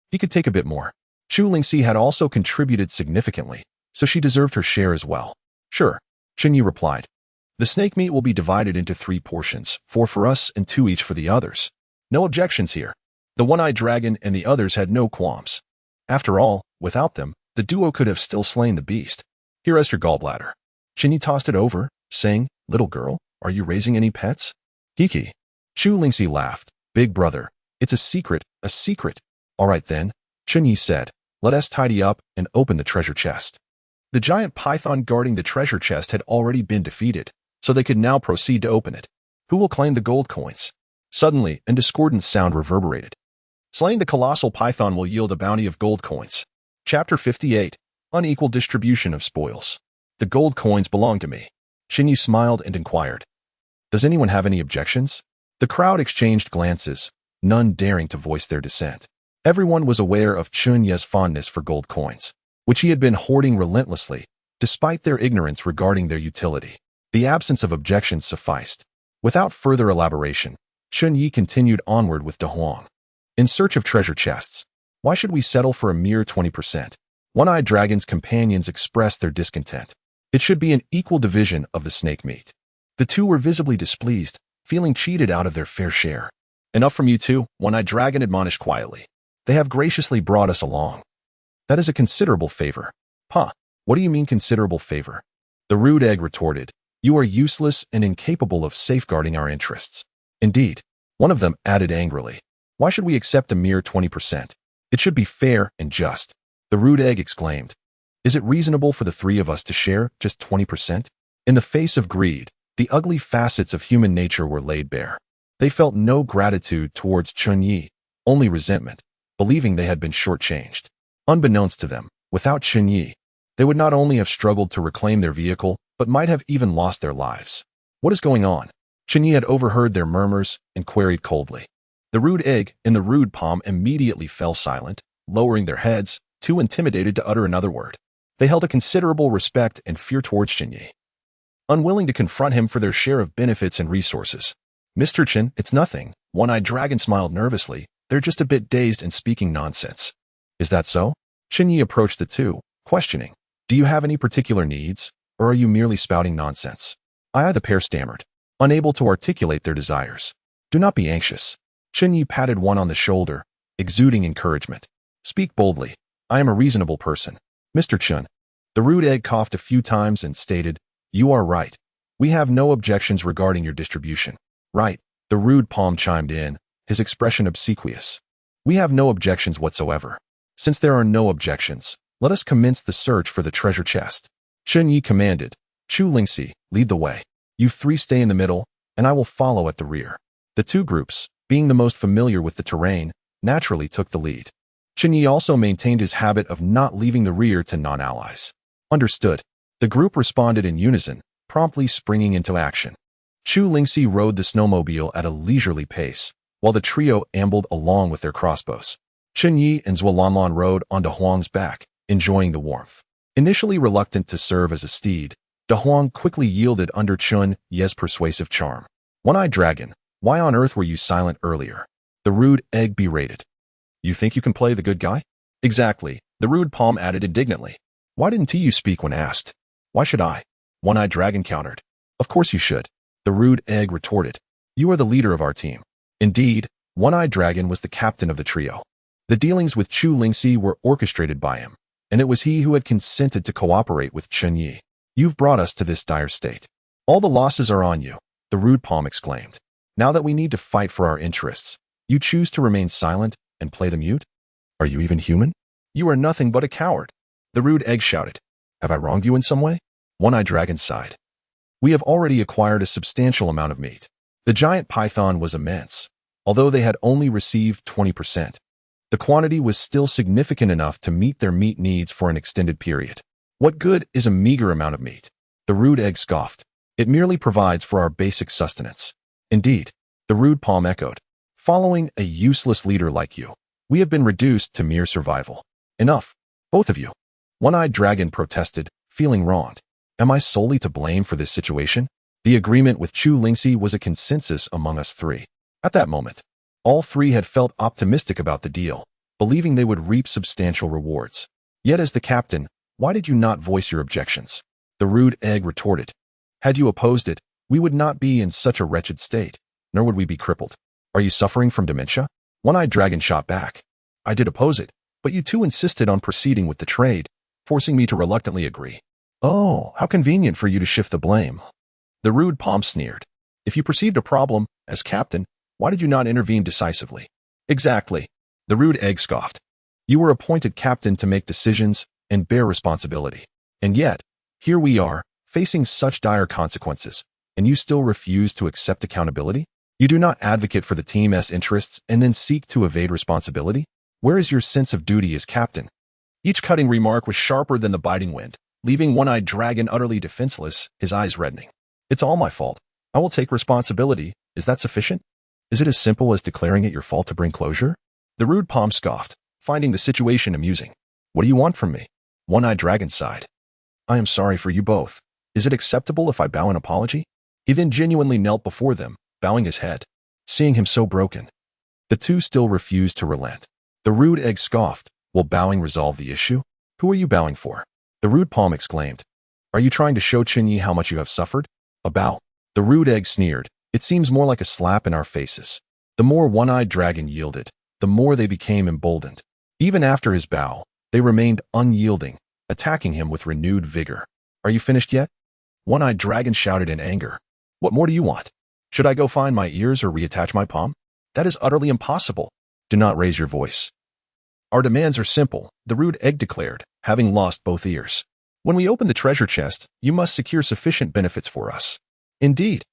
he could take a bit more. Xu Lingxi had also contributed significantly, so she deserved her share as well. Sure, Chen Ye replied. The snake meat will be divided into 3 portions, 4 for us and 2 each for the others. No objections here. The one-eyed dragon and the others had no qualms. After all, without them, the duo could have still slain the beast. Here is your gallbladder. Chen Ye tossed it over, saying, Little girl, are you raising any pets? Kiki. Xu Lingxi laughed. Big brother, it's a secret, a secret. All right then, Chen Ye said, let us tidy up and open the treasure chest. The giant python guarding the treasure chest had already been defeated, so they could now proceed to open it. Who will claim the gold coins? Suddenly, a discordant sound reverberated. Slaying the colossal python will yield a bounty of gold coins. Chapter 58. Unequal distribution of spoils. The gold coins belong to me. Chen Ye smiled and inquired. Does anyone have any objections? The crowd exchanged glances, none daring to voice their dissent. Everyone was aware of Chen Ye's fondness for gold coins, which he had been hoarding relentlessly, despite their ignorance regarding their utility. The absence of objections sufficed. Without further elaboration, Chen Ye continued onward with De Huang. In search of treasure chests, why should we settle for a mere 20%? One-eyed dragon's companions expressed their discontent. It should be an equal division of the snake meat. The two were visibly displeased, feeling cheated out of their fair share. Enough from you two, One-eyed dragon admonished quietly. They have graciously brought us along. That is a considerable favor. Huh, what do you mean considerable favor? The rude egg retorted. You are useless and incapable of safeguarding our interests. Indeed, one of them added angrily. Why should we accept a mere 20%? It should be fair and just. The rude egg exclaimed. Is it reasonable for the three of us to share just 20%? In the face of greed, the ugly facets of human nature were laid bare. They felt no gratitude towards Chen Ye, only resentment, believing they had been shortchanged. Unbeknownst to them, without Chen Ye, they would not only have struggled to reclaim their vehicle, but might have even lost their lives. What is going on? Chen Ye had overheard their murmurs and queried coldly. The rude egg and the rude palm immediately fell silent, lowering their heads, too intimidated to utter another word. They held a considerable respect and fear towards Chen Ye, unwilling to confront him for their share of benefits and resources. Mr. Chen, it's nothing. One-eyed dragon smiled nervously. They're just a bit dazed and speaking nonsense. Is that so? Chen Ye approached the two, questioning. Do you have any particular needs, or are you merely spouting nonsense? The pair stammered, unable to articulate their desires. Do not be anxious. Chen Ye patted one on the shoulder, exuding encouragement. Speak boldly. I am a reasonable person. Mr. Chen. The rude egg coughed a few times and stated, You are right. We have no objections regarding your distribution. Right. The rude palm chimed in, his expression obsequious. We have no objections whatsoever. Since there are no objections, let us commence the search for the treasure chest. Chen Ye commanded. Chu Lingxi, lead the way. You three stay in the middle, and I will follow at the rear. The two groups, being the most familiar with the terrain, naturally took the lead. Chen Ye also maintained his habit of not leaving the rear to non-allies. Understood. The group responded in unison, promptly springing into action. Chu Lingxi rode the snowmobile at a leisurely pace, while the trio ambled along with their crossbows. Chen Ye and Zualanlan rode on De Huang's back, enjoying the warmth. Initially reluctant to serve as a steed, De Huang quickly yielded under Chen Ye's persuasive charm. One-eyed dragon, why on earth were you silent earlier? The rude egg berated. You think you can play the good guy? Exactly, the rude palm added indignantly. Why didn't you speak when asked? Why should I? One-eyed dragon countered. Of course you should. The rude egg retorted. You are the leader of our team. Indeed, One-eyed dragon was the captain of the trio. The dealings with Chu Lingxi were orchestrated by him, and it was he who had consented to cooperate with Chen Ye. You've brought us to this dire state. All the losses are on you, the rude palm exclaimed. Now that we need to fight for our interests, you choose to remain silent and play the mute? Are you even human? You are nothing but a coward. The rude egg shouted. Have I wronged you in some way? One-eyed dragon sighed. We have already acquired a substantial amount of meat. The giant python was immense, although they had only received 20%. The quantity was still significant enough to meet their meat needs for an extended period. What good is a meager amount of meat? The rude egg scoffed. It merely provides for our basic sustenance. Indeed, the rude palm echoed. Following a useless leader like you, we have been reduced to mere survival. Enough, both of you. One-eyed dragon protested, feeling wronged. Am I solely to blame for this situation? The agreement with Chu Lingxi was a consensus among us three. At that moment, all three had felt optimistic about the deal, believing they would reap substantial rewards. Yet as the captain, why did you not voice your objections? The rude egg retorted. Had you opposed it, we would not be in such a wretched state, nor would we be crippled. Are you suffering from dementia? One-eyed dragon shot back. I did oppose it, but you two insisted on proceeding with the trade, forcing me to reluctantly agree. Oh, how convenient for you to shift the blame. The rude palm sneered. If you perceived a problem, as captain, why did you not intervene decisively? Exactly. The rude egg scoffed. You were appointed captain to make decisions and bear responsibility. And yet, here we are, facing such dire consequences, and you still refuse to accept accountability? You do not advocate for the team's interests and then seek to evade responsibility? Where is your sense of duty as captain? Each cutting remark was sharper than the biting wind, leaving One-eyed dragon utterly defenseless, his eyes reddening. It's all my fault. I will take responsibility. Is that sufficient? Is it as simple as declaring it your fault to bring closure? The rude palm scoffed, finding the situation amusing. What do you want from me? One-eyed dragon sighed. I am sorry for you both. Is it acceptable if I bow an apology? He then genuinely knelt before them, bowing his head. Seeing him so broken, the two still refused to relent. The rude egg scoffed. Will bowing resolve the issue? Who are you bowing for? The rude palm exclaimed. Are you trying to show Chen Ye how much you have suffered? A bow. The rude egg sneered. It seems more like a slap in our faces. The more one-eyed dragon yielded, the more they became emboldened. Even after his bow, they remained unyielding, attacking him with renewed vigor. Are you finished yet? One-eyed dragon shouted in anger. What more do you want? Should I go find my ears or reattach my palm? That is utterly impossible. Do not raise your voice. Our demands are simple, the rude egg declared, having lost both ears. When we open the treasure chest, you must secure sufficient benefits for us. Indeed.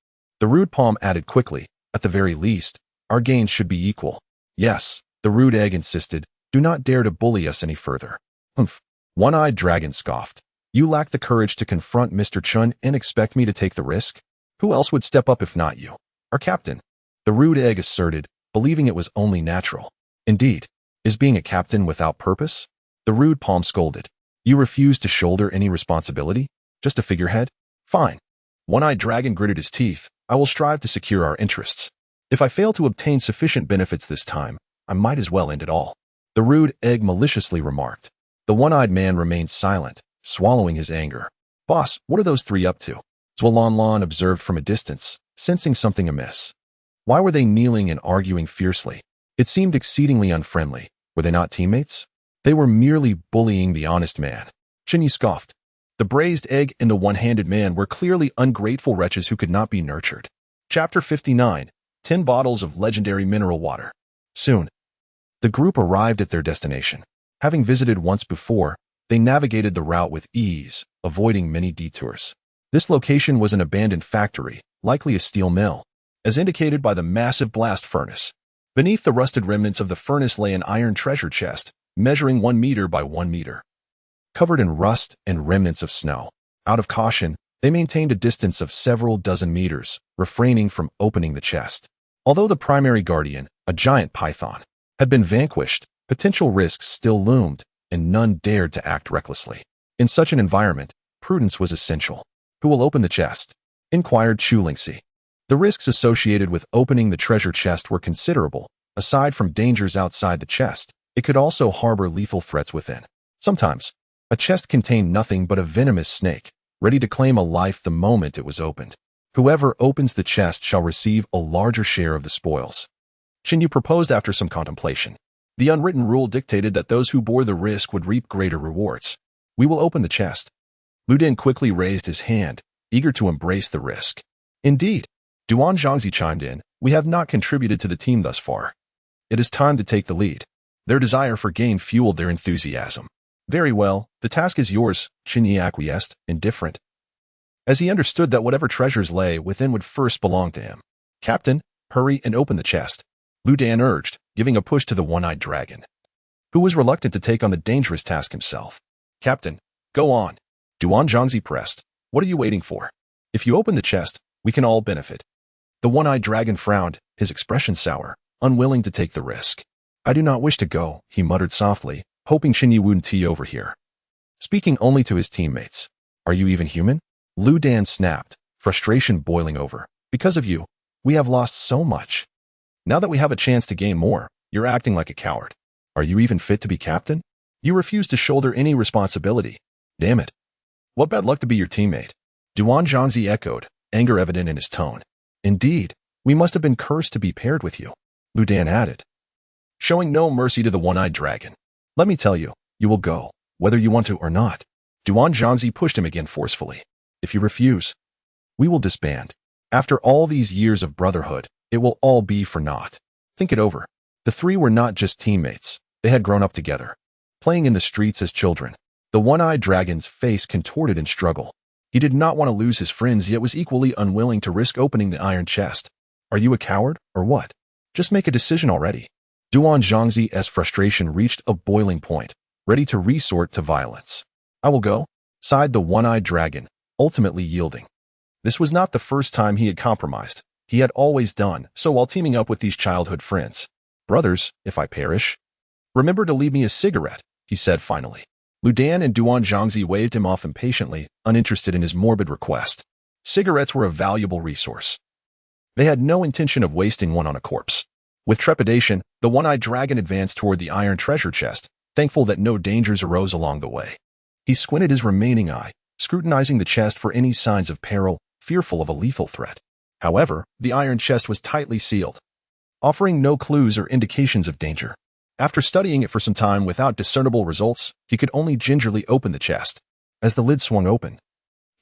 The rude palm added quickly, at the very least, our gains should be equal. Yes, the rude egg insisted, do not dare to bully us any further. Humph. One-eyed dragon scoffed. You lack the courage to confront Mr. Chen and expect me to take the risk? Who else would step up if not you? Our captain. The rude egg asserted, believing it was only natural. Indeed. Is being a captain without purpose? The rude palm scolded. You refuse to shoulder any responsibility? Just a figurehead? Fine. One-eyed dragon gritted his teeth. I will strive to secure our interests. If I fail to obtain sufficient benefits this time, I might as well end it all. The rude egg maliciously remarked. The one-eyed man remained silent, swallowing his anger. Boss, what are those three up to? Zhualanlan observed from a distance, sensing something amiss. Why were they kneeling and arguing fiercely? It seemed exceedingly unfriendly. Were they not teammates? They were merely bullying the honest man. Chen Ye scoffed. The braised egg and the one-handed man were clearly ungrateful wretches who could not be nurtured. Chapter 59. 10 bottles of legendary mineral water. Soon, the group arrived at their destination. Having visited once before, they navigated the route with ease, avoiding many detours. This location was an abandoned factory, likely a steel mill, as indicated by the massive blast furnace. Beneath the rusted remnants of the furnace lay an iron treasure chest, measuring 1 meter by 1 meter. Covered in rust and remnants of snow. Out of caution, they maintained a distance of several dozen meters, refraining from opening the chest. Although the primary guardian, a giant python, had been vanquished, potential risks still loomed, and none dared to act recklessly. In such an environment, prudence was essential. Who will open the chest? Inquired Chu Lingxi. The risks associated with opening the treasure chest were considerable. Aside from dangers outside the chest, it could also harbor lethal threats within. Sometimes, a chest contained nothing but a venomous snake, ready to claim a life the moment it was opened. Whoever opens the chest shall receive a larger share of the spoils. Chen Ye proposed after some contemplation. The unwritten rule dictated that those who bore the risk would reap greater rewards. We will open the chest. Lu Dan quickly raised his hand, eager to embrace the risk. Indeed, Duan Zhangzi chimed in, we have not contributed to the team thus far. It is time to take the lead. Their desire for gain fueled their enthusiasm. Very well, the task is yours, Chen Ye acquiesced, indifferent, as he understood that whatever treasures lay within would first belong to him. Captain, hurry and open the chest, Lu Dan urged, giving a push to the one-eyed dragon, who was reluctant to take on the dangerous task himself. Captain, go on. Duan Zhangzi pressed. What are you waiting for? If you open the chest, we can all benefit. The one-eyed dragon frowned, his expression sour, unwilling to take the risk. I do not wish to go, he muttered softly, hoping Chen Ye wouldn't tea over here. Speaking only to his teammates. Are you even human? Lu Dan snapped, frustration boiling over. Because of you, we have lost so much. Now that we have a chance to gain more, you're acting like a coward. Are you even fit to be captain? You refuse to shoulder any responsibility. Damn it. What bad luck to be your teammate. Duan Zhangzi echoed, anger evident in his tone. Indeed, we must have been cursed to be paired with you, Lu Dan added, showing no mercy to the one-eyed dragon. Let me tell you, you will go, whether you want to or not. Duan Zhangzi pushed him again forcefully. If you refuse, we will disband. After all these years of brotherhood, it will all be for naught. Think it over. The three were not just teammates. They had grown up together, playing in the streets as children. The one-eyed dragon's face contorted in struggle. He did not want to lose his friends, yet was equally unwilling to risk opening the iron chest. Are you a coward, or what? Just make a decision already. Duan Zhangzi's frustration reached a boiling point, ready to resort to violence. I will go, sighed the one-eyed dragon, ultimately yielding. This was not the first time he had compromised. He had always done so while teaming up with these childhood friends. Brothers, if I perish, remember to leave me a cigarette, he said finally. Lu Dan and Duan Zhangzi waved him off impatiently, uninterested in his morbid request. Cigarettes were a valuable resource. They had no intention of wasting one on a corpse. With trepidation, the one-eyed dragon advanced toward the iron treasure chest, thankful that no dangers arose along the way. He squinted his remaining eye, scrutinizing the chest for any signs of peril, fearful of a lethal threat. However, the iron chest was tightly sealed, offering no clues or indications of danger. After studying it for some time without discernible results, he could only gingerly open the chest. As the lid swung open,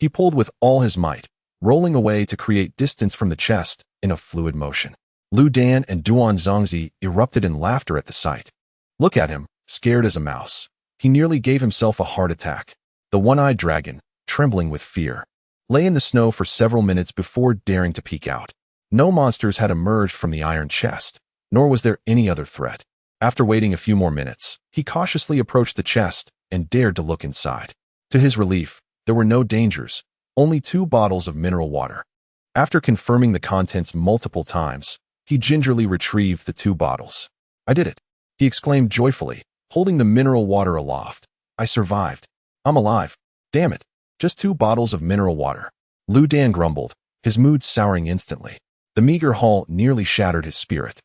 he pulled with all his might, rolling away to create distance from the chest in a fluid motion. Lu Dan and Duan Zongzi erupted in laughter at the sight. Look at him, scared as a mouse. He nearly gave himself a heart attack. The one-eyed dragon, trembling with fear, lay in the snow for several minutes before daring to peek out. No monsters had emerged from the iron chest, nor was there any other threat. After waiting a few more minutes, he cautiously approached the chest and dared to look inside. To his relief, there were no dangers, only 2 bottles of mineral water. After confirming the contents multiple times, he gingerly retrieved the 2 bottles. I did it, he exclaimed joyfully, holding the mineral water aloft. I survived. I'm alive. Damn it. Just 2 bottles of mineral water. Lu Dan grumbled, his mood souring instantly. The meager haul nearly shattered his spirit.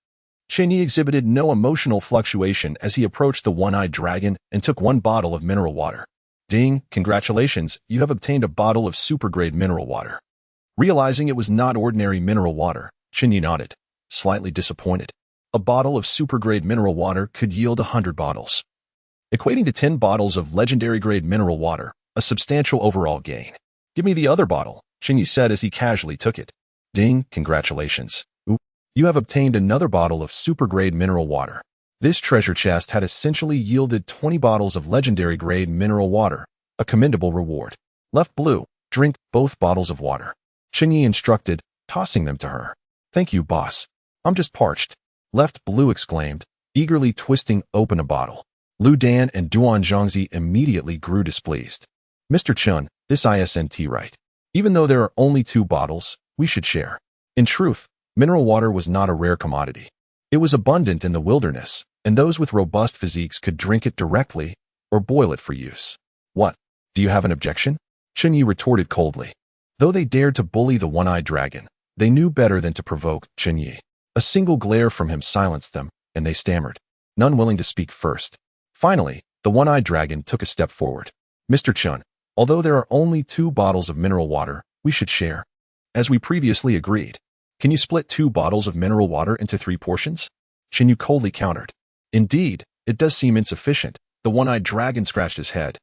Chen Ye exhibited no emotional fluctuation as he approached the one-eyed dragon and took 1 bottle of mineral water. Ding, congratulations, you have obtained a bottle of super-grade mineral water. Realizing it was not ordinary mineral water, Chen Ye nodded, slightly disappointed. A bottle of super-grade mineral water could yield 100 bottles, equating to 10 bottles of legendary-grade mineral water, a substantial overall gain. Give me the other bottle, Chen Ye said as he casually took it. Ding, congratulations. You have obtained another bottle of super-grade mineral water. This treasure chest had essentially yielded 20 bottles of legendary-grade mineral water, a commendable reward. Left Blue, drink both bottles of water, Chen Ye instructed, tossing them to her. Thank you, boss. I'm just parched, Left Blue exclaimed, eagerly twisting open a bottle. Lu Dan and Duan Zhongzi immediately grew displeased. Mr. Chun, this isn't right. Even though there are only 2 bottles, we should share. In truth, mineral water was not a rare commodity. It was abundant in the wilderness, and those with robust physiques could drink it directly or boil it for use. What? Do you have an objection? Chen Ye retorted coldly. Though they dared to bully the one-eyed dragon, they knew better than to provoke Chen Ye. A single glare from him silenced them, and they stammered, none willing to speak first. Finally, the one-eyed dragon took a step forward. Mr. Chun, although there are only 2 bottles of mineral water, we should share. As we previously agreed. Can you split 2 bottles of mineral water into 3 portions? Chen Ye coldly countered. Indeed, it does seem insufficient. The one-eyed dragon scratched his head,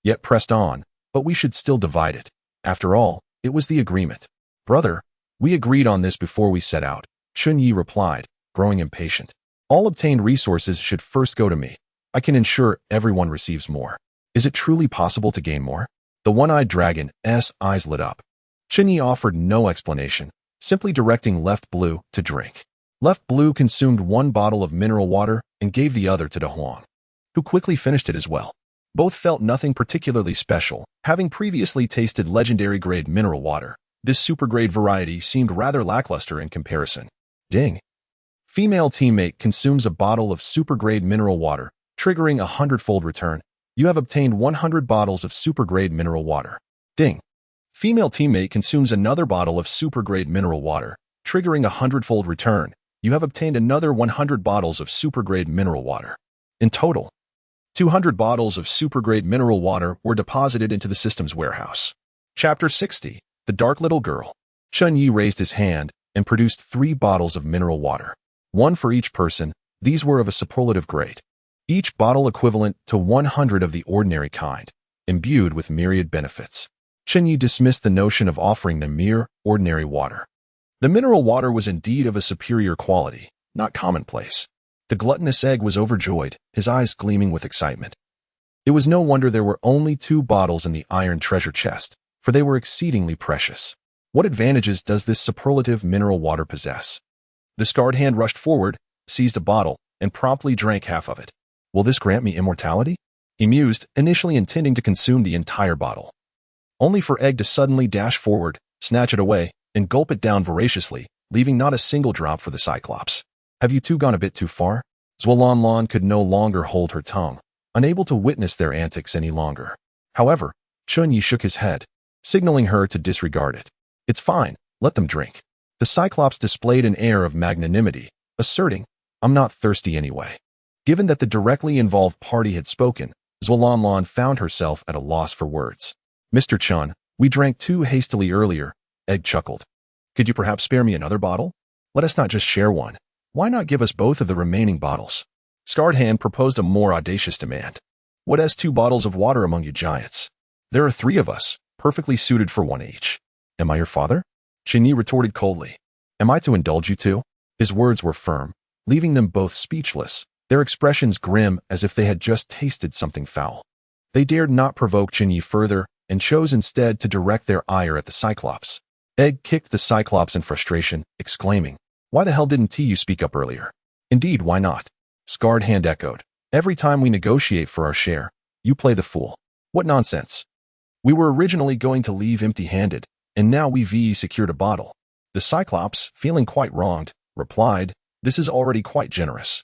yet pressed on, but we should still divide it. After all, it was the agreement. Brother, we agreed on this before we set out, Chen Ye replied, growing impatient. All obtained resources should first go to me. I can ensure everyone receives more. Is it truly possible to gain more? The one-eyed dragon's eyes lit up. Chen Ye offered no explanation, simply directing Left Blue to drink. Left Blue consumed 1 bottle of mineral water and gave the other to De Huang, who quickly finished it as well. Both felt nothing particularly special, having previously tasted legendary-grade mineral water. This super-grade variety seemed rather lackluster in comparison. Ding. Female teammate consumes a bottle of super-grade mineral water, triggering a 100-fold return. You have obtained 100 bottles of super-grade mineral water. Ding. Female teammate consumes another bottle of super-grade mineral water, triggering a 100-fold return. You have obtained another 100 bottles of super-grade mineral water. In total, 200 bottles of super-grade mineral water were deposited into the system's warehouse. Chapter 60. The Dark Little Girl. Chen Ye raised his hand and produced 3 bottles of mineral water. 1 for each person. These were of a superlative grade. Each bottle equivalent to 100 of the ordinary kind, imbued with myriad benefits. Chen Ye dismissed the notion of offering them mere, ordinary water. The mineral water was indeed of a superior quality, not commonplace. The gluttonous egg was overjoyed, his eyes gleaming with excitement. It was no wonder there were only 2 bottles in the iron treasure chest, for they were exceedingly precious. What advantages does this superlative mineral water possess? The scarred hand rushed forward, seized a bottle, and promptly drank half of it. Will this grant me immortality? He mused, initially intending to consume the entire bottle, only for Egg to suddenly dash forward, snatch it away, and gulp it down voraciously, leaving not a single drop for the Cyclops. Have you 2 gone a bit too far? Zhualanlan could no longer hold her tongue, unable to witness their antics any longer. However, Chen Ye shook his head, signaling her to disregard it. It's fine, let them drink. The Cyclops displayed an air of magnanimity, asserting, I'm not thirsty anyway. Given that the directly involved party had spoken, Zhualanlan found herself at a loss for words. Mr. Chen, we drank too hastily earlier, Egg chuckled. Could you perhaps spare me another bottle? Let us not just share one. Why not give us both of the remaining bottles? Scarred Hand proposed a more audacious demand. What has 2 bottles of water among you giants? There are 3 of us, perfectly suited for one each. Am I your father? Chen Ye retorted coldly. Am I to indulge you too? His words were firm, leaving them both speechless, their expressions grim as if they had just tasted something foul. They dared not provoke Chen Ye further and chose instead to direct their ire at the Cyclops. Egg kicked the Cyclops in frustration, exclaiming, Why the hell didn't you speak up earlier? Indeed, why not? Scarred Hand echoed. Every time we negotiate for our share, you play the fool. What nonsense. We were originally going to leave empty-handed, and now we've secured a bottle. The Cyclops, feeling quite wronged, replied, This is already quite generous.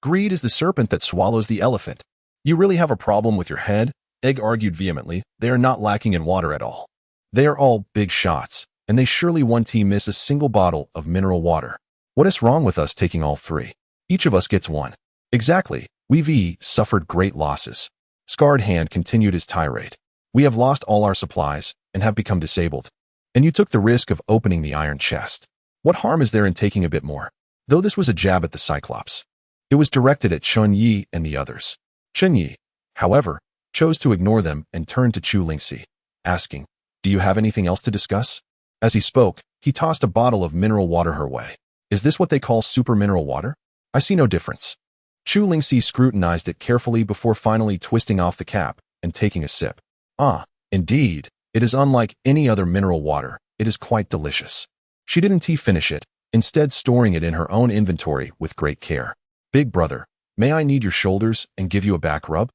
Greed is the serpent that swallows the elephant. You really have a problem with your head? Egg argued vehemently. They are not lacking in water at all. They are all big shots, and they surely won't miss a single bottle of mineral water. What is wrong with us taking all 3? Each of us gets one. Exactly. We've suffered great losses. Scarred Hand continued his tirade. We have lost all our supplies and have become disabled. And you took the risk of opening the iron chest. What harm is there in taking a bit more? Though this was a jab at the Cyclops, it was directed at Chen Ye and the others. Chen Ye, however, chose to ignore them and turned to Chu Lingxi, asking, Do you have anything else to discuss? As he spoke, he tossed a bottle of mineral water her way. Is this what they call super mineral water? I see no difference. Chu Lingxi scrutinized it carefully before finally twisting off the cap and taking a sip. Ah, indeed, it is unlike any other mineral water. It is quite delicious. She didn't finish it, instead storing it in her own inventory with great care. Big brother, may I knead your shoulders and give you a back rub?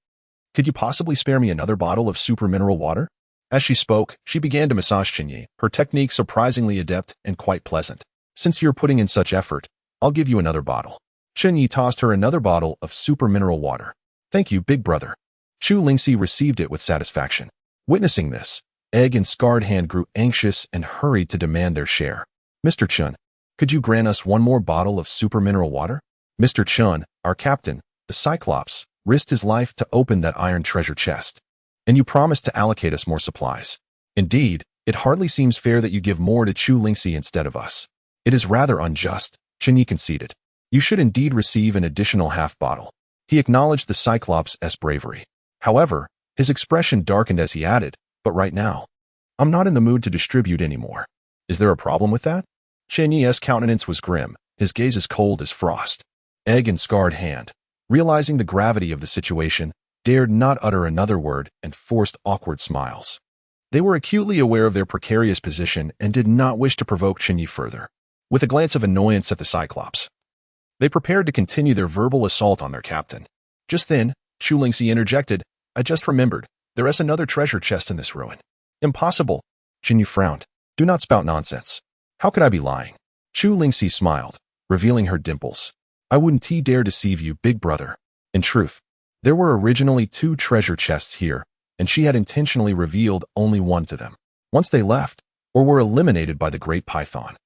Could you possibly spare me another bottle of super mineral water? As she spoke, she began to massage Chen Ye, her technique surprisingly adept and quite pleasant. Since you're putting in such effort, I'll give you another bottle. Chen Ye tossed her another bottle of super mineral water. Thank you, big brother. Chu Lingxi received it with satisfaction. Witnessing this, Egg and Scarred Hand grew anxious and hurried to demand their share. Mr. Chen, could you grant us one more bottle of super mineral water? Mr. Chen, our captain, the Cyclops, risked his life to open that iron treasure chest. And you promised to allocate us more supplies. Indeed, it hardly seems fair that you give more to Chu Lingxi instead of us. It is rather unjust, Chen Ye conceded. You should indeed receive an additional half bottle. He acknowledged the Cyclops' bravery. However, his expression darkened as he added, But right now, I'm not in the mood to distribute anymore. Is there a problem with that? Chen Ye's countenance was grim, his gaze as cold as frost. Egg and Scarred Hand, realizing the gravity of the situation, dared not utter another word and forced awkward smiles. They were acutely aware of their precarious position and did not wish to provoke Chen Ye further. With a glance of annoyance at the Cyclops, they prepared to continue their verbal assault on their captain. Just then, Chu Lingxi interjected, I just remembered, there is another treasure chest in this ruin. Impossible. Chen Ye frowned. Do not spout nonsense. How could I be lying? Chu Lingxi smiled, revealing her dimples. I wouldn't dare deceive you, big brother. In truth, there were originally 2 treasure chests here, and she had intentionally revealed only one to them. Once they left, or were eliminated by the great python,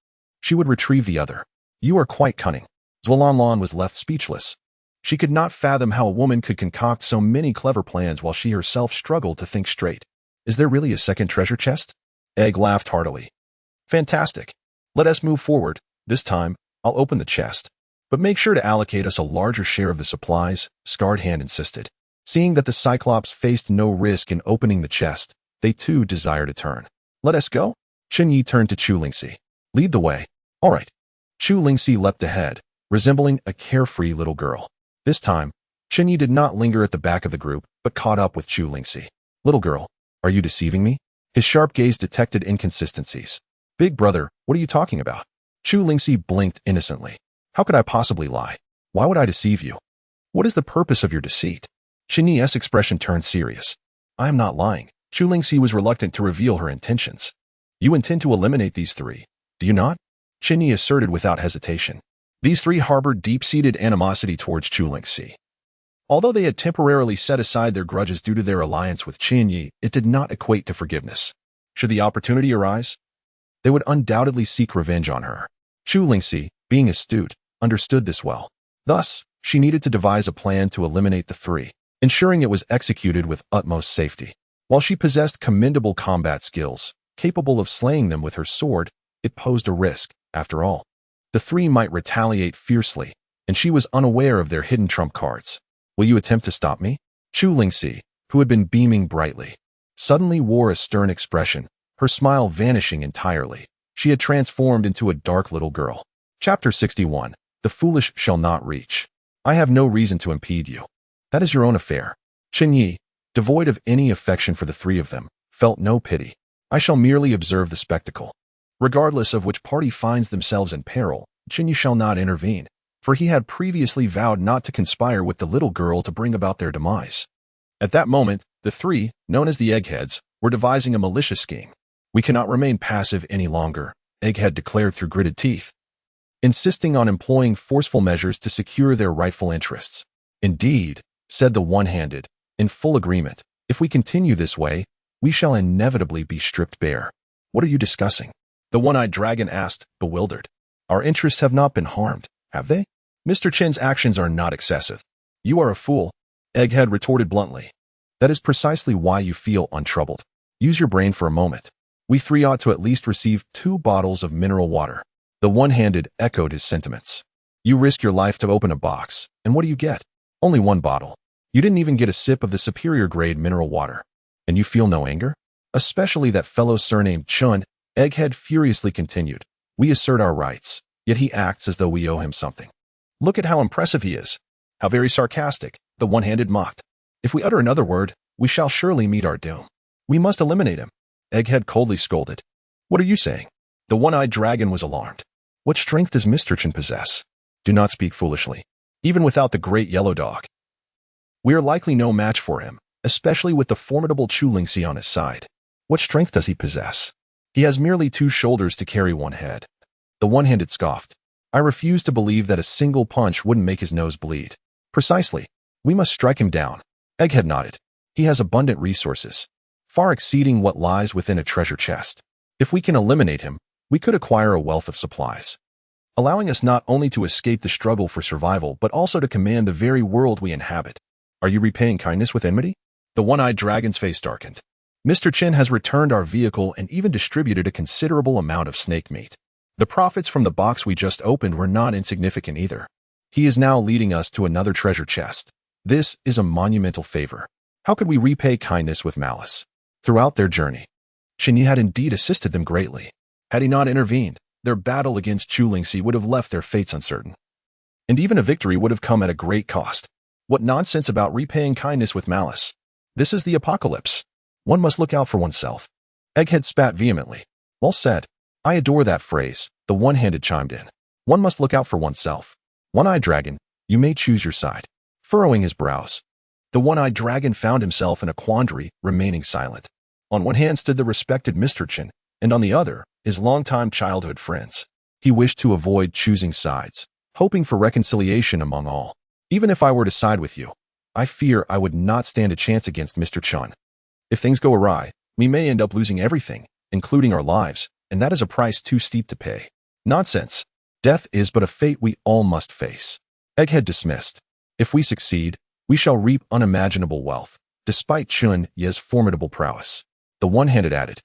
she would retrieve the other. You are quite cunning. Zhualanlan was left speechless. She could not fathom how a woman could concoct so many clever plans while she herself struggled to think straight. Is there really a second treasure chest? Egg laughed heartily. Fantastic. Let us move forward. This time, I'll open the chest. But make sure to allocate us a larger share of the supplies, Scarred Hand insisted. Seeing that the Cyclops faced no risk in opening the chest, they too desired a turn. Let us go? Chen Ye turned to Chu Lingxi. Lead the way. All right. Chu Lingxi leapt ahead, resembling a carefree little girl. This time, Chen Ye did not linger at the back of the group, but caught up with Chu Lingxi. Little girl, are you deceiving me? His sharp gaze detected inconsistencies. Big brother, what are you talking about? Chu Lingxi blinked innocently. How could I possibly lie? Why would I deceive you? What is the purpose of your deceit? Chen Ye's expression turned serious. I am not lying. Chu Lingxi was reluctant to reveal her intentions. You intend to eliminate these 3, do you not? Chen Ye asserted without hesitation. These 3 harbored deep-seated animosity towards Chu Lingxi. Although they had temporarily set aside their grudges due to their alliance with Chen Ye, it did not equate to forgiveness. Should the opportunity arise, they would undoubtedly seek revenge on her. Chu Lingxi, being astute, understood this well. Thus, She needed to devise a plan to eliminate the three, ensuring it was executed with utmost safety. While she possessed commendable combat skills, capable of slaying them with her sword, it posed a risk, after all. The three might retaliate fiercely, and she was unaware of their hidden trump cards. Will you attempt to stop me? Chu Lingxi, who had been beaming brightly, suddenly wore a stern expression, her smile vanishing entirely. She had transformed into a dark little girl. Chapter 61. The foolish shall not reach. I have no reason to impede you. That is your own affair. Chen Ye, devoid of any affection for the three of them, felt no pity. I shall merely observe the spectacle. Regardless of which party finds themselves in peril, Chen Ye shall not intervene, for he had previously vowed not to conspire with the little girl to bring about their demise. At that moment, the three, known as the Eggheads, were devising a malicious scheme. We cannot remain passive any longer, Egghead declared through gritted teeth, insisting on employing forceful measures to secure their rightful interests. Indeed, said the one-handed, in full agreement, if we continue this way, we shall inevitably be stripped bare. What are you discussing? The one-eyed dragon asked, bewildered. Our interests have not been harmed, have they? Mr. Chen's actions are not excessive. You are a fool, Egghead retorted bluntly. That is precisely why you feel untroubled. Use your brain for a moment. We three ought to at least receive 2 bottles of mineral water. The one-handed echoed his sentiments. You risk your life to open a box, and what do you get? Only 1 bottle. You didn't even get a sip of the superior-grade mineral water. And you feel no anger? Especially that fellow surnamed Chun, Egghead furiously continued. We assert our rights, yet he acts as though we owe him something. Look at how impressive he is. How very sarcastic, the one-handed mocked. If we utter another word, we shall surely meet our doom. We must eliminate him. Egghead coldly scolded. What are you saying? The one-eyed dragon was alarmed. What strength does Mr. Chen possess? Do not speak foolishly. Even without the great yellow dog, we are likely no match for him, especially with the formidable Chu Lingxi on his side. What strength does he possess? He has merely 2 shoulders to carry 1 head. The one-handed scoffed. I refuse to believe that a single punch wouldn't make his nose bleed. Precisely. We must strike him down. Egghead nodded. He has abundant resources, far exceeding what lies within a treasure chest. If we can eliminate him, we could acquire a wealth of supplies, allowing us not only to escape the struggle for survival but also to command the very world we inhabit. Are you repaying kindness with enmity? The one-eyed dragon's face darkened. Mr. Chen has returned our vehicle and even distributed a considerable amount of snake meat. The profits from the box we just opened were not insignificant either. He is now leading us to another treasure chest. This is a monumental favor. How could we repay kindness with malice? Throughout their journey, Chen Ye had indeed assisted them greatly. Had he not intervened, their battle against Chu Lingxi would have left their fates uncertain. And even a victory would have come at a great cost. What nonsense about repaying kindness with malice? This is the apocalypse. One must look out for oneself. Egghead spat vehemently. Well said. I adore that phrase, the one-handed chimed in. One must look out for oneself. One-eyed dragon, you may choose your side. Furrowing his brows, the one-eyed dragon found himself in a quandary, remaining silent. On one hand stood the respected Mr. Chen, and on the other, his longtime childhood friends. He wished to avoid choosing sides, hoping for reconciliation among all. Even if I were to side with you, I fear I would not stand a chance against Mr. Chen. If things go awry, we may end up losing everything, including our lives, and that is a price too steep to pay. Nonsense. Death is but a fate we all must face. Egghead dismissed. If we succeed, we shall reap unimaginable wealth, despite Chen Ye's formidable prowess. The one-handed added.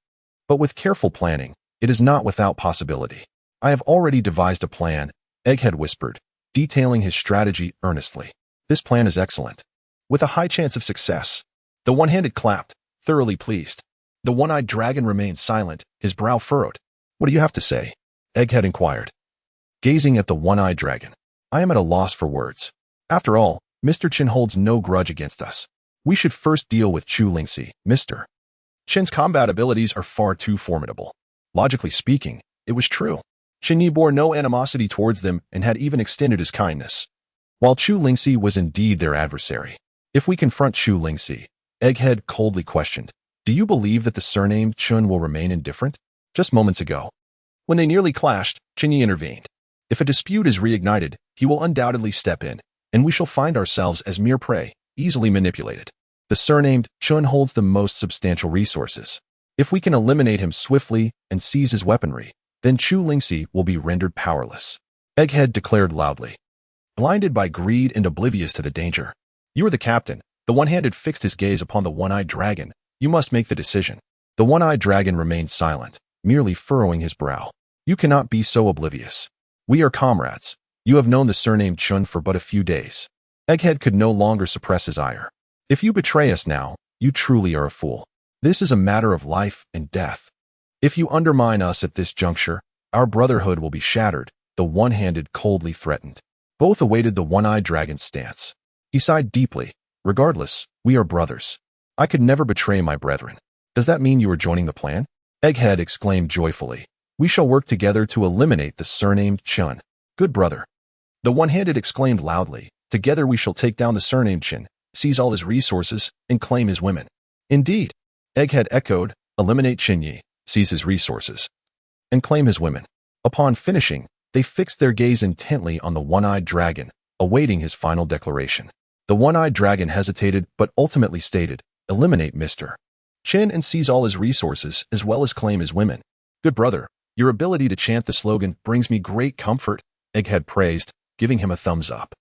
But with careful planning, it is not without possibility. I have already devised a plan, Egghead whispered, detailing his strategy earnestly. This plan is excellent, with a high chance of success. The one-handed clapped, thoroughly pleased. The one-eyed dragon remained silent, his brow furrowed. What do you have to say? Egghead inquired, gazing at the one-eyed dragon. I am at a loss for words. After all, Mr. Chen holds no grudge against us. We should first deal with Chu Lingxi. Mr. Chen's combat abilities are far too formidable. Logically speaking, it was true. Chen Ye bore no animosity towards them and had even extended his kindness, while Chu Lingxi was indeed their adversary. If we confront Chu Lingxi, Egghead coldly questioned, do you believe that the surnamed Chun will remain indifferent? Just moments ago, when they nearly clashed, Chen Ye intervened. If a dispute is reignited, he will undoubtedly step in, and we shall find ourselves as mere prey, easily manipulated. The surnamed Chun holds the most substantial resources. If we can eliminate him swiftly and seize his weaponry, then Chu Lingxi will be rendered powerless. Egghead declared loudly. blinded by greed and oblivious to the danger. You are the captain. The one-handed fixed his gaze upon the one-eyed dragon. You must make the decision. The one-eyed dragon remained silent, merely furrowing his brow. You cannot be so oblivious. We are comrades. You have known the surname Chen for but a few days. Egghead could no longer suppress his ire. If you betray us now, you truly are a fool. This is a matter of life and death. If you undermine us at this juncture, our brotherhood will be shattered, the one-handed coldly threatened. Both awaited the one-eyed dragon's stance. He sighed deeply. Regardless, we are brothers. I could never betray my brethren. Does that mean you are joining the plan? Egghead exclaimed joyfully. We shall work together to eliminate the surnamed Chen. Good brother. The one-handed exclaimed loudly. Together we shall take down the surnamed Chen, seize all his resources, and claim his women. Indeed. Egghead echoed. Eliminate Chen Ye, seize his resources, and claim his women. Upon finishing, they fixed their gaze intently on the one-eyed dragon, awaiting his final declaration. The one-eyed dragon hesitated but ultimately stated, eliminate Mr. Chen and seize all his resources as well as claim his women. Good brother, your ability to chant the slogan brings me great comfort, Egghead praised, giving him a thumbs up.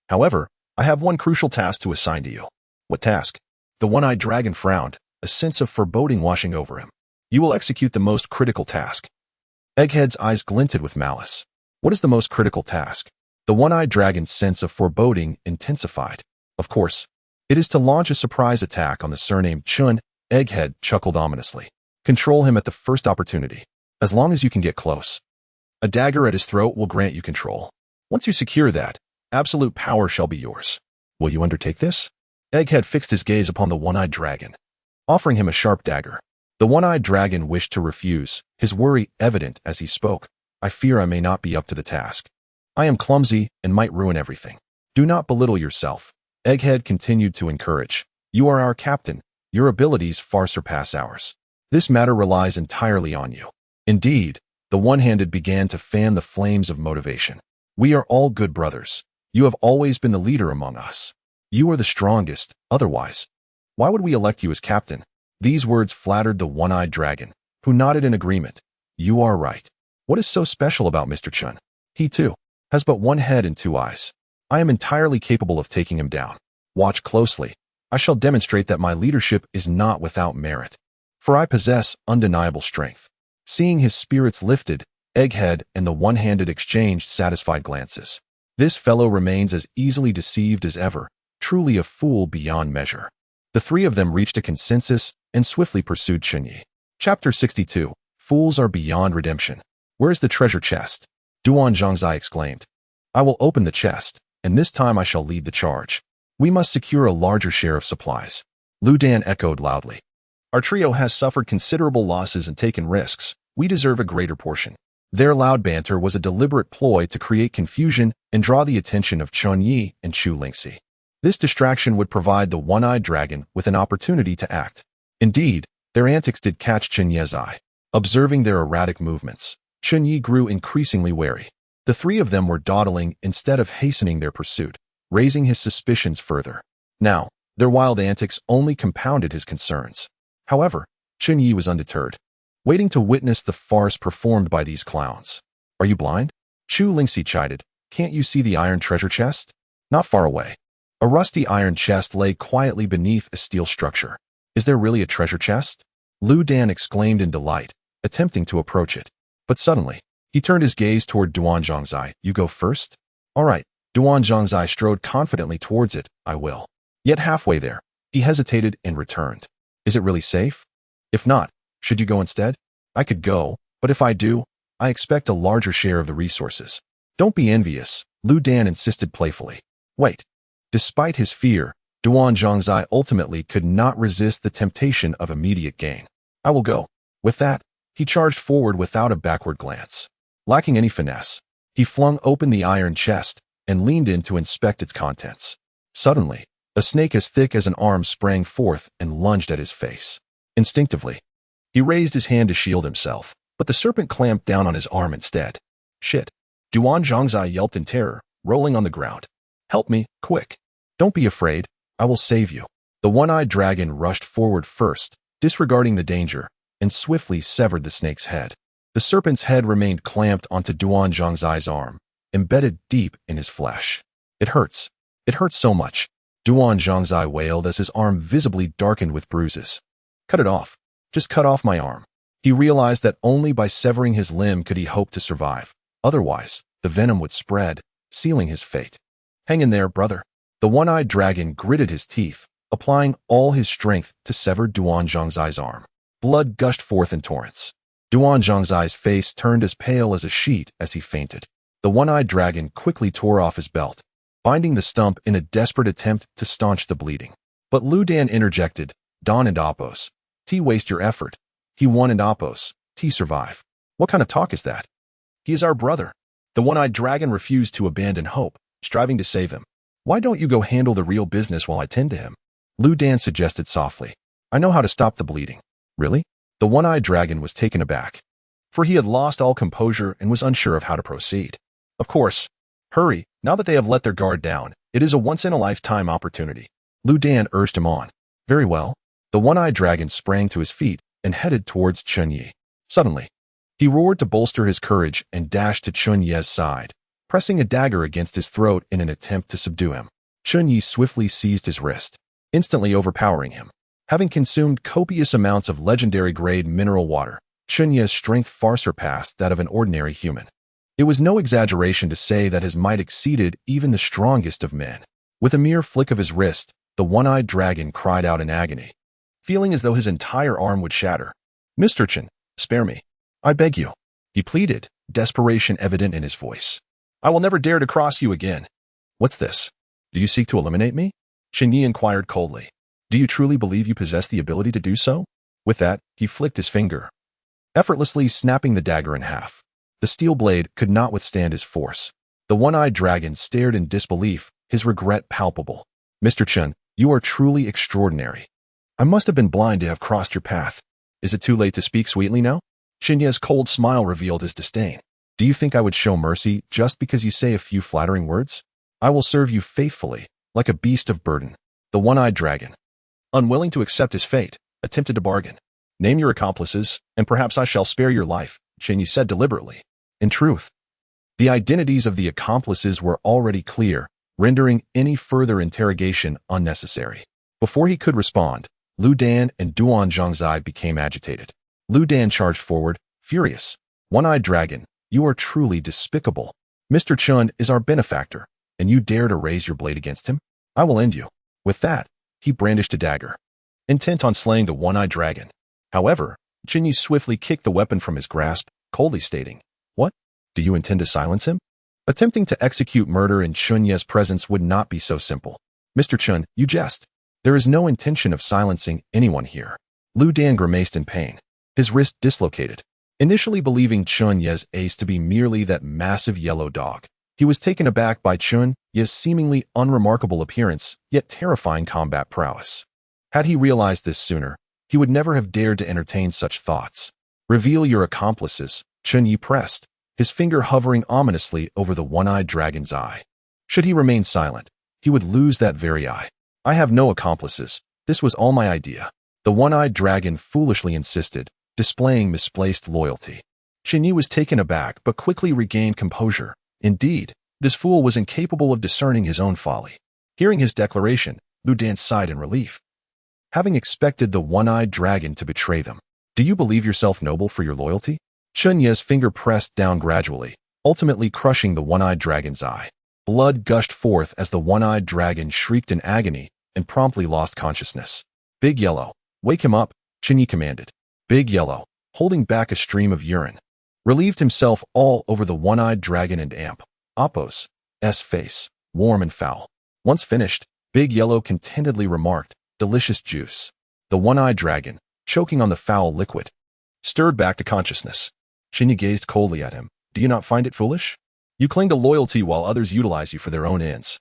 However, I have one crucial task to assign to you. What task? The one-eyed dragon frowned, a sense of foreboding washing over him. You will execute the most critical task. Egghead's eyes glinted with malice. What is the most critical task? The one-eyed dragon's sense of foreboding intensified. Of course, it is to launch a surprise attack on the surnamed Chen. Egghead chuckled ominously. Control him at the first opportunity, as long as you can get close. A dagger at his throat will grant you control. Once you secure that, absolute power shall be yours. Will you undertake this? Egghead fixed his gaze upon the one-eyed dragon, offering him a sharp dagger. The one-eyed dragon wished to refuse, his worry evident as he spoke. I fear I may not be up to the task. I am clumsy and might ruin everything. Do not belittle yourself. Egghead continued to encourage. You are our captain. Your abilities far surpass ours. This matter relies entirely on you. Indeed, the one-handed began to fan the flames of motivation. We are all good brothers. You have always been the leader among us. You are the strongest, otherwise. Why would we elect you as captain? These words flattered the one-eyed dragon, who nodded in agreement. You are right. What is so special about Mr. Chen? He, too, has but one head and two eyes. I am entirely capable of taking him down. Watch closely. I shall demonstrate that my leadership is not without merit, for I possess undeniable strength. Seeing his spirits lifted, Egghead and the one-handed exchanged satisfied glances. This fellow remains as easily deceived as ever, truly a fool beyond measure. The three of them reached a consensus and swiftly pursued Chen Ye. Chapter 62. Fools are beyond redemption. Where's the treasure chest? Duan Zhangzai exclaimed. I will open the chest, and this time I shall lead the charge. We must secure a larger share of supplies. Lu Dan echoed loudly. Our trio has suffered considerable losses and taken risks. We deserve a greater portion. Their loud banter was a deliberate ploy to create confusion and draw the attention of Chen Ye and Chu Lingxi. This distraction would provide the one-eyed dragon with an opportunity to act. Indeed, their antics did catch Chen Ye's eye. Observing their erratic movements, Chen Ye grew increasingly wary. The three of them were dawdling instead of hastening their pursuit, raising his suspicions further. Now, their wild antics only compounded his concerns. However, Chen Ye was undeterred, waiting to witness the farce performed by these clowns. Are you blind? Chu Lingxi chided. Can't you see the iron treasure chest? Not far away. A rusty iron chest lay quietly beneath a steel structure. Is there really a treasure chest? Lu Dan exclaimed in delight, attempting to approach it. But suddenly, he turned his gaze toward Duan Zhangzai. You go first? All right. Duan Zhangzai strode confidently towards it. I will. Yet halfway there, he hesitated and returned. Is it really safe? If not, should you go instead? I could go, but if I do, I expect a larger share of the resources. Don't be envious, Lu Dan insisted playfully. Wait. Despite his fear, Duan Zhangzai ultimately could not resist the temptation of immediate gain. I will go. With that, he charged forward without a backward glance. Lacking any finesse, he flung open the iron chest and leaned in to inspect its contents. Suddenly, a snake as thick as an arm sprang forth and lunged at his face. Instinctively, he raised his hand to shield himself, but the serpent clamped down on his arm instead. Shit. Duan Zhangzai yelped in terror, rolling on the ground. Help me, quick. Don't be afraid, I will save you. The one-eyed dragon rushed forward first, disregarding the danger, and swiftly severed the snake's head. The serpent's head remained clamped onto Duan Zhangzai's arm, embedded deep in his flesh. It hurts. It hurts so much. Duan Zhangzai wailed as his arm visibly darkened with bruises. Cut it off. Just cut off my arm. He realized that only by severing his limb could he hope to survive. Otherwise, the venom would spread, sealing his fate. Hang in there, brother. The one-eyed dragon gritted his teeth, applying all his strength to sever Duan Zhangzai's arm. Blood gushed forth in torrents. Duan Zhangzai's face turned as pale as a sheet as he fainted. The one-eyed dragon quickly tore off his belt, binding the stump in a desperate attempt to staunch the bleeding. But Lu Dan interjected, Don and Oppos. T waste your effort. He won and Oppos. T survive. What kind of talk is that? He is our brother. The one-eyed dragon refused to abandon hope, striving to save him. Why don't you go handle the real business while I tend to him? Lu Dan suggested softly. I know how to stop the bleeding. Really? The one-eyed dragon was taken aback, for he had lost all composure and was unsure of how to proceed. Of course. Hurry, now that they have let their guard down. It is a once-in-a-lifetime opportunity. Lu Dan urged him on. Very well. The one-eyed dragon sprang to his feet and headed towards Chen Ye. Suddenly, he roared to bolster his courage and dashed to Chen Ye's side, pressing a dagger against his throat in an attempt to subdue him. Chen Ye swiftly seized his wrist, instantly overpowering him. Having consumed copious amounts of legendary-grade mineral water, Chen Ye's strength far surpassed that of an ordinary human. It was no exaggeration to say that his might exceeded even the strongest of men. With a mere flick of his wrist, the one-eyed dragon cried out in agony, feeling as though his entire arm would shatter. Mr. Chen, spare me. I beg you. He pleaded, desperation evident in his voice. I will never dare to cross you again. What's this? Do you seek to eliminate me? Chen Ye inquired coldly. Do you truly believe you possess the ability to do so? With that, he flicked his finger, effortlessly snapping the dagger in half. The steel blade could not withstand his force. The one-eyed dragon stared in disbelief, his regret palpable. Mr. Chen, you are truly extraordinary. I must have been blind to have crossed your path. Is it too late to speak sweetly now? Chen Ye's cold smile revealed his disdain. Do you think I would show mercy just because you say a few flattering words? I will serve you faithfully, like a beast of burden. The one-eyed dragon, unwilling to accept his fate, attempted to bargain. Name your accomplices, and perhaps I shall spare your life, Chen Ye said deliberately. In truth, the identities of the accomplices were already clear, rendering any further interrogation unnecessary. Before he could respond, Lu Dan and Duan Zhangzai became agitated. Lu Dan charged forward, furious. One-eyed dragon, you are truly despicable. Mr. Chen is our benefactor, and you dare to raise your blade against him? I will end you. With that, he brandished a dagger, intent on slaying the one-eyed dragon. However, Chen Ye swiftly kicked the weapon from his grasp, coldly stating, What? Do you intend to silence him? Attempting to execute murder in Chen Ye's presence would not be so simple. Mr. Chen, you jest. There is no intention of silencing anyone here. Lu Dan grimaced in pain, his wrist dislocated. Initially believing Chen Ye's ace to be merely that massive yellow dog, he was taken aback by Chen Ye's seemingly unremarkable appearance, yet terrifying combat prowess. Had he realized this sooner, he would never have dared to entertain such thoughts. Reveal your accomplices, Chen Ye pressed, his finger hovering ominously over the one-eyed dragon's eye. Should he remain silent, he would lose that very eye. I have no accomplices. This was all my idea. The one-eyed dragon foolishly insisted, displaying misplaced loyalty. Chen Ye was taken aback but quickly regained composure. Indeed, this fool was incapable of discerning his own folly. Hearing his declaration, Lu Dan sighed in relief. Having expected the one-eyed dragon to betray them, do you believe yourself noble for your loyalty? Chen Ye's finger pressed down gradually, ultimately crushing the one-eyed dragon's eye. Blood gushed forth as the one-eyed dragon shrieked in agony and promptly lost consciousness. Big Yellow, wake him up, Chen Ye commanded. Big Yellow, holding back a stream of urine, relieved himself all over the one-eyed dragon and Oppos' face, warm and foul. Once finished, Big Yellow contentedly remarked, delicious juice. The one-eyed dragon, choking on the foul liquid, stirred back to consciousness. Chen Ye gazed coldly at him. Do you not find it foolish? You cling to loyalty while others utilize you for their own ends.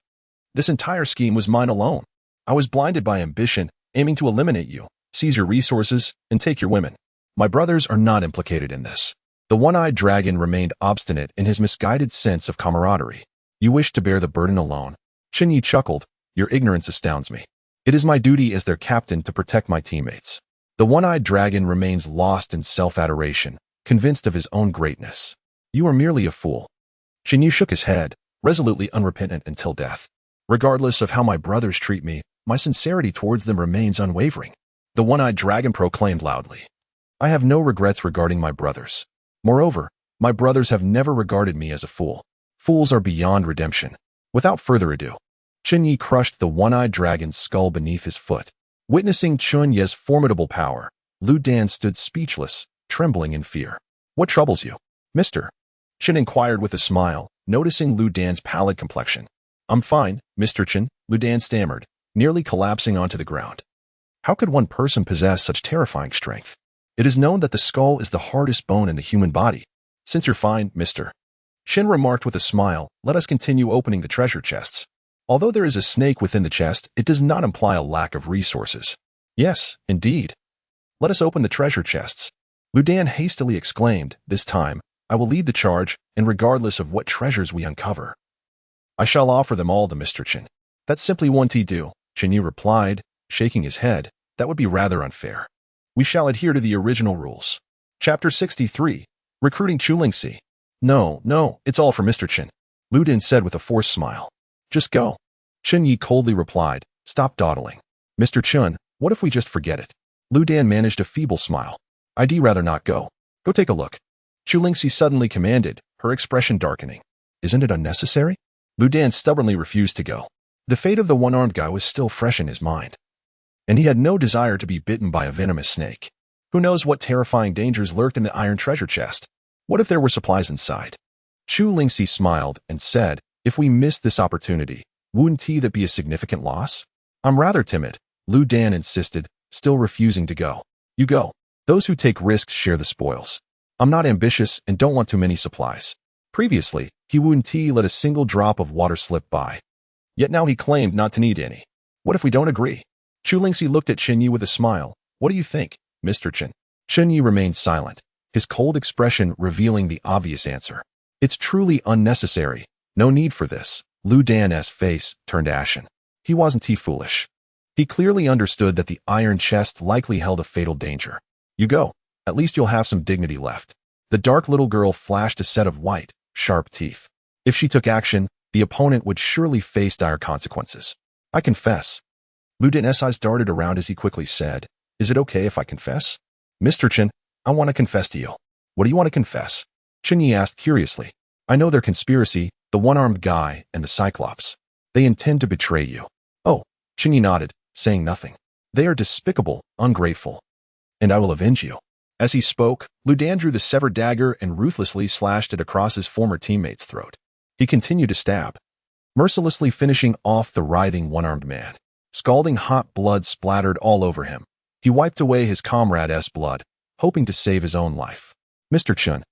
This entire scheme was mine alone. I was blinded by ambition, aiming to eliminate you, seize your resources, and take your women. My brothers are not implicated in this. The one-eyed dragon remained obstinate in his misguided sense of camaraderie. You wish to bear the burden alone. Chen Ye chuckled. Your ignorance astounds me. It is my duty as their captain to protect my teammates. The one-eyed dragon remains lost in self-adoration, convinced of his own greatness. You are merely a fool. Chen Ye shook his head, resolutely unrepentant until death. Regardless of how my brothers treat me, my sincerity towards them remains unwavering. The one-eyed dragon proclaimed loudly. I have no regrets regarding my brothers. Moreover, my brothers have never regarded me as a fool. Fools are beyond redemption. Without further ado, Chen Ye crushed the one-eyed dragon's skull beneath his foot. Witnessing Chen Ye's formidable power, Lu Dan stood speechless, trembling in fear. What troubles you, mister? Chen inquired with a smile, noticing Lu Dan's pallid complexion. I'm fine, Mr. Chen, Lu Dan stammered, nearly collapsing onto the ground. How could one person possess such terrifying strength? It is known that the skull is the hardest bone in the human body. Since you're fine, mister, Chen remarked with a smile, let us continue opening the treasure chests. Although there is a snake within the chest, it does not imply a lack of resources. Yes, indeed. Let us open the treasure chests. Lu Dan hastily exclaimed, this time, I will lead the charge, and regardless of what treasures we uncover, I shall offer them all to Mr. Chen. That's simply won't do, Chen Ye replied, shaking his head. That would be rather unfair. We shall adhere to the original rules. Chapter 63. Recruiting Chulingxi. No, it's all for Mr. Chen, Lu Dan said with a forced smile. Just go. Chen Ye coldly replied, stop dawdling. Mr. Chen, what if we just forget it? Lu Dan managed a feeble smile. I'd rather not go. Go take a look. Chulingxi suddenly commanded, her expression darkening. Isn't it unnecessary? Lu Dan stubbornly refused to go. The fate of the one-armed guy was still fresh in his mind, and he had no desire to be bitten by a venomous snake. Who knows what terrifying dangers lurked in the iron treasure chest? What if there were supplies inside? Chulingxi smiled and said, if we miss this opportunity, wouldn't that be a significant loss? I'm rather timid, Lu Dan insisted, still refusing to go. You go. Those who take risks share the spoils. I'm not ambitious and don't want too many supplies. Previously, he wouldn't let a single drop of water slip by. Yet now he claimed not to need any. What if we don't agree? Chulingxi looked at Chen Ye with a smile. What do you think, Mr. Chen? Chen Ye remained silent, his cold expression revealing the obvious answer. It's truly unnecessary. No need for this. Lu Dan's face turned ashen. He wasn't foolish. He clearly understood that the iron chest likely held a fatal danger. You go. At least you'll have some dignity left. The dark little girl flashed a set of white, sharp teeth. If she took action, the opponent would surely face dire consequences. I confess. Lu Dan's eyes darted around as he quickly said, is it okay if I confess? Mr. Chen, I want to confess to you. What do you want to confess? Chen Ye asked curiously. I know their conspiracy, the one-armed guy and the Cyclops. They intend to betray you. Oh, Chen Ye nodded, saying nothing. They are despicable, ungrateful. And I will avenge you. As he spoke, Lu Dan drew the severed dagger and ruthlessly slashed it across his former teammate's throat. He continued to stab, mercilessly finishing off the writhing one-armed man. Scalding hot blood splattered all over him. He wiped away his comrade's blood, hoping to save his own life. Mr. Chen,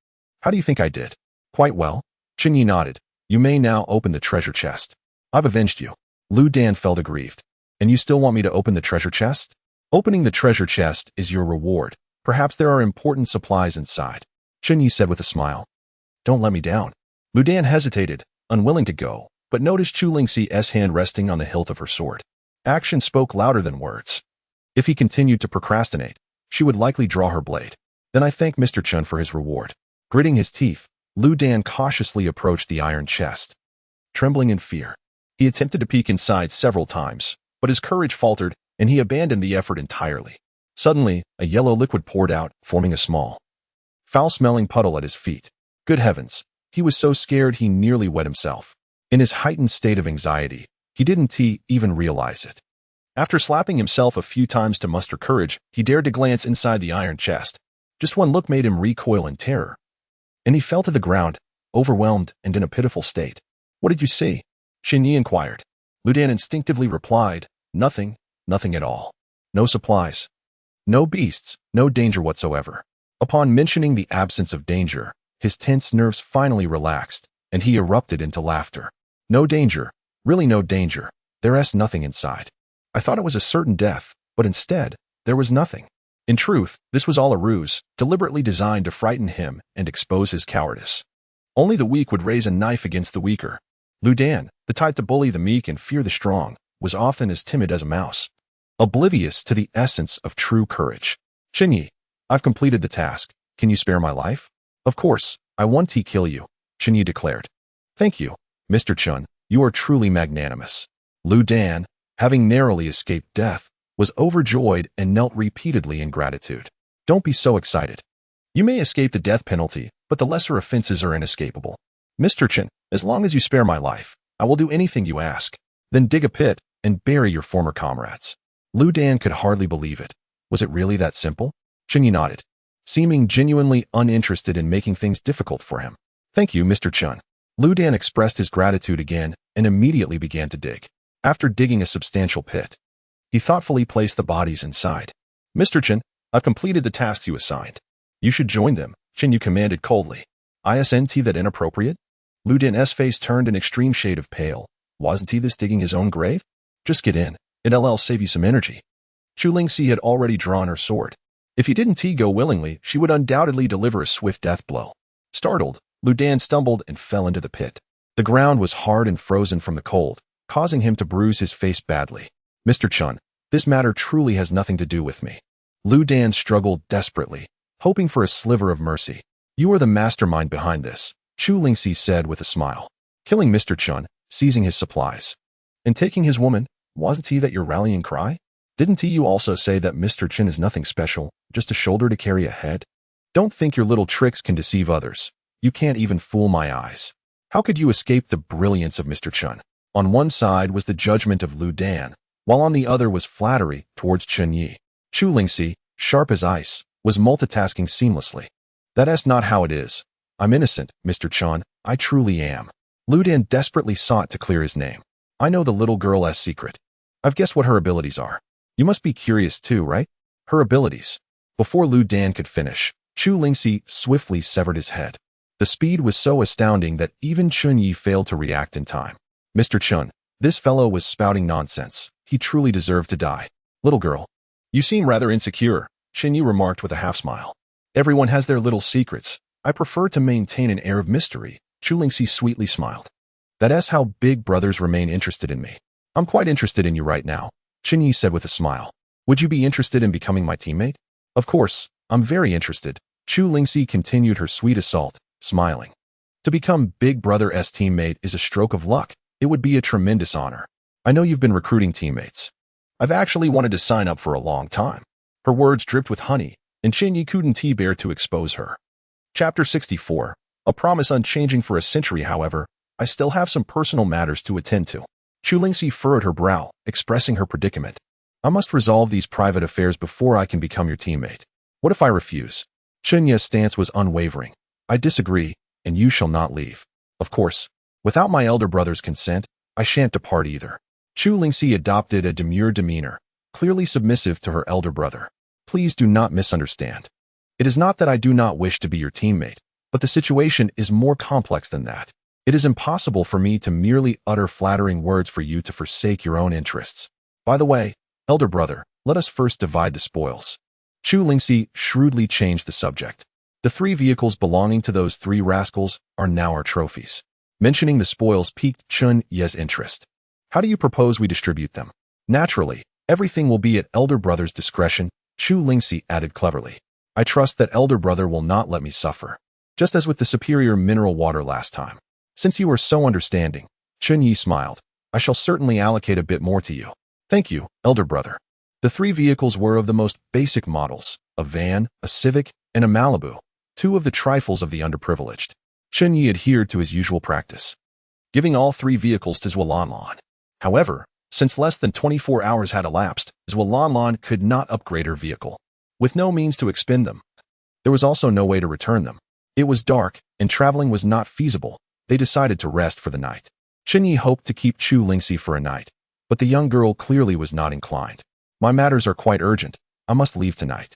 how do you think I did? Quite well. Chen Ye nodded. You may now open the treasure chest. I've avenged you. Lu Dan felt aggrieved. And you still want me to open the treasure chest? Opening the treasure chest is your reward. Perhaps there are important supplies inside, Chen Ye said with a smile. Don't let me down. Lu Dan hesitated, unwilling to go, but noticed Chulingxi's hand resting on the hilt of her sword. Action spoke louder than words. If he continued to procrastinate, she would likely draw her blade. Then I thank Mr. Chen for his reward. Gritting his teeth, Lu Dan cautiously approached the iron chest. Trembling in fear, he attempted to peek inside several times, but his courage faltered, and he abandoned the effort entirely. Suddenly, a yellow liquid poured out, forming a small, foul-smelling puddle at his feet. Good heavens, he was so scared he nearly wet himself. In his heightened state of anxiety, he didn't even realize it. After slapping himself a few times to muster courage, he dared to glance inside the iron chest. Just one look made him recoil in terror, and he fell to the ground, overwhelmed and in a pitiful state. What did you see? Chen Ye inquired. Lu Dan instinctively replied, nothing at all. No supplies. No beasts, no danger whatsoever. Upon mentioning the absence of danger, his tense nerves finally relaxed, and he erupted into laughter. No danger, really no danger. There's nothing inside. I thought it was a certain death, but instead, there was nothing. In truth, this was all a ruse, deliberately designed to frighten him and expose his cowardice. Only the weak would raise a knife against the weaker. Lu Dan, the type to bully the meek and fear the strong, was often as timid as a mouse, oblivious to the essence of true courage. Chen Ye, I've completed the task. Can you spare my life? Of course, I want to kill you, Chen Ye declared. Thank you. Mr. Chen, you are truly magnanimous. Lu Dan, having narrowly escaped death, was overjoyed and knelt repeatedly in gratitude. Don't be so excited. You may escape the death penalty, but the lesser offenses are inescapable. Mr. Chen, as long as you spare my life, I will do anything you ask. Then dig a pit and bury your former comrades. Lu Dan could hardly believe it. Was it really that simple? Chen Ye nodded, seeming genuinely uninterested in making things difficult for him. Thank you, Mr. Chen. Lu Dan expressed his gratitude again and immediately began to dig. After digging a substantial pit, he thoughtfully placed the bodies inside. Mr. Chen, I've completed the tasks you assigned. You should join them, Chen Ye commanded coldly. Isn't that inappropriate? Lu Dan's face turned an extreme shade of pale. Wasn't he this digging his own grave? Just get in. It'll save you some energy. Chu Lingxi had already drawn her sword. If he didn't go willingly, she would undoubtedly deliver a swift death blow. Startled, Lu Dan stumbled and fell into the pit. The ground was hard and frozen from the cold, causing him to bruise his face badly. Mr. Chen, this matter truly has nothing to do with me. Lu Dan struggled desperately, hoping for a sliver of mercy. You are the mastermind behind this, Chu Lingxi said with a smile. Killing Mr. Chen, seizing his supplies, and taking his woman, wasn't that your rallying cry? Didn't you also say that Mr. Chen is nothing special, just a shoulder to carry a head? Don't think your little tricks can deceive others. You can't even fool my eyes. How could you escape the brilliance of Mr. Chen? On one side was the judgment of Lu Dan, while on the other was flattery towards Chen Ye. Chu Lingxi, sharp as ice, was multitasking seamlessly. That's not how it is. I'm innocent, Mr. Chen, I truly am. Lu Dan desperately sought to clear his name. I know the little girl's secret. I've guessed what her abilities are. You must be curious too, right? Her abilities. Before Lu Dan could finish, Chu Lingxi swiftly severed his head. The speed was so astounding that even Chen Ye failed to react in time. Mr. Chen, this fellow was spouting nonsense. He truly deserved to die. Little girl, you seem rather insecure, Chen Ye remarked with a half-smile. Everyone has their little secrets. I prefer to maintain an air of mystery, Chu Lingxi sweetly smiled. That's how big brothers remain interested in me. I'm quite interested in you right now, Chen Ye said with a smile. Would you be interested in becoming my teammate? Of course, I'm very interested. Chu Lingxi continued her sweet assault, smiling. To become Big Brother's teammate is a stroke of luck. It would be a tremendous honor. I know you've been recruiting teammates. I've actually wanted to sign up for a long time. Her words dripped with honey, and Chen Ye couldn't bear to expose her. Chapter 64. A promise unchanging for a century. However, I still have some personal matters to attend to. Chu Lingxi furrowed her brow, expressing her predicament. I must resolve these private affairs before I can become your teammate. What if I refuse? Chen Ye's stance was unwavering. I disagree, and you shall not leave. Of course, without my elder brother's consent, I shan't depart either. Chu Lingxi adopted a demure demeanor, clearly submissive to her elder brother. Please do not misunderstand. It is not that I do not wish to be your teammate, but the situation is more complex than that. It is impossible for me to merely utter flattering words for you to forsake your own interests. By the way, elder brother, let us first divide the spoils. Chu Lingxi shrewdly changed the subject. The 3 vehicles belonging to those 3 rascals are now our trophies. Mentioning the spoils piqued Chen Ye's interest. How do you propose we distribute them? Naturally, everything will be at elder brother's discretion, Chu Lingxi added cleverly. I trust that elder brother will not let me suffer. Just as with the superior mineral water last time. Since you are so understanding, Chen Ye smiled, I shall certainly allocate a bit more to you. Thank you, elder brother. The 3 vehicles were of the most basic models, a van, a Civic, and a Malibu, 2 of the trifles of the underprivileged. Chen Ye adhered to his usual practice, giving all 3 vehicles to Zhualanlan. However, since less than 24 hours had elapsed, Zhualanlan could not upgrade her vehicle. With no means to expend them, there was also no way to return them. It was dark, and traveling was not feasible. They decided to rest for the night. Chen Ye hoped to keep Chu Lingxi for a night, but the young girl clearly was not inclined. My matters are quite urgent. I must leave tonight.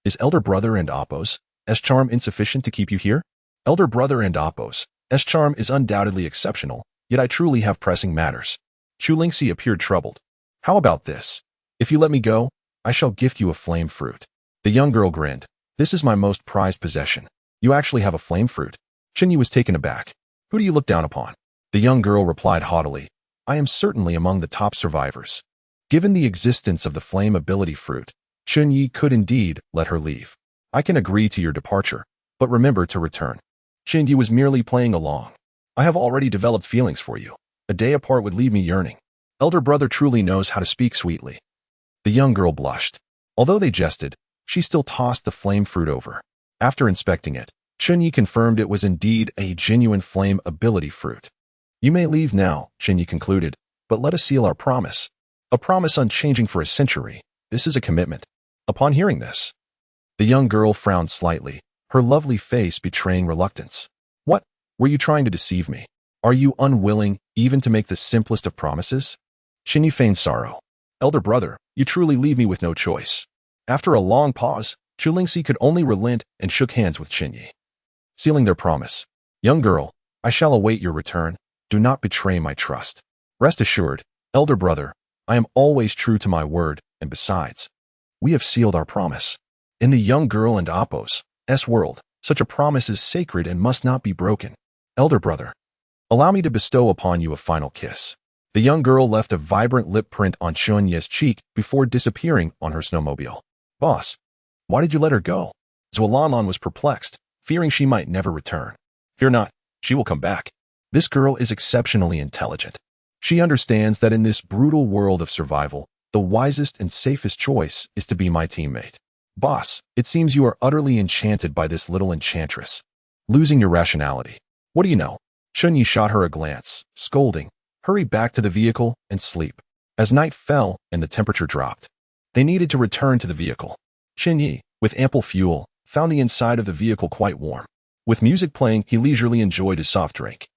Is elder brother and Appo's charm insufficient to keep you here? Elder brother and Appo's charm is undoubtedly exceptional, yet I truly have pressing matters. Chu Lingxi appeared troubled. How about this? If you let me go, I shall gift you a flame fruit. The young girl grinned. This is my most prized possession. You actually have a flame fruit? Chen Ye was taken aback. Who do you look down upon? The young girl replied haughtily. I am certainly among the top survivors. Given the existence of the flame ability fruit, Chen Ye could indeed let her leave. I can agree to your departure, but remember to return. Chen Ye was merely playing along. I have already developed feelings for you. A day apart would leave me yearning. Elder brother truly knows how to speak sweetly. The young girl blushed. Although they jested, she still tossed the flame fruit over. After inspecting it, Chen Ye confirmed it was indeed a genuine flame ability fruit. You may leave now, Chen Ye concluded, but let us seal our promise. A promise unchanging for a century. This is a commitment. Upon hearing this, the young girl frowned slightly, her lovely face betraying reluctance. What? Were you trying to deceive me? Are you unwilling even to make the simplest of promises? Chen Ye feigned sorrow. Elder brother, you truly leave me with no choice. After a long pause, Chu Lingxi could only relent and shook hands with Chen Ye. Sealing their promise. Young girl, I shall await your return. Do not betray my trust. Rest assured, elder brother, I am always true to my word, and besides, we have sealed our promise. In the young girl and Appo's world, such a promise is sacred and must not be broken. Elder brother, allow me to bestow upon you a final kiss. The young girl left a vibrant lip print on Chen Ye's cheek before disappearing on her snowmobile. Boss, why did you let her go? Zualanlan was perplexed, fearing she might never return. Fear not, she will come back. This girl is exceptionally intelligent. She understands that in this brutal world of survival, the wisest and safest choice is to be my teammate. Boss, it seems you are utterly enchanted by this little enchantress. Losing your rationality. What do you know? Chen Ye shot her a glance, scolding, hurry back to the vehicle and sleep. As night fell and the temperature dropped, they needed to return to the vehicle. Chen Ye, with ample fuel, found the inside of the vehicle quite warm. With music playing, he leisurely enjoyed his soft drink.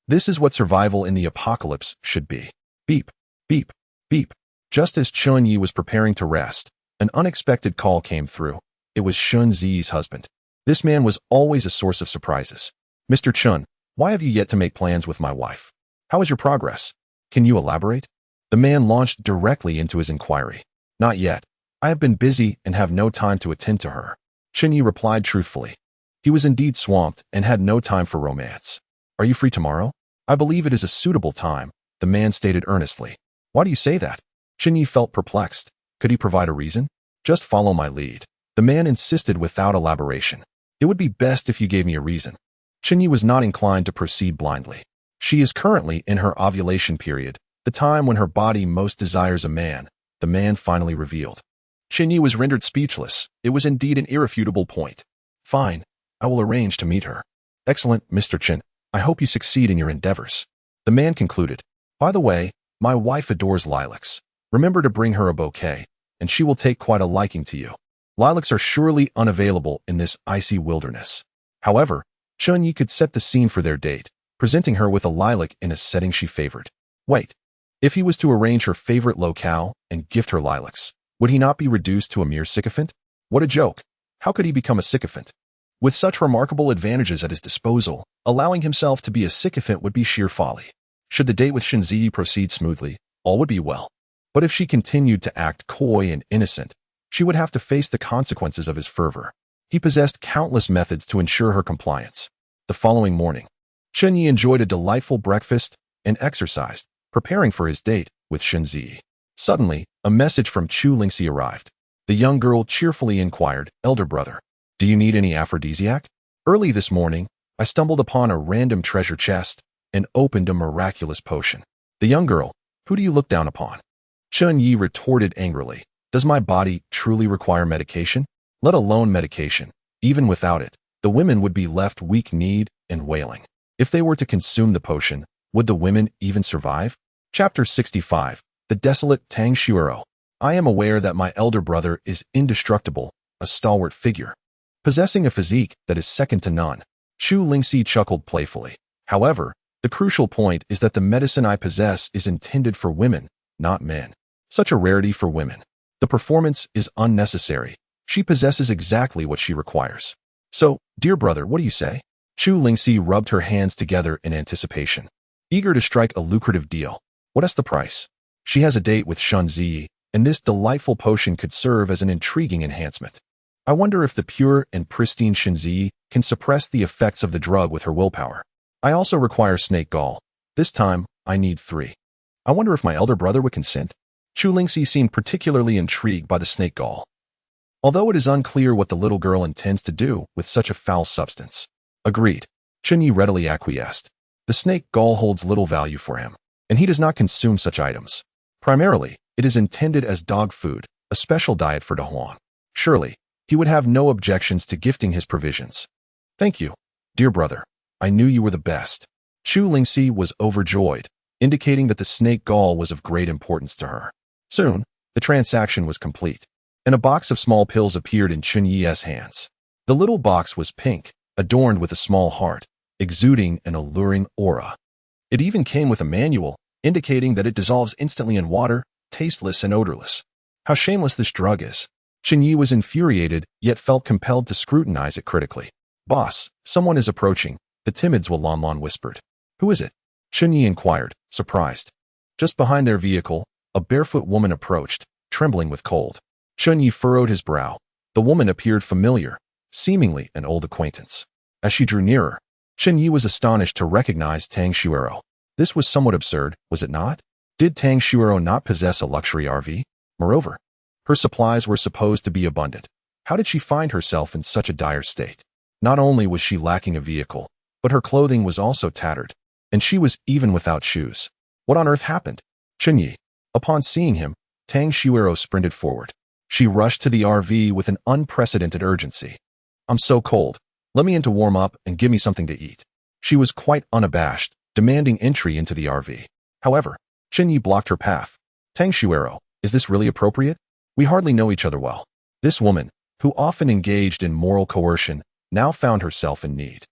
This is what survival in the apocalypse should be. Beep, beep, beep. Just as Chen Ye was preparing to rest, an unexpected call came through. It was Shun Zi's husband. This man was always a source of surprises. Mr. Chun, why have you yet to make plans with my wife? How is your progress? Can you elaborate? The man launched directly into his inquiry. Not yet. I have been busy and have no time to attend to her. Chen Ye replied truthfully. He was indeed swamped and had no time for romance. Are you free tomorrow? I believe it is a suitable time, the man stated earnestly. Why do you say that? Chen Ye felt perplexed. Could he provide a reason? Just follow my lead. The man insisted without elaboration. It would be best if you gave me a reason. Chen Ye was not inclined to proceed blindly. She is currently in her ovulation period, the time when her body most desires a man, the man finally revealed. Chen Ye was rendered speechless. It was indeed an irrefutable point. Fine. I will arrange to meet her. Excellent, Mr. Chen. I hope you succeed in your endeavors. The man concluded. By the way, my wife adores lilacs. Remember to bring her a bouquet, and she will take quite a liking to you. Lilacs are surely unavailable in this icy wilderness. However, Chen Ye could set the scene for their date, presenting her with a lilac in a setting she favored. Wait, if he was to arrange her favorite locale and gift her lilacs, would he not be reduced to a mere sycophant? What a joke. How could he become a sycophant? With such remarkable advantages at his disposal, allowing himself to be a sycophant would be sheer folly. Should the date with Shen Zi proceed smoothly, all would be well. But if she continued to act coy and innocent, she would have to face the consequences of his fervor. He possessed countless methods to ensure her compliance. The following morning, Chen Ye enjoyed a delightful breakfast and exercised, preparing for his date with Shen Zi. Suddenly, a message from Chu Lingxi arrived. The young girl cheerfully inquired, Elder brother, do you need any aphrodisiac? Early this morning, I stumbled upon a random treasure chest and opened a miraculous potion. The young girl, who do you look down upon? Chen Ye retorted angrily. Does my body truly require medication? Let alone medication. Even without it, the women would be left weak-kneed and wailing. If they were to consume the potion, would the women even survive? Chapter 65. The Desolate Tang Shuero. I am aware that my elder brother is indestructible, a stalwart figure, possessing a physique that is second to none. Chu Lingxi chuckled playfully. However, the crucial point is that the medicine I possess is intended for women, not men. Such a rarity for women. The performance is unnecessary. She possesses exactly what she requires. So, dear brother, what do you say? Chu Lingxi rubbed her hands together in anticipation, eager to strike a lucrative deal. What is the price? She has a date with Shun Zi, and this delightful potion could serve as an intriguing enhancement. I wonder if the pure and pristine Shen Zi can suppress the effects of the drug with her willpower. I also require snake gall. This time, I need 3. I wonder if my elder brother would consent. Chu Lingxi seemed particularly intrigued by the snake gall, although it is unclear what the little girl intends to do with such a foul substance. Agreed. Chen Ye readily acquiesced. The snake gall holds little value for him, and he does not consume such items. Primarily, it is intended as dog food, a special diet for Xiao Huang. Surely, he would have no objections to gifting his provisions. Thank you, dear brother. I knew you were the best. Chu Lingxi was overjoyed, indicating that the snake gall was of great importance to her. Soon, the transaction was complete, and a box of small pills appeared in Chen Ye's hands. The little box was pink, adorned with a small heart, exuding an alluring aura. It even came with a manual, indicating that it dissolves instantly in water, tasteless and odorless. How shameless this drug is. Chen Ye was infuriated, yet felt compelled to scrutinize it critically. Boss, someone is approaching, the timid Zhualanlan whispered. Who is it? Chen Ye inquired, surprised. Just behind their vehicle, a barefoot woman approached, trembling with cold. Chen Ye furrowed his brow. The woman appeared familiar, seemingly an old acquaintance. As she drew nearer, Chen Ye was astonished to recognize Tang Xuero. This was somewhat absurd, was it not? Did Tang Xuero not possess a luxury RV? Moreover, her supplies were supposed to be abundant. How did she find herself in such a dire state? Not only was she lacking a vehicle, but her clothing was also tattered, and she was even without shoes. What on earth happened? Chen Ye. Upon seeing him, Tang Xuero sprinted forward. She rushed to the RV with an unprecedented urgency. I'm so cold. Let me in to warm up and give me something to eat. She was quite unabashed, demanding entry into the RV. However, Chen Ye blocked her path. Tang Xuero, is this really appropriate? We hardly know each other well. This woman, who often engaged in moral coercion, now found herself in need.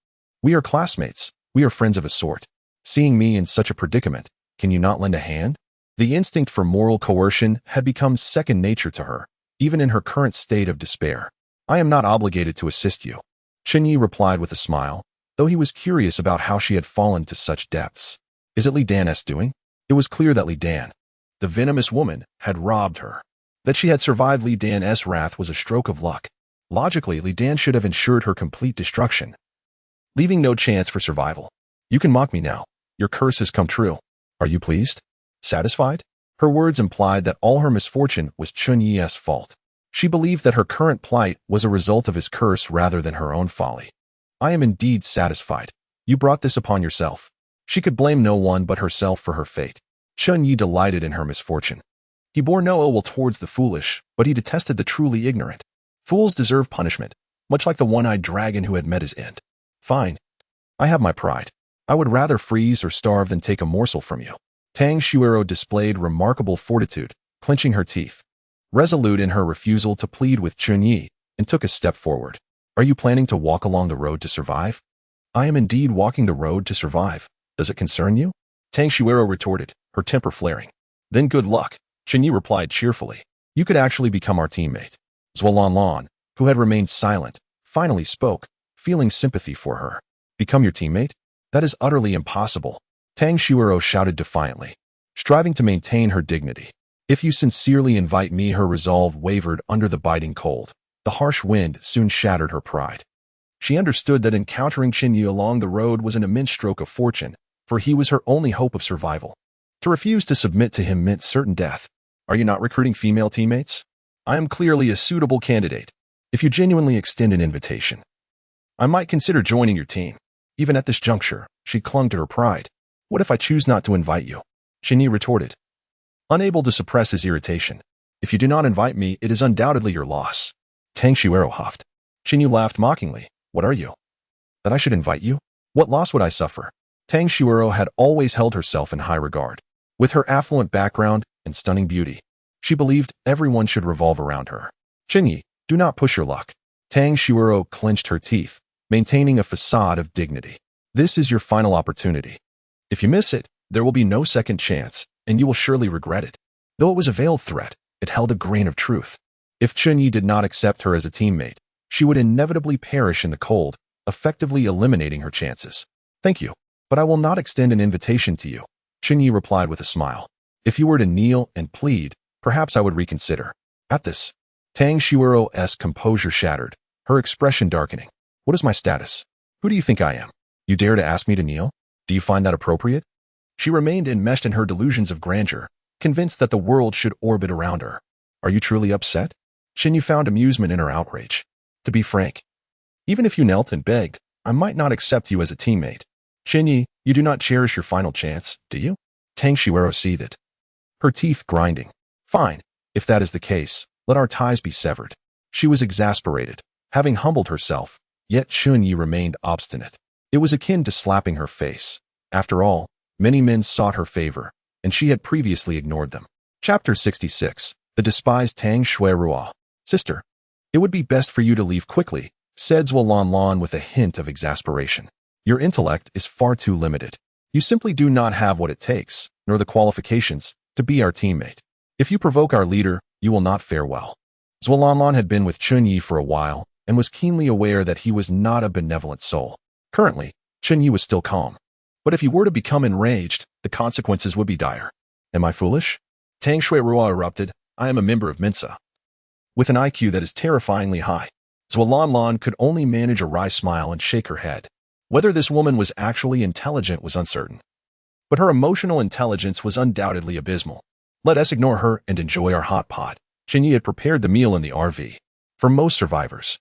We are classmates. We are friends of a sort. Seeing me in such a predicament, can you not lend a hand? The instinct for moral coercion had become second nature to her, even in her current state of despair. I am not obligated to assist you. Chen Ye replied with a smile, though he was curious about how she had fallen to such depths. Is it Li Dan's doing? It was clear that Li Dan, the venomous woman, had robbed her. That she had survived Li Dan's wrath was a stroke of luck. Logically, Li Dan should have ensured her complete destruction, leaving no chance for survival. You can mock me now. Your curse has come true. Are you pleased? Satisfied? Her words implied that all her misfortune was Chen Ye's fault. She believed that her current plight was a result of his curse rather than her own folly. I am indeed satisfied. You brought this upon yourself. She could blame no one but herself for her fate. Chen Ye delighted in her misfortune. He bore no ill will towards the foolish, but he detested the truly ignorant. Fools deserve punishment, much like the one-eyed dragon who had met his end. Fine. I have my pride. I would rather freeze or starve than take a morsel from you. Tang Xuero displayed remarkable fortitude, clenching her teeth, resolute in her refusal to plead with Chen Ye, and took a step forward. Are you planning to walk along the road to survive? I am indeed walking the road to survive. Does it concern you? Tang Xuero retorted, her temper flaring. Then good luck. Chen Ye replied cheerfully. You could actually become our teammate. Zhualanlan, who had remained silent, finally spoke, feeling sympathy for her. Become your teammate? That is utterly impossible. Tang Xuero shouted defiantly, striving to maintain her dignity. If you sincerely invite me, her resolve wavered under the biting cold. The harsh wind soon shattered her pride. She understood that encountering Chen Ye along the road was an immense stroke of fortune, for he was her only hope of survival. To refuse to submit to him meant certain death. Are you not recruiting female teammates? I am clearly a suitable candidate. If you genuinely extend an invitation, I might consider joining your team. Even at this juncture, she clung to her pride. What if I choose not to invite you? Chen Ye retorted, unable to suppress his irritation. If you do not invite me, it is undoubtedly your loss. Tang Xuero huffed. Chen Ye laughed mockingly. What are you? That I should invite you? What loss would I suffer? Tang Xuero had always held herself in high regard. With her affluent background and stunning beauty, she believed everyone should revolve around her. Chen Ye, do not push your luck. Tang Xuero clenched her teeth, maintaining a facade of dignity. This is your final opportunity. If you miss it, there will be no second chance, and you will surely regret it. Though it was a veiled threat, it held a grain of truth. If Chen Ye did not accept her as a teammate, she would inevitably perish in the cold, effectively eliminating her chances. Thank you, but I will not extend an invitation to you. Chen Ye replied with a smile. If you were to kneel and plead, perhaps I would reconsider. At this, Tang Xuero's composure shattered, her expression darkening. What is my status? Who do you think I am? You dare to ask me to kneel? Do you find that appropriate? She remained enmeshed in her delusions of grandeur, convinced that the world should orbit around her. Are you truly upset? Chen Ye found amusement in her outrage. To be frank, even if you knelt and begged, I might not accept you as a teammate. Chen Ye, You do not cherish your final chance, do you? Tang Xuero seethed, her teeth grinding. Fine, if that is the case, let our ties be severed. She was exasperated, having humbled herself, yet Chen Ye remained obstinate. It was akin to slapping her face. After all, many men sought her favor, and she had previously ignored them. Chapter 66. The despised Tang Xuerua. Sister, it would be best for you to leave quickly, said Zualanlan with a hint of exasperation. Your intellect is far too limited. You simply do not have what it takes, nor the qualifications, to be our teammate. If you provoke our leader, you will not fare well. Zualanlan had been with Chen Ye for a while, and was keenly aware that he was not a benevolent soul. Currently, Chen Ye was still calm. But if he were to become enraged, the consequences would be dire. Am I foolish? Tang Xuerua erupted. I am a member of Mensa, with an IQ that is terrifyingly high. Zualanlan could only manage a wry smile and shake her head. Whether this woman was actually intelligent was uncertain, but her emotional intelligence was undoubtedly abysmal. Let us ignore her and enjoy our hot pot. Chen Ye had prepared the meal in the RV. For most survivors,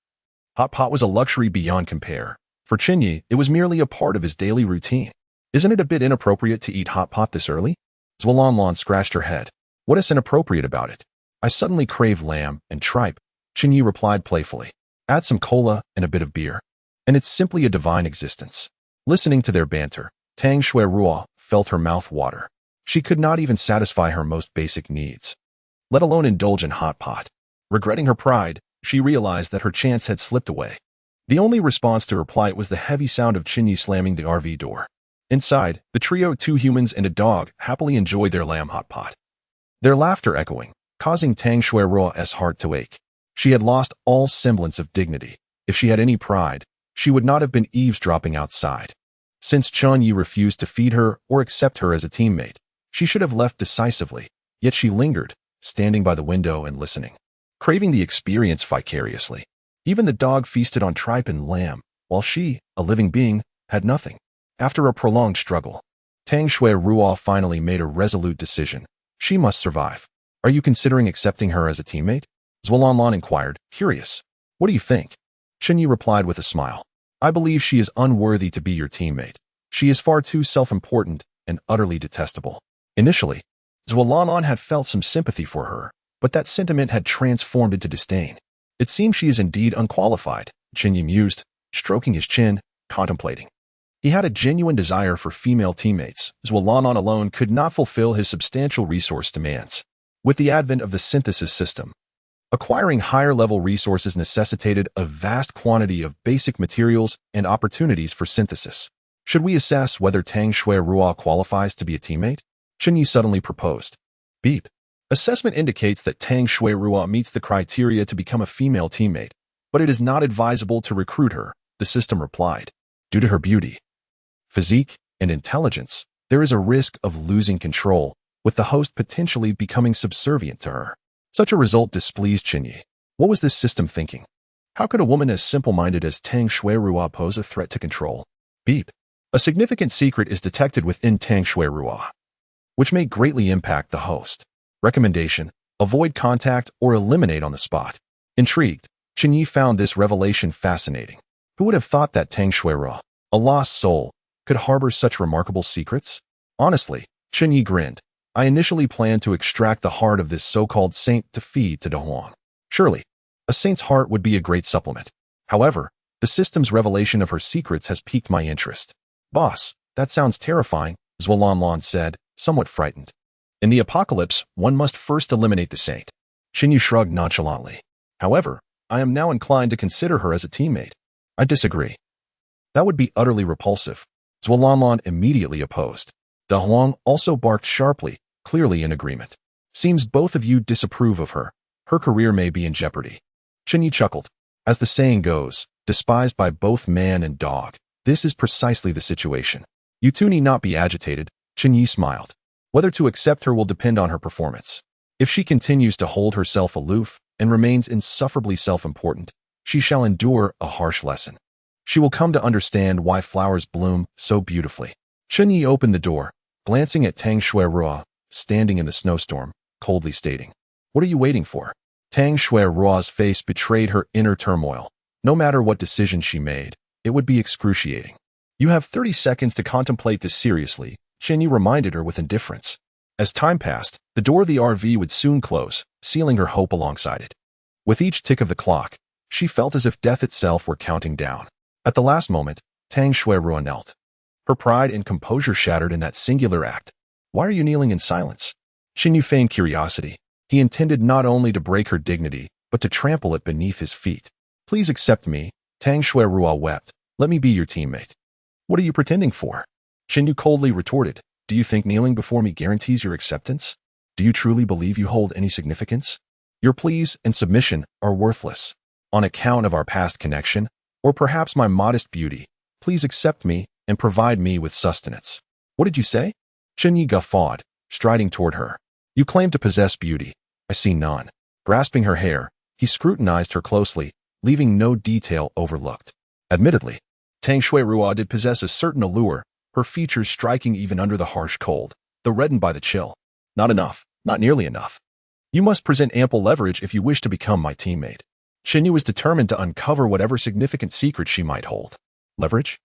hot pot was a luxury beyond compare. For Chen Ye, it was merely a part of his daily routine. Isn't it a bit inappropriate to eat hot pot this early? Zualanlan scratched her head. What is inappropriate about it? I suddenly crave lamb and tripe, Chen Ye replied playfully. Add some cola and a bit of beer, and it's simply a divine existence. Listening to their banter, Tang Xuerua felt her mouth water. She could not even satisfy her most basic needs, let alone indulge in hot pot. Regretting her pride, she realized that her chance had slipped away. The only response to her plight was the heavy sound of Chen Ye slamming the RV door. Inside, the trio, 2 humans and a dog, happily enjoyed their lamb hot pot, their laughter echoing, causing Tang Xuerua's heart to ache. She had lost all semblance of dignity. If she had any pride, she would not have been eavesdropping outside. Since Chen Ye refused to feed her or accept her as a teammate, she should have left decisively, yet she lingered, standing by the window and listening, craving the experience vicariously. Even the dog feasted on tripe and lamb, while she, a living being, had nothing. After a prolonged struggle, Tang Xuerua finally made a resolute decision. She must survive. Are you considering accepting her as a teammate? Zualanlan inquired, curious. What do you think? Chen Ye replied with a smile. I believe she is unworthy to be your teammate. She is far too self-important and utterly detestable. Initially, Zualanlan had felt some sympathy for her, but that sentiment had transformed into disdain. It seems she is indeed unqualified, Chen Ye mused, stroking his chin, contemplating. He had a genuine desire for female teammates. Zualanlan alone could not fulfill his substantial resource demands. With the advent of the synthesis system, acquiring higher-level resources necessitated a vast quantity of basic materials and opportunities for synthesis. Should we assess whether Tang Xuerua qualifies to be a teammate? Chen Ye suddenly proposed. Beep. Assessment indicates that Tang Xuerua meets the criteria to become a female teammate, but it is not advisable to recruit her, the system replied. Due to her beauty, physique, and intelligence, there is a risk of losing control, with the host potentially becoming subservient to her. Such a result displeased Chen Ye. What was this system thinking? How could a woman as simple-minded as Tang Xuerua pose a threat to control? Beep. A significant secret is detected within Tang Xuerua, which may greatly impact the host. Recommendation: avoid contact or eliminate on the spot. Intrigued, Chen Ye found this revelation fascinating. Who would have thought that Tang Xuerua, a lost soul, could harbor such remarkable secrets? Honestly, Chen Ye grinned. I initially planned to extract the heart of this so-called saint to feed to Xiao Huang. Surely, a saint's heart would be a great supplement. However, the system's revelation of her secrets has piqued my interest. Boss, that sounds terrifying, Zualanlan said, somewhat frightened. In the apocalypse, one must first eliminate the saint. Chen Ye shrugged nonchalantly. However, I am now inclined to consider her as a teammate. I disagree. That would be utterly repulsive. Zualanlan immediately opposed. Xiao Huang also barked sharply, clearly in agreement. Seems both of you disapprove of her. Her career may be in jeopardy. Chen Ye chuckled. As the saying goes, despised by both man and dog. This is precisely the situation. You two need not be agitated, Chen Ye smiled. Whether to accept her will depend on her performance. If she continues to hold herself aloof and remains insufferably self-important, she shall endure a harsh lesson. She will come to understand why flowers bloom so beautifully. Chen Ye opened the door, glancing at Tang Xuerua, standing in the snowstorm, coldly stating, What are you waiting for? Tang Xuerua's face betrayed her inner turmoil. No matter what decision she made, it would be excruciating. You have 30 seconds to contemplate this seriously, Chen Ye reminded her with indifference. As time passed, the door of the RV would soon close, sealing her hope alongside it. With each tick of the clock, she felt as if death itself were counting down. At the last moment, Tang Shuirua knelt. Her pride and composure shattered in that singular act. Why are you kneeling in silence? Chen Ye feigned curiosity. He intended not only to break her dignity, but to trample it beneath his feet. Please accept me, Tang Shuirua wept. Let me be your teammate. What are you pretending for? Chen Ye coldly retorted. Do you think kneeling before me guarantees your acceptance? Do you truly believe you hold any significance? Your pleas and submission are worthless. On account of our past connection, or perhaps my modest beauty, please accept me and provide me with sustenance. What did you say? Chen Ye guffawed, striding toward her. You claim to possess beauty. I see none. Grasping her hair, he scrutinized her closely, leaving no detail overlooked. Admittedly, Tang Shuirua did possess a certain allure, her features striking even under the harsh cold, though reddened by the chill. Not enough, not nearly enough. You must present ample leverage if you wish to become my teammate. Chen Ye was determined to uncover whatever significant secret she might hold. Leverage?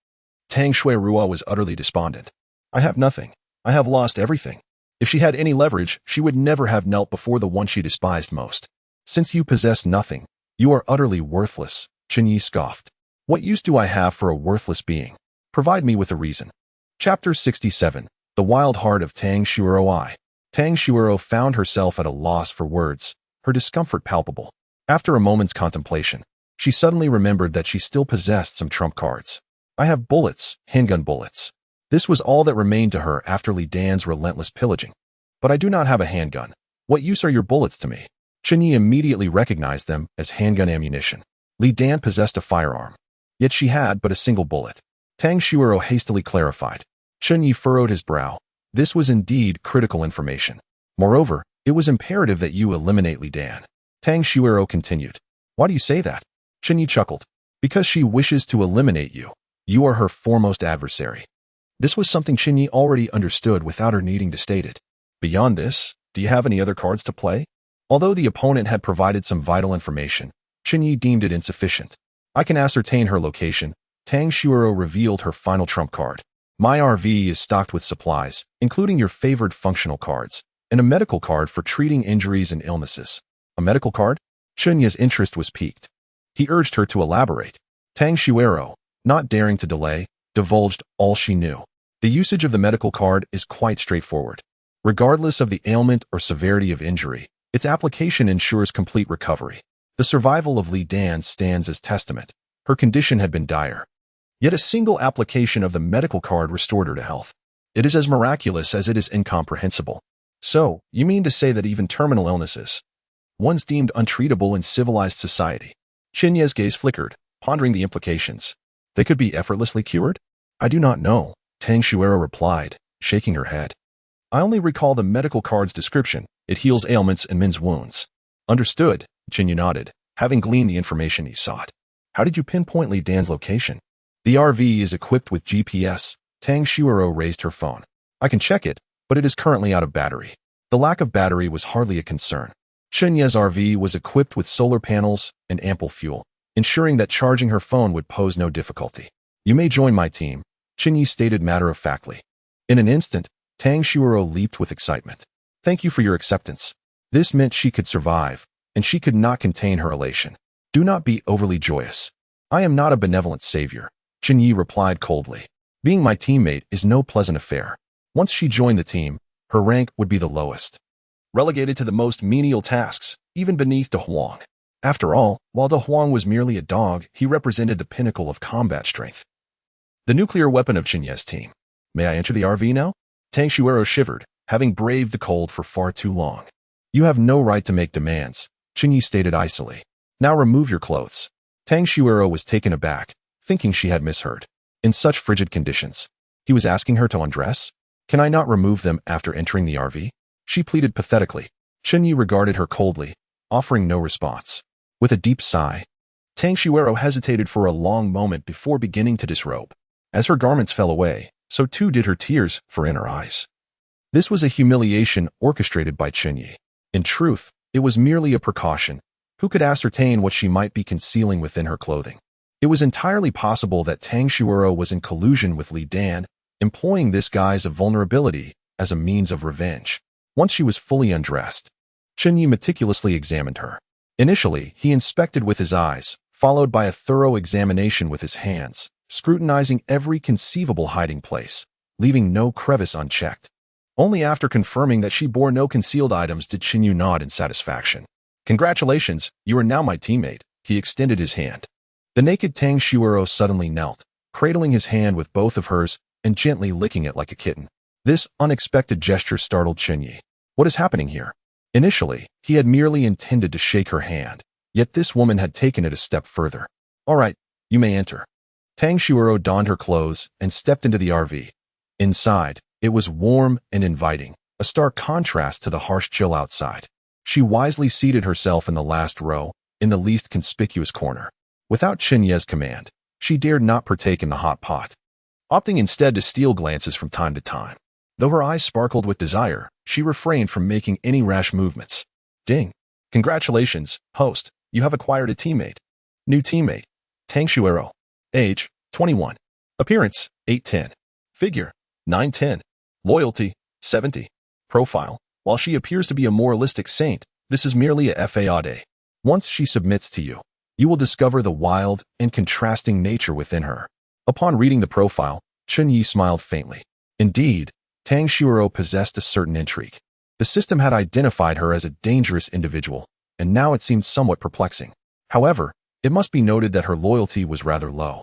Tang Shuirua was utterly despondent. I have nothing. I have lost everything. If she had any leverage, she would never have knelt before the one she despised most. Since you possess nothing, you are utterly worthless, Chen Ye scoffed. What use do I have for a worthless being? Provide me with a reason. Chapter 67. The Wild Heart of Tang Shuirua. Tang Shuirua found herself at a loss for words, her discomfort palpable. After a moment's contemplation, she suddenly remembered that she still possessed some trump cards. I have bullets, handgun bullets. This was all that remained to her after Li Dan's relentless pillaging. But I do not have a handgun. What use are your bullets to me? Chen Ye immediately recognized them as handgun ammunition. Li Dan possessed a firearm. Yet she had but a single bullet. Tang Shuirua hastily clarified. Chen Ye furrowed his brow. This was indeed critical information. Moreover, it was imperative that you eliminate Li Dan. Tang Shuirua continued. Why do you say that? Chen Ye chuckled. Because she wishes to eliminate you. You are her foremost adversary. This was something Chen Ye already understood without her needing to state it. Beyond this, do you have any other cards to play? Although the opponent had provided some vital information, Chen Ye deemed it insufficient. I can ascertain her location. Tang Shuirua revealed her final trump card. My RV is stocked with supplies, including your favored functional cards, and a medical card for treating injuries and illnesses. A medical card? Chen Ye's interest was piqued. He urged her to elaborate. Tang Shuirua, not daring to delay, divulged all she knew. The usage of the medical card is quite straightforward. Regardless of the ailment or severity of injury, its application ensures complete recovery. The survival of Li Dan stands as testament. Her condition had been dire. Yet a single application of the medical card restored her to health. It is as miraculous as it is incomprehensible. So, you mean to say that even terminal illnesses, ones deemed untreatable in civilized society? Chen Ye's gaze flickered, pondering the implications. They could be effortlessly cured? I do not know, Tang Shuirua replied, shaking her head. I only recall the medical card's description. It heals ailments and mends wounds. Understood, Chen Ye nodded, having gleaned the information he sought. How did you pinpoint Li Dan's location? The RV is equipped with GPS. Tang Shuirua raised her phone. I can check it, but it is currently out of battery. The lack of battery was hardly a concern. Chen Ye's RV was equipped with solar panels and ample fuel, ensuring that charging her phone would pose no difficulty. You may join my team, Chen Ye stated matter-of-factly. In an instant, Tang Shuirua leaped with excitement. Thank you for your acceptance. This meant she could survive, and she could not contain her elation. Do not be overly joyous. I am not a benevolent savior, Chen Ye replied coldly. Being my teammate is no pleasant affair. Once she joined the team, her rank would be the lowest, relegated to the most menial tasks, even beneath De Huang. After all, while De Huang was merely a dog, he represented the pinnacle of combat strength. The nuclear weapon of Chen Ye's team. May I enter the RV now? Tang Shuirua shivered, having braved the cold for far too long. You have no right to make demands, Chen Ye stated icily. Now remove your clothes. Tang Shuirua was taken aback, thinking she had misheard. In such frigid conditions, he was asking her to undress? Can I not remove them after entering the RV? She pleaded pathetically. Chen Ye regarded her coldly, offering no response. With a deep sigh, Tang Shuirua hesitated for a long moment before beginning to disrobe. As her garments fell away, so too did her tears for in her eyes. This was a humiliation orchestrated by Chen Ye. In truth, it was merely a precaution. Who could ascertain what she might be concealing within her clothing? It was entirely possible that Tang Shuuro was in collusion with Li Dan, employing this guise of vulnerability as a means of revenge. Once she was fully undressed, Chen Ye meticulously examined her. Initially, he inspected with his eyes, followed by a thorough examination with his hands, scrutinizing every conceivable hiding place, leaving no crevice unchecked. Only after confirming that she bore no concealed items did Chen Ye nod in satisfaction. "Congratulations, you are now my teammate." He extended his hand. The naked Tang Shuuro suddenly knelt, cradling his hand with both of hers and gently licking it like a kitten. This unexpected gesture startled Chen Ye. What is happening here? Initially, he had merely intended to shake her hand, yet this woman had taken it a step further. "All right, you may enter." Tang Shuuro donned her clothes and stepped into the RV. Inside, it was warm and inviting, a stark contrast to the harsh chill outside. She wisely seated herself in the last row, in the least conspicuous corner. Without Chen Ye's command, she dared not partake in the hot pot, opting instead to steal glances from time to time. Though her eyes sparkled with desire, she refrained from making any rash movements. Ding. "Congratulations, host. You have acquired a teammate." New teammate. Tang Shuuro. Age, 21. Appearance, 8'10". Figure, 9'10". Loyalty, 70. Profile. While she appears to be a moralistic saint, this is merely a faade. Once she submits to you, you will discover the wild and contrasting nature within her. Upon reading the profile, Chen Ye smiled faintly. Indeed, Tang Shuuro possessed a certain intrigue. The system had identified her as a dangerous individual, and now it seemed somewhat perplexing. However, it must be noted that her loyalty was rather low.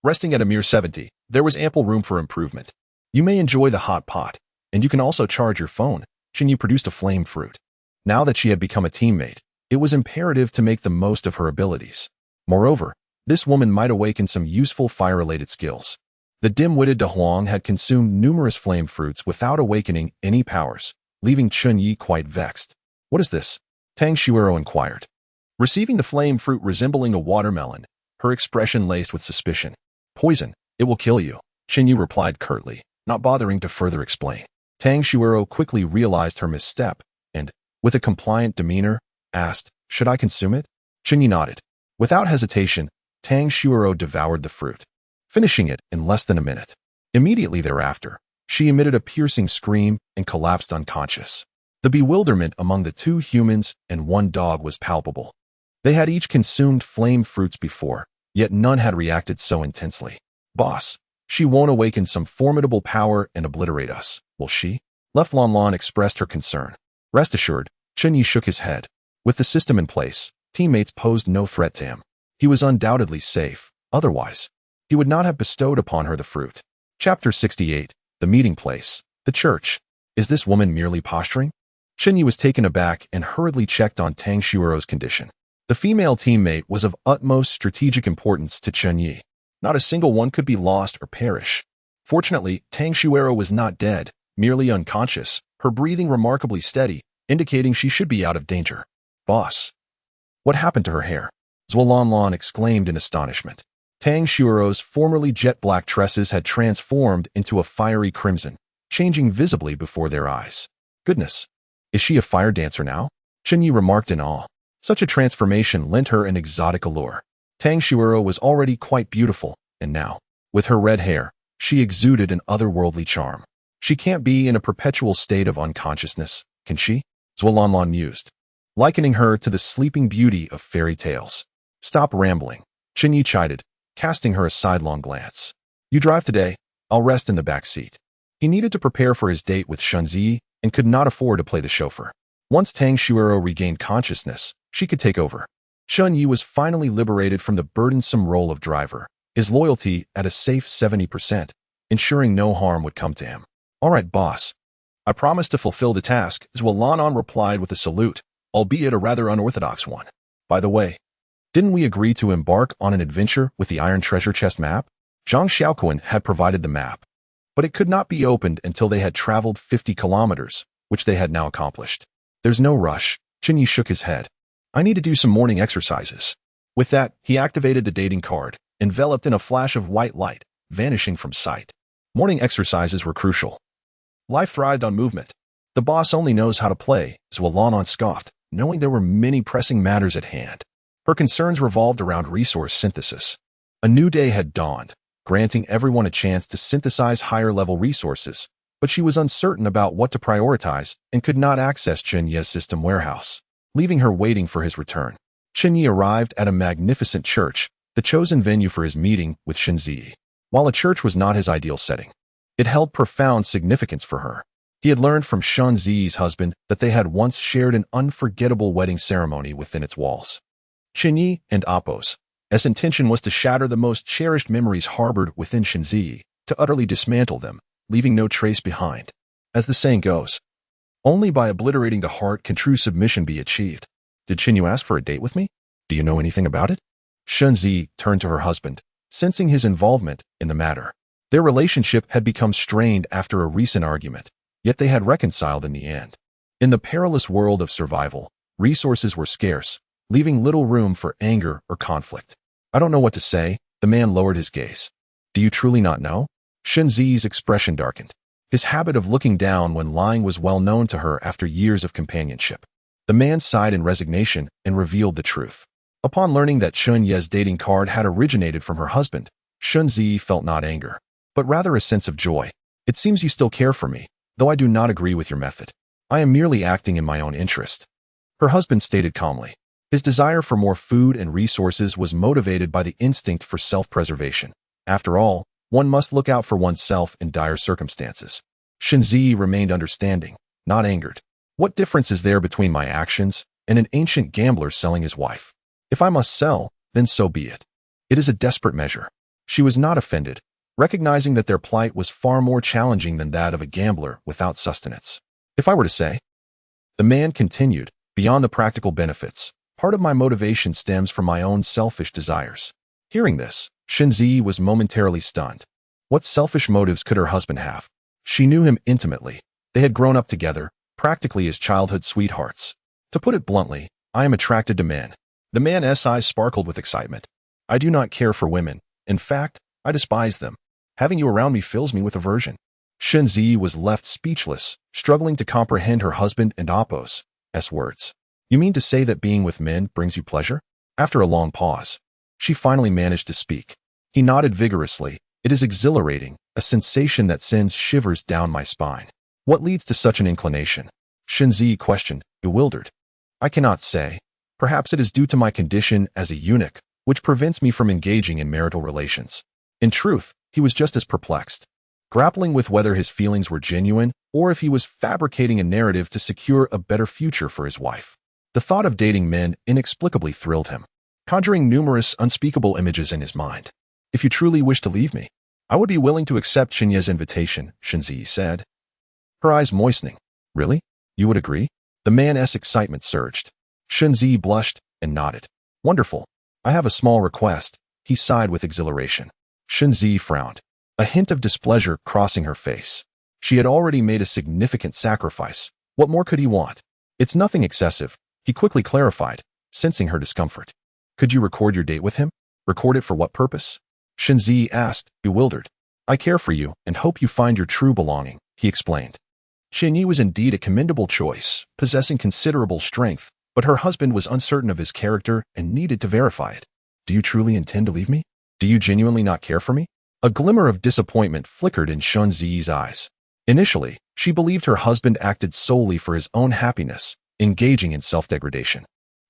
Resting at a mere 70, there was ample room for improvement. You may enjoy the hot pot, and you can also charge your phone. Chen Ye produced a flame fruit. Now that she had become a teammate, it was imperative to make the most of her abilities. Moreover, this woman might awaken some useful fire-related skills. The dim-witted Xiao Huang had consumed numerous flame fruits without awakening any powers, leaving Chen Ye quite vexed. "What is this?" Tang Shuuro inquired. Receiving the flame fruit resembling a watermelon, her expression laced with suspicion. "Poison. It will kill you," Chen Ye replied curtly, not bothering to further explain. Tang Shuuro quickly realized her misstep and, with a compliant demeanor, asked, "Should I consume it?" Chen Ye nodded. Without hesitation, Tang Shuuro devoured the fruit, finishing it in less than a minute. Immediately thereafter, she emitted a piercing scream and collapsed unconscious. The bewilderment among the two humans and one dog was palpable. They had each consumed flame fruits before, yet none had reacted so intensely. "Boss, she won't awaken some formidable power and obliterate us, will she?" Lef Lan Lan expressed her concern. Rest assured, Chen Ye shook his head. With the system in place, teammates posed no threat to him. He was undoubtedly safe. Otherwise, he would not have bestowed upon her the fruit. Chapter 68. The Meeting Place. The Church. Is this woman merely posturing? Chen Ye was taken aback and hurriedly checked on Tang Shuuro's condition. The female teammate was of utmost strategic importance to Chen Ye. Not a single one could be lost or perish. Fortunately, Tang Shuuro was not dead, merely unconscious, her breathing remarkably steady, indicating she should be out of danger. "Boss, what happened to her hair?" Zhuolanlan exclaimed in astonishment. Tang Shuuro's formerly jet-black tresses had transformed into a fiery crimson, changing visibly before their eyes. "Goodness, is she a fire dancer now?" Chen Ye remarked in awe. Such a transformation lent her an exotic allure. Tang Shuuro was already quite beautiful, and now, with her red hair, she exuded an otherworldly charm. "She can't be in a perpetual state of unconsciousness, can she?" Zhuolanlan mused, likening her to the sleeping beauty of fairy tales. "Stop rambling," Chen Ye chided, casting her a sidelong glance. "You drive today, I'll rest in the back seat." He needed to prepare for his date with Shunzi and could not afford to play the chauffeur. Once Tang Shuuro regained consciousness, she could take over. Chen Ye was finally liberated from the burdensome role of driver, his loyalty at a safe 70%, ensuring no harm would come to him. "All right, boss. I promise to fulfill the task," Zhuolanlan replied with a salute, albeit a rather unorthodox one. "By the way, didn't we agree to embark on an adventure with the Iron Treasure Chest map?" Zhang Xiaoquan had provided the map, but it could not be opened until they had traveled 50 kilometers, which they had now accomplished. "There's no rush," Chen Ye shook his head. "I need to do some morning exercises." With that, he activated the dating card, enveloped in a flash of white light, vanishing from sight. Morning exercises were crucial. Life thrived on movement. "The boss only knows how to play," Zhuolanlan scoffed, knowing there were many pressing matters at hand. Her concerns revolved around resource synthesis. A new day had dawned, granting everyone a chance to synthesize higher-level resources, but she was uncertain about what to prioritize and could not access Chen Ye's system warehouse, leaving her waiting for his return. Chen Ye arrived at a magnificent church, the chosen venue for his meeting with Chen Ye. While a church was not his ideal setting, it held profound significance for her. He had learned from Chen Ye's husband that they had once shared an unforgettable wedding ceremony within its walls. Chen Ye and Apos, as intention was to shatter the most cherished memories harbored within Chen Ye, to utterly dismantle them, leaving no trace behind. As the saying goes, only by obliterating the heart can true submission be achieved. Did Chen Ye ask for a date with me? Do you know anything about it? Chen Ye turned to her husband, sensing his involvement in the matter. Their relationship had become strained after a recent argument, yet they had reconciled in the end. In the perilous world of survival, resources were scarce, leaving little room for anger or conflict. I don't know what to say, the man lowered his gaze. Do you truly not know? Chen Ye's expression darkened. His habit of looking down when lying was well known to her after years of companionship. The man sighed in resignation and revealed the truth. Upon learning that Chen Ye's dating card had originated from her husband, Chen Ye felt not anger, but rather a sense of joy. It seems you still care for me, though I do not agree with your method. I am merely acting in my own interest. Her husband stated calmly. His desire for more food and resources was motivated by the instinct for self-preservation. After all, one must look out for oneself in dire circumstances. Chen Ye remained understanding, not angered. What difference is there between my actions and an ancient gambler selling his wife? If I must sell, then so be it. It is a desperate measure. She was not offended, recognizing that their plight was far more challenging than that of a gambler without sustenance. If I were to say, the man continued, beyond the practical benefits, part of my motivation stems from my own selfish desires. Hearing this, Chen Ye was momentarily stunned. What selfish motives could her husband have? She knew him intimately. They had grown up together, practically as childhood sweethearts. To put it bluntly, I am attracted to men. The man's eyes sparkled with excitement. I do not care for women. In fact, I despise them. Having you around me fills me with aversion. Chen Ye was left speechless, struggling to comprehend her husband and Apos' words. You mean to say that being with men brings you pleasure? After a long pause, she finally managed to speak. He nodded vigorously. It is exhilarating, a sensation that sends shivers down my spine. What leads to such an inclination? Chen Ye questioned, bewildered. I cannot say. Perhaps it is due to my condition as a eunuch, which prevents me from engaging in marital relations. In truth, he was just as perplexed, grappling with whether his feelings were genuine or if he was fabricating a narrative to secure a better future for his wife. The thought of dating men inexplicably thrilled him, conjuring numerous unspeakable images in his mind. If you truly wish to leave me, I would be willing to accept Chen Ye's invitation, Chen Ye said, her eyes moistening. Really? You would agree? The man's excitement surged. Chen Ye blushed and nodded. Wonderful. I have a small request. He sighed with exhilaration. Chen Ye frowned, a hint of displeasure crossing her face. She had already made a significant sacrifice. What more could he want? It's nothing excessive, he quickly clarified, sensing her discomfort. Could you record your date with him? Record it for what purpose? Chen Ye asked, bewildered. I care for you and hope you find your true belonging, he explained. Chen Ye was indeed a commendable choice, possessing considerable strength, but her husband was uncertain of his character and needed to verify it. Do you truly intend to leave me? Do you genuinely not care for me? A glimmer of disappointment flickered in Chen Ye's eyes. Initially, she believed her husband acted solely for his own happiness, engaging in self-degradation.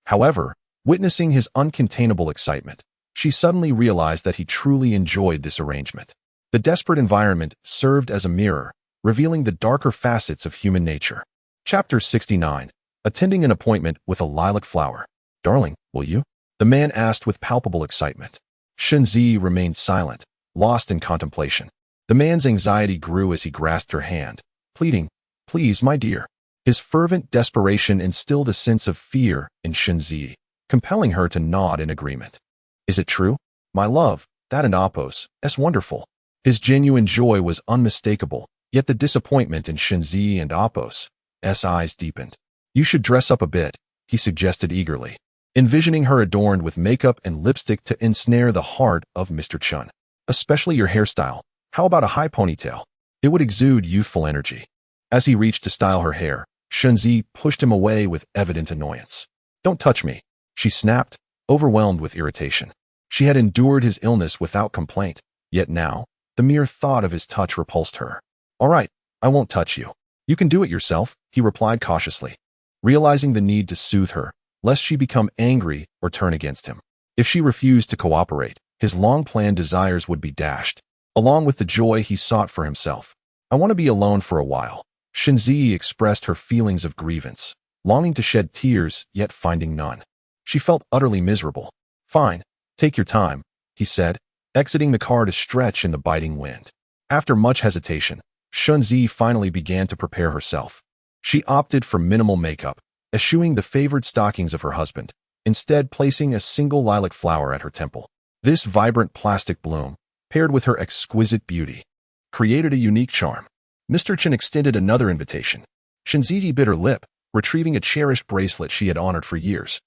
However, witnessing his uncontainable excitement, she suddenly realized that he truly enjoyed this arrangement. The desperate environment served as a mirror, revealing the darker facets of human nature. Chapter 69. Attending an appointment with a lilac flower. Darling, will you? The man asked with palpable excitement. Chen Ye remained silent, lost in contemplation. The man's anxiety grew as he grasped her hand, pleading, Please, my dear. His fervent desperation instilled a sense of fear in Chen Ye, compelling her to nod in agreement. Is it true? My love, that and Apos, wonderful. His genuine joy was unmistakable, yet the disappointment in Chen Ye and Apos' eyes deepened. You should dress up a bit, he suggested eagerly, envisioning her adorned with makeup and lipstick to ensnare the heart of Mr. Chen. Especially your hairstyle. How about a high ponytail? It would exude youthful energy. As he reached to style her hair, Chen Ye pushed him away with evident annoyance. Don't touch me, she snapped, overwhelmed with irritation. She had endured his illness without complaint, yet now, the mere thought of his touch repulsed her. "All right, I won't touch you. You can do it yourself," he replied cautiously, realizing the need to soothe her, lest she become angry or turn against him. If she refused to cooperate, his long-planned desires would be dashed, along with the joy he sought for himself. "I want to be alone for a while." Chen Ye expressed her feelings of grievance, longing to shed tears, yet finding none. She felt utterly miserable. "Fine, take your time," he said, exiting the car to stretch in the biting wind. After much hesitation, Chen Ye finally began to prepare herself. She opted for minimal makeup, eschewing the favored stockings of her husband, instead placing a single lilac flower at her temple. This vibrant plastic bloom, paired with her exquisite beauty, created a unique charm. Mr. Chen extended another invitation. Chen Ye bit her lip, retrieving a cherished bracelet she had honored for years,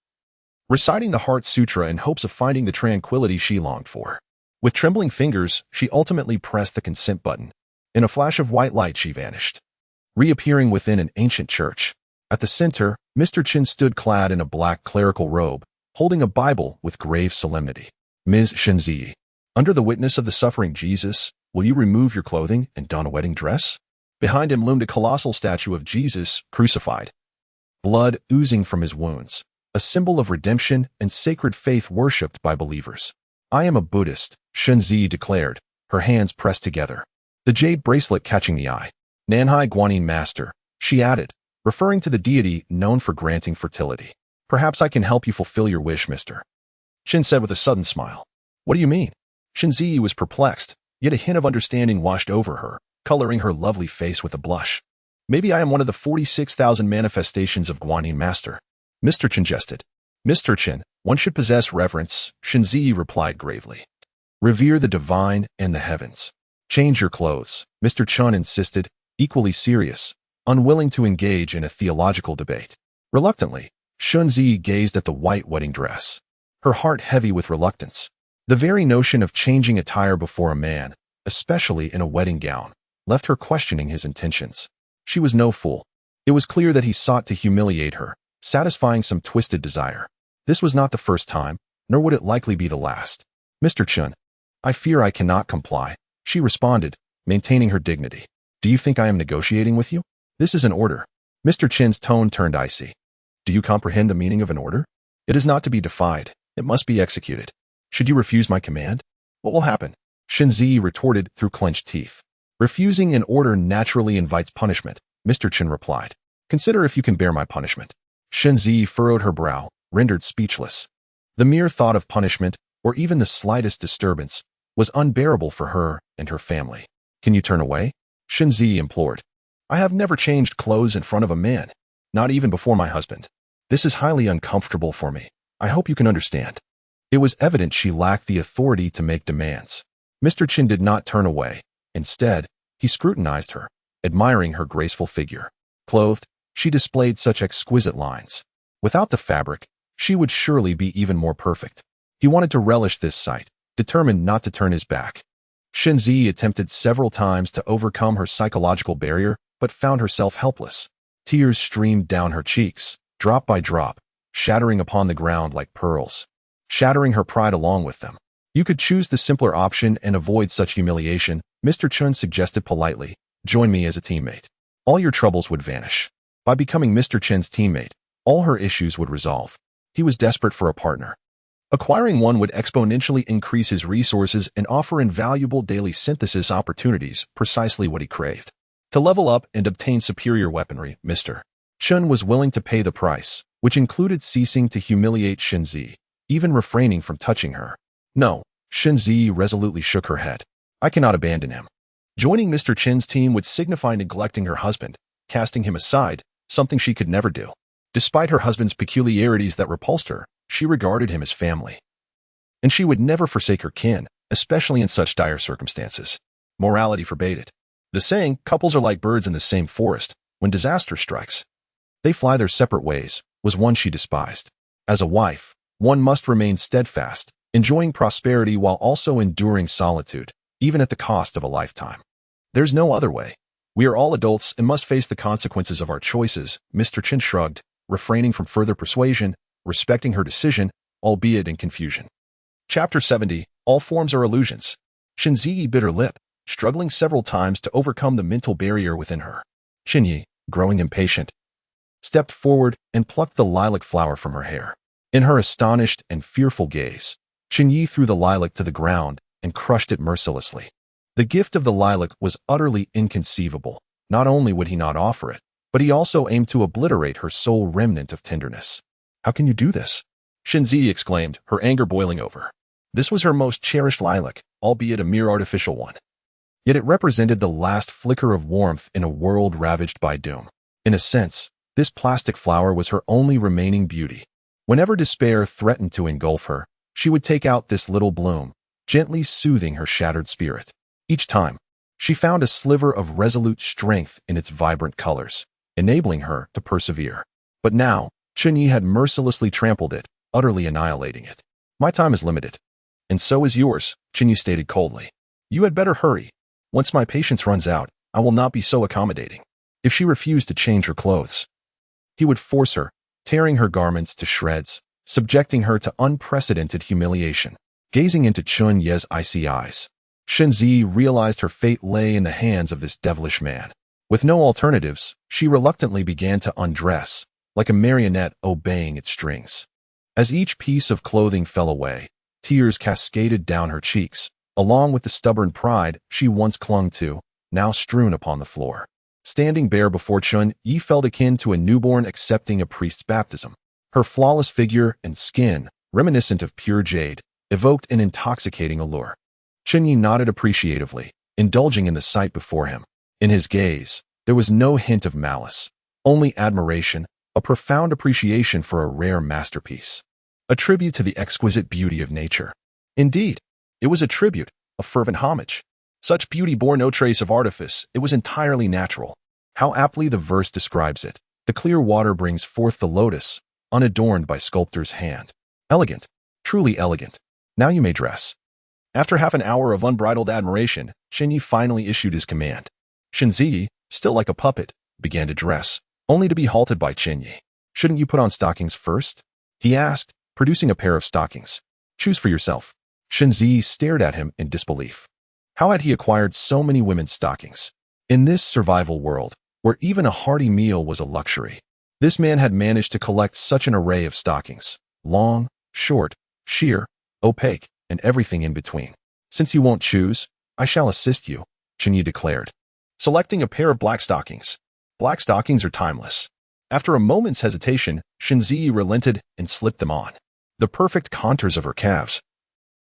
reciting the Heart Sutra in hopes of finding the tranquility she longed for. With trembling fingers, she ultimately pressed the consent button. In a flash of white light, she vanished, reappearing within an ancient church. At the center, Mr. Chen stood clad in a black clerical robe, holding a Bible with grave solemnity. "Ms. Chen Ye, under the witness of the suffering Jesus, will you remove your clothing and don a wedding dress?" Behind him loomed a colossal statue of Jesus, crucified, blood oozing from his wounds, a symbol of redemption and sacred faith worshipped by believers. "I am a Buddhist," Chen Ye declared, her hands pressed together, the jade bracelet catching the eye. "Nanhai Guanyin Master," she added, referring to the deity known for granting fertility. "Perhaps I can help you fulfill your wish, Mr. Chen said with a sudden smile. "What do you mean?" Chen Ye was perplexed, yet a hint of understanding washed over her, coloring her lovely face with a blush. "Maybe I am one of the 46,000 manifestations of Guanyin Master," Mr. Chen jested. "Mr. Chen, one should possess reverence," Chen Ye replied gravely. "Revere the divine and the heavens." "Change your clothes," Mr. Chen insisted, equally serious, unwilling to engage in a theological debate. Reluctantly, Chen Ye gazed at the white wedding dress, her heart heavy with reluctance. The very notion of changing attire before a man, especially in a wedding gown, left her questioning his intentions. She was no fool. It was clear that he sought to humiliate her, satisfying some twisted desire. This was not the first time, nor would it likely be the last. "Mr. Chen, I fear I cannot comply," she responded, maintaining her dignity. "Do you think I am negotiating with you? This is an order." Mr. Chen's tone turned icy. "Do you comprehend the meaning of an order? It is not to be defied. It must be executed. Should you refuse my command, what will happen?" Chen Ye retorted through clenched teeth. "Refusing an order naturally invites punishment," Mr. Chen replied. "Consider if you can bear my punishment." Chen Ye furrowed her brow, rendered speechless. The mere thought of punishment, or even the slightest disturbance, was unbearable for her and her family. "Can you turn away?" Chen Ye implored. "I have never changed clothes in front of a man, not even before my husband. This is highly uncomfortable for me. I hope you can understand." It was evident she lacked the authority to make demands. Mr. Chen did not turn away. Instead, he scrutinized her, admiring her graceful figure. Clothed, she displayed such exquisite lines. Without the fabric, she would surely be even more perfect. He wanted to relish this sight, determined not to turn his back. Chen Ye attempted several times to overcome her psychological barrier, but found herself helpless. Tears streamed down her cheeks, drop by drop, shattering upon the ground like pearls, shattering her pride along with them. "You could choose the simpler option and avoid such humiliation," Mr. Chen suggested politely. "Join me as a teammate. All your troubles would vanish." By becoming Mr. Chen's teammate, all her issues would resolve. He was desperate for a partner. Acquiring one would exponentially increase his resources and offer invaluable daily synthesis opportunities, precisely what he craved. To level up and obtain superior weaponry, Mr. Chen was willing to pay the price, which included ceasing to humiliate Chen Ye, even refraining from touching her. "No," Chen Ye resolutely shook her head. "I cannot abandon him." Joining Mr. Chen's team would signify neglecting her husband, casting him aside, something she could never do. Despite her husband's peculiarities that repulsed her, she regarded him as family. And she would never forsake her kin, especially in such dire circumstances. Morality forbade it. The saying, "couples are like birds in the same forest, when disaster strikes they fly their separate ways," was one she despised. As a wife, one must remain steadfast, enjoying prosperity while also enduring solitude, even at the cost of a lifetime. "There's no other way. We are all adults and must face the consequences of our choices," Mr. Chen shrugged, refraining from further persuasion, respecting her decision, albeit in confusion. Chapter 70. All forms are illusions. Chen Ye bit her lip, struggling several times to overcome the mental barrier within her. Chen Ye, growing impatient, stepped forward and plucked the lilac flower from her hair. In her astonished and fearful gaze, Chen Ye threw the lilac to the ground and crushed it mercilessly. The gift of the lilac was utterly inconceivable. Not only would he not offer it, but he also aimed to obliterate her sole remnant of tenderness. "How can you do this?" Chen Ye exclaimed, her anger boiling over. This was her most cherished lilac, albeit a mere artificial one. Yet it represented the last flicker of warmth in a world ravaged by doom. In a sense, this plastic flower was her only remaining beauty. Whenever despair threatened to engulf her, she would take out this little bloom, gently soothing her shattered spirit. Each time, she found a sliver of resolute strength in its vibrant colors, enabling her to persevere. But now, Chen Ye had mercilessly trampled it, utterly annihilating it. "My time is limited. And so is yours," Chen Ye stated coldly. "You had better hurry. Once my patience runs out, I will not be so accommodating." If she refused to change her clothes, he would force her, tearing her garments to shreds, subjecting her to unprecedented humiliation. Gazing into Chen Ye's icy eyes, Chen Ye realized her fate lay in the hands of this devilish man. With no alternatives, she reluctantly began to undress, like a marionette obeying its strings. As each piece of clothing fell away, tears cascaded down her cheeks, along with the stubborn pride she once clung to, now strewn upon the floor. Standing bare before Chen Ye felt akin to a newborn accepting a priest's baptism. Her flawless figure and skin, reminiscent of pure jade, evoked an intoxicating allure. Chen Ye nodded appreciatively, indulging in the sight before him. In his gaze, there was no hint of malice, only admiration, a profound appreciation for a rare masterpiece. A tribute to the exquisite beauty of nature. Indeed, it was a tribute, a fervent homage. Such beauty bore no trace of artifice, it was entirely natural. How aptly the verse describes it. The clear water brings forth the lotus, unadorned by sculptor's hand. Elegant, truly elegant. Now you may dress. After half an hour of unbridled admiration, Chen Ye finally issued his command. Chen Ye, still like a puppet, began to dress, only to be halted by Chen Ye. "Shouldn't you put on stockings first?" he asked, producing a pair of stockings. "Choose for yourself." Chen Ye stared at him in disbelief. How had he acquired so many women's stockings? In this survival world, where even a hearty meal was a luxury, this man had managed to collect such an array of stockings. Long, short, sheer, opaque, and everything in between. "Since you won't choose, I shall assist you," Chen Ye declared, selecting a pair of black stockings. Black stockings are timeless. After a moment's hesitation, Chen Ye relented and slipped them on. The perfect contours of her calves,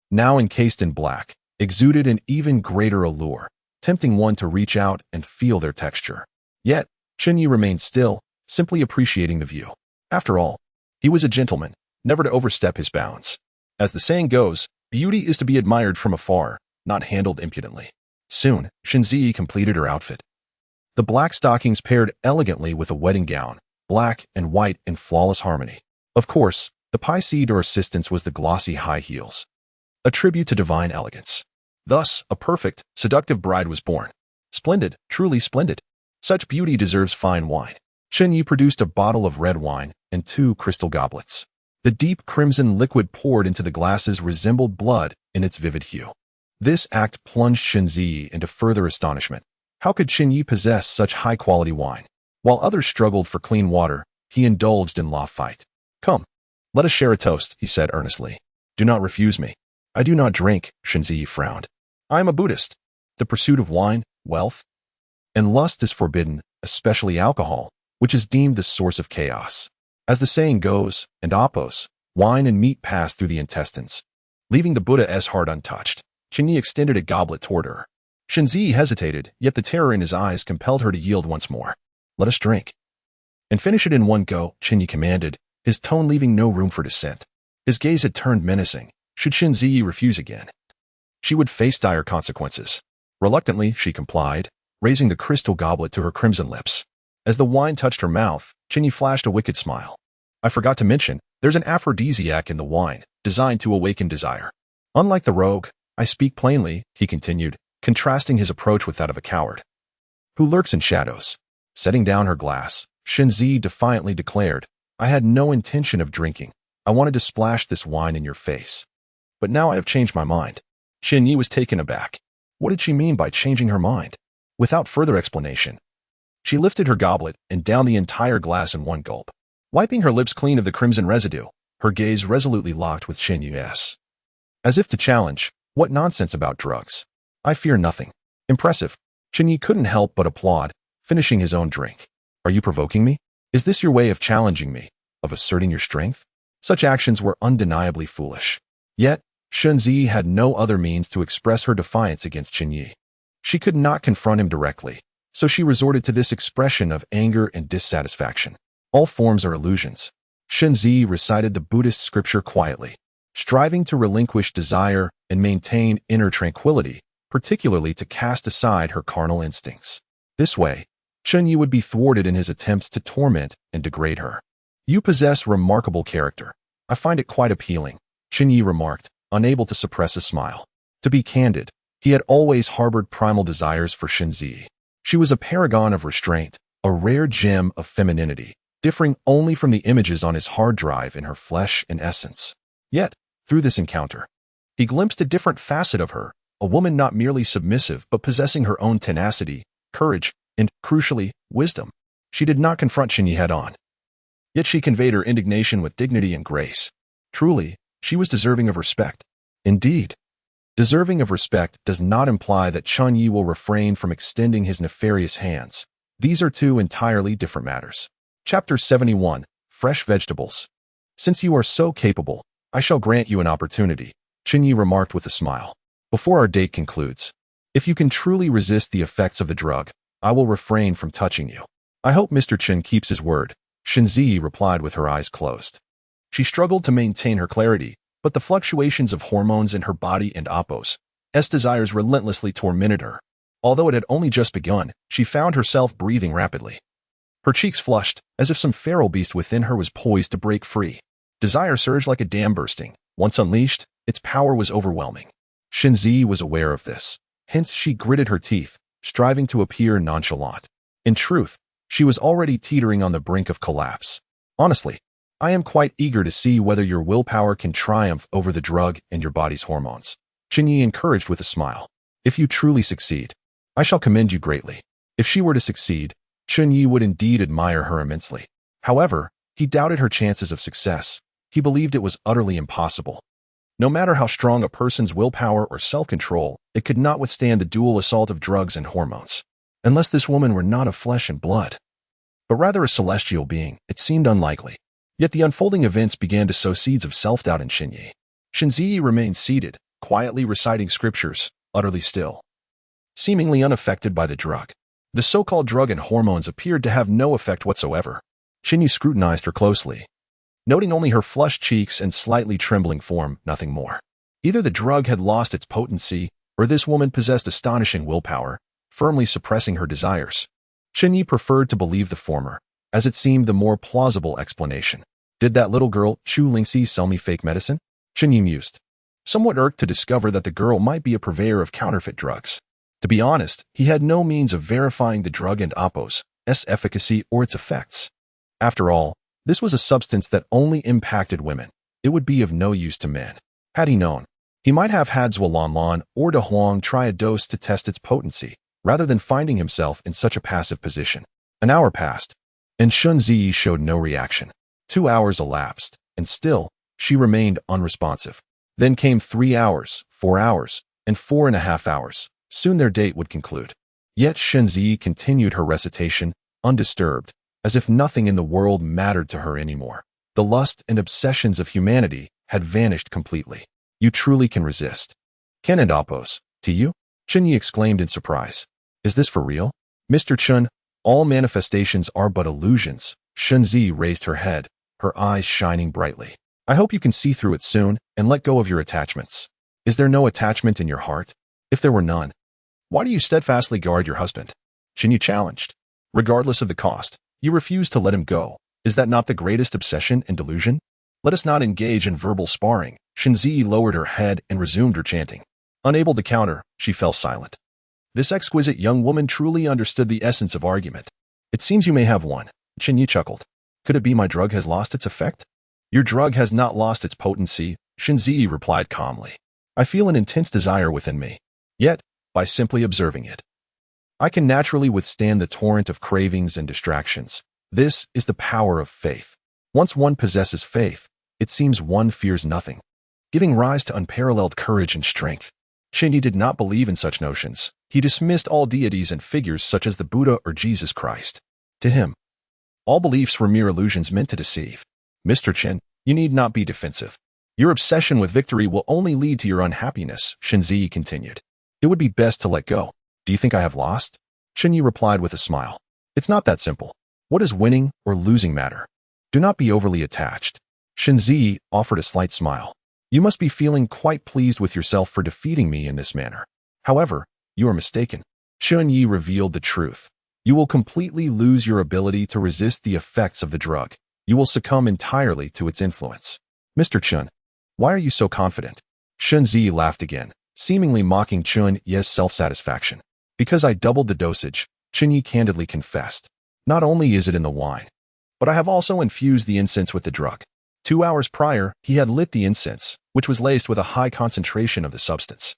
now encased in black, exuded an even greater allure, tempting one to reach out and feel their texture. Yet, Chen Ye remained still, simply appreciating the view. After all, he was a gentleman, never to overstep his bounds. As the saying goes, beauty is to be admired from afar, not handled impudently. Soon, Chen Ye completed her outfit. The black stockings paired elegantly with a wedding gown, black and white in flawless harmony. Of course, the piece d'or assistance was the glossy high heels, a tribute to divine elegance. Thus, a perfect, seductive bride was born. Splendid, truly splendid. Such beauty deserves fine wine. Chen Ye produced a bottle of red wine and 2 crystal goblets. The deep crimson liquid poured into the glasses resembled blood in its vivid hue. This act plunged Chen Ye into further astonishment. How could Chen Ye possess such high-quality wine? While others struggled for clean water, he indulged in law fight. "Come, let us share a toast," he said earnestly. "Do not refuse me." "I do not drink," Chen Ye frowned. "I am a Buddhist. The pursuit of wine, wealth, and lust is forbidden, especially alcohol, which is deemed the source of chaos. As the saying goes, and oppos, wine and meat pass through the intestines, leaving the Buddha's heart untouched." Chen Ye extended a goblet toward her. Chen Ye hesitated, yet the terror in his eyes compelled her to yield once more. "Let us drink." "And finish it in one go," Chen Ye commanded, his tone leaving no room for dissent. His gaze had turned menacing. Should Chen Ye refuse again, she would face dire consequences. Reluctantly, she complied, raising the crystal goblet to her crimson lips. As the wine touched her mouth, Chen Ye flashed a wicked smile. "I forgot to mention, there's an aphrodisiac in the wine, designed to awaken desire. Unlike the rogue, I speak plainly," he continued, contrasting his approach with that of a coward who lurks in shadows. Setting down her glass, Chen Ye defiantly declared, "I had no intention of drinking. I wanted to splash this wine in your face." but now I have changed my mind. Chen Ye was taken aback. What did she mean by changing her mind? Without further explanation, she lifted her goblet and downed the entire glass in one gulp. Wiping her lips clean of the crimson residue, her gaze resolutely locked with Chen Ye's. As if to challenge, what nonsense about drugs? I fear nothing. Impressive. Chen Ye couldn't help but applaud, finishing his own drink. Are you provoking me? Is this your way of challenging me, of asserting your strength? Such actions were undeniably foolish. Yet, Chen Ye had no other means to express her defiance against Chen Ye. She could not confront him directly, so she resorted to this expression of anger and dissatisfaction. All forms are illusions. Chen Ye recited the Buddhist scripture quietly, striving to relinquish desire and maintain inner tranquility, particularly to cast aside her carnal instincts. This way, Chen Ye would be thwarted in his attempts to torment and degrade her. You possess remarkable character. I find it quite appealing, Chen Ye remarked, unable to suppress a smile. To be candid, he had always harbored primal desires for Chen Ye. She was a paragon of restraint, a rare gem of femininity, differing only from the images on his hard drive in her flesh and essence. Yet, through this encounter, he glimpsed a different facet of her, a woman not merely submissive but possessing her own tenacity, courage, and, crucially, wisdom. She did not confront Chen Ye head-on. Yet she conveyed her indignation with dignity and grace. Truly, she was deserving of respect. Indeed, deserving of respect does not imply that Chen Ye will refrain from extending his nefarious hands. These are two entirely different matters. Chapter 71, Fresh Vegetables. Since you are so capable, I shall grant you an opportunity, Chen Ye remarked with a smile. Before our date concludes, if you can truly resist the effects of the drug, I will refrain from touching you. I hope Mr. Chen keeps his word, Chen Ye replied with her eyes closed. She struggled to maintain her clarity, but the fluctuations of hormones in her body and Apos' desires relentlessly tormented her. Although it had only just begun, she found herself breathing rapidly. Her cheeks flushed, as if some feral beast within her was poised to break free. Desire surged like a dam bursting. Once unleashed, its power was overwhelming. Chen Ye was aware of this. Hence, she gritted her teeth, striving to appear nonchalant. In truth, she was already teetering on the brink of collapse. Honestly, I am quite eager to see whether your willpower can triumph over the drug and your body's hormones, Chen Ye encouraged with a smile. If you truly succeed, I shall commend you greatly. If she were to succeed, Chen Ye would indeed admire her immensely. However, he doubted her chances of success. He believed it was utterly impossible. No matter how strong a person's willpower or self-control, it could not withstand the dual assault of drugs and hormones. Unless this woman were not of flesh and blood, but rather a celestial being, it seemed unlikely. Yet the unfolding events began to sow seeds of self-doubt in Chen Ye. Chen Ye remained seated, quietly reciting scriptures, utterly still, seemingly unaffected by the drug. The so-called drug and hormones appeared to have no effect whatsoever. Chen Ye scrutinized her closely, noting only her flushed cheeks and slightly trembling form, nothing more. Either the drug had lost its potency, or this woman possessed astonishing willpower, firmly suppressing her desires. Chen Ye preferred to believe the former, as it seemed the more plausible explanation. Did that little girl, Chu Lingxi, sell me fake medicine? Chen Ye mused, somewhat irked to discover that the girl might be a purveyor of counterfeit drugs. To be honest, he had no means of verifying the drug and Apos' efficacy or its effects. After all, this was a substance that only impacted women. It would be of no use to men. Had he known, he might have had Zuolanlan or De Huang try a dose to test its potency, rather than finding himself in such a passive position. An hour passed, and Chen Ye showed no reaction. 2 hours elapsed, and still, she remained unresponsive. Then came 3 hours, 4 hours, and 4.5 hours. Soon their date would conclude. Yet Chen Ye continued her recitation, undisturbed, as if nothing in the world mattered to her anymore. The lust and obsessions of humanity had vanished completely. You truly can resist. Ken and Apos, to you? Chen Ye exclaimed in surprise. Is this for real? Mr. Chen, all manifestations are but illusions. Chen Ye raised her head, her eyes shining brightly. I hope you can see through it soon and let go of your attachments. Is there no attachment in your heart? If there were none, why do you steadfastly guard your husband? Chen Ye challenged. Regardless of the cost, you refuse to let him go. Is that not the greatest obsession and delusion? Let us not engage in verbal sparring. Chen Ye lowered her head and resumed her chanting. Unable to counter, she fell silent. This exquisite young woman truly understood the essence of argument. It seems you may have one. Chen Ye chuckled. Could it be my drug has lost its effect? Your drug has not lost its potency, Chen Ye replied calmly. I feel an intense desire within me. Yet, by simply observing it, I can naturally withstand the torrent of cravings and distractions. This is the power of faith. Once one possesses faith, it seems one fears nothing, giving rise to unparalleled courage and strength. Chen Ye did not believe in such notions. He dismissed all deities and figures such as the Buddha or Jesus Christ. To him, all beliefs were mere illusions meant to deceive. Mr. Chen, you need not be defensive. Your obsession with victory will only lead to your unhappiness, Chen Ye continued. It would be best to let go. Do you think I have lost? Chen Ye replied with a smile. It's not that simple. What does winning or losing matter? Do not be overly attached. Chen Ye offered a slight smile. You must be feeling quite pleased with yourself for defeating me in this manner. However, you are mistaken. Chen Ye revealed the truth. You will completely lose your ability to resist the effects of the drug. You will succumb entirely to its influence. Mr. Chen, why are you so confident? Chen Ye laughed again, seemingly mocking Chen Ye's self-satisfaction. Because I doubled the dosage, Chen Ye candidly confessed. Not only is it in the wine, but I have also infused the incense with the drug. 2 hours prior, he had lit the incense, which was laced with a high concentration of the substance,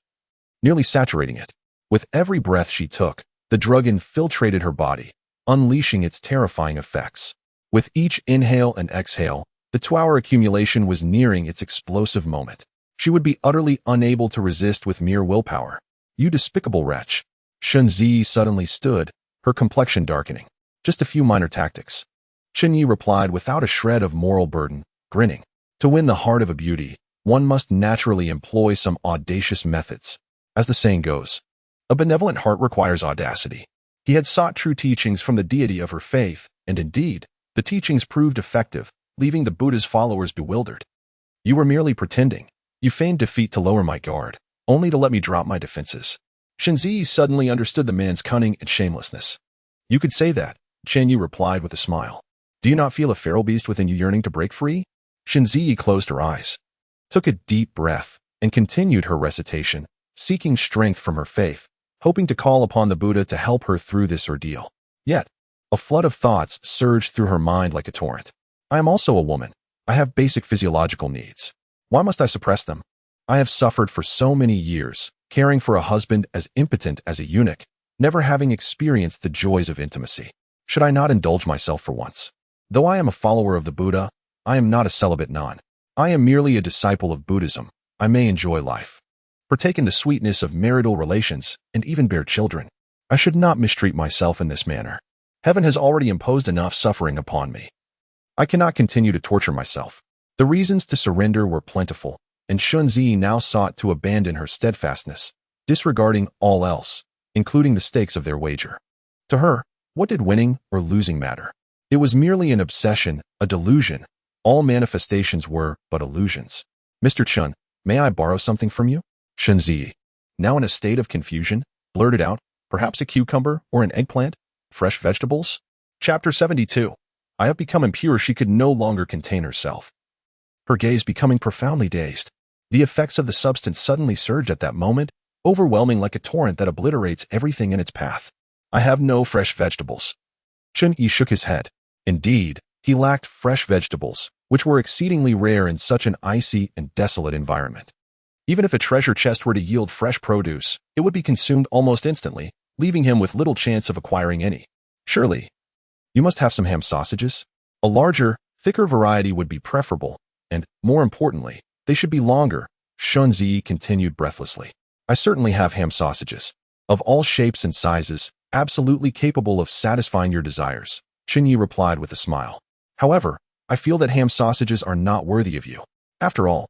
nearly saturating it. With every breath she took, the drug infiltrated her body, unleashing its terrifying effects. With each inhale and exhale, the 2-hour accumulation was nearing its explosive moment. She would be utterly unable to resist with mere willpower. You despicable wretch. Chen Ye suddenly stood, her complexion darkening. Just a few minor tactics. Chen Ye replied without a shred of moral burden, grinning. To win the heart of a beauty, one must naturally employ some audacious methods. As the saying goes, a benevolent heart requires audacity. He had sought true teachings from the deity of her faith, and indeed, the teachings proved effective, leaving the Buddha's followers bewildered. You were merely pretending. You feigned defeat to lower my guard, only to let me drop my defenses. Chen Ye suddenly understood the man's cunning and shamelessness. You could say that, Chen Ye replied with a smile. Do you not feel a feral beast within you yearning to break free? Chen Ye closed her eyes, took a deep breath, and continued her recitation, seeking strength from her faith, hoping to call upon the Buddha to help her through this ordeal. Yet, a flood of thoughts surged through her mind like a torrent. I am also a woman. I have basic physiological needs. Why must I suppress them? I have suffered for so many years, caring for a husband as impotent as a eunuch, never having experienced the joys of intimacy. Should I not indulge myself for once? Though I am a follower of the Buddha, I am not a celibate nun. I am merely a disciple of Buddhism. I may enjoy life, partake in the sweetness of marital relations, and even bear children. I should not mistreat myself in this manner. Heaven has already imposed enough suffering upon me. I cannot continue to torture myself. The reasons to surrender were plentiful, and Chen Ye now sought to abandon her steadfastness, disregarding all else, including the stakes of their wager. To her, what did winning or losing matter? It was merely an obsession, a delusion. All manifestations were but illusions. Mr. Chen, may I borrow something from you? Chen Ye, now in a state of confusion, blurted out, perhaps a cucumber or an eggplant? Fresh vegetables? Chapter 72. I have become impure. She could no longer contain herself, her gaze becoming profoundly dazed. The effects of the substance suddenly surged at that moment, overwhelming like a torrent that obliterates everything in its path. I have no fresh vegetables. Chen Ye shook his head. Indeed, he lacked fresh vegetables, which were exceedingly rare in such an icy and desolate environment. Even if a treasure chest were to yield fresh produce, it would be consumed almost instantly, leaving him with little chance of acquiring any. Surely, you must have some ham sausages? A larger, thicker variety would be preferable, and, more importantly, they should be longer, Chen Ye continued breathlessly. I certainly have ham sausages, of all shapes and sizes, absolutely capable of satisfying your desires, Chen Ye replied with a smile. However, I feel that ham sausages are not worthy of you. After all,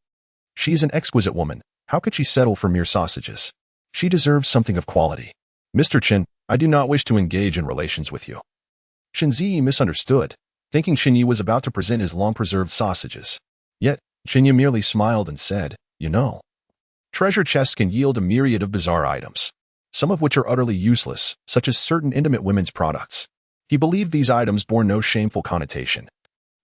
she is an exquisite woman. How could she settle for mere sausages? She deserves something of quality. Mr. Chen, I do not wish to engage in relations with you. Chen Ye misunderstood, thinking Chen Ye was about to present his long-preserved sausages. Yet, Chen Ye merely smiled and said, you know, treasure chests can yield a myriad of bizarre items, some of which are utterly useless, such as certain intimate women's products. He believed these items bore no shameful connotation,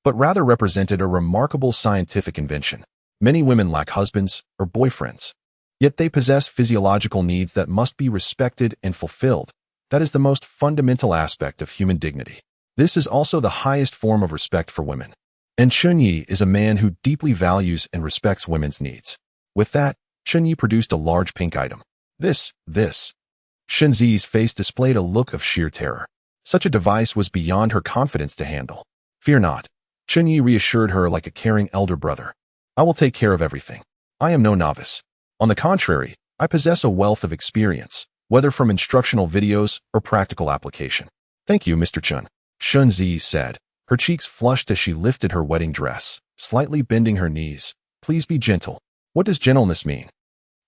but rather represented a remarkable scientific invention. Many women lack husbands or boyfriends, yet they possess physiological needs that must be respected and fulfilled. That is the most fundamental aspect of human dignity. This is also the highest form of respect for women. And Chen Ye is a man who deeply values and respects women's needs. With that, Chen Ye produced a large pink item. This. Chen Zi's face displayed a look of sheer terror. Such a device was beyond her confidence to handle. Fear not. Chen Ye reassured her like a caring elder brother. I will take care of everything. I am no novice. On the contrary, I possess a wealth of experience, whether from instructional videos or practical application. Thank you, Mr. Chen. Chen Zi said. Her cheeks flushed as she lifted her wedding dress, slightly bending her knees. Please be gentle. What does gentleness mean?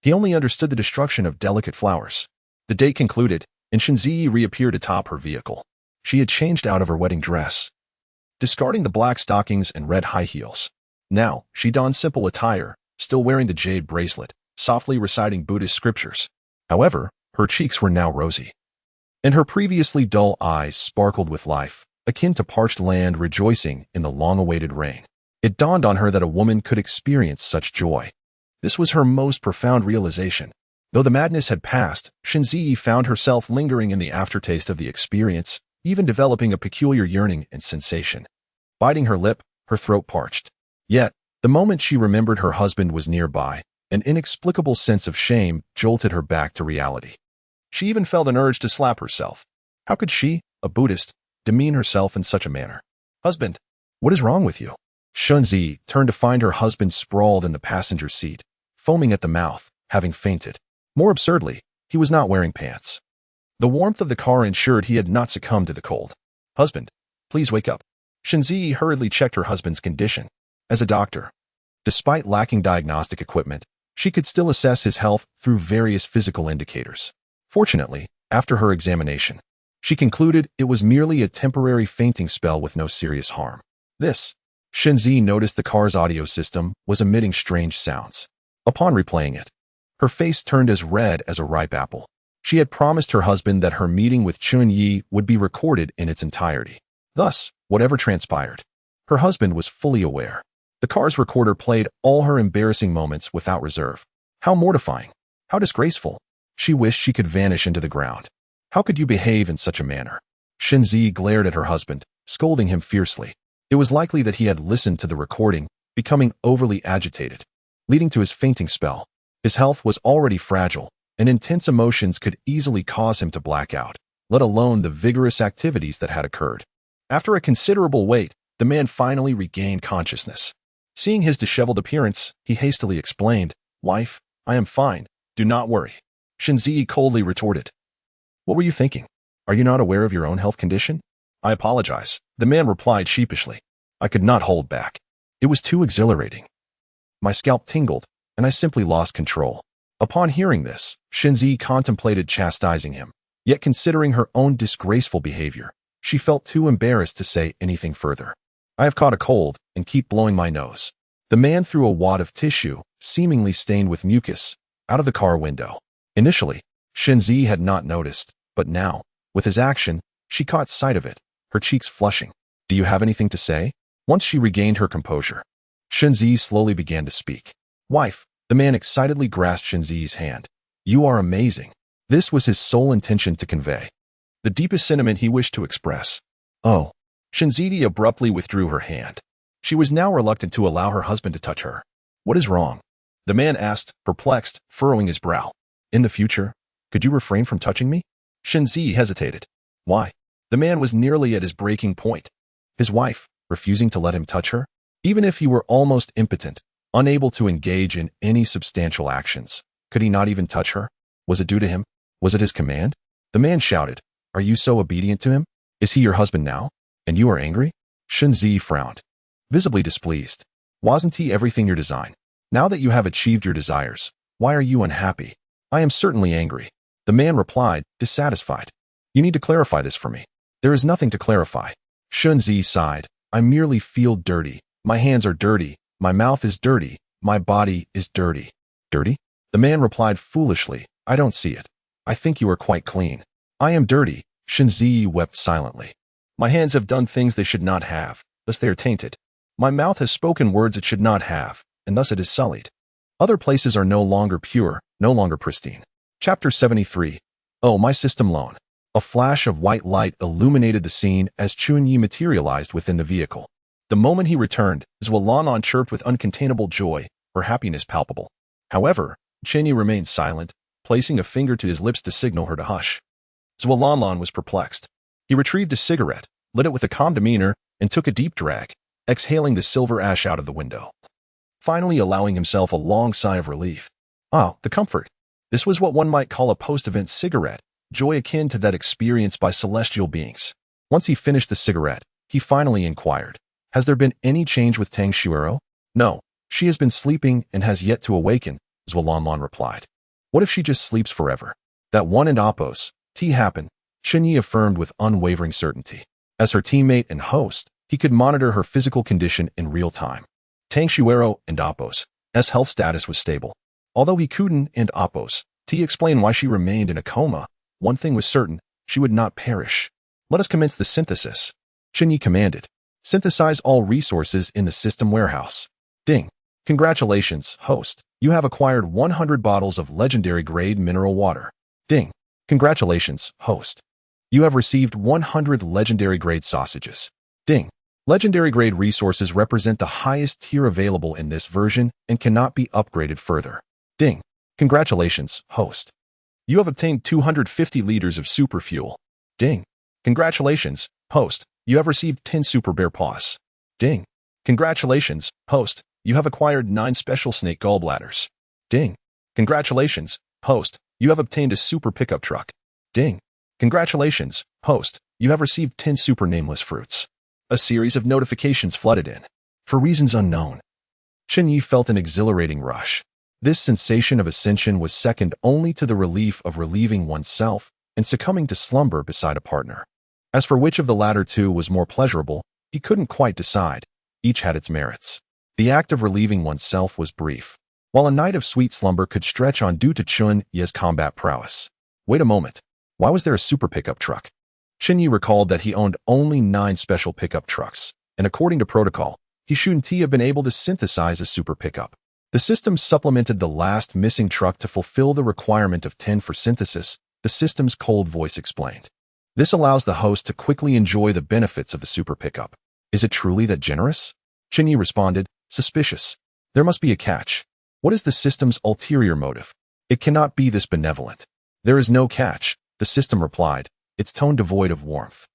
He only understood the destruction of delicate flowers. The day concluded, and Chen Zi reappeared atop her vehicle. She had changed out of her wedding dress, discarding the black stockings and red high heels. Now, she donned simple attire, still wearing the jade bracelet, softly reciting Buddhist scriptures. However, her cheeks were now rosy, and her previously dull eyes sparkled with life, akin to parched land rejoicing in the long-awaited rain. It dawned on her that a woman could experience such joy. This was her most profound realization. Though the madness had passed, Chen Zi found herself lingering in the aftertaste of the experience, even developing a peculiar yearning and sensation. Biting her lip, her throat parched. Yet, the moment she remembered her husband was nearby, an inexplicable sense of shame jolted her back to reality. She even felt an urge to slap herself. How could she, a Buddhist, demean herself in such a manner? Husband, what is wrong with you? Chen Zi turned to find her husband sprawled in the passenger seat, foaming at the mouth, having fainted. More absurdly, he was not wearing pants. The warmth of the car ensured he had not succumbed to the cold. Husband, please wake up. Chen Zi hurriedly checked her husband's condition. As a doctor, despite lacking diagnostic equipment, she could still assess his health through various physical indicators. Fortunately, after her examination, she concluded it was merely a temporary fainting spell with no serious harm. Chen Zi noticed the car's audio system was emitting strange sounds. Upon replaying it, her face turned as red as a ripe apple. She had promised her husband that her meeting with Chen Ye would be recorded in its entirety. Thus, whatever transpired, her husband was fully aware. The car's recorder played all her embarrassing moments without reserve. How mortifying. How disgraceful. She wished she could vanish into the ground. How could you behave in such a manner? Chen Zi glared at her husband, scolding him fiercely. It was likely that he had listened to the recording, becoming overly agitated, leading to his fainting spell. His health was already fragile, and intense emotions could easily cause him to black out, let alone the vigorous activities that had occurred. After a considerable wait, the man finally regained consciousness. Seeing his disheveled appearance, he hastily explained, "Wife, I am fine. Do not worry." Chen Zi coldly retorted, "What were you thinking? Are you not aware of your own health condition?" "I apologize," the man replied sheepishly. I could not hold back. It was too exhilarating. My scalp tingled, and I simply lost control. Upon hearing this, Chen Zi contemplated chastising him. Yet considering her own disgraceful behavior, she felt too embarrassed to say anything further. "I have caught a cold and keep blowing my nose." The man threw a wad of tissue, seemingly stained with mucus, out of the car window. Initially, Chen Zi had not noticed, but now, with his action, she caught sight of it, her cheeks flushing. "Do you have anything to say?" Once she regained her composure, Chen Zi slowly began to speak. "Wife," the man excitedly grasped Chen Zi's hand. "You are amazing." This was his sole intention to convey, the deepest sentiment he wished to express. "Oh." Chen Zi abruptly withdrew her hand. She was now reluctant to allow her husband to touch her. "What is wrong?" the man asked, perplexed, furrowing his brow. "In the future, could you refrain from touching me?" Chen Zi hesitated. Why? The man was nearly at his breaking point. His wife, refusing to let him touch her? Even if he were almost impotent, unable to engage in any substantial actions, could he not even touch her? Was it due to him? Was it his command? The man shouted, "Are you so obedient to him? Is he your husband now? And you are angry?" Chen Zi frowned, visibly displeased. "Wasn't he everything your design? Now that you have achieved your desires, why are you unhappy?" "I am certainly angry," the man replied, dissatisfied. "You need to clarify this for me." "There is nothing to clarify." Chen Zi sighed. "I merely feel dirty. My hands are dirty. My mouth is dirty. My body is dirty." "Dirty?" The man replied foolishly. "I don't see it. I think you are quite clean." "I am dirty." Chen Zi wept silently. "My hands have done things they should not have, thus they are tainted. My mouth has spoken words it should not have, and thus it is sullied. Other places are no longer pure, no longer pristine." Chapter 73. Oh, my system loan. A flash of white light illuminated the scene as Chen Ye materialized within the vehicle. The moment he returned, Zhualanlan chirped with uncontainable joy, her happiness palpable. However, Chen Ye remained silent, placing a finger to his lips to signal her to hush. Zhualanlan was perplexed. He retrieved a cigarette, lit it with a calm demeanor, and took a deep drag, exhaling the silver ash out of the window. Finally allowing himself a long sigh of relief. Ah, the comfort. This was what one might call a post-event cigarette, joy akin to that experienced by celestial beings. Once he finished the cigarette, he finally inquired, "Has there been any change with Tang Xuero?" "No, she has been sleeping and has yet to awaken," Zhualanlan replied. "What if she just sleeps forever?" "That one and oppose, T happen," Chen Ye affirmed with unwavering certainty. As her teammate and host, he could monitor her physical condition in real time. Tang Xuero and Oppo's health status was stable. Although he couldn't and Oppo's T explain why she remained in a coma, one thing was certain, she would not perish. "Let us commence the synthesis," Chen Ye commanded. "Synthesize all resources in the system warehouse." Ding. "Congratulations, host. You have acquired 100 bottles of legendary-grade mineral water." Ding. "Congratulations, host. You have received 100 legendary-grade sausages." Ding. Legendary-grade resources represent the highest tier available in this version and cannot be upgraded further. Ding. "Congratulations, host. You have obtained 250 liters of super fuel." Ding. "Congratulations, host. You have received 10 super bear paws." Ding. "Congratulations, host. You have acquired 9 special snake gallbladders." Ding. "Congratulations, host. You have obtained a super pickup truck." Ding. "Congratulations, host. You have received 10 super nameless fruits." A series of notifications flooded in. For reasons unknown, Chen Ye felt an exhilarating rush. This sensation of ascension was second only to the relief of relieving oneself and succumbing to slumber beside a partner. As for which of the latter two was more pleasurable, he couldn't quite decide. Each had its merits. The act of relieving oneself was brief, while a night of sweet slumber could stretch on due to Chen Ye's combat prowess. Wait a moment. Why was there a super pickup truck? Chen Ye recalled that he owned only 9 special pickup trucks, and according to protocol, he shouldn't have been able to synthesize a super pickup. The system supplemented the last missing truck to fulfill the requirement of 10 for synthesis, the system's cold voice explained. This allows the host to quickly enjoy the benefits of the super pickup. Is it truly that generous? Chen Ye responded, suspicious. There must be a catch. What is the system's ulterior motive? It cannot be this benevolent. There is no catch, the system replied, its tone devoid of warmth.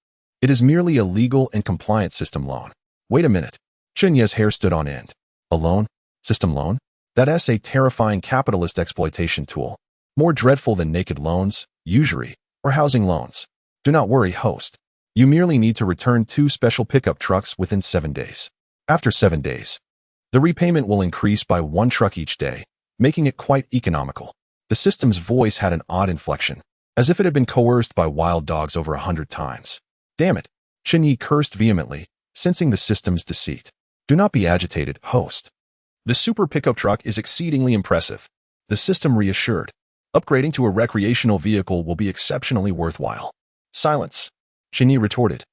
It is merely a legal and compliant system loan. Wait a minute. Chen Ye's hair stood on end. A loan? System loan? That's a terrifying capitalist exploitation tool. More dreadful than naked loans, usury, or housing loans. Do not worry, host. You merely need to return 2 special pickup trucks within 7 days. After 7 days, the repayment will increase by 1 truck each day, making it quite economical. The system's voice had an odd inflection, as if it had been coerced by wild dogs over 100 times. Damn it, Chen Ye cursed vehemently, sensing the system's deceit. Do not be agitated, host. The super pickup truck is exceedingly impressive, the system reassured. Upgrading to a recreational vehicle will be exceptionally worthwhile. Silence, Chen Ye retorted,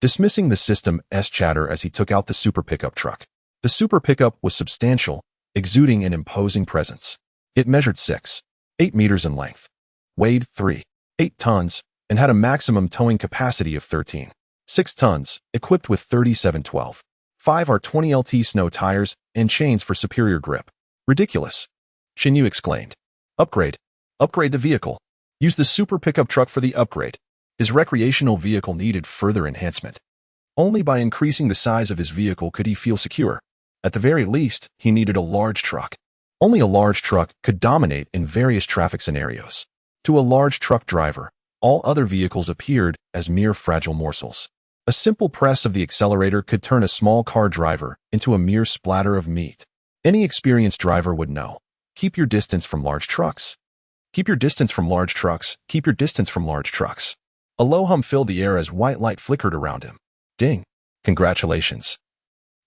dismissing the system's chatter as he took out the super pickup truck. The super pickup was substantial, exuding an imposing presence. It measured 6.8 meters in length, weighed 3.8 tons, and had a maximum towing capacity of 13.6 tons, equipped with 3712. 5 R20 LT snow tires and chains for superior grip. Ridiculous, Chen Ye exclaimed. Upgrade the vehicle. Use the super pickup truck for the upgrade. His recreational vehicle needed further enhancement. Only by increasing the size of his vehicle could he feel secure. At the very least, he needed a large truck. Only a large truck could dominate in various traffic scenarios. To a large truck driver, all other vehicles appeared as mere fragile morsels. A simple press of the accelerator could turn a small car driver into a mere splatter of meat. Any experienced driver would know. Keep your distance from large trucks. Keep your distance from large trucks. Keep your distance from large trucks. A low hum filled the air as white light flickered around him. Ding. Congratulations.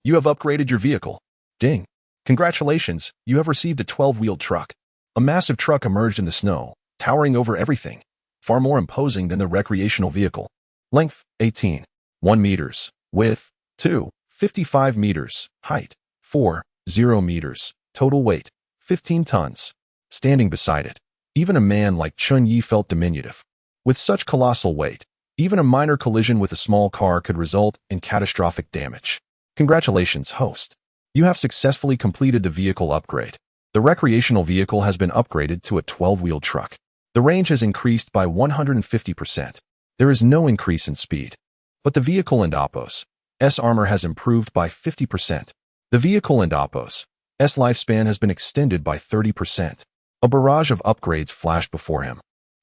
You have upgraded your vehicle. Ding. Congratulations, you have received a 12-wheeled truck. A massive truck emerged in the snow, towering over everything, far more imposing than the recreational vehicle. Length, 18.1 meters. Width, 2.55 meters. Height, 4.0 meters. Total weight, 15 tons. Standing beside it, even a man like Chen Ye felt diminutive. With such colossal weight, even a minor collision with a small car could result in catastrophic damage. Congratulations, host. You have successfully completed the vehicle upgrade. The recreational vehicle has been upgraded to a 12-wheeled truck. The range has increased by 150%. There is no increase in speed. But the vehicle and Oppo's S armor has improved by 50%. The vehicle and Oppo's S lifespan has been extended by 30%. A barrage of upgrades flashed before him,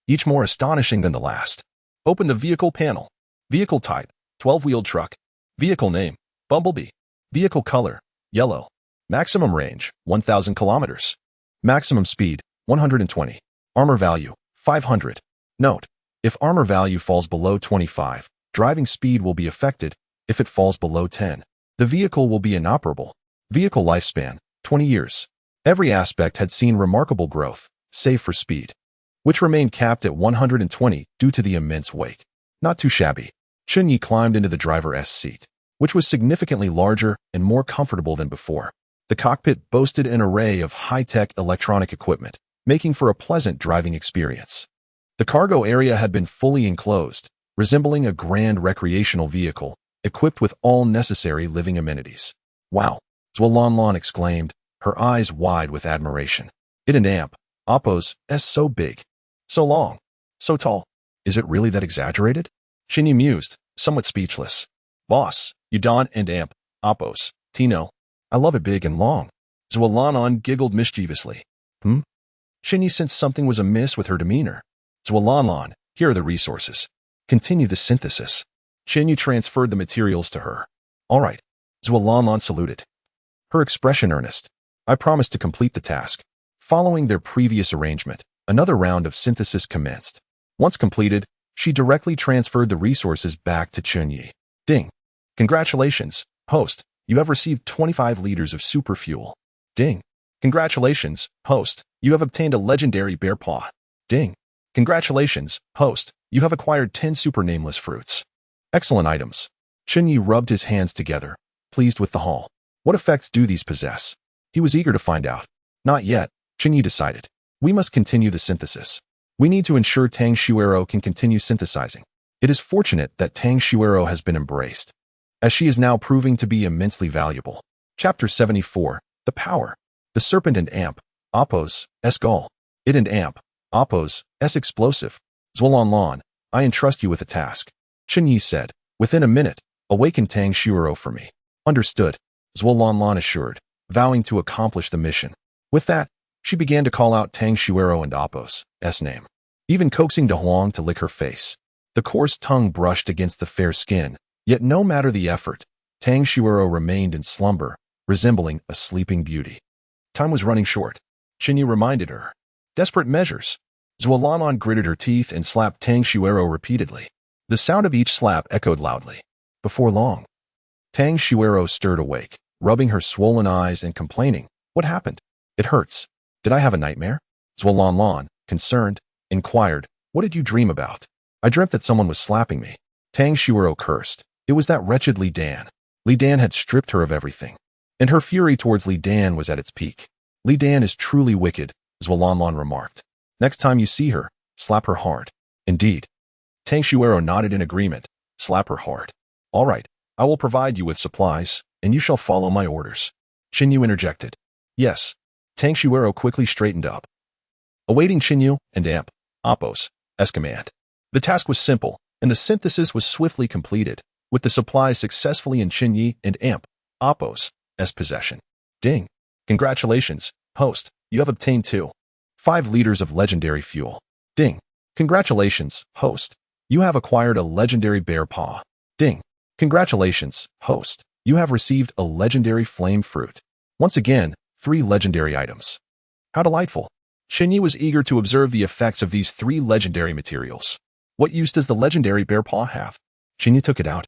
each more astonishing than the last. Open the vehicle panel. Vehicle type, 12-wheeled truck. Vehicle name, Bumblebee. Vehicle color, yellow. Maximum range, 1,000 kilometers. Maximum speed, 120. Armor value, 500. Note, if armor value falls below 25, driving speed will be affected. If it falls below 10, the vehicle will be inoperable. Vehicle lifespan, 20 years. Every aspect had seen remarkable growth, save for speed, which remained capped at 120 due to the immense weight. Not too shabby. Chen Ye climbed into the driver's seat, which was significantly larger and more comfortable than before. The cockpit boasted an array of high-tech electronic equipment, making for a pleasant driving experience. The cargo area had been fully enclosed, resembling a grand recreational vehicle, equipped with all necessary living amenities. Wow, Zhuolanlan exclaimed, her eyes wide with admiration. It and amp, Oppo's S so big, so long, so tall. Is it really that exaggerated? Chen Ye mused, somewhat speechless. Boss, you don and amp, Oppo's, Tino. I love it big and long. Zhuolanlan giggled mischievously. Chen Ye sensed something was amiss with her demeanor. Zhuolanlan, here are the resources. Continue the synthesis. Chen Ye transferred the materials to her. All right. Zhuolanlan saluted, her expression earnest. I promised to complete the task. Following their previous arrangement, another round of synthesis commenced. Once completed, she directly transferred the resources back to Chen Ye. Ding. Congratulations, host. You have received 25 liters of superfuel. Ding. Congratulations, host. You have obtained a legendary bear paw. Ding. Congratulations, host. You have acquired 10 super nameless fruits. Excellent items. Chen Ye rubbed his hands together, pleased with the haul. What effects do these possess? He was eager to find out. Not yet, Chen Ye decided. We must continue the synthesis. We need to ensure Tang Xuero can continue synthesizing. It is fortunate that Tang Xuero has been embraced, as she is now proving to be immensely valuable. Chapter 74, The Power. The Serpent and Amp, Oppo's S Gull. It and Amp, Oppo's S Explosive. Zhuolanlan, I entrust you with a task. Chen Ye said, within a minute, awaken Tang Xuero for me. Understood, Zhuolanlan assured, vowing to accomplish the mission. With that, she began to call out Tang Xuero and Oppo's S name, even coaxing De Huang to lick her face. The coarse tongue brushed against the fair skin, yet no matter the effort, Tang Xuero remained in slumber, resembling a sleeping beauty. Time was running short. Chen Ye reminded her. Desperate measures. Zhuolanlan gritted her teeth and slapped Tang Xuero repeatedly. The sound of each slap echoed loudly. Before long, Tang Xuero stirred awake, rubbing her swollen eyes and complaining. What happened? It hurts. Did I have a nightmare? Zhuolanlan, concerned, inquired. What did you dream about? I dreamt that someone was slapping me. Tang Xuero cursed. It was that wretched Li Dan. Li Dan had stripped her of everything, and her fury towards Li Dan was at its peak. Li Dan is truly wicked, Zhuolanlan remarked. Next time you see her, slap her hard. Indeed. Tang Xuero nodded in agreement. Slap her hard. All right, I will provide you with supplies, and you shall follow my orders. Chen Ye interjected. Yes. Tang Xuero quickly straightened up, awaiting Chen Ye and Amp, Oppo's S command. The task was simple, and the synthesis was swiftly completed, with the supplies successfully in Chen Ye and Amp, Oppo's S possession. Ding. Congratulations, host. You have obtained 5 liters of legendary fuel. Ding. Congratulations, host. You have acquired a legendary bear paw. Ding. Congratulations, host. You have received a legendary flame fruit. Once again, 3 legendary items. How delightful. Chen Ye was eager to observe the effects of these 3 legendary materials. What use does the legendary bear paw have? Chen Ye took it out,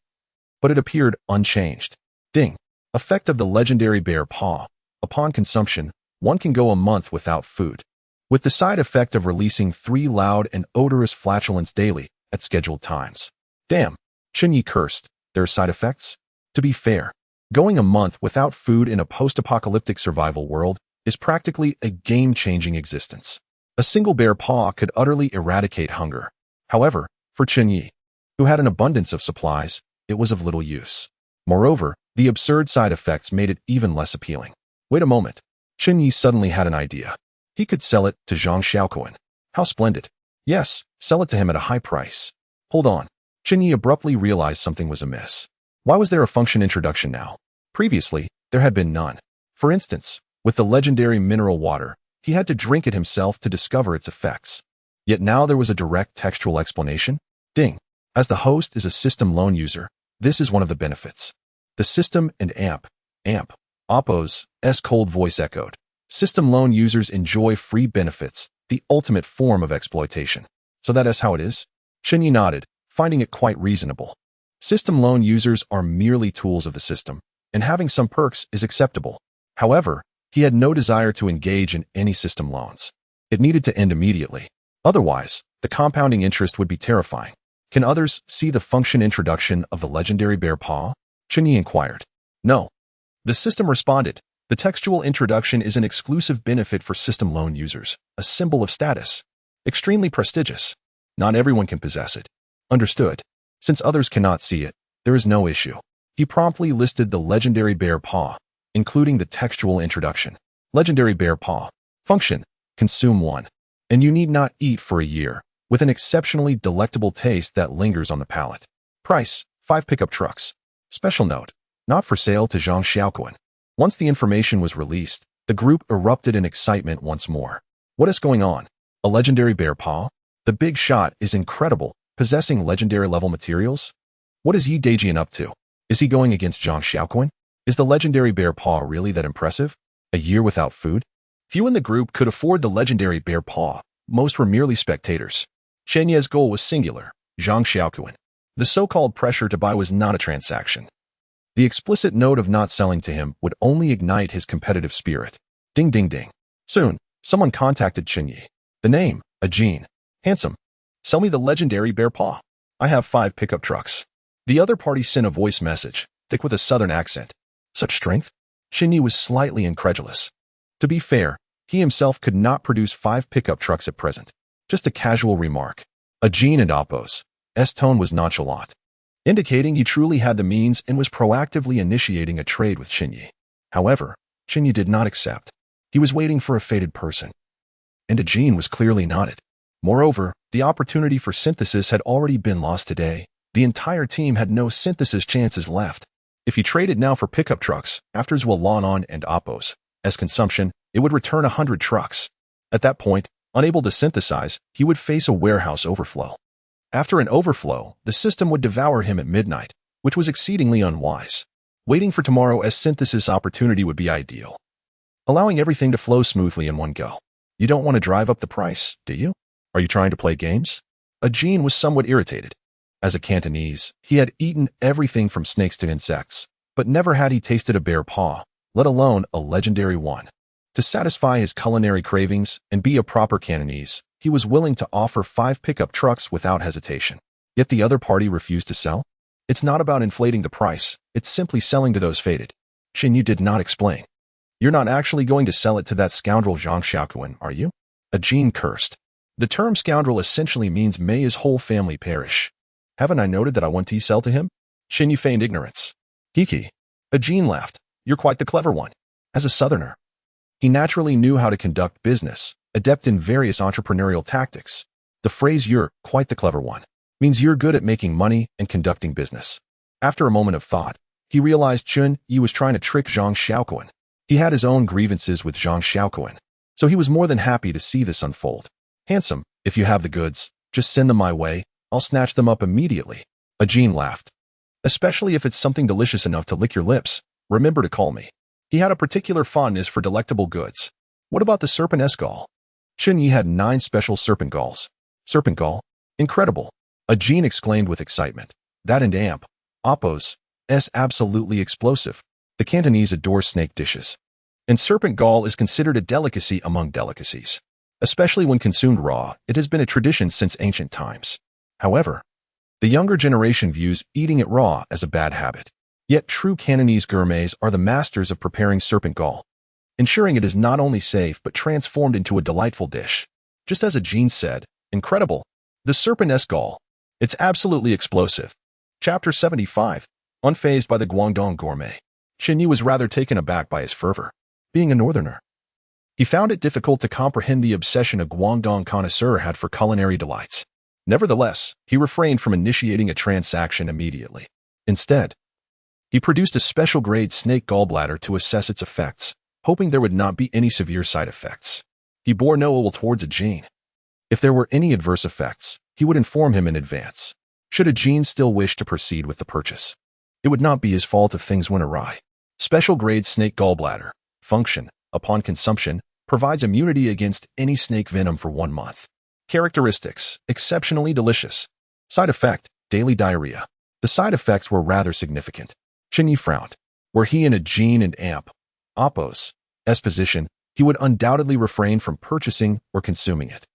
but it appeared unchanged. Ding. Effect of the legendary bear paw. Upon consumption, one can go a month without food, with the side effect of releasing 3 loud and odorous flatulence daily at scheduled times. Damn. Chen Ye cursed. There are side effects? To be fair, going a month without food in a post-apocalyptic survival world is practically a game-changing existence. A single bear paw could utterly eradicate hunger. However, for Chen Ye, who had an abundance of supplies, it was of little use. Moreover, The absurd side effects made it even less appealing. Wait a moment. Chen Ye suddenly had an idea. He could sell it to Zhang Xiaoquan. How splendid. Yes, sell it to him at a high price. Hold on. Chen Ye abruptly realized something was amiss. Why was there a function introduction now? Previously, there had been none. For instance, with the legendary mineral water, he had to drink it himself to discover its effects. Yet now there was a direct textual explanation. Ding. As the host is a system loan user, this is one of the benefits. The system and amp, Oppo's, cold voice echoed. System loan users enjoy free benefits, the ultimate form of exploitation. So that is how it is? Chen Ye nodded, finding it quite reasonable. System loan users are merely tools of the system, and having some perks is acceptable. However, he had no desire to engage in any system loans. It needed to end immediately. Otherwise, the compounding interest would be terrifying. Can others see the function introduction of the legendary bear paw? Chen Ye inquired. No. The system responded. The textual introduction is an exclusive benefit for system loan users, a symbol of status. Extremely prestigious. Not everyone can possess it. Understood. Since others cannot see it, there is no issue. He promptly listed the legendary bear paw, including the textual introduction. Legendary bear paw. Function. Consume 1. And you need not eat for a year, with an exceptionally delectable taste that lingers on the palate. Price. 5 pickup trucks. Special note. Not for sale to Zhang Xiaoquan. Once the information was released, the group erupted in excitement once more. What is going on? A legendary bear paw? The big shot is incredible, possessing legendary level materials? What is Yi Daijian up to? Is he going against Zhang Xiaoquan? Is the legendary bear paw really that impressive? A year without food? Few in the group could afford the legendary bear paw. Most were merely spectators. Chen Ye's goal was singular, Zhang Xiaoquan. The so-called pressure to buy was not a transaction. The explicit note of not selling to him would only ignite his competitive spirit. Ding ding ding. Soon, someone contacted Chen Ye. The name, Ajin. Handsome. Sell me the legendary bear paw. I have 5 pickup trucks. The other party sent a voice message, thick with a southern accent. Such strength? Chen Ye was slightly incredulous. To be fair, he himself could not produce 5 pickup trucks at present. Just a casual remark. Ajin and Oppo's tone was nonchalant, indicating he truly had the means and was proactively initiating a trade with Chen Ye. However, Chen Ye did not accept. He was waiting for a fated person. And Ajin was clearly not it. Moreover, the opportunity for synthesis had already been lost today. The entire team had no synthesis chances left. If he traded now for pickup trucks, after Zhualanon and Oppo's, as consumption, it would return 100 trucks. At that point, unable to synthesize, he would face a warehouse overflow. After an overflow, the system would devour him at midnight, which was exceedingly unwise. Waiting for tomorrow as synthesis opportunity would be ideal. Allowing everything to flow smoothly in one go. You don't want to drive up the price, do you? Are you trying to play games? Ajin was somewhat irritated. As a Cantonese, he had eaten everything from snakes to insects, but never had he tasted a bear paw, let alone a legendary one. To satisfy his culinary cravings and be a proper Cantonese, he was willing to offer 5 pickup trucks without hesitation. Yet the other party refused to sell? It's not about inflating the price, it's simply selling to those fated. Chen Ye did not explain. You're not actually going to sell it to that scoundrel Zhang Xiaoquan, are you? Ajin cursed. The term scoundrel essentially means may his whole family perish. Haven't I noted that I want to sell to him? Chen Ye feigned ignorance. Kiki. Ajin laughed. You're quite the clever one. As a southerner, he naturally knew how to conduct business, adept in various entrepreneurial tactics. The phrase you're quite the clever one means you're good at making money and conducting business. After a moment of thought, he realized Chen Ye was trying to trick Zhang Xiaoquan. He had his own grievances with Zhang Xiaoquan, so he was more than happy to see this unfold. Handsome, if you have the goods, just send them my way, I'll snatch them up immediately. Ajin laughed. Especially if it's something delicious enough to lick your lips, remember to call me. He had a particular fondness for delectable goods. What about the serpent gall? Chen Ye had 9 special serpent galls. Serpent gall? Incredible. Ajin exclaimed with excitement. That and amp. Oppo's. Absolutely explosive. The Cantonese adore snake dishes. And serpent gall is considered a delicacy among delicacies. Especially when consumed raw, it has been a tradition since ancient times. However, the younger generation views eating it raw as a bad habit. Yet true Cantonese gourmets are the masters of preparing serpent gall, ensuring it is not only safe but transformed into a delightful dish. Just as Ajin said, incredible. The serpent gall. It's absolutely explosive. Chapter 75. Unfazed by the Guangdong gourmet. Chen Ye was rather taken aback by his fervor. Being a northerner, he found it difficult to comprehend the obsession a Guangdong connoisseur had for culinary delights. Nevertheless, he refrained from initiating a transaction immediately. Instead, he produced a special-grade snake gallbladder to assess its effects, hoping there would not be any severe side effects. He bore no ill towards Ajin. If there were any adverse effects, he would inform him in advance. Should Ajin still wish to proceed with the purchase, it would not be his fault if things went awry. Special-grade snake gallbladder. Function, upon consumption, provides immunity against any snake venom for 1 month. Characteristics, exceptionally delicious. Side effect, daily diarrhea. The side effects were rather significant. Chen Ye frowned. Were he in Ajin and Oppo's position, he would undoubtedly refrain from purchasing or consuming it.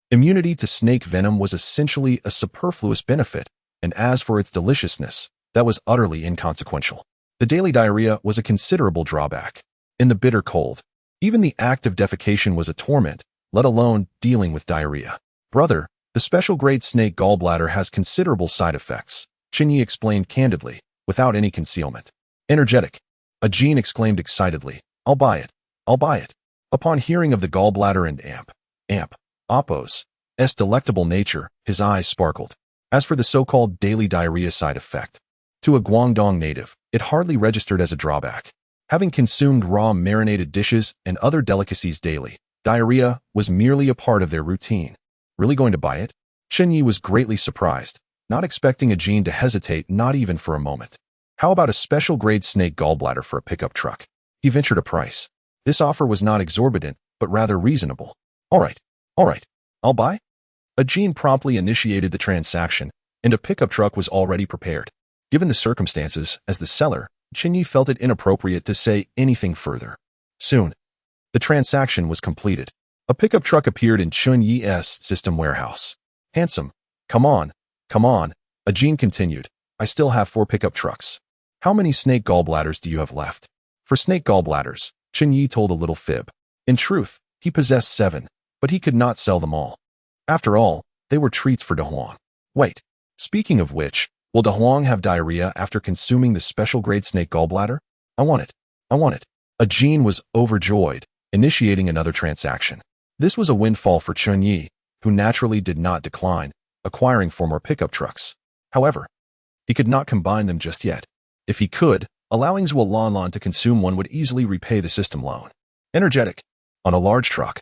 Immunity to snake venom was essentially a superfluous benefit, and as for its deliciousness, that was utterly inconsequential. The daily diarrhea was a considerable drawback. In the bitter cold, even the act of defecation was a torment, let alone dealing with diarrhea. Brother, the special-grade snake gallbladder has considerable side effects, Chen Ye explained candidly, without any concealment. Energetic. Ajin exclaimed excitedly, I'll buy it. I'll buy it. Upon hearing of the gallbladder and Oppo's delectable nature, his eyes sparkled. As for the so-called daily diarrhea side effect, to a Guangdong native, it hardly registered as a drawback. Having consumed raw marinated dishes and other delicacies daily, diarrhea was merely a part of their routine. Really going to buy it? Chen Ye was greatly surprised, not expecting Ajin to hesitate not even for a moment. How about a special-grade snake gallbladder for a pickup truck? He ventured a price. This offer was not exorbitant, but rather reasonable. All right, I'll buy. Ajin promptly initiated the transaction, and a pickup truck was already prepared. Given the circumstances, as the seller, Chen Ye felt it inappropriate to say anything further. Soon, the transaction was completed. A pickup truck appeared in Chen Ye's system warehouse. Handsome. Come on. Ajin continued. I still have 4 pickup trucks. How many snake gallbladders do you have left? For snake gallbladders, Chen Ye told a little fib. In truth, he possessed 7, but he could not sell them all. After all, they were treats for De Huang. Wait, speaking of which, will De Huang have diarrhea after consuming the special-grade snake gallbladder? I want it. Ajin was overjoyed, initiating another transaction. This was a windfall for Chen Ye, who naturally did not decline, acquiring 4 more pickup trucks. However, he could not combine them just yet. If he could, allowing Zualanlan to consume one would easily repay the system loan. Energetic. On a large truck,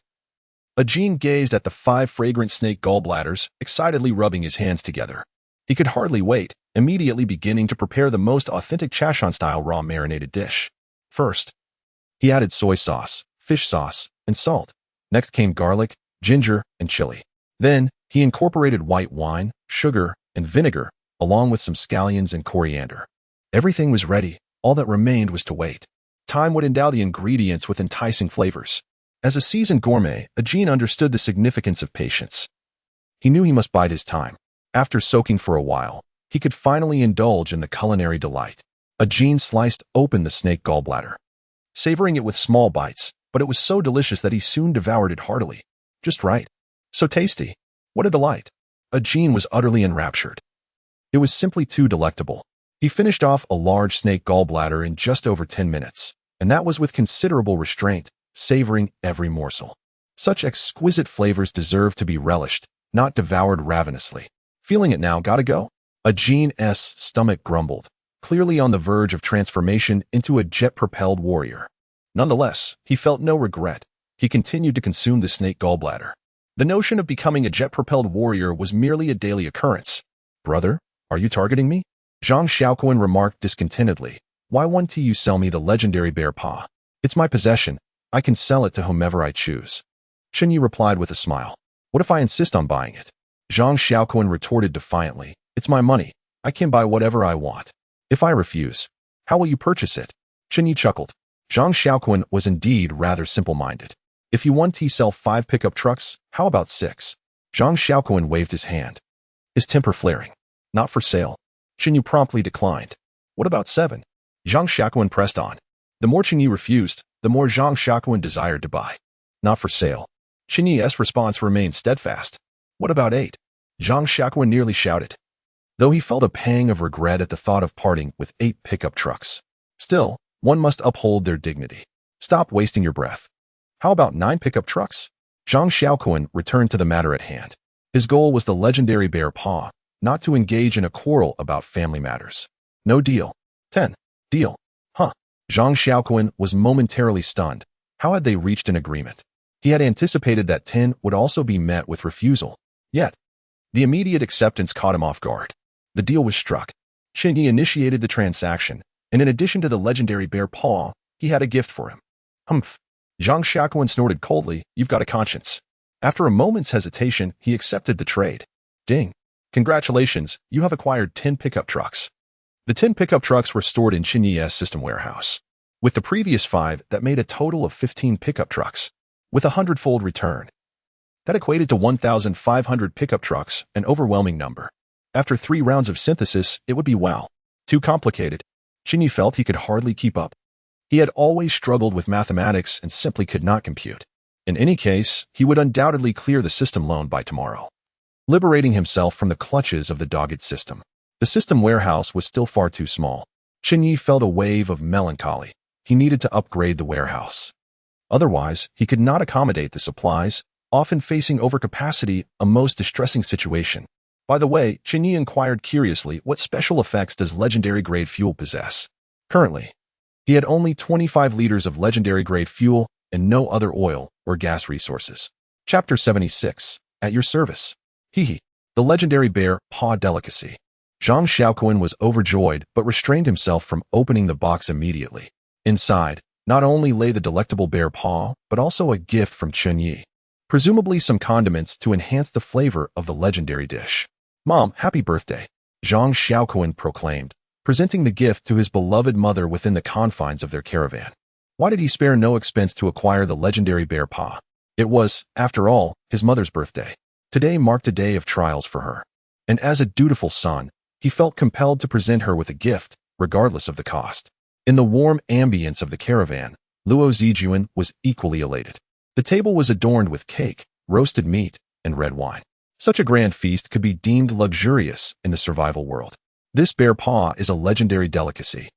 Ajin gazed at the 5 fragrant snake gallbladders, excitedly rubbing his hands together. He could hardly wait, immediately beginning to prepare the most authentic Chashan-style raw marinated dish. First, he added soy sauce, fish sauce, and salt. Next came garlic, ginger, and chili. Then, he incorporated white wine, sugar, and vinegar, along with some scallions and coriander. Everything was ready, all that remained was to wait. Time would endow the ingredients with enticing flavors. As a seasoned gourmet, Ajin understood the significance of patience. He knew he must bide his time. After soaking for a while, he could finally indulge in the culinary delight. Ajin sliced open the snake gallbladder, savoring it with small bites, but it was so delicious that he soon devoured it heartily. Just right. So tasty. What a delight. Ajin was utterly enraptured. It was simply too delectable. He finished off a large snake gallbladder in just over 10 minutes, and that was with considerable restraint, savoring every morsel. Such exquisite flavors deserve to be relished, not devoured ravenously. Feeling it now, gotta go? Ajin's stomach grumbled, clearly on the verge of transformation into a jet-propelled warrior. Nonetheless, he felt no regret. He continued to consume the snake gallbladder. The notion of becoming a jet-propelled warrior was merely a daily occurrence. Brother, are you targeting me? Zhang Xiaoquan remarked discontentedly. Why won't you sell me the legendary bear paw? It's my possession. I can sell it to whomever I choose. Chen Ye replied with a smile. What if I insist on buying it? Zhang Xiaoquan retorted defiantly. It's my money. I can buy whatever I want. If I refuse, how will you purchase it? Chen Ye chuckled. Zhang Xiaoquan was indeed rather simple-minded. If you want to sell 5 pickup trucks, how about 6? Zhang Xiaoquan waved his hand, his temper flaring. Not for sale. Chen Ye promptly declined. What about 7? Zhang Xiaoquan pressed on. The more Chen Ye refused, the more Zhang Xiaoquan desired to buy. Not for sale. Chen Ye's response remained steadfast. What about 8? Zhang Xiaoquan nearly shouted, though he felt a pang of regret at the thought of parting with 8 pickup trucks. Still, One must uphold their dignity. Stop wasting your breath. How about 9 pickup trucks? Zhang Xiaoquan returned to the matter at hand. His goal was the legendary bear paw, not to engage in a quarrel about family matters. No deal. 10. Deal. Huh. Zhang Xiaoquan was momentarily stunned. How had they reached an agreement? He had anticipated that 10 would also be met with refusal. Yet, the immediate acceptance caught him off guard. The deal was struck. Chen Ye initiated the transaction, and in addition to the legendary bear paw, he had a gift for him. Humph. Zhang Xiaoquan snorted coldly, "You've got a conscience." After a moment's hesitation, he accepted the trade. Ding. Congratulations, you have acquired 10 pickup trucks. The 10 pickup trucks were stored in Chen Ye's system warehouse. With the previous 5, that made a total of 15 pickup trucks. With a 100-fold return, that equated to 1,500 pickup trucks, an overwhelming number. After 3 rounds of synthesis, it would be wow. Too complicated. Chen Ye felt he could hardly keep up. He had always struggled with mathematics and simply could not compute. In any case, he would undoubtedly clear the system loan by tomorrow. Liberating himself from the clutches of the dogged system. The system warehouse was still far too small. Chen Ye felt a wave of melancholy. He needed to upgrade the warehouse. Otherwise, he could not accommodate the supplies, often facing overcapacity, a most distressing situation. By the way, Chen Ye inquired curiously, what special effects does legendary-grade fuel possess? Currently, he had only 25 liters of legendary-grade fuel and no other oil or gas resources. Chapter 76. At your service. Hehe. The legendary bear paw delicacy. Zhang Xiaoquan was overjoyed but restrained himself from opening the box immediately. Inside, not only lay the delectable bear paw, but also a gift from Chen Ye. Presumably some condiments to enhance the flavor of the legendary dish. "Mom, happy birthday," Zhang Xiaoquan proclaimed, presenting the gift to his beloved mother within the confines of their caravan. Why did he spare no expense to acquire the legendary bear paw? It was, after all, his mother's birthday. Today marked a day of trials for her. And as a dutiful son, he felt compelled to present her with a gift, regardless of the cost. In the warm ambience of the caravan, Luo Zijuan was equally elated. The table was adorned with cake, roasted meat, and red wine. Such a grand feast could be deemed luxurious in the survival world. "This bear paw is a legendary delicacy,"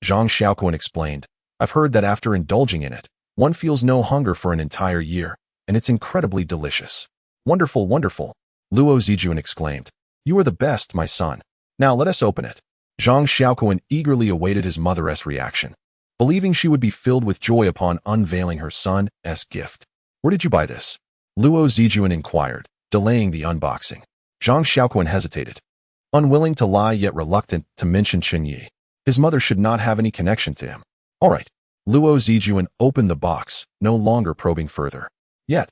Zhang Xiaoquan explained. "I've heard that after indulging in it, one feels no hunger for an entire year, and it's incredibly delicious." "Wonderful, wonderful," Luo Zijuan exclaimed. "You are the best, my son. Now let us open it." Zhang Xiaoquan eagerly awaited his mother's reaction, believing she would be filled with joy upon unveiling her son's gift. "Where did you buy this?" Luo Zijuan inquired, delaying the unboxing. Zhang Xiaoquan hesitated, unwilling to lie yet reluctant to mention Chen Ye. His mother should not have any connection to him. All right. Luo Zijuan opened the box, no longer probing further. Yet,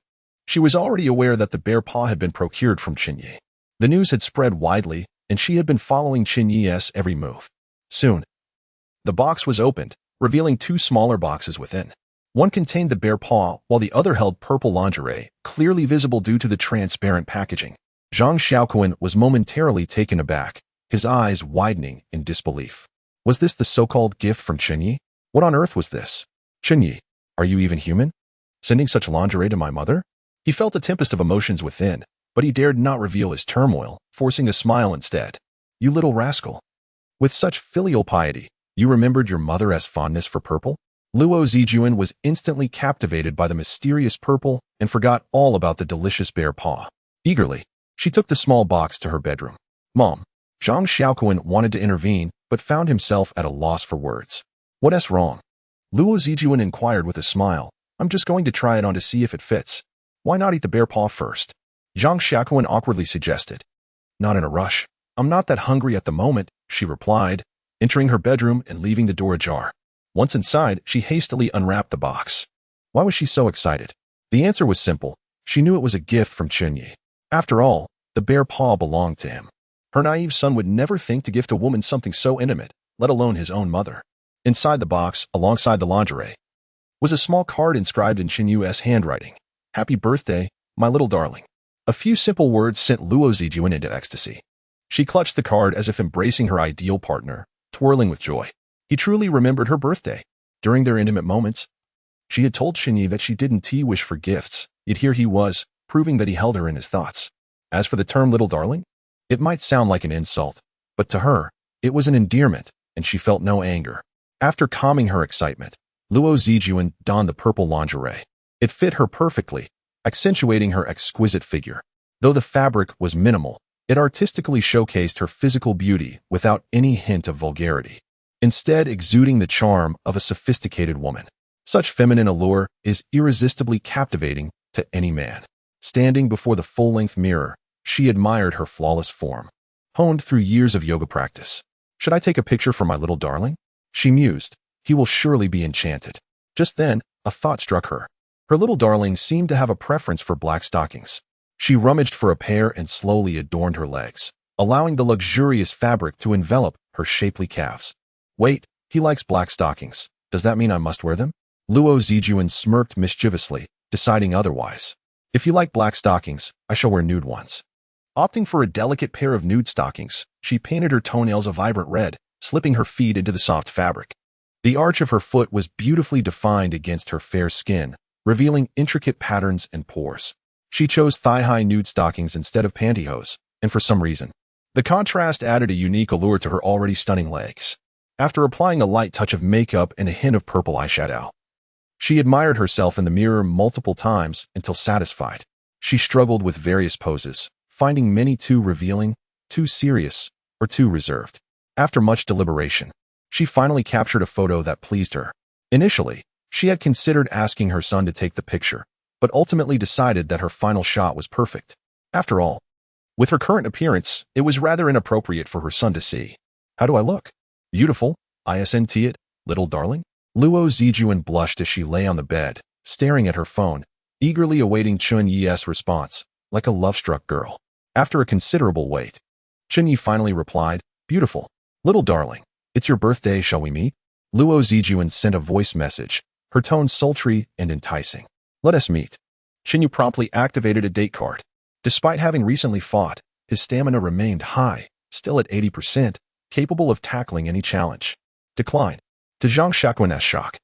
she was already aware that the bear paw had been procured from Chen Ye. The news had spread widely, and she had been following Chen Ye's every move. Soon, the box was opened, revealing 2 smaller boxes within. One contained the bear paw, while the other held purple lingerie, clearly visible due to the transparent packaging. Zhang Xiaoquan was momentarily taken aback, his eyes widening in disbelief. Was this the so-called gift from Chen Ye? What on earth was this? "Chen Ye, are you even human? Sending such lingerie to my mother?" He felt a tempest of emotions within, but he dared not reveal his turmoil, forcing a smile instead. "You little rascal. With such filial piety, you remembered your mother's fondness for purple?" Luo Zijuan was instantly captivated by the mysterious purple and forgot all about the delicious bear paw. Eagerly, she took the small box to her bedroom. "Mom." Zhang Xiaoquan wanted to intervene, but found himself at a loss for words. "What's wrong?" Luo Zijuan inquired with a smile. "I'm just going to try it on to see if it fits. Why not eat the bear paw first?" Zhang Xiaoquan awkwardly suggested. "Not in a rush. I'm not that hungry at the moment," she replied, entering her bedroom and leaving the door ajar. Once inside, she hastily unwrapped the box. Why was she so excited? The answer was simple. She knew it was a gift from Chen Ye. After all, the bear paw belonged to him. Her naive son would never think to gift a woman something so intimate, let alone his own mother. Inside the box, alongside the lingerie, was a small card inscribed in Chen Ye's handwriting. "Happy birthday, my little darling." A few simple words sent Luo Zijuan into ecstasy. She clutched the card as if embracing her ideal partner, twirling with joy. He truly remembered her birthday. During their intimate moments, she had told Chen Ye that she didn't wish for gifts, yet here he was, proving that he held her in his thoughts. As for the term little darling, it might sound like an insult, but to her, it was an endearment, and she felt no anger. After calming her excitement, Luo Zijuan donned the purple lingerie. It fit her perfectly, accentuating her exquisite figure. Though the fabric was minimal, it artistically showcased her physical beauty without any hint of vulgarity, instead exuding the charm of a sophisticated woman. Such feminine allure is irresistibly captivating to any man. Standing before the full-length mirror, she admired her flawless form, honed through years of yoga practice. Should I take a picture for my little darling? She mused. He will surely be enchanted. Just then, a thought struck her. Her little darling seemed to have a preference for black stockings. She rummaged for a pair and slowly adorned her legs, allowing the luxurious fabric to envelop her shapely calves. Wait, he likes black stockings. Does that mean I must wear them? Luo Zijuan smirked mischievously, deciding otherwise. If you like black stockings, I shall wear nude ones. Opting for a delicate pair of nude stockings, she painted her toenails a vibrant red, slipping her feet into the soft fabric. The arch of her foot was beautifully defined against her fair skin, revealing intricate patterns and pores. She chose thigh-high nude stockings instead of pantyhose, and for some reason, the contrast added a unique allure to her already stunning legs. After applying a light touch of makeup and a hint of purple eyeshadow, she admired herself in the mirror multiple times until satisfied. She struggled with various poses, finding many too revealing, too serious, or too reserved. After much deliberation, she finally captured a photo that pleased her. Initially, she had considered asking her son to take the picture, but ultimately decided that her final shot was perfect. After all, with her current appearance, it was rather inappropriate for her son to see. How do I look? Beautiful, isn't it, little darling? Luo Zijuan blushed as she lay on the bed, staring at her phone, eagerly awaiting Chen Ye's response, like a love-struck girl. After a considerable wait, Chen Ye finally replied, beautiful. Little darling, it's your birthday, shall we meet? Luo Zijuan sent a voice message, her tone sultry and enticing. Let us meet. Chen Ye promptly activated a date card. Despite having recently fought, his stamina remained high, still at 80%, capable of tackling any challenge. Decline. To Zhang Shaquan's shock,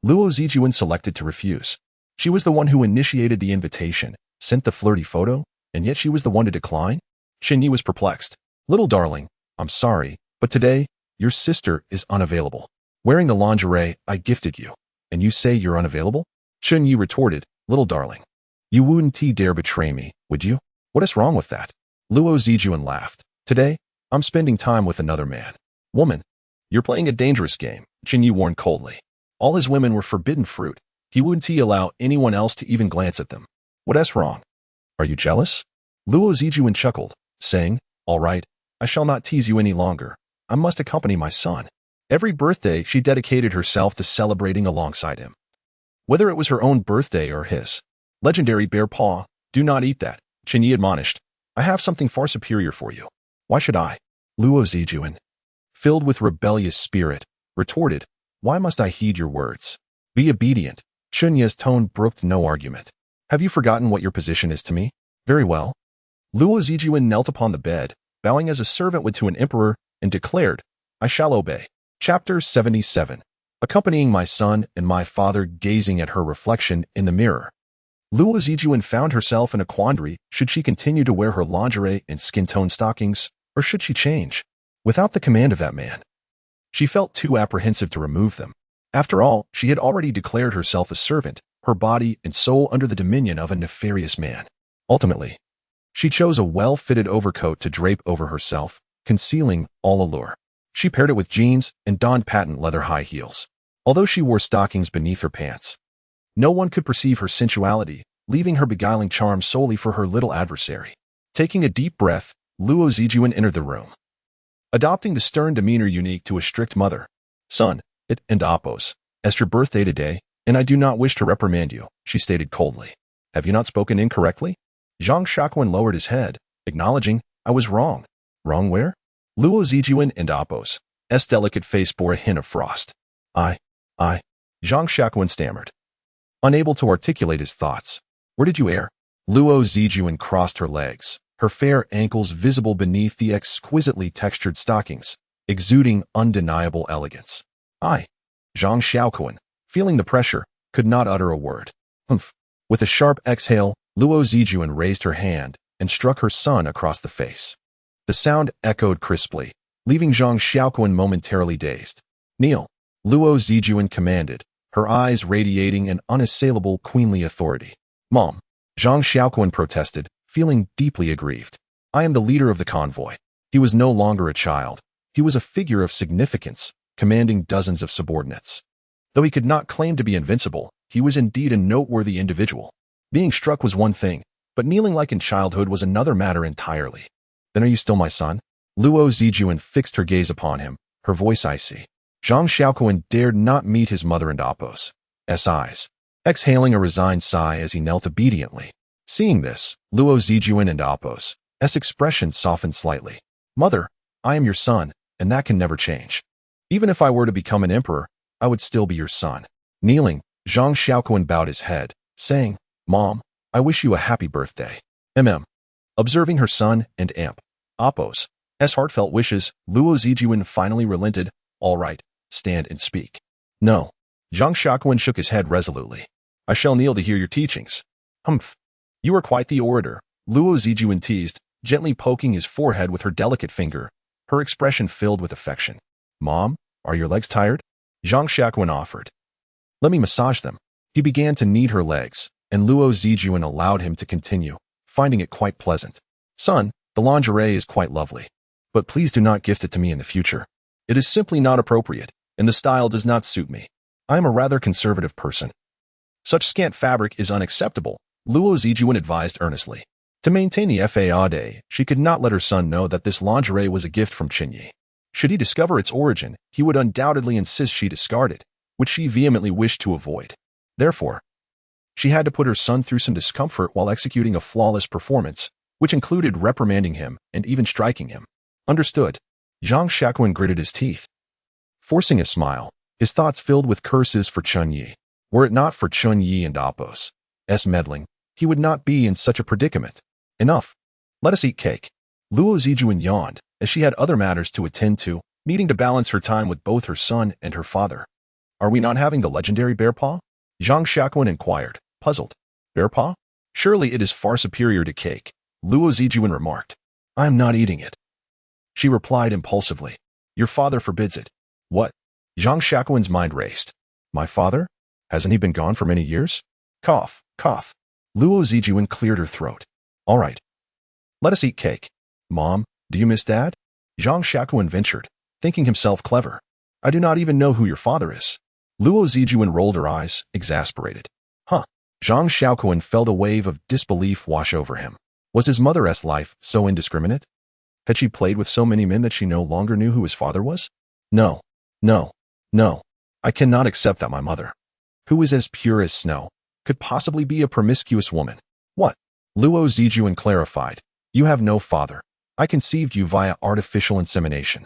Luo Zijuan selected to refuse. She was the one who initiated the invitation, sent the flirty photo, and yet she was the one to decline? Chen Ye was perplexed. Little darling, I'm sorry, but today, your sister is unavailable. Wearing the lingerie I gifted you, and you say you're unavailable? Chen Ye retorted, little darling. You wouldn't dare betray me, would you? What is wrong with that? Luo Zijuan laughed. Today, I'm spending time with another man. Woman, you're playing a dangerous game, Chen Ye warned coldly. All his women were forbidden fruit. He wouldn't allow anyone else to even glance at them. What's wrong? Are you jealous? Luo Zijuan chuckled, saying, all right, I shall not tease you any longer. I must accompany my son. Every birthday, she dedicated herself to celebrating alongside him. Whether it was her own birthday or his. Legendary bear paw, do not eat that, Chen Ye admonished. I have something far superior for you. Why should I? Luo Zijuan, filled with rebellious spirit, retorted, why must I heed your words? Be obedient. Chen Ye's tone brooked no argument. Have you forgotten what your position is to me? Very well. Luo Zijuan knelt upon the bed, bowing as a servant would to an emperor, and declared, I shall obey. Chapter 77. Accompanying my son and my father gazing at her reflection in the mirror. Luo Zijuan found herself in a quandary. Should she continue to wear her lingerie and skin-tone stockings, or should she change? Without the command of that man, she felt too apprehensive to remove them. After all, she had already declared herself a servant, her body and soul under the dominion of a nefarious man. Ultimately, she chose a well-fitted overcoat to drape over herself, concealing all allure. She paired it with jeans and donned patent leather high heels. Although she wore stockings beneath her pants, no one could perceive her sensuality, leaving her beguiling charm solely for her little adversary. Taking a deep breath, Luo Zijuan entered the room, adopting the stern demeanor unique to a strict mother. Son, it and Oppos, it's your birthday today, and I do not wish to reprimand you, she stated coldly. Have you not spoken incorrectly? Zhang Shaquan lowered his head, acknowledging, I was wrong. Wrong where? Luo Zijuan and Oppos' delicate face bore a hint of frost. I, Zhang Shaquan stammered, unable to articulate his thoughts. Where did you err? Luo Zijuan crossed her legs, her fair ankles visible beneath the exquisitely textured stockings, exuding undeniable elegance. I, Zhang Shaquan, feeling the pressure, could not utter a word. Humph. With a sharp exhale, Luo Zijuan raised her hand and struck her son across the face. The sound echoed crisply, leaving Zhang Shaquan momentarily dazed. Kneel. Luo Zijuan commanded, her eyes radiating an unassailable queenly authority. Mom, Zhang Xiaoquan protested, feeling deeply aggrieved. I am the leader of the convoy. He was no longer a child. He was a figure of significance, commanding dozens of subordinates. Though he could not claim to be invincible, he was indeed a noteworthy individual. Being struck was one thing, but kneeling like in childhood was another matter entirely. Then are you still my son? Luo Zijuan fixed her gaze upon him, her voice icy. Zhang Xiaoquan dared not meet his mother and Apos' eyes, exhaling a resigned sigh as he knelt obediently. Seeing this, Luo Zijuan and Apos' expression softened slightly. Mother, I am your son, and that can never change. Even if I were to become an emperor, I would still be your son. Kneeling, Zhang Xiaoquan bowed his head, saying, Mom, I wish you a happy birthday. Observing her son and Apos' heartfelt wishes, Luo Zijuan finally relented. All right, stand and speak. No. Zhang Xiaoquan shook his head resolutely. I shall kneel to hear your teachings. Humph. You are quite the orator, Luo Zijuan teased, gently poking his forehead with her delicate finger, her expression filled with affection. Mom, are your legs tired? Zhang Xiaoquan offered. Let me massage them. He began to knead her legs, and Luo Zijuan allowed him to continue, finding it quite pleasant. Son, the lingerie is quite lovely, but please do not gift it to me in the future. It is simply not appropriate, and the style does not suit me. I am a rather conservative person. Such scant fabric is unacceptable, Luo Zijuan advised earnestly. To maintain the Fade, she could not let her son know that this lingerie was a gift from Chen Ye. Should he discover its origin, he would undoubtedly insist she discard it, which she vehemently wished to avoid. Therefore, she had to put her son through some discomfort while executing a flawless performance, which included reprimanding him and even striking him. Understood. Zhang Xiaoquan gritted his teeth. Forcing a smile, his thoughts filled with curses for Chen Ye. Were it not for Chen Ye and Apos' meddling, he would not be in such a predicament. Enough. Let us eat cake. Luo Zijuan yawned, as she had other matters to attend to, needing to balance her time with both her son and her father. Are we not having the legendary bear paw? Zhang Xiaoquan inquired, puzzled. Bear paw? Surely it is far superior to cake, Luo Zijuan remarked. I am not eating it. She replied impulsively. Your father forbids it. What? Zhang Xiaoquan's mind raced. My father? Hasn't he been gone for many years? Cough, cough. Luo Zijuan cleared her throat. All right. Let us eat cake. Mom, do you miss Dad? Zhang Xiaoquan ventured, thinking himself clever. I do not even know who your father is. Luo Zijuan rolled her eyes, exasperated. Huh. Zhang Xiaoquan felt a wave of disbelief wash over him. Was his mother's life so indiscriminate? Had she played with so many men that she no longer knew who his father was? No, no, no. I cannot accept that my mother, who is as pure as snow, could possibly be a promiscuous woman. What? Luo Zijuan clarified. You have no father. I conceived you via artificial insemination.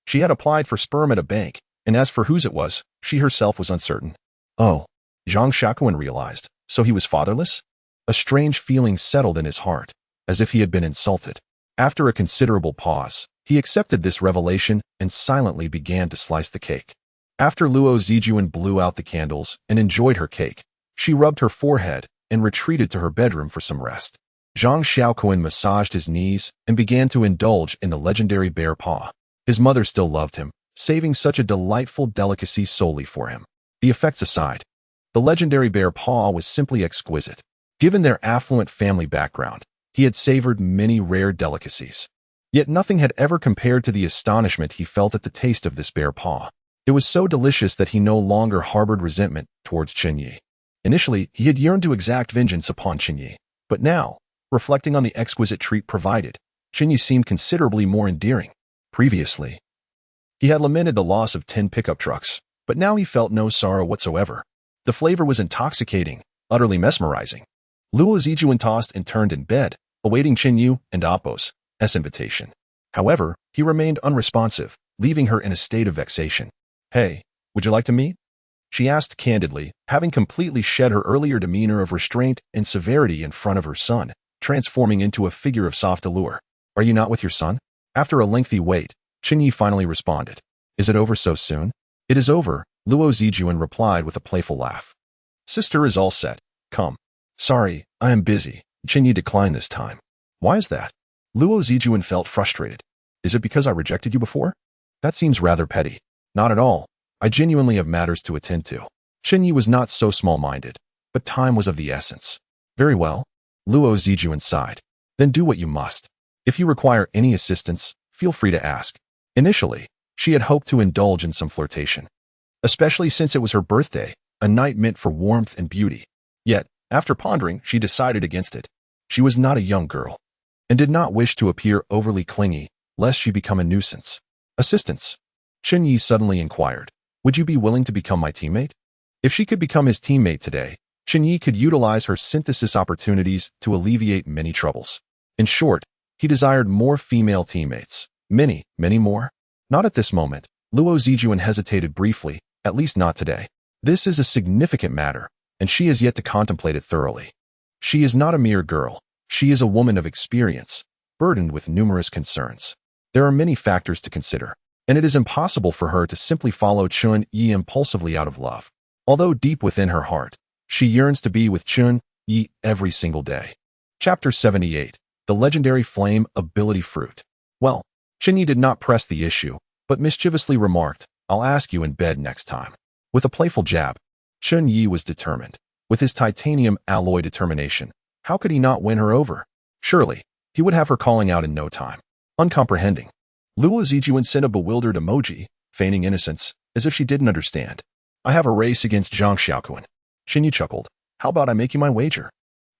She had applied for sperm at a bank, and as for whose it was, she herself was uncertain. Oh, Zhang Xiaoquan realized, so he was fatherless? A strange feeling settled in his heart, as if he had been insulted. After a considerable pause, he accepted this revelation and silently began to slice the cake. After Luo Zijuan blew out the candles and enjoyed her cake, she rubbed her forehead and retreated to her bedroom for some rest. Zhang Xiaoquan massaged his knees and began to indulge in the legendary bear paw. His mother still loved him, saving such a delightful delicacy solely for him. The effects aside, the legendary bear paw was simply exquisite. Given their affluent family background, he had savored many rare delicacies. Yet nothing had ever compared to the astonishment he felt at the taste of this bear paw. It was so delicious that he no longer harbored resentment towards Chen Ye. Initially, he had yearned to exact vengeance upon Chen Ye, but now, reflecting on the exquisite treat provided, Chen Ye seemed considerably more endearing. Previously, he had lamented the loss of 10 pickup trucks, but now he felt no sorrow whatsoever. The flavor was intoxicating, utterly mesmerizing. Luo Zijuan tossed and turned in bed, awaiting Chen Ye and Apos' invitation. However, he remained unresponsive, leaving her in a state of vexation. Hey, would you like to meet? She asked candidly, having completely shed her earlier demeanor of restraint and severity in front of her son, transforming into a figure of soft allure. Are you not with your son? After a lengthy wait, Chen Ye finally responded. Is it over so soon? It is over, Luo Zijuan replied with a playful laugh. Sister is all set. Come. Sorry, I am busy. Chen Ye declined this time. Why is that? Luo Zijuan felt frustrated. Is it because I rejected you before? That seems rather petty. Not at all. I genuinely have matters to attend to. Chen Ye was not so small-minded, but time was of the essence. Very well. Luo Zijuan sighed. Then do what you must. If you require any assistance, feel free to ask. Initially, she had hoped to indulge in some flirtation, especially since it was her birthday, a night meant for warmth and beauty. Yet, after pondering, she decided against it. She was not a young girl, and did not wish to appear overly clingy, lest she become a nuisance. Assistance. Chen Ye suddenly inquired, would you be willing to become my teammate? If she could become his teammate today, Chen Ye could utilize her synthesis opportunities to alleviate many troubles. In short, he desired more female teammates. Many, many more. Not at this moment. Luo Zijuan hesitated briefly, at least not today. This is a significant matter, and she has yet to contemplate it thoroughly. She is not a mere girl. She is a woman of experience, burdened with numerous concerns. There are many factors to consider, and it is impossible for her to simply follow Chen Ye impulsively out of love. Although deep within her heart, she yearns to be with Chen Ye every single day. Chapter 78. The Legendary Flame Ability Fruit. Well, Chen Ye did not press the issue, but mischievously remarked, I'll ask you in bed next time. With a playful jab, Chen Ye was determined. With his titanium alloy determination, how could he not win her over? Surely, he would have her calling out in no time. Uncomprehending. Luo Zijuan sent a bewildered emoji, feigning innocence, as if she didn't understand. I have a race against Zhang Xiaoquan. Chen Ye chuckled. How about I make you my wager?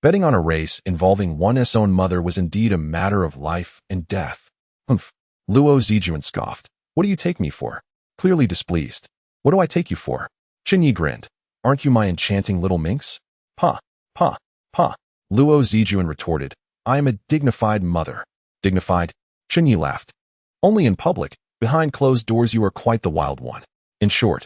Betting on a race involving one's own mother was indeed a matter of life and death. Humph. Luo Zijuan scoffed. What do you take me for? Clearly displeased. What do I take you for? Chen Ye grinned. Aren't you my enchanting little minx? Pa, pa, pa. Luo Zijuan retorted. I am a dignified mother. Dignified? Chen Ye laughed. Only in public, behind closed doors you are quite the wild one. In short,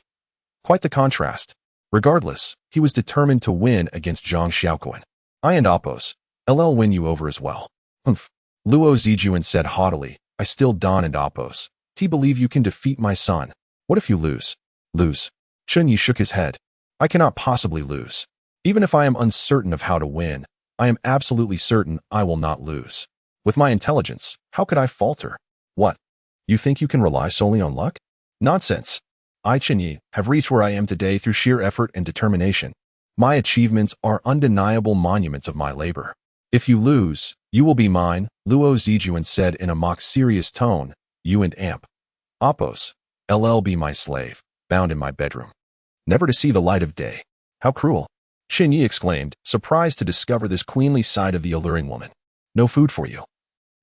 quite the contrast. Regardless, he was determined to win against Zhang Xiaoquan. I and Oppos, LL win you over as well. Humph. Luo Zijuan said haughtily, I still Don and Oppos. T believe you can defeat my son. What if you lose? Lose. Chen Ye shook his head. I cannot possibly lose. Even if I am uncertain of how to win, I am absolutely certain I will not lose. With my intelligence, how could I falter? What? You think you can rely solely on luck? Nonsense. I, Chen Ye, have reached where I am today through sheer effort and determination. My achievements are undeniable monuments of my labor. If you lose, you will be mine, Luo Zijuan said in a mock-serious tone. You and Amp. Oppos. LL be my slave, bound in my bedroom, never to see the light of day. How cruel. Chen Ye exclaimed, surprised to discover this queenly side of the alluring woman. No food for you.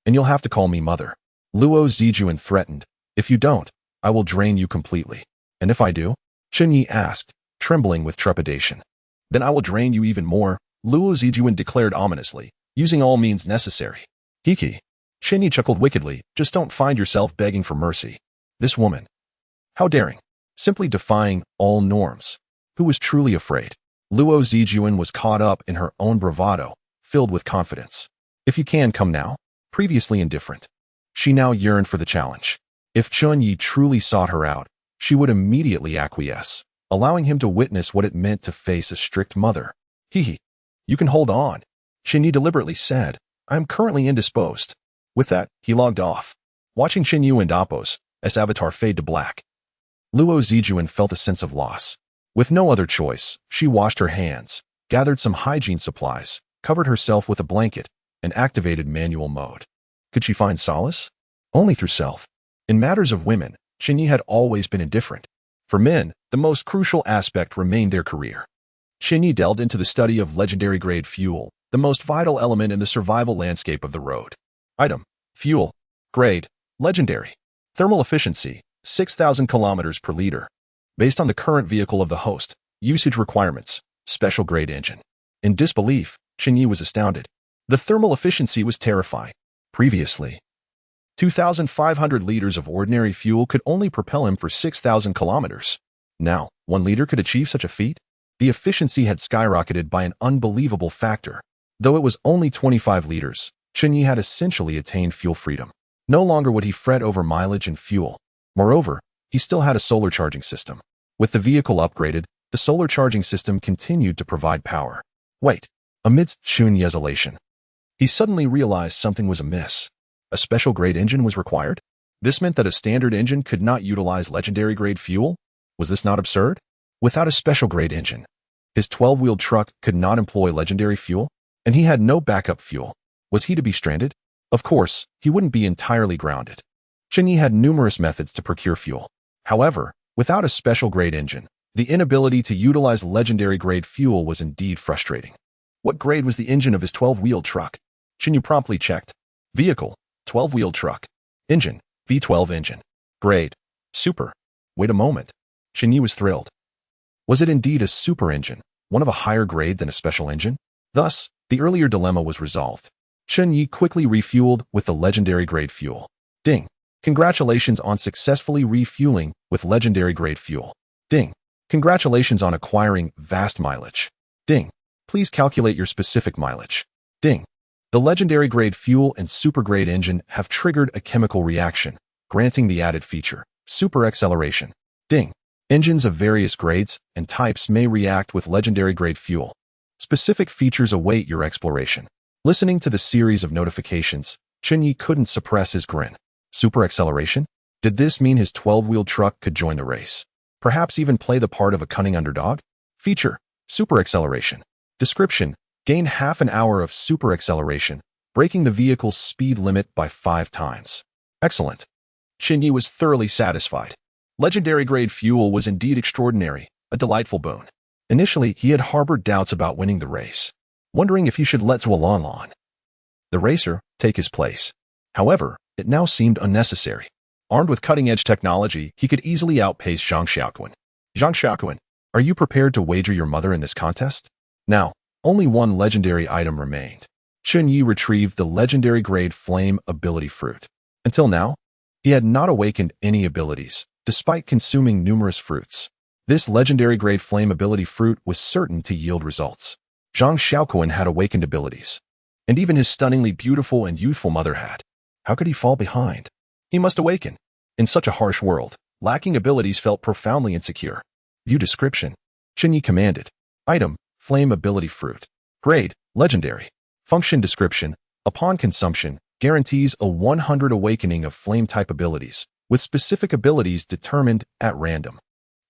And you'll have to call me mother. Luo Zijuan threatened. If you don't, I will drain you completely. And if I do? Chen Ye asked, trembling with trepidation. Then I will drain you even more, Luo Zijuan declared ominously, using all means necessary. Hiki. Chen Ye chuckled wickedly, just don't find yourself begging for mercy. This woman. How daring. Simply defying all norms. Who was truly afraid? Luo Zijuan was caught up in her own bravado, filled with confidence. If you can, come now. Previously indifferent. She now yearned for the challenge. If Chen Ye truly sought her out, she would immediately acquiesce, allowing him to witness what it meant to face a strict mother. Hee. You can hold on. Chen Ye deliberately said, I am currently indisposed. With that, he logged off, watching Chen Yu and Oppos, as avatar fade to black. Luo Zijuan felt a sense of loss. With no other choice, she washed her hands, gathered some hygiene supplies, covered herself with a blanket, and activated manual mode. Could she find solace? Only through self. In matters of women, Chen Ye had always been indifferent. For men, the most crucial aspect remained their career. Chen Ye delved into the study of legendary-grade fuel, the most vital element in the survival landscape of the road. Item. Fuel. Grade. Legendary. Thermal efficiency. 6,000 kilometers per liter. Based on the current vehicle of the host. Usage requirements. Special grade engine. In disbelief, Chen Ye was astounded. The thermal efficiency was terrifying. Previously, 2,500 liters of ordinary fuel could only propel him for 6,000 kilometers. Now, 1 liter could achieve such a feat? The efficiency had skyrocketed by an unbelievable factor. Though it was only 25 liters, Chen Ye had essentially attained fuel freedom. No longer would he fret over mileage and fuel. Moreover, he still had a solar charging system. With the vehicle upgraded, the solar charging system continued to provide power. Wait. Amidst Chen Ye's elation, he suddenly realized something was amiss. A special grade engine was required? This meant that a standard engine could not utilize legendary grade fuel? Was this not absurd? Without a special grade engine, his 12-wheeled truck could not employ legendary fuel, and he had no backup fuel. Was he to be stranded? Of course, he wouldn't be entirely grounded. Chen Ye had numerous methods to procure fuel. However, without a special grade engine, the inability to utilize legendary grade fuel was indeed frustrating. What grade was the engine of his 12-wheeled truck? Chen Ye promptly checked. Vehicle, 12-wheeled truck. Engine, V12 engine. Grade, super. Wait a moment. Chen Ye was thrilled. Was it indeed a super engine, one of a higher grade than a special engine? Thus, the earlier dilemma was resolved. Chen Ye quickly refueled with the legendary grade fuel. Ding. Congratulations on successfully refueling with legendary grade fuel. Ding. Congratulations on acquiring vast mileage. Ding. Please calculate your specific mileage. Ding. The legendary grade fuel and super grade engine have triggered a chemical reaction, granting the added feature, super acceleration. Ding. Engines of various grades and types may react with legendary grade fuel. Specific features await your exploration. Listening to the series of notifications, Chen Ye couldn't suppress his grin. Super acceleration? Did this mean his 12-wheeled truck could join the race? Perhaps even play the part of a cunning underdog? Feature, super acceleration. Description, gain half an hour of super acceleration, breaking the vehicle's speed limit by 5 times. Excellent. Chen Ye was thoroughly satisfied. Legendary grade fuel was indeed extraordinary, a delightful boon. Initially, he had harbored doubts about winning the race, wondering if he should let Xiao Huang, the racer, take his place. However, it now seemed unnecessary. Armed with cutting-edge technology, he could easily outpace Zhang Xiaoquan. Zhang Xiaoquan, are you prepared to wager your mother in this contest? Now, only one legendary item remained. Chen Ye retrieved the legendary grade flame ability fruit. Until now, he had not awakened any abilities, despite consuming numerous fruits. This legendary grade flame ability fruit was certain to yield results. Zhang Xiaoquan had awakened abilities, and even his stunningly beautiful and youthful mother had. How could he fall behind? He must awaken. In such a harsh world, lacking abilities felt profoundly insecure. View description. Chen Ye commanded. Item, flame ability fruit. Grade, legendary. Function description. Upon consumption, guarantees a 100 awakening of flame-type abilities, with specific abilities determined at random.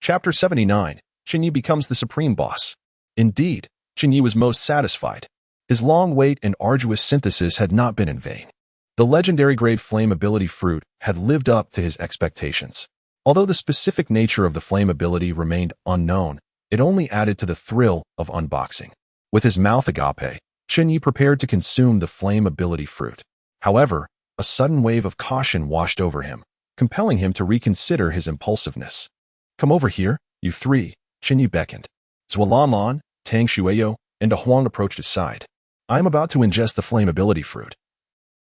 Chapter 79. Chen Ye becomes the supreme boss. Indeed, Chen Ye was most satisfied. His long wait and arduous synthesis had not been in vain. The legendary grade flame ability fruit had lived up to his expectations. Although the specific nature of the flame ability remained unknown, it only added to the thrill of unboxing. With his mouth agape, Chen Ye prepared to consume the flame ability fruit. However, a sudden wave of caution washed over him, compelling him to reconsider his impulsiveness. Come over here, you three, Chen Ye beckoned. Zualanlan, Tang Shueyo, and Huang approached his side. I am about to ingest the flame ability fruit,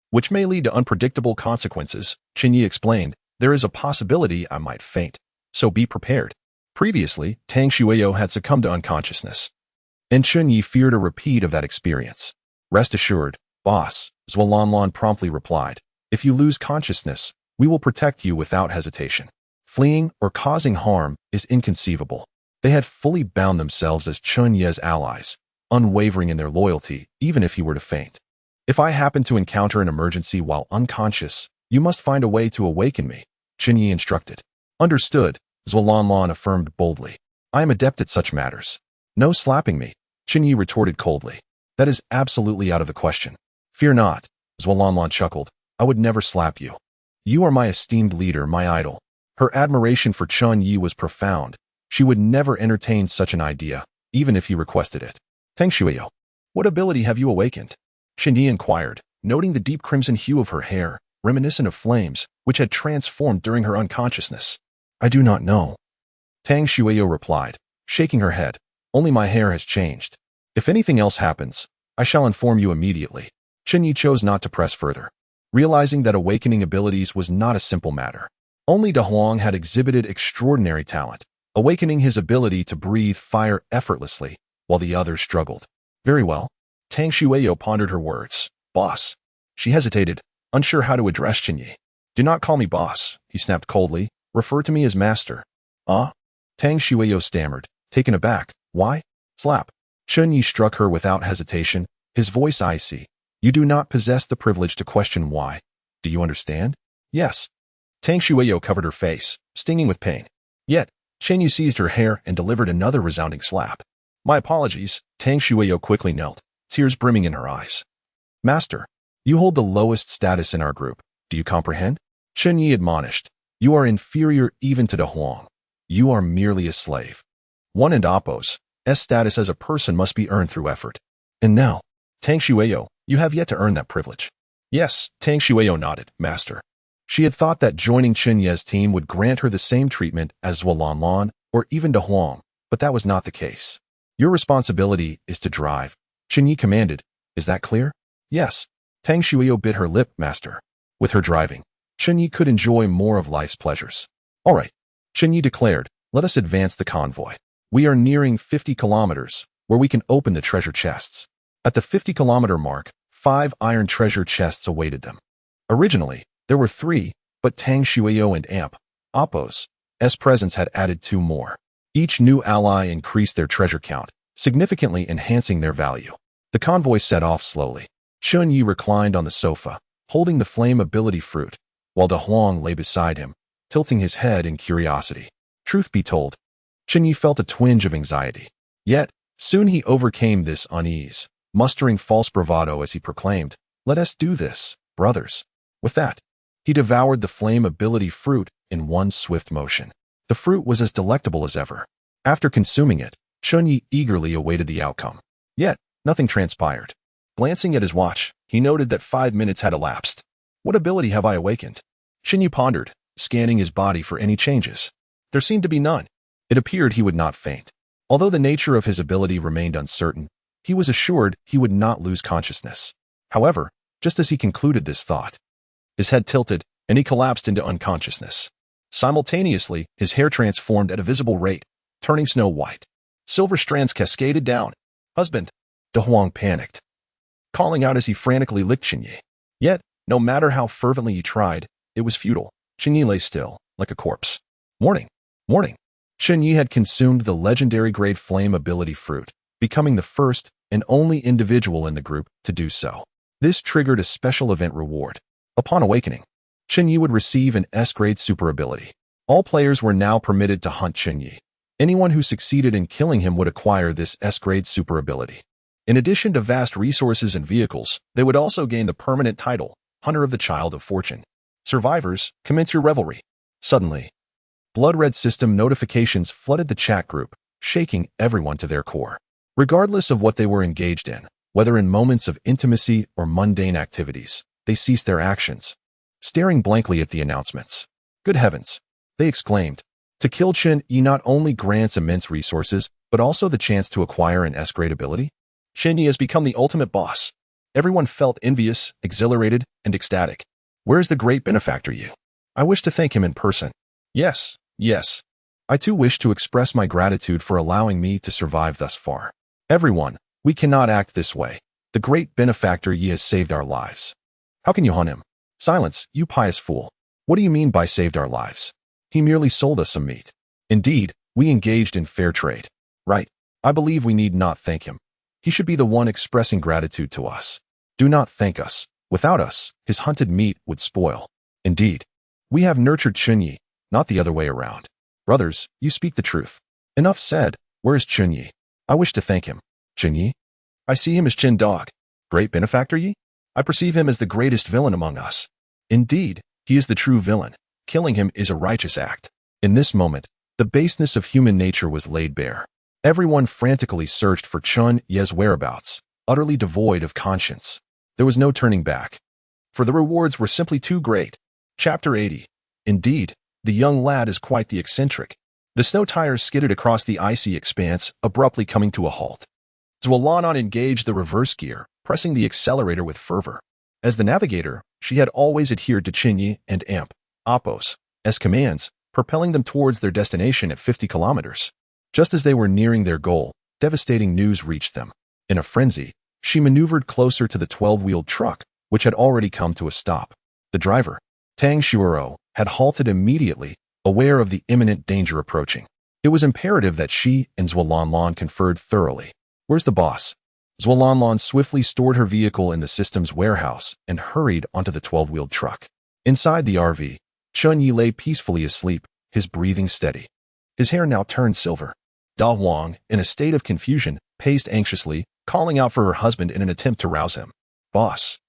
which may lead to unpredictable consequences. Chen Ye explained. There is a possibility I might faint, so be prepared. Previously, Tang Shueyo had succumbed to unconsciousness, and Chen Ye feared a repeat of that experience. Rest assured, boss, Zualanlan promptly replied. If you lose consciousness, we will protect you without hesitation. Fleeing or causing harm is inconceivable. They had fully bound themselves as Chen Ye's allies, unwavering in their loyalty, even if he were to faint. If I happen to encounter an emergency while unconscious, you must find a way to awaken me, Chen Ye instructed. Understood, Zualanlan affirmed boldly. I am adept at such matters. No slapping me, Chen Ye retorted coldly. That is absolutely out of the question. Fear not, Zualanlan chuckled. I would never slap you. You are my esteemed leader, my idol. Her admiration for Chen Ye was profound. She would never entertain such an idea, even if he requested it. Tang Shueyo, what ability have you awakened? Chen Ye inquired, noting the deep crimson hue of her hair, reminiscent of flames, which had transformed during her unconsciousness. I do not know. Tang Shueyo replied, shaking her head. Only my hair has changed. If anything else happens, I shall inform you immediately. Chen Ye chose not to press further, realizing that awakening abilities was not a simple matter. Only De Huang had exhibited extraordinary talent, awakening his ability to breathe fire effortlessly, while the others struggled. Very well. Tang Shueyo pondered her words. Boss. She hesitated, unsure how to address Chen Ye. Do not call me boss, he snapped coldly. Refer to me as master. Ah? Tang Shueyo stammered, taken aback. Why? Slap. Chen Ye struck her without hesitation, his voice icy. You do not possess the privilege to question why. Do you understand? Yes. Tang Shueyo covered her face, stinging with pain. Yet, Chen Ye seized her hair and delivered another resounding slap. My apologies, Tang Shuiyo quickly knelt, tears brimming in her eyes. Master, you hold the lowest status in our group. Do you comprehend? Chen Ye admonished. You are inferior even to De Huang. You are merely a slave. One and Oppo's status as a person must be earned through effort. And now, Tang Shuiyo, you have yet to earn that privilege. Yes, Tang Shuiyo nodded, Master. She had thought that joining Chen Ye's team would grant her the same treatment as Zuolanlan or even De Huang, but that was not the case. Your responsibility is to drive, Chen Ye commanded. Is that clear? Yes. Tang Shuiyo bit her lip, Master. With her driving, Chen Ye could enjoy more of life's pleasures. All right, Chen Ye declared, let us advance the convoy. We are nearing 50 kilometers, where we can open the treasure chests. At the 50-kilometer mark, 5 iron treasure chests awaited them. Originally, there were 3, but Tang Shuiyo and Oppo's presence had added 2 more. Each new ally increased their treasure count, significantly enhancing their value. The convoy set off slowly. Chen Ye reclined on the sofa, holding the flame ability fruit, while De Huang lay beside him, tilting his head in curiosity. Truth be told, Chen Ye felt a twinge of anxiety. Yet, soon he overcame this unease, mustering false bravado as he proclaimed, let us do this, brothers. With that, he devoured the flame ability fruit in one swift motion. The fruit was as delectable as ever. After consuming it, Chen Ye eagerly awaited the outcome. Yet, nothing transpired. Glancing at his watch, he noted that 5 minutes had elapsed. What ability have I awakened? Chen Ye pondered, scanning his body for any changes. There seemed to be none. It appeared he would not faint. Although the nature of his ability remained uncertain, he was assured he would not lose consciousness. However, just as he concluded this thought, his head tilted, and he collapsed into unconsciousness. Simultaneously, his hair transformed at a visible rate, turning snow white. Silver strands cascaded down. Husband! De Huang panicked, calling out as he frantically licked Chen Ye. Yet, no matter how fervently he tried, it was futile. Chen Ye lay still, like a corpse. Morning! Morning! Chen Ye had consumed the legendary grade flame ability fruit, becoming the first and only individual in the group to do so. This triggered a special event reward. Upon awakening, Chen Ye would receive an S-grade super ability. All players were now permitted to hunt Chen Ye. Anyone who succeeded in killing him would acquire this S-grade super ability. In addition to vast resources and vehicles, they would also gain the permanent title, Hunter of the Child of Fortune. Survivors, commence your revelry. Suddenly, blood-red system notifications flooded the chat group, shaking everyone to their core. Regardless of what they were engaged in, whether in moments of intimacy or mundane activities, they ceased their actions, staring blankly at the announcements. Good heavens! They exclaimed. To kill Chen Ye not only grants immense resources, but also the chance to acquire an S-grade ability? Chen Ye has become the ultimate boss. Everyone felt envious, exhilarated, and ecstatic. Where is the great benefactor Ye? I wish to thank him in person. Yes, yes. I too wish to express my gratitude for allowing me to survive thus far. Everyone, we cannot act this way. The great benefactor Ye has saved our lives. How can you hunt him? Silence, you pious fool. What do you mean by saved our lives? He merely sold us some meat. Indeed, we engaged in fair trade. Right. I believe we need not thank him. He should be the one expressing gratitude to us. Do not thank us. Without us, his hunted meat would spoil. Indeed, we have nurtured Chen Ye, not the other way around. Brothers, you speak the truth. Enough said. Where is Chen Ye? I wish to thank him. Chen Ye? I see him as Chen Dog. Great benefactor Ye? I perceive him as the greatest villain among us. Indeed, he is the true villain. Killing him is a righteous act. In this moment, the baseness of human nature was laid bare. Everyone frantically searched for Chen Ye's whereabouts, utterly devoid of conscience. There was no turning back, for the rewards were simply too great. Chapter 80. Indeed, the young lad is quite the eccentric. The snow tires skidded across the icy expanse, abruptly coming to a halt. Zuolanlan engaged the reverse gear, pressing the accelerator with fervor. As the navigator, she had always adhered to Chen Ye and Oppo's commands, propelling them towards their destination at 50 kilometers. Just as they were nearing their goal, devastating news reached them. In a frenzy, she maneuvered closer to the 12-wheeled truck, which had already come to a stop. The driver, Tang Shuiyo, had halted immediately, aware of the imminent danger approaching. It was imperative that she and Zuolanlan conferred thoroughly. Where's the boss? Zuolanlan swiftly stored her vehicle in the system's warehouse and hurried onto the 12-wheeled truck. Inside the RV, Chen Ye lay peacefully asleep, his breathing steady. His hair now turned silver. Da Huang, in a state of confusion, paced anxiously, calling out for her husband in an attempt to rouse him. Boss,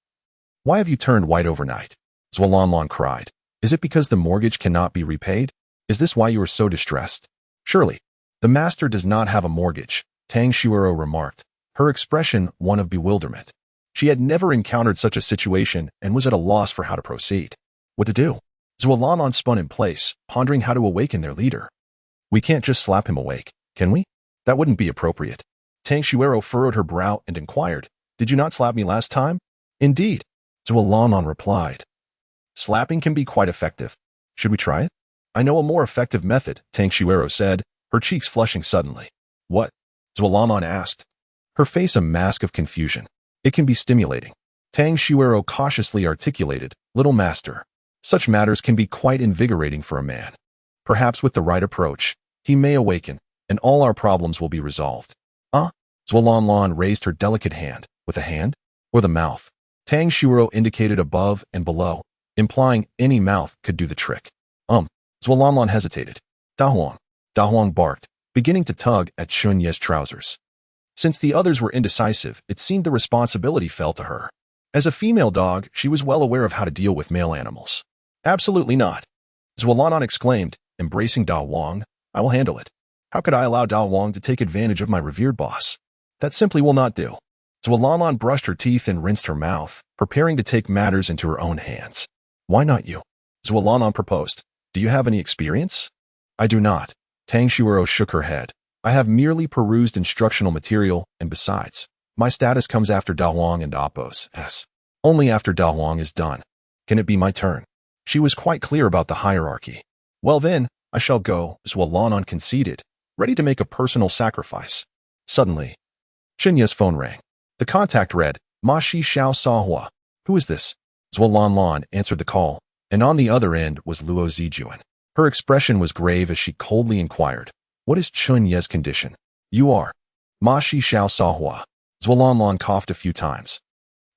why have you turned white overnight? Zualanlan cried. Is it because the mortgage cannot be repaid? Is this why you are so distressed? Surely, the master does not have a mortgage, Tang Shuero remarked, her expression one of bewilderment. She had never encountered such a situation and was at a loss for how to proceed. What to do? Zualanlan spun in place, pondering how to awaken their leader. We can't just slap him awake, can we? That wouldn't be appropriate. Tang Shuero furrowed her brow and inquired, Did you not slap me last time? Indeed, Zualanlan replied. Slapping can be quite effective. Should we try it? I know a more effective method, Tang Shuero said, her cheeks flushing suddenly. What? Zualanlan asked, her face a mask of confusion. It can be stimulating. Tang Shuero cautiously articulated, Little master, such matters can be quite invigorating for a man. Perhaps with the right approach, he may awaken, and all our problems will be resolved. Zualanlan raised her delicate hand. With a hand? Or the mouth? Tang Shuero indicated above and below, implying any mouth could do the trick. Zualanlan hesitated. Da Huang barked, beginning to tug at Chen Ye's trousers. Since the others were indecisive, it seemed the responsibility fell to her. As a female dog, she was well aware of how to deal with male animals. Absolutely not. Zualanlan exclaimed, embracing Da Huang. I will handle it. How could I allow Da Huang to take advantage of my revered boss? That simply will not do. Zualanlan brushed her teeth and rinsed her mouth, preparing to take matters into her own hands. Why not you? Zualanlan proposed. Do you have any experience? I do not. Tang Shuero shook her head. I have merely perused instructional material, and besides, my status comes after Da Huang and Appo's. Only after Da Huang is done. Can it be my turn? She was quite clear about the hierarchy. Well then, I shall go, Zualanlan conceded, ready to make a personal sacrifice. Suddenly, Chen Ye's phone rang. The contact read, Ma Shi Xiao Hua. Who is this? Zualanlan answered the call, and on the other end was Luo Zijuan. Her expression was grave as she coldly inquired, What is Chen Ye's condition? You are. Ma Shi Xiao Hua. Zualanlan coughed a few times,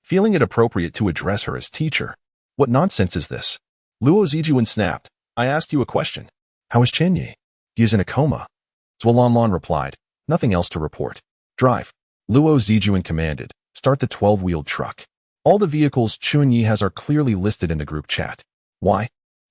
feeling it appropriate to address her as teacher. What nonsense is this? Luo Zijuan snapped. I asked you a question. How is Chen Ye? He is in a coma. Zualanlan replied. Nothing else to report. Drive. Luo Zijuan commanded. Start the 12-wheeled truck. All the vehicles Chen Ye has are clearly listed in the group chat. Why?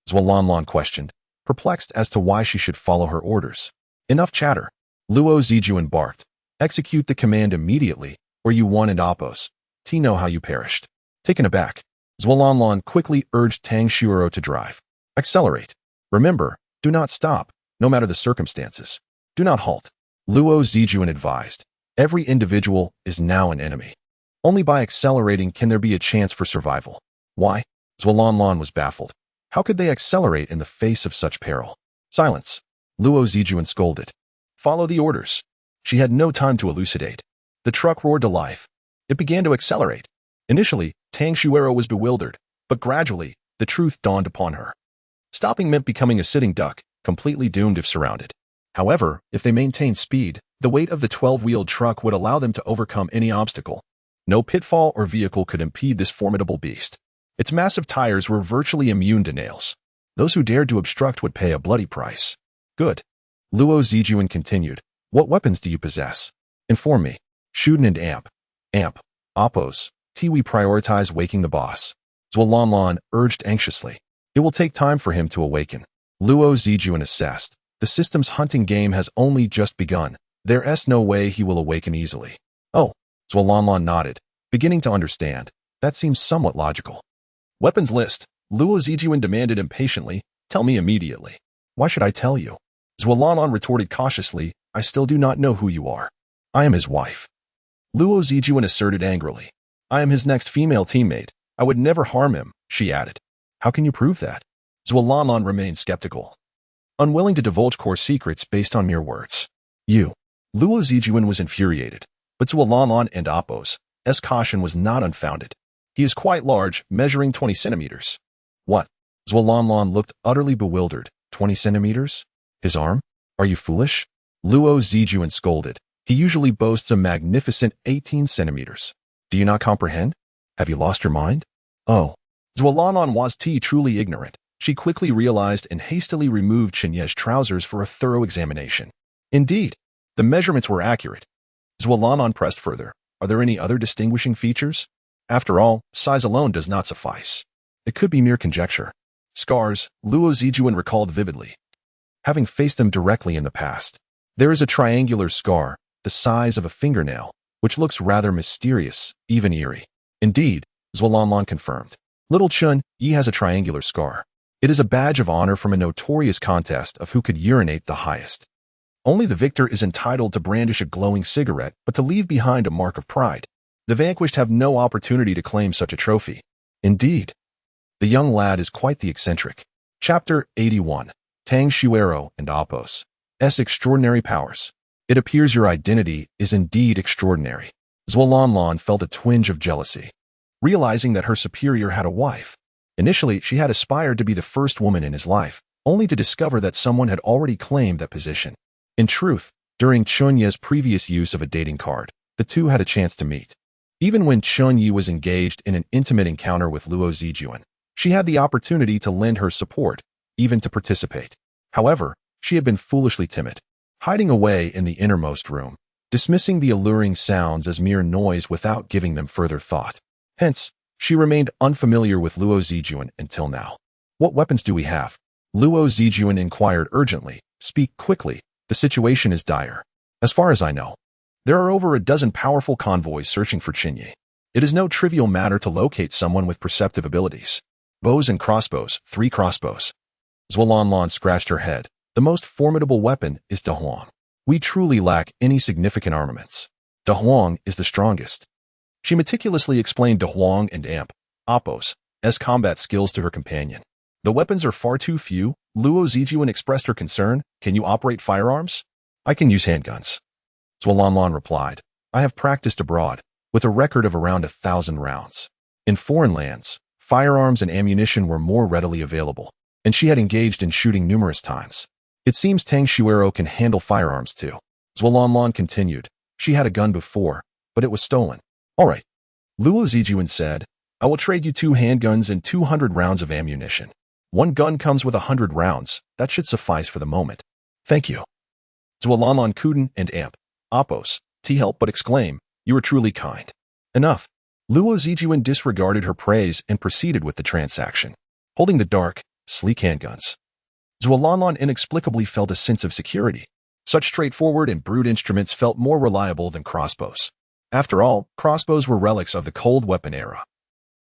Zualanlan questioned, perplexed as to why she should follow her orders. Enough chatter. Luo Zijuan barked. Execute the command immediately, or you won and Appo's. Know how you perished. Taken aback, Zualanlan quickly urged Tang Shuero to drive. Accelerate. Remember, do not stop, no matter the circumstances. Do not halt. Luo Zijuan advised. Every individual is now an enemy. Only by accelerating can there be a chance for survival. Why? Zualanlan was baffled. How could they accelerate in the face of such peril? Silence. Luo Zijuan scolded. Follow the orders. She had no time to elucidate. The truck roared to life. It began to accelerate. Initially, Tang Shuero was bewildered, but gradually, the truth dawned upon her. Stopping meant becoming a sitting duck, completely doomed if surrounded. However, if they maintained speed, the weight of the 12-wheeled truck would allow them to overcome any obstacle. No pitfall or vehicle could impede this formidable beast. Its massive tires were virtually immune to nails. Those who dared to obstruct would pay a bloody price. Good. Luo Zijuan continued. What weapons do you possess? Inform me. Shuden and Amp. Appo's. We prioritize waking the boss. Zualanlan urged anxiously. It will take time for him to awaken. Luo Zijuan assessed. The system's hunting game has only just begun. There's no way he will awaken easily. Oh, Zualanlan nodded, beginning to understand. That seems somewhat logical. Weapons list. Luo Zijuan demanded impatiently. Tell me immediately. Why should I tell you? Zualanlan retorted cautiously. I still do not know who you are. I am his wife. Luo Zijuan asserted angrily. I am his next female teammate. I would never harm him, she added. How can you prove that? Zualanlan remained skeptical, unwilling to divulge core secrets based on mere words. You. Luo Zijuan was infuriated, but Zualanlan and Appo's caution was not unfounded. He is quite large, measuring 20 centimeters. What? Zualanlan looked utterly bewildered. 20 centimeters? His arm? Are you foolish? Luo Zijuan scolded. He usually boasts a magnificent 18 centimeters. Do you not comprehend? Have you lost your mind? Oh. Zualanlan was truly ignorant. She quickly realized and hastily removed Chen Ye's trousers for a thorough examination. Indeed, the measurements were accurate. Zualanan pressed further. Are there any other distinguishing features? After all, size alone does not suffice. It could be mere conjecture. Scars, Luo Zijuan recalled vividly, having faced them directly in the past. There is a triangular scar, the size of a fingernail, which looks rather mysterious, even eerie. Indeed, Zualanlan confirmed. Little Chen Ye has a triangular scar. It is a badge of honor from a notorious contest of who could urinate the highest. Only the victor is entitled to brandish a glowing cigarette, but to leave behind a mark of pride. The vanquished have no opportunity to claim such a trophy. Indeed, the young lad is quite the eccentric. Chapter 81. Tang Xuero and Apos. S. Extraordinary Powers. It appears your identity is indeed extraordinary. Zualanlan felt a twinge of jealousy, realizing that her superior had a wife. Initially, she had aspired to be the first woman in his life, only to discover that someone had already claimed that position. In truth, during Chen Ye's previous use of a dating card, the two had a chance to meet. Even when Chen Ye was engaged in an intimate encounter with Luo Zijuan, she had the opportunity to lend her support, even to participate. However, she had been foolishly timid, hiding away in the innermost room, dismissing the alluring sounds as mere noise without giving them further thought. Hence, she remained unfamiliar with Luo Zijuan until now. What weapons do we have? Luo Zijuan inquired urgently. Speak quickly. The situation is dire. As far as I know, there are over a dozen powerful convoys searching for Chen Ye. It is no trivial matter to locate someone with perceptive abilities. Bows and crossbows, 3 crossbows. Zualanlan scratched her head. The most formidable weapon is De Huang. We truly lack any significant armaments. De Huang is the strongest. She meticulously explained De Huang and Apos as combat skills to her companion. The weapons are far too few. Luo Zijuan expressed her concern. Can you operate firearms? I can use handguns. Zualanlan replied. I have practiced abroad, with a record of around 1,000 rounds. In foreign lands, firearms and ammunition were more readily available, and she had engaged in shooting numerous times. It seems Tang Xuero can handle firearms too. Zualanlan continued. She had a gun before, but it was stolen. All right. Luo Zijuan said, I will trade you 2 handguns and 200 rounds of ammunition. 1 gun comes with 100 rounds. That should suffice for the moment. Thank you. Zualanlan Kuden and Apos help but exclaim, you are truly kind. Enough. Luo Zijuan disregarded her praise and proceeded with the transaction, holding the dark, sleek handguns. Zualanlan inexplicably felt a sense of security. Such straightforward and brute instruments felt more reliable than crossbows. After all, crossbows were relics of the cold weapon era.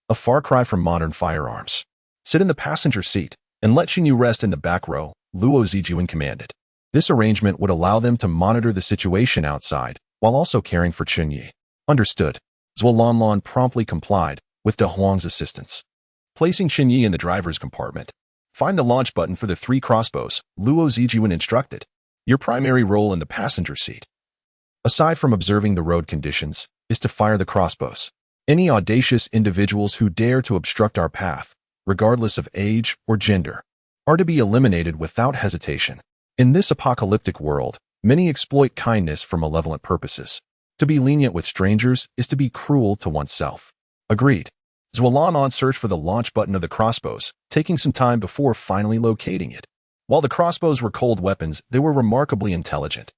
A far cry from modern firearms. Sit in the passenger seat and let Chen Ye rest in the back row, Luo Zijuan commanded. This arrangement would allow them to monitor the situation outside while also caring for Chen Ye. Understood. Zualanlan promptly complied, with De Huang's assistance. Placing Chen Ye in the driver's compartment. Find the launch button for the 3 crossbows, Luo Zijuan instructed. Your primary role in the passenger seat, aside from observing the road conditions, is to fire the crossbows. Any audacious individuals who dare to obstruct our path, regardless of age or gender, are to be eliminated without hesitation. In this apocalyptic world, many exploit kindness for malevolent purposes. To be lenient with strangers is to be cruel to oneself. Agreed. Zualanlan searched for the launch button of the crossbows, taking some time before finally locating it. While the crossbows were cold weapons, they were remarkably intelligent,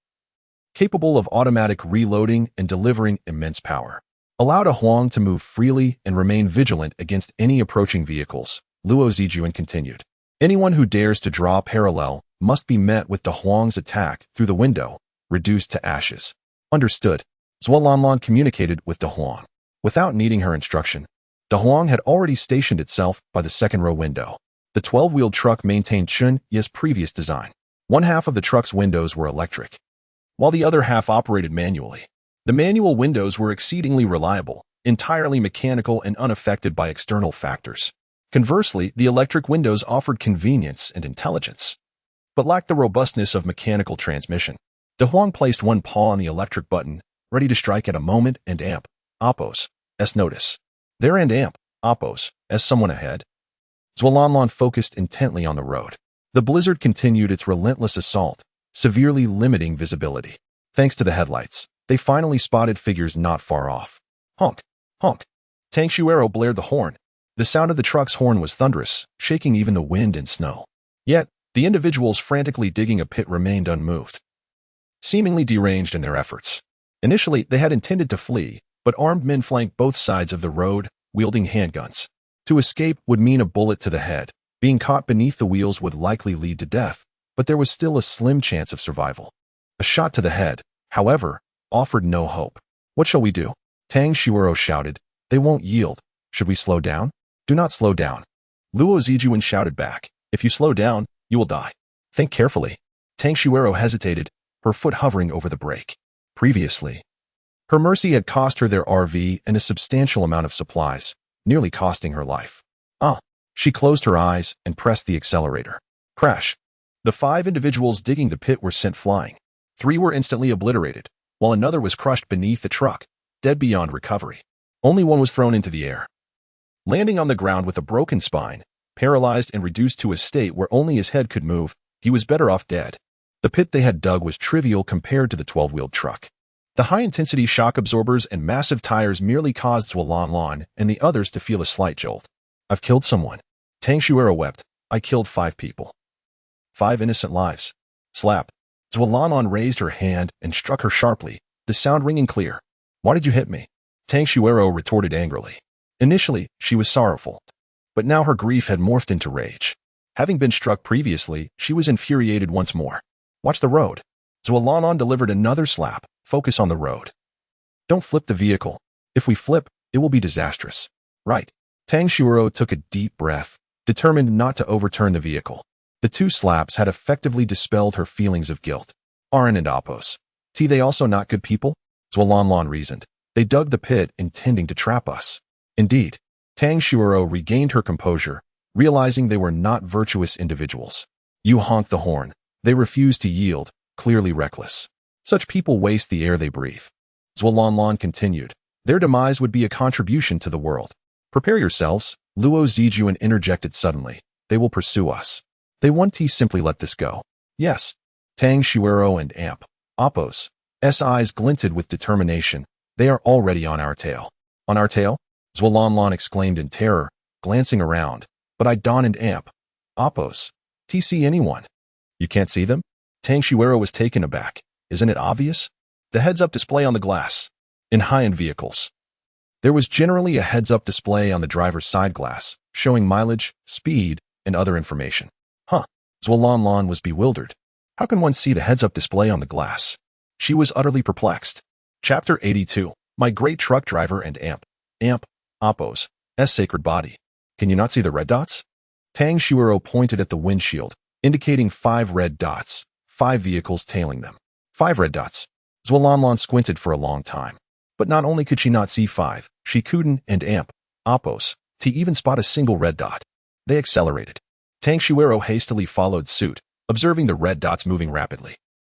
capable of automatic reloading and delivering immense power. Allow De Huang to move freely and remain vigilant against any approaching vehicles, Luo Zijuan continued. Anyone who dares to draw parallel must be met with De Huang's attack through the window, reduced to ashes. Understood. Zualanlan communicated with De Huang. Without needing her instruction, De Huang had already stationed itself by the second-row window. The 12-wheeled truck maintained Chen Ye's previous design. One half of the truck's windows were electric, while the other half operated manually. The manual windows were exceedingly reliable, entirely mechanical and unaffected by external factors. Conversely, the electric windows offered convenience and intelligence, but lacked the robustness of mechanical transmission. De Huang placed one paw on the electric button, ready to strike at a moment, and Apos notice. There and Apos, as someone ahead. Zualanlan focused intently on the road. The blizzard continued its relentless assault, severely limiting visibility. Thanks to the headlights, they finally spotted figures not far off. Honk, honk. Tang Xuero blared the horn, The sound of the truck's horn was thunderous, shaking even the wind and snow. Yet, the individuals frantically digging a pit remained unmoved, seemingly deranged in their efforts. Initially, they had intended to flee, but armed men flanked both sides of the road, wielding handguns. To escape would mean a bullet to the head. Being caught beneath the wheels would likely lead to death, but there was still a slim chance of survival. A shot to the head, however, offered no hope. What shall we do? Tang Shuoro shouted. They won't yield. Should we slow down? Do not slow down. Luo Zijuan shouted back. If you slow down, you will die. Think carefully. Tang Shuoro hesitated, her foot hovering over the brake. Previously, her mercy had cost her their RV and a substantial amount of supplies, nearly costing her life. She closed her eyes and pressed the accelerator. Crash. The 5 individuals digging the pit were sent flying. 3 were instantly obliterated, while another was crushed beneath the truck, dead beyond recovery. Only one was thrown into the air, landing on the ground with a broken spine, paralyzed and reduced to a state where only his head could move. He was better off dead. The pit they had dug was trivial compared to the 12-wheeled truck. The high-intensity shock absorbers and massive tires merely caused Zhuolanlan and the others to feel a slight jolt. I've killed someone. Tang Shuoro wept. I killed 5 people. 5 innocent lives. Slap. Zhuolanlan raised her hand and struck her sharply, the sound ringing clear. Why did you hit me? Tang Shuoro retorted angrily. Initially, she was sorrowful, but now her grief had morphed into rage. Having been struck previously, she was infuriated once more. Watch the road. Zhuolanlan delivered another slap. Focus on the road. Don't flip the vehicle. If we flip, it will be disastrous. Right. Tang Shuoro took a deep breath, determined not to overturn the vehicle. The 2 slaps had effectively dispelled her feelings of guilt. Aran and Apos. They also not good people? Zhuolanlan reasoned. They dug the pit intending to trap us. Indeed. Tang Shuoro regained her composure, realizing they were not virtuous individuals. You honked the horn. They refused to yield, clearly reckless. Such people waste the air they breathe. Zhuolanlan continued. Their demise would be a contribution to the world. Prepare yourselves, Luo Zijuan interjected suddenly. They will pursue us. They won't simply let this go. Yes. Tang Shuoro and Apos' eyes glinted with determination. They are already on our tail. On our tail? Zhuolanlan exclaimed in terror, glancing around. But I Don and Apos. See anyone? You can't see them? Tang Shuoro was taken aback. Isn't it obvious? The heads-up display on the glass. In high-end vehicles, there was generally a heads-up display on the driver's side glass, showing mileage, speed, and other information. Zhuolanlan was bewildered. How can one see the heads-up display on the glass? She was utterly perplexed. Chapter 82. My great truck driver and Apos' sacred body. Can you not see the red dots? Tang Shuoro pointed at the windshield, indicating 5 red dots, 5 vehicles tailing them. 5 red dots. Zhuolanlan squinted for a long time. But not only could she not see 5, she couldn't and Apos to even spot a single red dot. They accelerated. Tang Shuoro hastily followed suit, observing the red dots moving rapidly.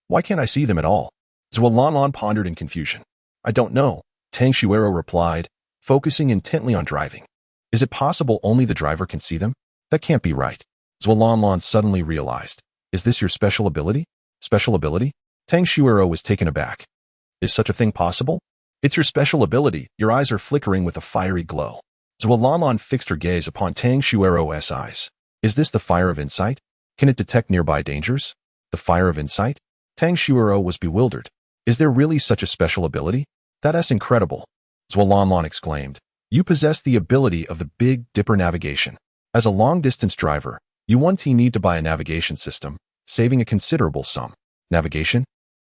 Why can't I see them at all? Zhuolanlan pondered in confusion. I don't know, Tang Shuoro replied, focusing intently on driving. Is it possible only the driver can see them? That can't be right. Zhuolanlan suddenly realized. Is this your special ability? Special ability? Tang Shuoro was taken aback. Is such a thing possible? It's your special ability. Your eyes are flickering with a fiery glow. Zhuolanlan fixed her gaze upon Tang Shuoro's eyes. Is this the fire of insight? Can it detect nearby dangers? The fire of insight? Tang Shuoro was bewildered. Is there really such a special ability? That's incredible. Zhuolanlan exclaimed. You possess the ability of the Big Dipper navigation. As a long-distance driver, you need to buy a navigation system, saving a considerable sum. Navigation?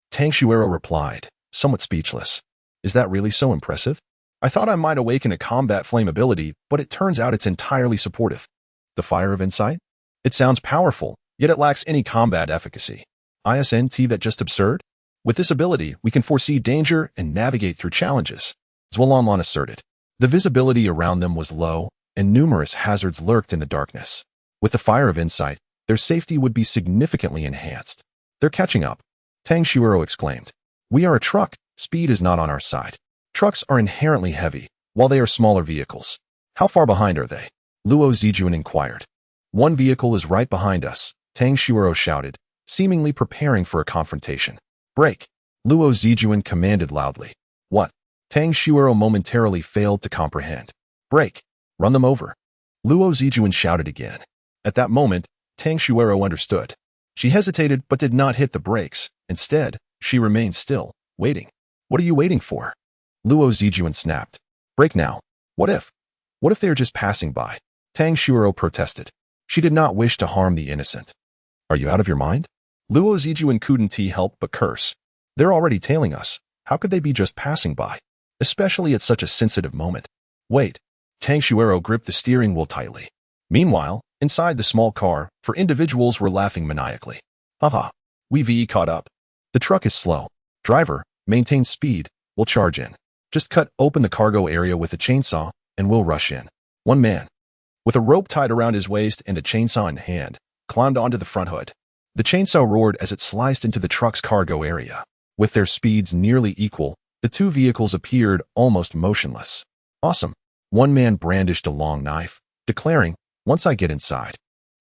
Tang Shuoro replied, somewhat speechless. Is that really so impressive? I thought I might awaken a combat flame ability, but it turns out it's entirely supportive. The fire of insight? It sounds powerful, yet it lacks any combat efficacy. Isn't that just absurd? With this ability, we can foresee danger and navigate through challenges, Zhuolanlan asserted. The visibility around them was low, and numerous hazards lurked in the darkness. With the fire of insight, their safety would be significantly enhanced. They're catching up, Tang Shuoro exclaimed. We are a truck. Speed is not on our side. Trucks are inherently heavy, while they are smaller vehicles. How far behind are they? Luo Zijuan inquired. 1 vehicle is right behind us, Tang Shuoro shouted, seemingly preparing for a confrontation. Brake! Luo Zijuan commanded loudly. What? Tang Shuoro momentarily failed to comprehend. Brake! Run them over. Luo Zijuan shouted again. At that moment, Tang Xuero understood. She hesitated but did not hit the brakes. Instead, she remained still, waiting. What are you waiting for? Luo Zijuan snapped. Brake now. What if? What if they are just passing by? Tang Xuero protested. She did not wish to harm the innocent. Are you out of your mind? Luo Zijuan couldn't help but curse. They're already tailing us. How could they be just passing by? Especially at such a sensitive moment. Wait. Tang Xuero gripped the steering wheel tightly. Meanwhile, inside the small car, four individuals were laughing maniacally. Haha. We've caught up. The truck is slow. Driver, maintain speed. We'll charge in. Just cut open the cargo area with a chainsaw, and we'll rush in. One man, with a rope tied around his waist and a chainsaw in hand, climbed onto the front hood. The chainsaw roared as it sliced into the truck's cargo area. With their speeds nearly equal, the two vehicles appeared almost motionless. Awesome. One man brandished a long knife, declaring, once I get inside,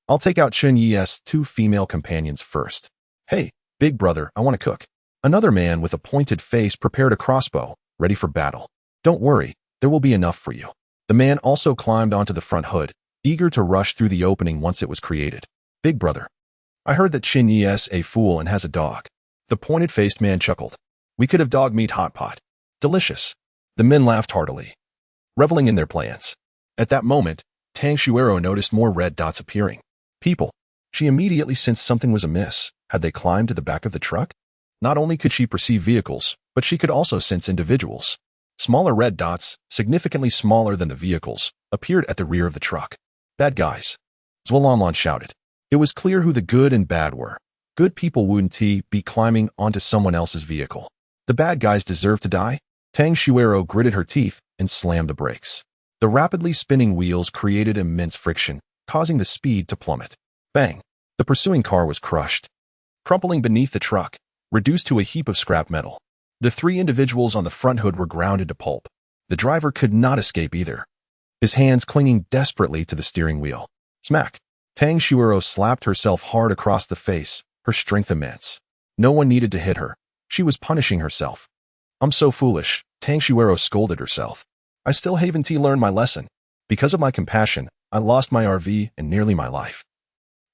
I'll take out Chen Ye's two female companions first. Hey, big brother, I want to cook. Another man with a pointed face prepared a crossbow, ready for battle. Don't worry, there will be enough for you. The man also climbed onto the front hood, eager to rush through the opening once it was created. Big brother, I heard that Chen Ye's a fool and has a dog. The pointed-faced man chuckled. We could have dog meat hot pot. Delicious. The men laughed heartily, reveling in their plans. At that moment, Tang Xuero noticed more red dots appearing. People. She immediately sensed something was amiss. Had they climbed to the back of the truck? Not only could she perceive vehicles, but she could also sense individuals. Smaller red dots, significantly smaller than the vehicles, appeared at the rear of the truck. Bad guys. Zhuolanlan shouted. It was clear who the good and bad were. Good people wouldn't be climbing onto someone else's vehicle. The bad guys deserve to die? Tang Xuero gritted her teeth and slammed the brakes. The rapidly spinning wheels created immense friction, causing the speed to plummet. Bang! The pursuing car was crushed, crumpling beneath the truck, reduced to a heap of scrap metal. The three individuals on the front hood were ground to pulp. The driver could not escape either, his hands clinging desperately to the steering wheel. Smack! Tang Xuero slapped herself hard across the face, her strength immense. No one needed to hit her. She was punishing herself. I'm so foolish, Tang Xuero scolded herself. I still haven't learned my lesson. Because of my compassion, I lost my RV and nearly my life.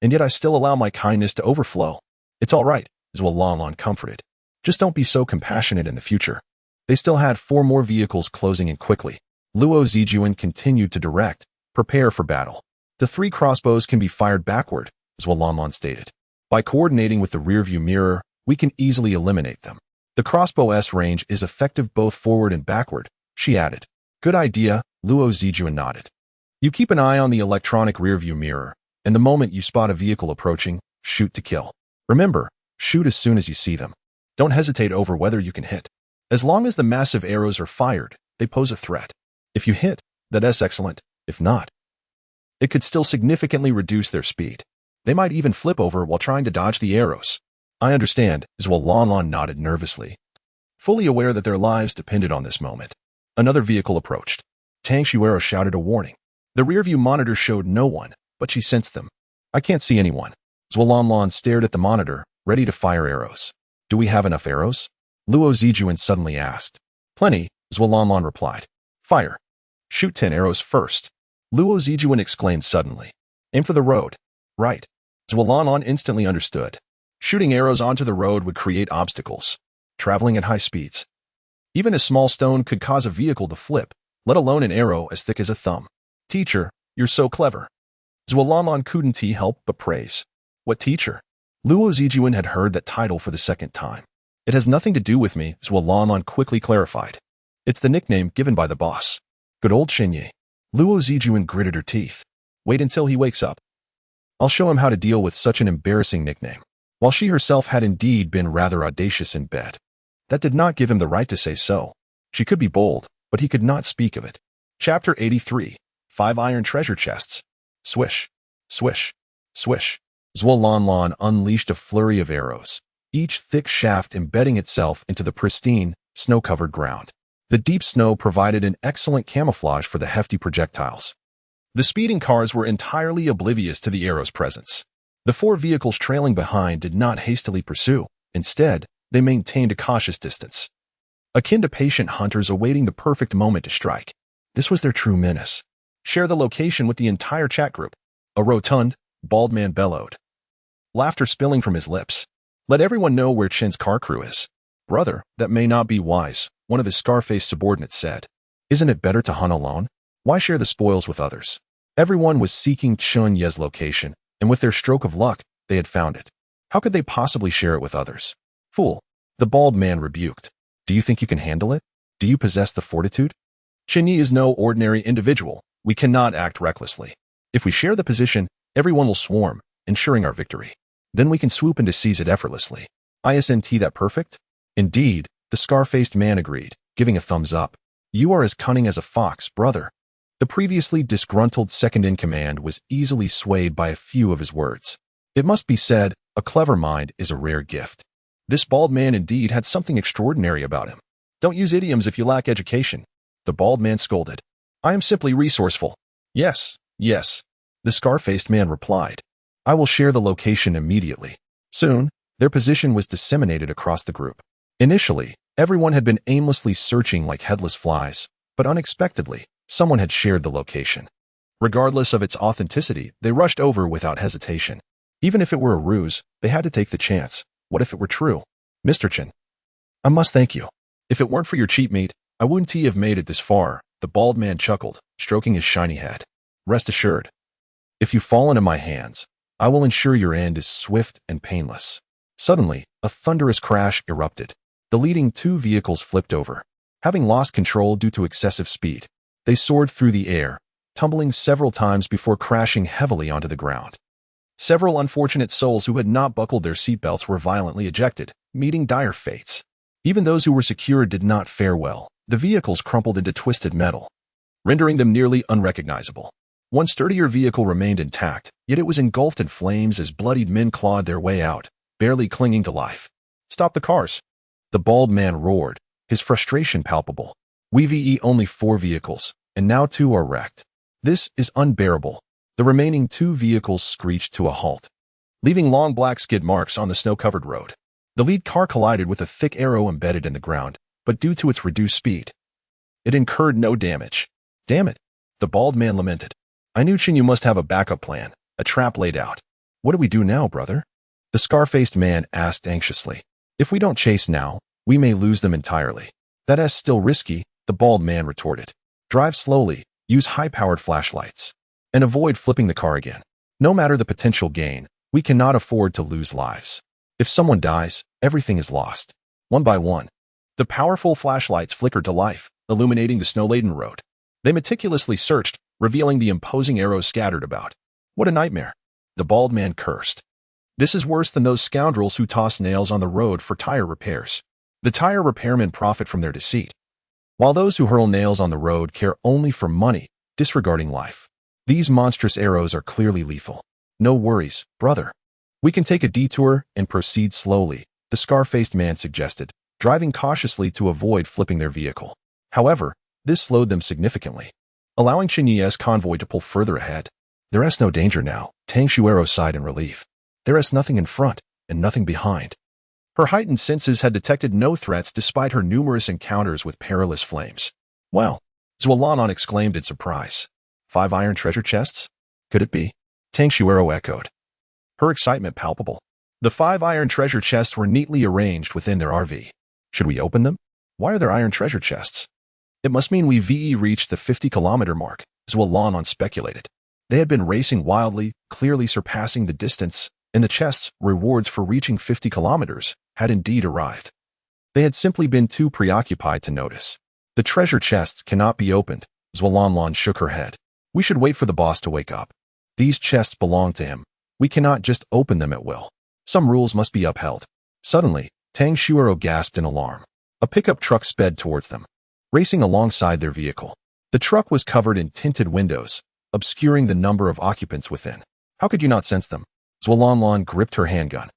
And yet I still allow my kindness to overflow. It's all right, Zhuolanlan comforted. Just don't be so compassionate in the future. They still had 4 more vehicles closing in quickly. Luo Zijuan continued to direct, prepare for battle. The 3 crossbows can be fired backward, Zhuolanlan stated. By coordinating with the rearview mirror, we can easily eliminate them. The crossbow's range is effective both forward and backward, she added. Good idea, Luo Zijuan nodded. You keep an eye on the electronic rearview mirror, and the moment you spot a vehicle approaching, shoot to kill. Remember, shoot as soon as you see them. Don't hesitate over whether you can hit. As long as the massive arrows are fired, they pose a threat. If you hit, that's excellent. If not, it could still significantly reduce their speed. They might even flip over while trying to dodge the arrows. I understand, Zhuolanlan nodded nervously, fully aware that their lives depended on this moment. Another vehicle approached. Tang Xuero shouted a warning. The rearview monitor showed no one, but she sensed them. I can't see anyone. Zhuolanlan stared at the monitor, ready to fire arrows. Do we have enough arrows? Luo Zijuan suddenly asked. Plenty, Zhuolanlan replied. Fire. Shoot 10 arrows first. Luo Zijuan exclaimed suddenly. Aim for the road. Right. Zhuolanlan instantly understood. Shooting arrows onto the road would create obstacles. Traveling at high speeds. Even a small stone could cause a vehicle to flip, let alone an arrow as thick as a thumb. Teacher, you're so clever. Zhuolanlan couldn't help but praise. What teacher? Luo Zijuan had heard that title for the second time. It has nothing to do with me, Zhuolanlan quickly clarified. It's the nickname given by the boss. Good old Chen Ye. Luo Zijuan gritted her teeth. Wait until he wakes up. I'll show him how to deal with such an embarrassing nickname. While she herself had indeed been rather audacious in bed, that did not give him the right to say so. She could be bold, but he could not speak of it. Chapter 83. 5 iron treasure chests. Swish, swish, swish. Zhuolanlan unleashed a flurry of arrows, each thick shaft embedding itself into the pristine, snow-covered ground. The deep snow provided an excellent camouflage for the hefty projectiles. The speeding cars were entirely oblivious to the arrow's presence. The 4 vehicles trailing behind did not hastily pursue. Instead, they maintained a cautious distance, akin to patient hunters awaiting the perfect moment to strike. This was their true menace. Share the location with the entire chat group. A rotund, bald man bellowed, laughter spilling from his lips. Let everyone know where Chen's car crew is. Brother, that may not be wise, one of his scar-faced subordinates said. Isn't it better to hunt alone? Why share the spoils with others? Everyone was seeking Chen Ye's location, and with their stroke of luck, they had found it. How could they possibly share it with others? Fool, the bald man rebuked. Do you think you can handle it? Do you possess the fortitude? Chen Ye is no ordinary individual. We cannot act recklessly. If we share the position, everyone will swarm, ensuring our victory. Then we can swoop in to seize it effortlessly. Isn't that perfect? Indeed, the scar-faced man agreed, giving a thumbs up. You are as cunning as a fox, brother. The previously disgruntled second-in-command was easily swayed by a few of his words. It must be said, a clever mind is a rare gift. This bald man indeed had something extraordinary about him. Don't use idioms if you lack education. The bald man scolded. I am simply resourceful. Yes, yes, the scar-faced man replied. I will share the location immediately. Soon, their position was disseminated across the group. Initially, everyone had been aimlessly searching like headless flies, but unexpectedly, someone had shared the location. Regardless of its authenticity, they rushed over without hesitation. Even if it were a ruse, they had to take the chance. What if it were true? Mr. Chen, I must thank you. If it weren't for your cheap meat, I wouldn't have made it this far, the bald man chuckled, stroking his shiny head. Rest assured. If you fall into my hands, I will ensure your end is swift and painless. Suddenly, a thunderous crash erupted. The leading two vehicles flipped over. Having lost control due to excessive speed, they soared through the air, tumbling several times before crashing heavily onto the ground. Several unfortunate souls who had not buckled their seatbelts were violently ejected, meeting dire fates. Even those who were secure did not fare well. The vehicles crumpled into twisted metal, rendering them nearly unrecognizable. One sturdier vehicle remained intact, yet it was engulfed in flames as bloodied men clawed their way out, barely clinging to life. Stop the cars! The bald man roared, his frustration palpable. We've only 4 vehicles, and now 2 are wrecked. This is unbearable. The remaining 2 vehicles screeched to a halt, leaving long black skid marks on the snow-covered road. The lead car collided with a thick arrow embedded in the ground, but due to its reduced speed, it incurred no damage. Damn it, the bald man lamented. I knew Chen, you must have a backup plan, a trap laid out. What do we do now, brother? The scar-faced man asked anxiously. If we don't chase now, we may lose them entirely. That is still risky, the bald man retorted. Drive slowly, use high-powered flashlights, and avoid flipping the car again. No matter the potential gain, we cannot afford to lose lives. If someone dies, everything is lost. One by one, the powerful flashlights flickered to life, illuminating the snow-laden road. They meticulously searched, revealing the imposing arrows scattered about. What a nightmare! The bald man cursed. This is worse than those scoundrels who toss nails on the road for tire repairs. The tire repairmen profit from their deceit, while those who hurl nails on the road care only for money, disregarding life. These monstrous arrows are clearly lethal. No worries, brother. We can take a detour and proceed slowly, the scar-faced man suggested, driving cautiously to avoid flipping their vehicle. However, this slowed them significantly, allowing Chen Ye's convoy to pull further ahead. There is no danger now, Tang Xuero sighed in relief. There is nothing in front and nothing behind. Her heightened senses had detected no threats despite her numerous encounters with perilous flames. Well, Zualanon exclaimed in surprise. 5 iron treasure chests? Could it be? Tang Xuero echoed, her excitement palpable. The 5 iron treasure chests were neatly arranged within their RV. Should we open them? Why are there iron treasure chests? It must mean we've reached the 50-kilometer mark, Zualanon speculated. They had been racing wildly, clearly surpassing the distance, and the chests' rewards for reaching 50 kilometers had indeed arrived. They had simply been too preoccupied to notice. The treasure chests cannot be opened, Zualanon shook her head. We should wait for the boss to wake up. These chests belong to him. We cannot just open them at will. Some rules must be upheld. Suddenly, Tang Xuero gasped in alarm. A pickup truck sped towards them, racing alongside their vehicle. The truck was covered in tinted windows, obscuring the number of occupants within. How could you not sense them? Zualanon gripped her handgun,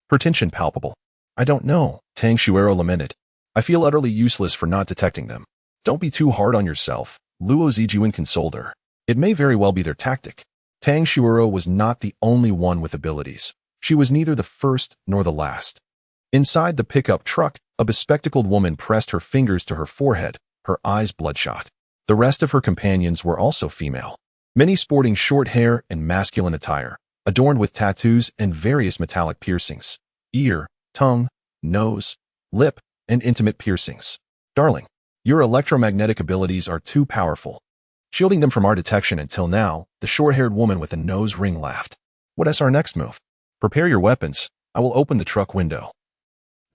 her tension palpable. I don't know, Tang Xuero lamented. I feel utterly useless for not detecting them. Don't be too hard on yourself, Luo Zijuan consoled her. It may very well be their tactic. Tang Xuero was not the only one with abilities. She was neither the first nor the last. Inside the pickup truck, a bespectacled woman pressed her fingers to her forehead, her eyes bloodshot. The rest of her companions were also female, many sporting short hair and masculine attire, adorned with tattoos and various metallic piercings, ear, tongue, nose, lip, and intimate piercings. Darling, your electromagnetic abilities are too powerful, shielding them from our detection until now. The short-haired woman with a nose ring laughed. What is our next move? Prepare your weapons. I will open the truck window.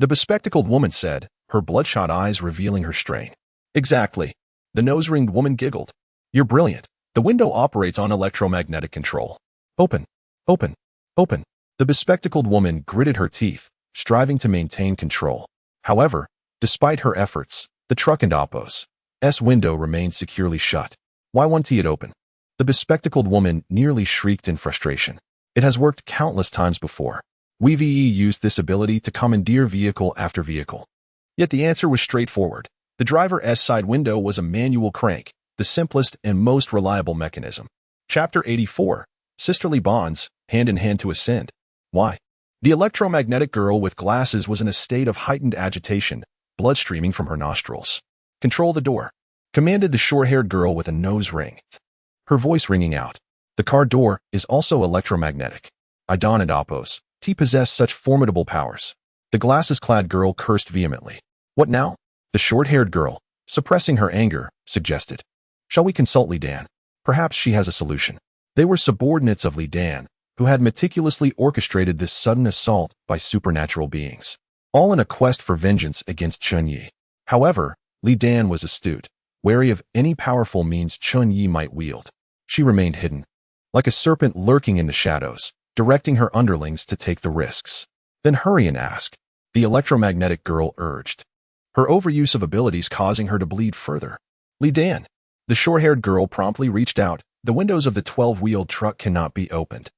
The bespectacled woman said, her bloodshot eyes revealing her strain. Exactly. The nose-ringed woman giggled. You're brilliant. The window operates on electromagnetic control. Open. Open. Open. The bespectacled woman gritted her teeth, striving to maintain control. However, despite her efforts, the truck and Oppo's window remained securely shut. Why won't it open? The bespectacled woman nearly shrieked in frustration. It has worked countless times before. We've used this ability to commandeer vehicle after vehicle. Yet the answer was straightforward. The driver's side window was a manual crank, the simplest and most reliable mechanism. Chapter 84. Sisterly Bonds, Hand in Hand to Ascend. Why? The electromagnetic girl with glasses was in a state of heightened agitation, blood streaming from her nostrils. Control the door, commanded the short-haired girl with a nose ring, her voice ringing out. The car door is also electromagnetic. Idon and Oppos, possess such formidable powers. The glasses-clad girl cursed vehemently. What now? The short-haired girl, suppressing her anger, suggested. Shall we consult Li Dan? Perhaps she has a solution. They were subordinates of Li Dan, who had meticulously orchestrated this sudden assault by supernatural beings, all in a quest for vengeance against Chen Ye. However, Li Dan was astute, wary of any powerful means Chen Ye might wield. She remained hidden, like a serpent lurking in the shadows, directing her underlings to take the risks. Then hurry and ask, the electromagnetic girl urged, her overuse of abilities causing her to bleed further. Li Dan. The short-haired girl promptly reached out. The windows of the 12-wheeled truck cannot be opened.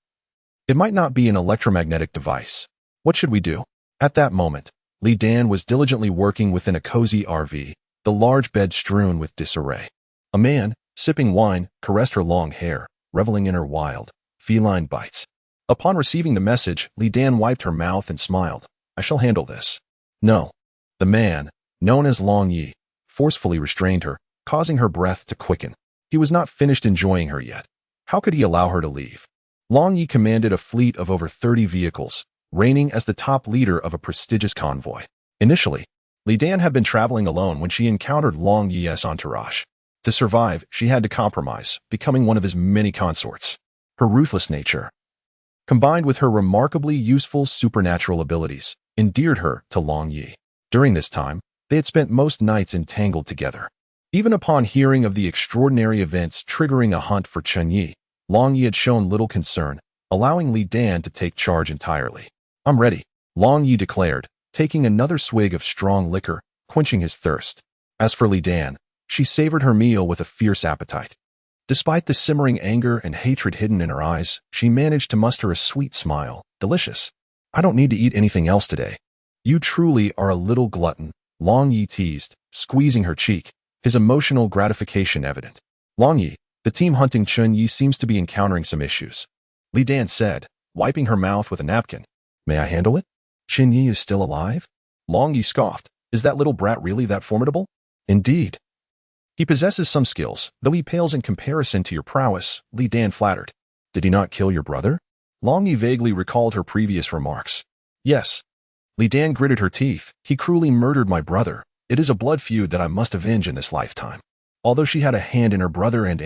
It might not be an electromagnetic device. What should we do? At that moment, Li Dan was diligently working within a cozy RV, the large bed strewn with disarray. A man, sipping wine, caressed her long hair, reveling in her wild, feline bites. Upon receiving the message, Li Dan wiped her mouth and smiled. I shall handle this. No. The man, known as Long Yi, forcefully restrained her, causing her breath to quicken. He was not finished enjoying her yet. How could he allow her to leave? Long Yi commanded a fleet of over 30 vehicles, reigning as the top leader of a prestigious convoy. Initially, Li Dan had been traveling alone when she encountered Long Yi's entourage. To survive, she had to compromise, becoming one of his many consorts. Her ruthless nature, combined with her remarkably useful supernatural abilities, endeared her to Long Yi. During this time, they had spent most nights entangled together. Even upon hearing of the extraordinary events triggering a hunt for Chen Ye, Long Yi had shown little concern, allowing Li Dan to take charge entirely. I'm ready, Long Yi declared, taking another swig of strong liquor, quenching his thirst. As for Li Dan, she savored her meal with a fierce appetite. Despite the simmering anger and hatred hidden in her eyes, she managed to muster a sweet smile. Delicious. I don't need to eat anything else today. You truly are a little glutton, Long Yi teased, squeezing her cheek, his emotional gratification evident. Long Yi, the team hunting Chen Ye seems to be encountering some issues. Li Dan said, wiping her mouth with a napkin. May I handle it? Chen Ye is still alive? Long Yi scoffed. Is that little brat really that formidable? Indeed. He possesses some skills, though he pales in comparison to your prowess, Li Dan flattered. Did he not kill your brother? Long Yi vaguely recalled her previous remarks. Yes. Li Dan gritted her teeth. He cruelly murdered my brother. It is a blood feud that I must avenge in this lifetime. Although she had a hand in her brother and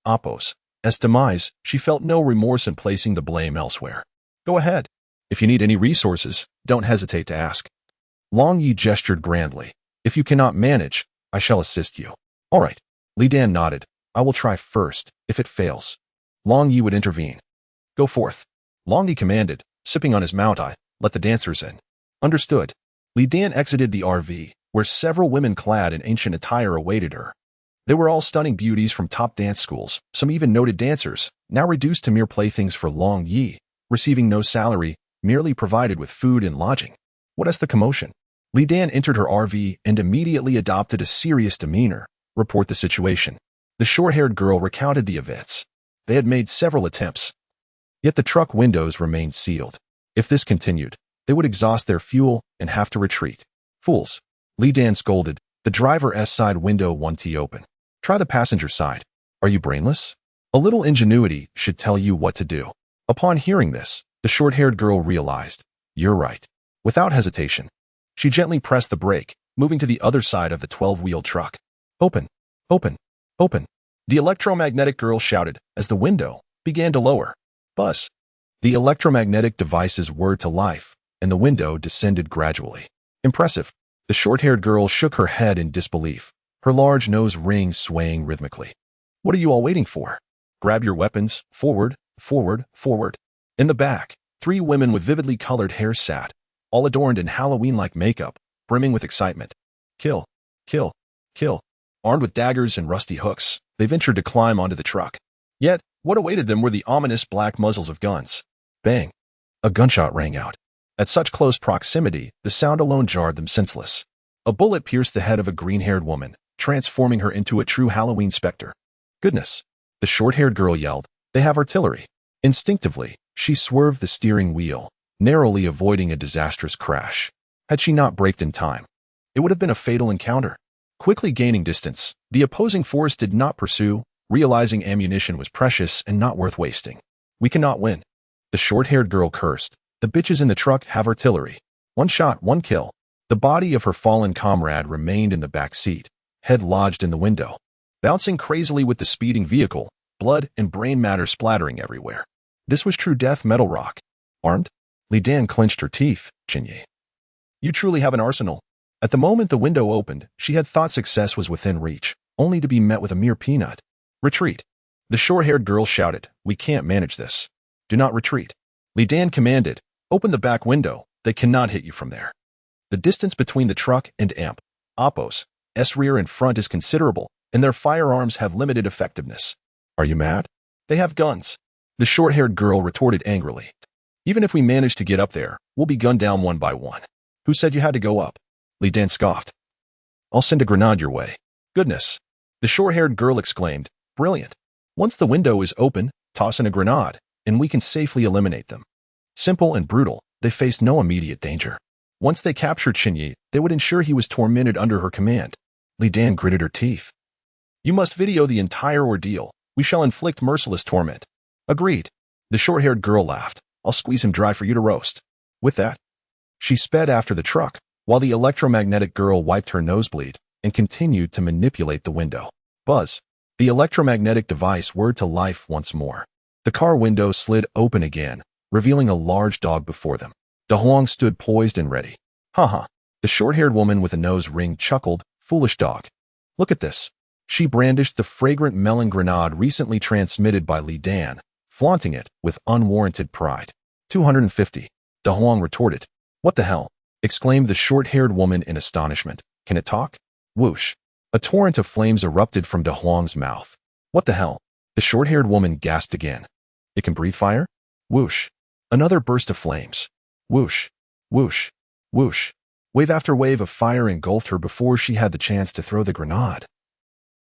Oppos' demise, she felt no remorse in placing the blame elsewhere. Go ahead. If you need any resources, don't hesitate to ask. Long Yi gestured grandly. If you cannot manage, I shall assist you. All right. Li Dan nodded. I will try first. If it fails, Long Yi would intervene. Go forth. Long Yi commanded, sipping on his Mount I, let the dancers in. Understood. Li Dan exited the RV, where several women clad in ancient attire awaited her. They were all stunning beauties from top dance schools, some even noted dancers, now reduced to mere playthings for Long Yi, receiving no salary, merely provided with food and lodging. What is the commotion? Li Dan entered her RV and immediately adopted a serious demeanor. Report the situation. The short-haired girl recounted the events. They had made several attempts, yet the truck windows remained sealed. If this continued, they would exhaust their fuel and have to retreat. Fools. Li Dan scolded. The driver's side window won't open. Try the passenger side. Are you brainless? A little ingenuity should tell you what to do. Upon hearing this, the short-haired girl realized, you're right. Without hesitation, she gently pressed the brake, moving to the other side of the 12-wheeled truck. Open, open, open. The electromagnetic girl shouted as the window began to lower. Buzz. The electromagnetic devices whirred to life, and the window descended gradually. Impressive. The short-haired girl shook her head in disbelief, her large nose ring swaying rhythmically. What are you all waiting for? Grab your weapons. Forward, forward, forward. In the back, 3 women with vividly colored hair sat, all adorned in Halloween-like makeup, brimming with excitement. Kill, kill, kill. Armed with daggers and rusty hooks, they ventured to climb onto the truck. Yet, what awaited them were the ominous black muzzles of guns. Bang! A gunshot rang out. At such close proximity, the sound alone jarred them senseless. A bullet pierced the head of a green-haired woman, transforming her into a true Halloween specter. Goodness! The short-haired girl yelled, they have artillery. Instinctively, she swerved the steering wheel, narrowly avoiding a disastrous crash. Had she not braked in time, it would have been a fatal encounter. Quickly gaining distance, the opposing force did not pursue, realizing ammunition was precious and not worth wasting. We cannot win. The short-haired girl cursed. The bitches in the truck have artillery. 1 shot, 1 kill. The body of her fallen comrade remained in the back seat, head lodged in the window, bouncing crazily with the speeding vehicle, blood and brain matter splattering everywhere. This was true death metal rock. Armed? Li Dan clenched her teeth. Chen Ye. You truly have an arsenal. At the moment the window opened, she had thought success was within reach, only to be met with a mere peanut. Retreat. The short-haired girl shouted, we can't manage this. Do not retreat. Li Dan commanded, open the back window, they cannot hit you from there. The distance between the truck and Oppo's rear and front is considerable, and their firearms have limited effectiveness. Are you mad? They have guns. The short-haired girl retorted angrily. Even if we manage to get up there, we'll be gunned down one by one. Who said you had to go up? Li Dan scoffed. I'll send a grenade your way. Goodness. The short-haired girl exclaimed, brilliant. Once the window is open, toss in a grenade, and we can safely eliminate them. Simple and brutal, they faced no immediate danger. Once they captured Chen Ye, they would ensure he was tormented under her command. Li Dan gritted her teeth. You must video the entire ordeal. We shall inflict merciless torment. Agreed. The short-haired girl laughed. I'll squeeze him dry for you to roast. With that, she sped after the truck, while the electromagnetic girl wiped her nosebleed and continued to manipulate the window. Buzz. The electromagnetic device whirred to life once more. The car window slid open again, revealing a large dog before them. De Huang stood poised and ready. Ha. The short-haired woman with a nose ring chuckled, foolish dog. Look at this. She brandished the fragrant melon grenade recently transmitted by Li Dan, flaunting it with unwarranted pride. 250. De Huang retorted. What the hell? Exclaimed the short-haired woman in astonishment. Can it talk? Whoosh. A torrent of flames erupted from De Huang's mouth. What the hell? The short-haired woman gasped again. It can breathe fire? Whoosh. Another burst of flames. Whoosh. Whoosh. Whoosh. Wave after wave of fire engulfed her before she had the chance to throw the grenade,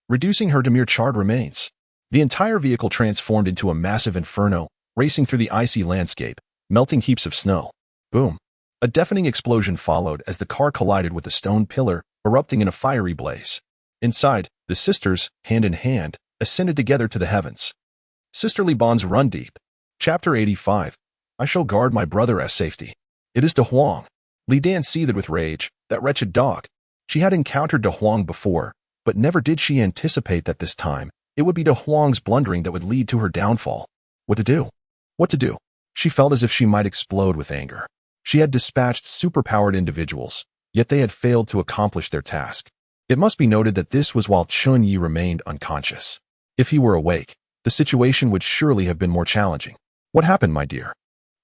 reducing her to mere charred remains. The entire vehicle transformed into a massive inferno, racing through the icy landscape, melting heaps of snow. Boom. A deafening explosion followed as the car collided with a stone pillar, erupting in a fiery blaze. Inside, the sisters, hand in hand, ascended together to the heavens. Sisterly bonds run deep. Chapter 85. I shall guard my brother's safety. It is De Huang. Li Dan seethed with rage. That wretched dog. She had encountered De Huang before, but never did she anticipate that this time it would be De Huang's blundering that would lead to her downfall. What to do? What to do? She felt as if she might explode with anger. She had dispatched superpowered individuals, yet they had failed to accomplish their task. It must be noted that this was while Chen Ye remained unconscious. If he were awake, the situation would surely have been more challenging. What happened, my dear?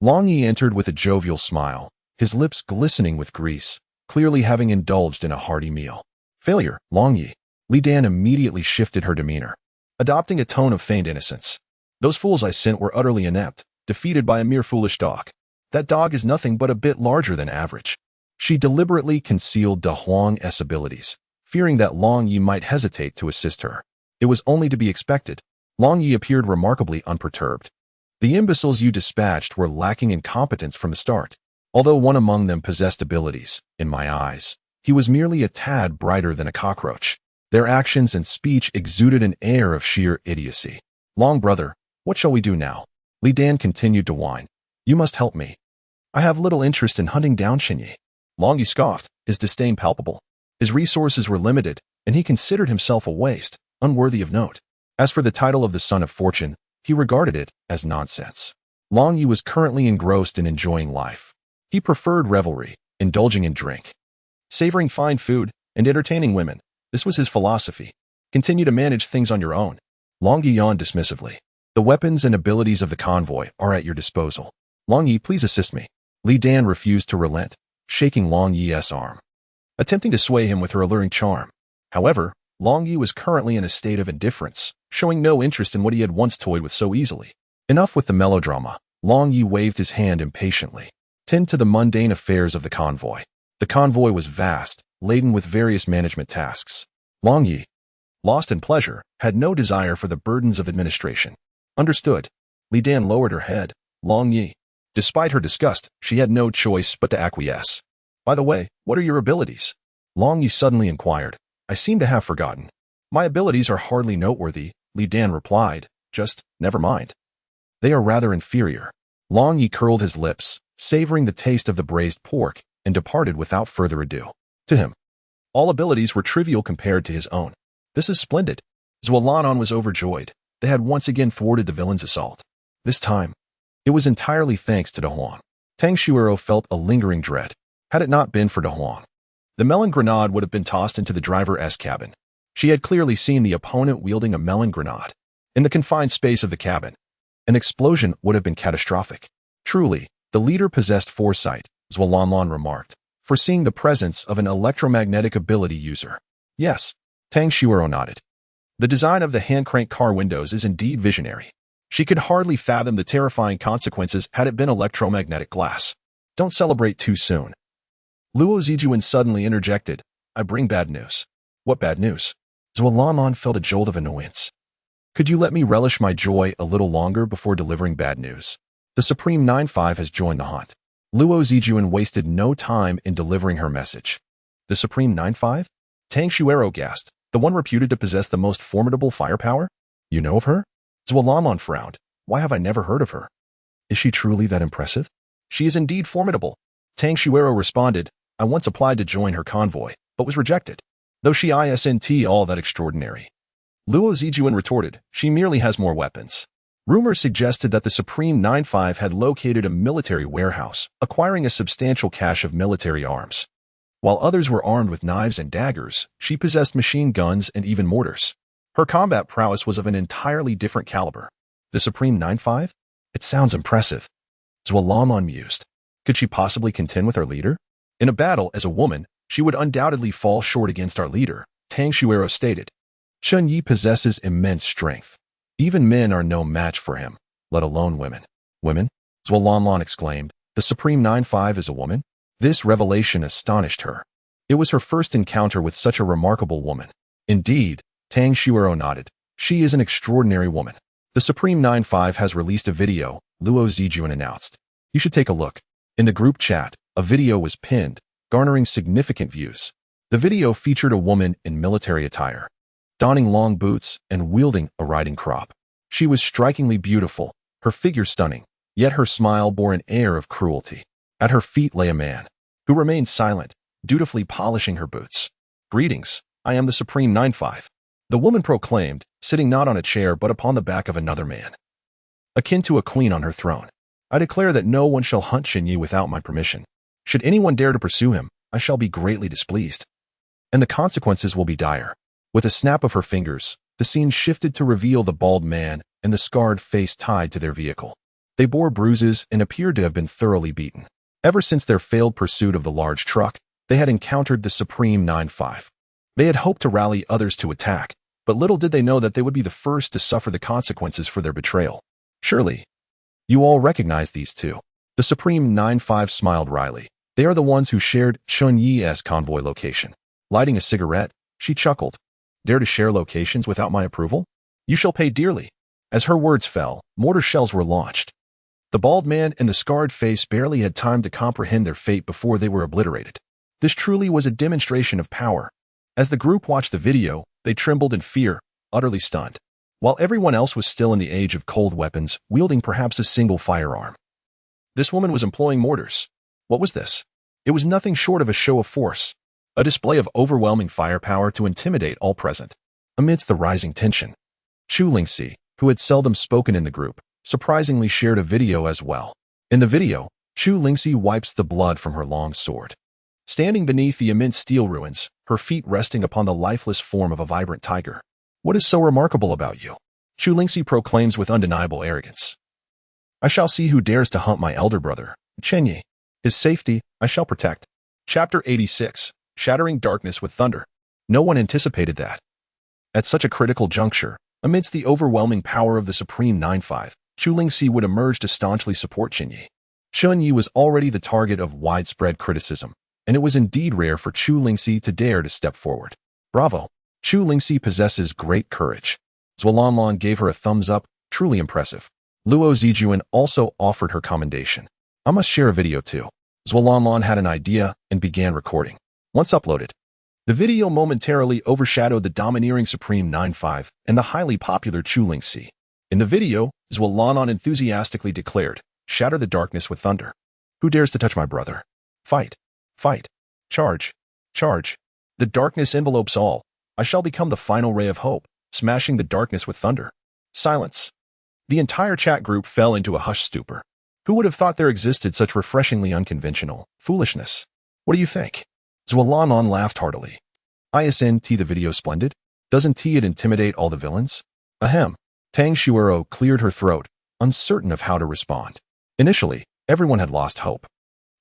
Long Yi entered with a jovial smile, his lips glistening with grease, clearly having indulged in a hearty meal. Failure, Long Yi. Li Dan immediately shifted her demeanor, adopting a tone of feigned innocence. Those fools I sent were utterly inept, defeated by a mere foolish dog. That dog is nothing but a bit larger than average. She deliberately concealed De Huang's abilities, fearing that Long Yi might hesitate to assist her. It was only to be expected. Long Yi appeared remarkably unperturbed. The imbeciles you dispatched were lacking in competence from the start. Although one among them possessed abilities, in my eyes, he was merely a tad brighter than a cockroach. Their actions and speech exuded an air of sheer idiocy. Long brother, what shall we do now? Li Dan continued to whine. You must help me. I have little interest in hunting down Chen Ye. Long Ye scoffed, his disdain palpable. His resources were limited, and he considered himself a waste, unworthy of note. As for the title of the Son of Fortune, he regarded it as nonsense. Long Ye was currently engrossed in enjoying life. He preferred revelry, indulging in drink, savoring fine food, and entertaining women. This was his philosophy. Continue to manage things on your own. Long Ye yawned dismissively. The weapons and abilities of the convoy are at your disposal. Long Ye, please assist me. Li Dan refused to relent, shaking Long Ye's arm, attempting to sway him with her alluring charm. However, Long Ye was currently in a state of indifference, showing no interest in what he had once toyed with so easily. Enough with the melodrama. Long Ye waved his hand impatiently. Tend to the mundane affairs of the convoy. The convoy was vast, laden with various management tasks. Long Ye, lost in pleasure, had no desire for the burdens of administration. Understood. Li Dan lowered her head. Long Ye. Despite her disgust, she had no choice but to acquiesce. By the way, what are your abilities? Long Ye suddenly inquired. I seem to have forgotten. My abilities are hardly noteworthy, Li Dan replied. Just, never mind. They are rather inferior. Long Ye curled his lips, savoring the taste of the braised pork, and departed without further ado. To him, all abilities were trivial compared to his own. This is splendid. Zualanon was overjoyed. They had once again thwarted the villain's assault. This time, it was entirely thanks to De Huang. Tang Shuero felt a lingering dread. Had it not been for De Huang, the melon grenade would have been tossed into the driver's cabin. She had clearly seen the opponent wielding a melon grenade. In the confined space of the cabin, an explosion would have been catastrophic. Truly, the leader possessed foresight, Zualanon remarked, foreseeing the presence of an electromagnetic ability user. Yes, Tang Shuero nodded. The design of the hand-crank car windows is indeed visionary. She could hardly fathom the terrifying consequences had it been electromagnetic glass. Don't celebrate too soon. Luo Zijuan suddenly interjected. I bring bad news. What bad news? Zualanon felt a jolt of annoyance. Could you let me relish my joy a little longer before delivering bad news? The Supreme 9-5 has joined the hunt. Luo Zijuan wasted no time in delivering her message. The Supreme 9-5? Tang Shuero gasped. The one reputed to possess the most formidable firepower? You know of her? Zualanon frowned. Why have I never heard of her? Is she truly that impressive? She is indeed formidable. Tang Shuero responded. I once applied to join her convoy, but was rejected. Though she isn't all that extraordinary. Luo Zijuan retorted. She merely has more weapons. Rumors suggested that the Supreme 9-5 had located a military warehouse, acquiring a substantial cache of military arms. While others were armed with knives and daggers, she possessed machine guns and even mortars. Her combat prowess was of an entirely different caliber. The Supreme 9-5? It sounds impressive. Zualanon mused. Could she possibly contend with our leader? In a battle as a woman, she would undoubtedly fall short against our leader, Tang Shuero stated. Chen Ye possesses immense strength. Even men are no match for him, let alone women. Women? Zualanon exclaimed. The Supreme 9-5 is a woman? This revelation astonished her. It was her first encounter with such a remarkable woman. Indeed, Tang Shuero nodded. She is an extraordinary woman. The Supreme 9-5 has released a video, Luo Zijuan announced. You should take a look. In the group chat, a video was pinned, garnering significant views. The video featured a woman in military attire, donning long boots and wielding a riding crop. She was strikingly beautiful, her figure stunning, yet her smile bore an air of cruelty. At her feet lay a man, who remained silent, dutifully polishing her boots. Greetings, I am the Supreme 9-5. The woman proclaimed, sitting not on a chair but upon the back of another man, akin to a queen on her throne. I declare that no one shall hunt Chen Ye without my permission. Should anyone dare to pursue him, I shall be greatly displeased. And the consequences will be dire. With a snap of her fingers, the scene shifted to reveal the bald man and the scarred face tied to their vehicle. They bore bruises and appeared to have been thoroughly beaten. Ever since their failed pursuit of the large truck, they had encountered the Supreme 9-5. They had hoped to rally others to attack, but little did they know that they would be the first to suffer the consequences for their betrayal. Surely, you all recognize these two. The Supreme 9-5 smiled wryly. They are the ones who shared Chen Ye's convoy location. Lighting a cigarette, she chuckled. Dare to share locations without my approval? You shall pay dearly. As her words fell, mortar shells were launched. The bald man and the scarred face barely had time to comprehend their fate before they were obliterated. This truly was a demonstration of power. As the group watched the video, They trembled in fear, utterly stunned, while everyone else was still in the age of cold weapons, wielding perhaps a single firearm. This woman was employing mortars. What was this? It was nothing short of a show of force, a display of overwhelming firepower to intimidate all present. Amidst the rising tension, Chu Lingxi, who had seldom spoken in the group, surprisingly shared a video as well. In the video, Chu Lingxi wipes the blood from her long sword. Standing beneath the immense steel ruins, her feet resting upon the lifeless form of a vibrant tiger. What is so remarkable about you? Chu Lingxi proclaims with undeniable arrogance. I shall see who dares to hunt my elder brother, Chen Ye. His safety I shall protect. Chapter 86, Shattering Darkness with Thunder. No one anticipated that. At such a critical juncture, amidst the overwhelming power of the Supreme 9-5, Chu Lingxi would emerge to staunchly support Chen Ye. Chen Ye was already the target of widespread criticism, and it was indeed rare for Chu Lingxi to dare to step forward. Bravo! Chu Lingxi possesses great courage. Zualanlan gave her a thumbs up, truly impressive. Luo Zijuan also offered her commendation. I must share a video too. Zualanlan had an idea and began recording. Once uploaded, the video momentarily overshadowed the domineering Supreme 9-5 and the highly popular Chu Lingxi. In the video, Zualanlan enthusiastically declared, "Shatter the darkness with thunder. Who dares to touch my brother? Fight! Fight! Charge! Charge! The darkness envelopes all. I shall become the final ray of hope, smashing the darkness with thunder." Silence. The entire chat group fell into a hushed stupor. Who would have thought there existed such refreshingly unconventional foolishness? What do you think? Zualanlan laughed heartily. Isn't the video splendid? Doesn't it intimidate all the villains? Ahem. Tang Shuero cleared her throat, uncertain of how to respond. Initially, everyone had lost hope.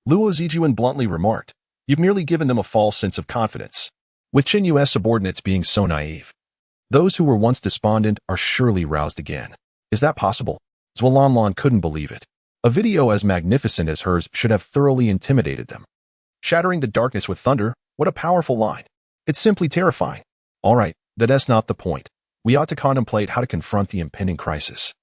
Luo Zijuan bluntly remarked, "You've merely given them a false sense of confidence. With Chen Yue's subordinates being so naive. Those who were once despondent are surely roused again. Is that possible?" Zualanlan couldn't believe it. A video as magnificent as hers should have thoroughly intimidated them. Shattering the darkness with thunder, what a powerful line. It's simply terrifying. All right, that's not the point. We ought to contemplate how to confront the impending crisis.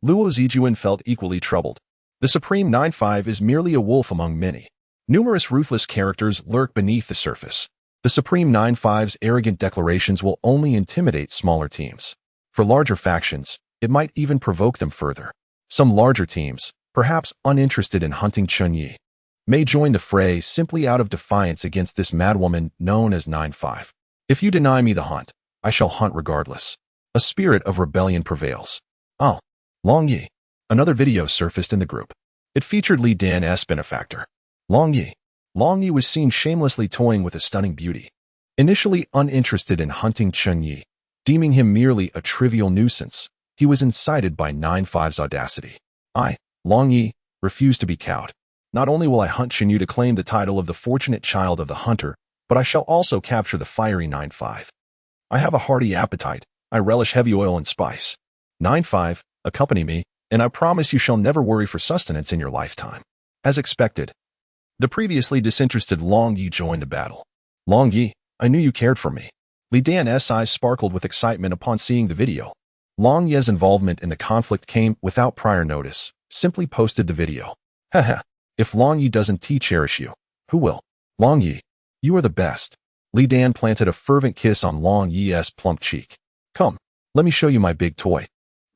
Luo Zijuan felt equally troubled. The Supreme 9-5 is merely a wolf among many. Numerous ruthless characters lurk beneath the surface. The Supreme 9-5's arrogant declarations will only intimidate smaller teams. For larger factions, it might even provoke them further. Some larger teams, perhaps uninterested in hunting Chen Ye, may join the fray simply out of defiance against this madwoman known as 9-5. If you deny me the hunt, I shall hunt regardless. A spirit of rebellion prevails. Oh, Long Yi. Another video surfaced in the group. It featured Li Dan's benefactor, Long Yi. Long Yi was seen shamelessly toying with a stunning beauty. Initially uninterested in hunting Chen Ye, deeming him merely a trivial nuisance, he was incited by 9-5's audacity. I, Long Yi, refuse to be cowed. Not only will I hunt Chen Ye to claim the title of the fortunate child of the hunter, but I shall also capture the fiery 9-5. I have a hearty appetite. I relish heavy oil and spice. 9-5, accompany me, and I promise you shall never worry for sustenance in your lifetime. As expected, the previously disinterested Long Yi joined the battle. Long Yi, I knew you cared for me. Li Dan's eyes sparkled with excitement upon seeing the video. Long Yi's involvement in the conflict came without prior notice, simply posted the video. Haha, if Long Yi doesn't cherish you, who will? Long Yi, you are the best. Li Dan planted a fervent kiss on Long Yi's plump cheek. Come, let me show you my big toy.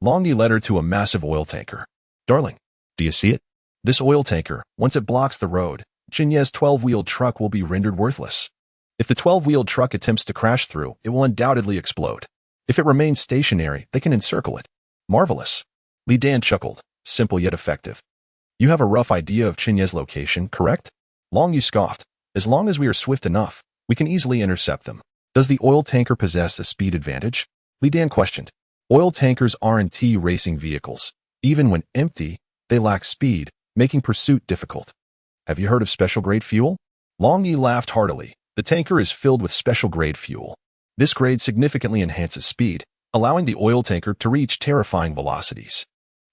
Long Yi led her to a massive oil tanker. Darling, do you see it? This oil tanker, once it blocks the road, Chen Ye's 12-wheeled truck will be rendered worthless. If the 12-wheeled truck attempts to crash through, it will undoubtedly explode. If it remains stationary, they can encircle it. Marvelous. Li Dan chuckled, simple yet effective. You have a rough idea of Chen Ye's location, correct? Long Yi scoffed. As long as we are swift enough, we can easily intercept them. Does the oil tanker possess a speed advantage? Li Dan questioned. Oil tankers aren't racing vehicles. Even when empty, they lack speed, making pursuit difficult. Have you heard of special-grade fuel? Long Yi laughed heartily. The tanker is filled with special-grade fuel. This grade significantly enhances speed, allowing the oil tanker to reach terrifying velocities.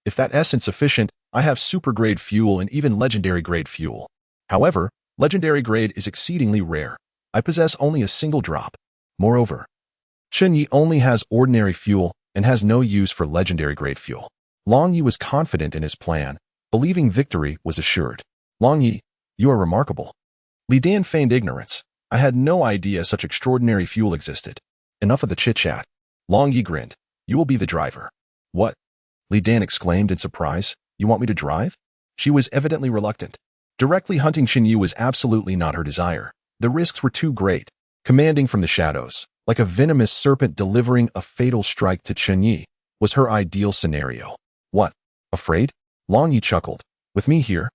If that isn't sufficient, I have super-grade fuel and even legendary-grade fuel. However, legendary grade is exceedingly rare. I possess only a single drop. Moreover, Chen Ye only has ordinary fuel and has no use for legendary-grade fuel. Long Yi was confident in his plan, believing victory was assured. Long Yi, you are remarkable. Li Dan feigned ignorance. I had no idea such extraordinary fuel existed. enough of the chit-chat. Long Yi grinned. You will be the driver. What? Li Dan exclaimed in surprise. You want me to drive? She was evidently reluctant. Directly hunting Chen Ye was absolutely not her desire. The risks were too great. Commanding from the shadows, like a venomous serpent delivering a fatal strike to Chen Ye, was her ideal scenario. What? Afraid? Long Yi chuckled. With me here?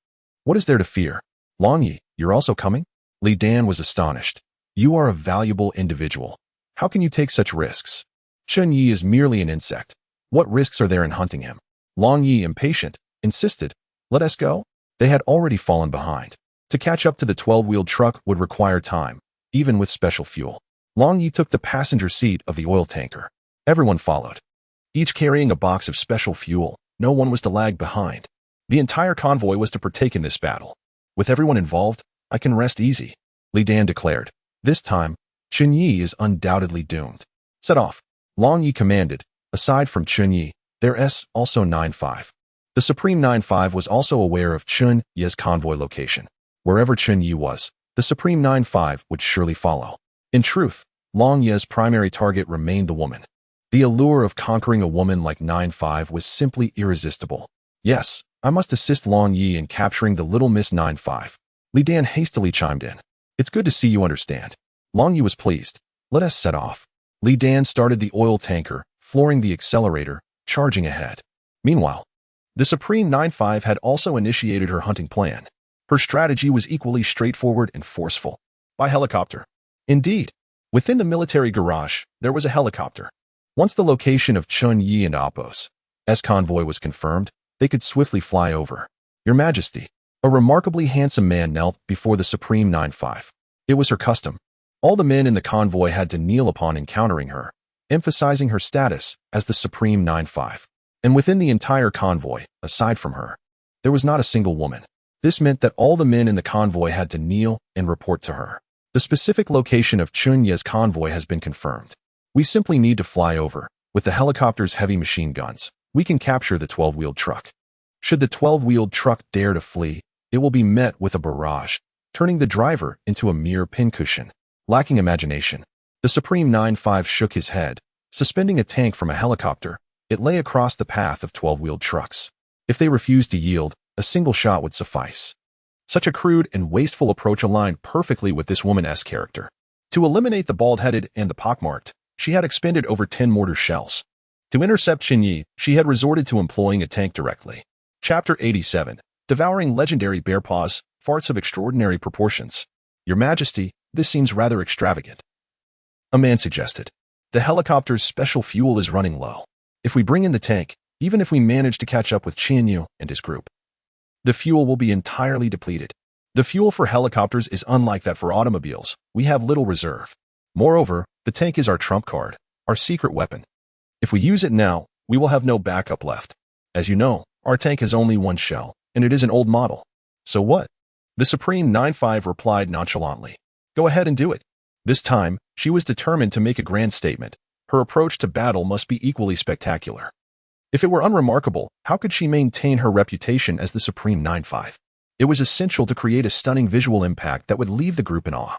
What is there to fear? Long Yi, you're also coming? Li Dan was astonished. You are a valuable individual. How can you take such risks? Chen Ye is merely an insect. What risks are there in hunting him? Long Yi, impatient, insisted. Let us go. They had already fallen behind. To catch up to the 12-wheeled truck would require time, even with special fuel. Long Yi took the passenger seat of the oil tanker. Everyone followed, each carrying a box of special fuel. No one was to lag behind. The entire convoy was to partake in this battle. With everyone involved, I can rest easy, Li Dan declared. This time, Chen Ye is undoubtedly doomed. Set off. Long Yi commanded. Aside from Chen Ye, there's also 9-5. The Supreme 9-5 was also aware of Chen Ye's convoy location. Wherever Chen Ye was, the Supreme 9-5 would surely follow. In truth, Long Ye's primary target remained the woman. The allure of conquering a woman like 9-5 was simply irresistible. Yes, I must assist Long Yi in capturing the little Miss 9-5. Li Dan hastily chimed in. It's good to see you understand. Long Yi was pleased. Let us set off. Li Dan started the oil tanker, flooring the accelerator, charging ahead. Meanwhile, the Supreme 9-5 had also initiated her hunting plan. Her strategy was equally straightforward and forceful. By helicopter. Indeed, within the military garage, there was a helicopter. Once the location of Chen Ye and Appo's convoy was confirmed, they could swiftly fly over. Your Majesty, a remarkably handsome man knelt before the Supreme 9-5. It was her custom. All the men in the convoy had to kneel upon encountering her, emphasizing her status as the Supreme 9-5. And within the entire convoy, aside from her, there was not a single woman. This meant that all the men in the convoy had to kneel and report to her. The specific location of Chen Ye's convoy has been confirmed. We simply need to fly over. With the helicopter's heavy machine guns, we can capture the 12-wheeled truck. Should the 12-wheeled truck dare to flee, it will be met with a barrage, turning the driver into a mere pincushion. Lacking imagination, the Supreme 9-5 shook his head. Suspending a tank from a helicopter, it lay across the path of 12-wheeled trucks. If they refused to yield, a single shot would suffice. Such a crude and wasteful approach aligned perfectly with this woman-esque character. To eliminate the bald-headed and the pockmarked, she had expended over 10 mortar shells. To intercept Chen Ye, she had resorted to employing a tank directly. Chapter 87. Devouring legendary bear paws, farts of extraordinary proportions. Your Majesty, this seems rather extravagant. A man suggested. The helicopter's special fuel is running low. If we bring in the tank, even if we manage to catch up with Chen Ye and his group, the fuel will be entirely depleted. The fuel for helicopters is unlike that for automobiles. We have little reserve. Moreover, the tank is our trump card, our secret weapon. If we use it now, we will have no backup left. As you know, our tank has only one shell, and it is an old model. So what? The Supreme 9-5 replied nonchalantly. Go ahead and do it. This time, she was determined to make a grand statement. Her approach to battle must be equally spectacular. If it were unremarkable, how could she maintain her reputation as the Supreme 9-5? It was essential to create a stunning visual impact that would leave the group in awe,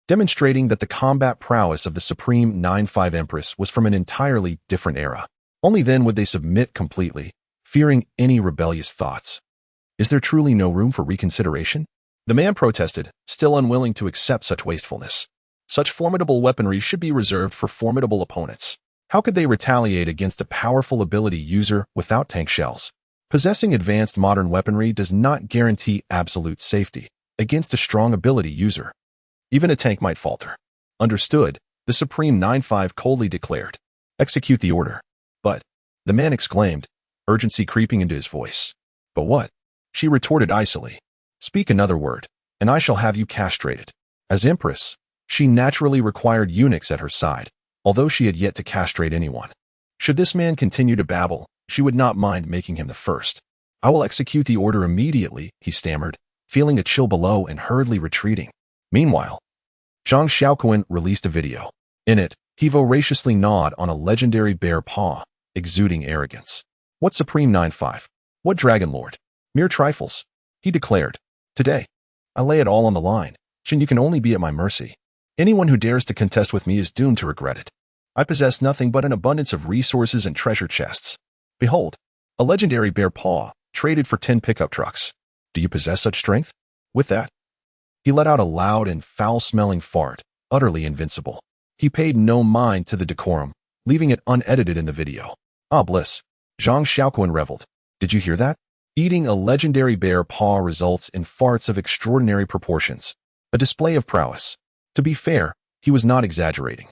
demonstrating that the combat prowess of the Supreme 9-5 Empress was from an entirely different era. Only then would they submit completely, fearing any rebellious thoughts. Is there truly no room for reconsideration? The man protested, still unwilling to accept such wastefulness. Such formidable weaponry should be reserved for formidable opponents. How could they retaliate against a powerful ability user without tank shells? Possessing advanced modern weaponry does not guarantee absolute safety against a strong ability user. Even a tank might falter. Understood, the Supreme 9-5 coldly declared. Execute the order. But, the man exclaimed, urgency creeping into his voice. But what? She retorted icily. Speak another word, and I shall have you castrated. As Empress, she naturally required eunuchs at her side, although she had yet to castrate anyone. Should this man continue to babble, she would not mind making him the first. I will execute the order immediately, he stammered, feeling a chill below and hurriedly retreating. Meanwhile, Zhang Xiaoquan released a video. In it, he voraciously gnawed on a legendary bear paw, exuding arrogance. What Supreme 9-5? What Dragon Lord? Mere trifles, he declared. Today, I lay it all on the line. Chen, you can only be at my mercy. Anyone who dares to contest with me is doomed to regret it. I possess nothing but an abundance of resources and treasure chests. Behold, a legendary bear paw, traded for 10 pickup trucks. Do you possess such strength? With that, he let out a loud and foul-smelling fart, utterly invincible. He paid no mind to the decorum, leaving it unedited in the video. Ah, bliss. Zhang Xiaoquan reveled. Did you hear that? Eating a legendary bear paw results in farts of extraordinary proportions. A display of prowess. To be fair, he was not exaggerating.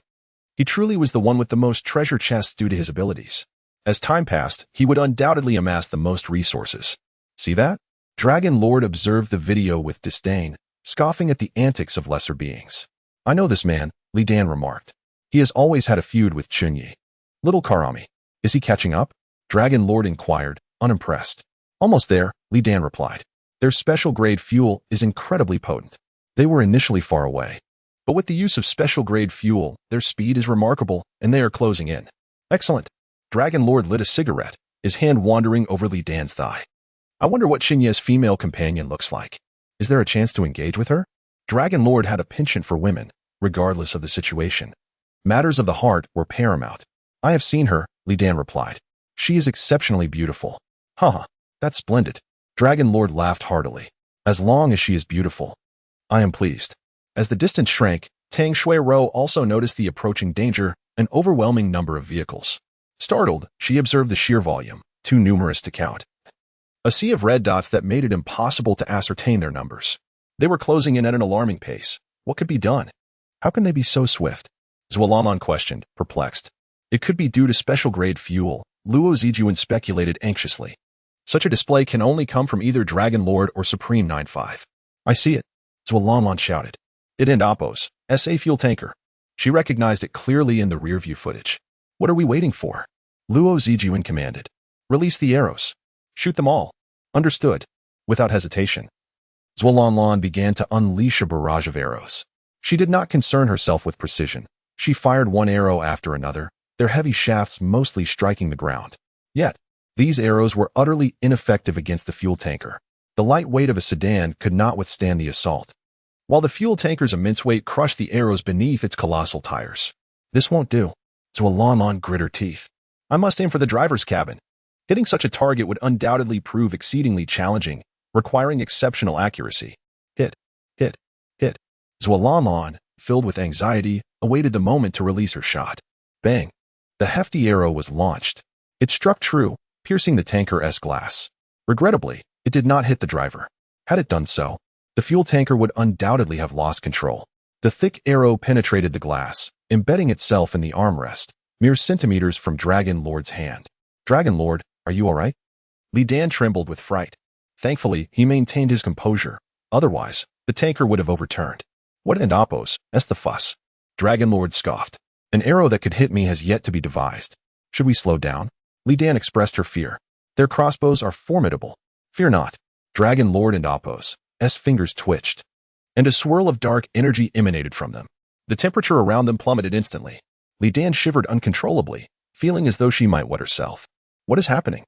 He truly was the one with the most treasure chests due to his abilities. As time passed, he would undoubtedly amass the most resources. See that? Dragon Lord observed the video with disdain, scoffing at the antics of lesser beings. I know this man, Li Dan remarked. He has always had a feud with Chen Ye. Little Karami. Is he catching up? Dragon Lord inquired, unimpressed. Almost there, Li Dan replied. Their special grade fuel is incredibly potent. They were initially far away. But with the use of special grade fuel, their speed is remarkable, and they are closing in. Excellent. Dragon Lord lit a cigarette, his hand wandering over Li Dan's thigh. I wonder what Chen Ye's female companion looks like. Is there a chance to engage with her? Dragon Lord had a penchant for women, regardless of the situation. Matters of the heart were paramount. I have seen her, Li Dan replied. She is exceptionally beautiful. Haha, that's splendid. Dragon Lord laughed heartily. As long as she is beautiful, I am pleased. As the distance shrank, Tang Shui-Ro also noticed the approaching danger, an overwhelming number of vehicles. Startled, she observed the sheer volume, too numerous to count. A sea of red dots that made it impossible to ascertain their numbers. They were closing in at an alarming pace. What could be done? How can they be so swift? Zualamon questioned, perplexed. It could be due to special-grade fuel, Luo Zijuan speculated anxiously. Such a display can only come from either Dragon Lord or Supreme 9-5. I see it, Zualamon shouted. It and Appos, SA fuel tanker. She recognized it clearly in the rear-view footage. What are we waiting for? Luo Zijuan commanded. Release the arrows. Shoot them all. Understood. Without hesitation. Zualanlan began to unleash a barrage of arrows. She did not concern herself with precision. She fired one arrow after another, their heavy shafts mostly striking the ground. Yet, these arrows were utterly ineffective against the fuel tanker. The light weight of a sedan could not withstand the assault, while the fuel tanker's immense weight crushed the arrows beneath its colossal tires. This won't do. Zualanlan grit her teeth. I must aim for the driver's cabin. Hitting such a target would undoubtedly prove exceedingly challenging, requiring exceptional accuracy. Hit, hit, hit. Zualanlan, filled with anxiety, awaited the moment to release her shot. Bang! The hefty arrow was launched. It struck true, piercing the tanker's glass. Regrettably, it did not hit the driver. Had it done so, the fuel tanker would undoubtedly have lost control. The thick arrow penetrated the glass, embedding itself in the armrest, mere centimeters from Dragon Lord's hand. Dragon Lord, are you all right? Li Dan trembled with fright. Thankfully, he maintained his composure. Otherwise, the tanker would have overturned. What an Appos, that's the fuss. Dragon Lord scoffed. An arrow that could hit me has yet to be devised. Should we slow down? Li Dan expressed her fear. Their crossbows are formidable. Fear not. Dragon Lord and Appos' fingers twitched, and a swirl of dark energy emanated from them. The temperature around them plummeted instantly. Li Dan shivered uncontrollably, feeling as though she might wet herself. What is happening?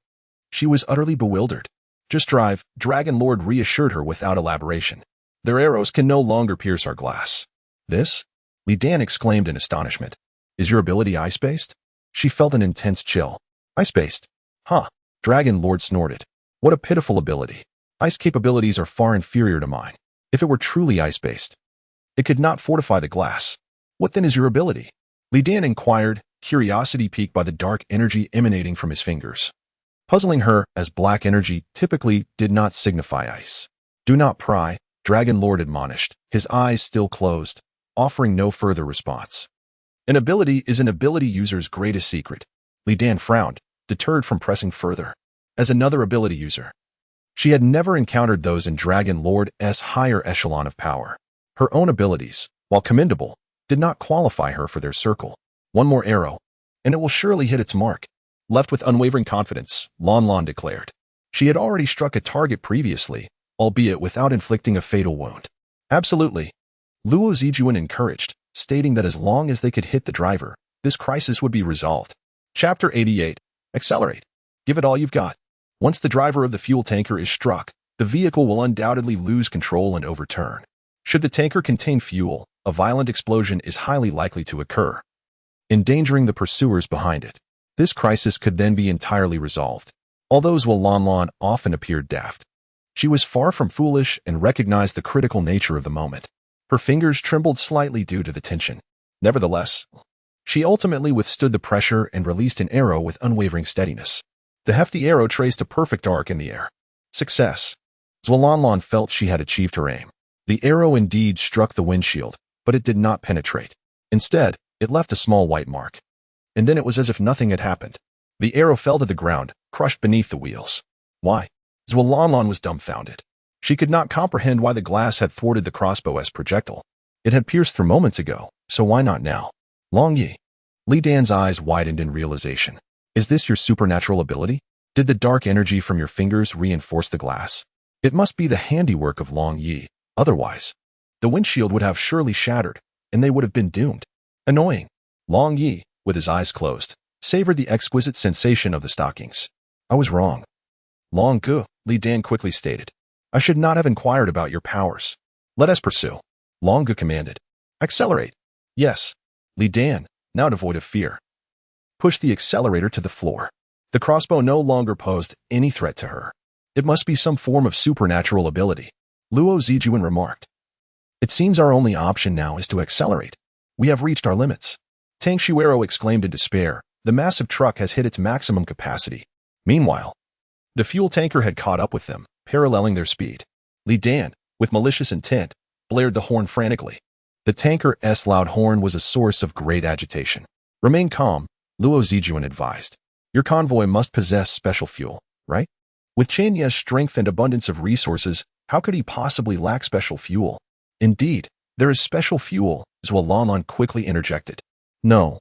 She was utterly bewildered. Just drive, Dragon Lord reassured her without elaboration. Their arrows can no longer pierce our glass. This? Li Dan exclaimed in astonishment. Is your ability ice-based? She felt an intense chill. Ice-based? Huh. Dragon Lord snorted. What a pitiful ability. Ice capabilities are far inferior to mine. If it were truly ice-based, it could not fortify the glass. What then is your ability? Li Dan inquired, curiosity piqued by the dark energy emanating from his fingers. Puzzling her, as black energy typically did not signify ice. Do not pry, Dragon Lord admonished, his eyes still closed, offering no further response. An ability is an ability user's greatest secret. Li Dan frowned, deterred from pressing further. As another ability user, she had never encountered those in Dragon Lord's higher echelon of power. Her own abilities, while commendable, did not qualify her for their circle. One more arrow, and it will surely hit its mark. Left with unwavering confidence, Lon Lon declared. She had already struck a target previously, albeit without inflicting a fatal wound. Absolutely. Luo Zijuan encouraged, stating that as long as they could hit the driver, this crisis would be resolved. Chapter 88. Accelerate. Give it all you've got. Once the driver of the fuel tanker is struck, the vehicle will undoubtedly lose control and overturn. Should the tanker contain fuel, a violent explosion is highly likely to occur. endangering the pursuers behind it. This crisis could then be entirely resolved. Although Zhuo often appeared daft, she was far from foolish and recognized the critical nature of the moment. Her fingers trembled slightly due to the tension. Nevertheless, she ultimately withstood the pressure and released an arrow with unwavering steadiness. The hefty arrow traced a perfect arc in the air. Success. Zhuo felt she had achieved her aim. The arrow indeed struck the windshield, but it did not penetrate. Instead, it left a small white mark. And then it was as if nothing had happened. The arrow fell to the ground, crushed beneath the wheels. Why? Zhuo was dumbfounded. She could not comprehend why the glass had thwarted the crossbow as projectile. It had pierced her moments ago, so why not now? Long Yi. Li Dan's eyes widened in realization. Is this your supernatural ability? Did the dark energy from your fingers reinforce the glass? It must be the handiwork of Long Yi. Otherwise, the windshield would have surely shattered, and they would have been doomed. Annoying. Long Yi, with his eyes closed, savored the exquisite sensation of the stockings. I was wrong. Long Gu, Li Dan quickly stated. I should not have inquired about your powers. Let us pursue. Long Gu commanded. Accelerate. Yes. Li Dan, now devoid of fear, pushed the accelerator to the floor. The crossbow no longer posed any threat to her. It must be some form of supernatural ability. Luo Zijuan remarked. It seems our only option now is to accelerate. We have reached our limits. Tang Shuero exclaimed in despair. The massive truck has hit its maximum capacity. Meanwhile, the fuel tanker had caught up with them, paralleling their speed. Li Dan, with malicious intent, blared the horn frantically. The tanker's loud horn was a source of great agitation. Remain calm, Luo Zijuan advised. Your convoy must possess special fuel, right? With Chen Ye's strength and abundance of resources, how could he possibly lack special fuel? Indeed, there is special fuel, Zhuo quickly interjected. No.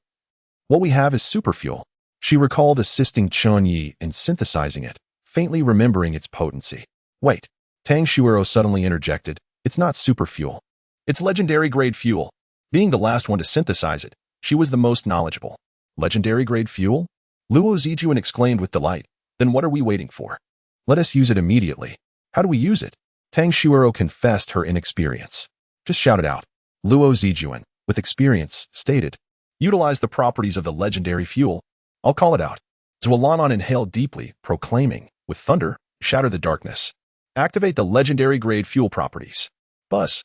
What we have is superfuel. She recalled assisting Chen Ye in synthesizing it, faintly remembering its potency. Wait. Tang Shuero suddenly interjected. It's not superfuel. It's legendary-grade fuel. Being the last one to synthesize it, she was the most knowledgeable. Legendary-grade fuel? Luo Zijuan exclaimed with delight. Then what are we waiting for? Let us use it immediately. How do we use it? Tang Shuero confessed her inexperience. Just shout it out. Luo Zijuan, with experience, stated. Utilize the properties of the legendary fuel. I'll call it out. Zhuo inhaled deeply, proclaiming, with thunder, shatter the darkness. Activate the legendary-grade fuel properties. Buzz.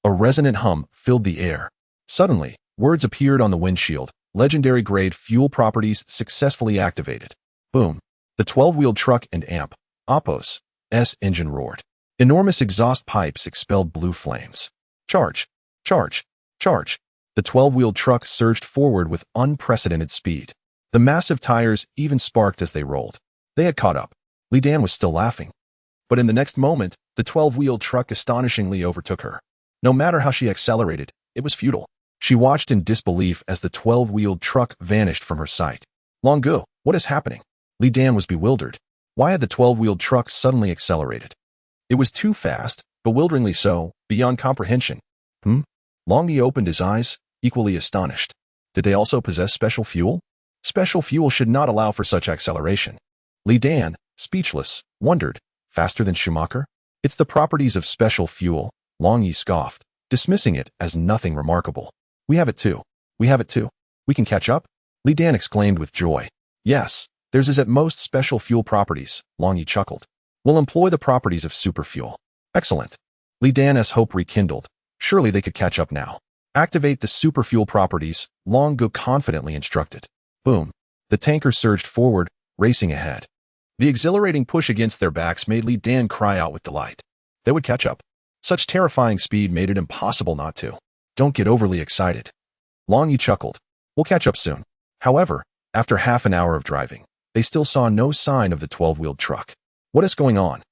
A resonant hum filled the air. Suddenly, words appeared on the windshield. Legendary-grade fuel properties successfully activated. Boom. The 12-wheeled truck and amp, Oppo's engine roared. Enormous exhaust pipes expelled blue flames. Charge. Charge. Charge. The 12-wheeled truck surged forward with unprecedented speed. The massive tires even sparked as they rolled. They had caught up. Li Dan was still laughing. But in the next moment, the 12-wheeled truck astonishingly overtook her. No matter how she accelerated, it was futile. She watched in disbelief as the 12-wheeled truck vanished from her sight. Long Gu, what is happening? Li Dan was bewildered. Why had the 12-wheeled truck suddenly accelerated? It was too fast, bewilderingly so, beyond comprehension. Long Yi opened his eyes, equally astonished. Did they also possess special fuel? Special fuel should not allow for such acceleration. Li Dan, speechless, wondered. Faster than Schumacher? It's the properties of special fuel, Long Yi scoffed, dismissing it as nothing remarkable. We have it too. We have it too. We can catch up? Li Dan exclaimed with joy. Yes, theirs is at most special fuel properties, Long Yi chuckled. We'll employ the properties of superfuel. Excellent. Li Dan's hope rekindled. Surely they could catch up now. Activate the superfuel properties, Long Gu confidently instructed. Boom. The tanker surged forward, racing ahead. The exhilarating push against their backs made Li Dan cry out with delight. They would catch up. Such terrifying speed made it impossible not to. Don't get overly excited. Long Yi chuckled. We'll catch up soon. However, after half an hour of driving, they still saw no sign of the 12-wheeled truck. What is going on?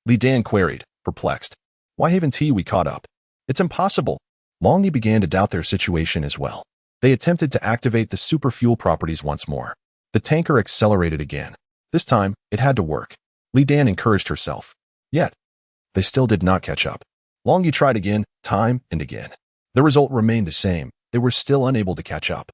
Li Dan queried, perplexed. Why haven't we caught up? It's impossible. Long Yi began to doubt their situation as well. They attempted to activate the superfuel properties once more. The tanker accelerated again. This time, it had to work. Li Dan encouraged herself. Yet, they still did not catch up. Long Yi tried again, time and again. The result remained the same. They were still unable to catch up.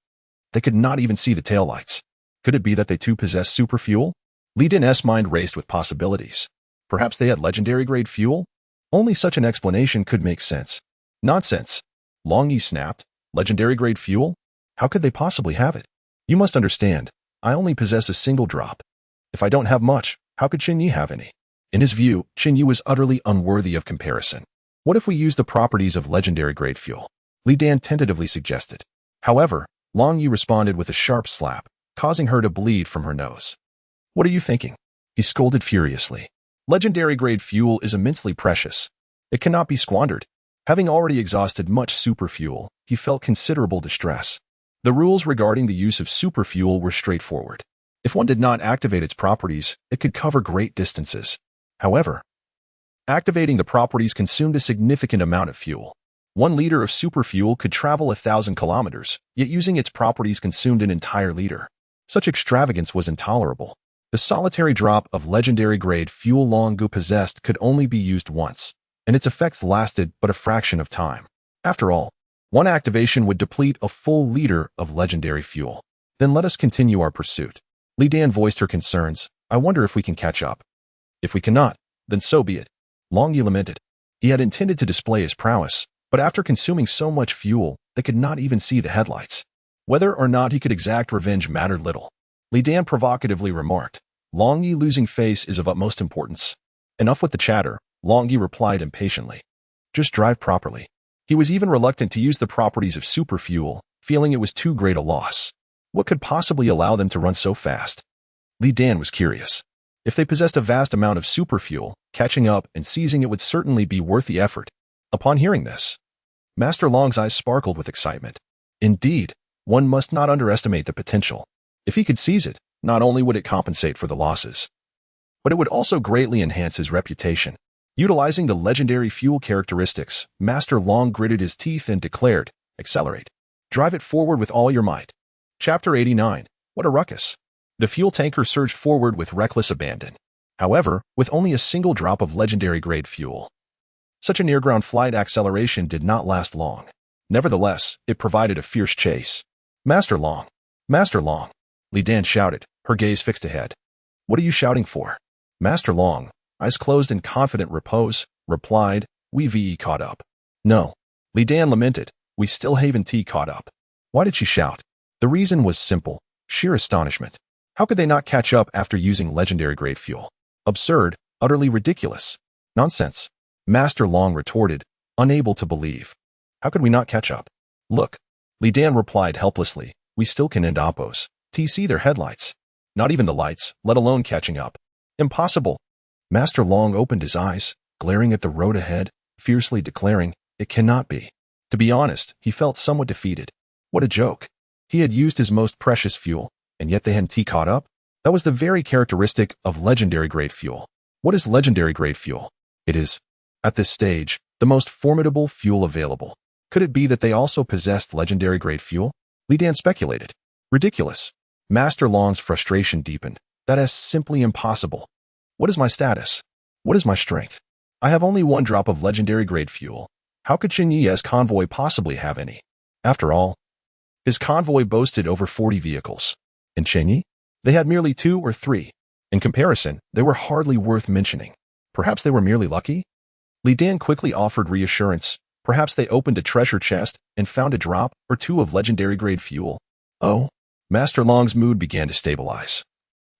They could not even see the taillights. Could it be that they too possessed superfuel? Li Dan's mind raced with possibilities. Perhaps they had legendary-grade fuel? Only such an explanation could make sense. Nonsense. Long Yi snapped. Legendary-grade fuel? How could they possibly have it? You must understand, I only possess a single drop. If I don't have much, how could Chen Ye have any? In his view, Chen Ye was utterly unworthy of comparison. What if we use the properties of legendary grade fuel? Li Dan tentatively suggested. However, Long Yi responded with a sharp slap, causing her to bleed from her nose. What are you thinking? He scolded furiously. Legendary grade fuel is immensely precious. It cannot be squandered. Having already exhausted much super fuel, he felt considerable distress. The rules regarding the use of super fuel were straightforward. If one did not activate its properties, it could cover great distances. However, activating the properties consumed a significant amount of fuel. 1 liter of super fuel could travel 1,000 kilometers, yet using its properties consumed an entire liter. Such extravagance was intolerable. The solitary drop of legendary grade fuel Long Gu possessed could only be used once, and its effects lasted but a fraction of time. After all, one activation would deplete a full liter of legendary fuel. Then let us continue our pursuit. Li Dan voiced her concerns. I wonder if we can catch up. If we cannot, then so be it. Long Yi lamented. He had intended to display his prowess, but after consuming so much fuel, they could not even see the headlights. Whether or not he could exact revenge mattered little. Li Dan provocatively remarked, Long Yi losing face is of utmost importance. Enough with the chatter, Long Yi replied impatiently. Just drive properly. He was even reluctant to use the properties of super fuel, feeling it was too great a loss. What could possibly allow them to run so fast? Li Dan was curious. If they possessed a vast amount of super fuel, catching up and seizing it would certainly be worth the effort. Upon hearing this, Master Long's eyes sparkled with excitement. Indeed, one must not underestimate the potential. If he could seize it, not only would it compensate for the losses, but it would also greatly enhance his reputation. Utilizing the legendary fuel characteristics, Master Long gritted his teeth and declared, accelerate. Drive it forward with all your might. Chapter 89. What a ruckus. The fuel tanker surged forward with reckless abandon. However, with only a single drop of legendary grade fuel, such a near-ground flight acceleration did not last long. Nevertheless, it provided a fierce chase. Master Long! Master Long! Li Dan shouted, her gaze fixed ahead. What are you shouting for? Master Long, eyes closed in confident repose, replied, we ve caught up. No. Li Dan lamented, we still haven't caught up. Why did she shout? The reason was simple, sheer astonishment. How could they not catch up after using legendary grade fuel? Absurd, utterly ridiculous. Nonsense. Master Long retorted, unable to believe. How could we not catch up? Look. Li Dan replied helplessly, we still can end oppos. See their headlights. Not even the lights, let alone catching up. Impossible. Master Long opened his eyes, glaring at the road ahead, fiercely declaring, it cannot be. To be honest, he felt somewhat defeated. What a joke. He had used his most precious fuel, and yet they hadn't caught up? That was the very characteristic of legendary grade fuel. What is legendary grade fuel? It is, at this stage, the most formidable fuel available. Could it be that they also possessed legendary grade fuel? Li Dan speculated. Ridiculous. Master Long's frustration deepened. That is simply impossible. What is my status? What is my strength? I have only 1 drop of legendary grade fuel. How could Chen Ye's convoy possibly have any? After all, his convoy boasted over 40 vehicles. And Chen Ye? They had merely 2 or 3. In comparison, they were hardly worth mentioning. Perhaps they were merely lucky? Li Dan quickly offered reassurance. Perhaps they opened a treasure chest and found a drop or 2 of legendary grade fuel. Oh, Master Long's mood began to stabilize.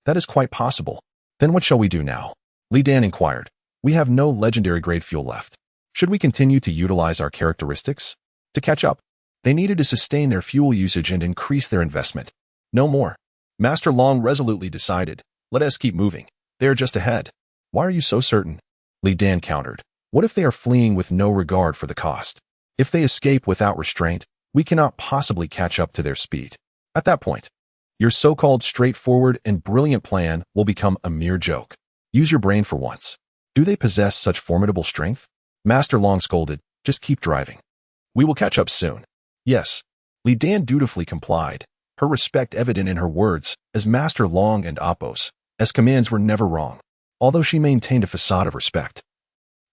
That is quite possible. Then what shall we do now? Li Dan inquired. We have no legendary grade fuel left. Should we continue to utilize our characteristics? To catch up, they needed to sustain their fuel usage and increase their investment. No more. Master Long resolutely decided. Let us keep moving. They are just ahead. Why are you so certain? Li Dan countered. What if they are fleeing with no regard for the cost? If they escape without restraint, we cannot possibly catch up to their speed. At that point, your so-called straightforward and brilliant plan will become a mere joke. Use your brain for once. Do they possess such formidable strength? Master Long scolded, just keep driving. We will catch up soon. Yes. Li Dan dutifully complied, her respect evident in her words, as Master Long and Oppos, as commands were never wrong, although she maintained a facade of respect.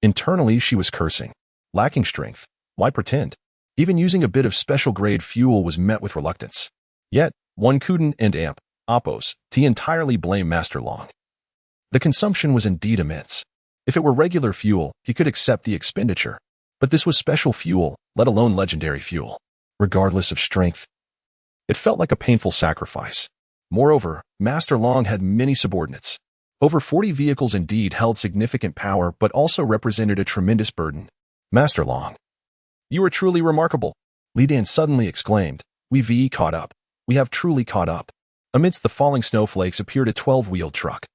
Internally, she was cursing. Lacking strength. Why pretend? Even using a bit of special grade fuel was met with reluctance. Yet, one couldn't and Oppos, to entirely blame Master Long. The consumption was indeed immense. If it were regular fuel, he could accept the expenditure. But this was special fuel, let alone legendary fuel. Regardless of strength, It felt like a painful sacrifice. Moreover, Master Long had many subordinates. Over 40 vehicles indeed held significant power but also represented a tremendous burden. Master Long. You are truly remarkable, Li Dan suddenly exclaimed. We've caught up. We have truly caught up. Amidst the falling snowflakes appeared a 12-wheeled truck.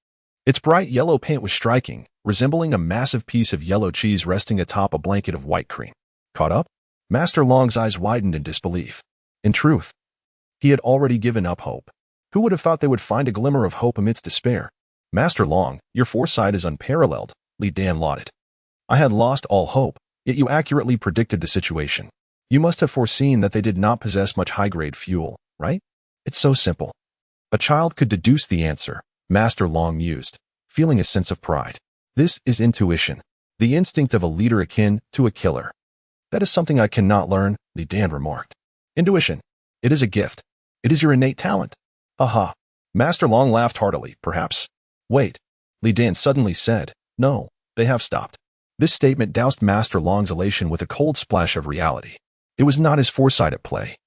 Its bright yellow paint was striking, resembling a massive piece of yellow cheese resting atop a blanket of white cream. Caught up? Master Long's eyes widened in disbelief. In truth, he had already given up hope. Who would have thought they would find a glimmer of hope amidst despair? Master Long, your foresight is unparalleled, Li Dan lauded. I had lost all hope, yet you accurately predicted the situation. You must have foreseen that they did not possess much high-grade fuel, right? It's so simple. A child could deduce the answer, Master Long mused, feeling a sense of pride. This is intuition, the instinct of a leader akin to a killer. That is something I cannot learn, Li Dan remarked. Intuition. It is a gift. It is your innate talent. Aha. Master Long laughed heartily, perhaps. Wait, Li Dan suddenly said. No, they have stopped. This statement doused Master Long's elation with a cold splash of reality. It was not his foresight at play.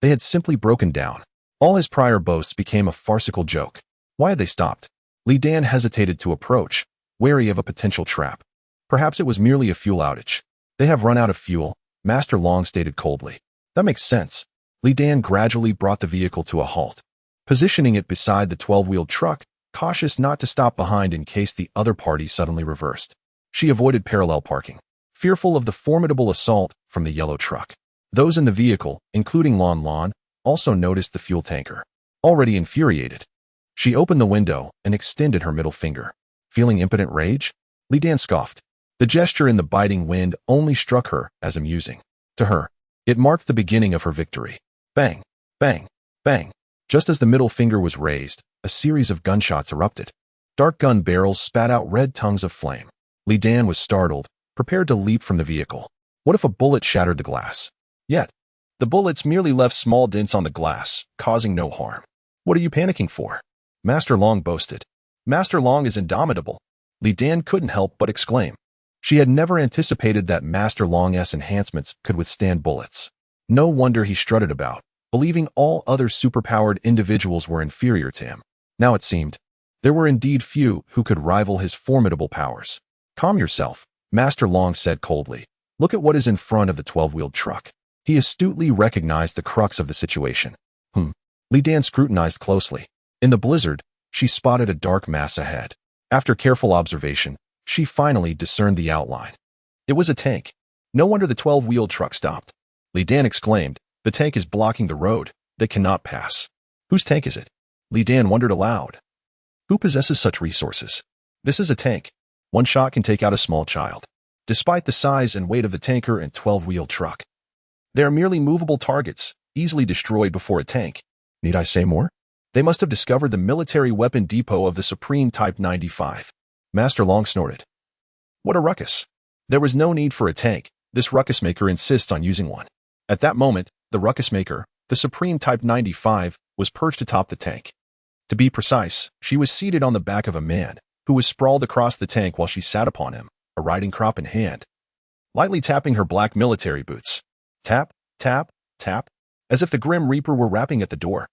They had simply broken down. All his prior boasts became a farcical joke. Why had they stopped? Li Dan hesitated to approach, wary of a potential trap. Perhaps it was merely a fuel outage. They have run out of fuel, Master Long stated coldly. That makes sense. Li Dan gradually brought the vehicle to a halt, positioning it beside the 12-wheeled truck, cautious not to stop behind in case the other party suddenly reversed. She avoided parallel parking, fearful of the formidable assault from the yellow truck. Those in the vehicle, including Lon, also noticed the fuel tanker. Already infuriated, she opened the window and extended her middle finger. Feeling impotent rage? Li Dan scoffed. The gesture in the biting wind only struck her as amusing. To her, it marked the beginning of her victory. Bang, bang, bang. Just as the middle finger was raised, a series of gunshots erupted. Dark gun barrels spat out red tongues of flame. Li Dan was startled, prepared to leap from the vehicle. What if a bullet shattered the glass? Yet, the bullets merely left small dents on the glass, causing no harm. What are you panicking for? Master Long boasted. Master Long is indomitable. Li Dan couldn't help but exclaim. She had never anticipated that Master Long's enhancements could withstand bullets. No wonder he strutted about, believing all other superpowered individuals were inferior to him. Now it seemed, there were indeed few who could rival his formidable powers. Calm yourself, Master Long said coldly. Look at what is in front of the 12-wheeled truck. He astutely recognized the crux of the situation. Li Dan scrutinized closely. In the blizzard, she spotted a dark mass ahead. After careful observation, she finally discerned the outline. It was a tank. No wonder the 12-wheeled truck stopped. Li Dan exclaimed, the tank is blocking the road. They cannot pass. Whose tank is it? Li Dan wondered aloud. Who possesses such resources? This is a tank. One shot can take out a small child. Despite the size and weight of the tanker and 12-wheeled truck, they are merely movable targets, easily destroyed before a tank. Need I say more? They must have discovered the military weapon depot of the Supreme Type 95. Master Long snorted. What a ruckus. There was no need for a tank. This ruckus maker insists on using one. At that moment, the ruckus maker, the Supreme Type 95, was perched atop the tank. To be precise, she was seated on the back of a man, who was sprawled across the tank while she sat upon him, a riding crop in hand, lightly tapping her black military boots. Tap, tap, tap, as if the Grim Reaper were rapping at the door.